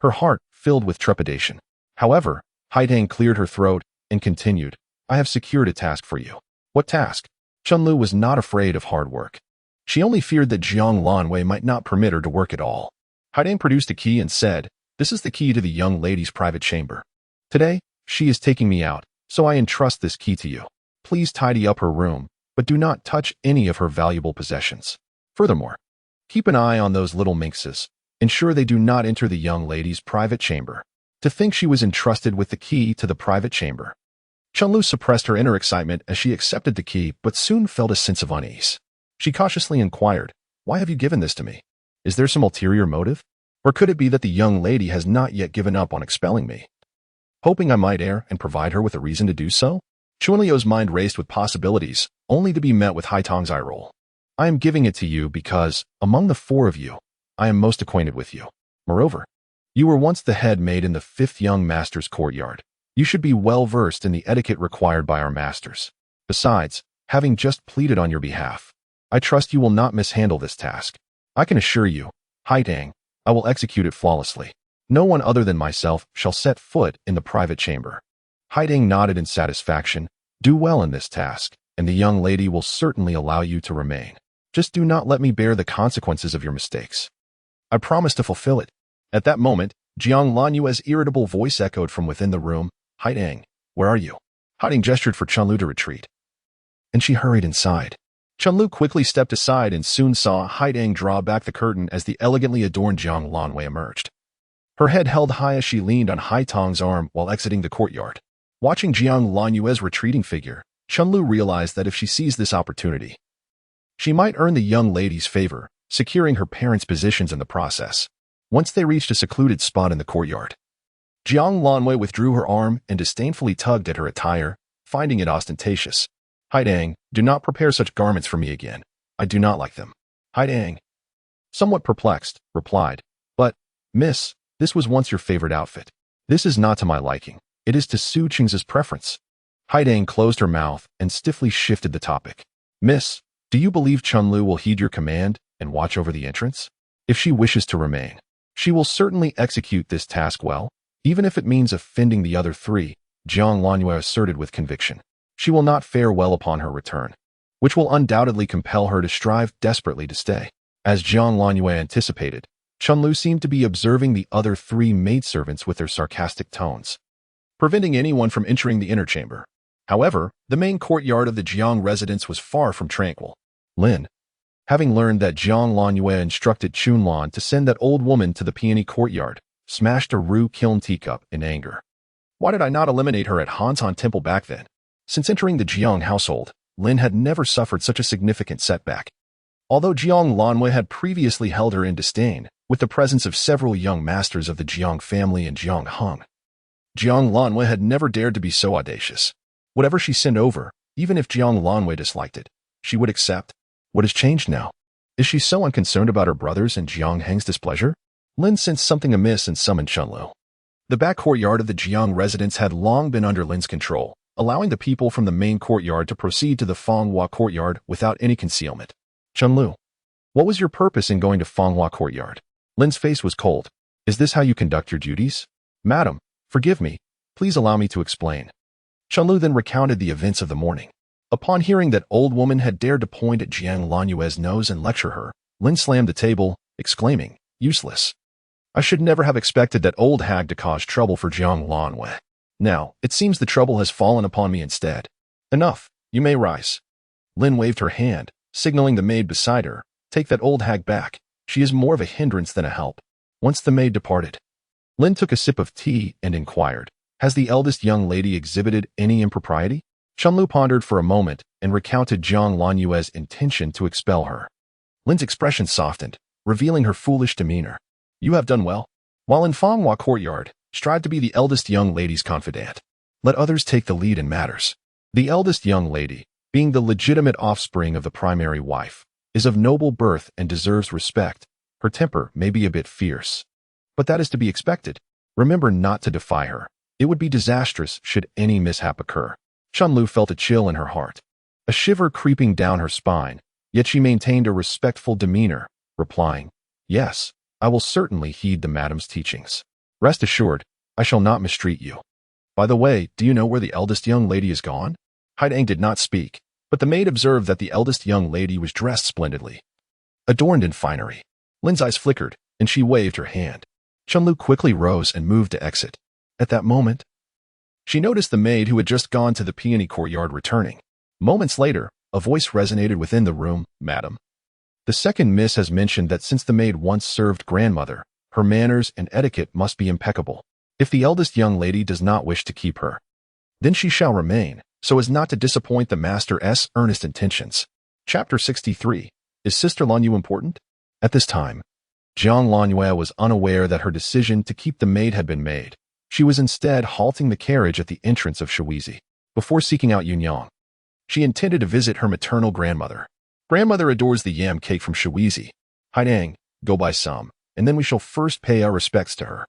her heart filled with trepidation. However, Haiding cleared her throat and continued, I have secured a task for you. What task? Chunlu was not afraid of hard work. She only feared that Jiang Lanwei might not permit her to work at all. Haiding produced a key and said, This is the key to the young lady's private chamber. Today, she is taking me out, so I entrust this key to you. Please tidy up her room, but do not touch any of her valuable possessions. Furthermore, keep an eye on those little minxes. Ensure they do not enter the young lady's private chamber. To think she was entrusted with the key to the private chamber. Chunlu suppressed her inner excitement as she accepted the key but soon felt a sense of unease. She cautiously inquired, Why have you given this to me? Is there some ulterior motive? Or could it be that the young lady has not yet given up on expelling me? Hoping I might err and provide her with a reason to do so? Chunliu's mind raced with possibilities, only to be met with Haitong's eye roll. I am giving it to you because, among the four of you, I am most acquainted with you. Moreover, you were once the head maid in the 5th young master's courtyard. You should be well versed in the etiquette required by our masters. Besides, having just pleaded on your behalf, I trust you will not mishandle this task. I can assure you, Haiding, I will execute it flawlessly. No one other than myself shall set foot in the private chamber. Haiding nodded in satisfaction. Do well in this task, and the young lady will certainly allow you to remain. Just do not let me bear the consequences of your mistakes. I promise to fulfill it. At that moment, Jiang Lanyue's irritable voice echoed from within the room. Haiding, where are you? Haiding gestured for Chunlu to retreat. And she hurried inside. Chunlu quickly stepped aside and soon saw Haiding draw back the curtain as the elegantly adorned Jiang Lanwei emerged. Her head held high as she leaned on Haitong's arm while exiting the courtyard. Watching Jiang Lanyue's retreating figure, Chunlu realized that if she seized this opportunity, she might earn the young lady's favor, securing her parents' positions in the process. Once they reached a secluded spot in the courtyard, Jiang Lanwei withdrew her arm and disdainfully tugged at her attire, finding it ostentatious. Haiding, do not prepare such garments for me again. I do not like them. Haiding, somewhat perplexed, replied, But, miss, this was once your favorite outfit. This is not to my liking. It is to Su Qing's preference. Haidang closed her mouth and stiffly shifted the topic. Miss, do you believe Chunlu will heed your command and watch over the entrance? If she wishes to remain, she will certainly execute this task well, even if it means offending the other three, Jiang Lanyue asserted with conviction. She will not fare well upon her return, which will undoubtedly compel her to strive desperately to stay. As Jiang Lanyue anticipated, Chunlu seemed to be observing the other three maidservants with their sarcastic tones, preventing anyone from entering the inner chamber. However, the main courtyard of the Jiang residence was far from tranquil. Lin, having learned that Jiang Lanyue instructed Chunlan to send that old woman to the peony courtyard, smashed a Ru kiln teacup in anger. Why did I not eliminate her at Hantan Temple back then? Since entering the Jiang household, Lin had never suffered such a significant setback. Although Jiang Lanwei had previously held her in disdain, with the presence of several young masters of the Jiang family in Jiang Hung, Jiang Lanwei had never dared to be so audacious. Whatever she sent over, even if Jiang Lanwei disliked it, she would accept. What has changed now? Is she so unconcerned about her brothers and Jiang Heng's displeasure? Lin sensed something amiss and summoned Chunlu. The back courtyard of the Jiang residence had long been under Lin's control, allowing the people from the main courtyard to proceed to the Fanghua courtyard without any concealment. Chunlu, what was your purpose in going to Fanghua courtyard? Lin's face was cold. Is this how you conduct your duties? Madam, forgive me. Please allow me to explain. Chunlu then recounted the events of the morning. Upon hearing that old woman had dared to point at Jiang Lanyue's nose and lecture her, Lin slammed the table, exclaiming, useless. I should never have expected that old hag to cause trouble for Jiang Lanwei. Now, it seems the trouble has fallen upon me instead. Enough, you may rise. Lin waved her hand, signaling the maid beside her, take that old hag back. She is more of a hindrance than a help. Once the maid departed, Lin took a sip of tea and inquired, has the eldest young lady exhibited any impropriety? Chunlu pondered for a moment and recounted Jiang Lanyue's intention to expel her. Lin's expression softened, revealing her foolish demeanor. You have done well. While in Fanghua courtyard, strive to be the eldest young lady's confidant. Let others take the lead in matters. The eldest young lady, being the legitimate offspring of the primary wife, is of noble birth and deserves respect. Her temper may be a bit fierce, but that is to be expected. Remember not to defy her. It would be disastrous should any mishap occur. Chunlu felt a chill in her heart, a shiver creeping down her spine, yet she maintained a respectful demeanor, replying, yes, I will certainly heed the madam's teachings. Rest assured, I shall not mistreat you. By the way, do you know where the eldest young lady is gone? Haidang did not speak, but the maid observed that the eldest young lady was dressed splendidly, adorned in finery. Lin's eyes flickered, and she waved her hand. Chunlu quickly rose and moved to exit. At that moment, she noticed the maid who had just gone to the peony courtyard returning. Moments later, a voice resonated within the room, Madam. The second miss has mentioned that since the maid once served grandmother, her manners and etiquette must be impeccable. If the eldest young lady does not wish to keep her, then she shall remain, so as not to disappoint the master's earnest intentions. Chapter 63. Is Sister Lanyu important? At this time, Jiang Lanyue was unaware that her decision to keep the maid had been made. She was instead halting the carriage at the entrance of Shawizi. Before seeking out Yunyang, she intended to visit her maternal grandmother. Grandmother adores the yam cake from Shawizi. Haidang, go buy some, and then we shall first pay our respects to her.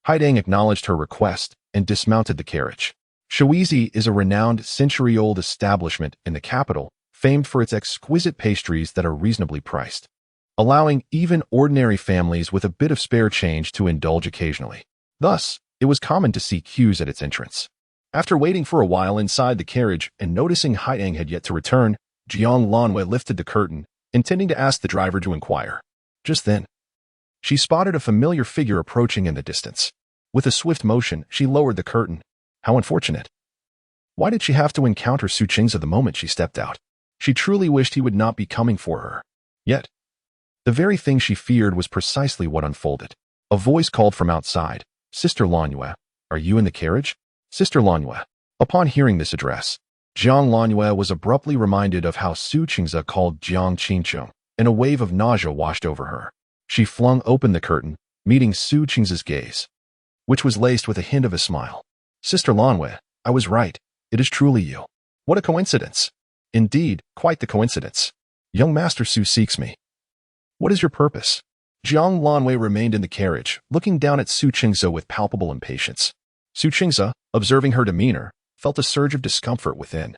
Haidang acknowledged her request and dismounted the carriage. Shawizi is a renowned century-old establishment in the capital, famed for its exquisite pastries that are reasonably priced, allowing even ordinary families with a bit of spare change to indulge occasionally. Thus, it was common to see queues at its entrance. After waiting for a while inside the carriage and noticing Haidang had yet to return, Jiang Lanwei lifted the curtain, intending to ask the driver to inquire. Just then, she spotted a familiar figure approaching in the distance. With a swift motion, she lowered the curtain. How unfortunate. Why did she have to encounter Su Qing's the moment she stepped out? She truly wished he would not be coming for her. Yet, the very thing she feared was precisely what unfolded. A voice called from outside, Sister Lanyu, are you in the carriage? Sister Lanyu. Upon hearing this address, Jiang Lanyu was abruptly reminded of how Su Qingze called Jiang Qingcheng, and a wave of nausea washed over her. She flung open the curtain, meeting Su Qingze's gaze, which was laced with a hint of a smile. Sister Lanyu, I was right. It is truly you. What a coincidence. Indeed, quite the coincidence. Young Master Su seeks me. What is your purpose? Jiang Lanwei remained in the carriage, looking down at Su Qingze with palpable impatience. Su Qingze, observing her demeanor, felt a surge of discomfort within.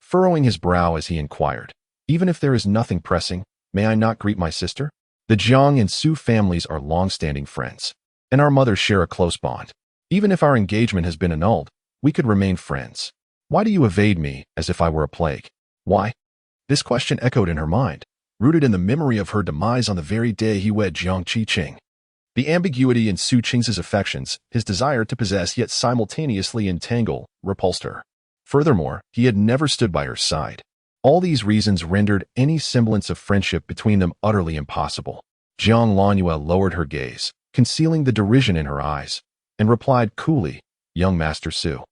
Furrowing his brow as he inquired, "Even if there is nothing pressing, may I not greet my sister? The Jiang and Su families are long-standing friends, and our mothers share a close bond. Even if our engagement has been annulled, we could remain friends. Why do you evade me as if I were a plague? Why?" This question echoed in her mind, rooted in the memory of her demise on the very day he wed Jiang Qiqing. The ambiguity in Su Qingze's affections, his desire to possess yet simultaneously entangle, repulsed her. Furthermore, he had never stood by her side. All these reasons rendered any semblance of friendship between them utterly impossible. Jiang Lanue lowered her gaze, concealing the derision in her eyes, and replied coolly, "Young Master Su,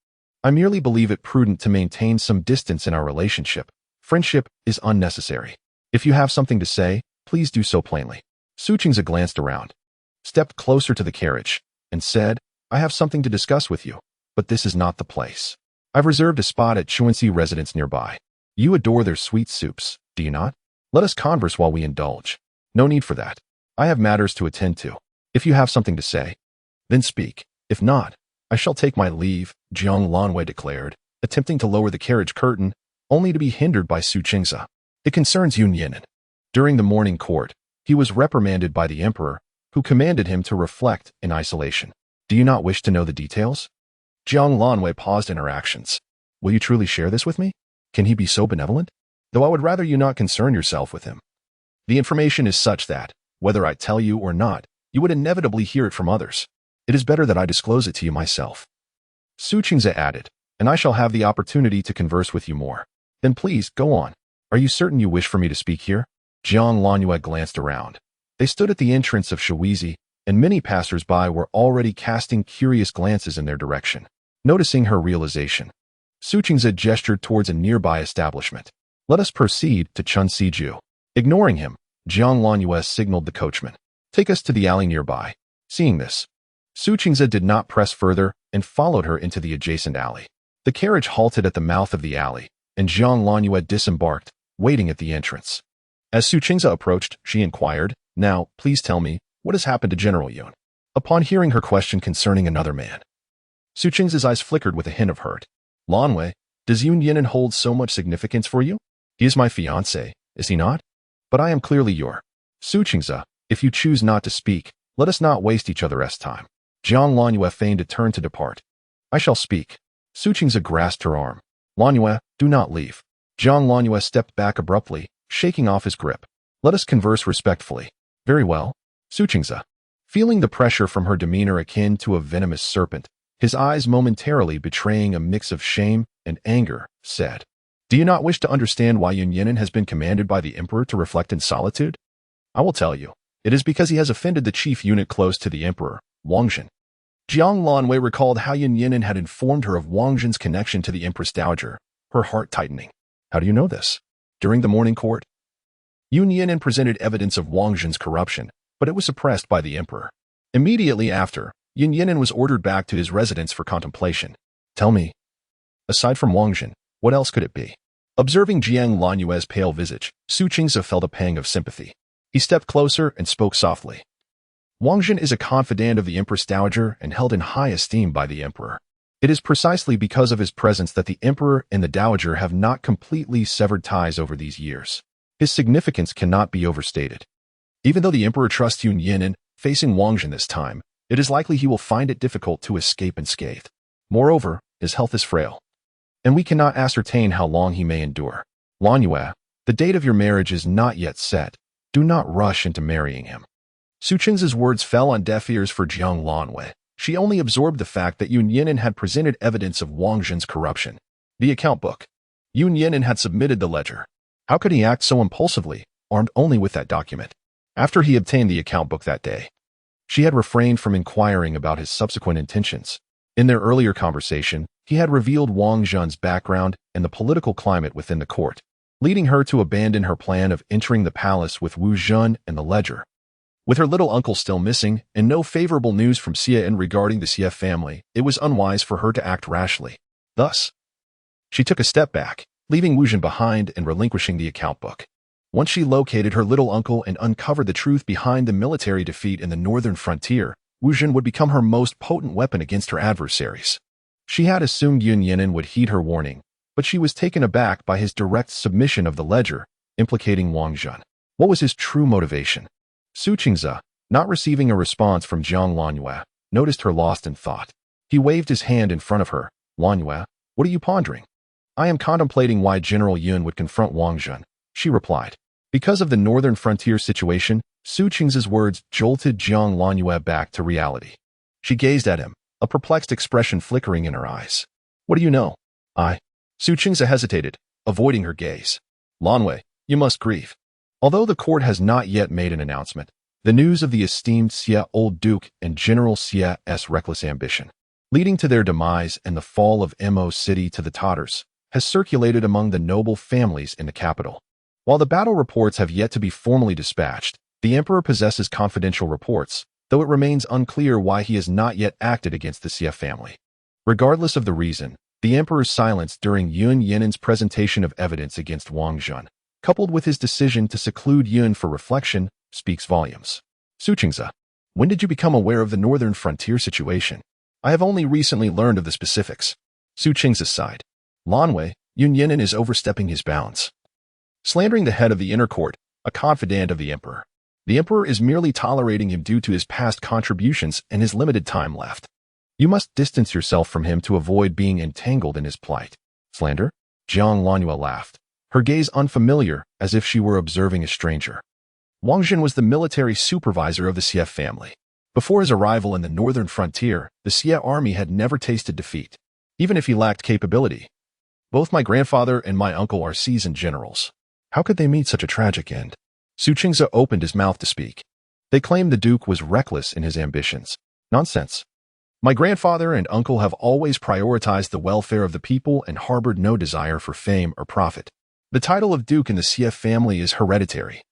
I merely believe it prudent to maintain some distance in our relationship. Friendship is unnecessary. If you have something to say, please do so plainly." Su Qingze glanced around, stepped closer to the carriage, and said, "I have something to discuss with you, but this is not the place. I've reserved a spot at Chuanxi residence nearby. You adore their sweet soups, do you not? Let us converse while we indulge. No need for that. I have matters to attend to. If you have something to say, then speak. If not, I shall take my leave," Jiang Lanue declared, attempting to lower the carriage curtain, only to be hindered by Su Qingze. "It concerns Yun Yinan." During the morning court, he was reprimanded by the emperor, who commanded him to reflect in isolation. "Do you not wish to know the details?" Jiang Lanue paused in her actions. "Will you truly share this with me? Can he be so benevolent? Though I would rather you not concern yourself with him. The information is such that, whether I tell you or not, you would inevitably hear it from others. It is better that I disclose it to you myself." Su Qingze added, "And I shall have the opportunity to converse with you more. Then please, go on. Are you certain you wish for me to speak here?" Jiang Lanue glanced around. They stood at the entrance of Shuizi, and many passers-by were already casting curious glances in their direction. Noticing her realization, Su Qingze gestured towards a nearby establishment. "Let us proceed to Chunsiju." Ignoring him, Jiang Lanue signaled the coachman, "Take us to the alley nearby." Seeing this, Su Qingze did not press further and followed her into the adjacent alley. The carriage halted at the mouth of the alley, and Jiang Lanue disembarked, waiting at the entrance. As Su Qingze approached, she inquired, "Now, please tell me, what has happened to General Yun?" Upon hearing her question concerning another man, Su Qingze's eyes flickered with a hint of hurt. "Lanue, does Yun Yinan hold so much significance for you? He is my fiancé, is he not? But I am clearly your." "Su Qingze, if you choose not to speak, let us not waste each other's time." Jiang Lanue feigned to turn to depart. "I shall speak." Su Qingze grasped her arm. "Lanue, do not leave." Jiang Lanue stepped back abruptly, shaking off his grip. "Let us converse respectfully." "Very well." Su Qingze, feeling the pressure from her demeanor akin to a venomous serpent, his eyes momentarily betraying a mix of shame and anger, said, "Do you not wish to understand why Yun Yinan has been commanded by the emperor to reflect in solitude? I will tell you. It is because he has offended the chief eunuch close to the emperor, Wang Zhen." Jiang Lanwei recalled how Yun Yinan had informed her of Wang Zhen's connection to the Empress Dowager, her heart tightening. "How do you know this?" During the morning court, Yun Yinan presented evidence of Wang Zhen's corruption, but it was suppressed by the emperor. Immediately after, Yun Yinan was ordered back to his residence for contemplation. "Tell me, aside from Wang Zhen, what else could it be?" Observing Jiang Lanue's pale visage, Su Qingze felt a pang of sympathy. He stepped closer and spoke softly. "Wang Zhen is a confidant of the Empress Dowager and held in high esteem by the emperor. It is precisely because of his presence that the emperor and the dowager have not completely severed ties over these years. His significance cannot be overstated. Even though the emperor trusts Yun Yinan, facing Wang Zhen this time, it is likely he will find it difficult to escape unscathed. Moreover, his health is frail, and we cannot ascertain how long he may endure. Lanue, the date of your marriage is not yet set. Do not rush into marrying him." Su Qingze's words fell on deaf ears for Jiang Lanwei. She only absorbed the fact that Yun Yinan had presented evidence of Wang Zhen's corruption. The account book. Yun Yinan had submitted the ledger. How could he act so impulsively, armed only with that document? After he obtained the account book that day, she had refrained from inquiring about his subsequent intentions. In their earlier conversation, he had revealed Wang Zhen's background and the political climate within the court, leading her to abandon her plan of entering the palace with Wu Zhen and the ledger. With her little uncle still missing and no favorable news from Xie regarding the Xie family, it was unwise for her to act rashly. Thus, she took a step back, leaving Wu Zhen behind and relinquishing the account book. Once she located her little uncle and uncovered the truth behind the military defeat in the northern frontier, Wu Jin would become her most potent weapon against her adversaries. She had assumed Yun Yinan would heed her warning, but she was taken aback by his direct submission of the ledger, implicating Wang Jun. What was his true motivation? Su Qingze, not receiving a response from Jiang Lanyue, noticed her lost in thought. He waved his hand in front of her. Lanyue, what are you pondering? I am contemplating why General Yun would confront Wang Jun, she replied. Because of the northern frontier situation, Su Qingze's words jolted Jiang Lanyue back to reality. She gazed at him, a perplexed expression flickering in her eyes. What do you know? Su Qingze hesitated, avoiding her gaze. Lanwei, you must grieve. Although the court has not yet made an announcement, the news of the esteemed Xie Old Duke and General Xie's reckless ambition, leading to their demise and the fall of Mo City to the tatters, has circulated among the noble families in the capital. While the battle reports have yet to be formally dispatched, the emperor possesses confidential reports, though it remains unclear why he has not yet acted against the Xie family. Regardless of the reason, the emperor's silence during Yun Yinan's presentation of evidence against Wang Jun, coupled with his decision to seclude Yun for reflection, speaks volumes. Su Qingze, when did you become aware of the northern frontier situation? I have only recently learned of the specifics. Su Qingze sighed. Lanwei, Yun Yinan is overstepping his bounds. Slandering the head of the inner court, a confidant of the emperor. The emperor is merely tolerating him due to his past contributions and his limited time left. You must distance yourself from him to avoid being entangled in his plight. Slander? Jiang Lanyue laughed, her gaze unfamiliar, as if she were observing a stranger. Wang Jun was the military supervisor of the Xie family. Before his arrival in the northern frontier, the Xie army had never tasted defeat, even if he lacked capability. Both my grandfather and my uncle are seasoned generals. How could they meet such a tragic end? Su Qingze opened his mouth to speak. They claimed the Duke was reckless in his ambitions. Nonsense. My grandfather and uncle have always prioritized the welfare of the people and harbored no desire for fame or profit. The title of Duke in the Xie family is hereditary.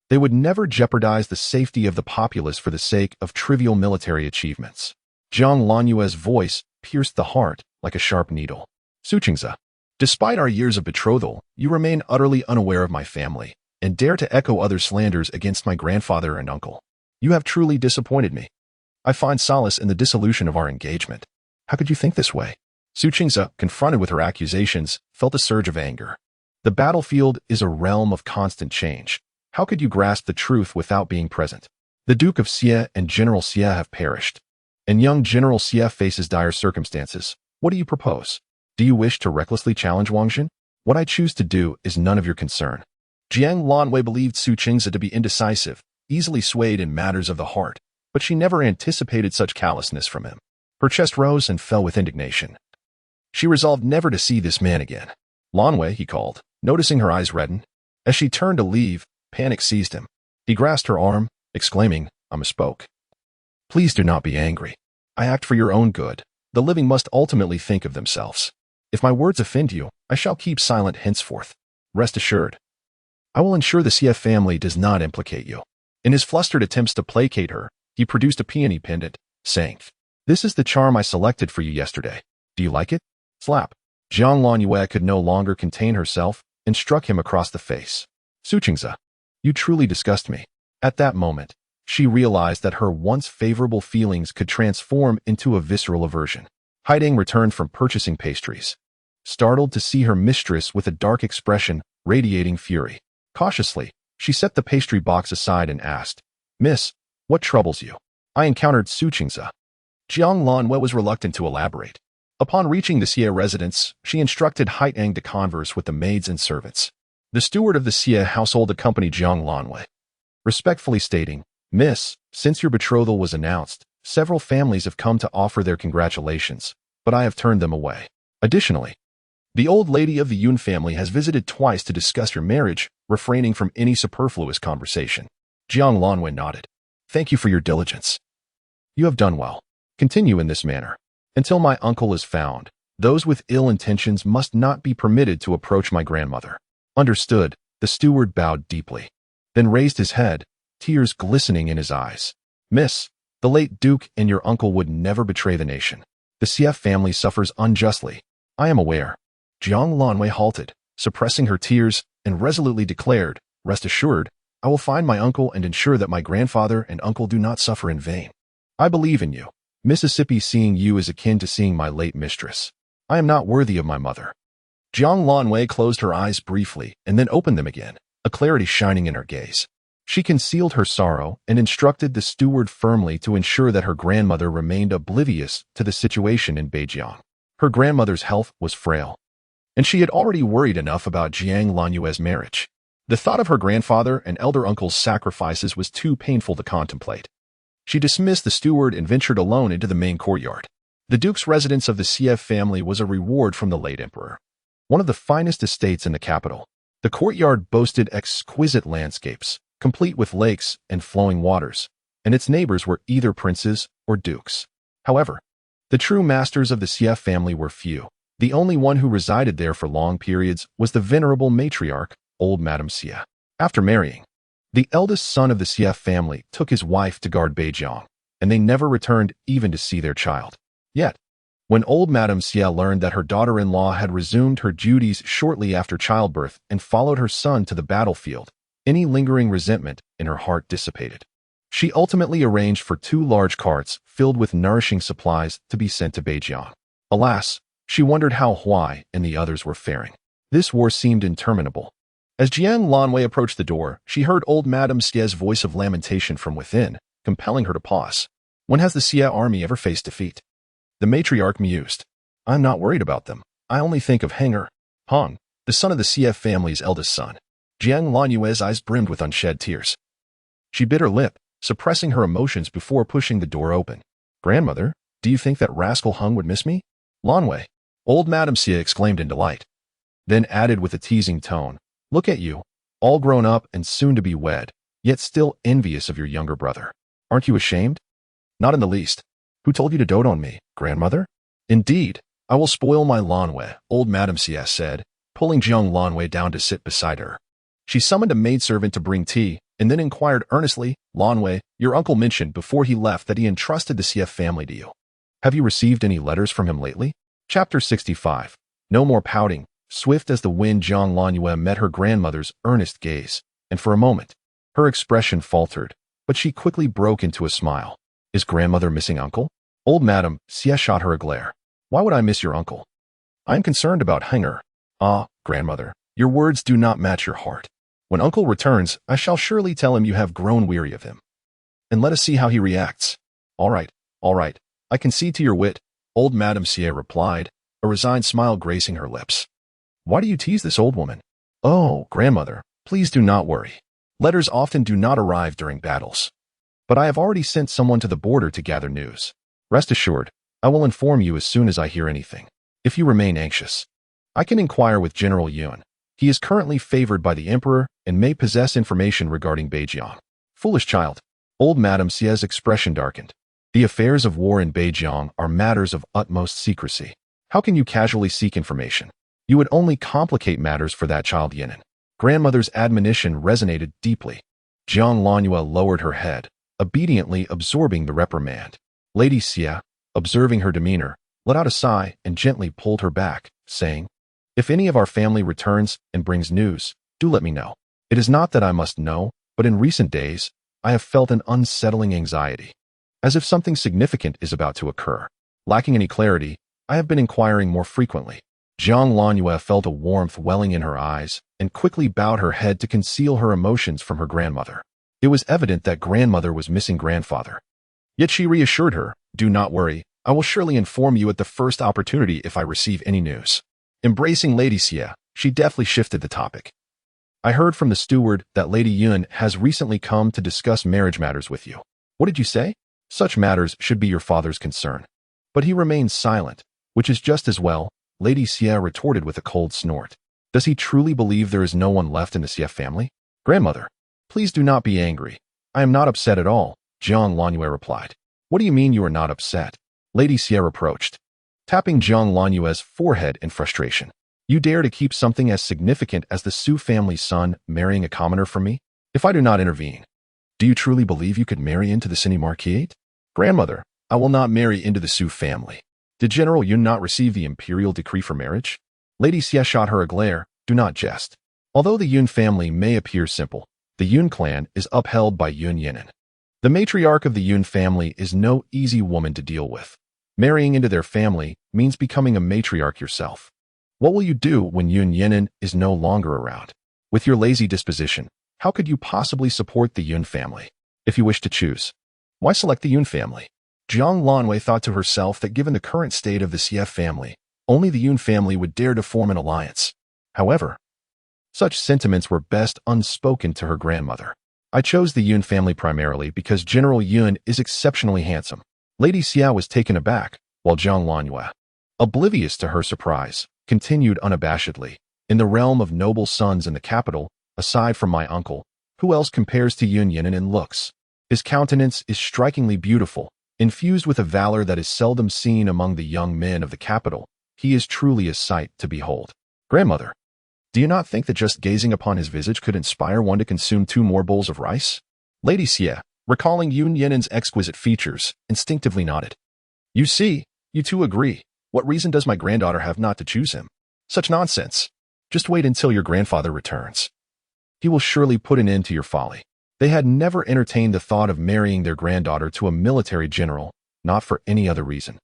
They would never jeopardize the safety of the populace for the sake of trivial military achievements. Jiang Lanyue's voice pierced the heart like a sharp needle. Su Qingze, despite our years of betrothal, you remain utterly unaware of my family and dare to echo other slanders against my grandfather and uncle. You have truly disappointed me. I find solace in the dissolution of our engagement. How could you think this way? Su Qingze, confronted with her accusations, felt a surge of anger. The battlefield is a realm of constant change. How could you grasp the truth without being present? The Duke of Xie and General Xie have perished, and young General Xie faces dire circumstances. What do you propose? Do you wish to recklessly challenge Wang Jun? What I choose to do is none of your concern. Jiang Lanwei believed Su Qingze to be indecisive, easily swayed in matters of the heart, but she never anticipated such callousness from him. Her chest rose and fell with indignation. She resolved never to see this man again. Lanwei, he called, noticing her eyes redden. As she turned to leave, panic seized him. He grasped her arm, exclaiming, I misspoke. Please do not be angry. I act for your own good. The living must ultimately think of themselves. If my words offend you, I shall keep silent henceforth. Rest assured. I will ensure the Xie family does not implicate you. In his flustered attempts to placate her, he produced a peony pendant, saying, This is the charm I selected for you yesterday. Do you like it? Slap. Jiang Lanyue could no longer contain herself and struck him across the face. Su Qingze, you truly disgust me. At that moment, she realized that her once favorable feelings could transform into a visceral aversion. Haiding returned from purchasing pastries, startled to see her mistress with a dark expression radiating fury. Cautiously, she set the pastry box aside and asked, Miss, what troubles you? I encountered Su Qingze. Jiang Lanwei was reluctant to elaborate. Upon reaching the Xie residence, she instructed Haitang to converse with the maids and servants. The steward of the Xie household accompanied Jiang Lanwei, respectfully stating, Miss, since your betrothal was announced, several families have come to offer their congratulations, but I have turned them away. Additionally, the old lady of the Yun family has visited twice to discuss your marriage, refraining from any superfluous conversation. Jiang Lanwei nodded. Thank you for your diligence. You have done well. Continue in this manner. Until my uncle is found, those with ill intentions must not be permitted to approach my grandmother. Understood, the steward bowed deeply, then raised his head, tears glistening in his eyes. Miss, the late Duke and your uncle would never betray the nation. The Xie family suffers unjustly. I am aware. Jiang Lanwei halted, suppressing her tears, and resolutely declared, Rest assured, I will find my uncle and ensure that my grandfather and uncle do not suffer in vain. I believe in you. Mississippi, seeing you is akin to seeing my late mistress. I am not worthy of my mother. Jiang Lanwei closed her eyes briefly and then opened them again, a clarity shining in her gaze. She concealed her sorrow and instructed the steward firmly to ensure that her grandmother remained oblivious to the situation in Beijiang. Her grandmother's health was frail, and she had already worried enough about Jiang Lanyue's marriage. The thought of her grandfather and elder uncle's sacrifices was too painful to contemplate. She dismissed the steward and ventured alone into the main courtyard. The duke's residence of the Xie family was a reward from the late emperor, one of the finest estates in the capital. The courtyard boasted exquisite landscapes, complete with lakes and flowing waters, and its neighbors were either princes or dukes. However, the true masters of the Xie family were few. The only one who resided there for long periods was the venerable matriarch, old Madame Xie. After marrying, the eldest son of the Xie family took his wife to guard Beijiang, and they never returned even to see their child. Yet, when old Madame Xie learned that her daughter-in-law had resumed her duties shortly after childbirth and followed her son to the battlefield, any lingering resentment in her heart dissipated. She ultimately arranged for 2 large carts filled with nourishing supplies to be sent to Beijiang. Alas, she wondered how Huai and the others were faring. This war seemed interminable. As Jiang Lanwei approached the door, she heard old Madame Xie's voice of lamentation from within, compelling her to pause. When has the Xie army ever faced defeat? The matriarch mused. I'm not worried about them. I only think of Hanger Hong, the son of the Xie family's eldest son. Jiang Lanyue's eyes brimmed with unshed tears. She bit her lip, suppressing her emotions before pushing the door open. Grandmother, do you think that rascal Hung would miss me? Lanwei, old Madame Xie exclaimed in delight. Then added with a teasing tone, look at you, all grown up and soon to be wed, yet still envious of your younger brother. Aren't you ashamed? Not in the least. Who told you to dote on me, grandmother? Indeed, I will spoil my Lanwei, old Madame Xie said, pulling Jiang Lanwei down to sit beside her. She summoned a maidservant to bring tea, and then inquired earnestly, Lanwei, your uncle mentioned before he left that he entrusted the Xie family to you. Have you received any letters from him lately? Chapter 65. No more pouting. Swift as the wind, Jiang Lanyue met her grandmother's earnest gaze, and for a moment, her expression faltered, but she quickly broke into a smile. Is grandmother missing uncle? Old Madame Xie shot her a glare. Why would I miss your uncle? I am concerned about Hanger. Ah, grandmother, your words do not match your heart. When uncle returns, I shall surely tell him you have grown weary of him. And let us see how he reacts. All right, I concede to your wit, old Madame Xie replied, a resigned smile gracing her lips. Why do you tease this old woman? Oh, grandmother, please do not worry. Letters often do not arrive during battles. But I have already sent someone to the border to gather news. Rest assured, I will inform you as soon as I hear anything. If you remain anxious, I can inquire with General Yun. He is currently favored by the emperor and may possess information regarding Beijiang. Foolish child. Old Madame Xie's expression darkened. The affairs of war in Beijiang are matters of utmost secrecy. How can you casually seek information? You would only complicate matters for that child Yinan. Grandmother's admonition resonated deeply. Jiang Lanyue lowered her head, obediently absorbing the reprimand. Lady Xie, observing her demeanor, let out a sigh and gently pulled her back, saying, If any of our family returns and brings news, do let me know. It is not that I must know, but in recent days, I have felt an unsettling anxiety, as if something significant is about to occur. Lacking any clarity, I have been inquiring more frequently. Jiang Lanyue felt a warmth welling in her eyes and quickly bowed her head to conceal her emotions from her grandmother. It was evident that grandmother was missing grandfather. Yet she reassured her, Do not worry, I will surely inform you at the first opportunity if I receive any news. Embracing Lady Xie, she deftly shifted the topic. I heard from the steward that Lady Yun has recently come to discuss marriage matters with you. What did you say? Such matters should be your father's concern. But he remains silent, which is just as well, Lady Xie retorted with a cold snort. Does he truly believe there is no one left in the Xie family? Grandmother, please do not be angry. I am not upset at all, Jiang Lanyue replied. What do you mean you are not upset? Lady Xie reproached, tapping Jiang Lanyue's forehead in frustration. You dare to keep something as significant as the Su family's son marrying a commoner from me? If I do not intervene, do you truly believe you could marry into the Cine Marquise? Grandmother, I will not marry into the Su family. Did General Yun not receive the imperial decree for marriage? Lady Xie shot her a glare. Do not jest. Although the Yun family may appear simple, the Yun clan is upheld by Yun Yinan. The matriarch of the Yun family is no easy woman to deal with. Marrying into their family means becoming a matriarch yourself. What will you do when Yun Yenin is no longer around? With your lazy disposition, how could you possibly support the Yun family? If you wish to choose, why select the Yun family? Jiang Lanwei thought to herself that given the current state of the Xie family, only the Yun family would dare to form an alliance. However, such sentiments were best unspoken to her grandmother. I chose the Yun family primarily because General Yun is exceptionally handsome. Lady Xia was taken aback, while Jiang Lanwei, oblivious to her surprise, continued unabashedly. In the realm of noble sons in the capital, aside from my uncle, who else compares to Yun Yenin in looks? His countenance is strikingly beautiful, infused with a valor that is seldom seen among the young men of the capital. He is truly a sight to behold. Grandmother, do you not think that just gazing upon his visage could inspire one to consume 2 more bowls of rice? Lady Xie, recalling Yun Yenin's exquisite features, instinctively nodded. You see, you two agree. What reason does my granddaughter have not to choose him? Such nonsense. Just wait until your grandfather returns. He will surely put an end to your folly. They had never entertained the thought of marrying their granddaughter to a military general, not for any other reason,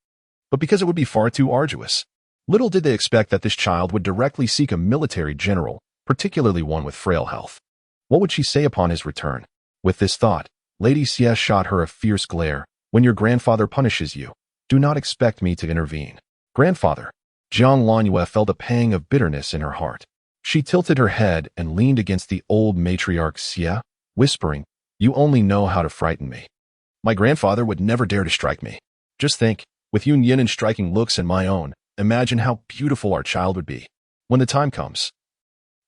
but because it would be far too arduous. Little did they expect that this child would directly seek a military general, particularly one with frail health. What would she say upon his return? With this thought, Lady Xie shot her a fierce glare. When your grandfather punishes you, do not expect me to intervene. Grandfather. Jiang Lanwei felt a pang of bitterness in her heart. She tilted her head and leaned against the old matriarch Xie, whispering, You only know how to frighten me. My grandfather would never dare to strike me. Just think, with Yun Yenin's striking looks and my own, imagine how beautiful our child would be. When the time comes,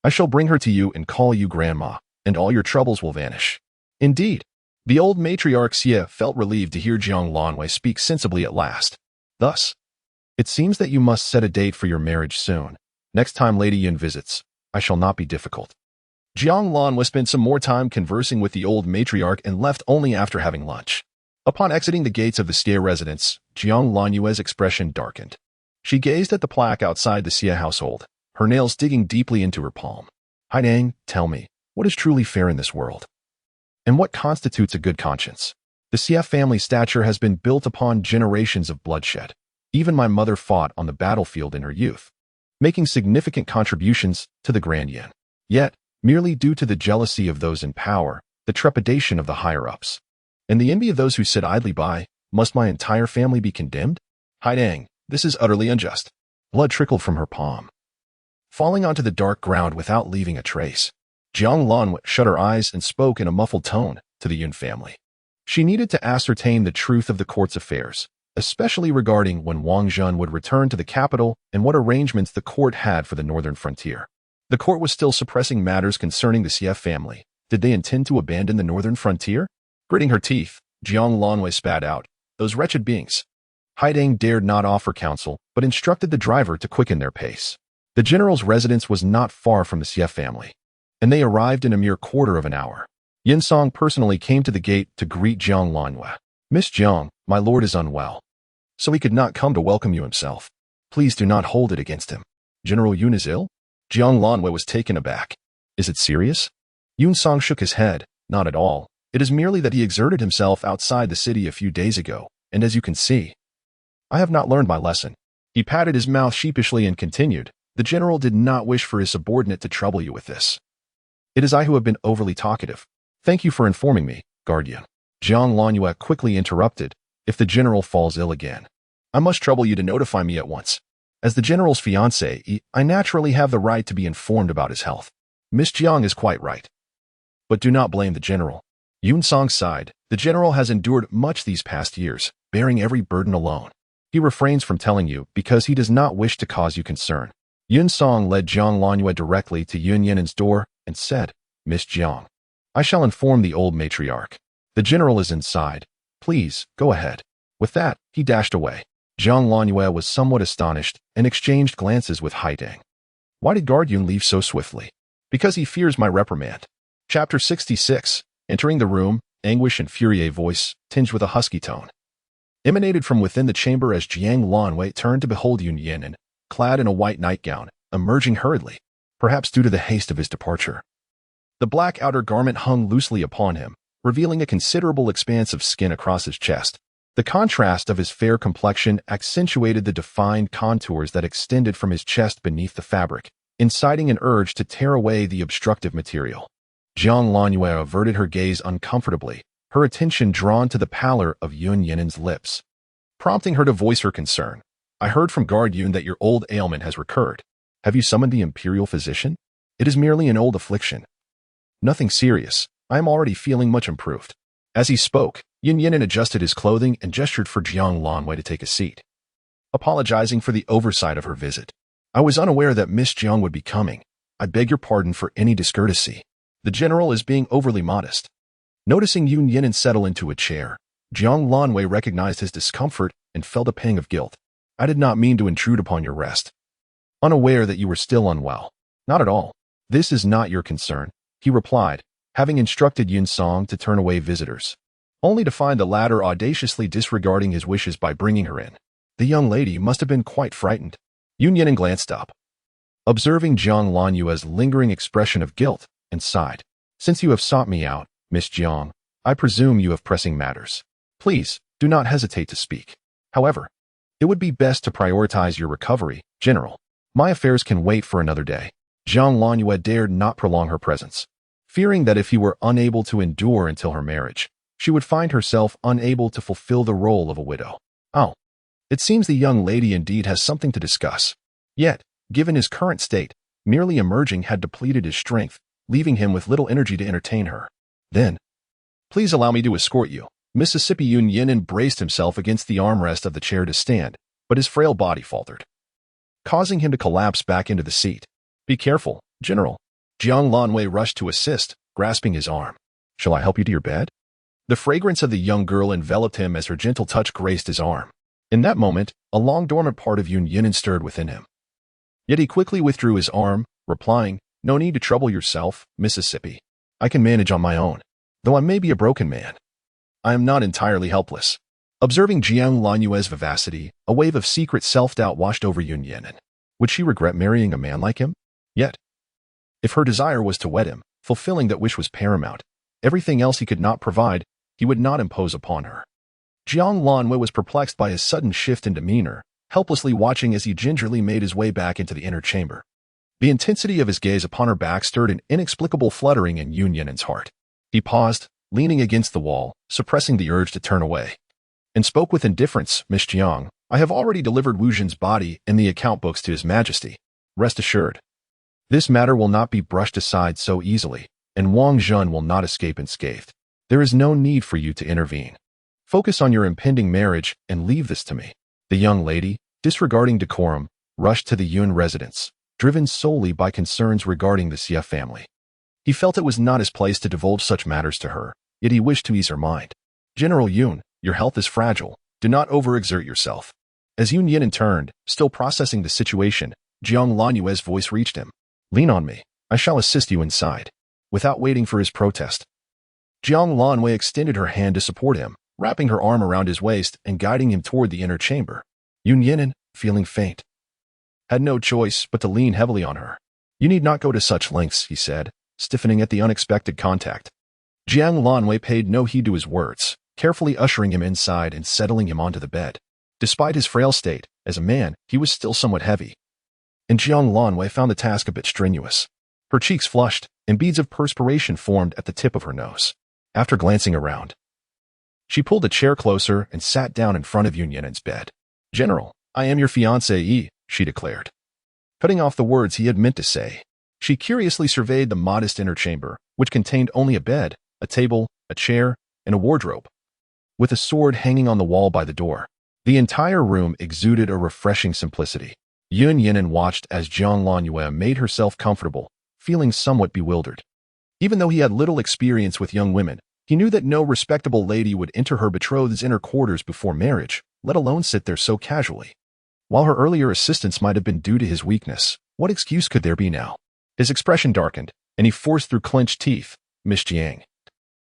I shall bring her to you and call you grandma, and all your troubles will vanish. Indeed, the old matriarch Xie felt relieved to hear Jiang Lanwei speak sensibly at last. Thus, it seems that you must set a date for your marriage soon. Next time Lady Yun visits, I shall not be difficult. Jiang Lanwei spent some more time conversing with the old matriarch and left only after having lunch. Upon exiting the gates of the Xie residence, Jiang Lanwei's expression darkened. She gazed at the plaque outside the Xie household, her nails digging deeply into her palm. Haidang, tell me, what is truly fair in this world? And what constitutes a good conscience? The Xie family stature has been built upon generations of bloodshed. Even my mother fought on the battlefield in her youth, making significant contributions to the Grand Yin. Yet, merely due to the jealousy of those in power, the trepidation of the higher-ups, and the envy of those who sit idly by, must my entire family be condemned? Haidang, this is utterly unjust. Blood trickled from her palm, falling onto the dark ground without leaving a trace. Jiang Lanwei shut her eyes and spoke in a muffled tone to the Yun family. She needed to ascertain the truth of the court's affairs, especially regarding when Wang Zhen would return to the capital and what arrangements the court had for the northern frontier. The court was still suppressing matters concerning the Xie family. Did they intend to abandon the northern frontier? Gritting her teeth, Jiang Lanwei spat out, Those wretched beings. Haidang dared not offer counsel, but instructed the driver to quicken their pace. The general's residence was not far from the Xie family, and they arrived in a mere quarter of an hour. Yin Song personally came to the gate to greet Jiang Lanwei. Miss Jiang, my lord is unwell, so he could not come to welcome you himself. Please do not hold it against him. General Yun is ill? Jiang Lanwei was taken aback. Is it serious? Yun Song shook his head. Not at all. It is merely that he exerted himself outside the city a few days ago, and as you can see, I have not learned my lesson. He patted his mouth sheepishly and continued, The general did not wish for his subordinate to trouble you with this. It is I who have been overly talkative. Thank you for informing me, guardian. Jiang Lanwei quickly interrupted, If the general falls ill again, I must trouble you to notify me at once. As the general's fiancé, I naturally have the right to be informed about his health. Miss Jiang is quite right. But do not blame the general. Yun Song sighed. The general has endured much these past years, bearing every burden alone. He refrains from telling you because he does not wish to cause you concern. Yun Song led Jiang Lanwei directly to Yun Yenin's door and said, Miss Jiang, I shall inform the old matriarch. The general is inside. Please, go ahead. With that, he dashed away. Jiang Lanwei was somewhat astonished and exchanged glances with Haidang. Why did Guard Yun leave so swiftly? Because he fears my reprimand. Chapter 66. Entering the room, anguish and fury, a voice, tinged with a husky tone, emanated from within the chamber as Jiang Lanwei turned to behold Yun Yenin, clad in a white nightgown, emerging hurriedly, perhaps due to the haste of his departure. The black outer garment hung loosely upon him, revealing a considerable expanse of skin across his chest. The contrast of his fair complexion accentuated the defined contours that extended from his chest beneath the fabric, inciting an urge to tear away the obstructive material. Jiang Lanyu averted her gaze uncomfortably, her attention drawn to the pallor of Yun Yinin's lips, prompting her to voice her concern. I heard from Guard Yun that your old ailment has recurred. Have you summoned the imperial physician? It is merely an old affliction. Nothing serious. I am already feeling much improved. As he spoke, Yun Yinin adjusted his clothing and gestured for Jiang Lanwei to take a seat, apologizing for the oversight of her visit. I was unaware that Miss Jiang would be coming. I beg your pardon for any discourtesy. The general is being overly modest. Noticing Yun Yinin settle into a chair, Jiang Lanwei recognized his discomfort and felt a pang of guilt. I did not mean to intrude upon your rest. Unaware that you were still unwell. Not at all. This is not your concern, he replied, having instructed Yun Song to turn away visitors, only to find the latter audaciously disregarding his wishes by bringing her in. The young lady must have been quite frightened. Yun Yinin glanced up, observing Jiang Lanyue's lingering expression of guilt, and sighed. Since you have sought me out, Miss Jiang, I presume you have pressing matters. Please, do not hesitate to speak. However, it would be best to prioritize your recovery, General. My affairs can wait for another day. Jiang Lanyue dared not prolong her presence, fearing that if he were unable to endure until her marriage, she would find herself unable to fulfill the role of a widow. Oh, it seems the young lady indeed has something to discuss. Yet, given his current state, merely emerging had depleted his strength, leaving him with little energy to entertain her. Then, please allow me to escort you. Mississippi Yun Yinin braced himself against the armrest of the chair to stand, but his frail body faltered, causing him to collapse back into the seat. Be careful, General. Jiang Lanwei rushed to assist, grasping his arm. Shall I help you to your bed? The fragrance of the young girl enveloped him as her gentle touch graced his arm. In that moment, a long-dormant part of Yun Yinin stirred within him. Yet he quickly withdrew his arm, replying, No need to trouble yourself, Mississippi. I can manage on my own, though I may be a broken man. I am not entirely helpless. Observing Jiang Lanyue's vivacity, a wave of secret self-doubt washed over Yun Yinin. Would she regret marrying a man like him? Yet, if her desire was to wed him, fulfilling that wish was paramount. Everything else he could not provide, he would not impose upon her. Jiang Lanwei was perplexed by his sudden shift in demeanor, helplessly watching as he gingerly made his way back into the inner chamber. The intensity of his gaze upon her back stirred an inexplicable fluttering in Yun Yinin's heart. He paused, leaning against the wall, suppressing the urge to turn away, and spoke with indifference. Miss Jiang, I have already delivered Wu Jin's body and the account books to His Majesty. Rest assured, this matter will not be brushed aside so easily, and Wang Zhen will not escape unscathed. There is no need for you to intervene. Focus on your impending marriage and leave this to me. The young lady, disregarding decorum, rushed to the Yun residence, driven solely by concerns regarding the Xie family. He felt it was not his place to divulge such matters to her, yet he wished to ease her mind. General Yun, your health is fragile. Do not overexert yourself. As Yun Yinin turned, still processing the situation, Jiang Lanyue's voice reached him. Lean on me. I shall assist you inside. Without waiting for his protest, Jiang Lanwei extended her hand to support him, wrapping her arm around his waist and guiding him toward the inner chamber. Yun Yinin, feeling faint, had no choice but to lean heavily on her. You need not go to such lengths, he said, stiffening at the unexpected contact. Jiang Lanwei paid no heed to his words, carefully ushering him inside and settling him onto the bed. Despite his frail state, as a man, he was still somewhat heavy, and Jiang Lanwei found the task a bit strenuous. Her cheeks flushed, and beads of perspiration formed at the tip of her nose. After glancing around, she pulled a chair closer and sat down in front of Yun Yinin's bed. General, I am your fiancée, she declared, cutting off the words he had meant to say. She curiously surveyed the modest inner chamber, which contained only a bed, a table, a chair, and a wardrobe, with a sword hanging on the wall by the door. The entire room exuded a refreshing simplicity. Yun Yinin watched as Jiang Lanyue made herself comfortable, feeling somewhat bewildered. Even though he had little experience with young women, he knew that no respectable lady would enter her betrothed's inner quarters before marriage, let alone sit there so casually. While her earlier assistance might have been due to his weakness, what excuse could there be now? His expression darkened, and he forced through clenched teeth. Miss Jiang,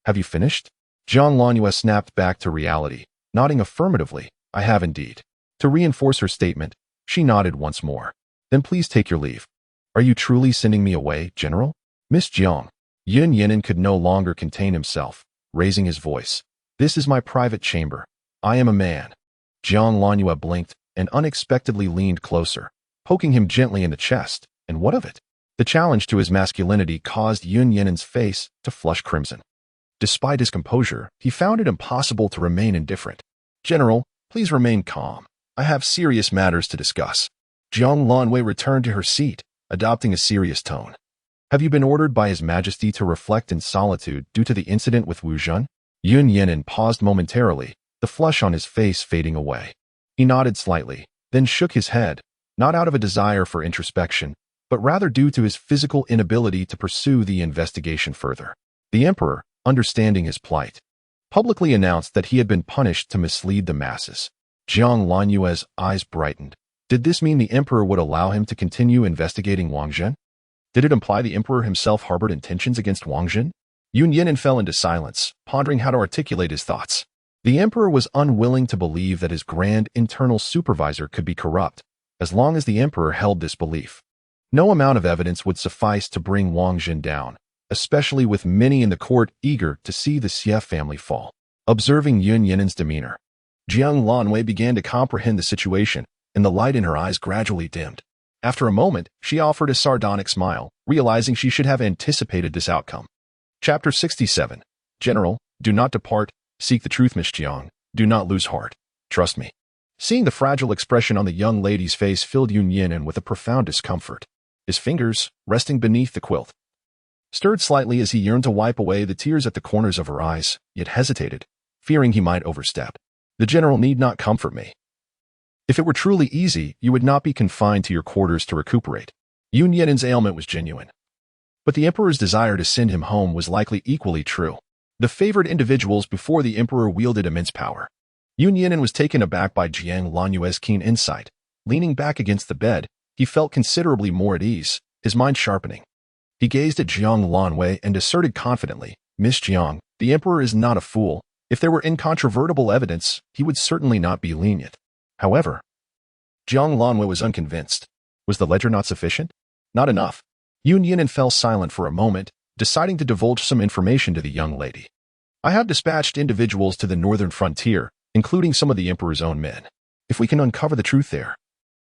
have you finished? Jiang Lanyue snapped back to reality, nodding affirmatively. I have indeed. To reinforce her statement, she nodded once more. Then please take your leave. Are you truly sending me away, General? Miss Jiang. Yun Yinin could no longer contain himself, raising his voice. This is my private chamber. I am a man. Jiang Lanyue blinked and unexpectedly leaned closer, poking him gently in the chest. And what of it? The challenge to his masculinity caused Yun Yinin's face to flush crimson. Despite his composure, he found it impossible to remain indifferent. General, please remain calm. I have serious matters to discuss. Jiang Lanwei returned to her seat, adopting a serious tone. Have you been ordered by His Majesty to reflect in solitude due to the incident with Wu Zhen? Yun Yinin paused momentarily, the flush on his face fading away. He nodded slightly, then shook his head, not out of a desire for introspection, but rather due to his physical inability to pursue the investigation further. The emperor, understanding his plight, publicly announced that he had been punished to mislead the masses. Jiang Lanyue's eyes brightened. Did this mean the emperor would allow him to continue investigating Wang Zhen? Did it imply the emperor himself harbored intentions against Wang Zhen? Yun Yinin fell into silence, pondering how to articulate his thoughts. The emperor was unwilling to believe that his grand internal supervisor could be corrupt, as long as the emperor held this belief. No amount of evidence would suffice to bring Wang Zhen down, especially with many in the court eager to see the Xie family fall. Observing Yun Yinin's demeanor, Jiang Lanwei began to comprehend the situation, and the light in her eyes gradually dimmed. After a moment, she offered a sardonic smile, realizing she should have anticipated this outcome. Chapter 67. General, do not depart. Seek the truth, Miss Jiang. Do not lose heart. Trust me. Seeing the fragile expression on the young lady's face filled Yun Yinin with a profound discomfort. His fingers, resting beneath the quilt, stirred slightly as he yearned to wipe away the tears at the corners of her eyes, yet hesitated, fearing he might overstep. The general need not comfort me. If it were truly easy, you would not be confined to your quarters to recuperate. Yun Yinin's ailment was genuine. But the emperor's desire to send him home was likely equally true. The favored individuals before the emperor wielded immense power. Yun Yinin was taken aback by Jiang Lanyue's keen insight. Leaning back against the bed, he felt considerably more at ease, his mind sharpening. He gazed at Jiang Lanwei and asserted confidently, Miss Jiang, the emperor is not a fool. If there were incontrovertible evidence, he would certainly not be lenient. However, Jiang Lanwei was unconvinced. Was the ledger not sufficient? Not enough. Yun Yinin fell silent for a moment, deciding to divulge some information to the young lady. I have dispatched individuals to the northern frontier, including some of the emperor's own men. If we can uncover the truth there,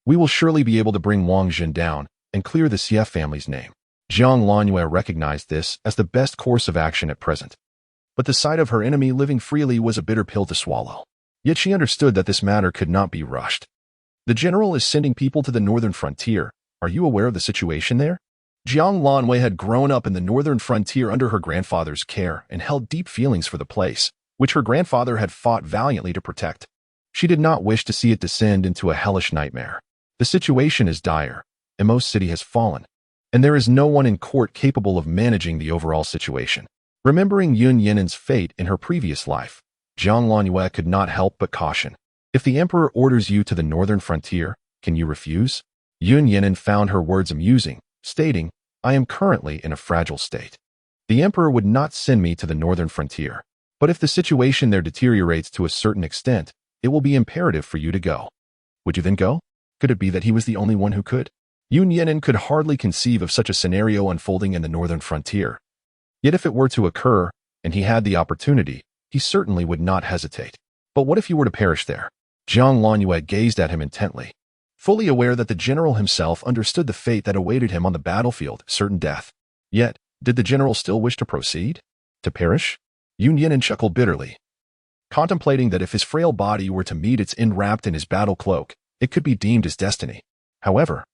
we will surely be able to bring Wang Zhen down and clear the Xie family's name. Jiang Lanyue recognized this as the best course of action at present. But the sight of her enemy living freely was a bitter pill to swallow. Yet she understood that this matter could not be rushed. The general is sending people to the northern frontier. Are you aware of the situation there? Jiang Lanwei had grown up in the northern frontier under her grandfather's care and held deep feelings for the place, which her grandfather had fought valiantly to protect. She did not wish to see it descend into a hellish nightmare. The situation is dire. Emo City has fallen, and there is no one in court capable of managing the overall situation. Remembering Yun Yinin's fate in her previous life, Jiang Lanyue could not help but caution. If the emperor orders you to the northern frontier, can you refuse? Yun Yinin found her words amusing, stating, I am currently in a fragile state. The emperor would not send me to the northern frontier, but if the situation there deteriorates to a certain extent, it will be imperative for you to go. Would you then go? Could it be that he was the only one who could? Yun Yinin could hardly conceive of such a scenario unfolding in the northern frontier. Yet if it were to occur, and he had the opportunity, he certainly would not hesitate. But what if he were to perish there? Jiang Lanyue gazed at him intently, fully aware that the general himself understood the fate that awaited him on the battlefield, certain death. Yet, did the general still wish to proceed? To perish? Yun Yinin chuckled bitterly, contemplating that if his frail body were to meet its end wrapped in his battle cloak, it could be deemed his destiny. However,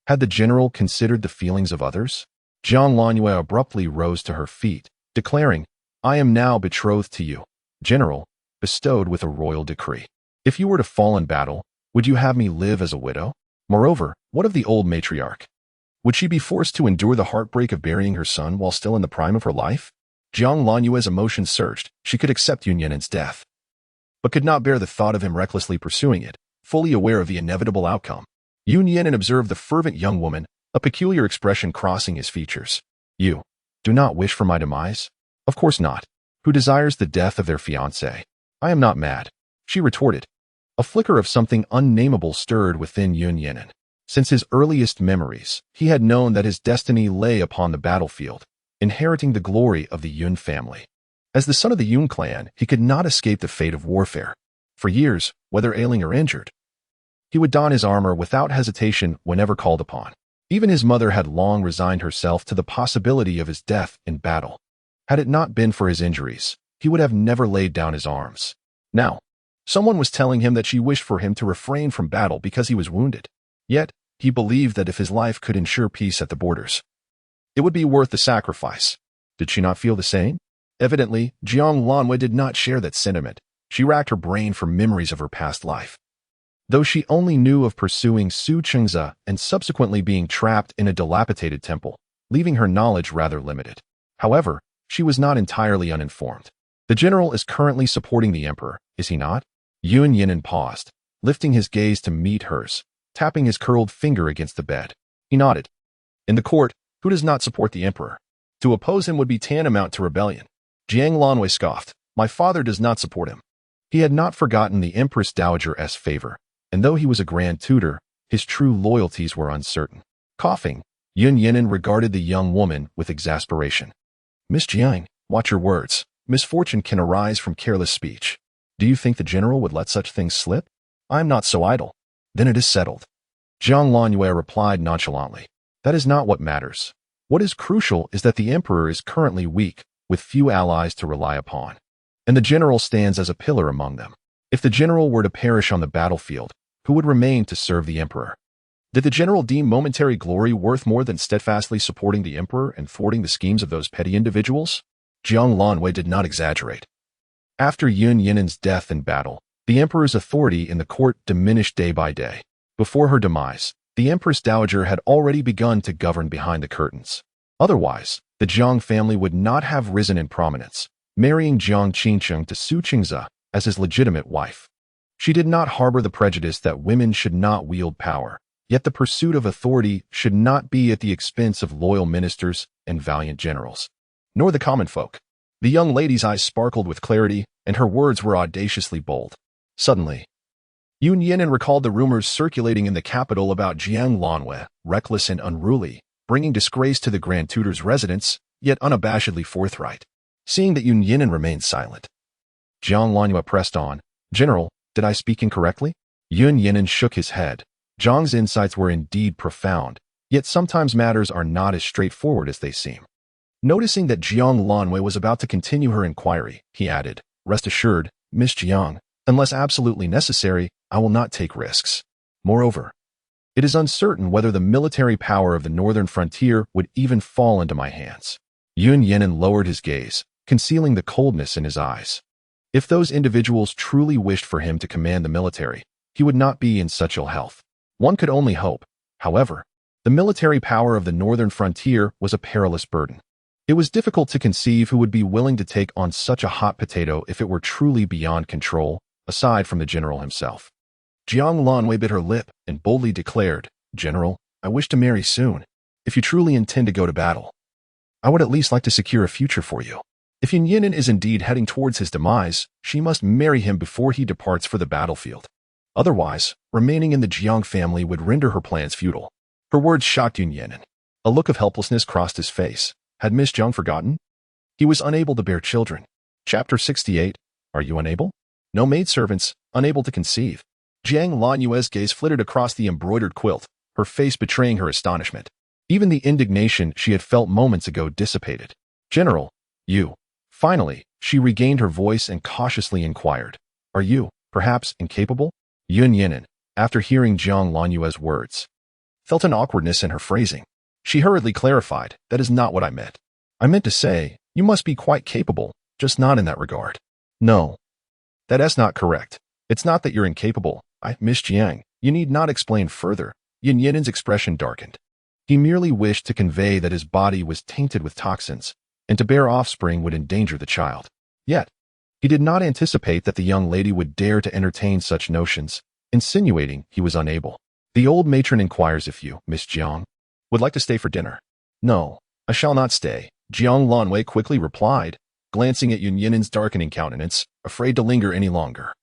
had the general considered the feelings of others? Jiang Lanyue abruptly rose to her feet, declaring, I am now betrothed to you, General, bestowed with a royal decree. If you were to fall in battle, would you have me live as a widow? Moreover, what of the old matriarch? Would she be forced to endure the heartbreak of burying her son while still in the prime of her life? Jiang Lanyue's emotions surged. She could accept Yun Yinin's death, but could not bear the thought of him recklessly pursuing it, fully aware of the inevitable outcome. Yun Yinin observed the fervent young woman, a peculiar expression crossing his features. You do not wish for my demise? Of course not. Who desires the death of their fiancé? I am not mad, she retorted. A flicker of something unnameable stirred within Yun Yinin. Since his earliest memories, he had known that his destiny lay upon the battlefield, inheriting the glory of the Yun family. As the son of the Yun clan, he could not escape the fate of warfare. For years, whether ailing or injured, he would don his armor without hesitation whenever called upon. Even his mother had long resigned herself to the possibility of his death in battle. Had it not been for his injuries, he would have never laid down his arms. Now, someone was telling him that she wished for him to refrain from battle because he was wounded. Yet, he believed that if his life could ensure peace at the borders, it would be worth the sacrifice. Did she not feel the same? Evidently, Jiang Lanwei did not share that sentiment. She racked her brain for memories of her past life. Though she only knew of pursuing Su Chengza and subsequently being trapped in a dilapidated temple, leaving her knowledge rather limited. However, she was not entirely uninformed. The general is currently supporting the emperor, is he not? Yun Yinan paused, lifting his gaze to meet hers, tapping his curled finger against the bed. He nodded. In the court, who does not support the emperor? To oppose him would be tantamount to rebellion. Jiang Lanwei scoffed. My father does not support him. He had not forgotten the Empress Dowager's favor, and though he was a grand tutor, his true loyalties were uncertain. Coughing, Yun Yinan regarded the young woman with exasperation. Miss Jiang, watch your words. Misfortune can arise from careless speech. Do you think the general would let such things slip? I am not so idle. Then it is settled. Jiang Lanwei replied nonchalantly. That is not what matters. What is crucial is that the emperor is currently weak, with few allies to rely upon. And the general stands as a pillar among them. If the general were to perish on the battlefield, who would remain to serve the emperor? Did the general deem momentary glory worth more than steadfastly supporting the emperor and thwarting the schemes of those petty individuals? Jiang Lanwei did not exaggerate. After Yun Yinan's death in battle, the emperor's authority in the court diminished day by day. Before her demise, the Empress Dowager had already begun to govern behind the curtains. Otherwise, the Jiang family would not have risen in prominence, marrying Jiang Qingcheng to Su Chengza as his legitimate wife. She did not harbor the prejudice that women should not wield power, yet the pursuit of authority should not be at the expense of loyal ministers and valiant generals, nor the common folk. The young lady's eyes sparkled with clarity, and her words were audaciously bold. Suddenly, Yun Yinan recalled the rumors circulating in the capital about Jiang Lanwei, reckless and unruly, bringing disgrace to the Grand Tutor's residence, yet unabashedly forthright. Seeing that Yun Yinan remained silent, Jiang Lanwei pressed on. General, did I speak incorrectly? Yun Yinan shook his head. Jiang's insights were indeed profound, yet sometimes matters are not as straightforward as they seem. Noticing that Jiang Lanwei was about to continue her inquiry, he added, Rest assured, Miss Jiang, unless absolutely necessary, I will not take risks. Moreover, it is uncertain whether the military power of the northern frontier would even fall into my hands. Yun Yinan lowered his gaze, concealing the coldness in his eyes. If those individuals truly wished for him to command the military, he would not be in such ill health. One could only hope. However, the military power of the northern frontier was a perilous burden. It was difficult to conceive who would be willing to take on such a hot potato if it were truly beyond control, aside from the general himself. Jiang Lanwei bit her lip and boldly declared, General, I wish to marry soon. If you truly intend to go to battle, I would at least like to secure a future for you. If Yun Yinan is indeed heading towards his demise, she must marry him before he departs for the battlefield. Otherwise, remaining in the Jiang family would render her plans futile. Her words shocked Yun Yinan. A look of helplessness crossed his face. Had Miss Jiang forgotten? He was unable to bear children. Chapter 68. Are you unable? No maidservants, unable to conceive. Jiang Lanwei's gaze flitted across the embroidered quilt, her face betraying her astonishment. Even the indignation she had felt moments ago dissipated. General, you. Finally, she regained her voice and cautiously inquired, Are you, perhaps, incapable? Yun Yinan, after hearing Jiang Lanwei's words, felt an awkwardness in her phrasing. She hurriedly clarified, That is not what I meant. I meant to say, you must be quite capable, just not in that regard. No. That's not correct. It's not that you're incapable. Miss Jiang, you need not explain further. Yun Yinan's expression darkened. He merely wished to convey that his body was tainted with toxins, and to bear offspring would endanger the child. Yet, he did not anticipate that the young lady would dare to entertain such notions, insinuating he was unable. The old matron inquires if you, Miss Jiang, would like to stay for dinner. No, I shall not stay, Jiang Lanwei quickly replied, glancing at Yun Yinan's darkening countenance, afraid to linger any longer.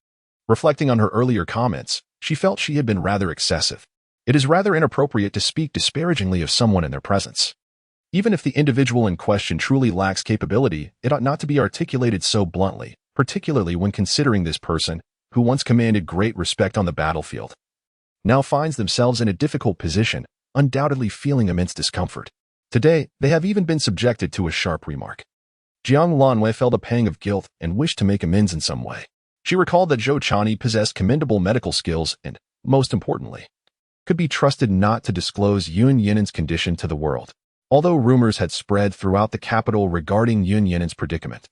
Reflecting on her earlier comments, she felt she had been rather excessive. It is rather inappropriate to speak disparagingly of someone in their presence. Even if the individual in question truly lacks capability, it ought not to be articulated so bluntly, particularly when considering this person, who once commanded great respect on the battlefield, now finds themselves in a difficult position, undoubtedly feeling immense discomfort. Today, they have even been subjected to a sharp remark. Jiang Lanwei felt a pang of guilt and wished to make amends in some way. She recalled that Zhou Chani possessed commendable medical skills and, most importantly, could be trusted not to disclose Yun Yinin's condition to the world. Although rumors had spread throughout the capital regarding Yun Yinin's predicament,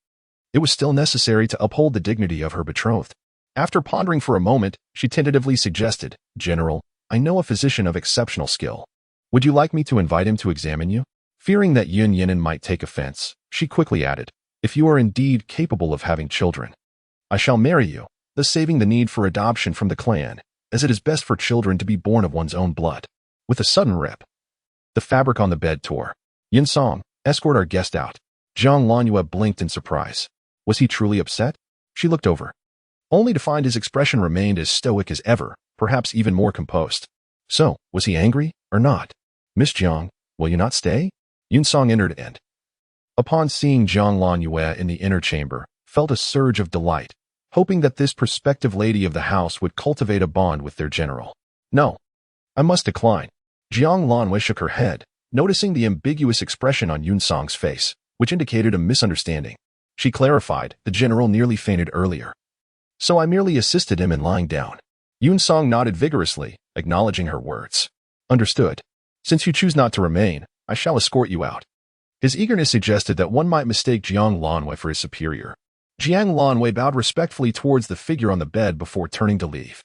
it was still necessary to uphold the dignity of her betrothed. After pondering for a moment, she tentatively suggested, "General, I know a physician of exceptional skill. Would you like me to invite him to examine you?" Fearing that Yun Yinin might take offense, she quickly added, "If you are indeed capable of having children, I shall marry you, thus saving the need for adoption from the clan, as it is best for children to be born of one's own blood." With a sudden rip, the fabric on the bed tore. "Yin Song, escort our guest out." Zhang Lanyue blinked in surprise. Was he truly upset? She looked over, only to find his expression remained as stoic as ever, perhaps even more composed. So, was he angry, or not? "Miss Jiang, will you not stay?" Yun Song entered and, upon seeing Zhang Lanyue in the inner chamber, felt a surge of delight, hoping that this prospective lady of the house would cultivate a bond with their general. "No, I must decline." Jiang Lanwei shook her head, noticing the ambiguous expression on Yun Song's face, which indicated a misunderstanding. She clarified, "The general nearly fainted earlier, so I merely assisted him in lying down." Yun Song nodded vigorously, acknowledging her words. "Understood. Since you choose not to remain, I shall escort you out." His eagerness suggested that one might mistake Jiang Lanwei for his superior. Jiang Lanwei bowed respectfully towards the figure on the bed before turning to leave.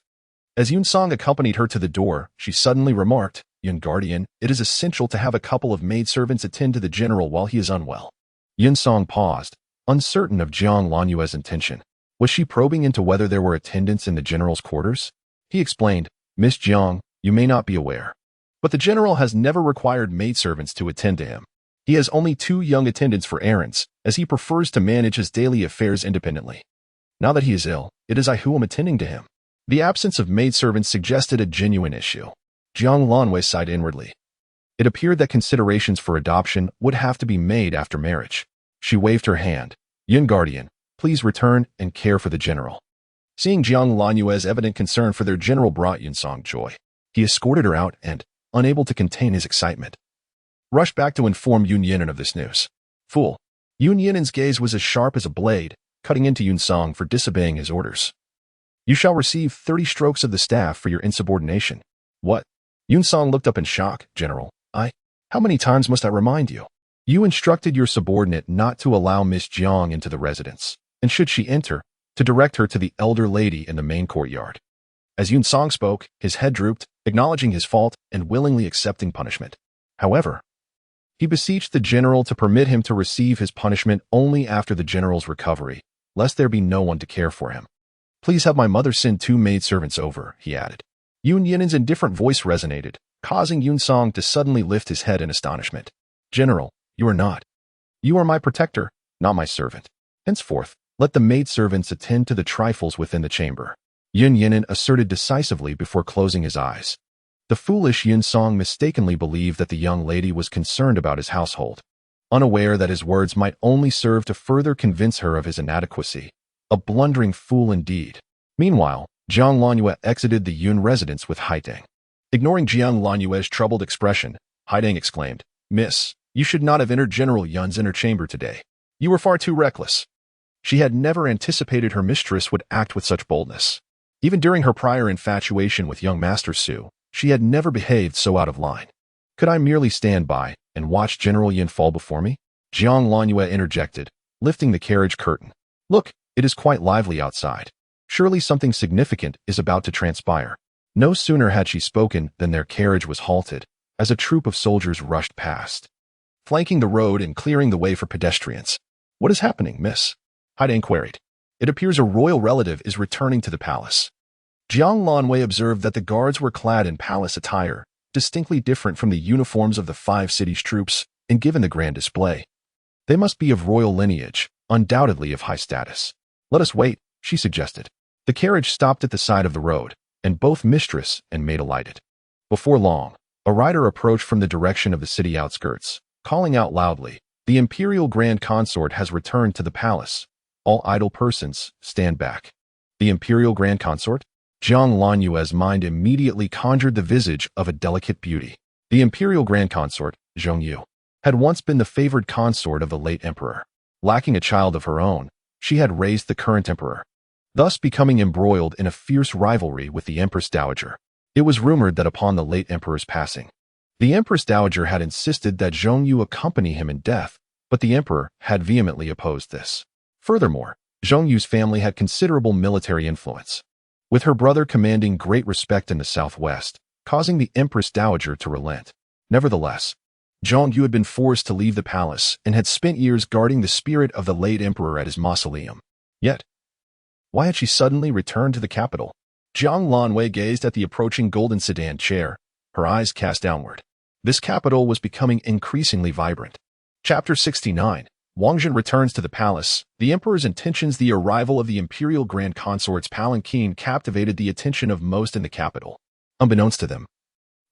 As Yun Song accompanied her to the door, she suddenly remarked, "Yun Guardian, it is essential to have a couple of maidservants attend to the general while he is unwell." Yun Song paused, uncertain of Jiang Lanyue's intention. Was she probing into whether there were attendants in the general's quarters? He explained, "Miss Jiang, you may not be aware, but the general has never required maidservants to attend to him. He has only 2 young attendants for errands, as he prefers to manage his daily affairs independently. Now that he is ill, it is I who am attending to him." The absence of maidservants suggested a genuine issue. Jiang Lanwei sighed inwardly. It appeared that considerations for adoption would have to be made after marriage. She waved her hand. "Yun Guardian, please return and care for the general." Seeing Jiang Lanyue's evident concern for their general brought Yun Song joy. He escorted her out and, unable to contain his excitement, rushed back to inform Yun Yinin of this news. Fool! Yun Yinin's gaze was as sharp as a blade, cutting into Yun Song for disobeying his orders. "You shall receive 30 strokes of the staff for your insubordination." "What?" Yun Song looked up in shock. "General, how many times must I remind you? You instructed your subordinate not to allow Miss Jiang into the residence, and should she enter, to direct her to the elder lady in the main courtyard." As Yun Song spoke, his head drooped, acknowledging his fault and willingly accepting punishment. However, he beseeched the general to permit him to receive his punishment only after the general's recovery, lest there be no one to care for him. "Please have my mother send 2 maidservants over," he added. Yun Yinin's indifferent voice resonated, causing Yun Song to suddenly lift his head in astonishment. "General, you are not. You are my protector, not my servant. Henceforth, let the maidservants attend to the trifles within the chamber," Yun Yinin asserted decisively before closing his eyes. The foolish Yun Song mistakenly believed that the young lady was concerned about his household, unaware that his words might only serve to further convince her of his inadequacy. A blundering fool indeed. Meanwhile, Jiang Lanyue exited the Yun residence with Haideng. Ignoring Jiang Lanyue's troubled expression, Haideng exclaimed, "Miss, you should not have entered General Yun's inner chamber today. You were far too reckless." She had never anticipated her mistress would act with such boldness. Even during her prior infatuation with young Master Su, she had never behaved so out of line. "Could I merely stand by and watch General Yun fall before me?" Jiang Lanyue interjected, lifting the carriage curtain. "Look, it is quite lively outside. Surely something significant is about to transpire." No sooner had she spoken than their carriage was halted, as a troop of soldiers rushed past, flanking the road and clearing the way for pedestrians. "What is happening, miss?" Haideng queried. "It appears a royal relative is returning to the palace." Jiang Lanwei observed that the guards were clad in palace attire, distinctly different from the uniforms of the 5 cities' troops, and given the grand display, they must be of royal lineage, undoubtedly of high status. "Let us wait," she suggested. The carriage stopped at the side of the road, and both mistress and maid alighted. Before long, a rider approached from the direction of the city outskirts, calling out loudly, "The Imperial Grand Consort has returned to the palace. All idle persons, stand back." The Imperial Grand Consort? Jiang Lanyue's mind immediately conjured the visage of a delicate beauty. The Imperial Grand Consort, Zhong Yu, had once been the favored consort of the late emperor. Lacking a child of her own, she had raised the current emperor, thus becoming embroiled in a fierce rivalry with the Empress Dowager. It was rumored that upon the late emperor's passing, the Empress Dowager had insisted that Zhong Yu accompany him in death, but the emperor had vehemently opposed this. Furthermore, Zhong Yu's family had considerable military influence, with her brother commanding great respect in the southwest, causing the Empress Dowager to relent. Nevertheless, Zhong Yu had been forced to leave the palace and had spent years guarding the spirit of the late emperor at his mausoleum. Yet, why had she suddenly returned to the capital? Jiang Lanwei gazed at the approaching golden sedan chair, her eyes cast downward. This capital was becoming increasingly vibrant. Chapter 69. Wang Zhen returns to the palace. The emperor's intentions. The arrival of the Imperial Grand Consort's palanquin captivated the attention of most in the capital. Unbeknownst to them,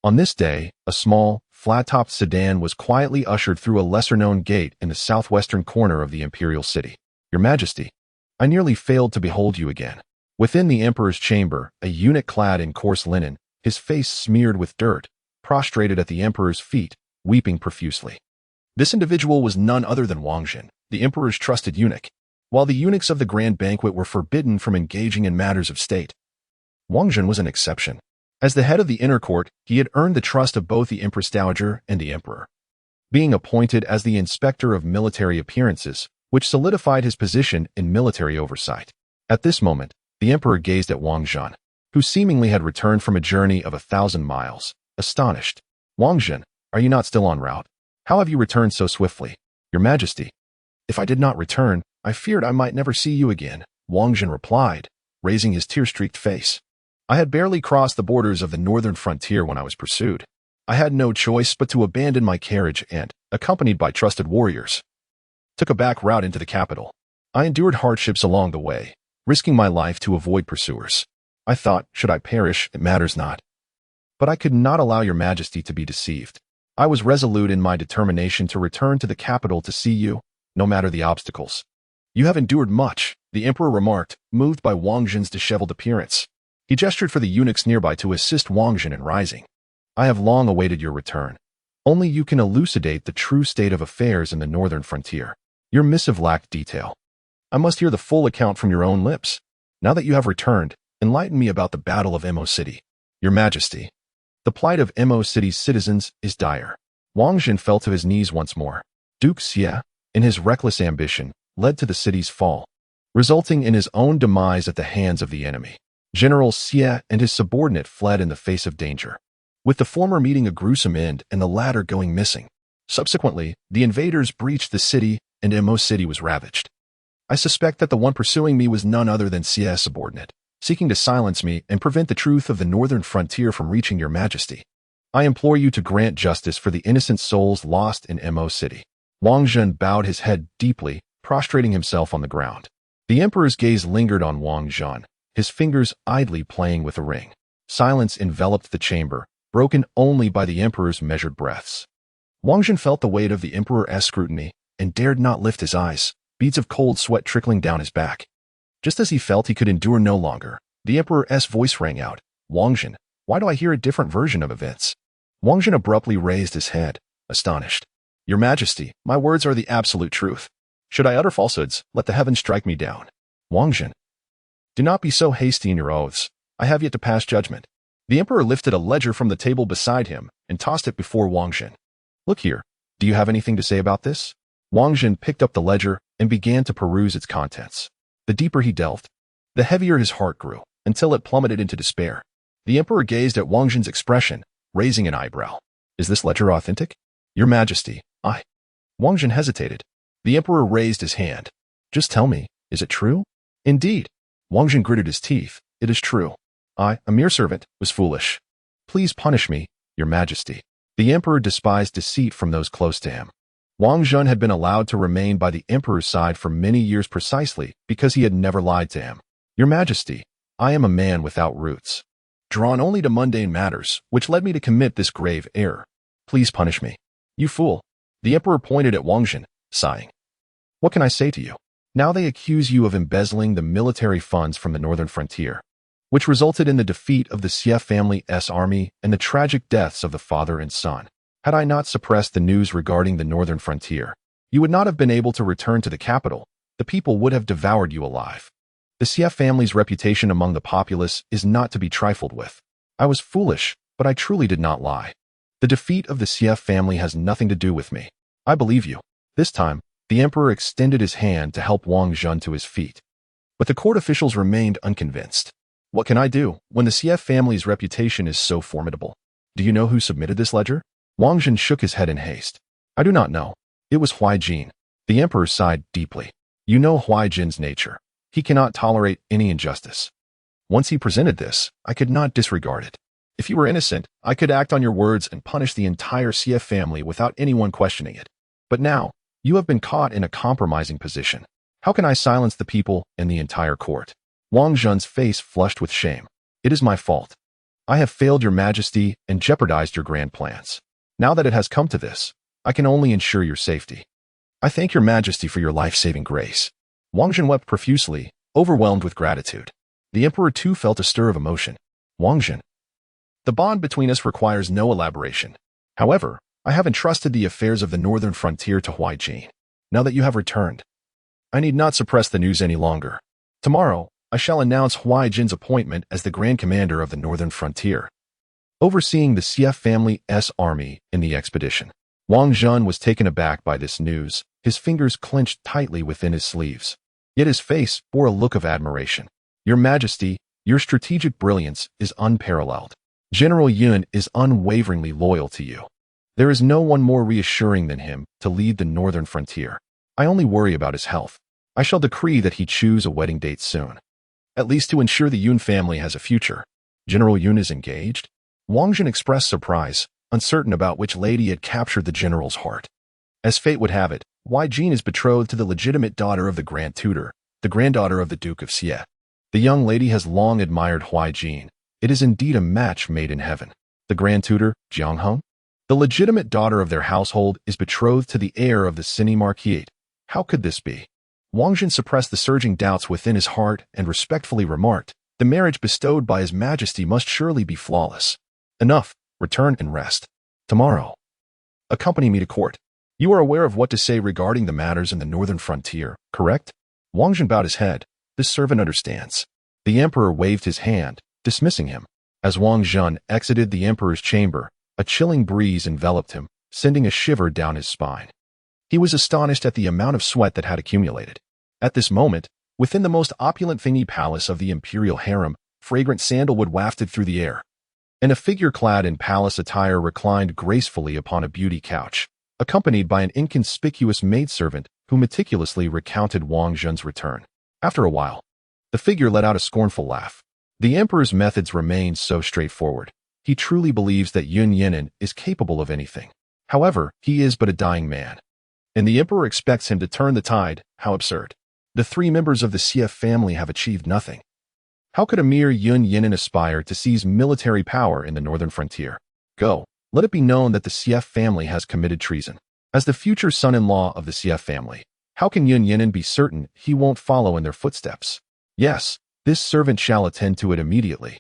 on this day, a small, flat-topped sedan was quietly ushered through a lesser-known gate in the southwestern corner of the imperial city. "Your Majesty, I nearly failed to behold you again." Within the emperor's chamber, a eunuch clad in coarse linen, his face smeared with dirt, prostrated at the emperor's feet, weeping profusely. This individual was none other than Wang Zhen, the emperor's trusted eunuch. While the eunuchs of the grand banquet were forbidden from engaging in matters of state, Wang Zhen was an exception. As the head of the inner court, he had earned the trust of both the Empress Dowager and the emperor, being appointed as the inspector of military appearances, which solidified his position in military oversight. At this moment, the emperor gazed at Wang Zhen, who seemingly had returned from a journey of 1,000 miles, astonished. "Wang Zhen, are you not still en route? How have you returned so swiftly?" "Your Majesty, if I did not return, I feared I might never see you again," Wang Zhen replied, raising his tear-streaked face. "I had barely crossed the borders of the northern frontier when I was pursued. I had no choice but to abandon my carriage and, accompanied by trusted warriors, took a back route into the capital. I endured hardships along the way, risking my life to avoid pursuers. I thought, should I perish, it matters not. But I could not allow your Majesty to be deceived. I was resolute in my determination to return to the capital to see you, no matter the obstacles." "You have endured much," the emperor remarked, moved by Wang Zhen's disheveled appearance. He gestured for the eunuchs nearby to assist Wang Zhen in rising. "I have long awaited your return. Only you can elucidate the true state of affairs in the northern frontier. Your missive lacked detail. I must hear the full account from your own lips. Now that you have returned, enlighten me about the Battle of Mo City." "Your Majesty, the plight of Mo City's citizens is dire." Wang Zhen fell to his knees once more. Duke Xie, in his reckless ambition, led to the city's fall, resulting in his own demise at the hands of the enemy. General Xie and his subordinate fled in the face of danger, with the former meeting a gruesome end and the latter going missing. Subsequently, the invaders breached the city and Mo City was ravaged. I suspect that the one pursuing me was none other than Xie's subordinate, seeking to silence me and prevent the truth of the northern frontier from reaching your Majesty. I implore you to grant justice for the innocent souls lost in Mo City." Wang Zhen bowed his head deeply, prostrating himself on the ground. The emperor's gaze lingered on Wang Zhen, his fingers idly playing with a ring. Silence enveloped the chamber, broken only by the emperor's measured breaths. Wang Zhen felt the weight of the emperor's scrutiny and dared not lift his eyes, beads of cold sweat trickling down his back. Just as he felt he could endure no longer, the emperor's voice rang out, "Wang Zhen, why do I hear a different version of events?" Wang Zhen abruptly raised his head, astonished. "Your Majesty, my words are the absolute truth. Should I utter falsehoods, let the heavens strike me down." "Wang Zhen, do not be so hasty in your oaths. I have yet to pass judgment." The emperor lifted a ledger from the table beside him and tossed it before Wang Zhen. "Look here, do you have anything to say about this?" Wang Zhen picked up the ledger and began to peruse its contents. The deeper he delved, the heavier his heart grew, until it plummeted into despair. The emperor gazed at Wang Zhen's expression, raising an eyebrow. "Is this ledger authentic?" "Your Majesty, I..." Wang Zhen hesitated. The emperor raised his hand. "Just tell me, is it true?" "Indeed." Wang Zhen gritted his teeth. "It is true. I, a mere servant, was foolish. Please punish me, your Majesty." The emperor despised deceit from those close to him. Wang Zhen had been allowed to remain by the emperor's side for many years precisely because he had never lied to him. "Your Majesty, I am a man without roots, drawn only to mundane matters, which led me to commit this grave error. Please punish me." "You fool. The emperor pointed at Wang Jin, sighing. What can I say to you? Now they accuse you of embezzling the military funds from the northern frontier, which resulted in the defeat of the Xie family's army and the tragic deaths of the father and son. Had I not suppressed the news regarding the northern frontier, you would not have been able to return to the capital. The people would have devoured you alive. The Xie family's reputation among the populace is not to be trifled with. I was foolish, but I truly did not lie. The defeat of the Xie family has nothing to do with me. I believe you. This time, the emperor extended his hand to help Wang Jun to his feet. But the court officials remained unconvinced. What can I do when the Xie family's reputation is so formidable? Do you know who submitted this ledger? Wang Jun shook his head in haste. I do not know. It was Huai Jin. The emperor sighed deeply. You know Huai Jin's nature. He cannot tolerate any injustice. Once he presented this, I could not disregard it. If you were innocent, I could act on your words and punish the entire Xie family without anyone questioning it. But now, you have been caught in a compromising position. How can I silence the people and the entire court? Wang Jun's face flushed with shame. It is my fault. I have failed your majesty and jeopardized your grand plans. Now that it has come to this, I can only ensure your safety. I thank your majesty for your life-saving grace. Wang Jun wept profusely, overwhelmed with gratitude. The emperor too felt a stir of emotion. Wang Jun. The bond between us requires no elaboration. However, I have entrusted the affairs of the northern frontier to Huai Jin. Now that you have returned, I need not suppress the news any longer. Tomorrow, I shall announce Huai Jin's appointment as the Grand Commander of the northern frontier, overseeing the Xie family's army in the expedition. Wang Jun was taken aback by this news, his fingers clenched tightly within his sleeves. Yet his face bore a look of admiration. Your Majesty, your strategic brilliance is unparalleled. General Yun is unwaveringly loyal to you. There is no one more reassuring than him to lead the northern frontier. I only worry about his health. I shall decree that he choose a wedding date soon, at least to ensure the Yun family has a future. General Yun is engaged? Wang Jun expressed surprise, uncertain about which lady had captured the general's heart. As fate would have it, Huai Jin is betrothed to the legitimate daughter of the Grand Tutor, the granddaughter of the Duke of Xie. The young lady has long admired Huai Jin. It is indeed a match made in heaven. The Grand Tutor, Jiang Heng, the legitimate daughter of their household, is betrothed to the heir of the Cine Marquis. How could this be? Wang Jun suppressed the surging doubts within his heart and respectfully remarked, the marriage bestowed by His Majesty must surely be flawless. Enough, return and rest. Tomorrow, accompany me to court. You are aware of what to say regarding the matters in the northern frontier, correct? Wang Jun bowed his head. This servant understands. The emperor waved his hand, dismissing him. As Wang Jun exited the emperor's chamber, a chilling breeze enveloped him, sending a shiver down his spine. He was astonished at the amount of sweat that had accumulated. At this moment, within the most opulent thingy palace of the imperial harem, fragrant sandalwood wafted through the air, and a figure clad in palace attire reclined gracefully upon a beauty couch, accompanied by an inconspicuous maidservant who meticulously recounted Wang Jun's return. After a while, the figure let out a scornful laugh. The emperor's methods remained so straightforward. He truly believes that Yun Yinan is capable of anything. However, he is but a dying man, and the emperor expects him to turn the tide. How absurd. The three members of the Xie family have achieved nothing. How could a mere Yun Yinan aspire to seize military power in the northern frontier? Go, let it be known that the Xie family has committed treason. As the future son-in-law of the Xie family, how can Yun Yinan be certain he won't follow in their footsteps? Yes, this servant shall attend to it immediately.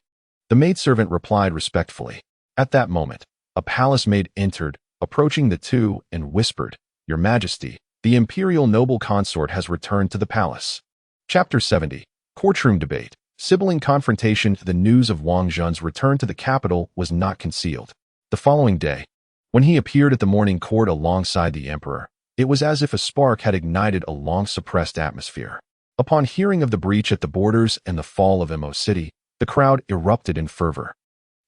The maidservant replied respectfully. At that moment, a palace maid entered, approaching the two, and whispered, Your Majesty, the imperial noble consort has returned to the palace. Chapter 70. Courtroom Debate. Sibling confrontation. The news of Wang Jun's return to the capital was not concealed. The following day, when he appeared at the morning court alongside the emperor, it was as if a spark had ignited a long-suppressed atmosphere. Upon hearing of the breach at the borders and the fall of Mo City, the crowd erupted in fervor,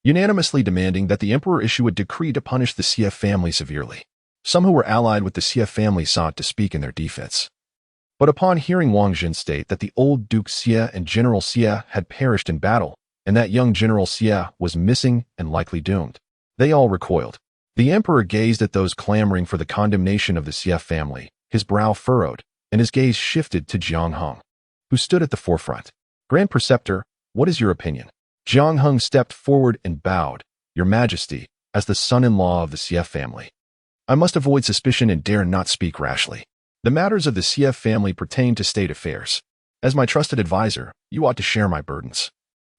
unanimously demanding that the emperor issue a decree to punish the Xie family severely. Some who were allied with the Xie family sought to speak in their defense. But upon hearing Wang Jun state that the old Duke Xie and General Xie had perished in battle, and that young General Xie was missing and likely doomed, they all recoiled. The emperor gazed at those clamoring for the condemnation of the Xie family, his brow furrowed, and his gaze shifted to Jiang Heng, who stood at the forefront. Grand Preceptor, what is your opinion? Jiang Heng stepped forward and bowed. Your Majesty, as the son-in-law of the Xie family, I must avoid suspicion and dare not speak rashly. The matters of the CF family pertain to state affairs. As my trusted advisor, you ought to share my burdens.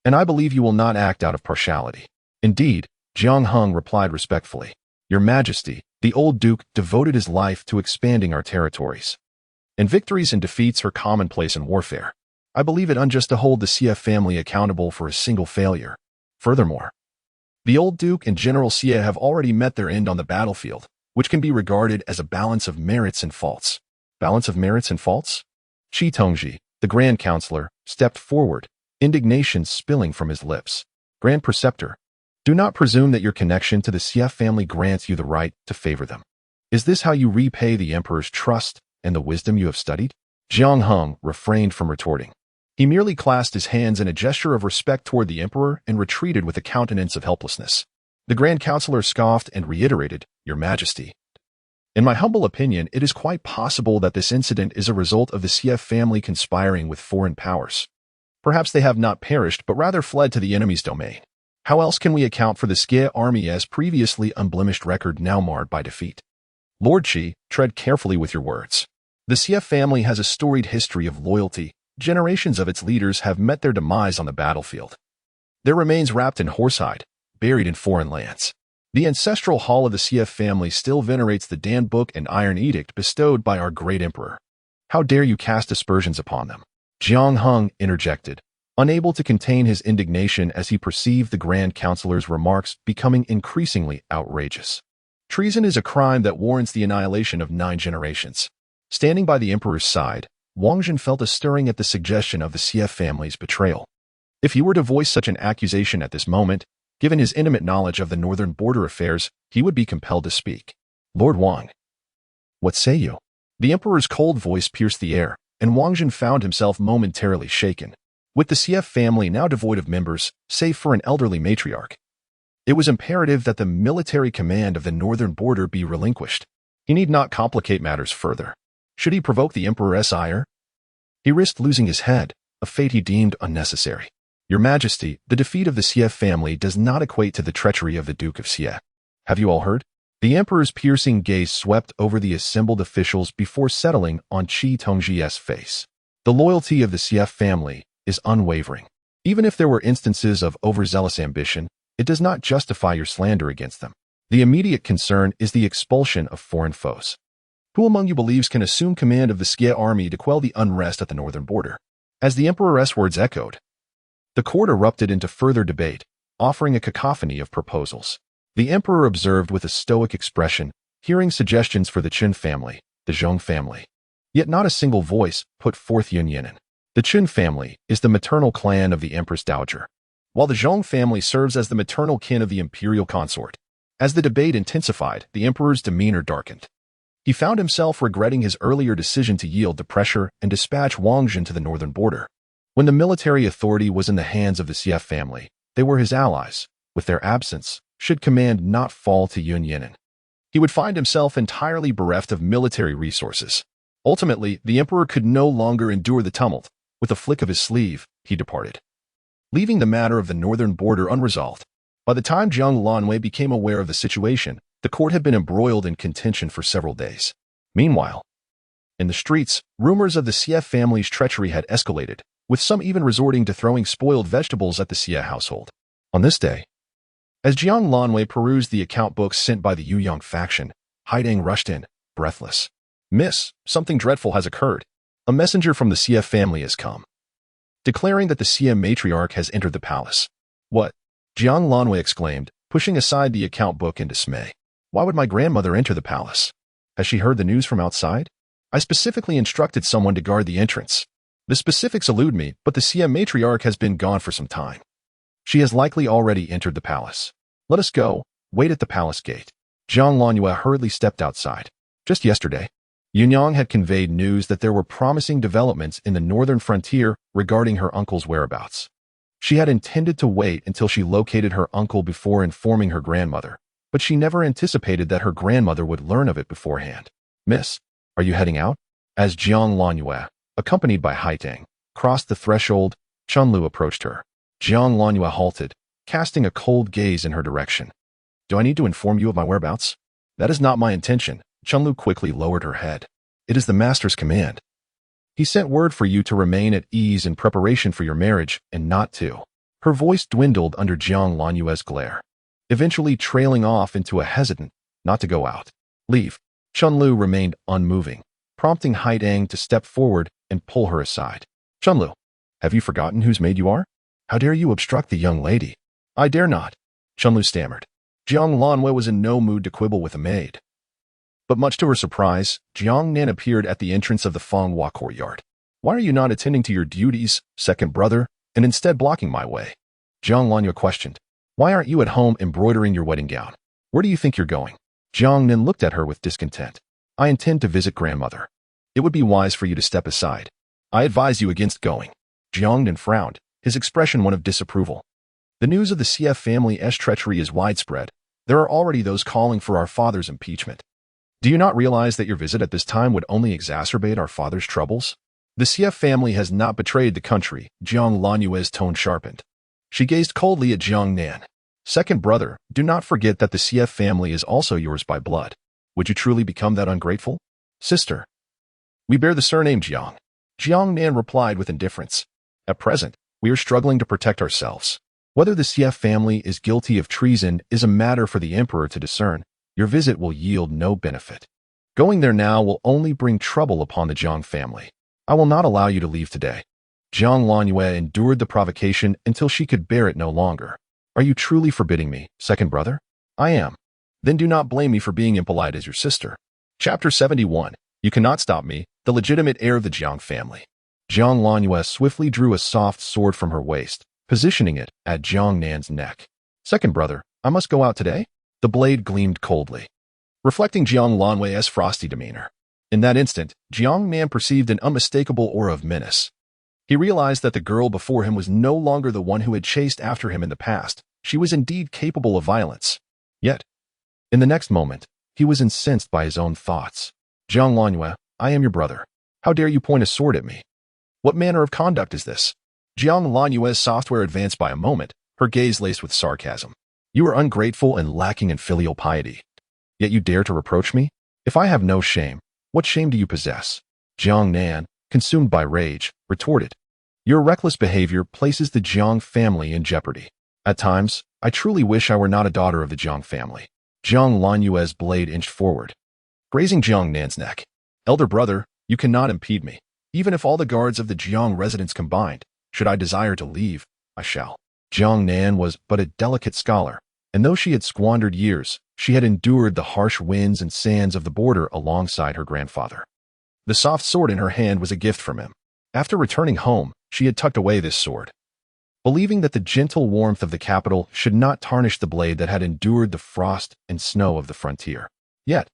And I believe you will not act out of partiality. Indeed, Jiang Hung replied respectfully. Your Majesty, the old duke devoted his life to expanding our territories. And victories and defeats are commonplace in warfare. I believe it unjust to hold the CF family accountable for a single failure. Furthermore, the old duke and General Xie have already met their end on the battlefield, which can be regarded as a balance of merits and faults. Balance of merits and faults? Qi Tongji, the Grand Counselor, stepped forward, indignation spilling from his lips. Grand Preceptor, do not presume that your connection to the Xie family grants you the right to favor them. Is this how you repay the Emperor's trust and the wisdom you have studied? Jiang Hung refrained from retorting. He merely clasped his hands in a gesture of respect toward the Emperor and retreated with a countenance of helplessness. The Grand Counselor scoffed and reiterated, Your Majesty. In my humble opinion, it is quite possible that this incident is a result of the Xie family conspiring with foreign powers. Perhaps they have not perished, but rather fled to the enemy's domain. How else can we account for the Xie army's previously unblemished record now marred by defeat? Lord Qi, tread carefully with your words. The Xie family has a storied history of loyalty. Generations of its leaders have met their demise on the battlefield. Their remains wrapped in horsehide, buried in foreign lands. The ancestral hall of the Xie family still venerates the Dan Book and Iron Edict bestowed by our great emperor. How dare you cast aspersions upon them? Jiang Hung interjected, unable to contain his indignation as he perceived the Grand Counselor's remarks becoming increasingly outrageous. Treason is a crime that warrants the annihilation of 9 generations. Standing by the emperor's side, Wang Jin felt a stirring at the suggestion of the Xie family's betrayal. If he were to voice such an accusation at this moment, given his intimate knowledge of the northern border affairs, he would be compelled to speak. Lord Wang. What say you? The emperor's cold voice pierced the air, and Wang Jin found himself momentarily shaken. With the Xie family now devoid of members, save for an elderly matriarch, it was imperative that the military command of the northern border be relinquished. He need not complicate matters further. Should he provoke the emperor's ire? He risked losing his head, a fate he deemed unnecessary. Your Majesty, the defeat of the Xie family does not equate to the treachery of the Duke of Xie. Have you all heard? The emperor's piercing gaze swept over the assembled officials before settling on Qi Tongji's face. The loyalty of the Xie family is unwavering. Even if there were instances of overzealous ambition, it does not justify your slander against them. The immediate concern is the expulsion of foreign foes. Who among you believes can assume command of the Xie army to quell the unrest at the northern border? As the emperor's words echoed, the court erupted into further debate, offering a cacophony of proposals. The emperor observed with a stoic expression, hearing suggestions for the Qin family, the Zhong family. Yet not a single voice put forth Yun Yinan. The Qin family is the maternal clan of the Empress Dowager, while the Zhong family serves as the maternal kin of the imperial consort. As the debate intensified, the emperor's demeanor darkened. He found himself regretting his earlier decision to yield to pressure and dispatch Wang Jin to the northern border. When the military authority was in the hands of the Xie family, they were his allies. With their absence, should command not fall to Yun Yinan, he would find himself entirely bereft of military resources. Ultimately, the emperor could no longer endure the tumult. With a flick of his sleeve, he departed, leaving the matter of the northern border unresolved. By the time Jiang Lanwei became aware of the situation, the court had been embroiled in contention for several days. Meanwhile, in the streets, rumors of the Xie family's treachery had escalated, with some even resorting to throwing spoiled vegetables at the Xie household. On this day, as Jiang Lanwei perused the account books sent by the Yuyang faction, Haidang rushed in, breathless. Miss, something dreadful has occurred. A messenger from the Xie family has come, declaring that the Xie matriarch has entered the palace. What? Jiang Lanwei exclaimed, pushing aside the account book in dismay. Why would my grandmother enter the palace? Has she heard the news from outside? I specifically instructed someone to guard the entrance. The specifics elude me, but the Xie matriarch has been gone for some time. She has likely already entered the palace. Let us go. Wait at the palace gate. Zhang Lanyue hurriedly stepped outside. Just yesterday, Yunyang had conveyed news that there were promising developments in the northern frontier regarding her uncle's whereabouts. She had intended to wait until she located her uncle before informing her grandmother, but she never anticipated that her grandmother would learn of it beforehand. Miss, are you heading out? As Jiang Lanyue, accompanied by Haitang, crossed the threshold, Chunlu approached her. Jiang Lanyue halted, casting a cold gaze in her direction. Do I need to inform you of my whereabouts? That is not my intention. Chunlu quickly lowered her head. It is the master's command. He sent word for you to remain at ease in preparation for your marriage and not to. Her voice dwindled under Jiang Lanyue's glare, eventually trailing off into a hesitant, not to go out. Leave. Chunlu remained unmoving, prompting Haidang to step forward and pull her aside. Chunlu, have you forgotten whose maid you are? How dare you obstruct the young lady? I dare not. Chunlu stammered. Jiang Lanwei was in no mood to quibble with a maid. But much to her surprise, Jiang Nan appeared at the entrance of the Fanghua courtyard. Why are you not attending to your duties, second brother, and instead blocking my way? Jiang Lanyu questioned. Why aren't you at home embroidering your wedding gown? Where do you think you're going? Jiang Nan looked at her with discontent. I intend to visit grandmother. It would be wise for you to step aside. I advise you against going. Jiang Nan frowned, his expression one of disapproval. The news of the CF family's treachery is widespread. There are already those calling for our father's impeachment. Do you not realize that your visit at this time would only exacerbate our father's troubles? The CF family has not betrayed the country. Jiang Lanyue's tone sharpened. She gazed coldly at Jiang Nan. Second brother, do not forget that the CF family is also yours by blood. Would you truly become that ungrateful? Sister. We bear the surname Jiang. Jiang Nan replied with indifference. At present, we are struggling to protect ourselves. Whether the CF family is guilty of treason is a matter for the emperor to discern. Your visit will yield no benefit. Going there now will only bring trouble upon the Jiang family. I will not allow you to leave today. Jiang Lanyue endured the provocation until she could bear it no longer. Are you truly forbidding me, second brother? I am. Then do not blame me for being impolite as your sister. Chapter 71. You cannot stop me, the legitimate heir of the Jiang family. Jiang Lanyue swiftly drew a soft sword from her waist, positioning it at Jiang Nan's neck. Second brother, I must go out today? The blade gleamed coldly, reflecting Jiang Lanwei's frosty demeanor. In that instant, Jiang Nan perceived an unmistakable aura of menace. He realized that the girl before him was no longer the one who had chased after him in the past. She was indeed capable of violence. Yet, in the next moment, he was incensed by his own thoughts. Jiang Lanyue, I am your brother. How dare you point a sword at me? What manner of conduct is this? Jiang Lanyue's software advanced by a moment, her gaze laced with sarcasm. You are ungrateful and lacking in filial piety. Yet you dare to reproach me? If I have no shame, what shame do you possess? Jiang Nan, consumed by rage, retorted. Your reckless behavior places the Jiang family in jeopardy. At times, I truly wish I were not a daughter of the Jiang family. Jiang Lanyue's blade inched forward, grazing Jiang Nan's neck. Elder brother, you cannot impede me. Even if all the guards of the Jiang residence combined, should I desire to leave, I shall. Jiang Nan was but a delicate scholar, and though she had squandered years, she had endured the harsh winds and sands of the border alongside her grandfather. The soft sword in her hand was a gift from him. After returning home, she had tucked away this sword, believing that the gentle warmth of the capital should not tarnish the blade that had endured the frost and snow of the frontier. Yet,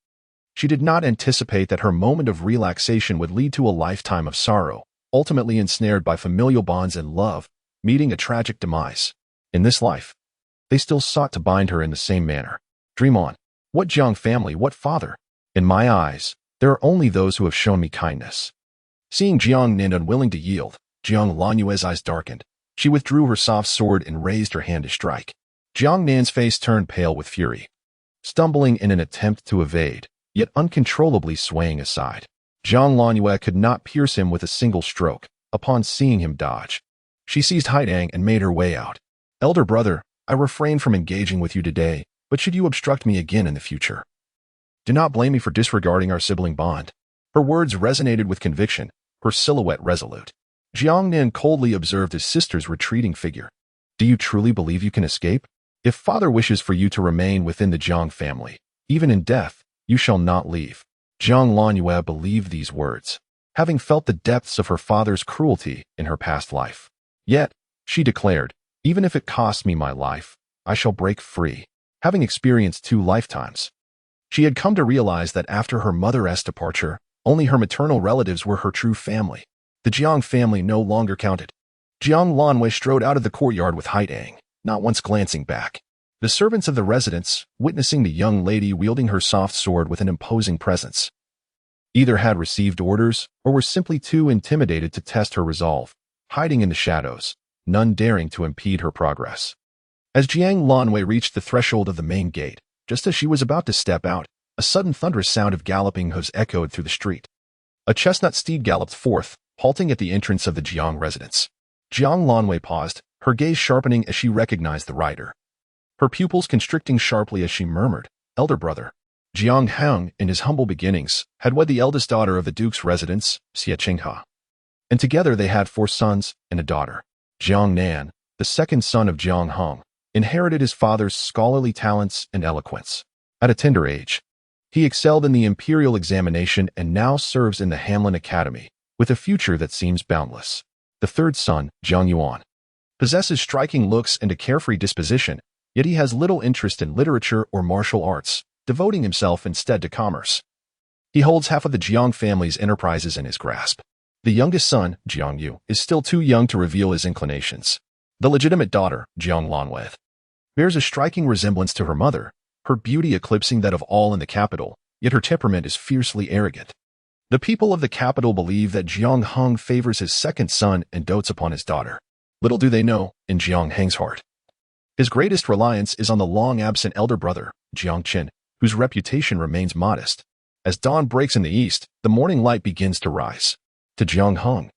she did not anticipate that her moment of relaxation would lead to a lifetime of sorrow, ultimately ensnared by familial bonds and love, meeting a tragic demise. In this life, they still sought to bind her in the same manner. Dream on. What Jiang family, what father? In my eyes, there are only those who have shown me kindness. Seeing Jiang Nan unwilling to yield, Jiang Lanyue's eyes darkened. She withdrew her soft sword and raised her hand to strike. Jiang Nan's face turned pale with fury, stumbling in an attempt to evade, yet uncontrollably swaying aside. Jiang Lanyue could not pierce him with a single stroke. Upon seeing him dodge, she seized Haidang and made her way out. Elder brother, I refrain from engaging with you today, but should you obstruct me again in the future, do not blame me for disregarding our sibling bond. Her words resonated with conviction, her silhouette resolute. Jiang Nan coldly observed his sister's retreating figure. Do you truly believe you can escape? If father wishes for you to remain within the Jiang family, even in death, you shall not leave. Jiang Lanyue believed these words, having felt the depths of her father's cruelty in her past life. Yet, she declared, even if it costs me my life, I shall break free. Having experienced 2 lifetimes, she had come to realize that after her mother's departure, only her maternal relatives were her true family. The Jiang family no longer counted. Jiang Lanwei strode out of the courtyard with Haidang, not once glancing back. The servants of the residence, witnessing the young lady wielding her soft sword with an imposing presence, either had received orders or were simply too intimidated to test her resolve, hiding in the shadows, none daring to impede her progress. As Jiang Lanwei reached the threshold of the main gate, just as she was about to step out, A sudden thunderous sound of galloping hooves echoed through the street. A chestnut steed galloped forth, halting at the entrance of the Jiang residence. Jiang Lanwei paused, her gaze sharpening as she recognized the rider. Her pupils constricting sharply as she murmured, "Elder brother." Jiang Heng, in his humble beginnings, had wed the eldest daughter of the duke's residence, Xie Qinghe. And together they had 4 sons and a daughter. Jiang Nan, the second son of Jiang Heng, inherited his father's scholarly talents and eloquence. At a tender age, he excelled in the imperial examination and now serves in the Hanlin Academy, with a future that seems boundless. The third son, Jiang Yuan, possesses striking looks and a carefree disposition, yet he has little interest in literature or martial arts, devoting himself instead to commerce. He holds half of the Jiang family's enterprises in his grasp. The youngest son, Jiang Yu, is still too young to reveal his inclinations. The legitimate daughter, Jiang Lanwei, bears a striking resemblance to her mother, her beauty eclipsing that of all in the capital, yet her temperament is fiercely arrogant. The people of the capital believe that Jiang Heng favors his second son and dotes upon his daughter. Little do they know, in Jiang Heng's heart, his greatest reliance is on the long-absent elder brother, Jiang Qin, whose reputation remains modest. As dawn breaks in the east, the morning light begins to rise. To Jiang Heng,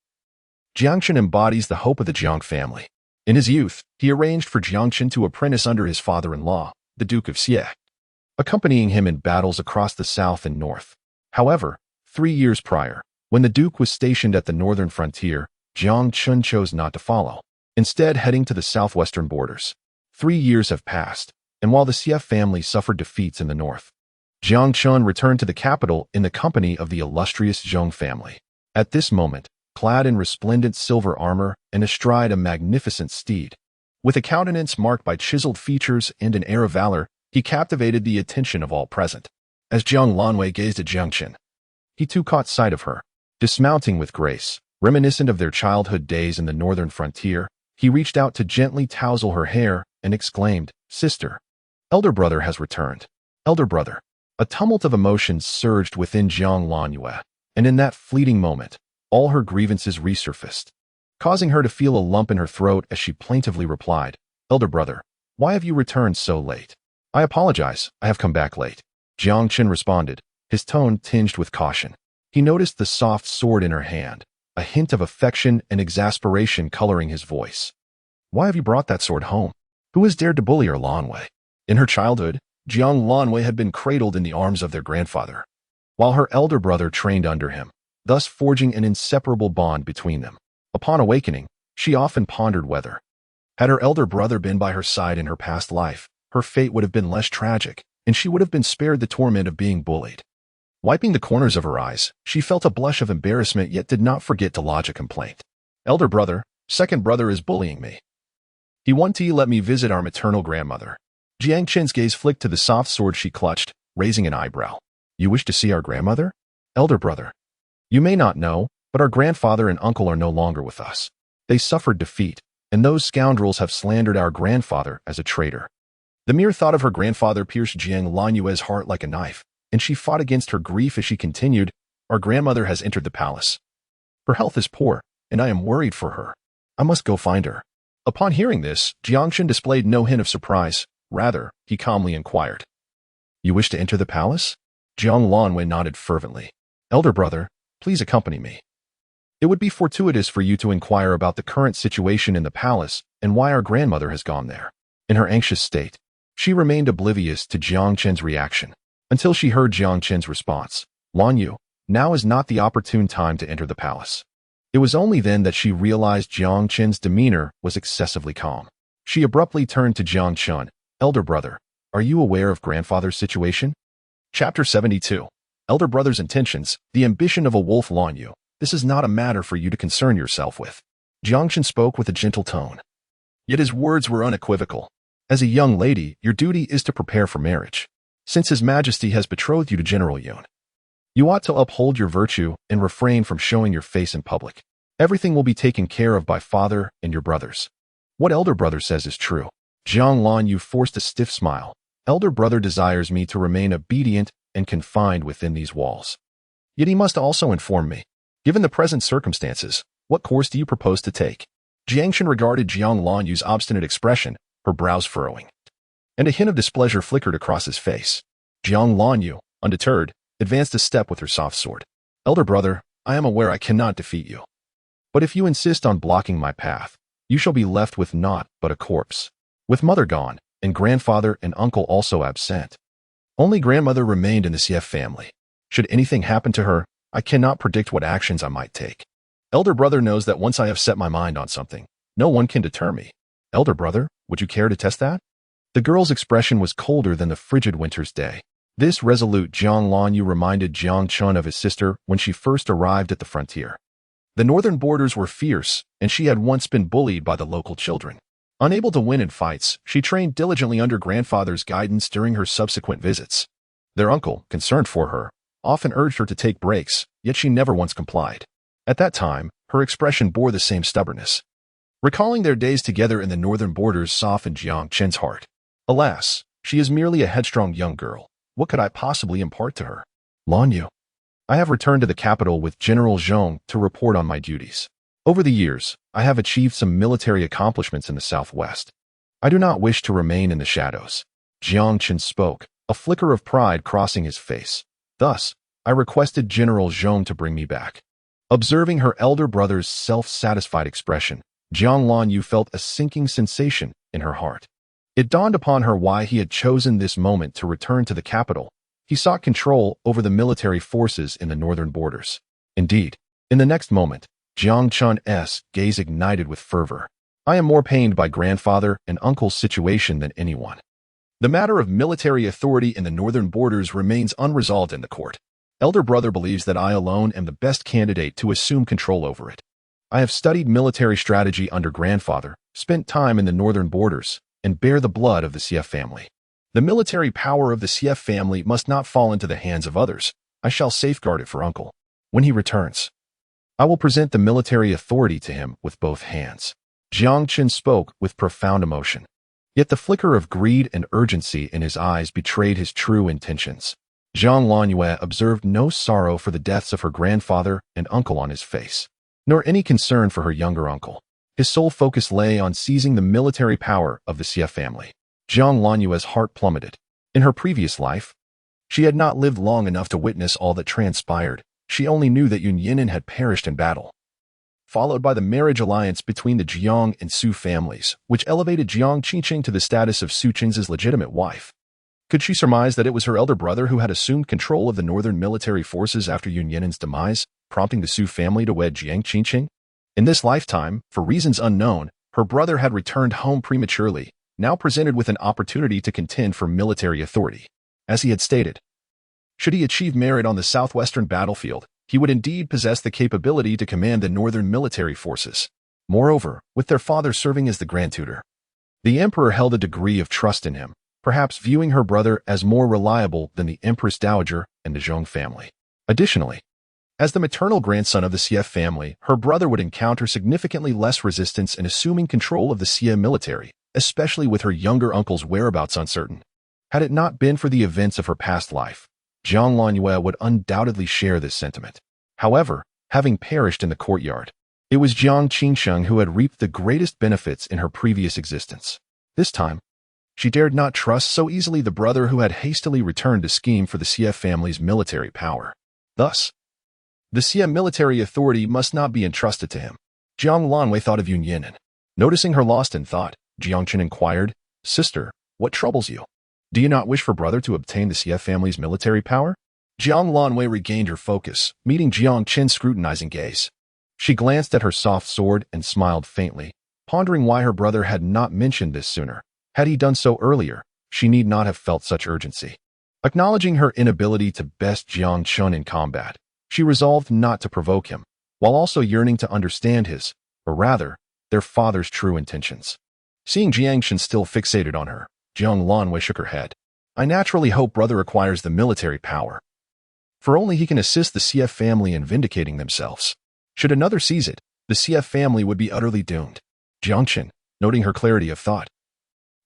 Jiang Qin embodies the hope of the Jiang family. In his youth, he arranged for Jiang Qin to apprentice under his father-in-law, the Duke of Xie, accompanying him in battles across the south and north. However, 3 years prior, when the Duke was stationed at the northern frontier, Jiang Qin chose not to follow, instead heading to the southwestern borders. 3 years have passed, and while the Xie family suffered defeats in the north, Jiang Qin returned to the capital in the company of the illustrious Zhong family. At this moment, clad in resplendent silver armor and astride a magnificent steed, with a countenance marked by chiseled features and an air of valor, he captivated the attention of all present. As Jiang Lanwei gazed at Jiang Qin, he too caught sight of her. Dismounting with grace, reminiscent of their childhood days in the northern frontier, he reached out to gently tousle her hair and exclaimed, "Sister, elder brother has returned." Elder brother. A tumult of emotions surged within Jiang Lanwei, and in that fleeting moment, all her grievances resurfaced, causing her to feel a lump in her throat as she plaintively replied, "Elder brother, why have you returned so late?" "I apologize, I have come back late," Jiang Qin responded, his tone tinged with caution. He noticed the soft sword in her hand, a hint of affection and exasperation coloring his voice. "Why have you brought that sword home? Who has dared to bully her Lanwei?" In her childhood, Jiang Lanwei had been cradled in the arms of their grandfather, while her elder brother trained under him, thus forging an inseparable bond between them. Upon awakening, she often pondered whether, had her elder brother been by her side in her past life, her fate would have been less tragic, and she would have been spared the torment of being bullied. Wiping the corners of her eyes, she felt a blush of embarrassment yet did not forget to lodge a complaint. "Elder brother, second brother is bullying me. He won't let me visit our maternal grandmother." Jiang Qin's gaze flicked to the soft sword she clutched, raising an eyebrow. "You wish to see our grandmother?" "Elder brother, you may not know, but our grandfather and uncle are no longer with us. They suffered defeat, and those scoundrels have slandered our grandfather as a traitor." The mere thought of her grandfather pierced Jiang Lanwei's heart like a knife, and she fought against her grief as she continued, "Our grandmother has entered the palace. Her health is poor, and I am worried for her. I must go find her." Upon hearing this, Jiang Qin displayed no hint of surprise. Rather, he calmly inquired, "You wish to enter the palace?" Jiang Lanwei nodded fervently. "Elder brother, please accompany me. It would be fortuitous for you to inquire about the current situation in the palace and why our grandmother has gone there." In her anxious state, she remained oblivious to Jiang Qin's reaction, until she heard Jiang Qin's response, "Lan Yu, now is not the opportune time to enter the palace." It was only then that she realized Jiang Qin's demeanor was excessively calm. She abruptly turned to Jiang Qin, "Elder brother, are you aware of grandfather's situation?" Chapter 72. Elder brother's intentions, the ambition of a wolf. Lan Yu, this is not a matter for you to concern yourself with. Jiang Qin spoke with a gentle tone, yet his words were unequivocal. As a young lady, your duty is to prepare for marriage. Since His Majesty has betrothed you to General Yun, you ought to uphold your virtue and refrain from showing your face in public. Everything will be taken care of by father and your brothers. What elder brother says is true. Jiang Lan Yu forced a stiff smile. Elder brother desires me to remain obedient and confined within these walls. Yet he must also inform me, given the present circumstances, what course do you propose to take? Jiang Qin regarded Jiang Lan Yu's obstinate expression, her brows furrowing, and a hint of displeasure flickered across his face. Jiang Lan Yu, undeterred, advanced a step with her soft sword. "Elder brother, I am aware I cannot defeat you. But if you insist on blocking my path, you shall be left with naught but a corpse." With mother gone, and grandfather and uncle also absent, only grandmother remained in the CF family. Should anything happen to her, I cannot predict what actions I might take. Elder brother knows that once I have set my mind on something, no one can deter me. Elder brother, would you care to test that? The girl's expression was colder than the frigid winter's day. This resolute Jiang Lanyu reminded Jiang Chun of his sister when she first arrived at the frontier. The northern borders were fierce, and she had once been bullied by the local children. Unable to win in fights, she trained diligently under grandfather's guidance during her subsequent visits. Their uncle, concerned for her, often urged her to take breaks, yet she never once complied. At that time, her expression bore the same stubbornness. Recalling their days together in the northern borders softened Jiang Chen's heart. Alas, she is merely a headstrong young girl. What could I possibly impart to her? Lanyu. I have returned to the capital with General Zhong to report on my duties. Over the years, I have achieved some military accomplishments in the southwest. I do not wish to remain in the shadows. Jiang Chen spoke, a flicker of pride crossing his face. Thus, I requested General Zhong to bring me back. Observing her elder brother's self-satisfied expression, Jiang Lanyu felt a sinking sensation in her heart. It dawned upon her why he had chosen this moment to return to the capital. He sought control over the military forces in the northern borders. Indeed, in the next moment, Jiang Chun's gaze ignited with fervor. I am more pained by grandfather and uncle's situation than anyone. The matter of military authority in the northern borders remains unresolved in the court. Elder brother believes that I alone am the best candidate to assume control over it. I have studied military strategy under grandfather, spent time in the northern borders, and bear the blood of the CF family. The military power of the CF family must not fall into the hands of others. I shall safeguard it for uncle. When he returns, I will present the military authority to him with both hands. Jiang Chen spoke with profound emotion. Yet the flicker of greed and urgency in his eyes betrayed his true intentions. Jiang Lanyu observed no sorrow for the deaths of her grandfather and uncle on his face, nor any concern for her younger uncle. His sole focus lay on seizing the military power of the CF family. Jiang Lanyu's heart plummeted. In her previous life, she had not lived long enough to witness all that transpired. She only knew that Yun Yinan had perished in battle, followed by the marriage alliance between the Jiang and Su families, which elevated Jiang Qiqing to the status of Su Qin's legitimate wife. Could she surmise that it was her elder brother who had assumed control of the northern military forces after Yun Yinan's demise, prompting the Su family to wed Jiang Qiqing? In this lifetime, for reasons unknown, her brother had returned home prematurely, now presented with an opportunity to contend for military authority. As he had stated, should he achieve merit on the southwestern battlefield, he would indeed possess the capability to command the northern military forces. Moreover, with their father serving as the grand tutor, the emperor held a degree of trust in him, perhaps viewing her brother as more reliable than the Empress Dowager and the Zhong family. Additionally, as the maternal grandson of the CF family, her brother would encounter significantly less resistance in assuming control of the Xia military, especially with her younger uncle's whereabouts uncertain. Had it not been for the events of her past life, Jiang Lanyu would undoubtedly share this sentiment. However, having perished in the courtyard, it was Jiang Qingsheng who had reaped the greatest benefits in her previous existence. This time, she dared not trust so easily the brother who had hastily returned to scheme for the Xia family's military power. Thus, the Xia military authority must not be entrusted to him. Jiang Lanwei thought of Yun Yinan. Noticing her lost in thought, Jiang Chen inquired, "Sister, what troubles you? Do you not wish for brother to obtain the Xia family's military power?" Jiang Lanwei regained her focus, meeting Jiang Chen's scrutinizing gaze. She glanced at her soft sword and smiled faintly, pondering why her brother had not mentioned this sooner. Had he done so earlier, she need not have felt such urgency. Acknowledging her inability to best Jiang Chen in combat, she resolved not to provoke him, while also yearning to understand his, or rather, their father's true intentions. Seeing Jiang Chen still fixated on her, Jiang Lanwei shook her head. "I naturally hope brother acquires the military power, for only he can assist the CF family in vindicating themselves. Should another seize it, the CF family would be utterly doomed." Jiang Chen, noting her clarity of thought,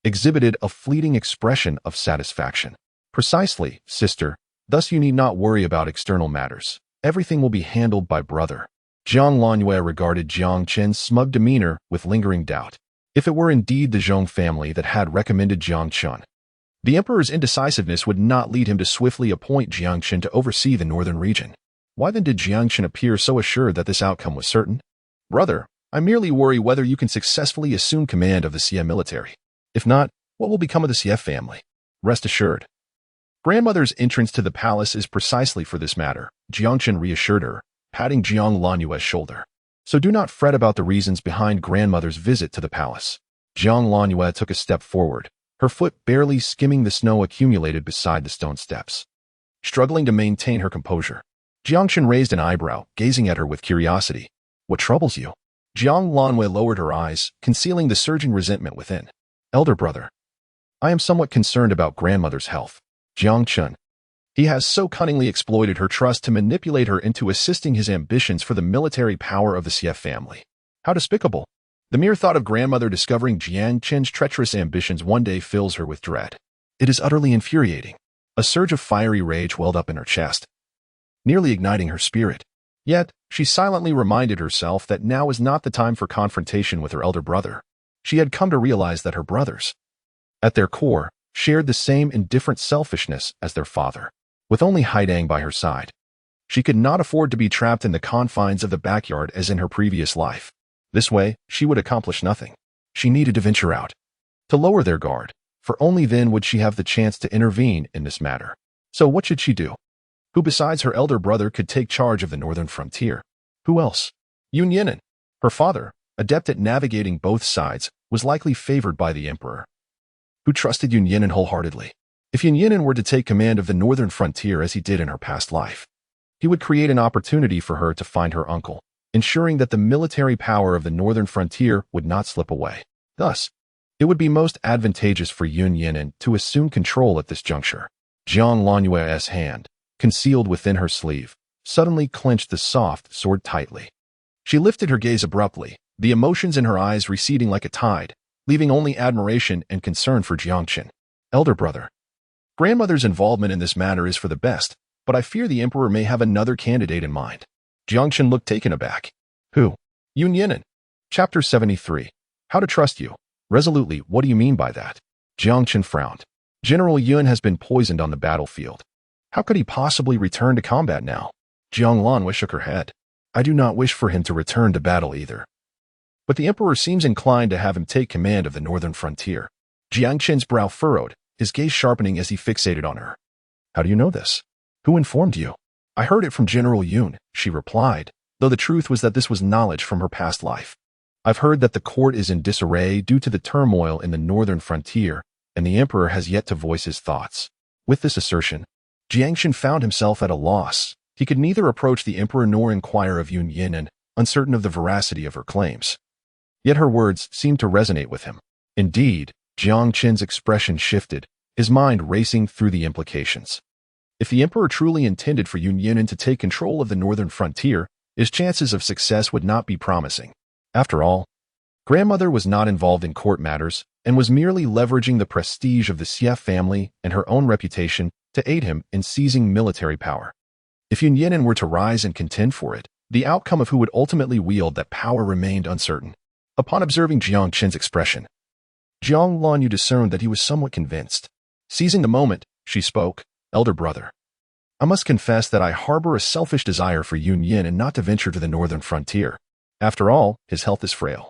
exhibited a fleeting expression of satisfaction. "Precisely, sister. Thus you need not worry about external matters. Everything will be handled by brother." Jiang Lanyu regarded Jiang Chen's smug demeanor with lingering doubt. If it were indeed the Zhong family that had recommended Jiang Chen, The emperor's indecisiveness would not lead him to swiftly appoint Jiangchen to oversee the northern region. Why then did Jiangchen appear so assured that this outcome was certain? Brother, I merely worry whether you can successfully assume command of the Xie military. If not, what will become of the Xie family? Rest assured. Grandmother's entrance to the palace is precisely for this matter, Jiangchen reassured her, patting Jiang Lanyue's shoulder. So do not fret about the reasons behind grandmother's visit to the palace. Jiang Lanyue took a step forward, her foot barely skimming the snow accumulated beside the stone steps. Struggling to maintain her composure, Jiangchen raised an eyebrow, gazing at her with curiosity. What troubles you? Jiang Lanyue lowered her eyes, concealing the surging resentment within. Elder brother, I am somewhat concerned about grandmother's health. Jiangchen. He has so cunningly exploited her trust to manipulate her into assisting his ambitions for the military power of the Xie family. How despicable. The mere thought of grandmother discovering Jiangchen's treacherous ambitions one day fills her with dread. It is utterly infuriating. A surge of fiery rage welled up in her chest, nearly igniting her spirit. Yet, she silently reminded herself that now was not the time for confrontation with her elder brother. She had come to realize that her brothers, at their core, shared the same indifferent selfishness as their father. With only Haidang by her side, she could not afford to be trapped in the confines of the backyard as in her previous life. This way, she would accomplish nothing. She needed to venture out, to lower their guard, for only then would she have the chance to intervene in this matter. So what should she do? Who besides her elder brother could take charge of the northern frontier? Who else? Yun Yinan. Her father, adept at navigating both sides, was likely favored by the emperor, who trusted Yun Yinan wholeheartedly. If Yun Yinan were to take command of the northern frontier as he did in her past life, he would create an opportunity for her to find her uncle, ensuring that the military power of the northern frontier would not slip away. Thus, it would be most advantageous for Yun Yinan to assume control at this juncture. Jiang Lanyue's hand, concealed within her sleeve, suddenly clenched the soft sword tightly. She lifted her gaze abruptly, the emotions in her eyes receding like a tide, leaving only admiration and concern for Jiangchen. Elder brother, grandmother's involvement in this matter is for the best, but I fear the emperor may have another candidate in mind. Jiangchen looked taken aback. Who? Yun Yinan. Chapter 73. How to trust you. Resolutely, what do you mean by that? Jiangchen frowned. General Yun has been poisoned on the battlefield. How could he possibly return to combat now? Jiang Lanyue shook her head. I do not wish for him to return to battle either. But the emperor seems inclined to have him take command of the northern frontier. Jiangchen's brow furrowed, his gaze sharpening as he fixated on her. How do you know this? Who informed you? I heard it from General Yun, she replied, though the truth was that this was knowledge from her past life. I've heard that the court is in disarray due to the turmoil in the northern frontier, and the emperor has yet to voice his thoughts. With this assertion, Jiangchen found himself at a loss. He could neither approach the emperor nor inquire of Yun Yinan, uncertain of the veracity of her claims. Yet her words seemed to resonate with him. Indeed, Jiangchen's expression shifted, his mind racing through the implications. If the emperor truly intended for Yun Yinan to take control of the northern frontier, his chances of success would not be promising. After all, grandmother was not involved in court matters and was merely leveraging the prestige of the Xie family and her own reputation to aid him in seizing military power. If Yun Yinan were to rise and contend for it, the outcome of who would ultimately wield that power remained uncertain. Upon observing Jiangchen's expression, Jiang Lanyue discerned that he was somewhat convinced. Seizing the moment, she spoke, Elder brother, I must confess that I harbor a selfish desire for Yun Yinan not to venture to the northern frontier. After all, his health is frail,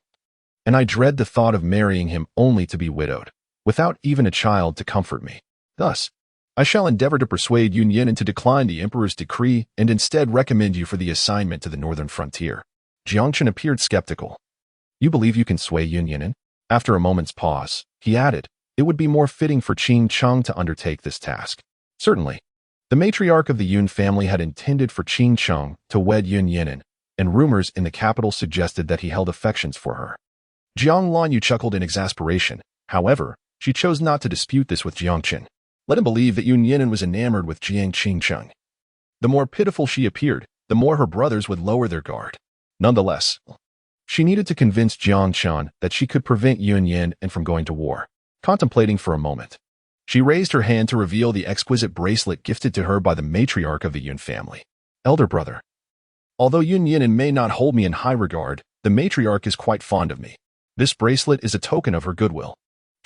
and I dread the thought of marrying him only to be widowed, without even a child to comfort me. Thus, I shall endeavor to persuade Yun Yinan to decline the emperor's decree and instead recommend you for the assignment to the northern frontier. Jiangchen appeared skeptical. You believe you can sway Yun Yinan? After a moment's pause, he added, it would be more fitting for Qing Cheng to undertake this task. Certainly. The matriarch of the Yun family had intended for Qing Cheng to wed Yun Yinan, and rumors in the capital suggested that he held affections for her. Jiang Lanyue chuckled in exasperation. However, she chose not to dispute this with Jiangchen. Let him believe that Yun Yinan was enamored with Jiang Qingcheng. The more pitiful she appeared, the more her brothers would lower their guard. Nonetheless, she needed to convince Jiangchen that she could prevent Yun Yinan from going to war. Contemplating for a moment, she raised her hand to reveal the exquisite bracelet gifted to her by the matriarch of the Yun family. Elder brother, although Yun Yinan may not hold me in high regard, the matriarch is quite fond of me. This bracelet is a token of her goodwill.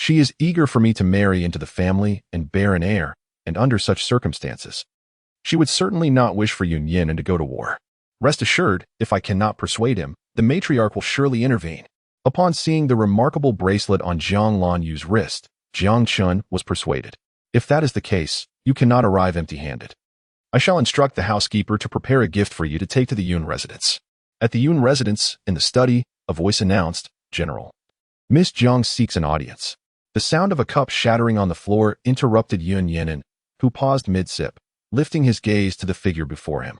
She is eager for me to marry into the family and bear an heir, and under such circumstances, she would certainly not wish for Yun Yin to go to war. Rest assured, if I cannot persuade him, the matriarch will surely intervene. Upon seeing the remarkable bracelet on Jiang Lanyu's wrist, Jiang Chun was persuaded. If that is the case, you cannot arrive empty-handed. I shall instruct the housekeeper to prepare a gift for you to take to the Yun residence. At the Yun residence, in the study, a voice announced, General. Miss Jiang seeks an audience. The sound of a cup shattering on the floor interrupted Yun Yin, who paused mid-sip, lifting his gaze to the figure before him.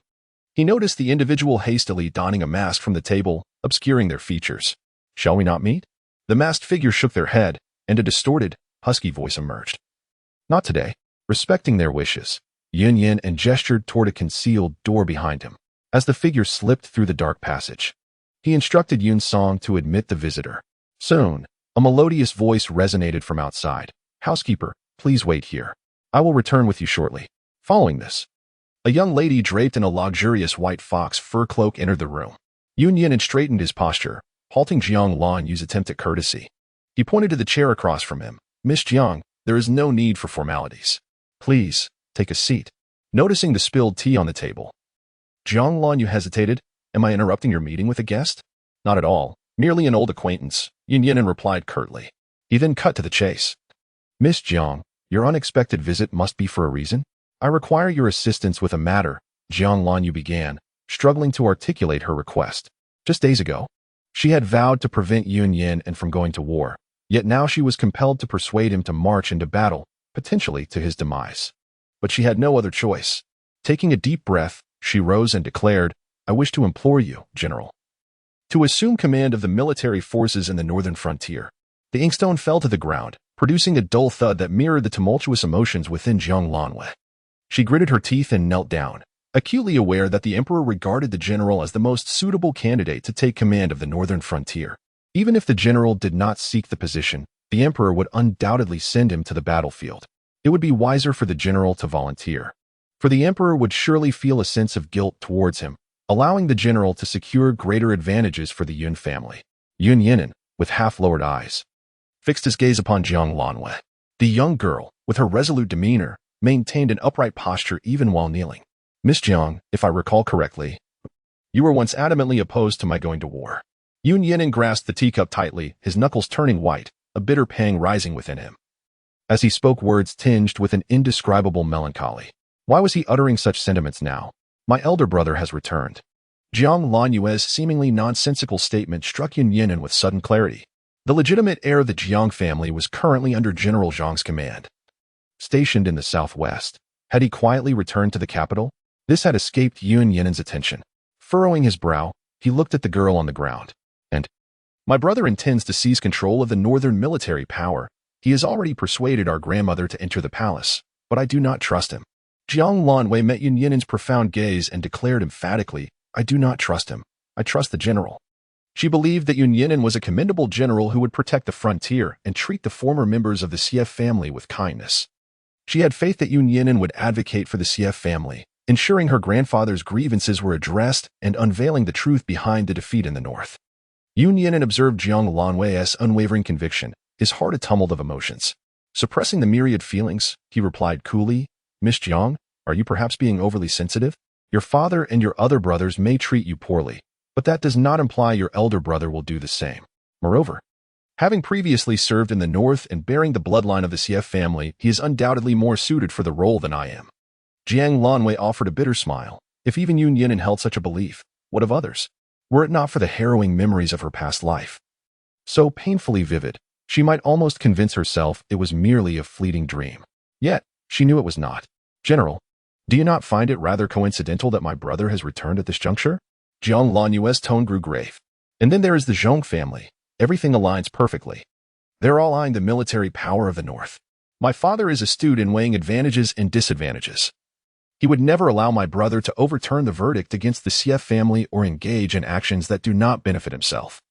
He noticed the individual hastily donning a mask from the table, obscuring their features. Shall we not meet? The masked figure shook their head, and a distorted, husky voice emerged. Not today. Respecting their wishes, Yun Yin gestured toward a concealed door behind him. As the figure slipped through the dark passage, he instructed Yun Song to admit the visitor. Soon, a melodious voice resonated from outside. Housekeeper, please wait here. I will return with you shortly. Following this, a young lady draped in a luxurious white fox fur cloak entered the room. Yun Yin straightened his posture, halting Jiang Lanyu's attempt at courtesy. He pointed to the chair across from him. Miss Jiang, there is no need for formalities. Please, take a seat. Noticing the spilled tea on the table, Jiang Lanyu hesitated. Am I interrupting your meeting with a guest? Not at all. Merely an old acquaintance, Yun Yin replied curtly. He then cut to the chase. Miss Jiang, your unexpected visit must be for a reason. I require your assistance with a matter, Jiang Lanyu began, struggling to articulate her request. Just days ago, she had vowed to prevent Yun Yin from going to war, yet now she was compelled to persuade him to march into battle, potentially to his demise. But she had no other choice. Taking a deep breath, she rose and declared, I wish to implore you, General, to assume command of the military forces in the northern frontier. The inkstone fell to the ground, producing a dull thud that mirrored the tumultuous emotions within Jiang Lanwei. She gritted her teeth and knelt down, acutely aware that the emperor regarded the general as the most suitable candidate to take command of the northern frontier. Even if the general did not seek the position, the emperor would undoubtedly send him to the battlefield. It would be wiser for the general to volunteer, for the emperor would surely feel a sense of guilt towards him, allowing the general to secure greater advantages for the Yun family. Yun Yin, with half-lowered eyes, fixed his gaze upon Jiang Lanwei. The young girl, with her resolute demeanor, maintained an upright posture even while kneeling. Miss Jiang, if I recall correctly, you were once adamantly opposed to my going to war. Yun Yin grasped the teacup tightly, his knuckles turning white, a bitter pang rising within him. As he spoke words tinged with an indescribable melancholy. Why was he uttering such sentiments now? My elder brother has returned. Jiang Lanyu's seemingly nonsensical statement struck Yun Yin with sudden clarity. The legitimate heir of the Jiang family was currently under General Zhang's command. Stationed in the southwest, had he quietly returned to the capital? This had escaped Yun Yin's attention. Furrowing his brow, he looked at the girl on the ground. And, my brother intends to seize control of the northern military power. He has already persuaded our grandmother to enter the palace, but I do not trust him. Jiang Lanwei met Yun Yin's profound gaze and declared emphatically, I do not trust him. I trust the general. She believed that Yun Yin was a commendable general who would protect the frontier and treat the former members of the CF family with kindness. She had faith that Yun Yin would advocate for the CF family, ensuring her grandfather's grievances were addressed and unveiling the truth behind the defeat in the north. Yun Yin observed Jiang Lanwei's unwavering conviction, his heart a tumult of emotions. Suppressing the myriad feelings, he replied coolly, Miss Jiang, are you perhaps being overly sensitive? Your father and your other brothers may treat you poorly, but that does not imply your elder brother will do the same. Moreover, having previously served in the north and bearing the bloodline of the CF family, he is undoubtedly more suited for the role than I am. Jiang Lanwei offered a bitter smile. If even Yun Yin held such a belief, what of others? Were it not for the harrowing memories of her past life, so painfully vivid, she might almost convince herself it was merely a fleeting dream. Yet, she knew it was not. General, do you not find it rather coincidental that my brother has returned at this juncture? Jiang Lanyu's tone grew grave. And then there is the Zhong family. Everything aligns perfectly. They're all eyeing the military power of the north. My father is astute in weighing advantages and disadvantages. He would never allow my brother to overturn the verdict against the CF family or engage in actions that do not benefit himself.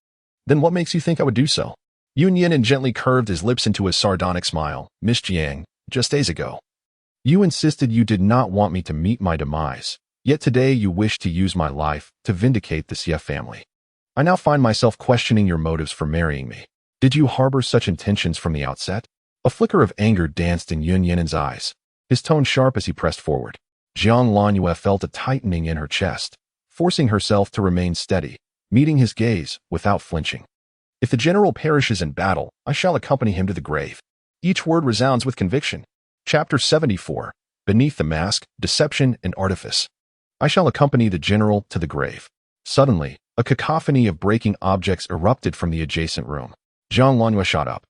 Then what makes you think I would do so? Yun Yin gently curved his lips into a sardonic smile. Miss Jiang, just days ago, you insisted you did not want me to meet my demise, yet today you wish to use my life to vindicate the CF family. I now find myself questioning your motives for marrying me. Did you harbor such intentions from the outset? A flicker of anger danced in Yun Yinin's eyes, his tone sharp as he pressed forward. Jiang Lanyu felt a tightening in her chest, forcing herself to remain steady, meeting his gaze without flinching. If the general perishes in battle, I shall accompany him to the grave. Each word resounds with conviction. Chapter 74. Beneath the Mask, Deception and Artifice. I shall accompany the general to the grave. Suddenly, a cacophony of breaking objects erupted from the adjacent room. Jiang Lanyu shot up,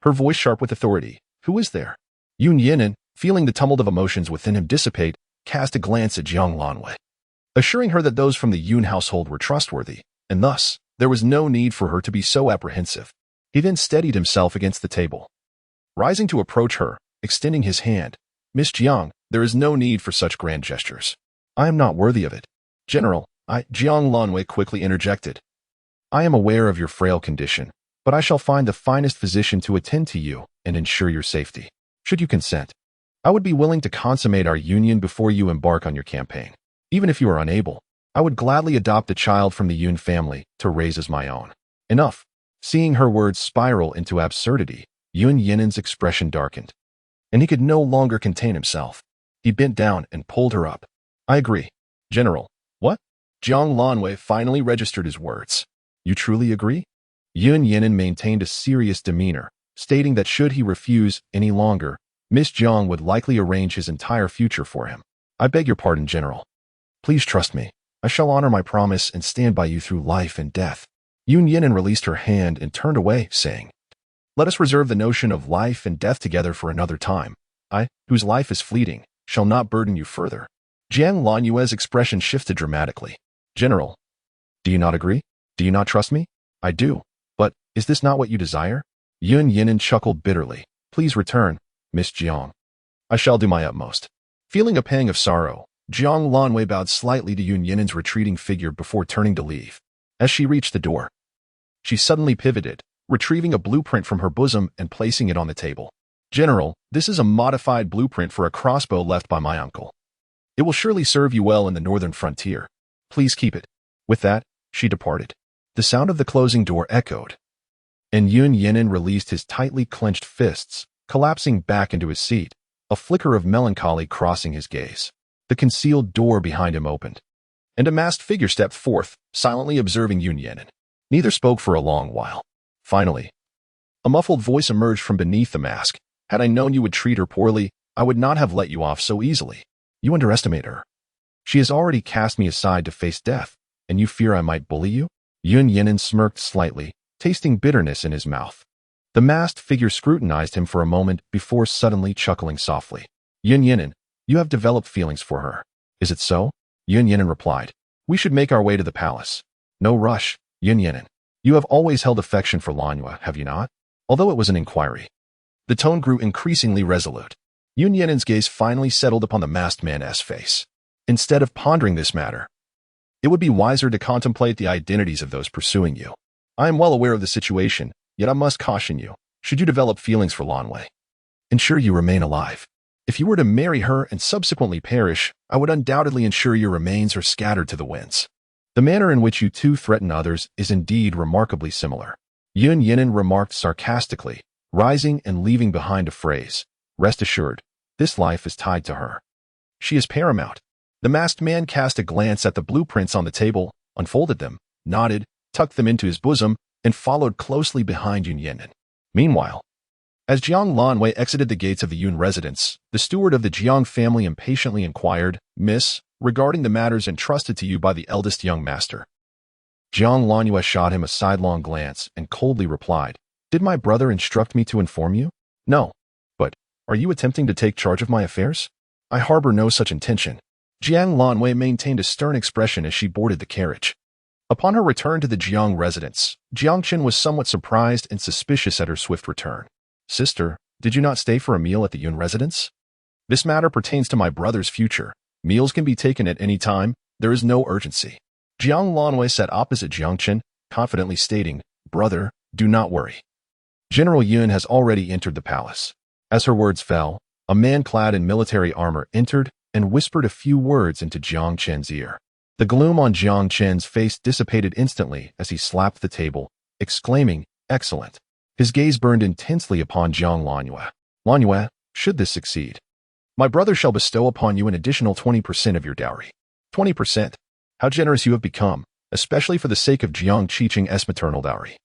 her voice sharp with authority. Who is there? Yun Yinin, feeling the tumult of emotions within him dissipate, cast a glance at Jiang Lanyu, assuring her that those from the Yun household were trustworthy, and thus, there was no need for her to be so apprehensive. He then steadied himself against the table. Rising to approach her, extending his hand, Miss Jiang, there is no need for such grand gestures. I am not worthy of it. General, Jiang Lanyu quickly interjected. I am aware of your frail condition, but I shall find the finest physician to attend to you and ensure your safety. Should you consent, I would be willing to consummate our union before you embark on your campaign. Even if you are unable, I would gladly adopt a child from the Yun family to raise as my own. Enough. Seeing her words spiral into absurdity, Yun Yinin's expression darkened, and he could no longer contain himself. He bent down and pulled her up. I agree. General. What? Jiang Lanyu finally registered his words. You truly agree? Yun Yinin maintained a serious demeanor, stating that should he refuse any longer, Miss Jiang would likely arrange his entire future for him. I beg your pardon, General. Please trust me. I shall honor my promise and stand by you through life and death. Yun Yinin released her hand and turned away, saying, Let us reserve the notion of life and death together for another time. I, whose life is fleeting, shall not burden you further. Jiang Lanyue's expression shifted dramatically. General, do you not agree? Do you not trust me? I do. But, is this not what you desire? Yun Yinin chuckled bitterly. Please return, Miss Jiang. I shall do my utmost. Feeling a pang of sorrow, Jiang Lanyu bowed slightly to Yun Yinin's retreating figure before turning to leave. As she reached the door, she suddenly pivoted, retrieving a blueprint from her bosom and placing it on the table. General, this is a modified blueprint for a crossbow left by my uncle. It will surely serve you well in the northern frontier. Please keep it. With that, she departed. The sound of the closing door echoed, and Yun Yinin released his tightly clenched fists, collapsing back into his seat, a flicker of melancholy crossing his gaze. The concealed door behind him opened, and a masked figure stepped forth, silently observing Yun Yinin. Neither spoke for a long while. Finally, a muffled voice emerged from beneath the mask. Had I known you would treat her poorly, I would not have let you off so easily. You underestimate her. She has already cast me aside to face death, and you fear I might bully you? Yun Yinin smirked slightly, tasting bitterness in his mouth. The masked figure scrutinized him for a moment before suddenly chuckling softly. Yun Yinin, you have developed feelings for her. Is it so? Yun Yinin replied. We should make our way to the palace. No rush, Yun Yinin. You have always held affection for Lanyu, have you not? Although it was an inquiry. The tone grew increasingly resolute. Yun Yinin's gaze finally settled upon the masked man's face. Instead of pondering this matter, it would be wiser to contemplate the identities of those pursuing you. I am well aware of the situation, yet I must caution you. Should you develop feelings for Lanyu, ensure you remain alive. If you were to marry her and subsequently perish, I would undoubtedly ensure your remains are scattered to the winds. The manner in which you two threaten others is indeed remarkably similar. Yun Yinin remarked sarcastically, rising and leaving behind a phrase. Rest assured, this life is tied to her. She is paramount. The masked man cast a glance at the blueprints on the table, unfolded them, nodded, tucked them into his bosom, and followed closely behind Yun Yinin. Meanwhile, as Jiang Lanyu exited the gates of the Yun residence, the steward of the Jiang family impatiently inquired, Miss, regarding the matters entrusted to you by the eldest young master. Jiang Lanyu shot him a sidelong glance and coldly replied, Did my brother instruct me to inform you? No. But, are you attempting to take charge of my affairs? I harbor no such intention. Jiang Lanyu maintained a stern expression as she boarded the carriage. Upon her return to the Jiang residence, Jiang Qin was somewhat surprised and suspicious at her swift return. Sister, did you not stay for a meal at the Yun residence? This matter pertains to my brother's future. Meals can be taken at any time. There is no urgency. Jiang Lanyu sat opposite Jiang Qin, confidently stating, Brother, do not worry. General Yun has already entered the palace. As her words fell, a man clad in military armor entered and whispered a few words into Jiang Qin's ear. The gloom on Jiang Qin's face dissipated instantly as he slapped the table, exclaiming, Excellent. His gaze burned intensely upon Jiang Lanyue. Lanyue, should this succeed, my brother shall bestow upon you an additional 20% of your dowry. 20%? How generous you have become, especially for the sake of Jiang Qiqing's maternal dowry.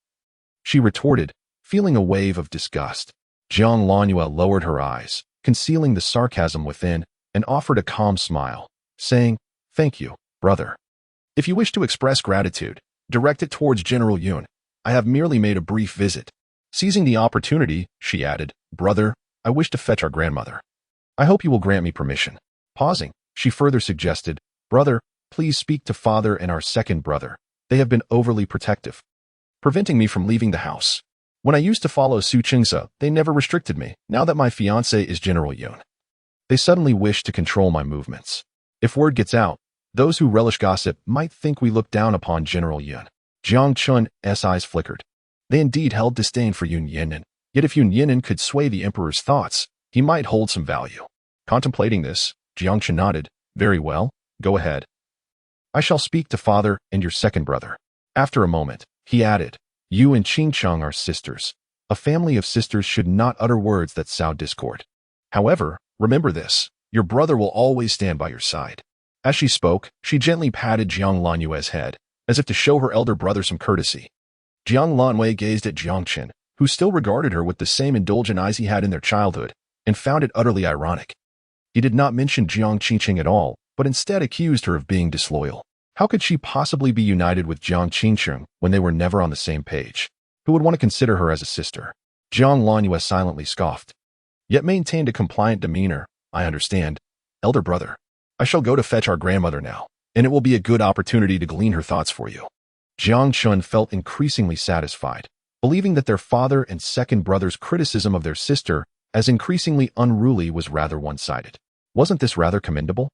She retorted, feeling a wave of disgust. Jiang Lanyue lowered her eyes, concealing the sarcasm within, and offered a calm smile, saying, "Thank you, brother. If you wish to express gratitude, direct it towards General Yun. I have merely made a brief visit." Seizing the opportunity, she added, "Brother, I wish to fetch our grandmother. I hope you will grant me permission." Pausing, she further suggested, "Brother, please speak to father and our second brother. They have been overly protective, preventing me from leaving the house. When I used to follow Su Qingse, they never restricted me. Now that my fiancé is General Yun, they suddenly wish to control my movements. If word gets out, those who relish gossip might think we look down upon General Yun." Jiang Chun's eyes flickered. They indeed held disdain for Yun Yinan, yet if Yun Yinan could sway the emperor's thoughts, he might hold some value. Contemplating this, Jiang Chun nodded, "Very well, go ahead. I shall speak to father and your second brother." After a moment, he added, "You and Qingcheng are sisters. A family of sisters should not utter words that sow discord. However, remember this, your brother will always stand by your side." As she spoke, she gently patted Jiang Lanyue's head, as if to show her elder brother some courtesy. Jiang Lanwei gazed at Jiang Qin, who still regarded her with the same indulgent eyes he had in their childhood, and found it utterly ironic. He did not mention Jiang Qiqing at all, but instead accused her of being disloyal. How could she possibly be united with Jiang Qiqing when they were never on the same page? Who would want to consider her as a sister? Jiang Lanyue silently scoffed, yet maintained a compliant demeanor. "I understand, elder brother. I shall go to fetch our grandmother now, and it will be a good opportunity to glean her thoughts for you." Jiang Chun felt increasingly satisfied, believing that their father and second brother's criticism of their sister as increasingly unruly was rather one-sided. Wasn't this rather commendable?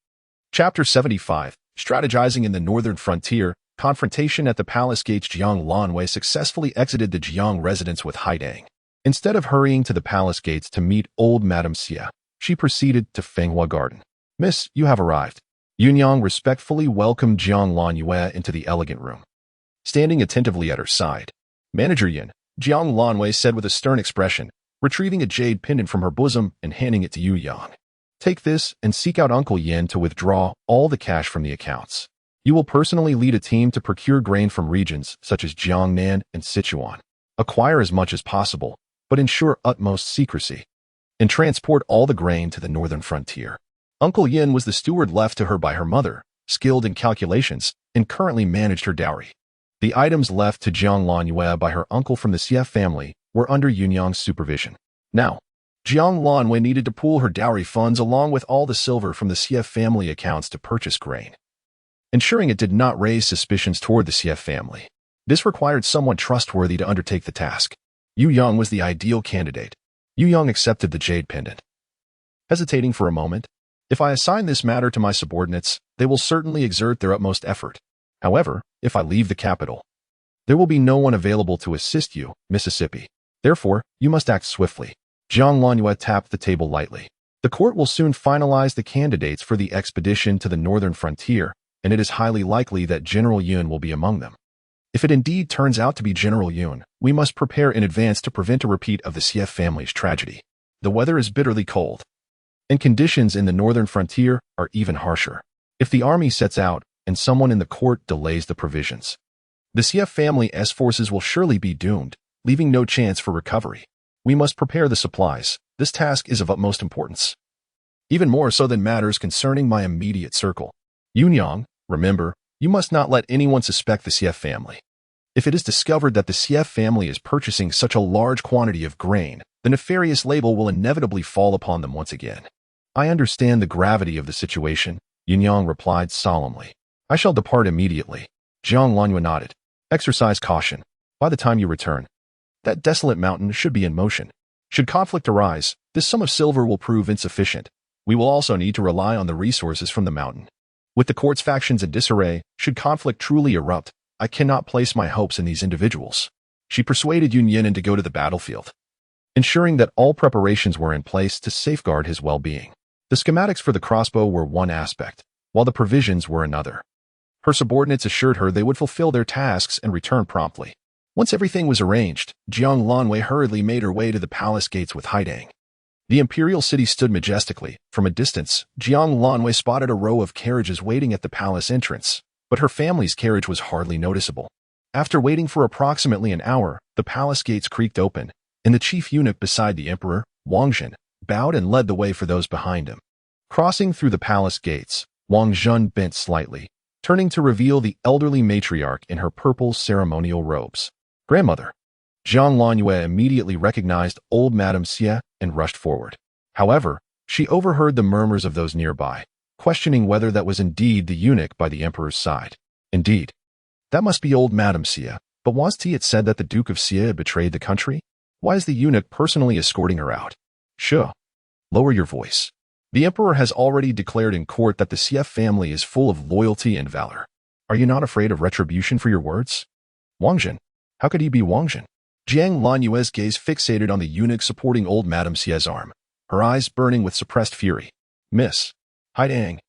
Chapter 75, Strategizing in the Northern Frontier, Confrontation at the Palace Gates. Jiang Lanwei successfully exited the Jiang residence with Haidang. Instead of hurrying to the palace gates to meet old Madame Xia, she proceeded to Fenghua Garden. "Miss, you have arrived." Yunyang respectfully welcomed Jiang Lanyue into the elegant room, standing attentively at her side. "Manager Yin," Jiang Lanwei said with a stern expression, retrieving a jade pendant from her bosom and handing it to Yu Yang. "Take this and seek out Uncle Yin to withdraw all the cash from the accounts. You will personally lead a team to procure grain from regions such as Jiangnan and Sichuan. Acquire as much as possible, but ensure utmost secrecy, and transport all the grain to the northern frontier." Uncle Yin was the steward left to her by her mother, skilled in calculations, and currently managed her dowry. The items left to Jiang Lanyue by her uncle from the Xie family were under Yunyang's supervision. Now, Jiang Lanwei needed to pool her dowry funds along with all the silver from the Xie family accounts to purchase grain, ensuring it did not raise suspicions toward the Xie family. This required someone trustworthy to undertake the task. Yu Yang was the ideal candidate. Yu Yang accepted the jade pendant, hesitating for a moment. "If I assign this matter to my subordinates, they will certainly exert their utmost effort. However, if I leave the capital, there will be no one available to assist you, Mississippi. Therefore, you must act swiftly." Jiang Lanyue tapped the table lightly. "The court will soon finalize the candidates for the expedition to the northern frontier, and it is highly likely that General Yun will be among them. If it indeed turns out to be General Yun, we must prepare in advance to prevent a repeat of the Xie family's tragedy. The weather is bitterly cold, and conditions in the northern frontier are even harsher. If the army sets out and someone in the court delays the provisions, the Xie family's forces will surely be doomed, leaving no chance for recovery. We must prepare the supplies. This task is of utmost importance, even more so than matters concerning my immediate circle. Yunyang, remember, you must not let anyone suspect the Xie family. If it is discovered that the Xie family is purchasing such a large quantity of grain, the nefarious label will inevitably fall upon them once again." "I understand the gravity of the situation," Yunyang replied solemnly. "I shall depart immediately." Jiang Lanyue nodded. "Exercise caution. By the time you return, that desolate mountain should be in motion. Should conflict arise, this sum of silver will prove insufficient. We will also need to rely on the resources from the mountain. With the court's factions in disarray, should conflict truly erupt, I cannot place my hopes in these individuals." She persuaded Yun Yinan to go to the battlefield, ensuring that all preparations were in place to safeguard his well-being. The schematics for the crossbow were one aspect, while the provisions were another. Her subordinates assured her they would fulfill their tasks and return promptly. Once everything was arranged, Jiang Lanwei hurriedly made her way to the palace gates with Haidang. The imperial city stood majestically. From a distance, Jiang Lanwei spotted a row of carriages waiting at the palace entrance, but her family's carriage was hardly noticeable. After waiting for approximately an hour, the palace gates creaked open, and the chief eunuch beside the emperor, Wang Zhen, bowed and led the way for those behind him. Crossing through the palace gates, Wang Zhen bent slightly, turning to reveal the elderly matriarch in her purple ceremonial robes. Grandmother. Jiang Lanwei immediately recognized old Madame Xie and rushed forward. However, she overheard the murmurs of those nearby, questioning whether that was indeed the eunuch by the emperor's side. Indeed, that must be old Madame Xie, but wasn't it said that the Duke of Xie had betrayed the country? Why is the eunuch personally escorting her out? Sure. Lower your voice. The emperor has already declared in court that the Xie family is full of loyalty and valor. Are you not afraid of retribution for your words? Wang Zhen. How could he be Wang Zhen? Jiang Lanwei's gaze fixated on the eunuch supporting old Madame Xie's arm, her eyes burning with suppressed fury. Miss Haidang,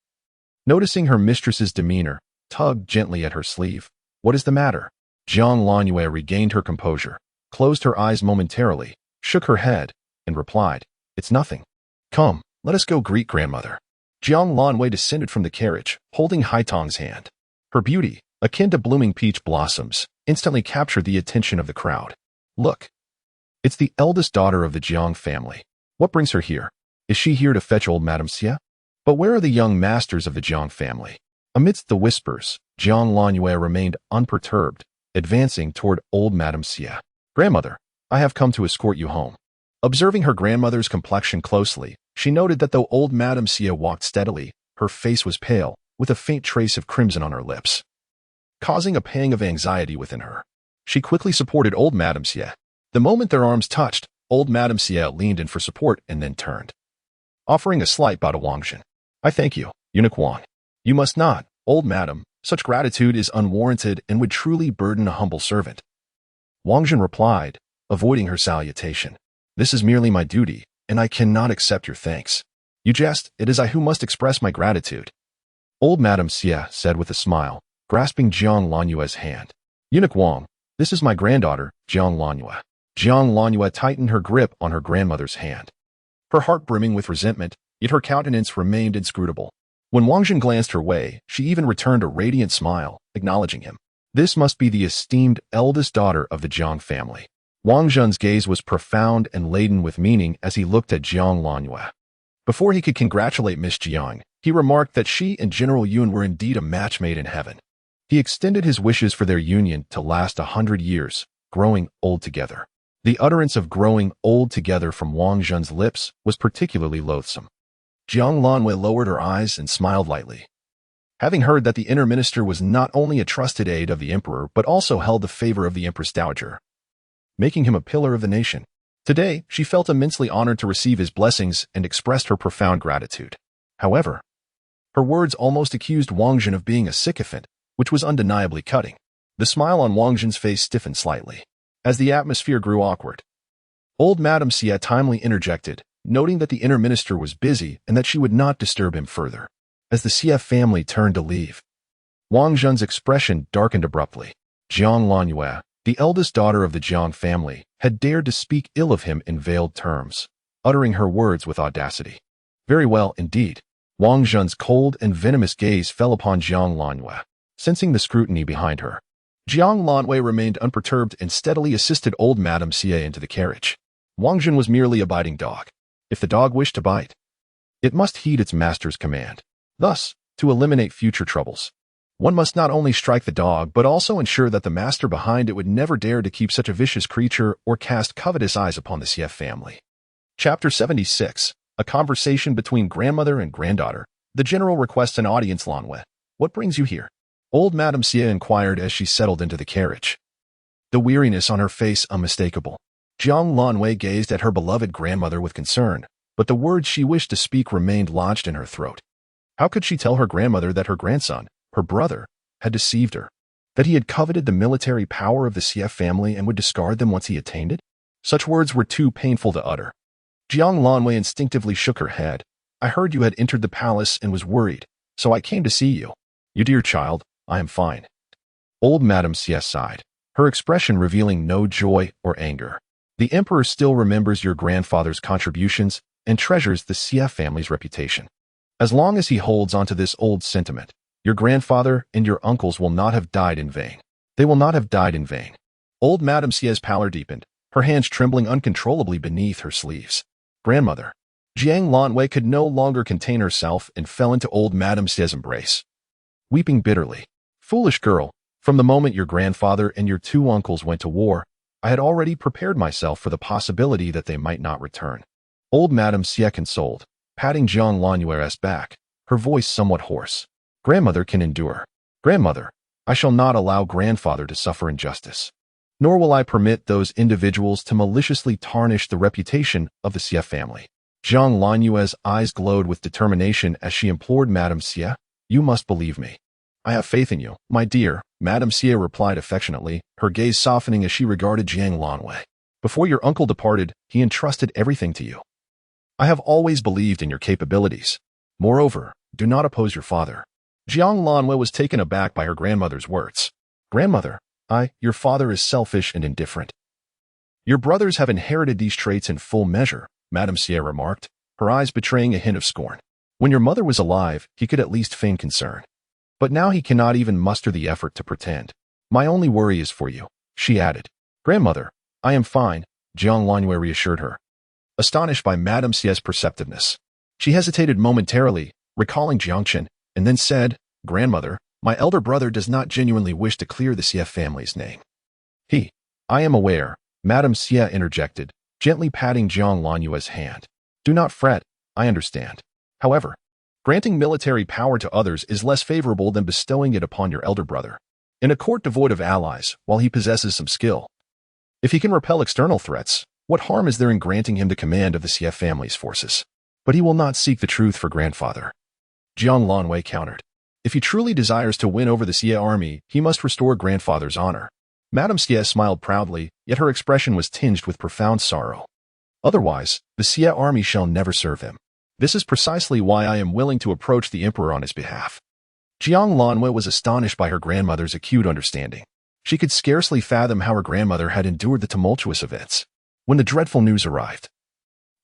noticing her mistress's demeanor, tugged gently at her sleeve. What is the matter? Jiang Lanwei regained her composure, closed her eyes momentarily, shook her head, and replied, It's nothing. Come, let us go greet grandmother. Jiang Lanwei descended from the carriage, holding Haitang's hand. Her beauty, akin to blooming peach blossoms, instantly captured the attention of the crowd. Look. It's the eldest daughter of the Jiang family. What brings her here? Is she here to fetch old Madame Xie? But where are the young masters of the Jiang family? Amidst the whispers, Jiang Lanwei remained unperturbed, advancing toward old Madame Xie. Grandmother, I have come to escort you home. Observing her grandmother's complexion closely, she noted that though old Madame Xie walked steadily, her face was pale, with a faint trace of crimson on her lips, causing a pang of anxiety within her. She quickly supported old Madame Xie. The moment their arms touched, old Madame Xie leaned in for support and then turned, offering a slight bow to Wang Zhen. I thank you, eunuch Wang. You must not, old madam. Such gratitude is unwarranted and would truly burden a humble servant. Wang Zhen replied, avoiding her salutation. This is merely my duty, and I cannot accept your thanks. You jest, it is I who must express my gratitude. Old Madame Xie said with a smile, grasping Jiang Lanwei's hand. Eunuch Wang, this is my granddaughter, Jiang Lanwei. Jiang Lanwei tightened her grip on her grandmother's hand, her heart brimming with resentment, yet her countenance remained inscrutable. When Wang Zhen glanced her way, she even returned a radiant smile, acknowledging him. This must be the esteemed eldest daughter of the Jiang family. Wang Zhen's gaze was profound and laden with meaning as he looked at Jiang Lanwei. Before he could congratulate Miss Jiang, he remarked that she and General Yun were indeed a match made in heaven. He extended his wishes for their union to last 100 years, growing old together. The utterance of growing old together from Wang Zhen's lips was particularly loathsome. Jiang Lanwei lowered her eyes and smiled lightly. Having heard that the inner minister was not only a trusted aide of the emperor but also held the favor of the empress dowager, making him a pillar of the nation. Today, she felt immensely honored to receive his blessings and expressed her profound gratitude. However, her words almost accused Wang Zhen of being a sycophant, which was undeniably cutting. The smile on Wang Zhen's face stiffened slightly, as the atmosphere grew awkward. Old Madame Xie timely interjected, noting that the inner minister was busy and that she would not disturb him further. As the Xie family turned to leave, Wang Zhen's expression darkened abruptly. Jiang Lanwei, the eldest daughter of the Jiang family, had dared to speak ill of him in veiled terms, uttering her words with audacity. Very well, indeed. Wang Zhen's cold and venomous gaze fell upon Jiang Lanwei, sensing the scrutiny behind her. Jiang Lanwei remained unperturbed and steadily assisted old Madame Xie into the carriage. Wang Zhen was merely a biting dog. If the dog wished to bite, it must heed its master's command. Thus, to eliminate future troubles, one must not only strike the dog but also ensure that the master behind it would never dare to keep such a vicious creature or cast covetous eyes upon the Xie family. Chapter 76. A conversation between grandmother and granddaughter. The general requests an audience. Lanwei, what brings you here? Old Madame Xie inquired as she settled into the carriage, the weariness on her face unmistakable. Jiang Lanwei gazed at her beloved grandmother with concern, but the words she wished to speak remained lodged in her throat. How could she tell her grandmother that her grandson, her brother, had deceived her, that he had coveted the military power of the Xie family and would discard them once he attained it? Such words were too painful to utter. Jiang Lanwei instinctively shook her head. I heard you had entered the palace and was worried, so I came to see you. You dear child, I am fine. Old Madame Xie sighed. her expression revealing no joy or anger. The emperor still remembers your grandfather's contributions and treasures the Xie family's reputation. As long as he holds onto this old sentiment, your grandfather and your uncles will not have died in vain. They will not have died in vain. Old Madame Xie's pallor deepened, her hands trembling uncontrollably beneath her sleeves. Grandmother. Jiang Lanwei could no longer contain herself and fell into old Madame Xie's embrace, weeping bitterly. Foolish girl, from the moment your grandfather and your two uncles went to war, I had already prepared myself for the possibility that they might not return. Old Madame Xie consoled, patting Jiang Lanwei's back, her voice somewhat hoarse. Grandmother can endure. Grandmother, I shall not allow grandfather to suffer injustice. Nor will I permit those individuals to maliciously tarnish the reputation of the Xie family. Jiang Lanwei's eyes glowed with determination as she implored Madame Xie, you must believe me. I have faith in you, my dear, Madame Xie replied affectionately, her gaze softening as she regarded Jiang Lanwei. Before your uncle departed, he entrusted everything to you. I have always believed in your capabilities. Moreover, do not oppose your father. Jiang Lanwei was taken aback by her grandmother's words. Grandmother, your father is selfish and indifferent. Your brothers have inherited these traits in full measure, Madame Xie remarked, her eyes betraying a hint of scorn. When your mother was alive, he could at least feign concern. But now he cannot even muster the effort to pretend. My only worry is for you, she added. Grandmother, I am fine, Jiang Lanwei reassured her, astonished by Madame Xie's perceptiveness. She hesitated momentarily, recalling Jiangchen, and then said, Grandmother, my elder brother does not genuinely wish to clear the Xie family's name. I am aware, Madame Xie interjected, gently patting Jiang Lanwei's hand. Do not fret, I understand. However, granting military power to others is less favorable than bestowing it upon your elder brother. In a court devoid of allies, while he possesses some skill, if he can repel external threats, what harm is there in granting him the command of the Xie family's forces? But he will not seek the truth for grandfather. Jiang Lanwei countered. If he truly desires to win over the Xie army, he must restore grandfather's honor. Madame Xie smiled proudly, yet her expression was tinged with profound sorrow. Otherwise, the Xie army shall never serve him. This is precisely why I am willing to approach the emperor on his behalf. Jiang Lanwei was astonished by her grandmother's acute understanding. She could scarcely fathom how her grandmother had endured the tumultuous events. When the dreadful news arrived,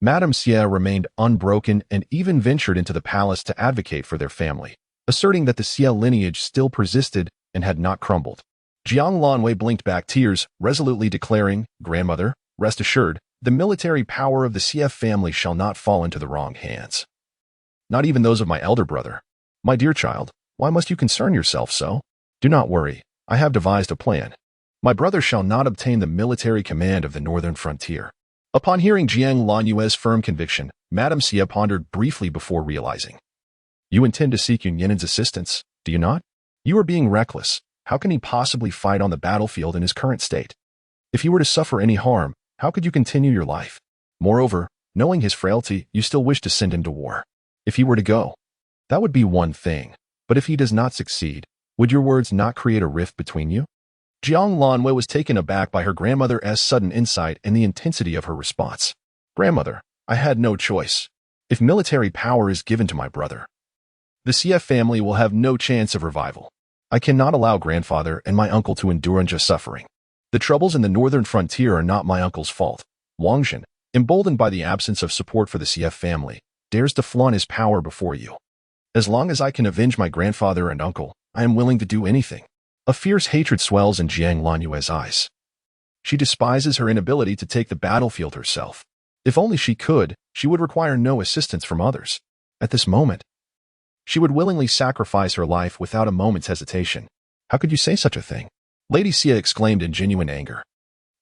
Madame Xie remained unbroken and even ventured into the palace to advocate for their family, asserting that the Xie lineage still persisted and had not crumbled. Jiang Lanwei blinked back tears, resolutely declaring, Grandmother, rest assured, the military power of the Xie family shall not fall into the wrong hands. Not even those of my elder brother. My dear child, why must you concern yourself so? Do not worry, I have devised a plan. My brother shall not obtain the military command of the northern frontier. Upon hearing Jiang Lanwei's firm conviction, Madame Xie pondered briefly before realizing. You intend to seek Yun Yinin's assistance, do you not? You are being reckless. How can he possibly fight on the battlefield in his current state? If he were to suffer any harm, how could you continue your life? Moreover, knowing his frailty, you still wish to send him to war. If he were to go, that would be one thing. But if he does not succeed, would your words not create a rift between you? Jiang Lanwei was taken aback by her grandmother's sudden insight and the intensity of her response. Grandmother, I had no choice. If military power is given to my brother, the Xie family will have no chance of revival. I cannot allow grandfather and my uncle to endure unjust suffering. The troubles in the northern frontier are not my uncle's fault. Wang Zhen, emboldened by the absence of support for the Xie family, dares to flaunt his power before you. As long as I can avenge my grandfather and uncle, I am willing to do anything. A fierce hatred swells in Jiang Lanwei's eyes. She despises her inability to take the battlefield herself. If only she could, she would require no assistance from others. At this moment, she would willingly sacrifice her life without a moment's hesitation. How could you say such a thing? Lady Xie exclaimed in genuine anger.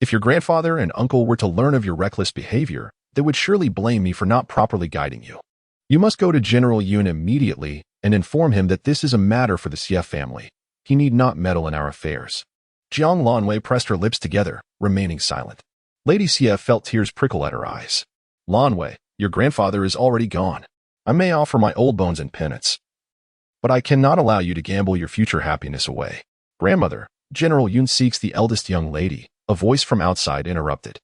If your grandfather and uncle were to learn of your reckless behavior, they would surely blame me for not properly guiding you. You must go to General Yun immediately and inform him that this is a matter for the Xie family. He need not meddle in our affairs. Jiang Lanwei pressed her lips together, remaining silent. Lady Xie felt tears prickle at her eyes. Lanwei, your grandfather is already gone. I may offer my old bones in penance, but I cannot allow you to gamble your future happiness away. Grandmother, General Yun seeks the eldest young lady, a voice from outside interrupted.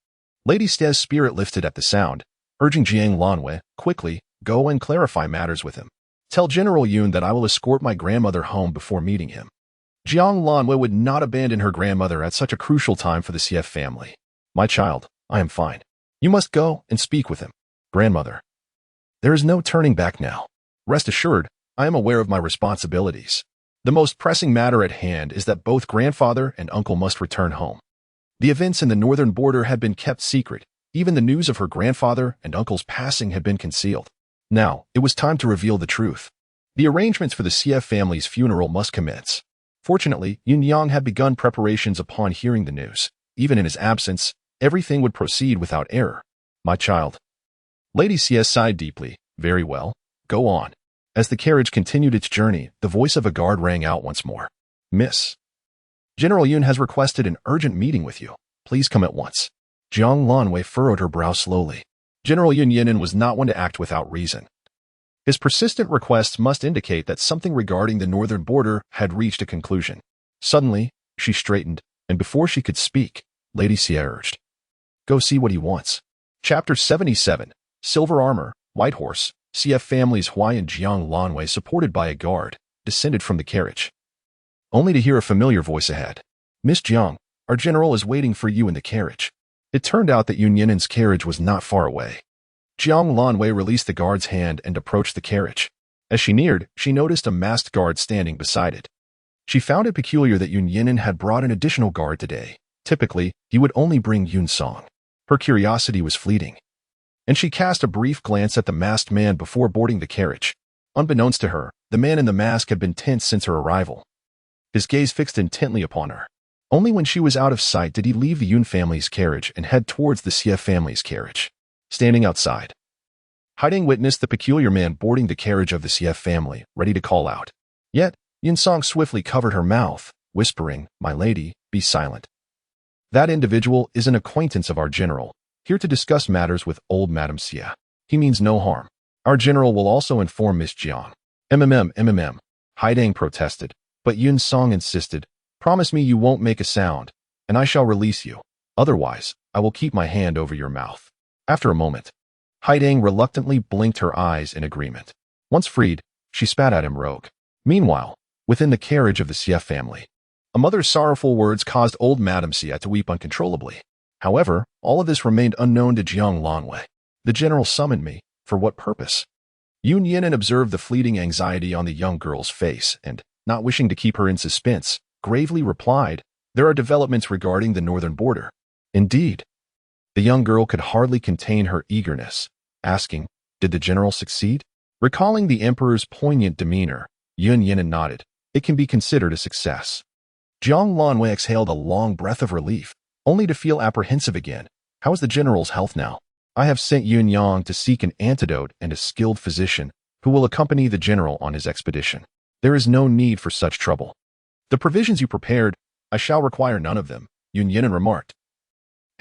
Lady Xie's spirit lifted at the sound, urging Jiang Lanwei, quickly, go and clarify matters with him. Tell General Yun that I will escort my grandmother home before meeting him. Jiang Lanwei would not abandon her grandmother at such a crucial time for the CF family. My child, I am fine. You must go and speak with him. Grandmother. There is no turning back now. Rest assured, I am aware of my responsibilities. The most pressing matter at hand is that both grandfather and uncle must return home. The events in the northern border had been kept secret. Even the news of her grandfather and uncle's passing had been concealed. Now, it was time to reveal the truth. The arrangements for the CF family's funeral must commence. Fortunately, Yun Yang had begun preparations upon hearing the news. Even in his absence, everything would proceed without error. My child. Lady CS sighed deeply. Very well. Go on. As the carriage continued its journey, the voice of a guard rang out once more. Miss. General Yun has requested an urgent meeting with you. Please come at once. Jiang Lanwei furrowed her brow slowly. General Yun Yinan was not one to act without reason. His persistent requests must indicate that something regarding the northern border had reached a conclusion. Suddenly, she straightened, and before she could speak, Lady Xie urged. Go see what he wants. Chapter 77, Silver Armor, White Horse, CF family's Huai Jiang Lanwei, supported by a guard, descended from the carriage. Only to hear a familiar voice ahead. Miss Jiang, our general is waiting for you in the carriage. It turned out that Yun Yinan's carriage was not far away. Jiang Lanwei released the guard's hand and approached the carriage. As she neared, she noticed a masked guard standing beside it. She found it peculiar that Yun Yinan had brought an additional guard today. Typically, he would only bring Yun Song. Her curiosity was fleeting, and she cast a brief glance at the masked man before boarding the carriage. Unbeknownst to her, the man in the mask had been tense since her arrival. His gaze fixed intently upon her. Only when she was out of sight did he leave the Yun family's carriage and head towards the Xie family's carriage. Standing outside, Haiding witnessed the peculiar man boarding the carriage of the Xie family, ready to call out. Yet, Yun Song swiftly covered her mouth, whispering, My lady, be silent. That individual is an acquaintance of our general, here to discuss matters with old Madame Xie. He means no harm. Our general will also inform Miss Jiang. Haiding protested, but Yun Song insisted, Promise me you won't make a sound, and I shall release you. Otherwise, I will keep my hand over your mouth. After a moment, Haiding reluctantly blinked her eyes in agreement. Once freed, she spat at him rogue. Meanwhile, within the carriage of the Xie family, a mother's sorrowful words caused old Madame Xie to weep uncontrollably. However, all of this remained unknown to Jiang Lanwei. The general summoned me. For what purpose? Yun Yinan observed the fleeting anxiety on the young girl's face and, not wishing to keep her in suspense, gravely replied, There are developments regarding the northern border. Indeed. The young girl could hardly contain her eagerness, asking, Did the general succeed? Recalling the emperor's poignant demeanor, Yun Yinan nodded. It can be considered a success. Jiang Lanwei exhaled a long breath of relief, only to feel apprehensive again. How is the general's health now? I have sent Yun Yang to seek an antidote and a skilled physician who will accompany the general on his expedition. There is no need for such trouble. The provisions you prepared, I shall require none of them, Yun Yinan remarked.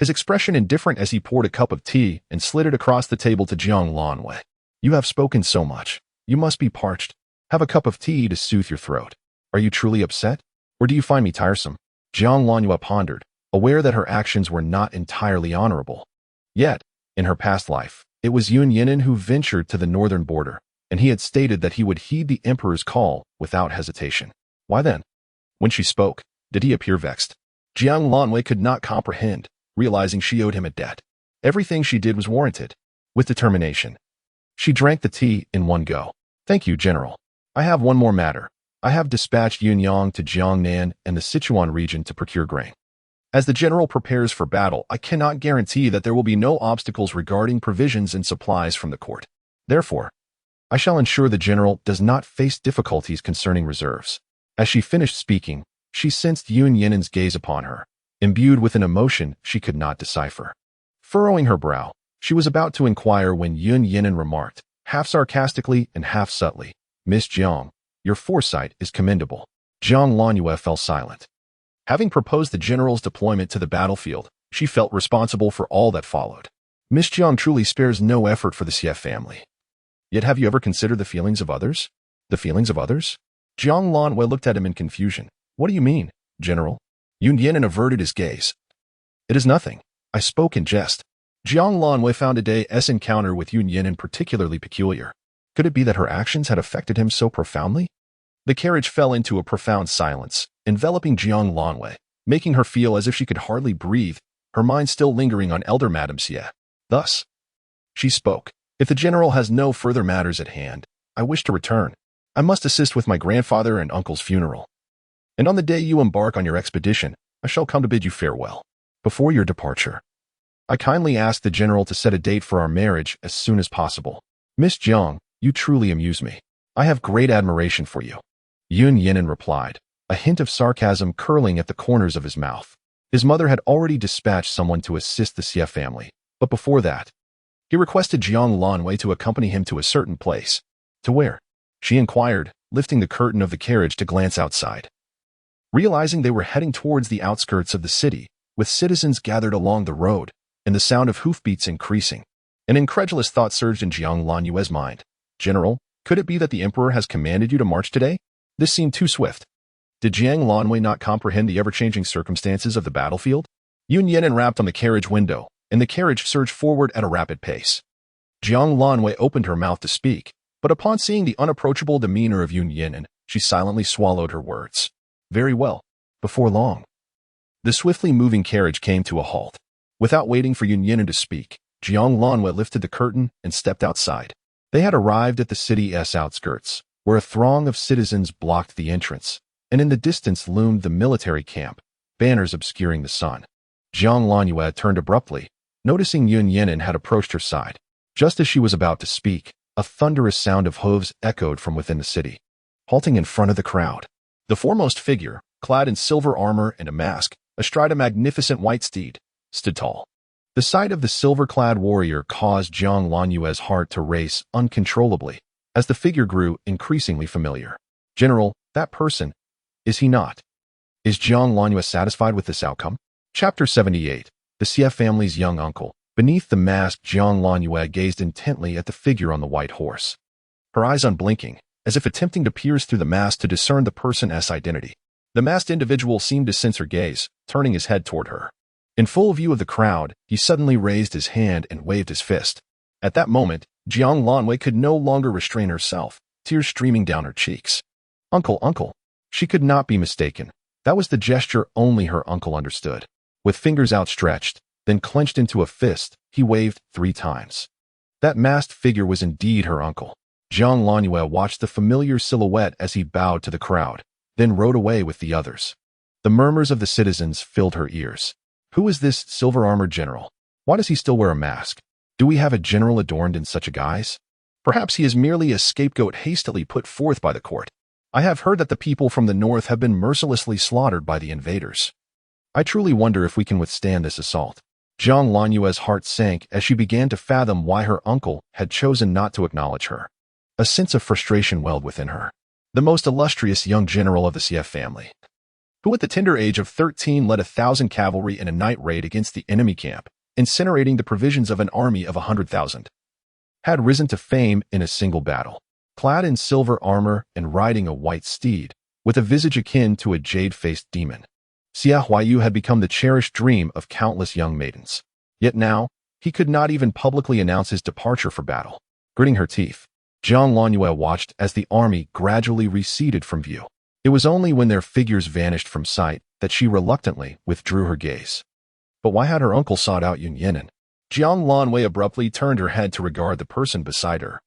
His expression indifferent as he poured a cup of tea and slid it across the table to Jiang Lanwei. You have spoken so much. You must be parched. Have a cup of tea to soothe your throat. Are you truly upset? Or do you find me tiresome? Jiang Lanwei pondered, aware that her actions were not entirely honorable. Yet, in her past life, it was Yun Yinan who ventured to the northern border, and he had stated that he would heed the emperor's call without hesitation. Why then? When she spoke, did he appear vexed? Jiang Lanwei could not comprehend, realizing she owed him a debt. Everything she did was warranted. With determination, she drank the tea in one go. Thank you, General. I have one more matter. I have dispatched Yun Yang to Jiangnan and the Sichuan region to procure grain. As the general prepares for battle, I cannot guarantee that there will be no obstacles regarding provisions and supplies from the court. Therefore, I shall ensure the general does not face difficulties concerning reserves. As she finished speaking, she sensed Yun Yinan's gaze upon her, imbued with an emotion she could not decipher. Furrowing her brow, she was about to inquire when Yun Yinan remarked, half sarcastically and half subtly, Miss Jiang, your foresight is commendable. Jiang Lanwei fell silent. Having proposed the general's deployment to the battlefield, she felt responsible for all that followed. Miss Jiang truly spares no effort for the Xie family. Yet have you ever considered the feelings of others? The feelings of others? Jiang Lanwei looked at him in confusion. What do you mean, General? Yun Yinan averted his gaze. It is nothing. I spoke in jest. Jiang Lanwei found today's encounter with Yun Yinan particularly peculiar. Could it be that her actions had affected him so profoundly? The carriage fell into a profound silence, and enveloping Jiang Lanwei, making her feel as if she could hardly breathe, her mind still lingering on elder Madame Xie. Thus, she spoke. If the general has no further matters at hand, I wish to return. I must assist with my grandfather and uncle's funeral. And on the day you embark on your expedition, I shall come to bid you farewell. Before your departure, I kindly ask the general to set a date for our marriage as soon as possible. Miss Jiang, you truly amuse me. I have great admiration for you. Yun Yinan replied, a hint of sarcasm curling at the corners of his mouth. His mother had already dispatched someone to assist the Xie family, but before that, he requested Jiang Lanwei to accompany him to a certain place. To where? She inquired, lifting the curtain of the carriage to glance outside. Realizing they were heading towards the outskirts of the city, with citizens gathered along the road, and the sound of hoofbeats increasing, an incredulous thought surged in Jiang Lanwei's mind. General, could it be that the emperor has commanded you to march today? This seemed too swift. Did Jiang Lanwei not comprehend the ever-changing circumstances of the battlefield? Yun Yinan rapped on the carriage window, and the carriage surged forward at a rapid pace. Jiang Lanwei opened her mouth to speak, but upon seeing the unapproachable demeanor of Yun Yinan, she silently swallowed her words. Very well. Before long, the swiftly moving carriage came to a halt. Without waiting for Yun Yinan to speak, Jiang Lanwei lifted the curtain and stepped outside. They had arrived at the city's outskirts, where a throng of citizens blocked the entrance, and in the distance loomed the military camp, banners obscuring the sun. Jiang Lanwei turned abruptly, noticing Yun Yinan had approached her side. Just as she was about to speak, a thunderous sound of hooves echoed from within the city. Halting in front of the crowd, the foremost figure, clad in silver armor and a mask, astride a magnificent white steed, stood tall. The sight of the silver-clad warrior caused Jiang Lanwei's heart to race uncontrollably, as the figure grew increasingly familiar. General, that person, is he not? Is Jiang Lanwei satisfied with this outcome? Chapter 78. The Xie family's young uncle. Beneath the mask, Jiang Lanwei gazed intently at the figure on the white horse, her eyes unblinking, as if attempting to pierce through the mask to discern the person's identity. The masked individual seemed to sense her gaze, turning his head toward her. In full view of the crowd, he suddenly raised his hand and waved his fist. At that moment, Jiang Lanwei could no longer restrain herself, tears streaming down her cheeks. Uncle, uncle. She could not be mistaken. That was the gesture only her uncle understood. With fingers outstretched, then clenched into a fist, he waved 3 times. That masked figure was indeed her uncle. Jiang Lanwei watched the familiar silhouette as he bowed to the crowd, then rode away with the others. The murmurs of the citizens filled her ears. Who is this silver-armored general? Why does he still wear a mask? Do we have a general adorned in such a guise? Perhaps he is merely a scapegoat hastily put forth by the court. I have heard that the people from the north have been mercilessly slaughtered by the invaders. I truly wonder if we can withstand this assault. Jiang Lanwei's heart sank as she began to fathom why her uncle had chosen not to acknowledge her. A sense of frustration welled within her. The most illustrious young general of the Xie family, who at the tender age of 13 led 1,000 cavalry in a night raid against the enemy camp, incinerating the provisions of an army of 100,000, had risen to fame in a single battle. Clad in silver armor and riding a white steed, with a visage akin to a jade-faced demon, Xie Huayu had become the cherished dream of countless young maidens. Yet now, he could not even publicly announce his departure for battle. Gritting her teeth, Jiang Lanwei watched as the army gradually receded from view. It was only when their figures vanished from sight that she reluctantly withdrew her gaze. But why had her uncle sought out Yun Yinan? Jiang Lanwei abruptly turned her head to regard the person beside her.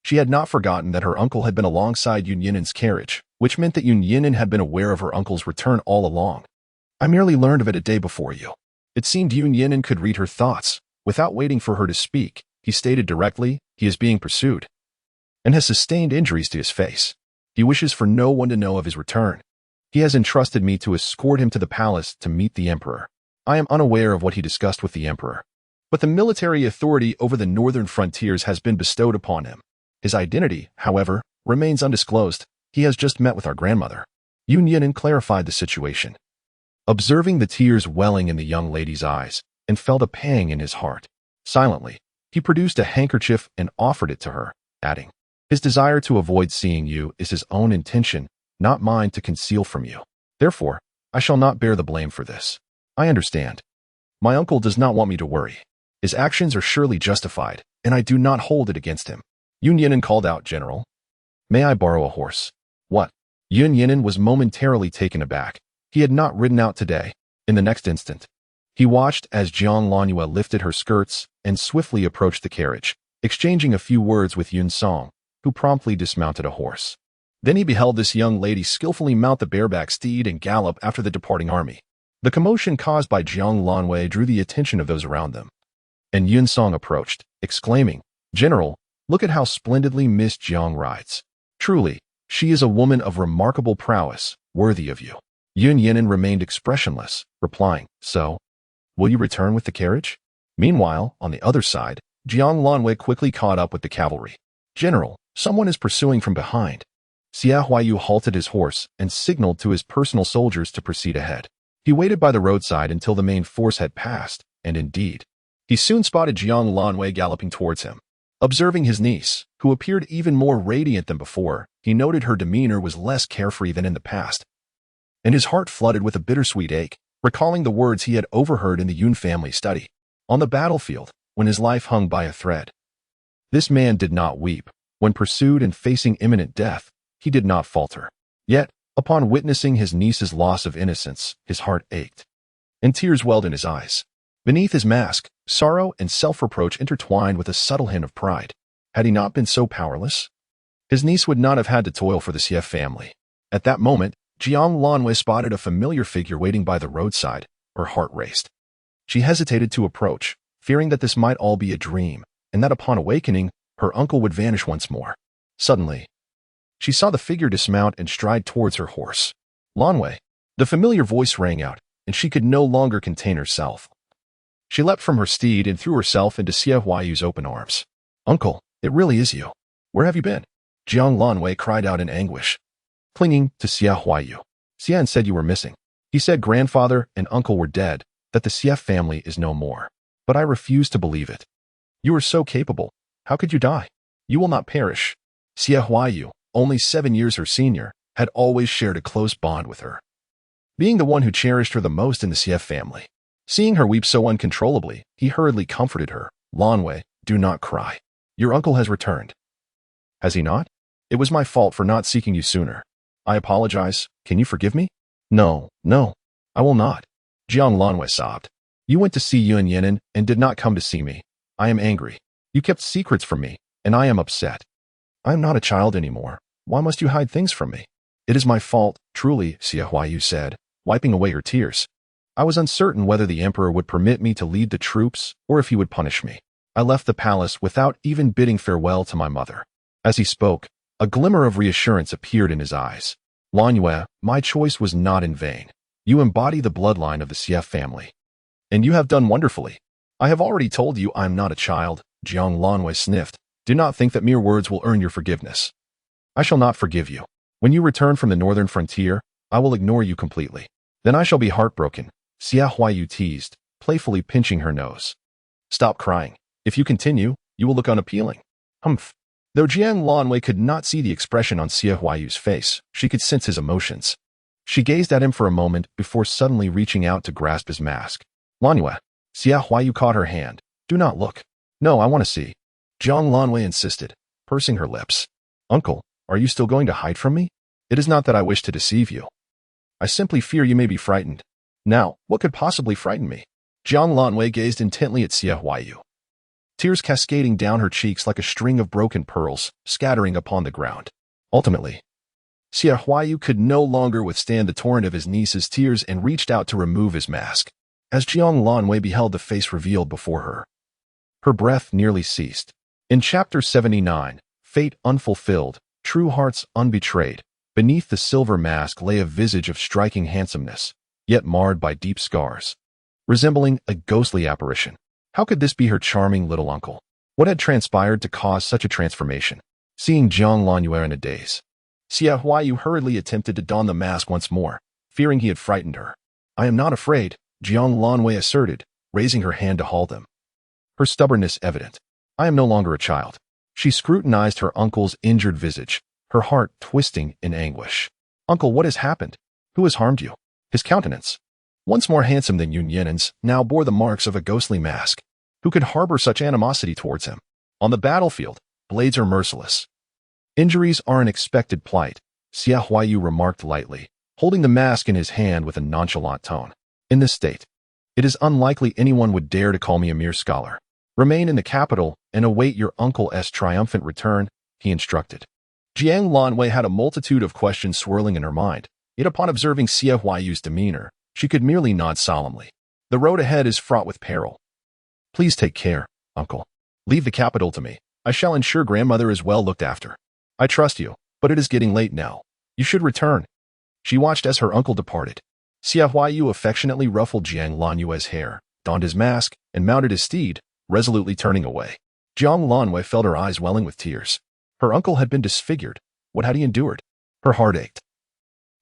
She had not forgotten that her uncle had been alongside Yun Yinan's carriage, which meant that Yun Yinan had been aware of her uncle's return all along. I merely learned of it a day before you. It seemed Yun Yinan could read her thoughts. Without waiting for her to speak, he stated directly, he is being pursued and has sustained injuries to his face. He wishes for no one to know of his return. He has entrusted me to escort him to the palace to meet the emperor. I am unaware of what he discussed with the emperor, but the military authority over the northern frontiers has been bestowed upon him. His identity, however, remains undisclosed. He has just met with our grandmother. Yun Yinan clarified the situation, observing the tears welling in the young lady's eyes, and felt a pang in his heart. Silently, he produced a handkerchief and offered it to her, adding, his desire to avoid seeing you is his own intention, not mine to conceal from you. Therefore, I shall not bear the blame for this. I understand. My uncle does not want me to worry. His actions are surely justified, and I do not hold it against him. Yun Yinan called out, General. May I borrow a horse? What? Yun Yinan was momentarily taken aback, He had not ridden out today. In the next instant, he watched as Jiang Lanyu lifted her skirts and swiftly approached the carriage, exchanging a few words with Yun Song, who promptly dismounted a horse. Then he beheld this young lady skillfully mount the bareback steed and gallop after the departing army. The commotion caused by Jiang Lanwei drew the attention of those around them, and Yun Song approached, exclaiming, "General, look at how splendidly Miss Jiang rides. Truly, she is a woman of remarkable prowess, worthy of you." Yun Yinan remained expressionless, replying, "So, will you return with the carriage?" Meanwhile, on the other side, Jiang Lanwei quickly caught up with the cavalry. "General, someone is pursuing from behind." Xia Huayu halted his horse and signaled to his personal soldiers to proceed ahead. He waited by the roadside until the main force had passed, and indeed, he soon spotted Jiang Lanwei galloping towards him. Observing his niece, who appeared even more radiant than before, he noted her demeanor was less carefree than in the past, and his heart flooded with a bittersweet ache, recalling the words he had overheard in the Yun family study. On the battlefield, when his life hung by a thread, this man did not weep. When pursued and facing imminent death, he did not falter. Yet, upon witnessing his niece's loss of innocence, his heart ached, and tears welled in his eyes. Beneath his mask, sorrow and self-reproach intertwined with a subtle hint of pride. Had he not been so powerless, his niece would not have had to toil for the Xie family. At that moment, Jiang Lanwei spotted a familiar figure waiting by the roadside. Her heart raced. She hesitated to approach, fearing that this might all be a dream, and that upon awakening, her uncle would vanish once more. Suddenly, she saw the figure dismount and stride towards her horse. "Lanwei." The familiar voice rang out, and she could no longer contain herself. She leapt from her steed and threw herself into Xia Huayu's open arms. "Uncle, it really is you. Where have you been?" Jiang Lanwei cried out in anguish, clinging to Xia Huayu. "Xian said you were missing. He said grandfather and uncle were dead, that the Xie family is no more. But I refuse to believe it. You are so capable. How could you die? You will not perish." Xia Huayu, only 7 years her senior, had always shared a close bond with her, being the one who cherished her the most in the Xie family. Seeing her weep so uncontrollably, he hurriedly comforted her. "Lanwei, do not cry. Your uncle has returned." "Has he not? It was my fault for not seeking you sooner. I apologize. Can you forgive me?" No, I will not." Jiang Lanwei sobbed. "You went to see Yun Yinan and did not come to see me. I am angry. You kept secrets from me, and I am upset. I am not a child anymore. Why must you hide things from me?" "It is my fault, truly," Xia Huayu said, wiping away her tears. "I was uncertain whether the emperor would permit me to lead the troops or if he would punish me. I left the palace without even bidding farewell to my mother." As he spoke, a glimmer of reassurance appeared in his eyes. "Lanwei, my choice was not in vain. You embody the bloodline of the Xie family, and you have done wonderfully. I have already told you I am not a child." Jiang Lanwei sniffed. "Do not think that mere words will earn your forgiveness. I shall not forgive you. When you return from the northern frontier, I will ignore you completely. Then I shall be heartbroken." Xia Huayu teased, playfully pinching her nose. "Stop crying. If you continue, you will look unappealing." Humph. Though Jiang Lanwei could not see the expression on Xia Huayu's face, she could sense his emotions. She gazed at him for a moment before suddenly reaching out to grasp his mask. "Lanwei." Xia Huayu caught her hand. "Do not look." "No, I want to see." Jiang Lanwei insisted, pursing her lips. "Uncle, are you still going to hide from me? It is not that I wish to deceive you. I simply fear you may be frightened." "Now, what could possibly frighten me?" Jiang Lanwei gazed intently at Xia Huayu, tears cascading down her cheeks like a string of broken pearls, scattering upon the ground. Ultimately, Xia Huayu could no longer withstand the torrent of his niece's tears and reached out to remove his mask. As Jiang Lanwei beheld the face revealed before her, her breath nearly ceased. In Chapter 79, Fate Unfulfilled, True Hearts Unbetrayed, beneath the silver mask lay a visage of striking handsomeness, yet marred by deep scars, resembling a ghostly apparition. How could this be her charming little uncle? What had transpired to cause such a transformation? Seeing Jiang Lanwei in a daze, Xia Huayu hurriedly attempted to don the mask once more, fearing he had frightened her. "I am not afraid," Jiang Lanwei asserted, raising her hand to halt him, her stubbornness evident. "I am no longer a child." She scrutinized her uncle's injured visage, her heart twisting in anguish. "Uncle, what has happened? Who has harmed you?" His countenance, once more handsome than Yun Yinan's, now bore the marks of a ghostly mask. Who could harbor such animosity towards him? On the battlefield, blades are merciless. Injuries are an expected plight, Xia Huayu remarked lightly, holding the mask in his hand with a nonchalant tone. In this state, it is unlikely anyone would dare to call me a mere scholar. Remain in the capital and await your uncle's triumphant return, he instructed. Jiang Lanwei had a multitude of questions swirling in her mind, yet upon observing Xie Huayu's demeanor, she could merely nod solemnly. The road ahead is fraught with peril. Please take care, uncle. Leave the capital to me. I shall ensure grandmother is well looked after. I trust you, but it is getting late now. You should return. She watched as her uncle departed. Xie Huayu affectionately ruffled Jiang Lanwei's hair, donned his mask, and mounted his steed, resolutely turning away. Jiang Lanwei felt her eyes welling with tears. Her uncle had been disfigured. What had he endured? Her heart ached,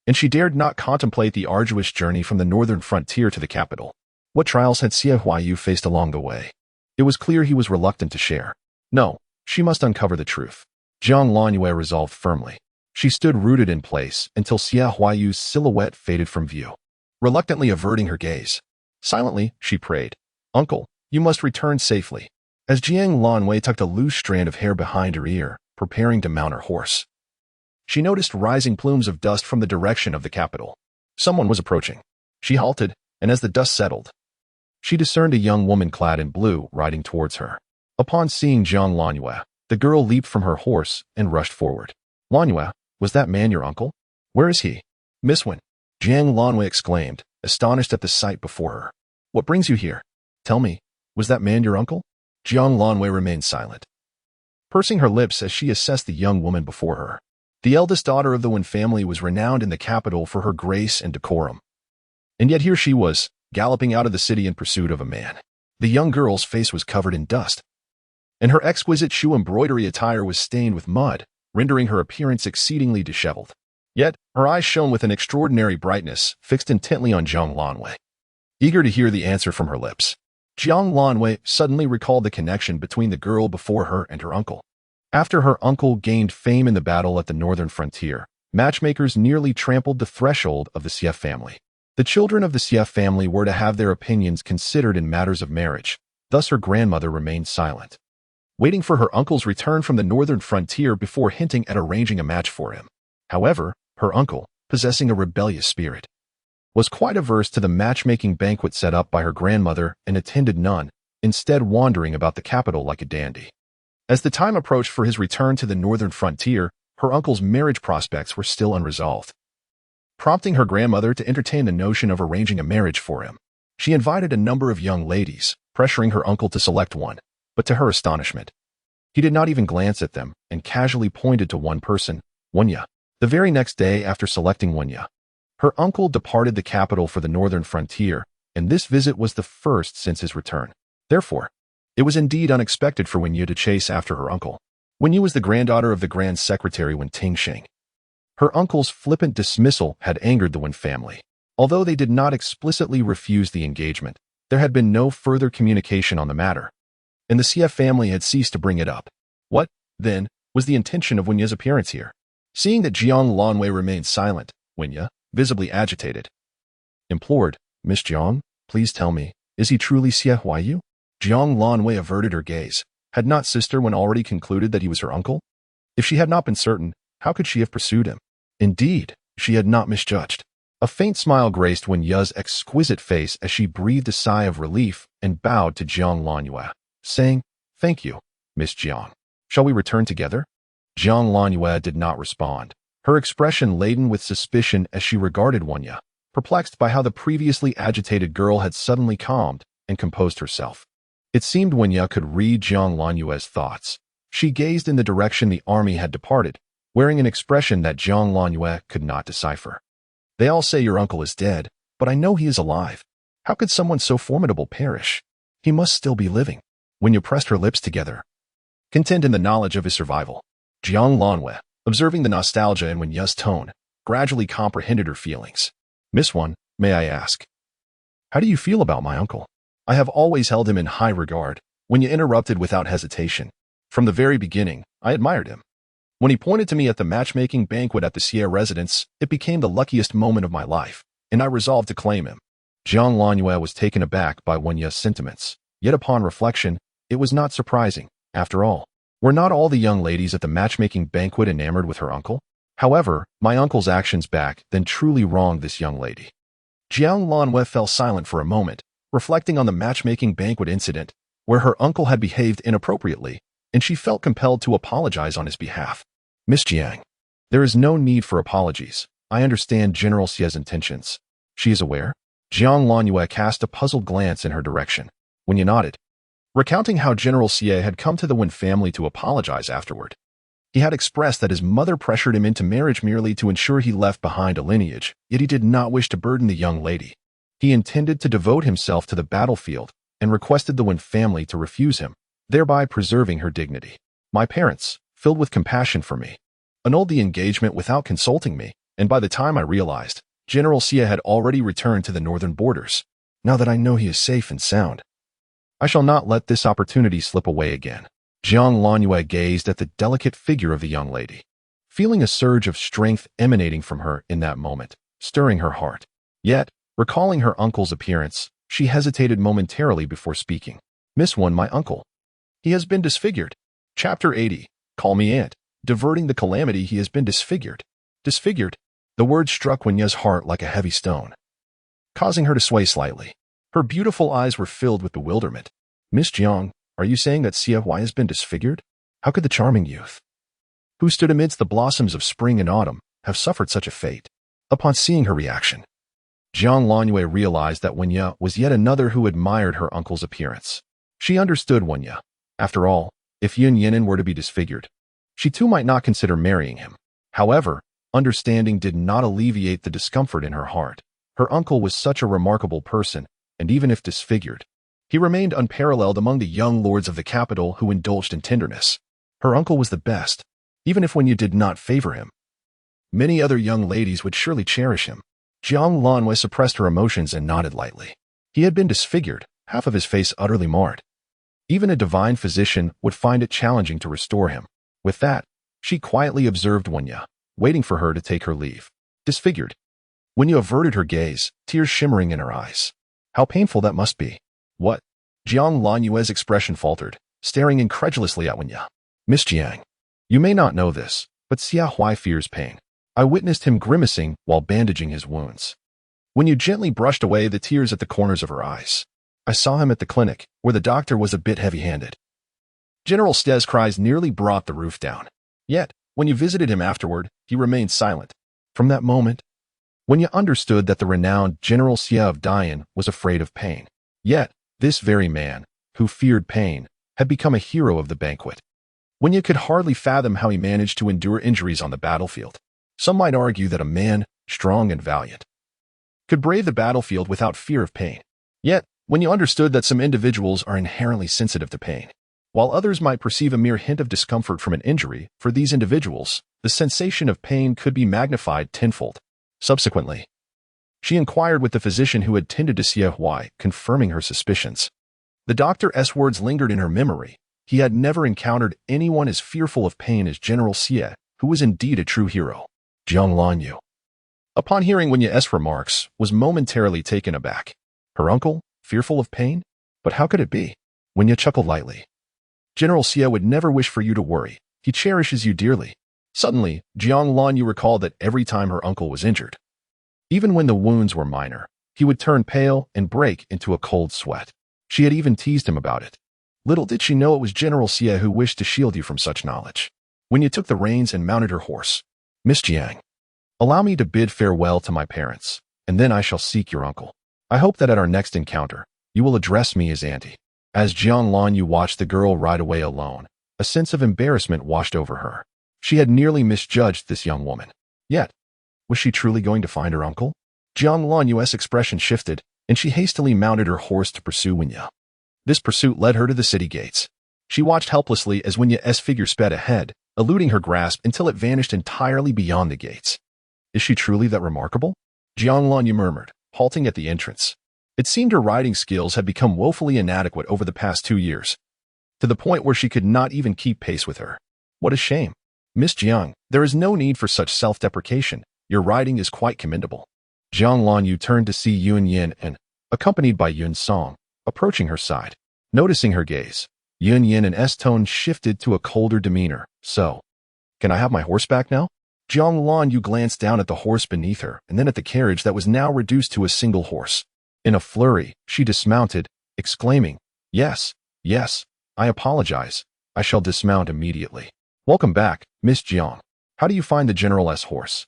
and she dared not contemplate the arduous journey from the northern frontier to the capital. What trials had Xie Huayu faced along the way? It was clear he was reluctant to share. No, she must uncover the truth. Jiang Lanwei resolved firmly. She stood rooted in place until Xie Huayu's silhouette faded from view. Reluctantly averting her gaze, silently, she prayed, Uncle, you must return safely. As Jiang Lanwei tucked a loose strand of hair behind her ear, preparing to mount her horse, she noticed rising plumes of dust from the direction of the capital. Someone was approaching. She halted, and as the dust settled, she discerned a young woman clad in blue riding towards her. Upon seeing Jiang Lanwei, the girl leaped from her horse and rushed forward. Lanwei, was that man your uncle? Where is he? Miss Wen, Jiang Lanwei exclaimed, astonished at the sight before her. What brings you here? Tell me, was that man your uncle? Jiang Lanwei remained silent, pursing her lips as she assessed the young woman before her. The eldest daughter of the Wen family was renowned in the capital for her grace and decorum. And yet here she was, galloping out of the city in pursuit of a man. The young girl's face was covered in dust, and her exquisite shoe embroidery attire was stained with mud, rendering her appearance exceedingly disheveled. Yet, her eyes shone with an extraordinary brightness, fixed intently on Jiang Lanwei. Eager to hear the answer from her lips, Jiang Lanwei suddenly recalled the connection between the girl before her and her uncle. After her uncle gained fame in the battle at the northern frontier, matchmakers nearly trampled the threshold of the Xie family. The children of the Xie family were to have their opinions considered in matters of marriage, thus her grandmother remained silent, waiting for her uncle's return from the northern frontier before hinting at arranging a match for him. However, her uncle, possessing a rebellious spirit, was quite averse to the matchmaking banquet set up by her grandmother and attended none, instead wandering about the capital like a dandy. As the time approached for his return to the northern frontier, her uncle's marriage prospects were still unresolved. Prompting her grandmother to entertain the notion of arranging a marriage for him, she invited a number of young ladies, pressuring her uncle to select one, but to her astonishment, he did not even glance at them and casually pointed to one person, Wenya. The very next day after selecting Wenya, her uncle departed the capital for the northern frontier, and this visit was the first since his return. Therefore, it was indeed unexpected for Wenya to chase after her uncle. Wenya was the granddaughter of the Grand Secretary Wen Tingsheng. Her uncle's flippant dismissal had angered the Wen family. Although they did not explicitly refuse the engagement, there had been no further communication on the matter, and the Xie family had ceased to bring it up. What, then, was the intention of Wenya's appearance here? Seeing that Jiang Lanwei remained silent, Wenya, visibly agitated, implored, Miss Jiang, please tell me, is he truly Xie Huayu? Jiang Lanwei averted her gaze. Had not Sister Wen already concluded that he was her uncle? If she had not been certain, how could she have pursued him? Indeed, she had not misjudged. A faint smile graced Wenya's exquisite face as she breathed a sigh of relief and bowed to Jiang Lanwei, saying, Thank you, Miss Jiang. Shall we return together? Jiang Lanwei did not respond, her expression laden with suspicion as she regarded Wenya, perplexed by how the previously agitated girl had suddenly calmed and composed herself. It seemed Wenya could read Jiang Lanwei's thoughts. She gazed in the direction the army had departed, wearing an expression that Jiang Lanwei could not decipher. They all say your uncle is dead, but I know he is alive. How could someone so formidable perish? He must still be living. Wenya pressed her lips together, content in the knowledge of his survival. Jiang Lanwei, observing the nostalgia in Wenya's tone, gradually comprehended her feelings. Miss Wen, may I ask, how do you feel about my uncle? I have always held him in high regard. Wenya interrupted without hesitation. From the very beginning, I admired him. When he pointed to me at the matchmaking banquet at the Xie residence, it became the luckiest moment of my life, and I resolved to claim him. Jiang Lanwei was taken aback by Wenya's sentiments, yet upon reflection, it was not surprising. After all, were not all the young ladies at the matchmaking banquet enamored with her uncle? However, my uncle's actions back then truly wronged this young lady. Jiang Lanwei fell silent for a moment, reflecting on the matchmaking banquet incident, where her uncle had behaved inappropriately, and she felt compelled to apologize on his behalf. Miss Jiang, there is no need for apologies. I understand General Xie's intentions. She is aware? Jiang Lanwei cast a puzzled glance in her direction. When you nodded, recounting how General Xie had come to the Wen family to apologize afterward. He had expressed that his mother pressured him into marriage merely to ensure he left behind a lineage, yet he did not wish to burden the young lady. He intended to devote himself to the battlefield and requested the Wen family to refuse him, thereby preserving her dignity. My parents, filled with compassion for me, annulled the engagement without consulting me, and by the time I realized, General Xie had already returned to the northern borders. Now that I know he is safe and sound, I shall not let this opportunity slip away again. Jiang Lanwei gazed at the delicate figure of the young lady, feeling a surge of strength emanating from her in that moment, stirring her heart. Yet, recalling her uncle's appearance, she hesitated momentarily before speaking. Miss Wen, my uncle. He has been disfigured. Chapter 80. Call me aunt. Diverting the calamity, he has been disfigured. Disfigured? The word struck Wenya's heart like a heavy stone, causing her to sway slightly. Her beautiful eyes were filled with bewilderment. Miss Jiang, are you saying that Xie Huai has been disfigured? How could the charming youth, who stood amidst the blossoms of spring and autumn, have suffered such a fate? Upon seeing her reaction, Jiang Lanwei realized that Wenya was yet another who admired her uncle's appearance. She understood Wenya. After all, if Yun Yinan were to be disfigured, she too might not consider marrying him. However, understanding did not alleviate the discomfort in her heart. Her uncle was such a remarkable person, and even if disfigured, he remained unparalleled among the young lords of the capital who indulged in tenderness. Her uncle was the best, even if Wenya did not favor him. Many other young ladies would surely cherish him. Jiang Lanwei suppressed her emotions and nodded lightly. He had been disfigured, half of his face utterly marred. Even a divine physician would find it challenging to restore him. With that, she quietly observed Wenya, waiting for her to take her leave. Disfigured. Wenya averted her gaze, tears shimmering in her eyes. How painful that must be. What? Jiang Lanwei's expression faltered, staring incredulously at Wenya. Miss Jiang, you may not know this, but Xie Huai fears pain. I witnessed him grimacing while bandaging his wounds. Wenya gently brushed away the tears at the corners of her eyes. I saw him at the clinic, where the doctor was a bit heavy-handed. General Xie's cries nearly brought the roof down. Yet, when you visited him afterward, he remained silent. From that moment, Wenya understood that the renowned General Xie of Dian was afraid of pain. Yet, this very man, who feared pain, had become a hero of the banquet. Wenya could hardly fathom how he managed to endure injuries on the battlefield. Some might argue that a man, strong and valiant, could brave the battlefield without fear of pain. Yet, Wenya understood that some individuals are inherently sensitive to pain. While others might perceive a mere hint of discomfort from an injury, for these individuals, the sensation of pain could be magnified tenfold. Subsequently, she inquired with the physician who had tended to Xie Huai, confirming her suspicions. The doctor's words lingered in her memory. He had never encountered anyone as fearful of pain as General Xie, who was indeed a true hero. Jiang Lanyu, upon hearing Wenya's remarks, was momentarily taken aback. Her uncle, fearful of pain? But how could it be? Wenya chuckled lightly. General Xie would never wish for you to worry. He cherishes you dearly. Suddenly, Jiang Lanyu recalled that every time her uncle was injured, even when the wounds were minor, he would turn pale and break into a cold sweat. She had even teased him about it. Little did she know it was General Xie who wished to shield you from such knowledge. Wenya took the reins and mounted her horse. Miss Jiang, allow me to bid farewell to my parents, and then I shall seek your uncle. I hope that at our next encounter, you will address me as auntie. As Jiang Lanyu watched the girl ride away alone, a sense of embarrassment washed over her. She had nearly misjudged this young woman. Yet, was she truly going to find her uncle? Jiang Lanyu's expression shifted, and she hastily mounted her horse to pursue Wenya. This pursuit led her to the city gates. She watched helplessly as Wenya's figure sped ahead, eluding her grasp until it vanished entirely beyond the gates. Is she truly that remarkable? Jiang Lanyu murmured, halting at the entrance. It seemed her riding skills had become woefully inadequate over the past 2 years, to the point where she could not even keep pace with her. What a shame. Miss Jiang, there is no need for such self-deprecation. Your riding is quite commendable. Jiang Lanyu turned to see Yun Yin and, accompanied by Yun Song, approaching her side. Noticing her gaze, Yun Yin and S tone shifted to a colder demeanor. So, can I have my horse back now? Jiang Lanyu glanced down at the horse beneath her and then at the carriage that was now reduced to a single horse. In a flurry, she dismounted, exclaiming, "Yes, yes, I apologize. I shall dismount immediately. Welcome back, Miss Jiang. How do you find the General's horse?"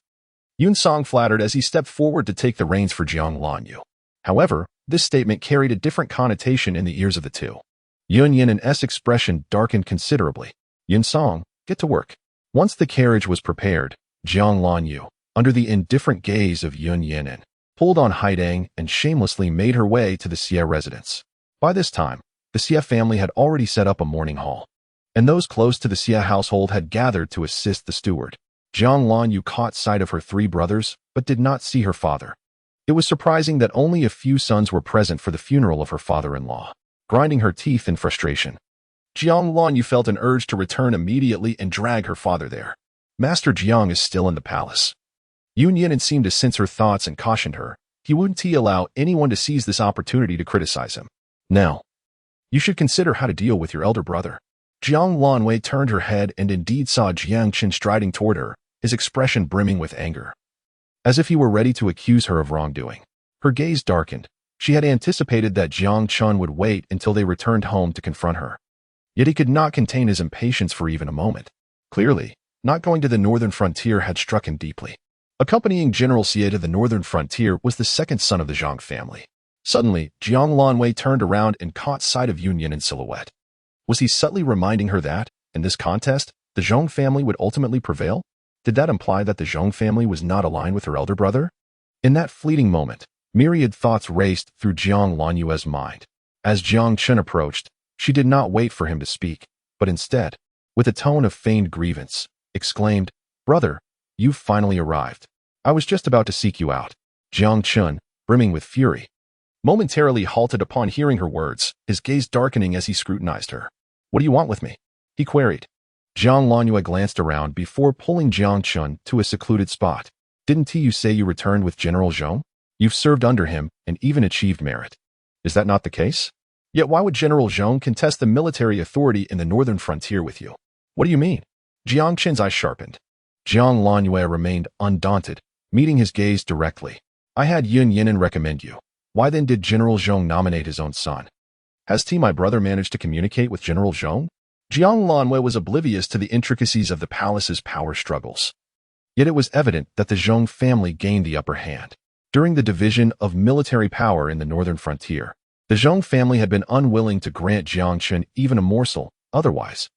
Yun Song flattered as he stepped forward to take the reins for Jiang Lanyu. However, this statement carried a different connotation in the ears of the two. Yun Yin's expression darkened considerably. "Yun Song, get to work." Once the carriage was prepared, Jiang Lanyu, under the indifferent gaze of Yun Yin, pulled on Haidang and shamelessly made her way to the Xie residence. By this time, the Xie family had already set up a morning hall, and those close to the Xie household had gathered to assist the steward. Jiang Lanyu caught sight of her three brothers, but did not see her father. It was surprising that only a few sons were present for the funeral of her father-in-law. Grinding her teeth in frustration, Jiang Lanyu felt an urge to return immediately and drag her father there. Master Jiang is still in the palace. Yun Yin seemed to sense her thoughts and cautioned her. He wouldn't allow anyone to seize this opportunity to criticize him. Now, you should consider how to deal with your elder brother. Jiang Lanwei turned her head and indeed saw Jiang Chen striding toward her, his expression brimming with anger, as if he were ready to accuse her of wrongdoing. Her gaze darkened. She had anticipated that Jiang Chen would wait until they returned home to confront her. Yet he could not contain his impatience for even a moment. Clearly, not going to the northern frontier had struck him deeply. Accompanying General Xie to the northern frontier was the second son of the Zhang family. Suddenly, Jiang Lanwei turned around and caught sight of Yun Yin in silhouette. Was he subtly reminding her that, in this contest, the Zhang family would ultimately prevail? Did that imply that the Zhang family was not aligned with her elder brother? In that fleeting moment, myriad thoughts raced through Jiang Lanyue's mind. As Jiang Chen approached, she did not wait for him to speak, but instead, with a tone of feigned grievance, exclaimed, "Brother, you've finally arrived. I was just about to seek you out." Jiang Chen, brimming with fury, momentarily halted upon hearing her words, his gaze darkening as he scrutinized her. "What do you want with me?" he queried. Jiang Lanyue glanced around before pulling Jiang Chen to a secluded spot. "Didn't you say you returned with General Zhong? You've served under him and even achieved merit. Is that not the case? Yet why would General Zhong contest the military authority in the northern frontier with you? What do you mean?" Jiang Chen's eyes sharpened. Jiang Lanyue remained undaunted, meeting his gaze directly. "I had Yun Yin recommend you. Why then did General Zhong nominate his own son? Has my brother managed to communicate with General Zhong?" Jiang Lanwei was oblivious to the intricacies of the palace's power struggles. Yet it was evident that the Zhong family gained the upper hand. During the division of military power in the northern frontier, the Zhong family had been unwilling to grant Jiang Chen even a morsel. Otherwise,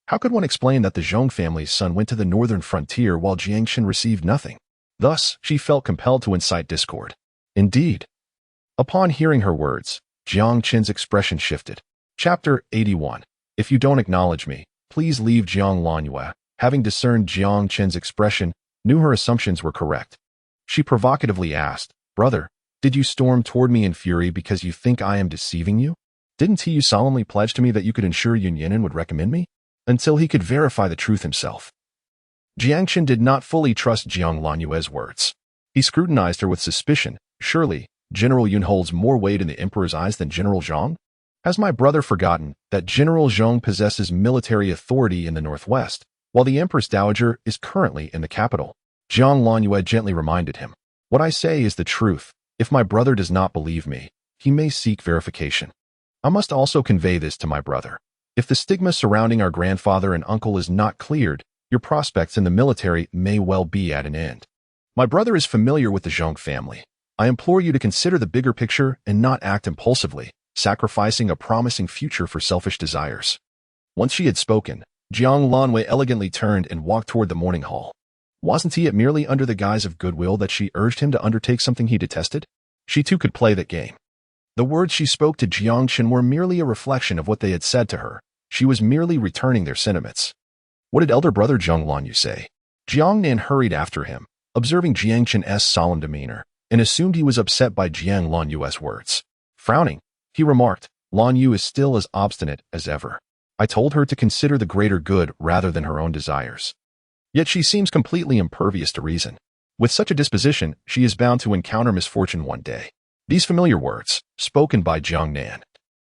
how could one explain that the Zhong family's son went to the northern frontier while Jiang Chen received nothing? Thus, she felt compelled to incite discord. Indeed. Upon hearing her words, Jiang Chen's expression shifted. Chapter 81. If you don't acknowledge me, please leave. Jiang Lanyue, having discerned Jiang Chen's expression, knew her assumptions were correct. She provocatively asked, "Brother, did you storm toward me in fury because you think I am deceiving you? Didn't you solemnly pledge to me that you could ensure Yun Yin would recommend me?" Until he could verify the truth himself. Jiang Chen did not fully trust Jiang Lanyue's words. He scrutinized her with suspicion. "Surely, General Yun holds more weight in the emperor's eyes than General Zhong? Has my brother forgotten that General Zhong possesses military authority in the northwest, while the Empress Dowager is currently in the capital?" Jiang Lanyue gently reminded him. "What I say is the truth. If my brother does not believe me, he may seek verification. I must also convey this to my brother. If the stigma surrounding our grandfather and uncle is not cleared, your prospects in the military may well be at an end. My brother is familiar with the Zhong family. I implore you to consider the bigger picture and not act impulsively, sacrificing a promising future for selfish desires." Once she had spoken, Jiang Lanwei elegantly turned and walked toward the morning hall. Wasn't it merely under the guise of goodwill that she urged him to undertake something he detested? She too could play that game. The words she spoke to Jiang Chen were merely a reflection of what they had said to her. She was merely returning their sentiments. What did elder brother Jiang Lanyu say? Jiang Nan hurried after him, observing Jiang Chen's solemn demeanor, and assumed he was upset by Jiang Lanyue's words. Frowning, he remarked, "Lanyu is still as obstinate as ever. I told her to consider the greater good rather than her own desires. Yet she seems completely impervious to reason. With such a disposition, she is bound to encounter misfortune one day." These familiar words, spoken by Jiang Nan,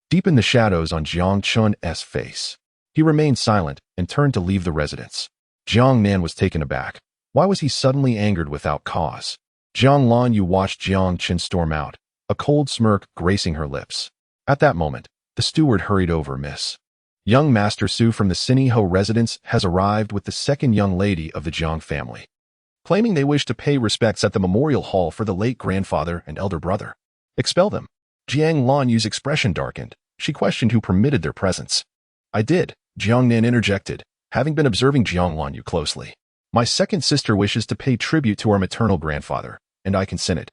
deepened the shadows on Jiang Chen's face. He remained silent and turned to leave the residence. Jiang Nan was taken aback. Why was he suddenly angered without cause? Jiang Lanyu watched Jiang Qin storm out, a cold smirk gracing her lips. At that moment, the steward hurried over. Miss. Young Master Su from the Siniho residence has arrived with the second young lady of the Jiang family, claiming they wish to pay respects at the memorial hall for the late grandfather and elder brother. Expel them. Jiang Lanyu's expression darkened. She questioned who permitted their presence. I did, Jiang Nan interjected, having been observing Jiang Lanyu closely. My second sister wishes to pay tribute to our maternal grandfather, and I consented.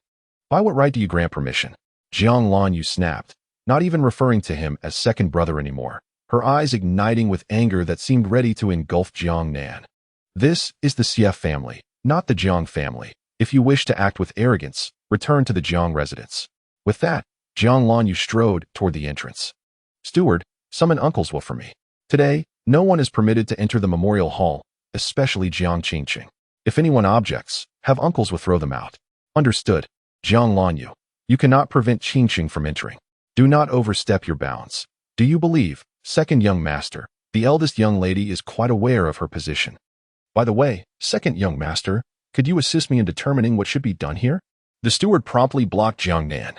By what right do you grant permission? Jiang Lanyu snapped, not even referring to him as second brother anymore, her eyes igniting with anger that seemed ready to engulf Jiang Nan. This is the Xie family, not the Jiang family. If you wish to act with arrogance, return to the Jiang residence. With that, Jiang Lanyu strode toward the entrance. Steward, summon Uncle's Wu for me. Today, no one is permitted to enter the memorial hall, especially Jiang Qingqing. If anyone objects, have Uncle's Wu throw them out. Understood. Jiang Lanyu, you cannot prevent Qingqing from entering. Do not overstep your bounds. Do you believe, second young master, the eldest young lady is quite aware of her position? By the way, second young master, could you assist me in determining what should be done here? The steward promptly blocked Jiang Nan,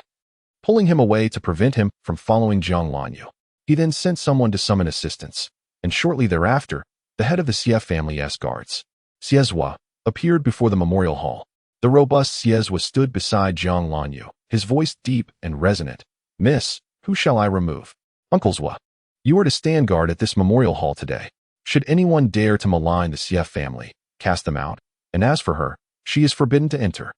pulling him away to prevent him from following Jiang Lanyu. He then sent someone to summon assistance, and shortly thereafter, the head of the Xie family's guards, Xiezhua, appeared before the memorial hall. The robust Xiezhua stood beside Jiang Lanyu, his voice deep and resonant. Miss, who shall I remove? Uncle's Wu. You are to stand guard at this memorial hall today. Should anyone dare to malign the Xie family, cast them out. And as for her, she is forbidden to enter.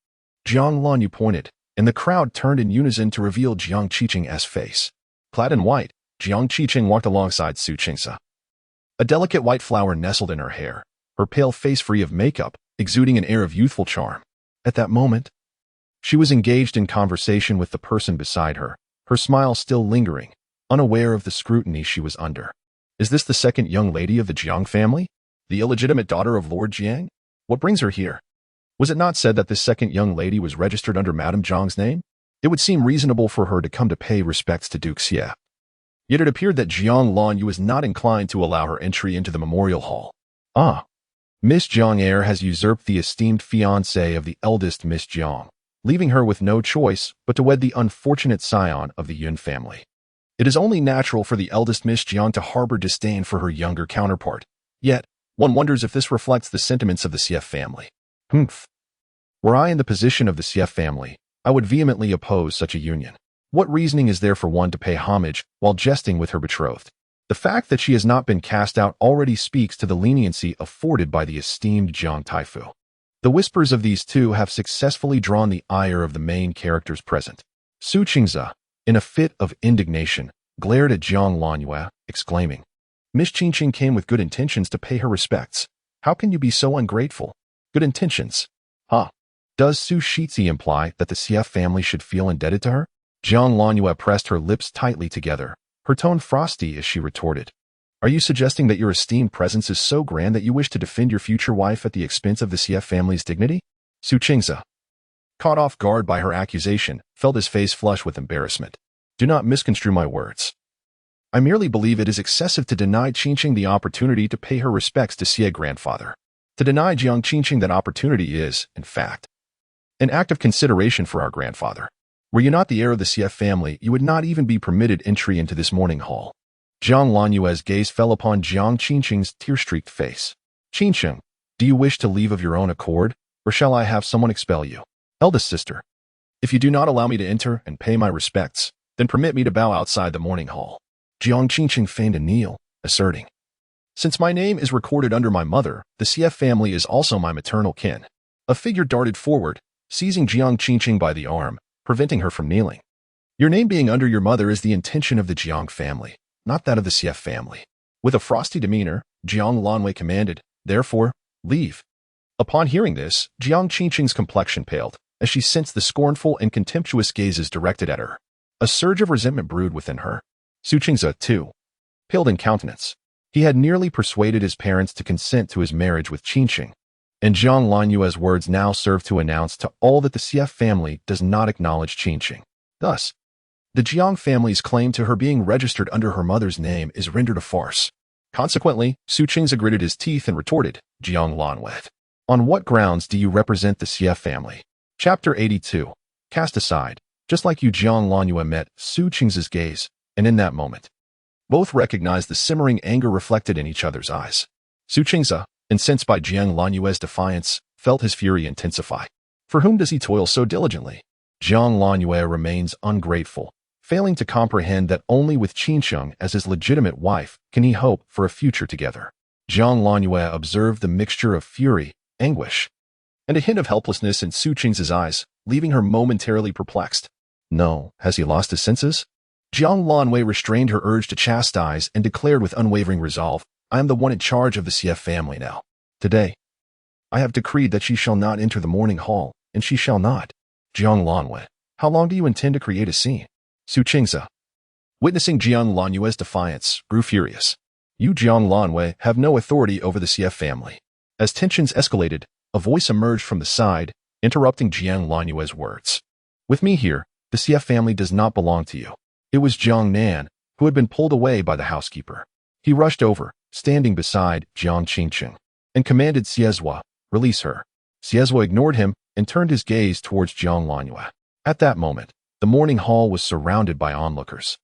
Jiang Lanyu pointed, and the crowd turned in unison to reveal Jiang Qiqing's face. Clad in white, Jiang Qiqing walked alongside Su Qingzi. A delicate white flower nestled in her hair, her pale face free of makeup, exuding an air of youthful charm. At that moment, she was engaged in conversation with the person beside her, her smile still lingering, unaware of the scrutiny she was under. Is this the second young lady of the Jiang family? The illegitimate daughter of Lord Jiang? What brings her here? Was it not said that this second young lady was registered under Madame Jiang's name? It would seem reasonable for her to come to pay respects to Duke Xie. Yet it appeared that Jiang Lanyu was not inclined to allow her entry into the memorial hall. Ah, Miss Jiang Heir has usurped the esteemed fiancé of the eldest Miss Jiang, leaving her with no choice but to wed the unfortunate scion of the Yun family. It is only natural for the eldest Miss Jiang to harbor disdain for her younger counterpart. Yet, one wonders if this reflects the sentiments of the Xie family. Were I in the position of the Xie family, I would vehemently oppose such a union. What reasoning is there for one to pay homage while jesting with her betrothed? The fact that she has not been cast out already speaks to the leniency afforded by the esteemed Jiang Taifu. The whispers of these two have successfully drawn the ire of the main characters present. Su Qingzi, in a fit of indignation, glared at Jiang Lanyu, exclaiming, Miss Qingqing came with good intentions to pay her respects. How can you be so ungrateful? Good intentions? Huh? Does Su Shizi imply that the Xie family should feel indebted to her? Jiang Lanyu pressed her lips tightly together, her tone frosty as she retorted. Are you suggesting that your esteemed presence is so grand that you wish to defend your future wife at the expense of the Xie family's dignity? Su Qingzi, caught off guard by her accusation, felt his face flush with embarrassment. Do not misconstrue my words. I merely believe it is excessive to deny Qingqing the opportunity to pay her respects to Xie grandfather. To deny Jiang Qingqing that opportunity is, in fact, an act of consideration for our grandfather. Were you not the heir of the Xie family, you would not even be permitted entry into this morning hall. Jiang Lanyu's gaze fell upon Jiang Qingqing's tear-streaked face. Qingqing, do you wish to leave of your own accord, or shall I have someone expel you? Eldest sister, if you do not allow me to enter and pay my respects, then permit me to bow outside the morning hall. Jiang Qingqing feigned to kneel, asserting, Since my name is recorded under my mother, the Xie family is also my maternal kin. A figure darted forward, seizing Jiang Qingqing by the arm, preventing her from kneeling. Your name being under your mother is the intention of the Jiang family, not that of the Xie family. With a frosty demeanor, Jiang Lanwei commanded, Therefore, leave. Upon hearing this, Jiang Qingqing's complexion paled, as she sensed the scornful and contemptuous gazes directed at her. A surge of resentment brewed within her. Su Qingzi, too, paled in countenance. He had nearly persuaded his parents to consent to his marriage with Qingqing, and Jiang Lanyu's words now served to announce to all that the Xie family does not acknowledge Qingqing. Thus, the Jiang family's claim to her being registered under her mother's name is rendered a farce. Consequently, Su Qingzi gritted his teeth and retorted, Jiang Lanwei, On what grounds do you represent the Xie family? Chapter 82. Cast aside. Just like Yu Jiang Lanyue met Su Qing's gaze, and in that moment, both recognized the simmering anger reflected in each other's eyes. Su Qingze, incensed by Jiang Lanyue's defiance, felt his fury intensify. For whom does he toil so diligently? Jiang Lanyue remains ungrateful, failing to comprehend that only with Qinsheng as his legitimate wife can he hope for a future together. Jiang Lanyue observed the mixture of fury, anguish, and a hint of helplessness in Su Qing's eyes, leaving her momentarily perplexed. No, has he lost his senses? Jiang Lanwei restrained her urge to chastise and declared with unwavering resolve, I am the one in charge of the Xie family now. Today, I have decreed that she shall not enter the morning hall, and she shall not. Jiang Lanwei, how long do you intend to create a scene? Su Qingze, witnessing Jiang Lanyue's defiance, grew furious. You Jiang Lanwei have no authority over the Xie family. As tensions escalated, a voice emerged from the side, interrupting Jiang Lanyue's words. With me here, the Xie family does not belong to you. It was Jiang Nan, who had been pulled away by the housekeeper. He rushed over, standing beside Jiang Qingqing, and commanded Xiezhua, release her. Xiezhua ignored him and turned his gaze towards Jiang Lanyue. At that moment, the morning hall was surrounded by onlookers,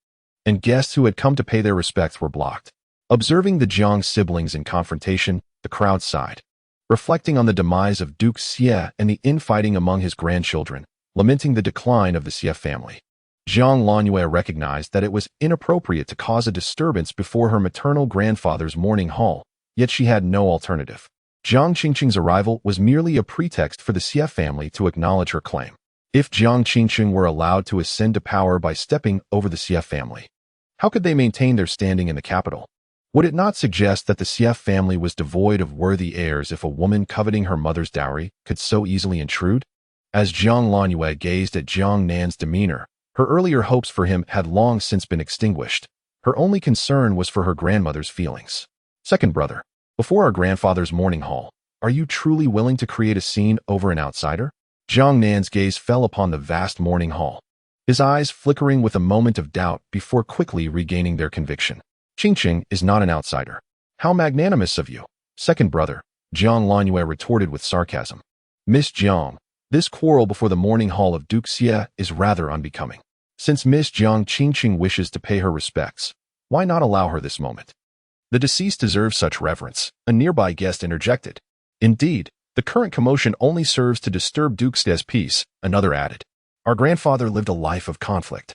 and guests who had come to pay their respects were blocked. Observing the Jiang siblings in confrontation, the crowd sighed, reflecting on the demise of Duke Xie and the infighting among his grandchildren, lamenting the decline of the Xie family. Jiang Lanyue recognized that it was inappropriate to cause a disturbance before her maternal grandfather's morning hall, yet she had no alternative. Jiang Qingqing's arrival was merely a pretext for the Xie family to acknowledge her claim. If Jiang Qingqing were allowed to ascend to power by stepping over the Xie family, how could they maintain their standing in the capital? Would it not suggest that the Xie family was devoid of worthy heirs if a woman coveting her mother's dowry could so easily intrude? As Jiang Lanyue gazed at Jiang Nan's demeanor, her earlier hopes for him had long since been extinguished. Her only concern was for her grandmother's feelings. Second brother, before our grandfather's morning hall, are you truly willing to create a scene over an outsider? Jiang Nan's gaze fell upon the vast morning hall, his eyes flickering with a moment of doubt before quickly regaining their conviction. Qingqing is not an outsider. How magnanimous of you. Second brother, Jiang Lanyue retorted with sarcasm. Miss Jiang, this quarrel before the morning hall of Duke Xie is rather unbecoming. Since Miss Jiang Qingqing wishes to pay her respects, why not allow her this moment? The deceased deserves such reverence, a nearby guest interjected. Indeed, the current commotion only serves to disturb Duke Xie's peace, another added. Our grandfather lived a life of conflict,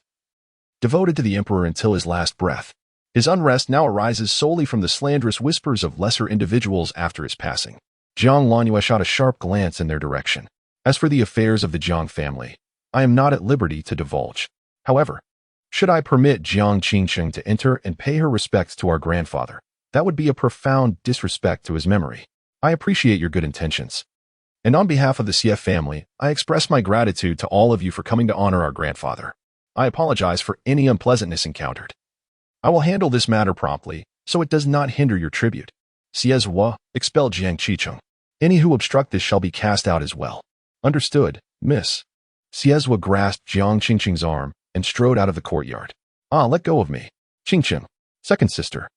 devoted to the emperor until his last breath. His unrest now arises solely from the slanderous whispers of lesser individuals after his passing. Jiang Lanyue shot a sharp glance in their direction. As for the affairs of the Jiang family, I am not at liberty to divulge. However, should I permit Jiang Qingqing to enter and pay her respects to our grandfather, that would be a profound disrespect to his memory. I appreciate your good intentions. And on behalf of the Xie family, I express my gratitude to all of you for coming to honor our grandfather. I apologize for any unpleasantness encountered. I will handle this matter promptly, so it does not hinder your tribute. Xiezhua, expel Jiang Qingqing. Any who obstruct this shall be cast out as well. Understood, miss. Xiezhua grasped Jiang Qingqing's arm and strode out of the courtyard. Ah, let go of me. Qingqing, second sister.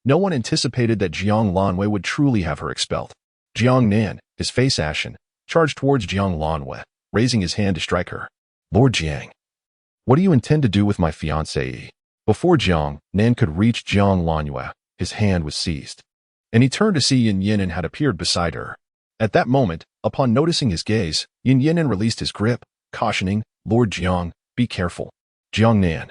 No one anticipated that Jiang Lanwei would truly have her expelled. Jiang Nan, his face ashen, charged towards Jiang Lanwei, raising his hand to strike her. Lord Jiang, what do you intend to do with my fiancée? Before Jiang Nan could reach Jiang Lanyue, his hand was seized, and he turned to see Yin Yinan had appeared beside her. At that moment, upon noticing his gaze, Yin Yinan released his grip, cautioning, Lord Jiang, be careful. Jiang Nan,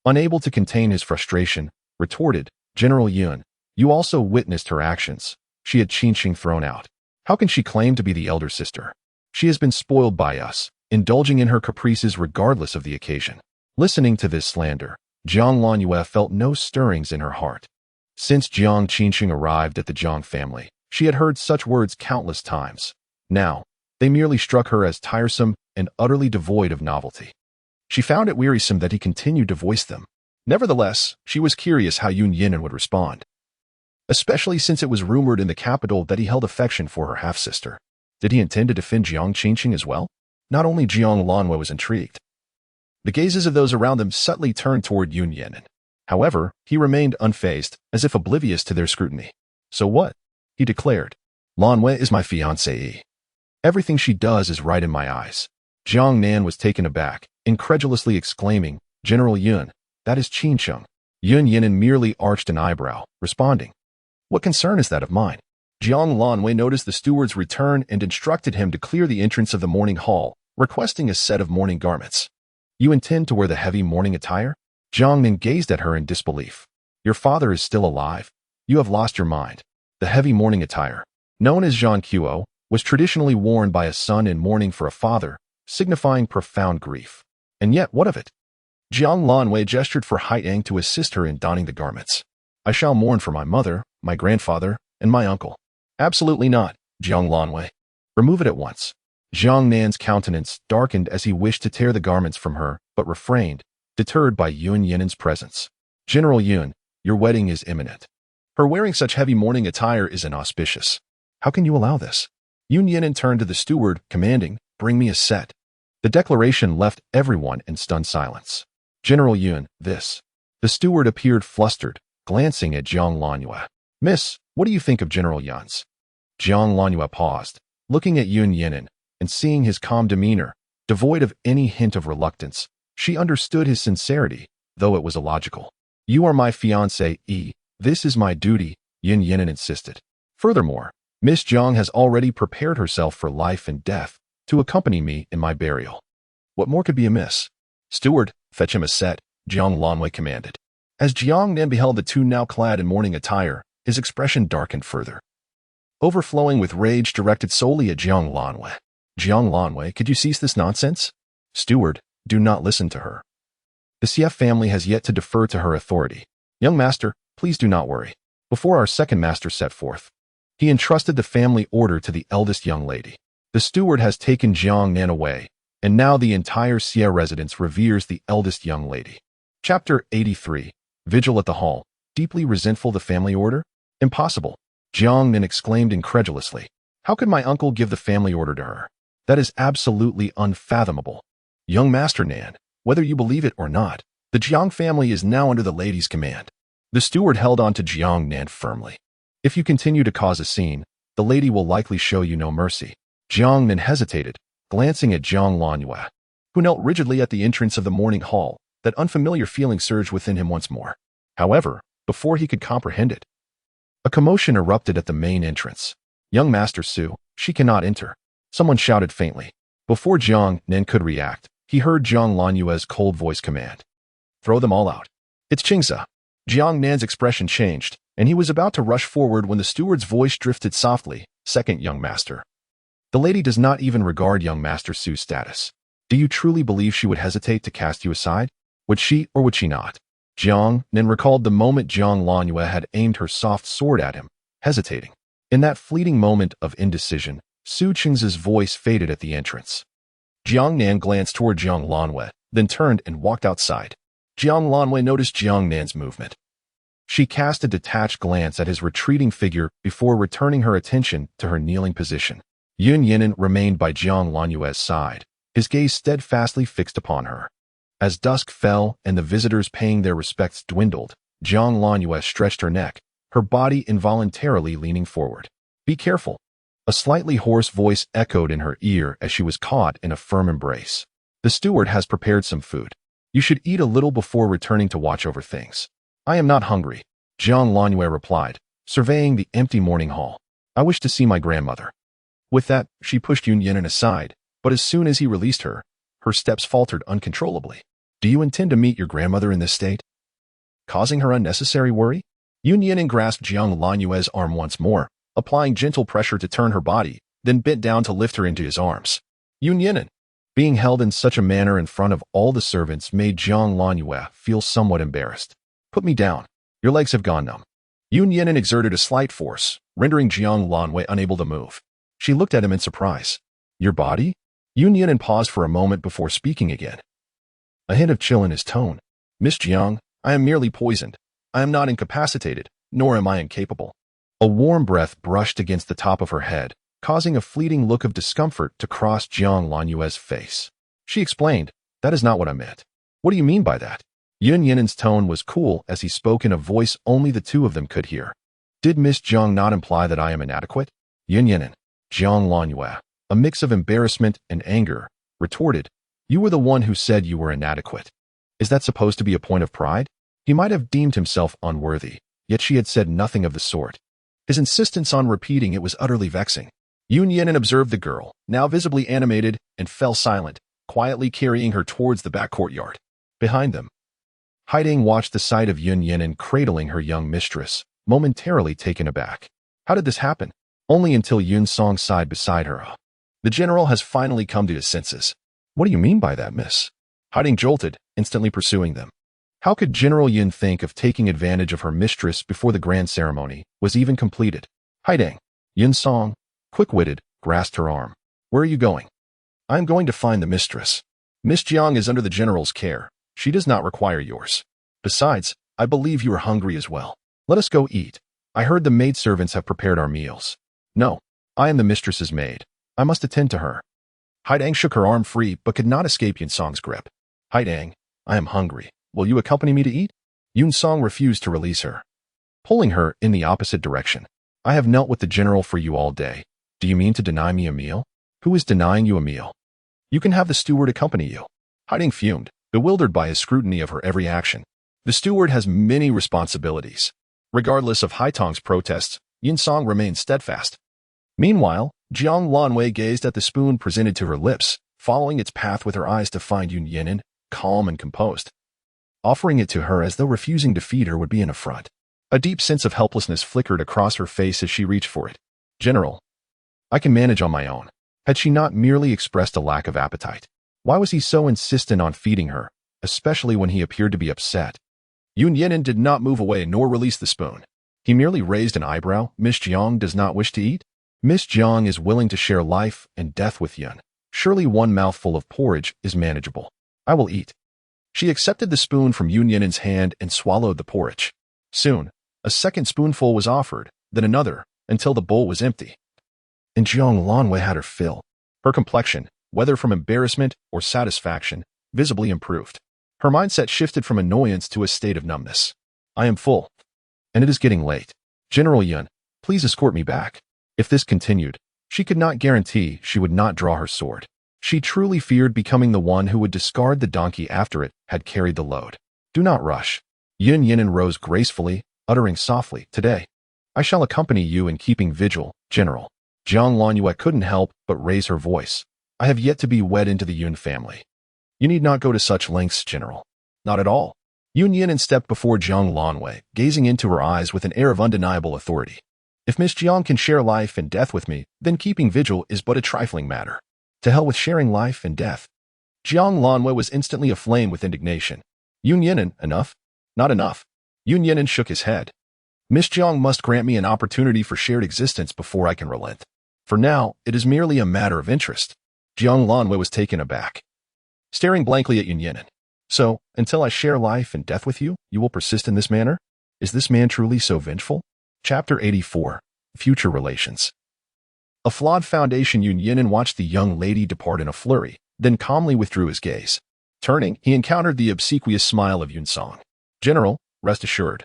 unable to contain his frustration, retorted, General Yun, you also witnessed her actions. She had Qingqing thrown out. How can she claim to be the elder sister? She has been spoiled by us, indulging in her caprices regardless of the occasion. Listening to this slander, Jiang Lanyue felt no stirrings in her heart. Since Jiang Qingqing arrived at the Jiang family, she had heard such words countless times. Now, they merely struck her as tiresome and utterly devoid of novelty. She found it wearisome that he continued to voice them. Nevertheless, she was curious how Yun Yinan would respond, especially since it was rumored in the capital that he held affection for her half-sister. Did he intend to defend Jiang Qingqing as well? Not only Jiang Lanwei was intrigued. The gazes of those around them subtly turned toward Yun Yinan. However, he remained unfazed, as if oblivious to their scrutiny. So what? He declared. Lan Wei is my fiancée. Everything she does is right in my eyes. Jiang Nan was taken aback, incredulously exclaiming, General Yun, that is Qin Cheng. Yun Yinan merely arched an eyebrow, responding, what concern is that of mine? Jiang Lanwei noticed the steward's return and instructed him to clear the entrance of the morning hall, requesting a set of mourning garments. You intend to wear the heavy mourning attire? Jiang Nan gazed at her in disbelief. Your father is still alive. You have lost your mind. The heavy mourning attire, known as Zhanqiuo, was traditionally worn by a son in mourning for a father, signifying profound grief. And yet, what of it? Jiang Lanwei gestured for Haiyang to assist her in donning the garments. I shall mourn for my mother, my grandfather, and my uncle. Absolutely not, Jiang Lanwei. Remove it at once. Jiang Nan's countenance darkened as he wished to tear the garments from her, but refrained, deterred by Yun Yinan's presence. General Yun, your wedding is imminent. Her wearing such heavy mourning attire is inauspicious. How can you allow this? Yun Yinan turned to the steward, commanding, bring me a set. The declaration left everyone in stunned silence. General Yun, this. The steward appeared flustered, glancing at Jiang Lanwei. Miss, what do you think of General Yun's? Jiang Lanwei paused, looking at Yun Yinan, and seeing his calm demeanor, devoid of any hint of reluctance. She understood his sincerity, though it was illogical. You are my fiancée. This is my duty, Yun Yinan insisted. Furthermore, Miss Jiang has already prepared herself for life and death to accompany me in my burial. What more could be amiss? Steward, fetch him a set, Jiang Lanwei commanded. As Jiang Nan beheld the two now clad in mourning attire, his expression darkened further. Overflowing with rage directed solely at Jiang Lanwei. Jiang Lanwei, could you cease this nonsense? Steward, do not listen to her. The CF family has yet to defer to her authority. Young master, please do not worry. Before our second master set forth, he entrusted the family order to the eldest young lady. The steward has taken Jiang Nan away, and now the entire Xie residence reveres the eldest young lady. Chapter 83. Vigil at the Hall. Deeply resentful the family order? Impossible. Jiang Nan exclaimed incredulously. How could my uncle give the family order to her? That is absolutely unfathomable. Young Master Nan, whether you believe it or not, the Jiang family is now under the lady's command. The steward held on to Jiang Nan firmly. If you continue to cause a scene, the lady will likely show you no mercy. Jiang Nan hesitated, glancing at Jiang Lanwei, who knelt rigidly at the entrance of the morning hall. That unfamiliar feeling surged within him once more. However, before he could comprehend it, a commotion erupted at the main entrance. Young Master Su, she cannot enter. Someone shouted faintly. Before Jiang Nan could react, he heard Jiang Lanwei's cold voice command. Throw them all out. It's Qingzi. Jiang Nan's expression changed, and he was about to rush forward when the steward's voice drifted softly, second young master. The lady does not even regard young Master Su's status. Do you truly believe she would hesitate to cast you aside? Would she or would she not? Jiang Nan recalled the moment Jiang Lanwei had aimed her soft sword at him, hesitating. In that fleeting moment of indecision, Su Qingzi's voice faded at the entrance. Jiang Nan glanced toward Jiang Lanwei, then turned and walked outside. Jiang Lanwei noticed Jiang Nan's movement. She cast a detached glance at his retreating figure before returning her attention to her kneeling position. Yun Yinan remained by Jiang Lanwei's side, his gaze steadfastly fixed upon her. As dusk fell and the visitors paying their respects dwindled, Jiang Lanwei stretched her neck, her body involuntarily leaning forward. Be careful. A slightly hoarse voice echoed in her ear as she was caught in a firm embrace. The steward has prepared some food. You should eat a little before returning to watch over things. I am not hungry, Jiang Lanwei replied, surveying the empty morning hall. I wish to see my grandmother. With that, she pushed Yun Yinan aside, but as soon as he released her, her steps faltered uncontrollably. Do you intend to meet your grandmother in this state? Causing her unnecessary worry? Yun Yinan grasped Jiang Lanwei's arm once more, applying gentle pressure to turn her body, then bent down to lift her into his arms. Yun Yinan, being held in such a manner in front of all the servants made Jiang Lanwei feel somewhat embarrassed. Put me down. Your legs have gone numb. Yun Yinan exerted a slight force, rendering Jiang Lanwei unable to move. She looked at him in surprise. Your body? Yun Yinan paused for a moment before speaking again. A hint of chill in his tone. Miss Jiang, I am merely poisoned. I am not incapacitated, nor am I incapable. A warm breath brushed against the top of her head, causing a fleeting look of discomfort to cross Jiang Lanwei's face. She explained, that is not what I meant. What do you mean by that? Yun Yinan's tone was cool as he spoke in a voice only the two of them could hear. Did Miss Jiang not imply that I am inadequate? Yun Yinan, Jiang Lanyue, a mix of embarrassment and anger, retorted, "You were the one who said you were inadequate. Is that supposed to be a point of pride?" He might have deemed himself unworthy, yet she had said nothing of the sort. His insistence on repeating it was utterly vexing. Yun Yinan observed the girl, now visibly animated, and fell silent, quietly carrying her towards the back courtyard. Behind them, Haidang watched the sight of Yun Yinan cradling her young mistress, momentarily taken aback. How did this happen? Only until Yun Song sighed beside her. The general has finally come to his senses. What do you mean by that, miss? Haidang jolted, instantly pursuing them. How could General Yun think of taking advantage of her mistress before the grand ceremony was even completed? Haidang, Yun Song, quick-witted, grasped her arm. Where are you going? I am going to find the mistress. Miss Jiang is under the general's care. She does not require yours. Besides, I believe you are hungry as well. Let us go eat. I heard the maidservants have prepared our meals. No, I am the mistress's maid. I must attend to her. Haidang shook her arm free but could not escape Yun Song's grip. Haidang, I am hungry. Will you accompany me to eat? Yun Song refused to release her, pulling her in the opposite direction. I have knelt with the general for you all day. Do you mean to deny me a meal? Who is denying you a meal? You can have the steward accompany you. Haidang fumed, bewildered by his scrutiny of her every action. The steward has many responsibilities. Regardless of Haitong's protests, Yun Song remained steadfast. Meanwhile, Jiang Lanwei gazed at the spoon presented to her lips, following its path with her eyes to find Yun Yinan, calm and composed. Offering it to her as though refusing to feed her would be an affront. A deep sense of helplessness flickered across her face as she reached for it. General, I can manage on my own. Had she not merely expressed a lack of appetite? Why was he so insistent on feeding her, especially when he appeared to be upset? Yun Yinan did not move away nor release the spoon. He merely raised an eyebrow. Miss Jiang does not wish to eat? Miss Jiang is willing to share life and death with Yun. Surely one mouthful of porridge is manageable. I will eat. She accepted the spoon from Yun Yinan's hand and swallowed the porridge. Soon, a second spoonful was offered, then another, until the bowl was empty. And Jiang Lanwei had her fill. Her complexion, whether from embarrassment or satisfaction, visibly improved. Her mindset shifted from annoyance to a state of numbness. I am full. And it is getting late. General Yun, please escort me back. If this continued, she could not guarantee she would not draw her sword. She truly feared becoming the one who would discard the donkey after it had carried the load. Do not rush. Yun Yinan rose gracefully, uttering softly, Today, I shall accompany you in keeping vigil, General. Jiang Lanyue couldn't help but raise her voice. I have yet to be wed into the Yun family. You need not go to such lengths, General. Not at all. Yun Yinan stepped before Jiang Lanwei, gazing into her eyes with an air of undeniable authority. If Miss Jiang can share life and death with me, then keeping vigil is but a trifling matter. To hell with sharing life and death. Jiang Lanwei was instantly aflame with indignation. Yun Yinan, enough? Not enough. Yun Yinan shook his head. Miss Jiang must grant me an opportunity for shared existence before I can relent. For now, it is merely a matter of interest. Jiang Lanwei was taken aback, staring blankly at Yun Yinan. So, until I share life and death with you, you will persist in this manner? Is this man truly so vengeful? Chapter 84. Future Relations. A flawed foundation. Yun Yinan watched the young lady depart in a flurry, then calmly withdrew his gaze. Turning, he encountered the obsequious smile of Yun Song. General, rest assured.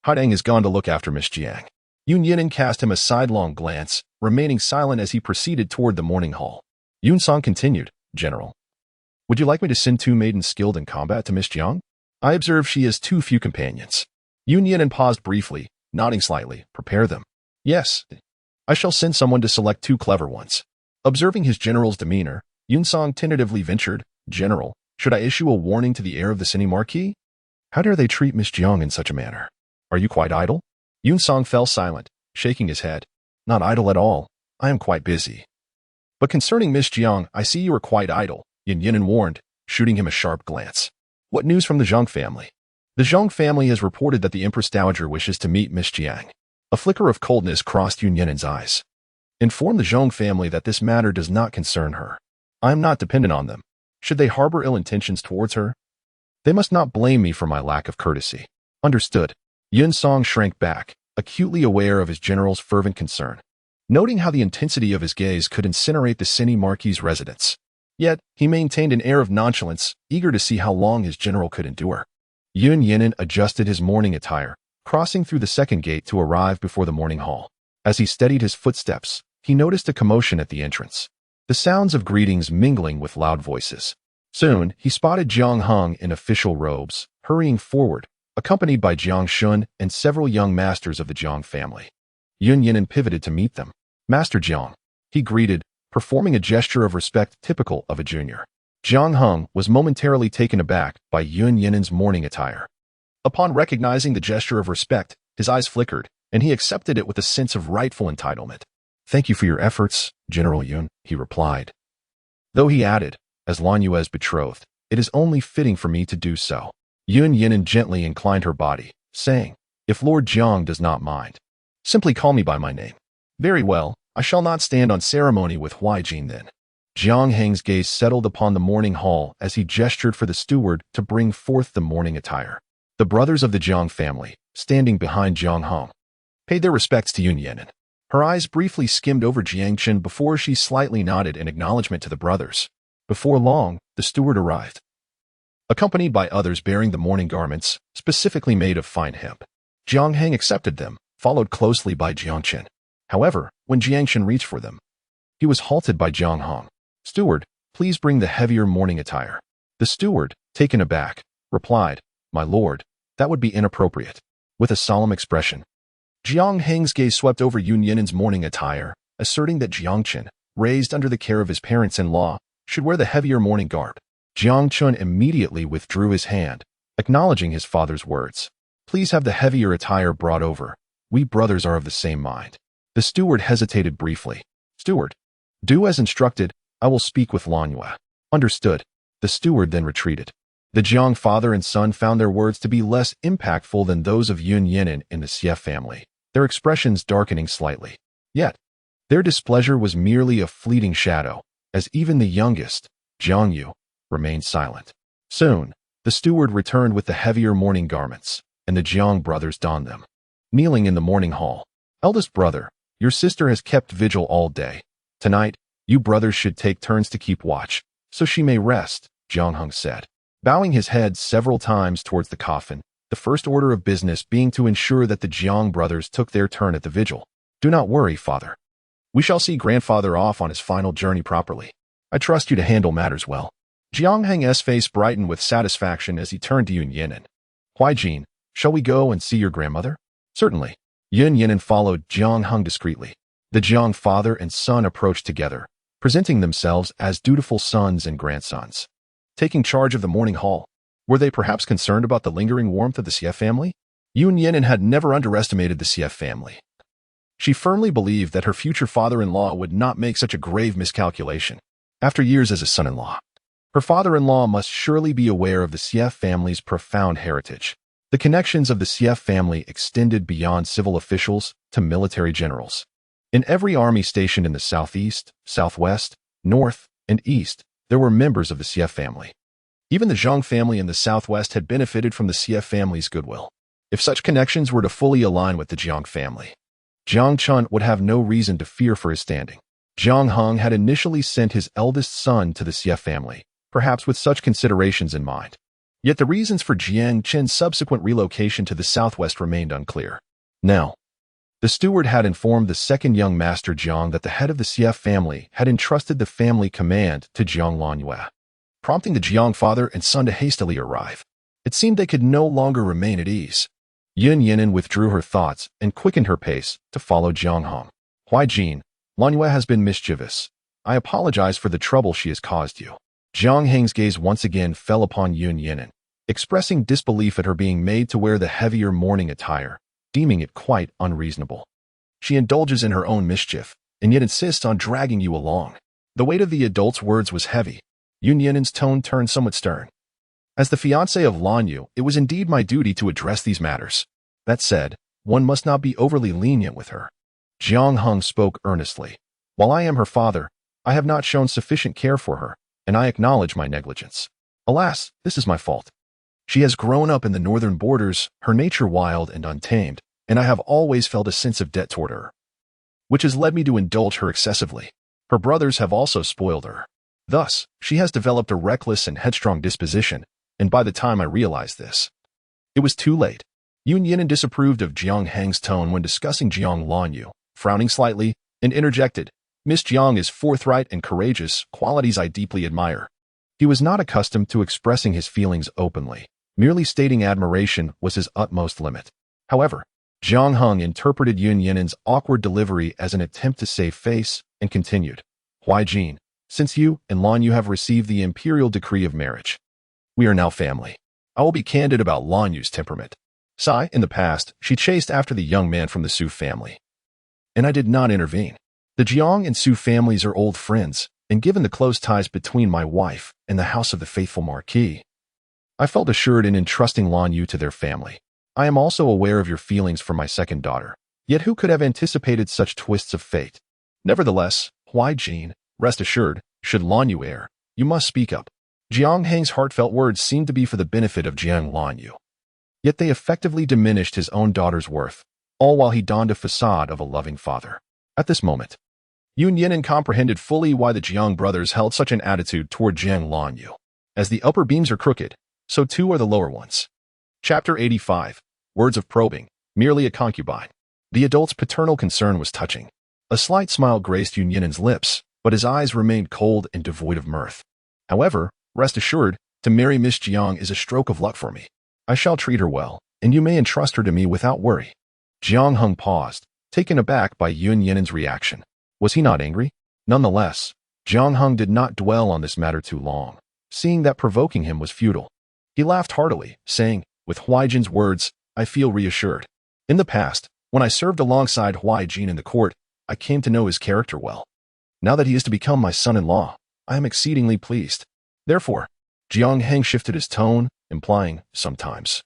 Haidang is gone to look after Miss Jiang. Yun Yinan cast him a sidelong glance, remaining silent as he proceeded toward the morning hall. Yun Song continued, General, would you like me to send 2 maidens skilled in combat to Miss Jiang? I observe she has too few companions. Yun Yinan paused briefly, nodding slightly. Prepare them. Yes. I shall send someone to select 2 clever ones. Observing his general's demeanor, Yun Song tentatively ventured, General, should I issue a warning to the heir of the Cine Marquis? How dare they treat Miss Jiang in such a manner? Are you quite idle? Yun Song fell silent, shaking his head. Not idle at all. I am quite busy. But concerning Miss Jiang, I see you are quite idle, Yun Yinan warned, shooting him a sharp glance. What news from the Zhang family? The Zhang family has reported that the Empress Dowager wishes to meet Miss Jiang. A flicker of coldness crossed Yun Yinan's eyes. Inform the Zhang family that this matter does not concern her. I am not dependent on them. Should they harbor ill intentions towards her, they must not blame me for my lack of courtesy. Understood. Yun Song shrank back, acutely aware of his general's fervent concern, noting how the intensity of his gaze could incinerate the Cine Marquis' residence. Yet, he maintained an air of nonchalance, eager to see how long his general could endure. Yun Yinan adjusted his morning attire, crossing through the second gate to arrive before the morning hall. As he steadied his footsteps, he noticed a commotion at the entrance, the sounds of greetings mingling with loud voices. Soon, he spotted Jiang Heng in official robes, hurrying forward, accompanied by Jiang Shun and several young masters of the Jiang family. Yun Yinan pivoted to meet them. "Master Jiang," he greeted, performing a gesture of respect typical of a junior. Jiang Heng was momentarily taken aback by Yun Yinan's mourning attire. Upon recognizing the gesture of respect, his eyes flickered, and he accepted it with a sense of rightful entitlement. "Thank you for your efforts, General Yun," he replied. Though he added, "As Lan Yue's betrothed, it is only fitting for me to do so." Yun Yinan gently inclined her body, saying, "If Lord Jiang does not mind, simply call me by my name." "Very well, I shall not stand on ceremony with Huai Jin then." Jiang Heng's gaze settled upon the mourning hall as he gestured for the steward to bring forth the mourning attire. The brothers of the Jiang family, standing behind Jiang Heng, paid their respects to Yun Yinan. Her eyes briefly skimmed over Jiang Chen before she slightly nodded in acknowledgement to the brothers. Before long, the steward arrived, accompanied by others bearing the mourning garments, specifically made of fine hemp. Jiang Heng accepted them, followed closely by Jiang Chen. However, when Jiang Chen reached for them, he was halted by Jiang Heng. "Steward, please bring the heavier mourning attire." The steward, taken aback, replied, "My lord, that would be inappropriate." With a solemn expression, Jiang Heng's gaze swept over Yun Yinan's mourning attire, asserting that Jiang Chen, raised under the care of his parents-in-law, should wear the heavier mourning garb. Jiang Chen immediately withdrew his hand, acknowledging his father's words. "Please have the heavier attire brought over. We brothers are of the same mind." The steward hesitated briefly. "Steward, do as instructed. I will speak with Lan Yue." "Understood." The steward then retreated. The Jiang father and son found their words to be less impactful than those of Yun Yinan and the Xie family, their expressions darkening slightly. Yet, their displeasure was merely a fleeting shadow, as even the youngest, Jiang Yu, remained silent. Soon, the steward returned with the heavier mourning garments, and the Jiang brothers donned them. Kneeling in the mourning hall, "Eldest brother, your sister has kept vigil all day. Tonight, you brothers should take turns to keep watch, so she may rest," Jiang Heng said, bowing his head several times towards the coffin, the first order of business being to ensure that the Jiang brothers took their turn at the vigil. "Do not worry, father. We shall see grandfather off on his final journey properly. I trust you to handle matters well." Jiang Heng's face brightened with satisfaction as he turned to Yun Yinan. "Huai Jin, shall we go and see your grandmother?" "Certainly." Yun Yinan followed Jiang Heng discreetly. The Jiang father and son approached together, presenting themselves as dutiful sons and grandsons. Taking charge of the mourning hall, were they perhaps concerned about the lingering warmth of the Xie family? Yun Yinan had never underestimated the Xie family. She firmly believed that her future father-in-law would not make such a grave miscalculation. After years as a son-in-law, her father-in-law must surely be aware of the Xie family's profound heritage. The connections of the Xie family extended beyond civil officials to military generals. In every army stationed in the southeast, southwest, north, and east, there were members of the Xie family. Even the Zhang family in the southwest had benefited from the Xie family's goodwill. If such connections were to fully align with the Jiang family, Jiang Chen would have no reason to fear for his standing. Jiang Heng had initially sent his eldest son to the Xie family, perhaps with such considerations in mind. Yet the reasons for Jiang Chen's subsequent relocation to the southwest remained unclear. Now, the steward had informed the second young master Jiang that the head of the Xie family had entrusted the family command to Jiang Lan Yue, prompting the Jiang father and son to hastily arrive. It seemed they could no longer remain at ease. Yun Yinan withdrew her thoughts and quickened her pace to follow Jiang Heng. "Huai Jin, Lan Yue has been mischievous. I apologize for the trouble she has caused you." Jiang Heng's gaze once again fell upon Yun Yinan, expressing disbelief at her being made to wear the heavier mourning attire, deeming it quite unreasonable. "She indulges in her own mischief, and yet insists on dragging you along." The weight of the adult's words was heavy. Yun Yinan's tone turned somewhat stern. "As the fiancé of Lan Yu, it was indeed my duty to address these matters. That said, one must not be overly lenient with her." Jiang Heng spoke earnestly. "While I am her father, I have not shown sufficient care for her, and I acknowledge my negligence. Alas, this is my fault. She has grown up in the northern borders, her nature wild and untamed, and I have always felt a sense of debt toward her, which has led me to indulge her excessively. Her brothers have also spoiled her. Thus, she has developed a reckless and headstrong disposition, and by the time I realized this, it was too late." Yun Yinan disapproved of Jiang Heng's tone when discussing Jiang Lan Yu, frowning slightly, and interjected, "Miss Jiang is forthright and courageous, qualities I deeply admire." He was not accustomed to expressing his feelings openly. Merely stating admiration was his utmost limit. However, Jiang Heng interpreted Yun Yinin's awkward delivery as an attempt to save face and continued, "Huai Jin, since you and Lan Yu have received the imperial decree of marriage, we are now family. I will be candid about Lan Yu's temperament. Sai, in the past, she chased after the young man from the Su family, and I did not intervene. The Jiang and Su families are old friends, and given the close ties between my wife and the house of the faithful Marquis, I felt assured in entrusting Lan Yu to their family. I am also aware of your feelings for my second daughter, yet who could have anticipated such twists of fate? Nevertheless, Huai Jin, rest assured, should Lan Yu err, you must speak up." Jiang Heng's heartfelt words seemed to be for the benefit of Jiang Lan Yu. Yet they effectively diminished his own daughter's worth, all while he donned a facade of a loving father. At this moment, Yun Yinin comprehended fully why the Jiang brothers held such an attitude toward Jiang Lan Yu. As the upper beams are crooked, so too are the lower ones. Chapter 85. Words of probing, merely a concubine. The adult's paternal concern was touching. A slight smile graced Yun Yinin's lips, but his eyes remained cold and devoid of mirth. "However, rest assured, to marry Miss Jiang is a stroke of luck for me. I shall treat her well, and you may entrust her to me without worry." Jiang Heng paused, taken aback by Yun Yinin's reaction. Was he not angry? Nonetheless, Jiang Heng did not dwell on this matter too long, seeing that provoking him was futile. He laughed heartily, saying, "With Huai Jin's words, I feel reassured. In the past, when I served alongside Huai Jin in the court, I came to know his character well. Now that he is to become my son-in-law, I am exceedingly pleased. Therefore," Jiang Heng shifted his tone, implying, "sometimes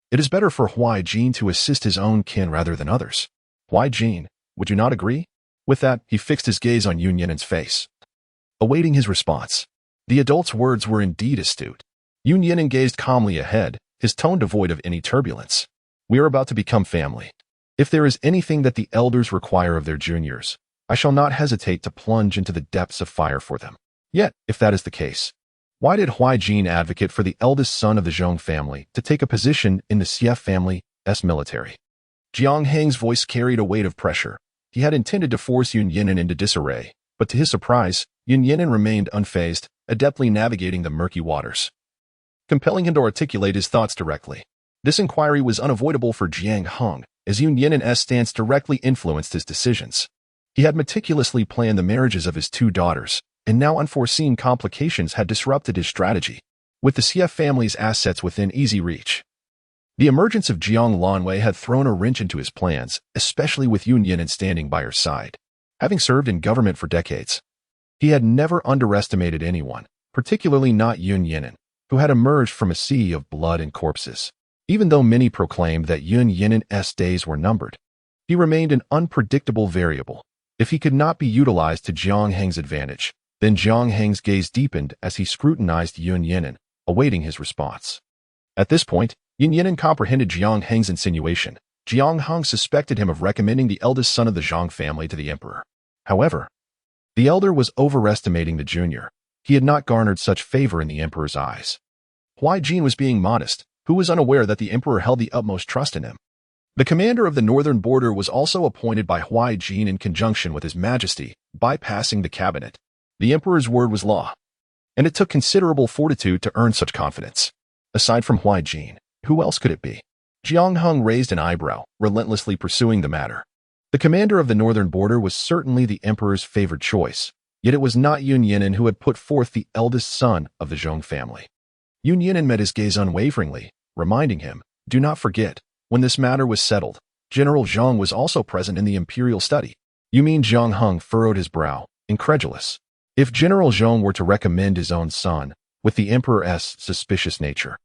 it is better for Huai Jin to assist his own kin rather than others. Huai Jin, would you not agree?" With that, he fixed his gaze on Yun Yinin's face, awaiting his response. The adult's words were indeed astute. Yun Yinin gazed calmly ahead, his tone devoid of any turbulence. "We are about to become family. If there is anything that the elders require of their juniors, I shall not hesitate to plunge into the depths of fire for them. Yet, if that is the case, why did Huai Jin advocate for the eldest son of the Zhong family to take a position in the Xie family's military?" Jiang Heng's voice carried a weight of pressure. He had intended to force Yun Yinin into disarray, but to his surprise, Yun Yinin remained unfazed, adeptly navigating the murky waters, compelling him to articulate his thoughts directly. This inquiry was unavoidable for Jiang Heng, as Yun Yinin's stance directly influenced his decisions. He had meticulously planned the marriages of his two daughters, and now unforeseen complications had disrupted his strategy. With the Xie family's assets within easy reach, the emergence of Jiang Lanwei had thrown a wrench into his plans, especially with Yun Yinin standing by her side. Having served in government for decades, he had never underestimated anyone, particularly not Yun Yinin, who had emerged from a sea of blood and corpses. Even though many proclaimed that Yun Yinin's days were numbered, he remained an unpredictable variable. If he could not be utilized to Jiang Heng's advantage, then Jiang Heng's gaze deepened as he scrutinized Yun Yinin, awaiting his response. At this point, Yun Yinin comprehended Jiang Heng's insinuation. Jiang Heng suspected him of recommending the eldest son of the Zhang family to the emperor. However, the elder was overestimating the junior. He had not garnered such favor in the emperor's eyes. Huai Jin was being modest, who was unaware that the emperor held the utmost trust in him. The commander of the northern border was also appointed by Huai Jin in conjunction with his majesty, bypassing the cabinet. The emperor's word was law, and it took considerable fortitude to earn such confidence. Aside from Huai Jin, who else could it be? Jiang Heng raised an eyebrow, relentlessly pursuing the matter. The commander of the northern border was certainly the emperor's favored choice, yet it was not Yun Yinin who had put forth the eldest son of the Zhong family. Yun Yinin met his gaze unwaveringly, reminding him, "Do not forget, when this matter was settled, General Zhang was also present in the imperial study." "You mean?" Jiang Heng furrowed his brow, incredulous. If General Zhang were to recommend his own son, with the emperor's suspicious nature,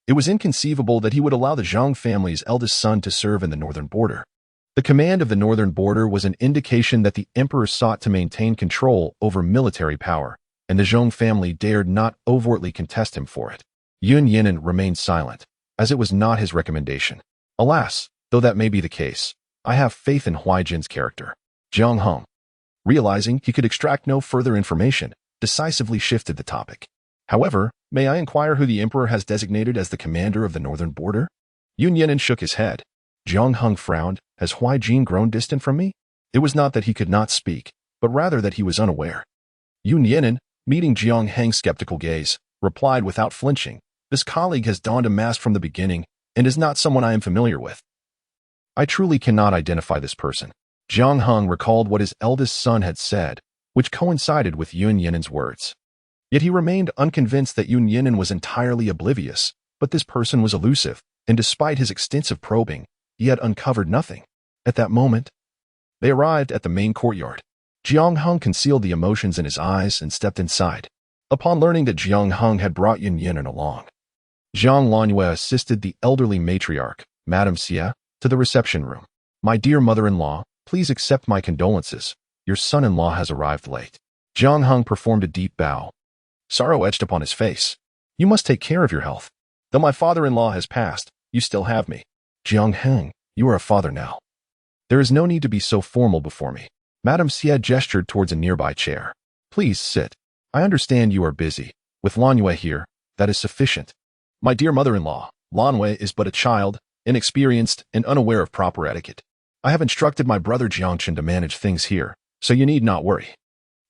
it was inconceivable that he would allow the Zhang family's eldest son to serve in the northern border. The command of the northern border was an indication that the emperor sought to maintain control over military power, and the Zhong family dared not overtly contest him for it. Yun Yinin remained silent, as it was not his recommendation. "Alas, though that may be the case, I have faith in Huai Jin's character." Jiang Heng, realizing he could extract no further information, decisively shifted the topic. "However, may I inquire who the emperor has designated as the commander of the northern border?" Yun Yinin shook his head. Jiang Heng frowned. "Has Huai Jin grown distant from me?" It was not that he could not speak, but rather that he was unaware. Yun Yinan, meeting Jiang Heng's skeptical gaze, replied without flinching, "This colleague has donned a mask from the beginning and is not someone I am familiar with. I truly cannot identify this person." Jiang Heng recalled what his eldest son had said, which coincided with Yun Yinan's words. Yet he remained unconvinced that Yun Yinan was entirely oblivious, but this person was elusive, and despite his extensive probing, he had uncovered nothing. At that moment, they arrived at the main courtyard. Jiang Heng concealed the emotions in his eyes and stepped inside. Upon learning that Jiang Heng had brought Yun Yinan along, Zhang Langyue assisted the elderly matriarch, Madame Xie, to the reception room. "My dear mother-in-law, please accept my condolences. Your son-in-law has arrived late." Jiang Heng performed a deep bow. Sorrow etched upon his face. "You must take care of your health. Though my father-in-law has passed, you still have me. Jiang Heng, you are a father now. There is no need to be so formal before me." Madame Xie gestured towards a nearby chair. "Please sit. I understand you are busy. With Langyue here, that is sufficient. My dear mother-in-law, Langyue is but a child, inexperienced and unaware of proper etiquette. I have instructed my brother Jiangchen to manage things here, so you need not worry."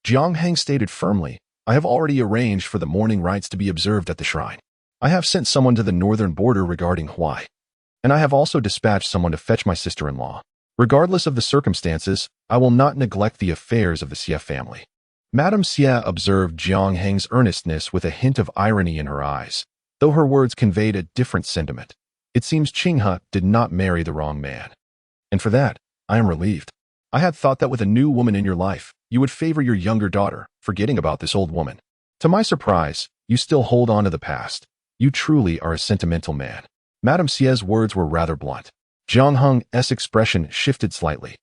Jiang Heng stated firmly, "I have already arranged for the mourning rites to be observed at the shrine. I have sent someone to the northern border regarding Huai, and I have also dispatched someone to fetch my sister-in-law. Regardless of the circumstances, I will not neglect the affairs of the Xie family." Madame Xie observed Jiang Heng's earnestness with a hint of irony in her eyes, though her words conveyed a different sentiment. It seems Qinghe did not marry the wrong man. And for that, I am relieved. I had thought that with a new woman in your life, you would favor your younger daughter, forgetting about this old woman. To my surprise, you still hold on to the past. You truly are a sentimental man. Madame Xie's words were rather blunt. Jiang Heng's expression shifted slightly,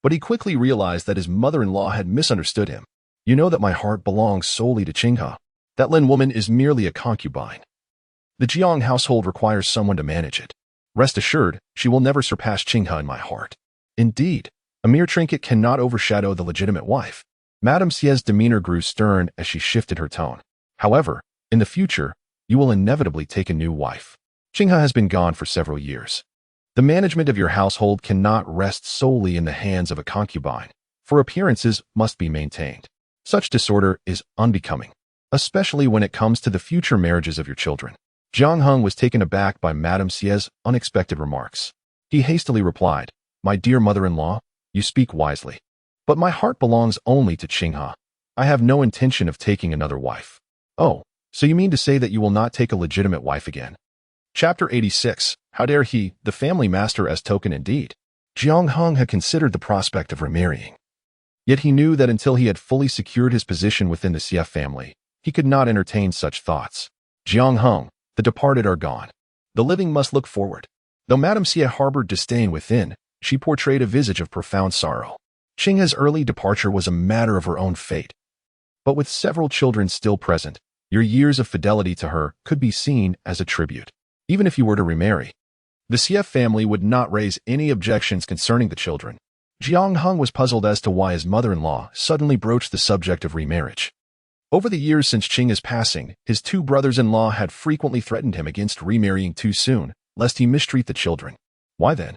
but he quickly realized that his mother-in-law had misunderstood him. "You know that my heart belongs solely to Qinghe. That Lin woman is merely a concubine. The Jiang household requires someone to manage it. Rest assured, she will never surpass Qinghe in my heart. Indeed, a mere trinket cannot overshadow the legitimate wife." Madame Xie's demeanor grew stern as she shifted her tone. "However, in the future, you will inevitably take a new wife. Qinghe has been gone for several years. The management of your household cannot rest solely in the hands of a concubine, for appearances must be maintained. Such disorder is unbecoming, especially when it comes to the future marriages of your children." Jiang Heng was taken aback by Madame Xie's unexpected remarks. He hastily replied, "My dear mother-in-law, you speak wisely. But my heart belongs only to Qinghe. I have no intention of taking another wife." "Oh, so you mean to say that you will not take a legitimate wife again?" Chapter 86. How dare he, the family master as token indeed. Jiang Heng had considered the prospect of remarrying. Yet he knew that until he had fully secured his position within the Xie family, he could not entertain such thoughts. Jiang Heng, the departed are gone. The living must look forward. Though Madame Xie harbored disdain within, she portrayed a visage of profound sorrow. Qinghe's early departure was a matter of her own fate. But with several children still present, your years of fidelity to her could be seen as a tribute. Even if you were to remarry, the Xie family would not raise any objections concerning the children. Jiang Heng was puzzled as to why his mother-in-law suddenly broached the subject of remarriage. Over the years since Qinghe's passing, his two brothers-in-law had frequently threatened him against remarrying too soon, lest he mistreat the children. Why then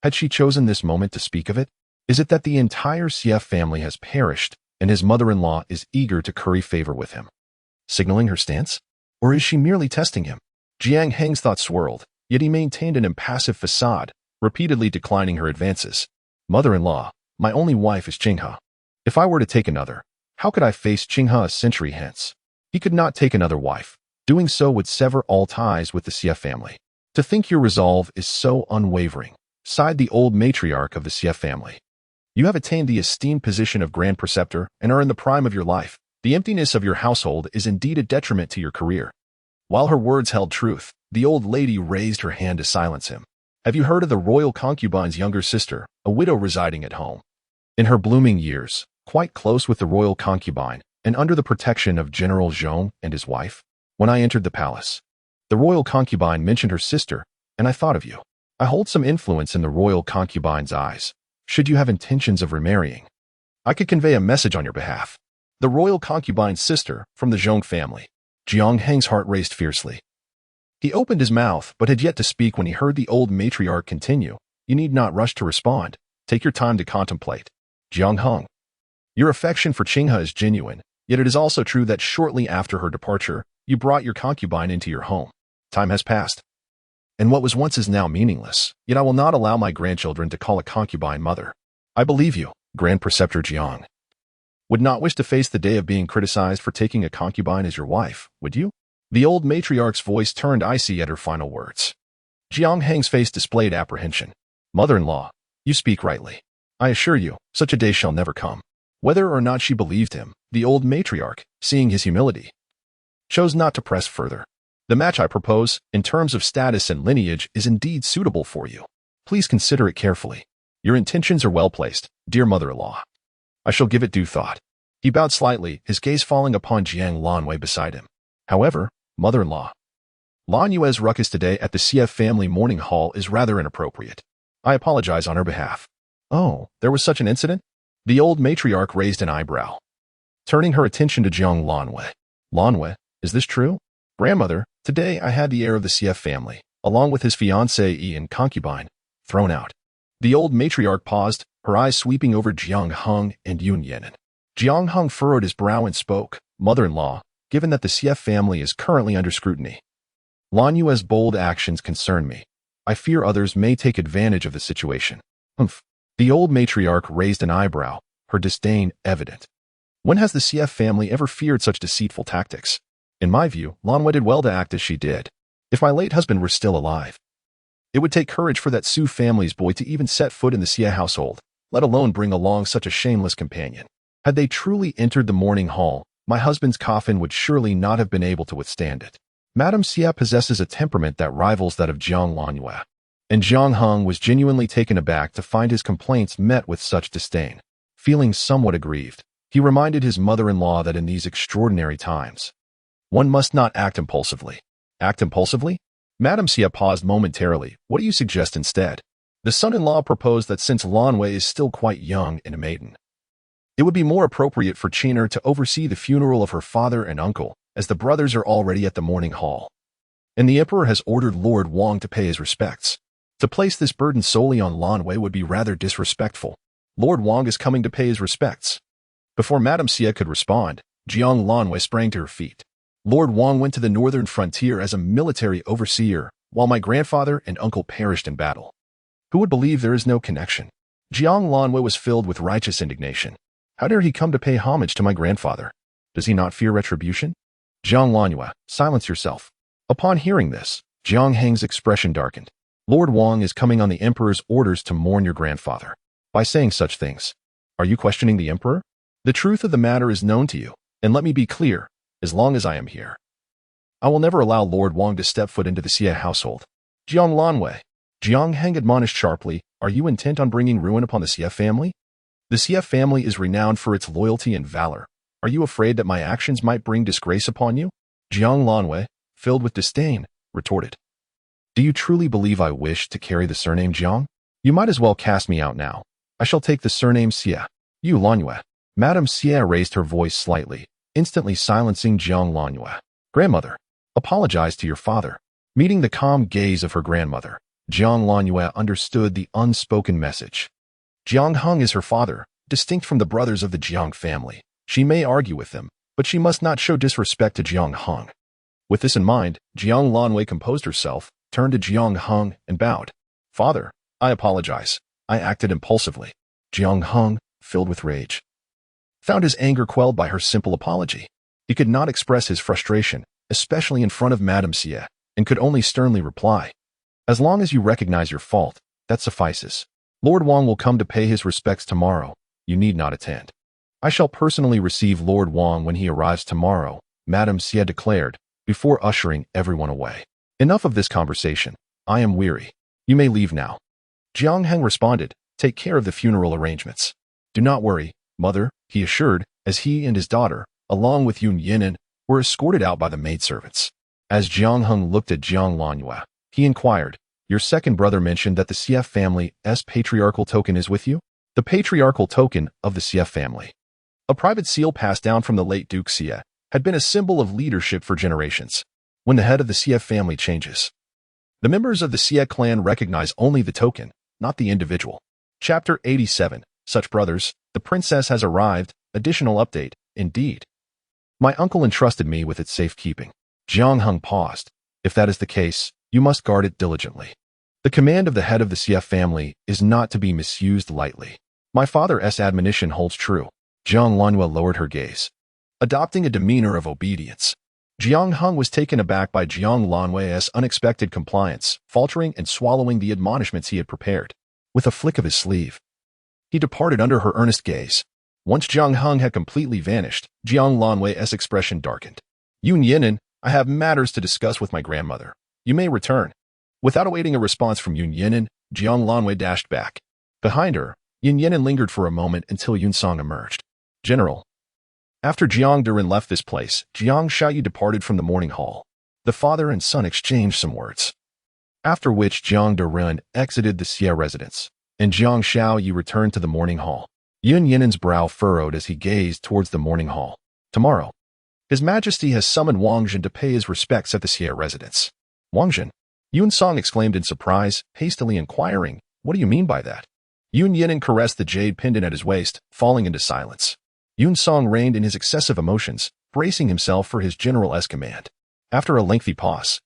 had she chosen this moment to speak of it? Is it that the entire Xie family has perished, and his mother-in-law is eager to curry favor with him, signaling her stance? Or is she merely testing him? Jiang Heng's thoughts swirled, yet he maintained an impassive facade, repeatedly declining her advances. "Mother-in-law, my only wife is Qinghe. If I were to take another, how could I face Qinghe a century hence? He could not take another wife. Doing so would sever all ties with the Xie family. To think your resolve is so unwavering," sighed the old matriarch of the Xie family. "You have attained the esteemed position of Grand Preceptor and are in the prime of your life. The emptiness of your household is indeed a detriment to your career." While her words held truth, the old lady raised her hand to silence him. "Have you heard of the royal concubine's younger sister, a widow residing at home? In her blooming years, quite close with the royal concubine, and under the protection of General Zhong and his wife, when I entered the palace, the royal concubine mentioned her sister, and I thought of you. I hold some influence in the royal concubine's eyes. Should you have intentions of remarrying, I could convey a message on your behalf." The royal concubine's sister, from the Zhong family. Jiang Heng's heart raced fiercely. He opened his mouth, but had yet to speak when he heard the old matriarch continue, "You need not rush to respond. Take your time to contemplate. Jiang Heng. Your affection for Qinghe is genuine, yet it is also true that shortly after her departure, you brought your concubine into your home. Time has passed, and what was once is now meaningless, yet I will not allow my grandchildren to call a concubine mother. I believe you, Grand Preceptor Jiang. Would not wish to face the day of being criticized for taking a concubine as your wife, would you? The old matriarch's voice turned icy at her final words. Jiang Heng's face displayed apprehension. Mother-in-law, you speak rightly. I assure you, such a day shall never come. Whether or not she believed him, the old matriarch, seeing his humility, chose not to press further. The match I propose, in terms of status and lineage, is indeed suitable for you. Please consider it carefully. Your intentions are well placed, dear mother-in-law. I shall give it due thought. He bowed slightly, his gaze falling upon Jiang Lanwei beside him. However, mother-in-law, Lan Yue's ruckus today at the CF family morning hall is rather inappropriate. I apologize on her behalf. Oh, there was such an incident? The old matriarch raised an eyebrow, turning her attention to Jiang Lanwei. Lanwei, is this true? Grandmother, today I had the heir of the CF family, along with his fiancée and concubine, thrown out. The old matriarch paused, her eyes sweeping over Jiang Heng and Yun Yan'an. Jiang Heng furrowed his brow and spoke, Mother-in-law, given that the CF family is currently under scrutiny, Lan Yue's bold actions concern me. I fear others may take advantage of the situation. Humph. The old matriarch raised an eyebrow, her disdain evident. When has the CF family ever feared such deceitful tactics? In my view, Lanwei did well to act as she did. If my late husband were still alive, it would take courage for that Su family's boy to even set foot in the Xie household, let alone bring along such a shameless companion. Had they truly entered the morning hall, my husband's coffin would surely not have been able to withstand it. Madame Xie possesses a temperament that rivals that of Jiang Lanwei, and Jiang Heng was genuinely taken aback to find his complaints met with such disdain. Feeling somewhat aggrieved, he reminded his mother-in-law that in these extraordinary times, one must not act impulsively. Act impulsively? Madame Xie paused momentarily. What do you suggest instead? The son-in-law proposed that since Lanwei is still quite young and a maiden, it would be more appropriate for Qing'er to oversee the funeral of her father and uncle, as the brothers are already at the morning hall. And the emperor has ordered Lord Wang to pay his respects. To place this burden solely on Lanwei would be rather disrespectful. Lord Wang is coming to pay his respects. Before Madame Xie could respond, Jiang Lanwei sprang to her feet. Lord Wang went to the northern frontier as a military overseer, while my grandfather and uncle perished in battle. Who would believe there is no connection? Jiang Lanwei was filled with righteous indignation. How dare he come to pay homage to my grandfather? Does he not fear retribution? Jiang Lanwei, silence yourself. Upon hearing this, Jiang Heng's expression darkened. Lord Wang is coming on the emperor's orders to mourn your grandfather. By saying such things, are you questioning the emperor? The truth of the matter is known to you, and let me be clear, as long as I am here, I will never allow Lord Wang to step foot into the Xie household. Jiang Lanwei, Jiang Heng admonished sharply, are you intent on bringing ruin upon the Xie family? The Xie family is renowned for its loyalty and valor. Are you afraid that my actions might bring disgrace upon you? Jiang Lanwei, filled with disdain, retorted. Do you truly believe I wish to carry the surname Jiang? You might as well cast me out now. I shall take the surname Xie. You Lanwei. Madame Xie raised her voice slightly, instantly silencing Jiang Lanwei. Grandmother, apologize to your father. Meeting the calm gaze of her grandmother, Jiang Lanwei understood the unspoken message. Jiang Heng is her father, distinct from the brothers of the Jiang family. She may argue with them, but she must not show disrespect to Jiang Heng. With this in mind, Jiang Lanwei composed herself, turned to Jiang Heng, and bowed. Father, I apologize. I acted impulsively. Jiang Heng, filled with rage, found his anger quelled by her simple apology. He could not express his frustration, especially in front of Madame Xie, and could only sternly reply, as long as you recognize your fault, that suffices. Lord Wang will come to pay his respects tomorrow. You need not attend. I shall personally receive Lord Wang when he arrives tomorrow, Madame Xie declared, before ushering everyone away. Enough of this conversation. I am weary. You may leave now. Jiang Heng responded, take care of the funeral arrangements. Do not worry, mother, he assured, as he and his daughter, along with Yun Yan'an, were escorted out by the maidservants. As Jiang Heng looked at Jiang Lanwei, he inquired, your second brother mentioned that the Xie family's patriarchal token is with you? The patriarchal token of the Xie family, a private seal passed down from the late Duke Xie, had been a symbol of leadership for generations. When the head of the Xie family changes, the members of the Xie clan recognize only the token, not the individual. Chapter 87. Such brothers, the princess has arrived. Additional update, indeed. My uncle entrusted me with its safekeeping. Jiang Heng paused. If that is the case, you must guard it diligently. The command of the head of the CF family is not to be misused lightly. My father's admonition holds true. Jiang Lanhua lowered her gaze, adopting a demeanor of obedience. Jiang Heng was taken aback by Jiang Lanhua's unexpected compliance, faltering and swallowing the admonishments he had prepared. With a flick of his sleeve, he departed under her earnest gaze. Once Jiang Heng had completely vanished, Jiang Lanhua's expression darkened. Yun Yinan, I have matters to discuss with my grandmother. You may return. Without awaiting a response from Yun Yinan, Jiang Lanhua dashed back. Behind her, Yun Yinan lingered for a moment until Yun Song emerged. General. After Jiang Duran left this place, Jiang Xiaoyu departed from the morning hall. The father and son exchanged some words, after which Jiang Duran exited the Xie residence, and Jiang Xiaoyu returned to the morning hall. Yun Yinan's brow furrowed as he gazed towards the morning hall. Tomorrow, His Majesty has summoned Wang Zhen to pay his respects at the Xie residence. Wang Zhen? Yun Song exclaimed in surprise, hastily inquiring, what do you mean by that? Yun Yinan caressed the jade pendant at his waist, falling into silence. Yun Song reined in his excessive emotions, bracing himself for his general's command. After a lengthy pause,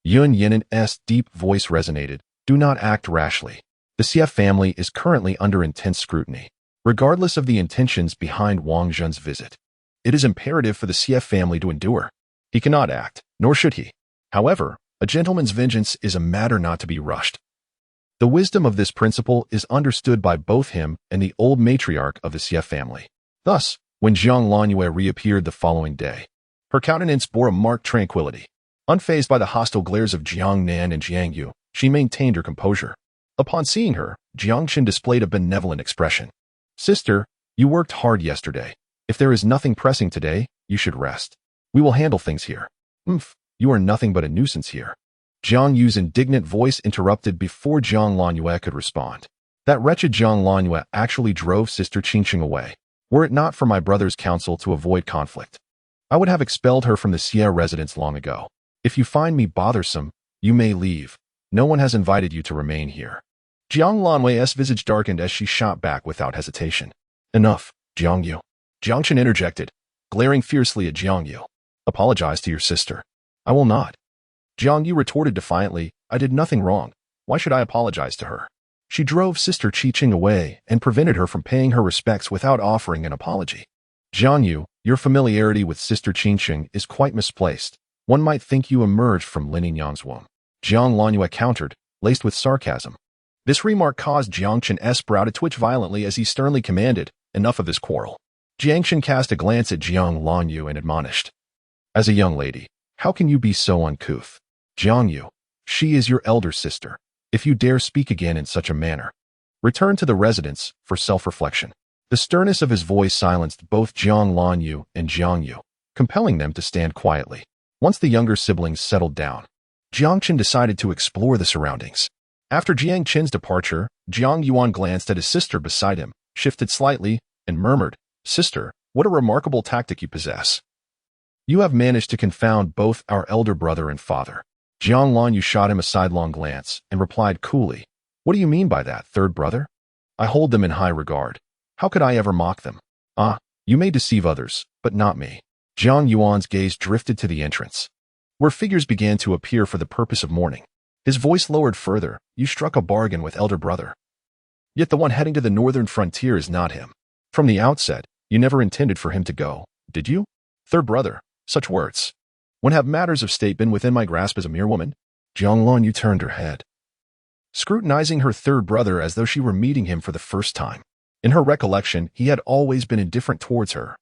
Yun Yinan's deep voice resonated, do not act rashly. The CF family is currently under intense scrutiny. Regardless of the intentions behind Wang Zhen's visit, it is imperative for the CF family to endure. He cannot act, nor should he. However, a gentleman's vengeance is a matter not to be rushed. The wisdom of this principle is understood by both him and the old matriarch of the CF family. Thus, when Jiang Lanhua reappeared the following day, her countenance bore a marked tranquility. Unfazed by the hostile glares of Jiang Nan and Jiang Yu, she maintained her composure. Upon seeing her, Jiang Qin displayed a benevolent expression. Sister, you worked hard yesterday. If there is nothing pressing today, you should rest. We will handle things here. You are nothing but a nuisance here. Jiang Yu's indignant voice interrupted before Jiang Lanhua could respond. That wretched Jiang Lanhua actually drove Sister Qingqing away. Were it not for my brother's counsel to avoid conflict, I would have expelled her from the Xie residence long ago. If you find me bothersome, you may leave. No one has invited you to remain here. Jiang Lanhua's visage darkened as she shot back without hesitation. Enough, Jiang Yu. Jiang Qin interjected, glaring fiercely at Jiang Yu. Apologize to your sister. I will not. Jiang Yu retorted defiantly, I did nothing wrong. Why should I apologize to her? She drove Sister Qingqing away and prevented her from paying her respects without offering an apology. Jiang Yu, your familiarity with Sister Qingqing is quite misplaced. One might think you emerged from Lin Yingyang's womb. Jiang Lanhua countered, laced with sarcasm. This remark caused Jiang Qin's brow to twitch violently as he sternly commanded, enough of this quarrel. Jiang Qin cast a glance at Jiang Lanhua and admonished. As a young lady, how can you be so uncouth? Jiang Yu, she is your elder sister. If you dare speak again in such a manner, return to the residence for self-reflection. The sternness of his voice silenced both Jiang Lanhua and Jiang Yu, compelling them to stand quietly. Once the younger siblings settled down, Jiang Qin decided to explore the surroundings. After Jiang Qin's departure, Jiang Yuan glanced at his sister beside him, shifted slightly, and murmured, Sister, what a remarkable tactic you possess. You have managed to confound both our elder brother and father. Jiang Lanhua shot him a sidelong glance and replied coolly, What do you mean by that, third brother? I hold them in high regard. How could I ever mock them? You may deceive others, but not me. Jiang Yuan's gaze drifted to the entrance, where figures began to appear for the purpose of mourning. His voice lowered further, you struck a bargain with elder brother. Yet the one heading to the northern frontier is not him. From the outset, you never intended for him to go, did you? Third brother, such words. When have matters of state been within my grasp as a mere woman? Jiang Lanhua turned her head, scrutinizing her third brother as though she were meeting him for the first time. In her recollection, he had always been indifferent towards her,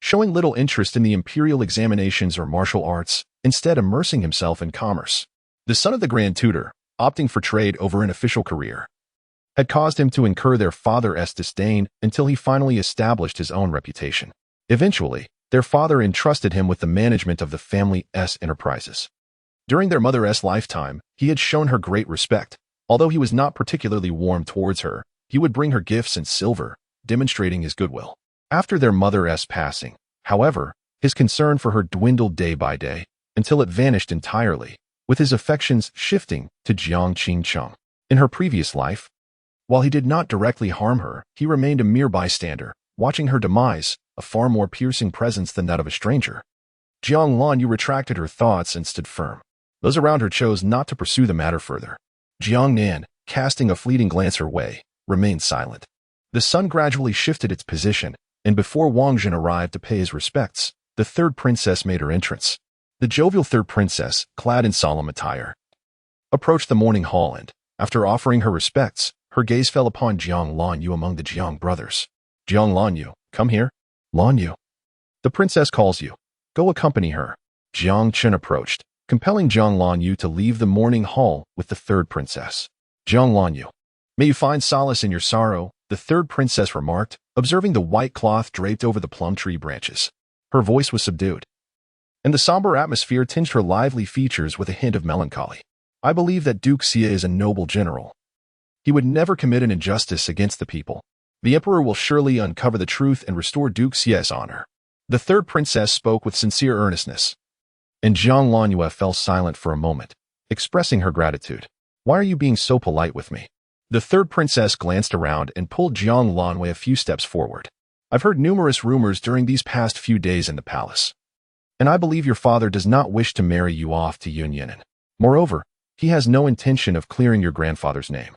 showing little interest in the imperial examinations or martial arts, instead immersing himself in commerce. The son of the Grand Tutor, opting for trade over an official career, had caused him to incur their father's disdain until he finally established his own reputation. Eventually, their father entrusted him with the management of the family's enterprises. During their mother's lifetime, he had shown her great respect. Although he was not particularly warm towards her, he would bring her gifts and silver, demonstrating his goodwill. After their mother's passing, however, his concern for her dwindled day by day, until it vanished entirely, with his affections shifting to Jiang Qingcheng. In her previous life, While he did not directly harm her, he remained a mere bystander, watching her demise, a far more piercing presence than that of a stranger. Jiang Lanyu retracted her thoughts and stood firm. Those around her chose not to pursue the matter further. Jiang Nan, casting a fleeting glance her way, remained silent. The sun gradually shifted its position, and before Wang Jin arrived to pay his respects, the third princess made her entrance. The jovial third princess, clad in solemn attire, approached the morning hall and, after offering her respects, her gaze fell upon Jiang Lanyu among the Jiang brothers. Jiang Lanyu, come here. Lanyu. The princess calls you. Go accompany her. Jiang Chen approached, compelling Jiang Lanyu to leave the morning hall with the third princess. Jiang Lanyu, may you find solace in your sorrow, the third princess remarked, observing the white cloth draped over the plum tree branches. Her voice was subdued, and the somber atmosphere tinged her lively features with a hint of melancholy. I believe that Duke Xie is a noble general. He would never commit an injustice against the people. The emperor will surely uncover the truth and restore Duke Xie's honor. The third princess spoke with sincere earnestness, and Jiang Lanyu fell silent for a moment, expressing her gratitude. Why are you being so polite with me? The third princess glanced around and pulled Jiang Lanyu a few steps forward. I've heard numerous rumors during these past few days in the palace, and I believe your father does not wish to marry you off to Yun Yinan. Moreover, he has no intention of clearing your grandfather's name.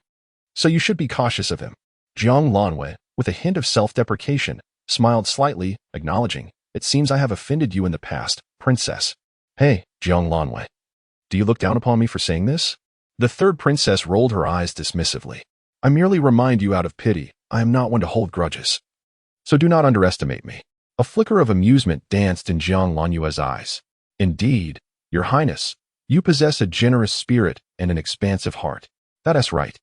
So you should be cautious of him. Jiang Lanyu, with a hint of self-deprecation, smiled slightly, acknowledging, it seems I have offended you in the past, princess. Hey, Jiang Lanyu. Do you look down upon me for saying this? The third princess rolled her eyes dismissively. I merely remind you out of pity, I am not one to hold grudges. So do not underestimate me. A flicker of amusement danced in Jiang Lanyue's eyes. Indeed, your highness, you possess a generous spirit and an expansive heart. That is right.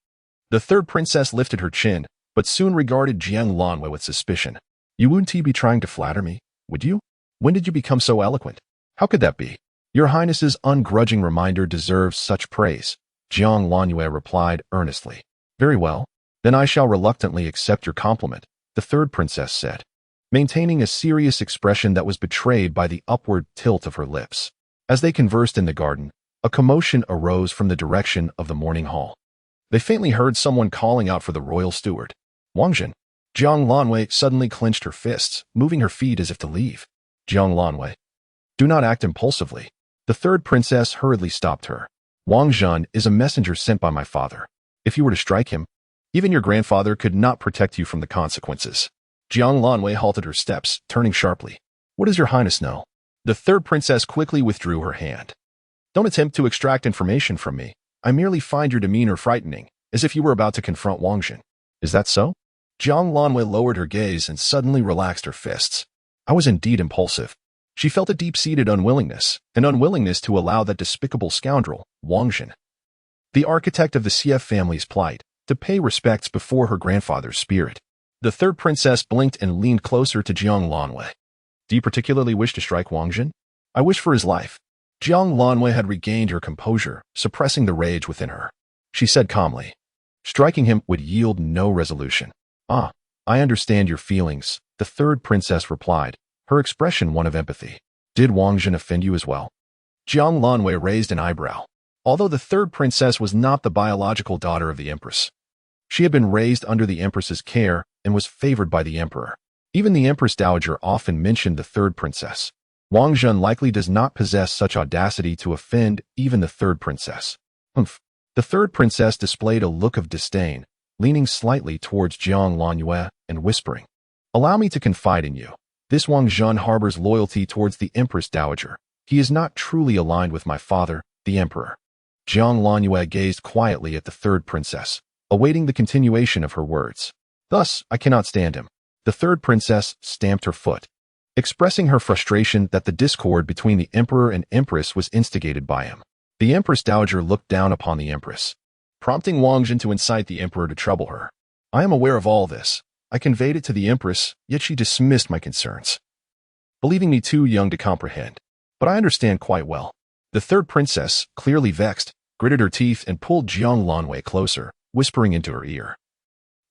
The third princess lifted her chin, but soon regarded Jiang Lanyu with suspicion. You wouldn't be trying to flatter me, would you? When did you become so eloquent? How could that be? Your highness's ungrudging reminder deserves such praise. Jiang Lanyu replied earnestly. Very well, then I shall reluctantly accept your compliment, the third princess said, maintaining a serious expression that was betrayed by the upward tilt of her lips. As they conversed in the garden, a commotion arose from the direction of the morning hall. They faintly heard someone calling out for the royal steward. Wang Jin. Jiang Lanyu suddenly clenched her fists, moving her feet as if to leave. Jiang Lanyu. Do not act impulsively. The third princess hurriedly stopped her. Wang Jin is a messenger sent by my father. If you were to strike him, even your grandfather could not protect you from the consequences. Jiang Lanyu halted her steps, turning sharply. What does your highness know? The third princess quickly withdrew her hand. Don't attempt to extract information from me. I merely find your demeanor frightening, as if you were about to confront Wang Jin. Is that so? Jiang Lanyu lowered her gaze and suddenly relaxed her fists. I was indeed impulsive. She felt a deep-seated unwillingness, an unwillingness to allow that despicable scoundrel, Wang Jin, the architect of the CF family's plight, to pay respects before her grandfather's spirit. The third princess blinked and leaned closer to Jiang Lanyu. Do you particularly wish to strike Wang Jin? I wish for his life. Jiang Lanyu had regained her composure, suppressing the rage within her. She said calmly, striking him would yield no resolution. Ah, I understand your feelings, the third princess replied, her expression one of empathy. Did Wang Jin offend you as well? Jiang Lanyu raised an eyebrow. Although the third princess was not the biological daughter of the empress, she had been raised under the empress's care and was favored by the emperor. Even the empress dowager often mentioned the third princess. Wang Jin likely does not possess such audacity to offend even the third princess. Humph. The third princess displayed a look of disdain, leaning slightly towards Jiang Lanyu and whispering, allow me to confide in you. This Wang Jin harbors loyalty towards the empress dowager. He is not truly aligned with my father, the emperor. Jiang Lanyu gazed quietly at the third princess, awaiting the continuation of her words. Thus, I cannot stand him. The third princess stamped her foot, expressing her frustration that the discord between the emperor and empress was instigated by him. The empress dowager looked down upon the empress, prompting Wang Jin to incite the emperor to trouble her. I am aware of all this. I conveyed it to the empress, yet she dismissed my concerns, believing me too young to comprehend. But I understand quite well. The third princess, clearly vexed, gritted her teeth and pulled Jiang Lanyu closer, whispering into her ear.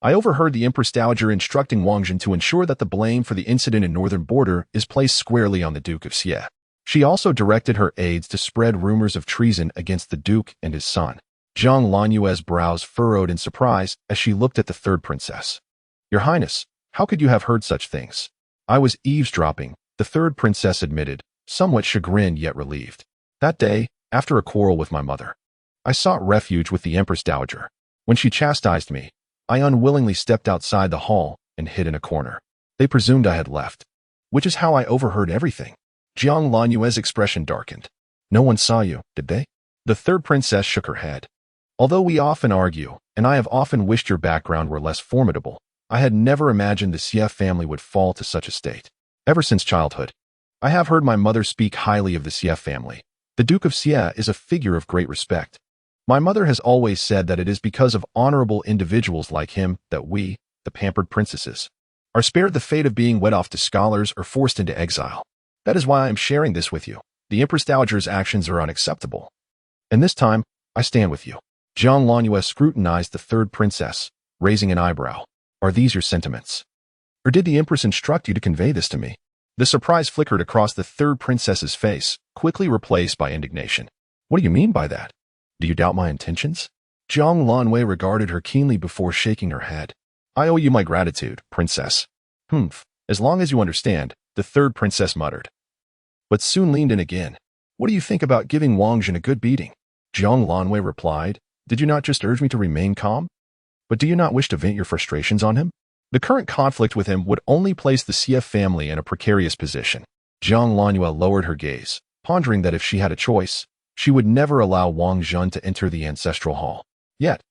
I overheard the empress dowager instructing Wang Jin to ensure that the blame for the incident in northern border is placed squarely on the Duke of Xie. She also directed her aides to spread rumors of treason against the Duke and his son. Jiang Lanyue's brows furrowed in surprise as she looked at the third princess. Your Highness, how could you have heard such things? I was eavesdropping, the third princess admitted, somewhat chagrined yet relieved. That day, after a quarrel with my mother, I sought refuge with the Empress Dowager. When she chastised me, I unwillingly stepped outside the hall and hid in a corner. They presumed I had left, which is how I overheard everything. Jiang Lanyue's expression darkened. No one saw you, did they? The third princess shook her head. Although we often argue, and I have often wished your background were less formidable, I had never imagined the Xie family would fall to such a state. Ever since childhood, I have heard my mother speak highly of the Xie family. The Duke of Xie is a figure of great respect. My mother has always said that it is because of honorable individuals like him that we, the pampered princesses, are spared the fate of being wed off to scholars or forced into exile. That is why I am sharing this with you. The Empress Dowager's actions are unacceptable. And this time, I stand with you. Jiang Lanyue scrutinized the third princess, raising an eyebrow. Are these your sentiments? Or did the Empress instruct you to convey this to me? The surprise flickered across the third princess's face, quickly replaced by indignation. What do you mean by that? Do you doubt my intentions? Jiang Lanwei regarded her keenly before shaking her head. I owe you my gratitude, princess. Humph, as long as you understand, the third princess muttered. But soon leaned in again. What do you think about giving Wang Jun a good beating? Jiang Lanwei replied, Did you not just urge me to remain calm? But do you not wish to vent your frustrations on him? The current conflict with him would only place the Xie family in a precarious position. Jiang Lanyue lowered her gaze, pondering that if she had a choice, she would never allow Wang Jun to enter the ancestral hall. Yet,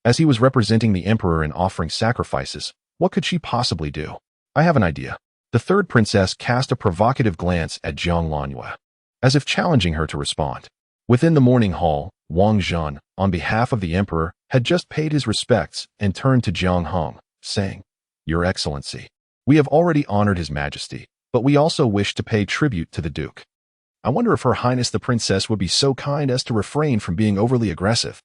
as he was representing the emperor and offering sacrifices, what could she possibly do? I have an idea. The third princess cast a provocative glance at Jiang Lanyue, as if challenging her to respond. Within the morning hall, Wang Jun, on behalf of the emperor, had just paid his respects and turned to Jiang Hong, saying, Your Excellency, we have already honored His Majesty, but we also wish to pay tribute to the Duke. I wonder if Her Highness the Princess would be so kind as to refrain from being overly aggressive.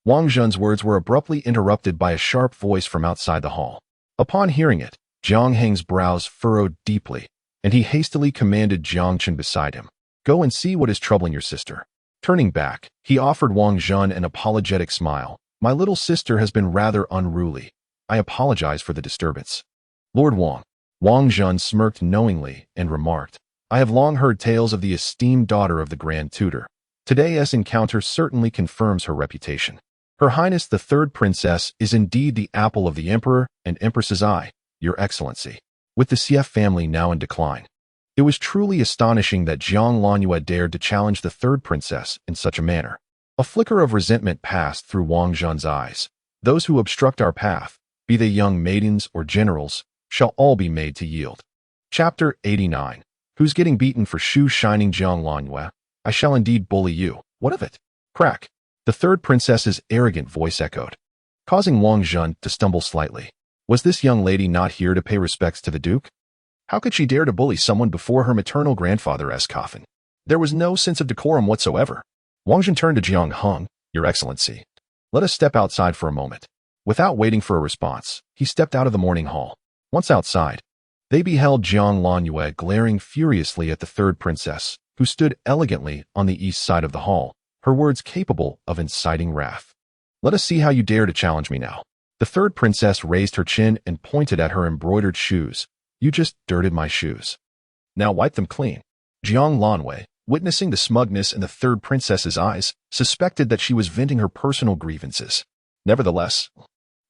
Wang Jun's words were abruptly interrupted by a sharp voice from outside the hall. Upon hearing it, Jiang Heng's brows furrowed deeply, and he hastily commanded Jiang Chen beside him, Go and see what is troubling your sister. Turning back, he offered Wang Jun an apologetic smile. My little sister has been rather unruly. I apologize for the disturbance. Lord Wang Jun smirked knowingly and remarked, I have long heard tales of the esteemed daughter of the Grand Tutor. Today's encounter certainly confirms her reputation. Her Highness the Third Princess is indeed the apple of the Emperor and Empress's eye, Your Excellency. With the Xie family now in decline, it was truly astonishing that Jiang Lanyue dared to challenge the Third Princess in such a manner. A flicker of resentment passed through Wang Jun's eyes. Those who obstruct our path, be they young maidens or generals, shall all be made to yield. Chapter 89. Who's getting beaten for shoe shining? Jiang Lanyue, I shall indeed bully you. What of it? Crack. The third princess's arrogant voice echoed, causing Wang Jun to stumble slightly. Was this young lady not here to pay respects to the Duke? How could she dare to bully someone before her maternal grandfather's coffin? There was no sense of decorum whatsoever. Wang Jun turned to Jiang Hong, Your Excellency. Let us step outside for a moment. Without waiting for a response, he stepped out of the morning hall. Once outside, they beheld Jiang Lanyue glaring furiously at the third princess, who stood elegantly on the east side of the hall, her words capable of inciting wrath. Let us see how you dare to challenge me now. The third princess raised her chin and pointed at her embroidered shoes. You just dirted my shoes. Now wipe them clean. Jiang Lanyue, witnessing the smugness in the third princess's eyes, suspected that she was venting her personal grievances. Nevertheless,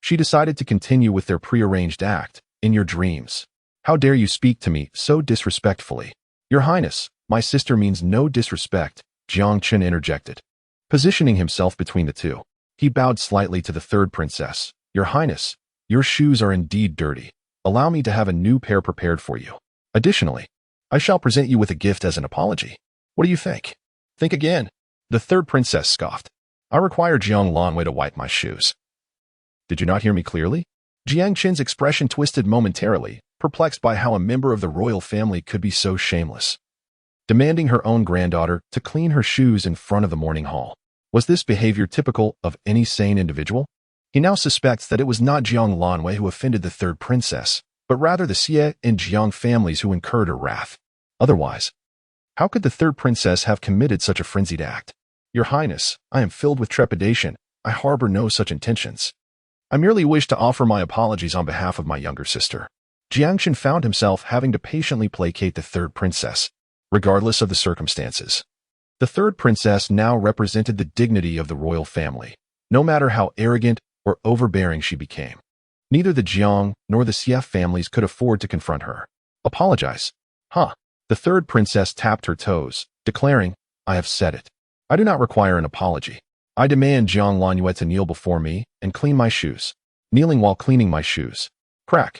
she decided to continue with their prearranged act. In your dreams. How dare you speak to me so disrespectfully? Your Highness, my sister means no disrespect, Jiang Chen interjected. Positioning himself between the two, he bowed slightly to the third princess. Your Highness, your shoes are indeed dirty. Allow me to have a new pair prepared for you. Additionally, I shall present you with a gift as an apology. What do you think? Think again. The third princess scoffed. I require Jiang Lanyue to wipe my shoes. Did you not hear me clearly? Jiang Chen's expression twisted momentarily, perplexed by how a member of the royal family could be so shameless. Demanding her own granddaughter to clean her shoes in front of the morning hall. Was this behavior typical of any sane individual? He now suspects that it was not Jiang Lanyue who offended the third princess, but rather the Xie and Jiang families who incurred her wrath. Otherwise, how could the third princess have committed such a frenzied act? Your Highness, I am filled with trepidation. I harbor no such intentions. I merely wish to offer my apologies on behalf of my younger sister. Jiangchen found himself having to patiently placate the third princess, regardless of the circumstances. The third princess now represented the dignity of the royal family, no matter how arrogant or overbearing she became. Neither the Jiang nor the Xie families could afford to confront her. Apologize? Huh. The third princess tapped her toes, declaring, I have said it. I do not require an apology. I demand Jiang Lanyue to kneel before me and clean my shoes. Kneeling while cleaning my shoes. Crack.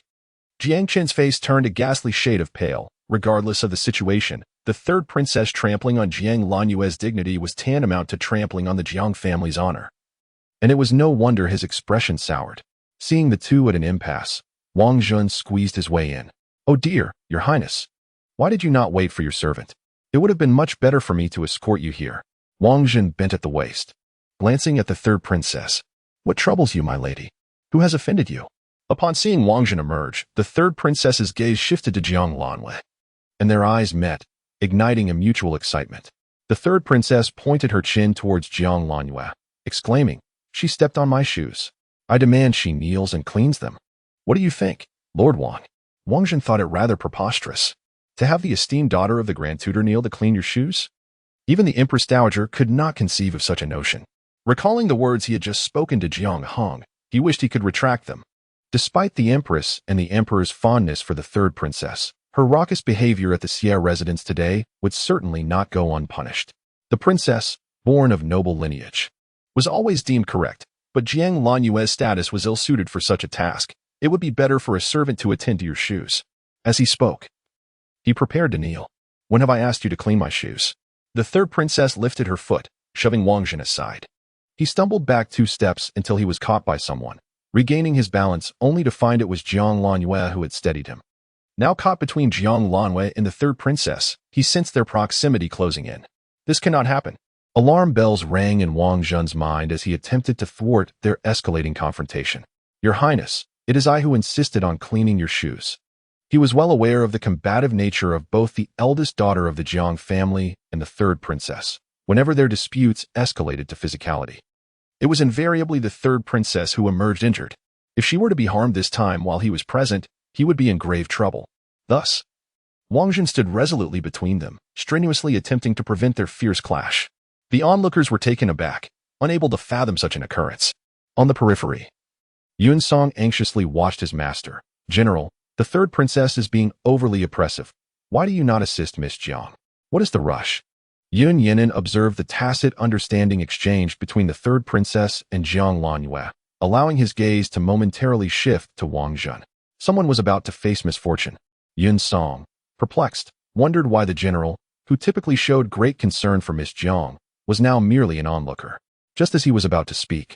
Jiangchen's face turned a ghastly shade of pale. Regardless of the situation, the third princess trampling on Jiang Lanyue's dignity was tantamount to trampling on the Jiang family's honor. And it was no wonder his expression soured. Seeing the two at an impasse, Wang Jun squeezed his way in. Oh dear, your highness. Why did you not wait for your servant? It would have been much better for me to escort you here. Wang Jun bent at the waist. Glancing at the third princess. What troubles you, my lady? Who has offended you? Upon seeing Wang Jun emerge, the third princess's gaze shifted to Jiang Lanwei, and their eyes met, igniting a mutual excitement. The third princess pointed her chin towards Jiang Lanwei, exclaiming, She stepped on my shoes. I demand she kneels and cleans them. What do you think, Lord Wang? Wang Jun thought it rather preposterous. To have the esteemed daughter of the Grand Tutor kneel to clean your shoes? Even the Empress Dowager could not conceive of such a notion. Recalling the words he had just spoken to Jiang Hong, he wished he could retract them. Despite the Empress and the Emperor's fondness for the third princess, her raucous behavior at the Xie residence today would certainly not go unpunished. The princess, born of noble lineage, was always deemed correct, but Jiang Lanyue's status was ill-suited for such a task. It would be better for a servant to attend to your shoes. As he spoke, he prepared to kneel. When have I asked you to clean my shoes? The third princess lifted her foot, shoving Wang Jun aside. He stumbled back 2 steps until he was caught by someone, regaining his balance only to find it was Jiang Lanyue who had steadied him. Now caught between Jiang Lanwei and the third princess, he sensed their proximity closing in. This cannot happen. Alarm bells rang in Wang Jun's mind as he attempted to thwart their escalating confrontation. Your Highness, it is I who insisted on cleaning your shoes. He was well aware of the combative nature of both the eldest daughter of the Jiang family and the third princess, whenever their disputes escalated to physicality. It was invariably the third princess who emerged injured. If she were to be harmed this time while he was present, he would be in grave trouble. Thus, Wang Jun stood resolutely between them, strenuously attempting to prevent their fierce clash. The onlookers were taken aback, unable to fathom such an occurrence. On the periphery, Yun Song anxiously watched his master. General, the third princess is being overly oppressive. Why do you not assist Miss Jiang? What is the rush? Yun Yinan observed the tacit understanding exchanged between the third princess and Jiang Lanyue, allowing his gaze to momentarily shift to Wang Jun. Someone was about to face misfortune. Yun Song, perplexed, wondered why the general, who typically showed great concern for Miss Jiang, was now merely an onlooker. Just as he was about to speak,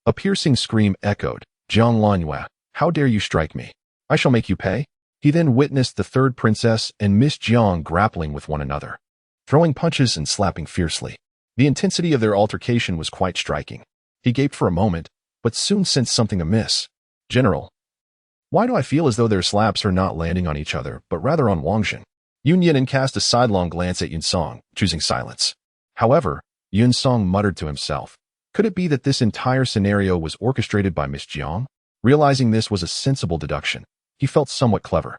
a piercing scream echoed, Jiang Lanyue, how dare you strike me? I shall make you pay. He then witnessed the third princess and Miss Jiang grappling with one another, throwing punches and slapping fiercely. The intensity of their altercation was quite striking. He gaped for a moment, but soon sensed something amiss. General, why do I feel as though their slaps are not landing on each other, but rather on Wang Jun? Yun Yinan cast a sidelong glance at Yun Song, choosing silence. However, Yun Song muttered to himself, could it be that this entire scenario was orchestrated by Miss Jiang? Realizing this was a sensible deduction, he felt somewhat clever.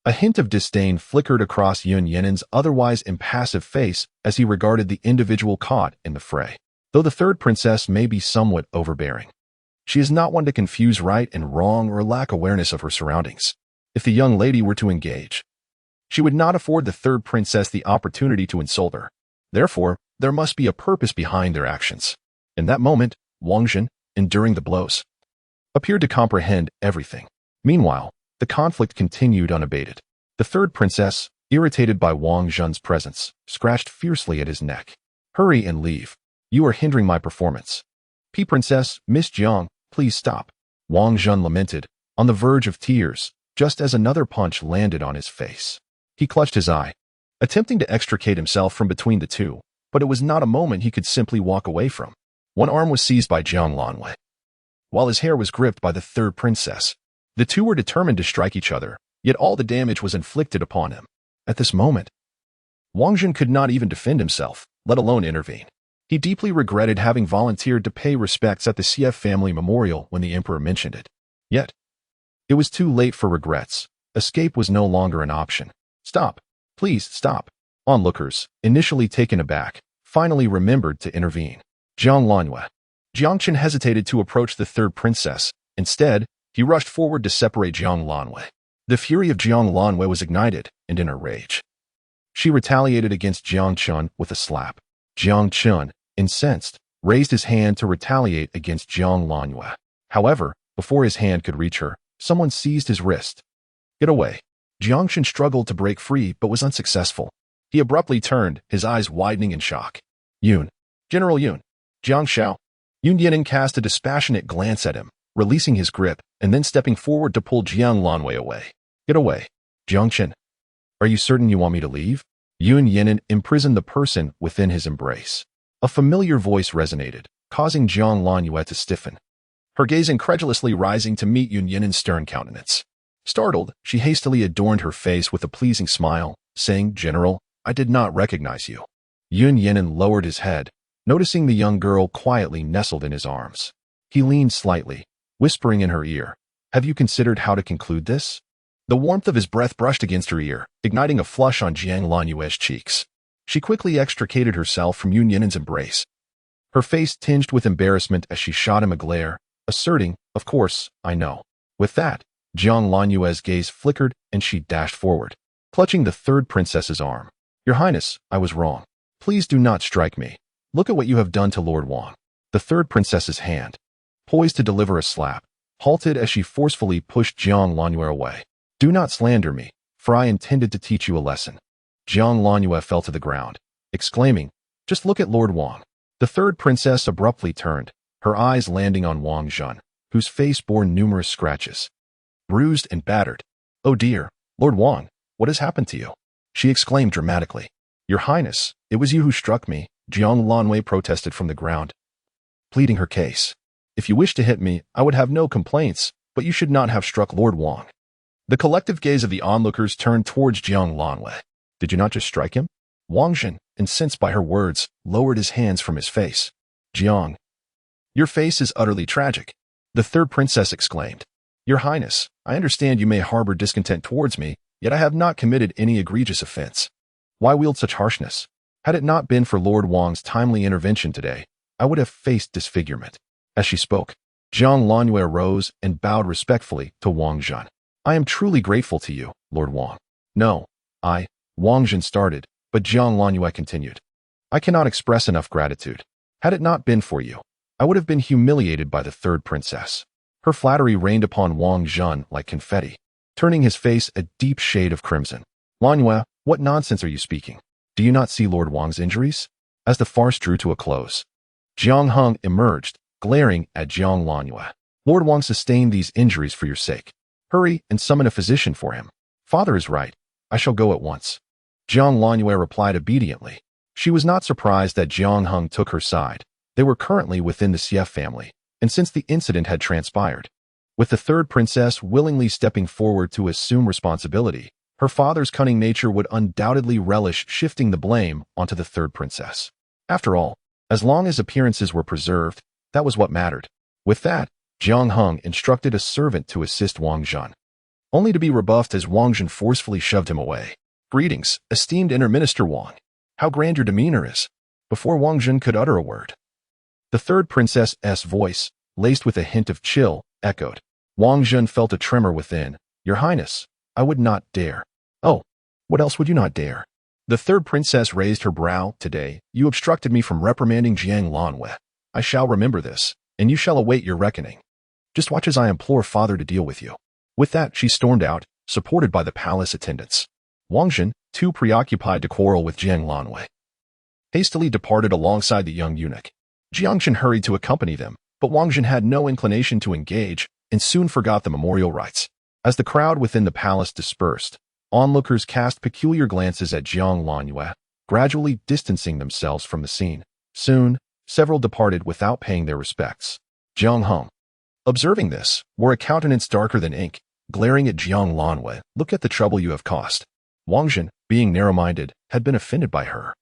A hint of disdain flickered across Yun Yinan's otherwise impassive face as he regarded the individual caught in the fray. Though the third princess may be somewhat overbearing, she is not one to confuse right and wrong or lack awareness of her surroundings. If the young lady were to engage, she would not afford the third princess the opportunity to insult her. Therefore, there must be a purpose behind their actions. In that moment, Wang Jun, enduring the blows, appeared to comprehend everything. Meanwhile, the conflict continued unabated. The third princess, irritated by Wang Jun's presence, scratched fiercely at his neck. Hurry and leave. You are hindering my performance. Princess, Miss Jiang, please stop. Wang Jun lamented, on the verge of tears, just as another punch landed on his face. He clutched his eye, attempting to extricate himself from between the two, but it was not a moment he could simply walk away from. One arm was seized by Jiang Lanwei, while his hair was gripped by the third princess. The two were determined to strike each other, yet all the damage was inflicted upon him. At this moment, Wang Jun could not even defend himself, let alone intervene. He deeply regretted having volunteered to pay respects at the CF family memorial when the emperor mentioned it. Yet, it was too late for regrets. Escape was no longer an option. Stop. Please stop. Onlookers, initially taken aback, finally remembered to intervene. Jiang Lanyue. Jiang Chen hesitated to approach the third princess. Instead, he rushed forward to separate Jiang Lanyue. The fury of Jiang Lanyue was ignited, and in her rage, she retaliated against Jiang Chen with a slap. Jiang Chen, incensed, raised his hand to retaliate against Jiang Lanyue. However, before his hand could reach her, someone seized his wrist. Get away. Jiang Chen struggled to break free but was unsuccessful. He abruptly turned, his eyes widening in shock. Yun. General Yun. Jiang Shao. Yun Yinan cast a dispassionate glance at him, releasing his grip and then stepping forward to pull Jiang Lanyue away. Get away. Jiang Chen. Are you certain you want me to leave? Yun Yinan imprisoned the person within his embrace. A familiar voice resonated, causing Jiang Lanyue to stiffen, her gaze incredulously rising to meet Yun Yinan's stern countenance. Startled, she hastily adorned her face with a pleasing smile, saying, General, I did not recognize you. Yun Yinan lowered his head, noticing the young girl quietly nestled in his arms. He leaned slightly, whispering in her ear, Have you considered how to conclude this? The warmth of his breath brushed against her ear, igniting a flush on Jiang Lanyue's cheeks. She quickly extricated herself from Yun Yinan's embrace, her face tinged with embarrassment as she shot him a glare, asserting, Of course, I know. With that, Jiang Lanyue's gaze flickered and she dashed forward, clutching the third princess's arm. Your Highness, I was wrong. Please do not strike me. Look at what you have done to Lord Wang. The third princess's hand, poised to deliver a slap, halted as she forcefully pushed Jiang Lanyue away. Do not slander me, for I intended to teach you a lesson. Jiang Lanyue fell to the ground, exclaiming, Just look at Lord Wang. The third princess abruptly turned, her eyes landing on Wang Zhen, whose face bore numerous scratches, bruised and battered. Oh dear, Lord Wang, what has happened to you? She exclaimed dramatically. Your Highness, it was you who struck me, Jiang Lanwei protested from the ground, pleading her case. If you wished to hit me, I would have no complaints, but you should not have struck Lord Wang. The collective gaze of the onlookers turned towards Jiang Lanwei. Did you not just strike him? Wang Zhen, incensed by her words, lowered his hands from his face. Jiang, your face is utterly tragic. The third princess exclaimed. Your Highness, I understand you may harbor discontent towards me, yet I have not committed any egregious offense. Why wield such harshness? Had it not been for Lord Wang's timely intervention today, I would have faced disfigurement. As she spoke, Jiang Lanwei rose and bowed respectfully to Wang Zhen. I am truly grateful to you, Lord Wang. No, Wang Zhen started, but Jiang Lanwei continued. I cannot express enough gratitude. Had it not been for you, I would have been humiliated by the third princess. Her flattery rained upon Wang Zhen like confetti, turning his face a deep shade of crimson. Lanwei, what nonsense are you speaking? Do you not see Lord Wang's injuries? As the farce drew to a close, Jiang Heng emerged, glaring at Jiang Lanwei. Lord Wang sustained these injuries for your sake. Hurry and summon a physician for him. Father is right. I shall go at once. Jiang Lanwei replied obediently. She was not surprised that Jiang Heng took her side. They were currently within the Xie family, and since the incident had transpired, with the third princess willingly stepping forward to assume responsibility, her father's cunning nature would undoubtedly relish shifting the blame onto the third princess. After all, as long as appearances were preserved, that was what mattered. With that, Jiang Heng instructed a servant to assist Wang Zhen, only to be rebuffed as Wang Zhen forcefully shoved him away. Greetings, esteemed Inner Minister Wang. How grand your demeanor is. Before Wang Zhen could utter a word, the third princess's voice, laced with a hint of chill, echoed. Wang Zhen felt a tremor within. Your Highness, I would not dare. Oh, what else would you not dare? The third princess raised her brow. Today, you obstructed me from reprimanding Jiang Lanwei. I shall remember this, and you shall await your reckoning. Just watch as I implore Father to deal with you. With that, she stormed out, supported by the palace attendants. Wang Zhen, too preoccupied to quarrel with Jiang Lanwei, hastily departed alongside the young eunuch. Jiang Chen hurried to accompany them, but Wang Zhen had no inclination to engage and soon forgot the memorial rites. As the crowd within the palace dispersed, onlookers cast peculiar glances at Jiang Lanwei, gradually distancing themselves from the scene. Soon, several departed without paying their respects. Jiang Heng, observing this, wore a countenance darker than ink, glaring at Jiang Lanwei. Look at the trouble you have caused. Wang Zhen, being narrow-minded, had been offended by her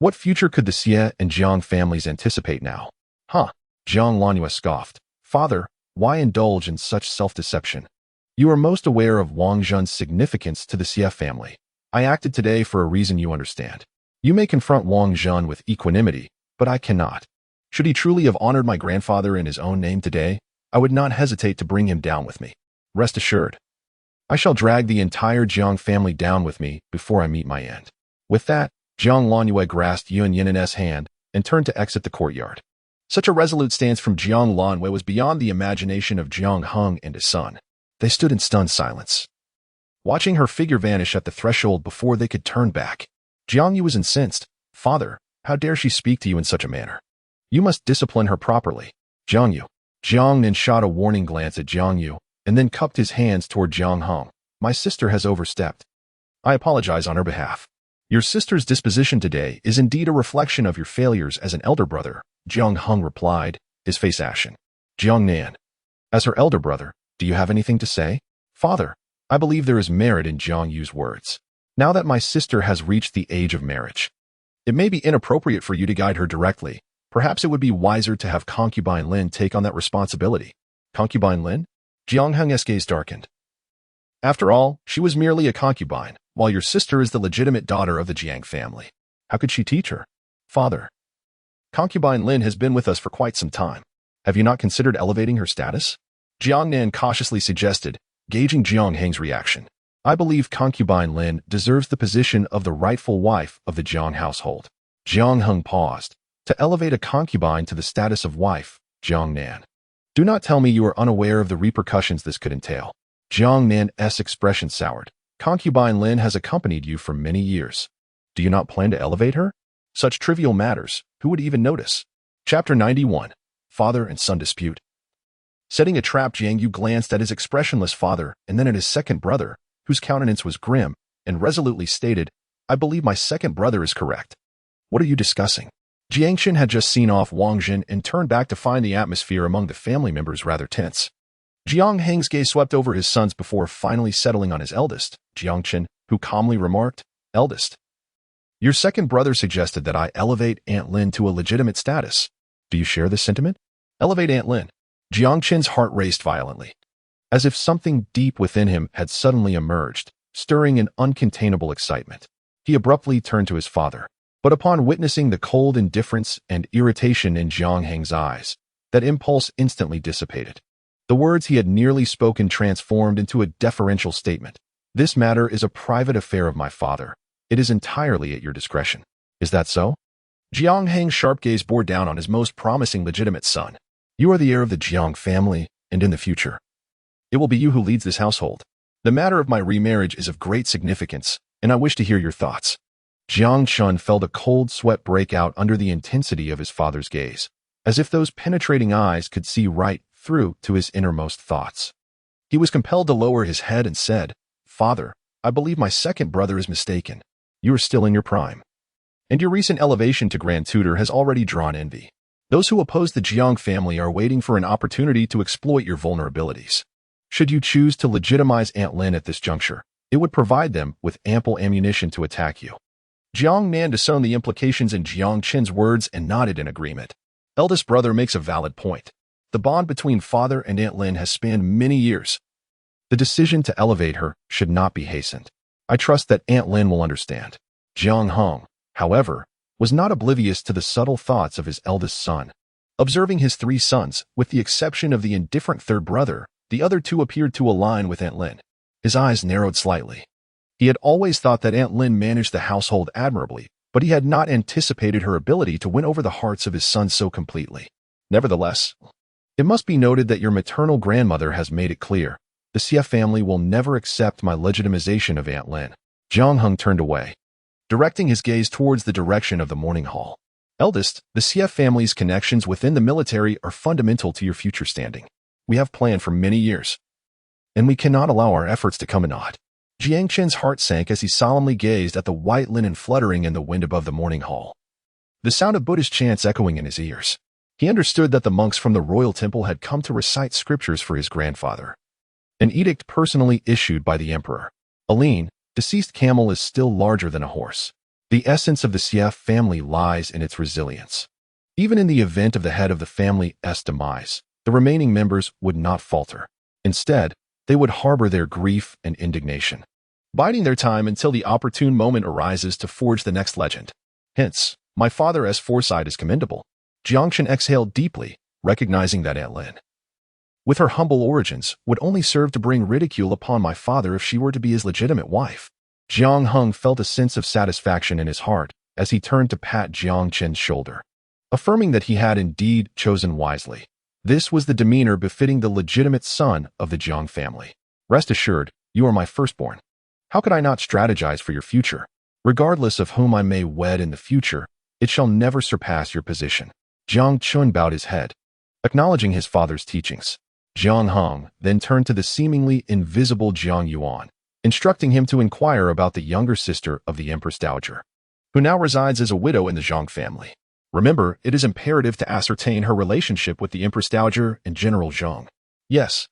What future could the Xie and Jiang families anticipate now? Huh? Jiang Lanhua scoffed. Father, why indulge in such self-deception? You are most aware of Wang Zhen's significance to the Xie family. I acted today for a reason you understand. You may confront Wang Zhen with equanimity, but I cannot. Should he truly have honored my grandfather in his own name today, I would not hesitate to bring him down with me. Rest assured, I shall drag the entire Jiang family down with me before I meet my end. With that, Jiang Lanhua grasped Yuan Yinen's hand and turned to exit the courtyard. Such a resolute stance from Jiang Lanhua was beyond the imagination of Jiang Heng and his son. They stood in stunned silence, watching her figure vanish at the threshold before they could turn back. Jiang Yu was incensed. Father, how dare she speak to you in such a manner? You must discipline her properly. Jiang Yu. Jiang Nin shot a warning glance at Jiang Yu and then cupped his hands toward Jiang Heng. My sister has overstepped. I apologize on her behalf. Your sister's disposition today is indeed a reflection of your failures as an elder brother, Jiang Heng replied, his face ashen. Jiang Nan. As her elder brother, do you have anything to say? Father, I believe there is merit in Jiang Yu's words. Now that my sister has reached the age of marriage, it may be inappropriate for you to guide her directly. Perhaps it would be wiser to have concubine Lin take on that responsibility. Concubine Lin? Jiang Heng's gaze darkened. After all, she was merely a concubine, while your sister is the legitimate daughter of the Jiang family. How could she teach her? Father, concubine Lin has been with us for quite some time. Have you not considered elevating her status? Jiang Nan cautiously suggested, gauging Jiang Heng's reaction. I believe concubine Lin deserves the position of the rightful wife of the Jiang household. Jiang Heng paused. To elevate a concubine to the status of wife, Jiang Nan. Do not tell me you are unaware of the repercussions this could entail. Jiang Nan's expression soured. Concubine Lin has accompanied you for many years. Do you not plan to elevate her? Such trivial matters, who would even notice? Chapter 91. Father and Son Dispute. Setting a trap, Jiang Yu glanced at his expressionless father and then at his second brother, whose countenance was grim, and resolutely stated, I believe my second brother is correct. What are you discussing? Jiang Qin had just seen off Wang Zhen and turned back to find the atmosphere among the family members rather tense. Jiang Heng's gaze swept over his sons before finally settling on his eldest, Jiang Qin, who calmly remarked, Eldest, your second brother suggested that I elevate Aunt Lin to a legitimate status. Do you share this sentiment? Elevate Aunt Lin. Jiang Qin's heart raced violently, as if something deep within him had suddenly emerged, stirring an uncontainable excitement. He abruptly turned to his father. But upon witnessing the cold indifference and irritation in Jiang Heng's eyes, that impulse instantly dissipated. The words he had nearly spoken transformed into a deferential statement. This matter is a private affair of my father. It is entirely at your discretion. Is that so? Jiang Heng's sharp gaze bore down on his most promising legitimate son. You are the heir of the Jiang family, and in the future, it will be you who leads this household. The matter of my remarriage is of great significance, and I wish to hear your thoughts. Jiang Chun felt a cold sweat break out under the intensity of his father's gaze, as if those penetrating eyes could see right through to his innermost thoughts. He was compelled to lower his head and said, Father, I believe my second brother is mistaken. You are still in your prime. And your recent elevation to Grand Tutor has already drawn envy. Those who oppose the Jiang family are waiting for an opportunity to exploit your vulnerabilities. Should you choose to legitimize Aunt Lin at this juncture, it would provide them with ample ammunition to attack you. Jiang Nan discerned the implications in Jiang Qin's words and nodded in agreement. Eldest brother makes a valid point. The bond between father and Aunt Lin has spanned many years. The decision to elevate her should not be hastened. I trust that Aunt Lin will understand. Jiang Heng, however, was not oblivious to the subtle thoughts of his eldest son. Observing his three sons, with the exception of the indifferent third brother, the other two appeared to align with Aunt Lin. His eyes narrowed slightly. He had always thought that Aunt Lin managed the household admirably, but he had not anticipated her ability to win over the hearts of his sons so completely. Nevertheless, it must be noted that your maternal grandmother has made it clear, the Xie family will never accept my legitimization of Aunt Lin. Jiang Heng turned away, directing his gaze towards the direction of the morning hall. Eldest, the Xie family's connections within the military are fundamental to your future standing. We have planned for many years, and we cannot allow our efforts to come to naught. Jiang Qin's heart sank as he solemnly gazed at the white linen fluttering in the wind above the morning hall, the sound of Buddhist chants echoing in his ears. He understood that the monks from the royal temple had come to recite scriptures for his grandfather. An edict personally issued by the emperor. Aline, deceased camel is still larger than a horse. The essence of the Xie family lies in its resilience. Even in the event of the head of the family's demise, the remaining members would not falter. Instead, they would harbor their grief and indignation, biding their time until the opportune moment arises to forge the next legend. Hence, my father's foresight is commendable. Jiangchen exhaled deeply, recognizing that Aunt Lin, with her humble origins, would only serve to bring ridicule upon my father if she were to be his legitimate wife. Jiang Heng felt a sense of satisfaction in his heart as he turned to pat Jiang Chen's shoulder, affirming that he had indeed chosen wisely. This was the demeanor befitting the legitimate son of the Jiang family. Rest assured, you are my firstborn. How could I not strategize for your future? Regardless of whom I may wed in the future, it shall never surpass your position. Jiang Chun bowed his head, acknowledging his father's teachings. Jiang Heng then turned to the seemingly invisible Jiang Yuan, instructing him to inquire about the younger sister of the Empress Dowager, who now resides as a widow in the Zhang family. Remember, it is imperative to ascertain her relationship with the Empress Dowager and General Zhang. Yes.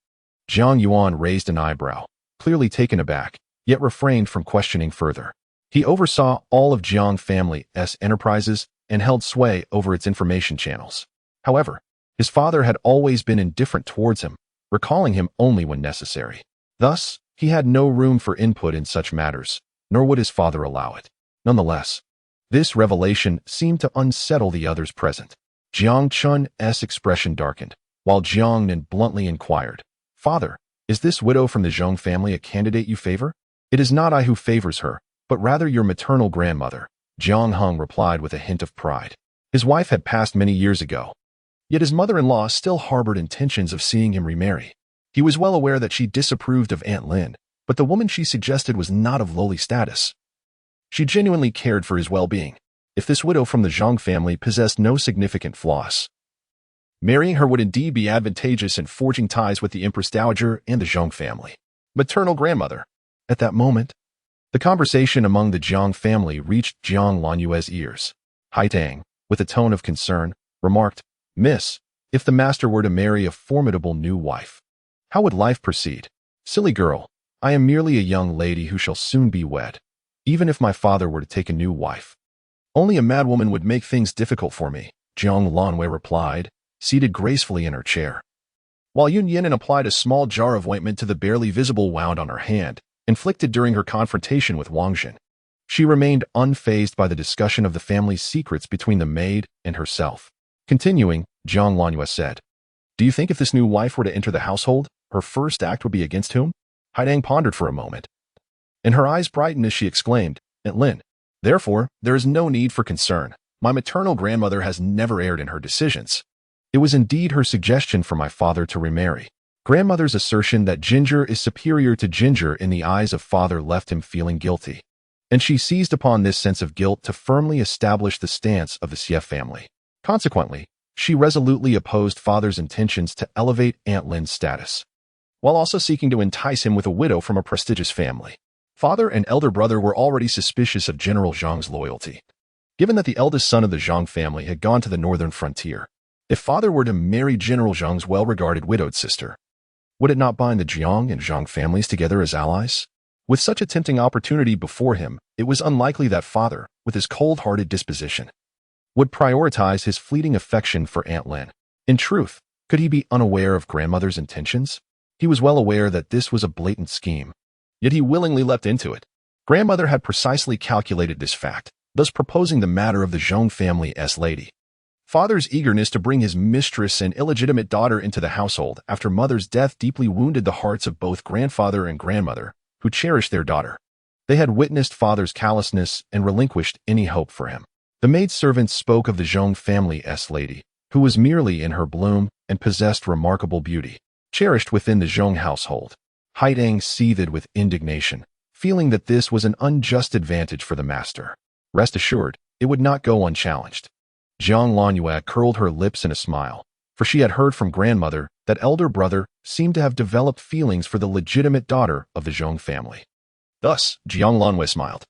Jiang Yuan raised an eyebrow, clearly taken aback, yet refrained from questioning further. He oversaw all of Jiang family's enterprises and held sway over its information channels. However, his father had always been indifferent towards him, recalling him only when necessary. Thus, he had no room for input in such matters, nor would his father allow it. Nonetheless, this revelation seemed to unsettle the others present. Jiang Chun's expression darkened, while Jiang Nin bluntly inquired, "Father, is this widow from the Zhang family a candidate you favor?" "It is not I who favors her, but rather your maternal grandmother," Jiang Heng replied with a hint of pride. His wife had passed many years ago, yet his mother-in-law still harbored intentions of seeing him remarry. He was well aware that she disapproved of Aunt Lin, but the woman she suggested was not of lowly status. She genuinely cared for his well-being. If this widow from the Zhang family possessed no significant flaws, marrying her would indeed be advantageous in forging ties with the Empress Dowager and the Zhang family. Maternal grandmother. At that moment, the conversation among the Jiang family reached Jiang Lanyue's ears. Haitang, with a tone of concern, remarked, "Miss, if the master were to marry a formidable new wife, how would life proceed?" "Silly girl, I am merely a young lady who shall soon be wed. Even if my father were to take a new wife, only a madwoman would make things difficult for me," Jiang Lanwei replied, seated gracefully in her chair, while Yun Yinan applied a small jar of ointment to the barely visible wound on her hand, inflicted during her confrontation with Wang Jin. She remained unfazed by the discussion of the family's secrets between the maid and herself. Continuing, Jiang Lanyue said, "Do you think if this new wife were to enter the household, her first act would be against whom?" Haidang pondered for a moment, and her eyes brightened as she exclaimed, "Aunt Lin. Therefore, there is no need for concern. My maternal grandmother has never erred in her decisions. It was indeed her suggestion for my father to remarry. Grandmother's assertion that ginger is superior to ginger in the eyes of father left him feeling guilty, and she seized upon this sense of guilt to firmly establish the stance of the Xie family. Consequently, she resolutely opposed father's intentions to elevate Aunt Lin's status, while also seeking to entice him with a widow from a prestigious family. Father and elder brother were already suspicious of General Zhang's loyalty, given that the eldest son of the Zhang family had gone to the northern frontier. If father were to marry General Zhang's well-regarded widowed sister, would it not bind the Jiang and Zhang families together as allies? With such a tempting opportunity before him, it was unlikely that father, with his cold-hearted disposition, would prioritize his fleeting affection for Aunt Lin. In truth, could he be unaware of grandmother's intentions? He was well aware that this was a blatant scheme, yet he willingly leapt into it. Grandmother had precisely calculated this fact, thus proposing the matter of the Zhang family's lady. Father's eagerness to bring his mistress and illegitimate daughter into the household after mother's death deeply wounded the hearts of both grandfather and grandmother, who cherished their daughter. They had witnessed father's callousness and relinquished any hope for him. The maidservant spoke of the Zhang family's lady, who was merely in her bloom and possessed remarkable beauty, cherished within the Zhang household. Haidang seethed with indignation, feeling that this was an unjust advantage for the master. Rest assured, it would not go unchallenged. Jiang Lanyue curled her lips in a smile, for she had heard from grandmother that elder brother seemed to have developed feelings for the legitimate daughter of the Zhang family. Thus, Jiang Lanwei smiled.